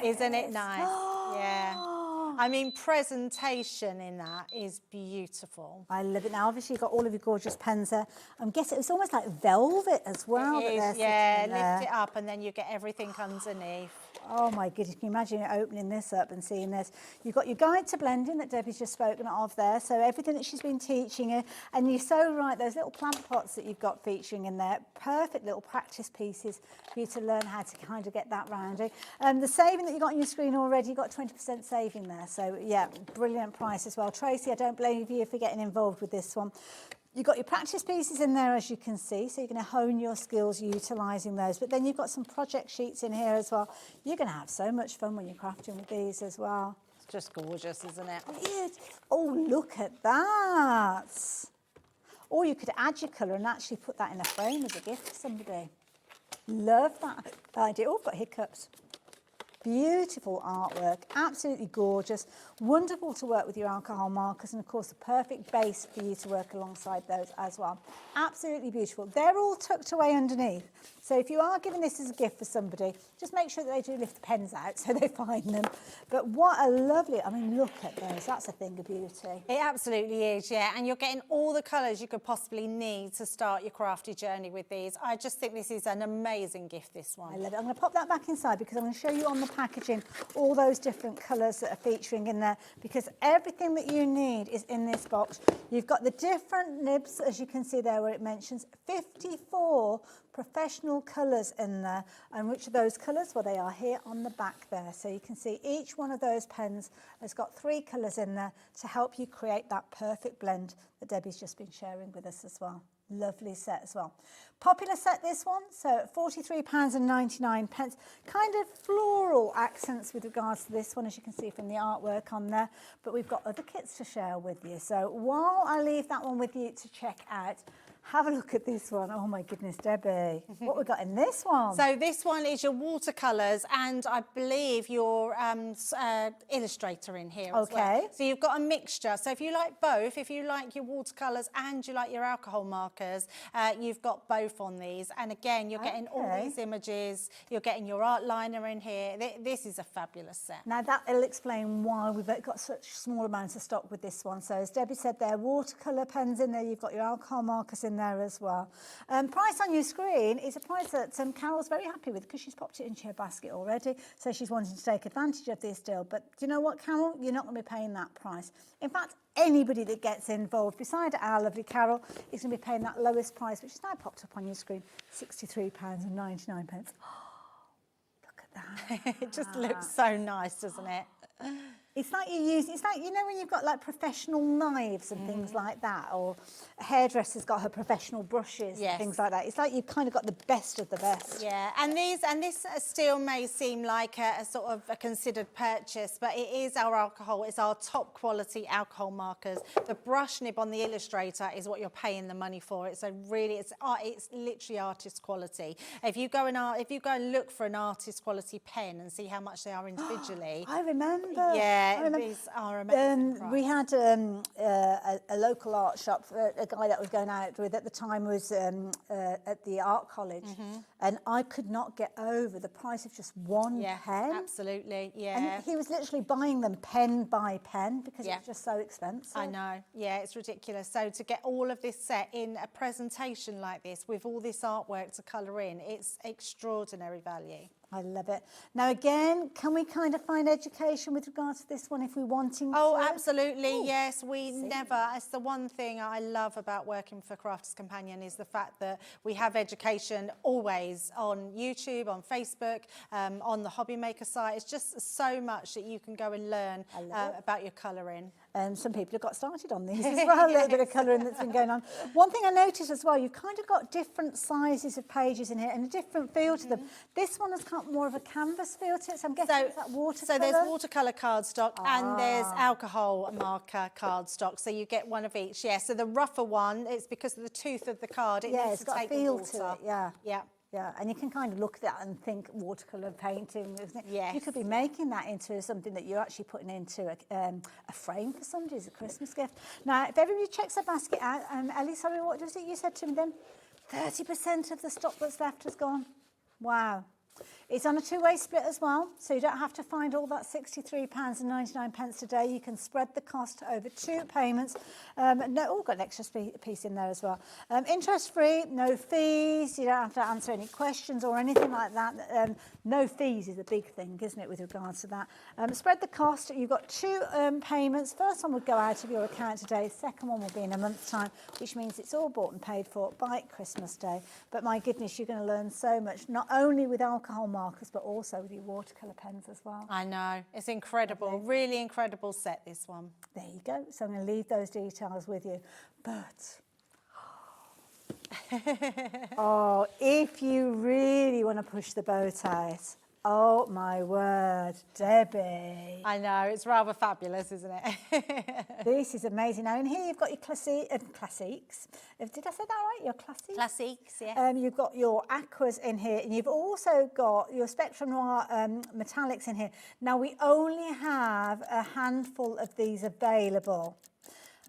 Isn't it nice? Yeah. I mean, presentation in that is beautiful. I love it. Now, obviously, you've got all of your gorgeous pens there. I'm guessing it's almost like velvet as well. It is, yeah. Lift it up and then you get everything underneath. Oh my goodness, can you imagine opening this up and seeing this? You've got your guide to blending that Debbie's just spoken of there, so everything that she's been teaching you, and you're so right, those little plant pots that you've got featuring in there, perfect little practice pieces for you to learn how to kind of get that rounding. The saving that you got on your screen already, you got 20% saving there, so yeah, brilliant price as well. Tracy, I don't blame you for getting involved with this one. You've got your practice pieces in there, as you can see, so you're going to hone your skills utilising those. But then you've got some project sheets in here as well. You're going to have so much fun when you're crafting with these as well. It's just gorgeous, isn't it? Oh, look at that. Or you could add your colour and actually put that in a frame as a gift for somebody. Love that idea. Oh, I've got hiccups. Beautiful artwork, absolutely gorgeous, wonderful to work with your alcohol markers, and of course the perfect base for you to work alongside those as well. Absolutely beautiful. They're all tucked away underneath, so if you are giving this as a gift for somebody, just make sure that they do lift the pens out so they find them. But what a lovely, I mean, look at those, that's a thing of beauty. It absolutely is, yeah, and you're getting all the colours you could possibly need to start your crafty journey with these. I just think this is an amazing gift, this one. I love it. I'm going to pop that back inside because I'm going to show you on the packaging all those different colours that are featuring in there, because everything that you need is in this box. You've got the different nibs, as you can see there where it mentions 54 professional colours in there, and which of those colours, well, they are here on the back there, so you can see each one of those pens has got 3 colours in there to help you create that perfect blend that Debbie's just been sharing with us as well. Lovely set as well. Popular set, this one, so £43.99. Kind of floral accents with regards to this one, as you can see from the artwork on there, but we've got other kits to share with you. So while I leave that one with you to check out, Have a look at this one. Oh my goodness, Debbie. What we got in this one? So this one is your watercolours and I believe your illustrator in here as well. Okay. So you've got a mixture. So if you like both, if you like your watercolours and you like your alcohol markers, you've got both on these. And again, you're getting all these images. You're getting your art liner in here. This is a fabulous set. Now that'll explain why we've got such small amounts of stock with this one. So as Debbie said, there are watercolour pens in there. You've got your alcohol markers in there as well. Price on your screen is a price that Carol's very happy with because she's popped it into her basket already. So she's wanting to take advantage of this deal. But do you know what, Carol? You're not going to be paying that price. In fact, anybody that gets involved, beside our lovely Carol, is going to be paying that lowest price, which is now popped up on your screen, £63.99. Look at that. It just looks so nice, doesn't it? It's like it's like, you know, when you've got like professional knives and things like that, or a hairdresser's got her professional brushes and things like that. It's like you've kind of got the best of the best. Yeah, and this still may seem like a sort of a considered purchase, but it is our alcohol. It's our top quality alcohol markers. The brush nib on the illustrator is what you're paying the money for. It's it's literally artist quality. If you go and look for an artist quality pen and see how much they are individually. I remember. Yeah. These are amazing. We had a local art shop, a guy that was going out with at the time was at the art college, and I could not get over the price of just one pen. Absolutely, yeah. And he was literally buying them pen by pen because it was just so expensive. I know, yeah, it's ridiculous. So to get all of this set in a presentation like this with all this artwork to colour in, it's extraordinary value. I love it. Now, again, can we kind of find education with regards to this one if we're wanting to? Oh, absolutely, yes. It's the one thing I love about working for Crafters Companion is the fact that we have education always on YouTube, on Facebook, on the Hobby Maker site. It's just so much that you can go and learn about your colouring. And some people have got started on these as well, a little bit of colouring that's been going on. One thing I noticed as well, you've kind of got different sizes of pages in here and a different feel to them. This one has got more of a canvas feel to it, so I'm guessing it's that watercolour. So there's watercolour cardstock and there's alcohol marker cardstock, so you get one of each. Yeah, so the rougher one, it's because of the tooth of the card. It's got a feel to it, Yeah. Yeah, and you can kind of look at that and think watercolour painting, isn't it? Yes. You could be making that into something that you're actually putting into a frame for somebody as a Christmas gift. Now, if everybody checks their basket out, Ellie, sorry, what was it you said to me then? 30% of the stock that's left has gone. Wow. It's on a two-way split as well, so you don't have to find all that £63.99 today. You can spread the cost over 2 payments. Got an extra piece in there as well. Interest-free, no fees. You don't have to answer any questions or anything like that. No fees is a big thing, isn't it, with regards to that. Spread the cost. You've got 2 payments. First one would go out of your account today. Second one will be in a month's time, which means it's all bought and paid for by Christmas Day. But my goodness, you're going to learn so much, not only with alcohol markers, but also with your watercolour pens as well. I know, it's incredible, really incredible set, this one. There you go. So I'm going to leave those details with you. But, if you really want to push the boat out, oh my word, Debbie. I know, it's rather fabulous, isn't it? This is amazing. Now in here you've got your classiques. Did I say that right? Your classiques? Classiques, yeah. You've got your aquas in here, and you've also got your Spectrum Noir metallics in here. Now we only have a handful of these available.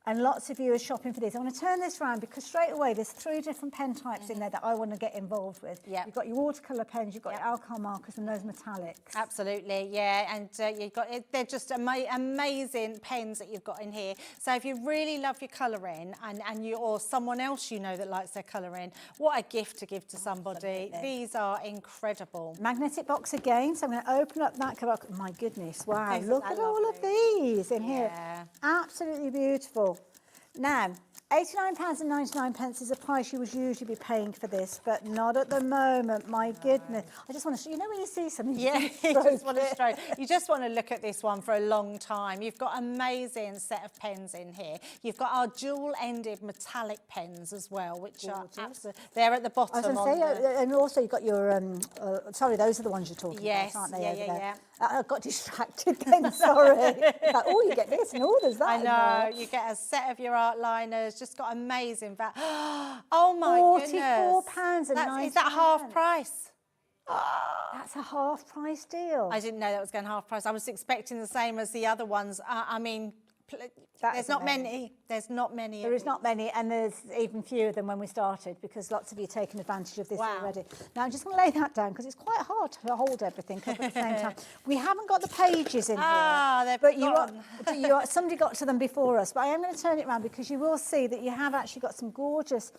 And lots of you are shopping for these. I want to turn this around because straight away there's 3 different pen types in there that I want to get involved with. You've got your watercolour pens, you've got your alcohol markers and those metallics. Absolutely, yeah. And you've got they're just amazing pens that you've got in here. So if you really love your colouring and you or someone else you know that likes their colouring, what a gift to give to somebody. These are incredible. Magnetic box again. So I'm going to open up that cover. My goodness, wow! Look at all of these in here. Absolutely beautiful. Now, £89.99 is a price you would usually be paying for this, but not at the moment. My goodness. I just want to show you know when you see something, you just want to look at this one for a long time. You've got an amazing set of pens in here. You've got our dual-ended metallic pens as well, which are absolutely, they're at the bottom. I was going to say, and also you've got your, sorry, those are the ones you're talking about, aren't they? Yeah. I got distracted then, sorry. Like, oh, you get this and all, there's that. I know, you get a set of your art liners, has just got amazing value. Oh my goodness. £44.90. Is that half price? That's a half price deal. I didn't know that was going half price. I was expecting the same as the other ones. I mean, there's not many. There's not many. There is not many, and there's even fewer than when we started, because lots of you have taken advantage of this already. Now, I'm just going to lay that down because it's quite hard to hold everything up at the same time. We haven't got the pages in here, but somebody got to them before us. But I am going to turn it around because you will see that you have actually got some gorgeous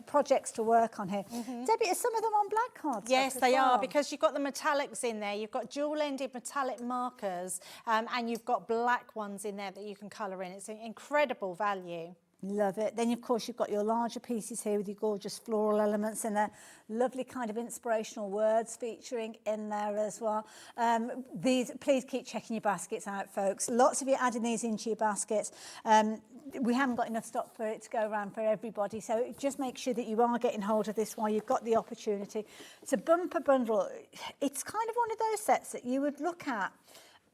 projects to work on here. Debbie, are some of them on black cards? Yes, they are, because you've got the metallics in there. You've got dual-ended metallic markers, and you've got black ones in there that you can colour in. It's an incredible value. Love it. Then, of course, you've got your larger pieces here with your gorgeous floral elements in there. Lovely kind of inspirational words featuring in there as well. Please keep checking your baskets out, folks. Lots of you adding these into your baskets. We haven't got enough stock for it to go around for everybody, so just make sure that you are getting hold of this while you've got the opportunity. It's a bumper bundle. It's kind of one of those sets that you would look at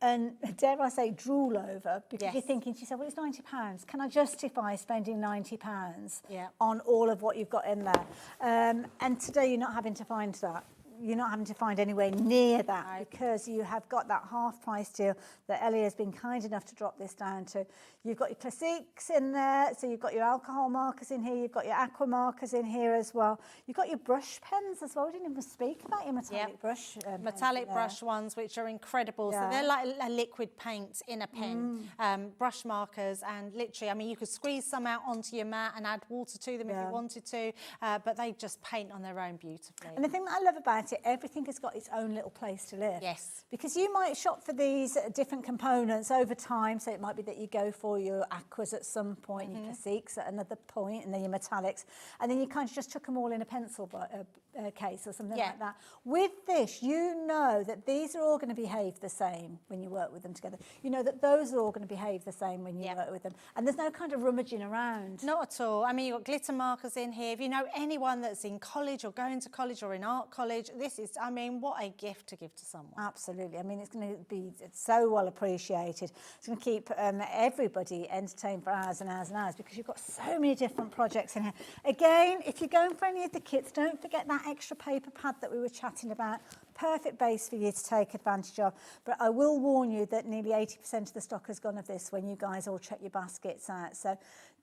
and, dare I say, drool over, because you're thinking to yourself, well, it's £90. Can I justify spending £90 on all of what you've got in there? And today you're not having to find that. You're not having to find anywhere near that, because you have got that half price deal that Ellie has been kind enough to drop this down to. You've got your classiques in there, so you've got your alcohol markers in here, you've got your aqua markers in here as well. You've got your brush pens as well. We didn't even speak about your metallic brush. Metallic brush ones, which are incredible. So they're like a liquid paint in a pen. Brush markers, and literally, I mean, you could squeeze some out onto your mat and add water to them if you wanted to, but they just paint on their own beautifully. And the thing that I love about it, everything has got its own little place to live. Yes. Because you might shop for these different components over time, so it might be that you go for your aquas at some point, your classiques at another point, and then your metallics, and then you kind of just chuck them all in a pencil case or something like that. With this, you know that these are all going to behave the same when you work with them together. You know that those are all going to behave the same when you work with them, and there's no kind of rummaging around. Not at all. I mean, you've got glitter markers in here. If you know anyone that's in college or going to college or in art college, this is, I mean, what a gift to give to someone. Absolutely. I mean, it's going to be so well appreciated. It's going to keep everybody entertained for hours and hours and hours, because you've got so many different projects in here. Again, if you're going for any of the kits, don't forget that extra paper pad that we were chatting about. Perfect base for you to take advantage of. But I will warn you that nearly 80% of the stock has gone of this when you guys all check your baskets out. So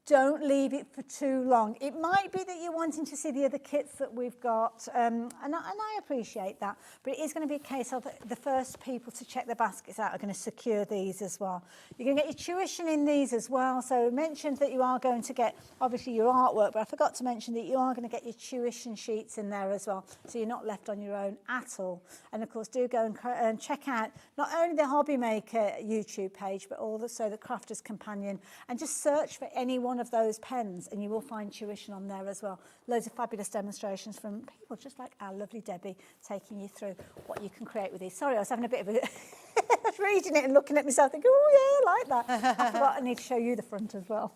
don't leave it for too long. It might be that you're wanting to see the other kits that we've got, and I appreciate that, but it is going to be a case of the first people to check their baskets out are going to secure these as well. You're going to get your tuition in these as well. So I mentioned that you are going to get, obviously, your artwork, but I forgot to mention that you are going to get your tuition sheets in there as well, so you're not left on your own at all. And of course, do go and check out not only the Hobby Maker YouTube page, but also the Crafter's Companion, and just search for any one of those pens and you will find tuition on there as well. Loads of fabulous demonstrations from people just like our lovely Debbie, taking you through what you can create with these. Sorry, I was having a bit of a I was reading it and looking at myself thinking, oh yeah, I like that. I forgot I need to show you the front as well.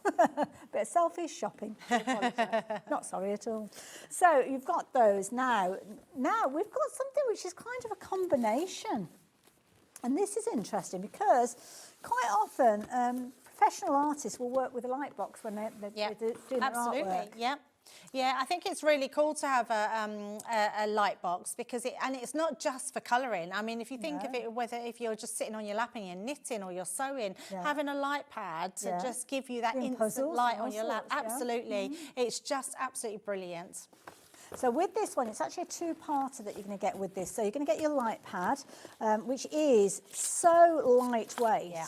Bit of selfish shopping. Not sorry at all. So you've got those now. Now we've got something which is kind of a combination. And this is interesting because quite often professional artists will work with a light box when they're doing their artwork. Yeah, I think it's really cool to have a light box, because it's not just for colouring. I mean, if you think of it, if you're just sitting on your lap and you're knitting or you're sewing, having a light pad to just give you that instant light on your lap, absolutely, it's just absolutely brilliant. So with this one, it's actually a two-parter that you're going to get with this. So you're going to get your light pad, which is so lightweight. Yeah.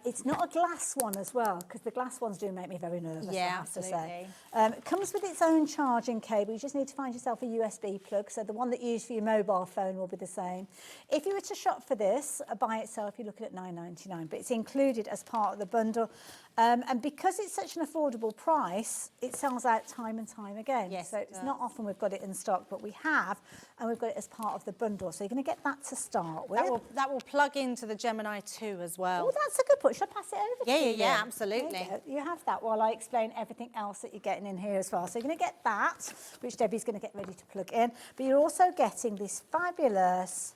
It's not a glass one as well, because the glass ones do make me very nervous, I have to say. It comes with its own charging cable. You just need to find yourself a USB plug, so the one that you use for your mobile phone will be the same. If you were to shop for this by itself, you're looking at £9.99, but it's included as part of the bundle. And because it's such an affordable price, it sells out time and time again. Yes, so it's not often we've got it in stock, but we have, and we've got it as part of the bundle. So you're going to get that to start with. That will plug into the Gemini 2 as well. Oh, that's a good point. Should I pass it over to you? Yeah, absolutely. You have that while I explain everything else that you're getting in here as well. So you're going to get that, which Debbie's going to get ready to plug in. But you're also getting this fabulous,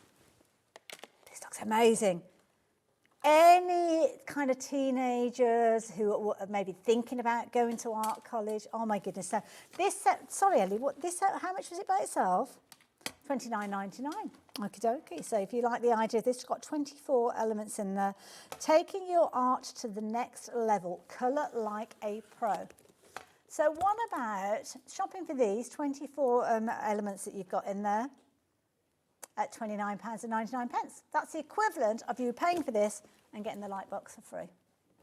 this looks amazing, any kind of teenagers who are maybe thinking about going to art college. Oh my goodness. So this set, sorry Ellie, this set, how much was it by itself? $29.99. Okie dokie. So if you like the idea of this, it's got 24 elements in there. Taking your art to the next level, colour like a pro. So what about shopping for these 24 elements that you've got in there at £29.99? That's the equivalent of you paying for this and getting the light box for free.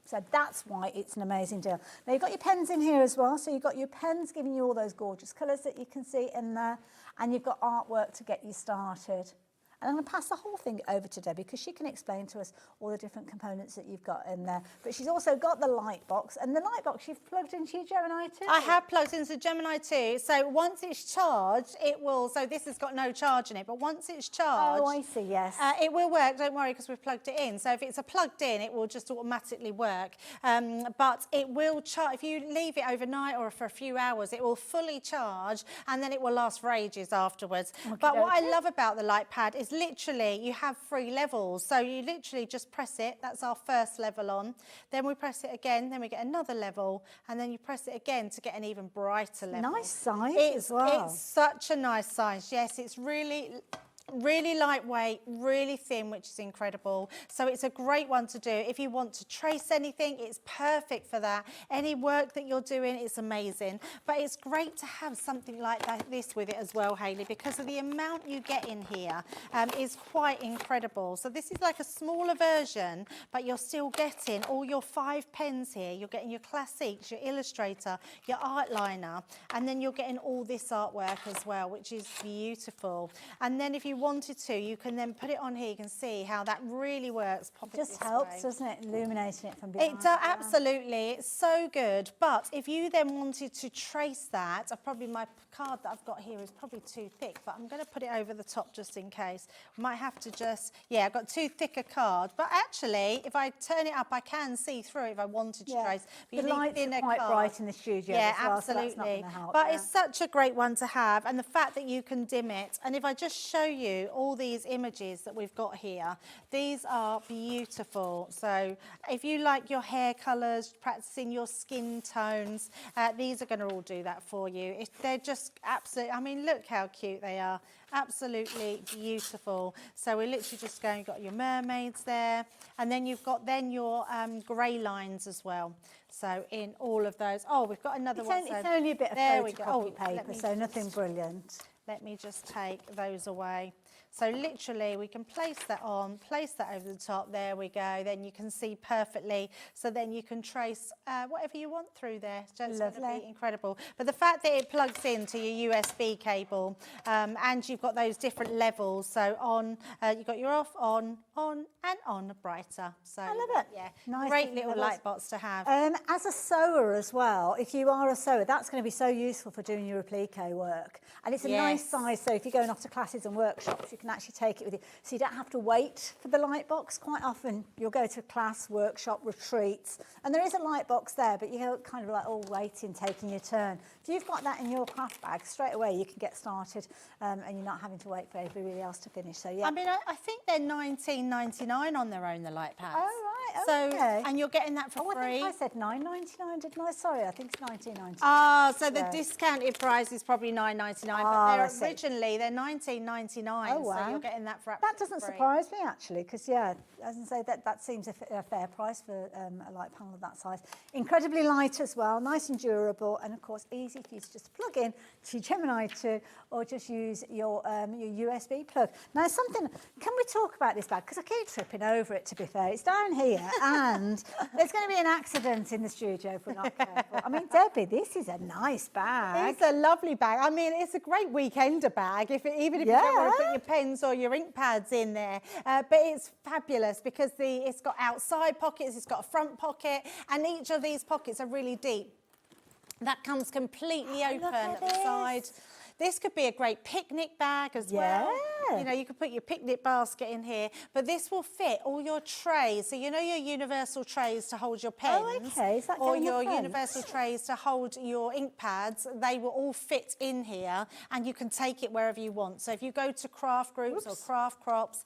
So that's why it's an amazing deal. Now you've got your pens in here as well. So you've got your pens giving you all those gorgeous colours that you can see in there. And you've got artwork to get you started. And I'm going to pass the whole thing over to Debbie because she can explain to us all the different components that you've got in there. But she's also got the light box, and the light box you've plugged into your Gemini 2. I have plugged into Gemini 2, so once it's charged, it will, so this has got no charge in it, but once it's charged... Oh, I see, yes. It will work, don't worry, because we've plugged it in. So if it's a plugged in, it will just automatically work. But it will charge, if you leave it overnight or for a few hours, it will fully charge, and then it will last for ages afterwards. But what I love about the light pad is literally you have 3 levels. So you literally just press it. That's our first level on. Then we press it again. Then we get another level. And then you press it again to get an even brighter level. Nice size as well. It's such a nice size. Yes, it's really lightweight, really thin, which is incredible. So it's a great one to do. If you want to trace anything, it's perfect for that. Any work that you're doing, it's amazing. But it's great to have something like this with it as well, Hayley, because of the amount you get in here is quite incredible. So this is like a smaller version, but you're still getting all your 5 pens here. You're getting your classics, your illustrator, your art liner, and then you're getting all this artwork as well, which is beautiful. And then if you wanted to, you can then put it on here. You can see how that really works. Pop it just helps, doesn't it? Illuminating it from behind. It does, absolutely. It's so good. But if you then wanted to trace that, probably my card that I've got here is probably too thick, but I'm going to put it over the top just in case. Might have to just, yeah, I've got too thick a card. But actually, if I turn it up, I can see through it if I wanted to trace. But the lights are quite bright in the studio yeah, as well, absolutely. so that's not going to help. But it's such a great one to have, and the fact that you can dim it. And if I just show you all these images that we've got here, these are beautiful. So if you like your hair colours, practicing your skin tones, these are going to all do that for you. They're just absolutely, I mean, look how cute they are. Absolutely beautiful. So we're literally just going, you've got your mermaids there, and then you've got your grey lines as well. So in all of those, oh, we've got another one. It's only a bit of photocopy paper, so nothing brilliant. Let me just take those away. So literally we can place that on, place that over the top, there we go, then you can see perfectly, so then you can trace whatever you want through there. It's just going to be incredible. But the fact that it plugs into your USB cable and you've got those different levels, so on, you've got your off, on, and on brighter. So I love it. Yeah, nice great little light box to have. As a sewer as well, if you are a sewer, that's going to be so useful for doing your applique work. And it's a nice size, so if you're going off to classes and workshops, you can actually take it with you. So you don't have to wait for the light box. Quite often you'll go to a class, workshop, retreats, and there is a light box there, but you're kind of like all waiting, taking your turn. If you've got that in your craft bag, straight away you can get started and you're not having to wait for everybody else to finish. So yeah. I mean, I think they're $19.99 on their own, the light pads. Oh, right, so, okay. and you're getting that for free. I think I said $9.99, didn't I? Sorry, I think it's $19.99. Ah, so the discounted price is probably $9.99, but they're originally they're $19.99. Oh, wow. So you're getting that for that doesn't surprise me actually, because yeah, as I say, that seems a fair price for a light panel of that size. Incredibly light as well, nice and durable, and of course easy for you to just plug in to Gemini 2 or just use your USB plug. Now can we talk about this bag? Because I keep tripping over it, to be fair. It's down here and there's going to be an accident in the studio if we're not careful. I mean, Debbie, this is a nice bag. It's a lovely bag. I mean, it's a great weekender bag, even if you don't want to put your pens or your ink pads in there. But it's fabulous because it's got outside pockets, it's got a front pocket, and each of these pockets are really deep. That comes completely open at the side. This could be a great picnic bag as well. You know, you could put your picnic basket in here, but this will fit all your trays. So you know your universal trays to hold your pens, Is that or going in the your front? universal trays to hold your ink pads. They will all fit in here, and you can take it wherever you want. So if you go to craft groups or craft crops,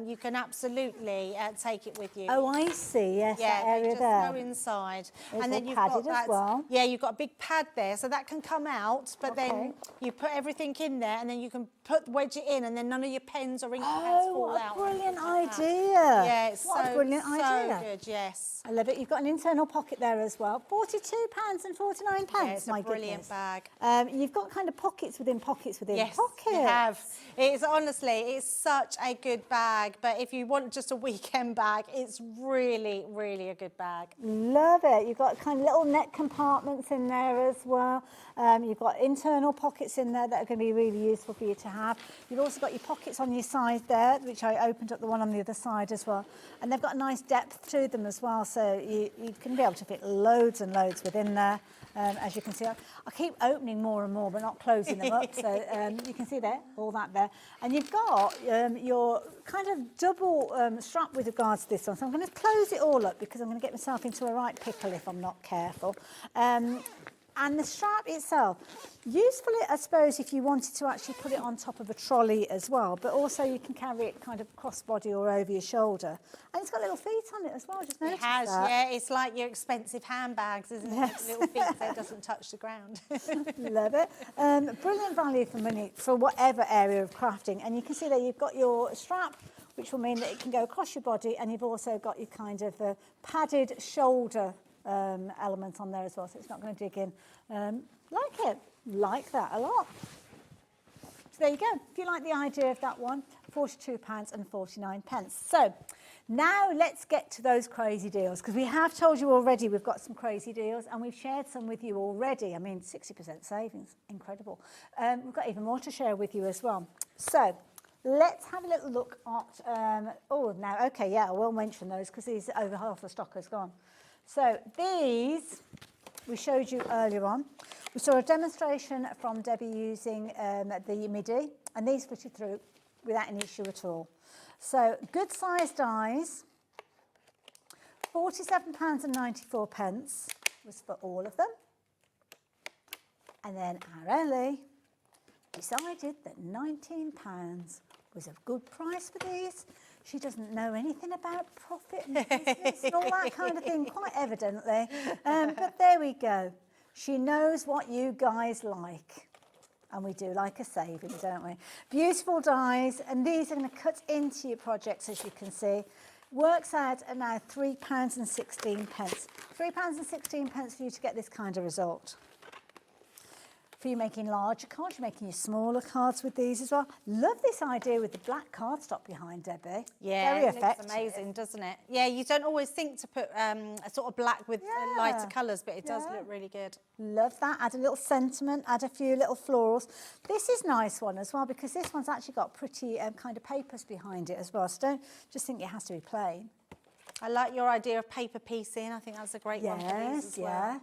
you can absolutely take it with you. Oh, I see. Yes, Yeah, that area they just there. go inside, It's and then all you've got padded as that. well. Yeah, you've got a big pad there, so that can come out. But then you put everything in there, and then you can wedge it in, and then none of your pens or ink pads fall what out. a brilliant idea. Yeah, it's what a brilliant idea. so good. Yes. I love it. You've got an internal pocket there as well. £42.49. Yeah, it's a my brilliant goodness. bag. You've got kind of pockets within pockets within Yes, pockets. you have. It's honestly, it's such a good bag. But if you want just a weekend bag, it's really, really a good bag. Love it. You've got kind of little neck compartments in there as well. You've got internal pockets in there that are going to be really useful for you to have. You've also got your pockets on your side there, which I opened up the one on the other side as well. And they've got a nice depth to them as well, so you can be able to fit loads and loads within there. As you can see, I keep opening more and more, but not closing them up. So you can see there, all that there. And you've got your kind of double strap with regards to this one. So I'm going to close it all up because I'm going to get myself into a right pickle if I'm not careful. And the strap itself, useful, I suppose, if you wanted to actually put it on top of a trolley as well, but also you can carry it kind of crossbody or over your shoulder. And it's got little feet on it as well, just notice It has, that. yeah. It's like your expensive handbags, isn't it? Little feet so it doesn't touch the ground. Love it. Brilliant value for money for whatever area of crafting. And you can see there you've got your strap, which will mean that it can go across your body, and you've also got your kind of padded shoulder element on there as well, so it's not going to dig in. Like that a lot. So there you go. If you like the idea of that one, £42.49. So now let's get to those crazy deals, because we have told you already we've got some crazy deals, and we've shared some with you already. I mean, 60% savings, incredible. We've got even more to share with you as well. So let's have a little look at, I will mention those because these over half the stock has gone. So these we showed you earlier on. We saw a demonstration from Debbie using the MIDI, and these fitted through without any issue at all. So good sized dies, £47.94 was for all of them. And then our Ellie decided that £19 was a good price for these. She doesn't know anything about profit and business and all that kind of thing, quite evidently. But there we go. She knows what you guys like. And we do like a saving, don't we? Beautiful dies, and these are going to cut into your projects, as you can see. Works out at now £3.16. £3.16 for you to get this kind of result. For you making larger cards, you're making your smaller cards with these as well. Love this idea with the black cardstock behind, Debbie. Yeah, very it effective. looks amazing, doesn't it? Yeah, you don't always think to put a sort of black with lighter colours, but it does look really good. Love that. Add a little sentiment, add a few little florals. This is a nice one as well, because this one's actually got pretty kind of papers behind it as well. So don't just think it has to be plain. I like your idea of paper piecing. I think that's a great one for these as well.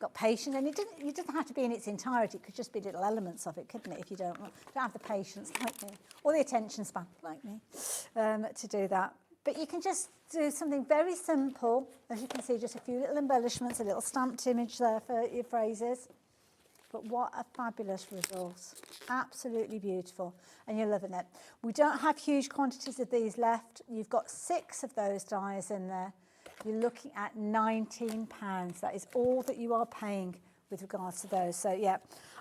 Got patience, and it doesn't have to be in its entirety. It could just be little elements of it, couldn't it, if you don't have the patience like me, or the attention span like me, to do that. But you can just do something very simple. As you can see, just a few little embellishments, a little stamped image there for your phrases. But what a fabulous resource. Absolutely beautiful. And you're loving it. We don't have huge quantities of these left. You've got 6 of those dies in there. You're looking at £19. That is all that you are paying with regards to those. So, yeah,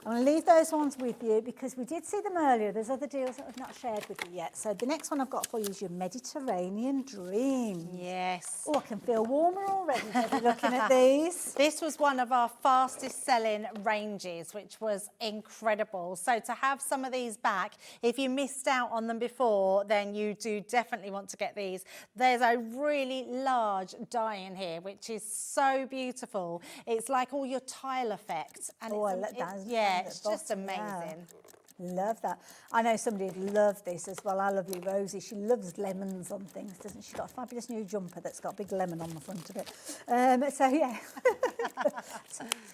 I'm going to leave those ones with you because we did see them earlier. There's other deals that I've not shared with you yet. So the next one I've got for you is your Mediterranean Dream. Yes. Oh, I can feel warmer already looking at these. This was one of our fastest selling ranges, which was incredible. So to have some of these back, if you missed out on them before, then you do definitely want to get these. There's a really large die in here, which is so beautiful. It's like all your tile effect. And I like that. yeah, it's just amazing. Love that. I know somebody would love this as well. Our lovely Rosie, she loves lemons on things, doesn't she? She's got a fabulous new jumper that's got a big lemon on the front of it. So, yeah.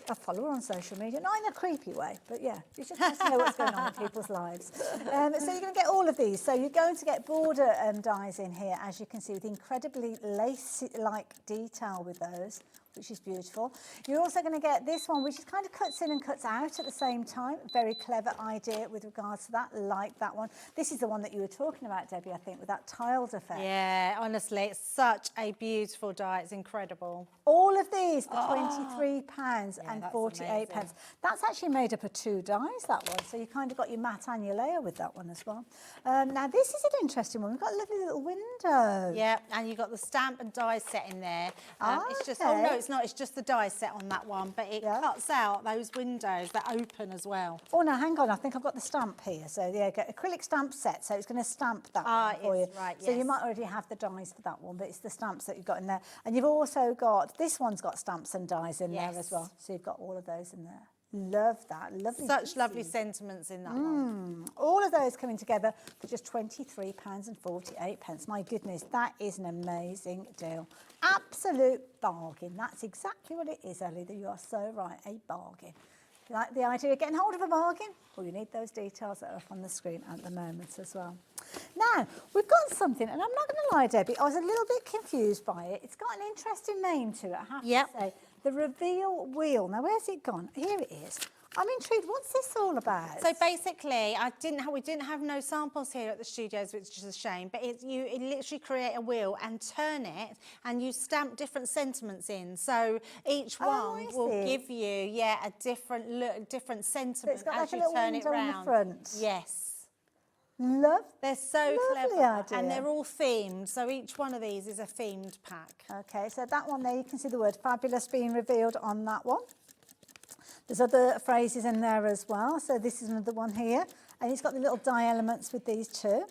I follow her on social media, not in a creepy way, but yeah, you just nice to know what's going on in people's lives. So you're going to get all of these. So you're going to get border dies in here, as you can see, with incredibly lace-like detail with those, which is beautiful. You're also going to get this one, which is kind of cuts in and cuts out at the same time. Very clever idea with regards to that, like that one. This is the one that you were talking about, Debbie, I think, with that tiled effect. Yeah, honestly, it's such a beautiful die. It's incredible. All of these for £23.48. That's actually made up of 2 dies, that one. So you kind of got your matte and your layer with that one as well. Now, this is an interesting one. We've got a lovely little window. Yeah, and you've got the stamp and die set in there. It's just, oh no, it's not. It's just the die set on that one, but it cuts out those windows that open as well. Oh, no, hang on. I think I've got the stamp here. So, yeah, get acrylic stamp set. So it's going to stamp that one for you. Right, so you might already have the dies for that one, but it's the stamps that you've got in there. And you've also got, this one's got stamps and dies in there as well. So you've got all of those in there. Love that. Lovely. Such lovely sentiments in that one. All of those coming together for just £23.48. My goodness, that is an amazing deal. Absolute bargain. That's exactly what it is, Ellie. That you are so right. A bargain. You like the idea of getting hold of a bargain? Well, you need those details that are up on the screen at the moment as well. Now, we've got something, and I'm not going to lie, Debbie, I was a little bit confused by it. It's got an interesting name to it, I have to say. The reveal wheel. Now, where's it gone? Here it is. I'm intrigued. What's this all about? So basically, we didn't have no samples here at the studios, which is a shame. But you literally create a wheel and turn it, and you stamp different sentiments in. So each one will give you, a different look, different sentiment as you turn it round. In the front. Yes. They're so clever, idea. and they're all themed. So each one of these is a themed pack. Okay, so that one there, you can see the word fabulous being revealed on that one. There's other phrases in there as well. So this is another one here, and it's got the little die elements with these too.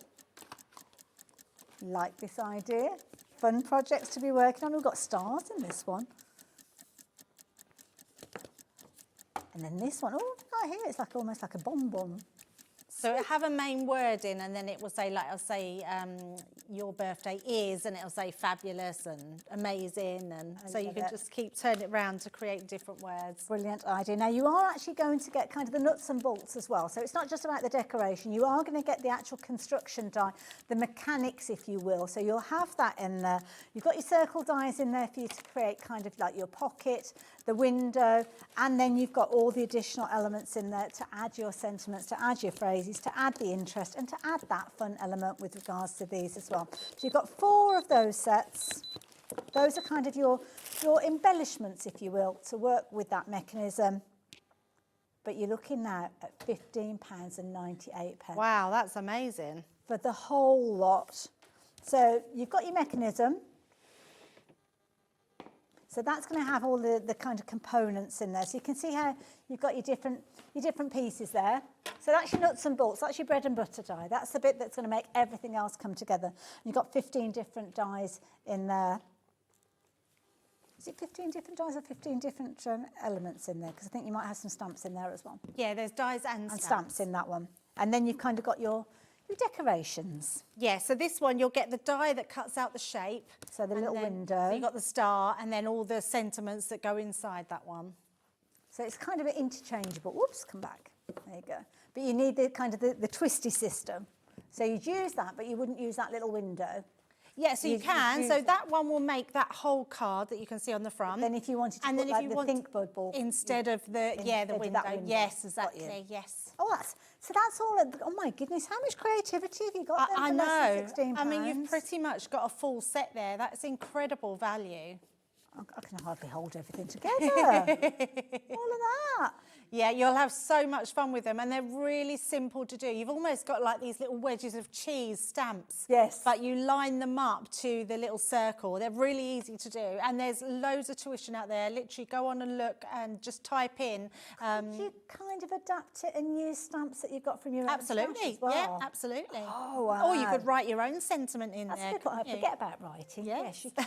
Like this idea. Fun projects to be working on. We've got stars in this one. And then this one, oh, right here, it's like almost like a bonbon. So it'll have a main word in, and then it will say, like, I'll say, your birthday is, and it'll say fabulous and amazing, and so you can just keep turning it around to create different words. Brilliant idea. Now, you are actually going to get kind of the nuts and bolts as well. So it's not just about the decoration. You are going to get the actual construction die, the mechanics, if you will. So you'll have that in there. You've got your circle dies in there for you to create kind of like your pocket, the window, and then you've got all the additional elements in there to add your sentiments, to add your phrases, to add the interest, and to add that fun element with regards to these as well. So you've got 4 of those sets. Those are kind of your embellishments, if you will, to work with that mechanism. But you're looking now at £15.98. Wow, that's amazing. For the whole lot. So you've got your mechanism. So that's going to have all the kind of components in there. So you can see how you've got your different pieces there. So that's your nuts and bolts. That's your bread and butter die. That's the bit that's going to make everything else come together. You've got 15 different dies in there. Is it 15 different dies or 15 different elements in there? Because I think you might have some stamps in there as well. Yeah, there's dies and stamps in that one. And then you've kind of got your decorations. Yeah, so this one, you'll get the die that cuts out the shape. So the little window. So you've got the star, and then all the sentiments that go inside that one. So it's kind of interchangeable. Whoops, come back. There you go. But you need the kind of the twisty system. So you'd use that, but you wouldn't use that little window. Yeah, so you can. So that one will make that whole card that you can see on the front. Then if you wanted to put like the think bud ball instead of the window. Yes, exactly. Yes. Oh, that's all. Oh my goodness, how much creativity have you got? I know. Less than £16? I mean, you've pretty much got a full set there. That's incredible value. I can hardly hold everything together. All of that. Yeah, you'll have so much fun with them, and they're really simple to do. You've almost got like these little wedges of cheese stamps. Yes. But you line them up to the little circle. They're really easy to do, and there's loads of tuition out there. Literally go on and look and just type in. Could you kind of adapt it and use stamps that you've got from your own Absolutely, as well? yeah, absolutely. Oh, wow. Or you could write your own sentiment in there. That's I forget about writing. Yes. You can.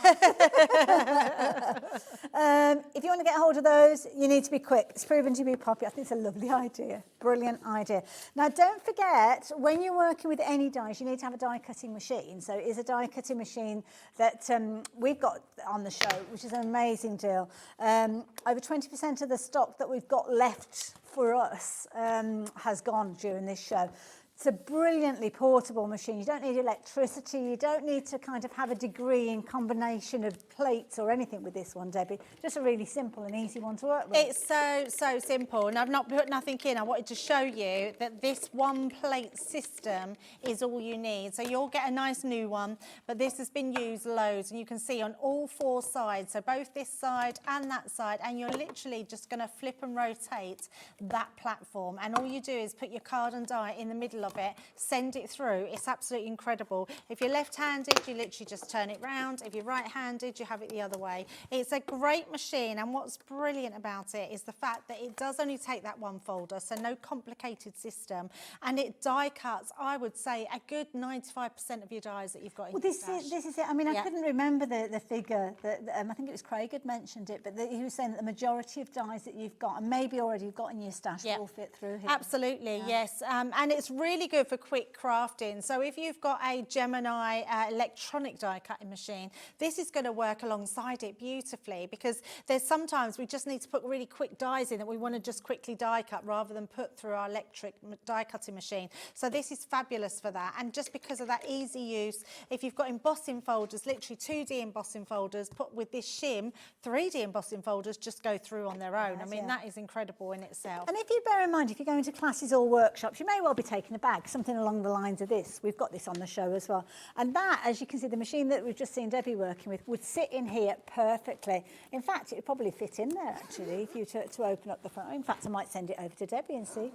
If you want to get hold of those, you need to be quick. It's proven to be popular. copy. I think it's a lovely idea. Brilliant idea. Now, don't forget, when you're working with any dies, you need to have a die cutting machine. So it is a die cutting machine that we've got on the show, which is an amazing deal. Over 20% of the stock that we've got left for us has gone during this show. It's a brilliantly portable machine. You don't need electricity. You don't need to kind of have a degree in combination of plates or anything with this one, Debbie. Just a really simple and easy one to work with. It's so simple, and I've not put nothing in. I wanted to show you that this one plate system is all you need. So you'll get a nice new one, but this has been used loads, and you can see on all 4 sides, so both this side and that side, and you're literally just going to flip and rotate that platform, and all you do is put your card and die in the middle of it, send it through. It's absolutely incredible. If you're left-handed, you literally just turn it round. If you're right-handed, you have it the other way. It's a great machine, and what's brilliant about it is the fact that it does only take that one folder, so no complicated system, and it die cuts, I would say, a good 95% of your dies that you've got in your stash. This is it. I mean, I couldn't remember the figure that I think it was Craig had mentioned it, but he was saying that the majority of dies that you've got, and maybe already you've got in your stash, will fit through here. Absolutely, yes. And it's really good for quick crafting. So if you've got a Gemini electronic die cutting machine, this is going to work alongside it beautifully, because there's sometimes we just need to put really quick dies in that we want to just quickly die cut rather than put through our electric die cutting machine. So this is fabulous for that. And just because of that easy use, if you've got embossing folders, literally 2D embossing folders, put with this shim, 3D embossing folders just go through on their own. I mean, that is incredible in itself. And if you bear in mind, if you're going to classes or workshops, you may well be taking a bag, something along the lines of this. We've got this on the show as well. And that, as you can see, the machine that we've just seen Debbie working with would sit in here perfectly. In fact, it would probably fit in there, actually, if you to open up the front. In fact, I might send it over to Debbie and see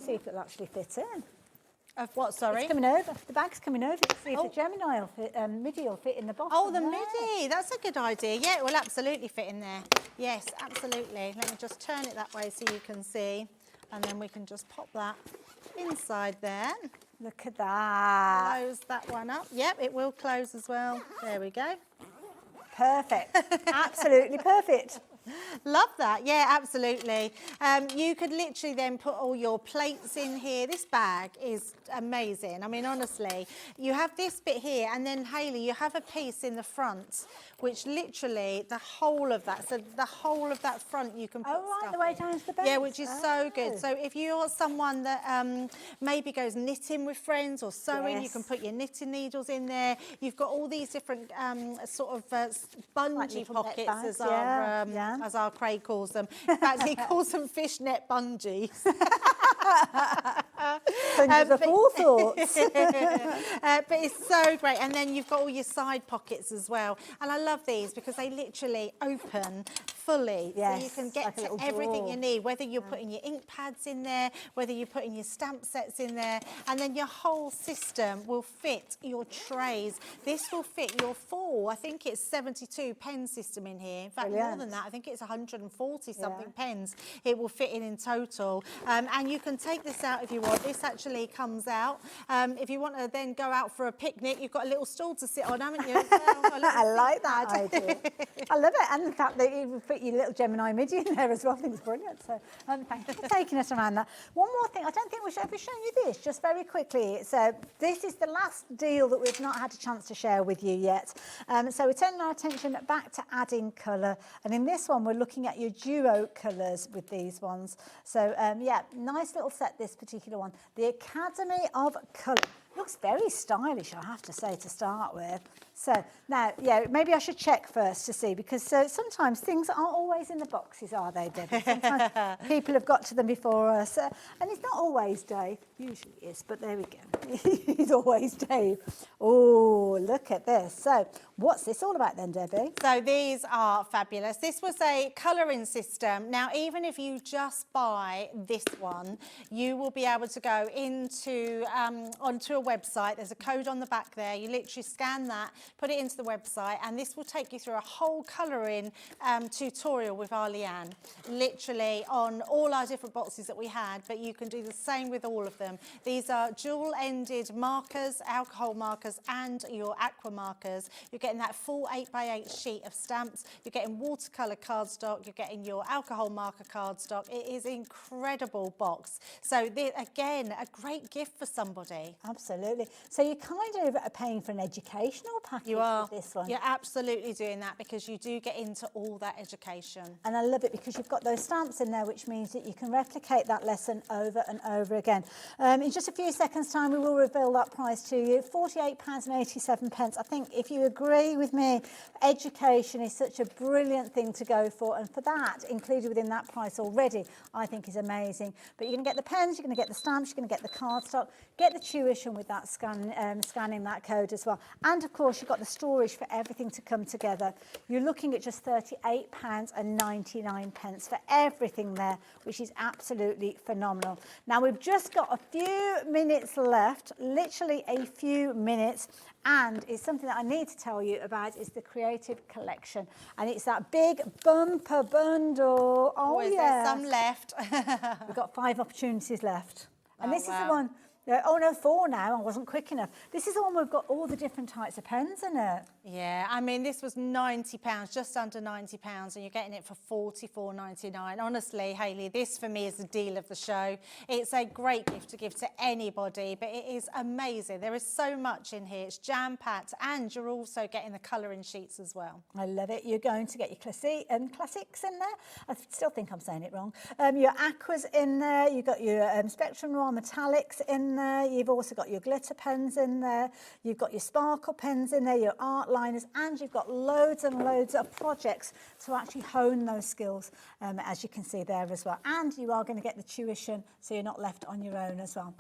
if it'll actually fit in. Of what, sorry? It's coming over. The bag's coming over to see if the Gemini will fit, MIDI will fit in the bottom. Oh, the MIDI. That's a good idea. Yeah, it will absolutely fit in there. Yes, absolutely. Let me just turn it that way so you can see. And then we can just pop that inside there. Look at that. Close that one up. Yep, it will close as well. There we go. Perfect. Absolutely perfect. Love that. Yeah, absolutely. You could literally then put all your plates in here. This bag is amazing. I mean, honestly, you have this bit here, and then Hayley, you have a piece in the front, which literally the whole of that, so the whole of that front you can put stuff the way in. down to the base. Yeah, which is so good. So if you're someone that maybe goes knitting with friends or sewing, you can put your knitting needles in there. You've got all these different sort of bungee pockets, as our Craig calls them. In fact, he calls them fishnet bungees. Of all sorts. But it's so great. And then you've got all your side pockets as well. And I love these because they literally open fully. Yes, so you can get to everything you need, whether you're putting your ink pads in there, whether you're putting your stamp sets in there, and then your whole system will fit your trays. This will fit your full, I think it's 72 pen system in here. In fact, more than that, I think it's 140 something pens it will fit in total. And you can take this out if you want. This actually comes out. If you want to then go out for a picnic, you've got a little stool to sit on, haven't you? I like that idea. I love it. And the fact that you fit your little Gemini MIDI in there as well, I think it's brilliant. So thank you for taking us around that. One more thing, I don't think we've ever shown you this, just very quickly. So this is the last deal that we've not had a chance to share with you yet. So we're turning our attention back to adding colour. And in this one, we're looking at your duo colours with these ones. So yeah, nice little set, this particular one. The Academy of Colour. Looks very stylish, I have to say, to start with. So now, yeah, maybe I should check first to see, because sometimes things aren't always in the boxes, are they, Debbie? Sometimes people have got to them before us. And it's not always Dave. Usually it is, but there we go. He's always Dave. Oh, look at this. So what's this all about then, Debbie? So these are fabulous. This was a colouring system. Now, even if you just buy this one, you will be able to go into onto a website. There's a code on the back there. You literally scan that, put it into the website, and this will take you through a whole colouring tutorial with our Leanne, literally on all our different boxes that we had, but you can do the same with all of them. These are dual-ended markers, alcohol markers, and your aqua markers. You're getting that full 8x8 sheet of stamps. You're getting watercolour cardstock. You're getting your alcohol marker cardstock. It is an incredible box. So again, a great gift for somebody. Absolutely. So you're kind of paying for an educational package You are. with this one. You're absolutely doing that because you do get into all that education. And I love it because you've got those stamps in there, which means that you can replicate that lesson over and over again. In just a few seconds' time, we will reveal that price to you. £48.87. I think if you agree with me, education is such a brilliant thing to go for. And for that, included within that price already, I think is amazing. But you're going to get the pens, you're going to get the stamps, you're going to get the cardstock, get the tuition with that scanning that code as well. And of course, you've got the storage for everything to come together. You're looking at just £38.99 for everything there, which is absolutely phenomenal. Now, we've just got a few minutes left, literally a few minutes. And it's something that I need to tell you about is the Creative Collection. And it's that big bumper bundle. Oh, is yeah. there some left? We've got 5 opportunities left. And Oh, this is wow. the one, oh no, 4 now, I wasn't quick enough. This is the one we've got all the different types of pens in it. Yeah, I mean, this was £90, just under £90, and you're getting it for $44.99. Honestly, Hayley, this for me is the deal of the show. It's a great gift to give to anybody, but it is amazing. There is so much in here. It's jam-packed, and you're also getting the colouring sheets as well. I love it. You're going to get your classics in there. I still think I'm saying it wrong. Your aquas in there. You've got your Spectrum Noir metallics in there. You've also got your glitter pens in there. You've got your sparkle pens in there, your art liners, and you've got loads and loads of projects to actually hone those skills, as you can see there as well. And you are going to get the tuition, so you're not left on your own as well.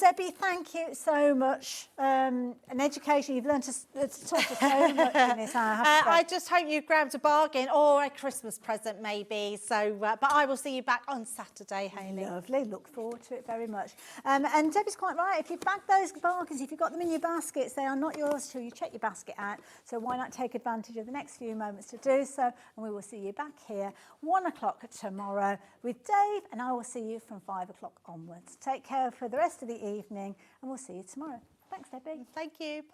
Debbie, thank you so much. An education, you've learned to talk to so much in this. I just hope you grabbed a bargain or a Christmas present maybe. So, but I will see you back on Saturday, Hayley. Lovely, look forward to it very much. And Debbie's quite right, if you bag those bargains, if you've got them in your baskets, they are not yours till you check your basket out. So why not take advantage of the next few moments to do so? And we will see you back here 1 o'clock tomorrow with Dave, and I will see you from 5 o'clock onwards. Take care for the rest of the evening, and we'll see you tomorrow. Thanks, Debbie. Thank you. Bye.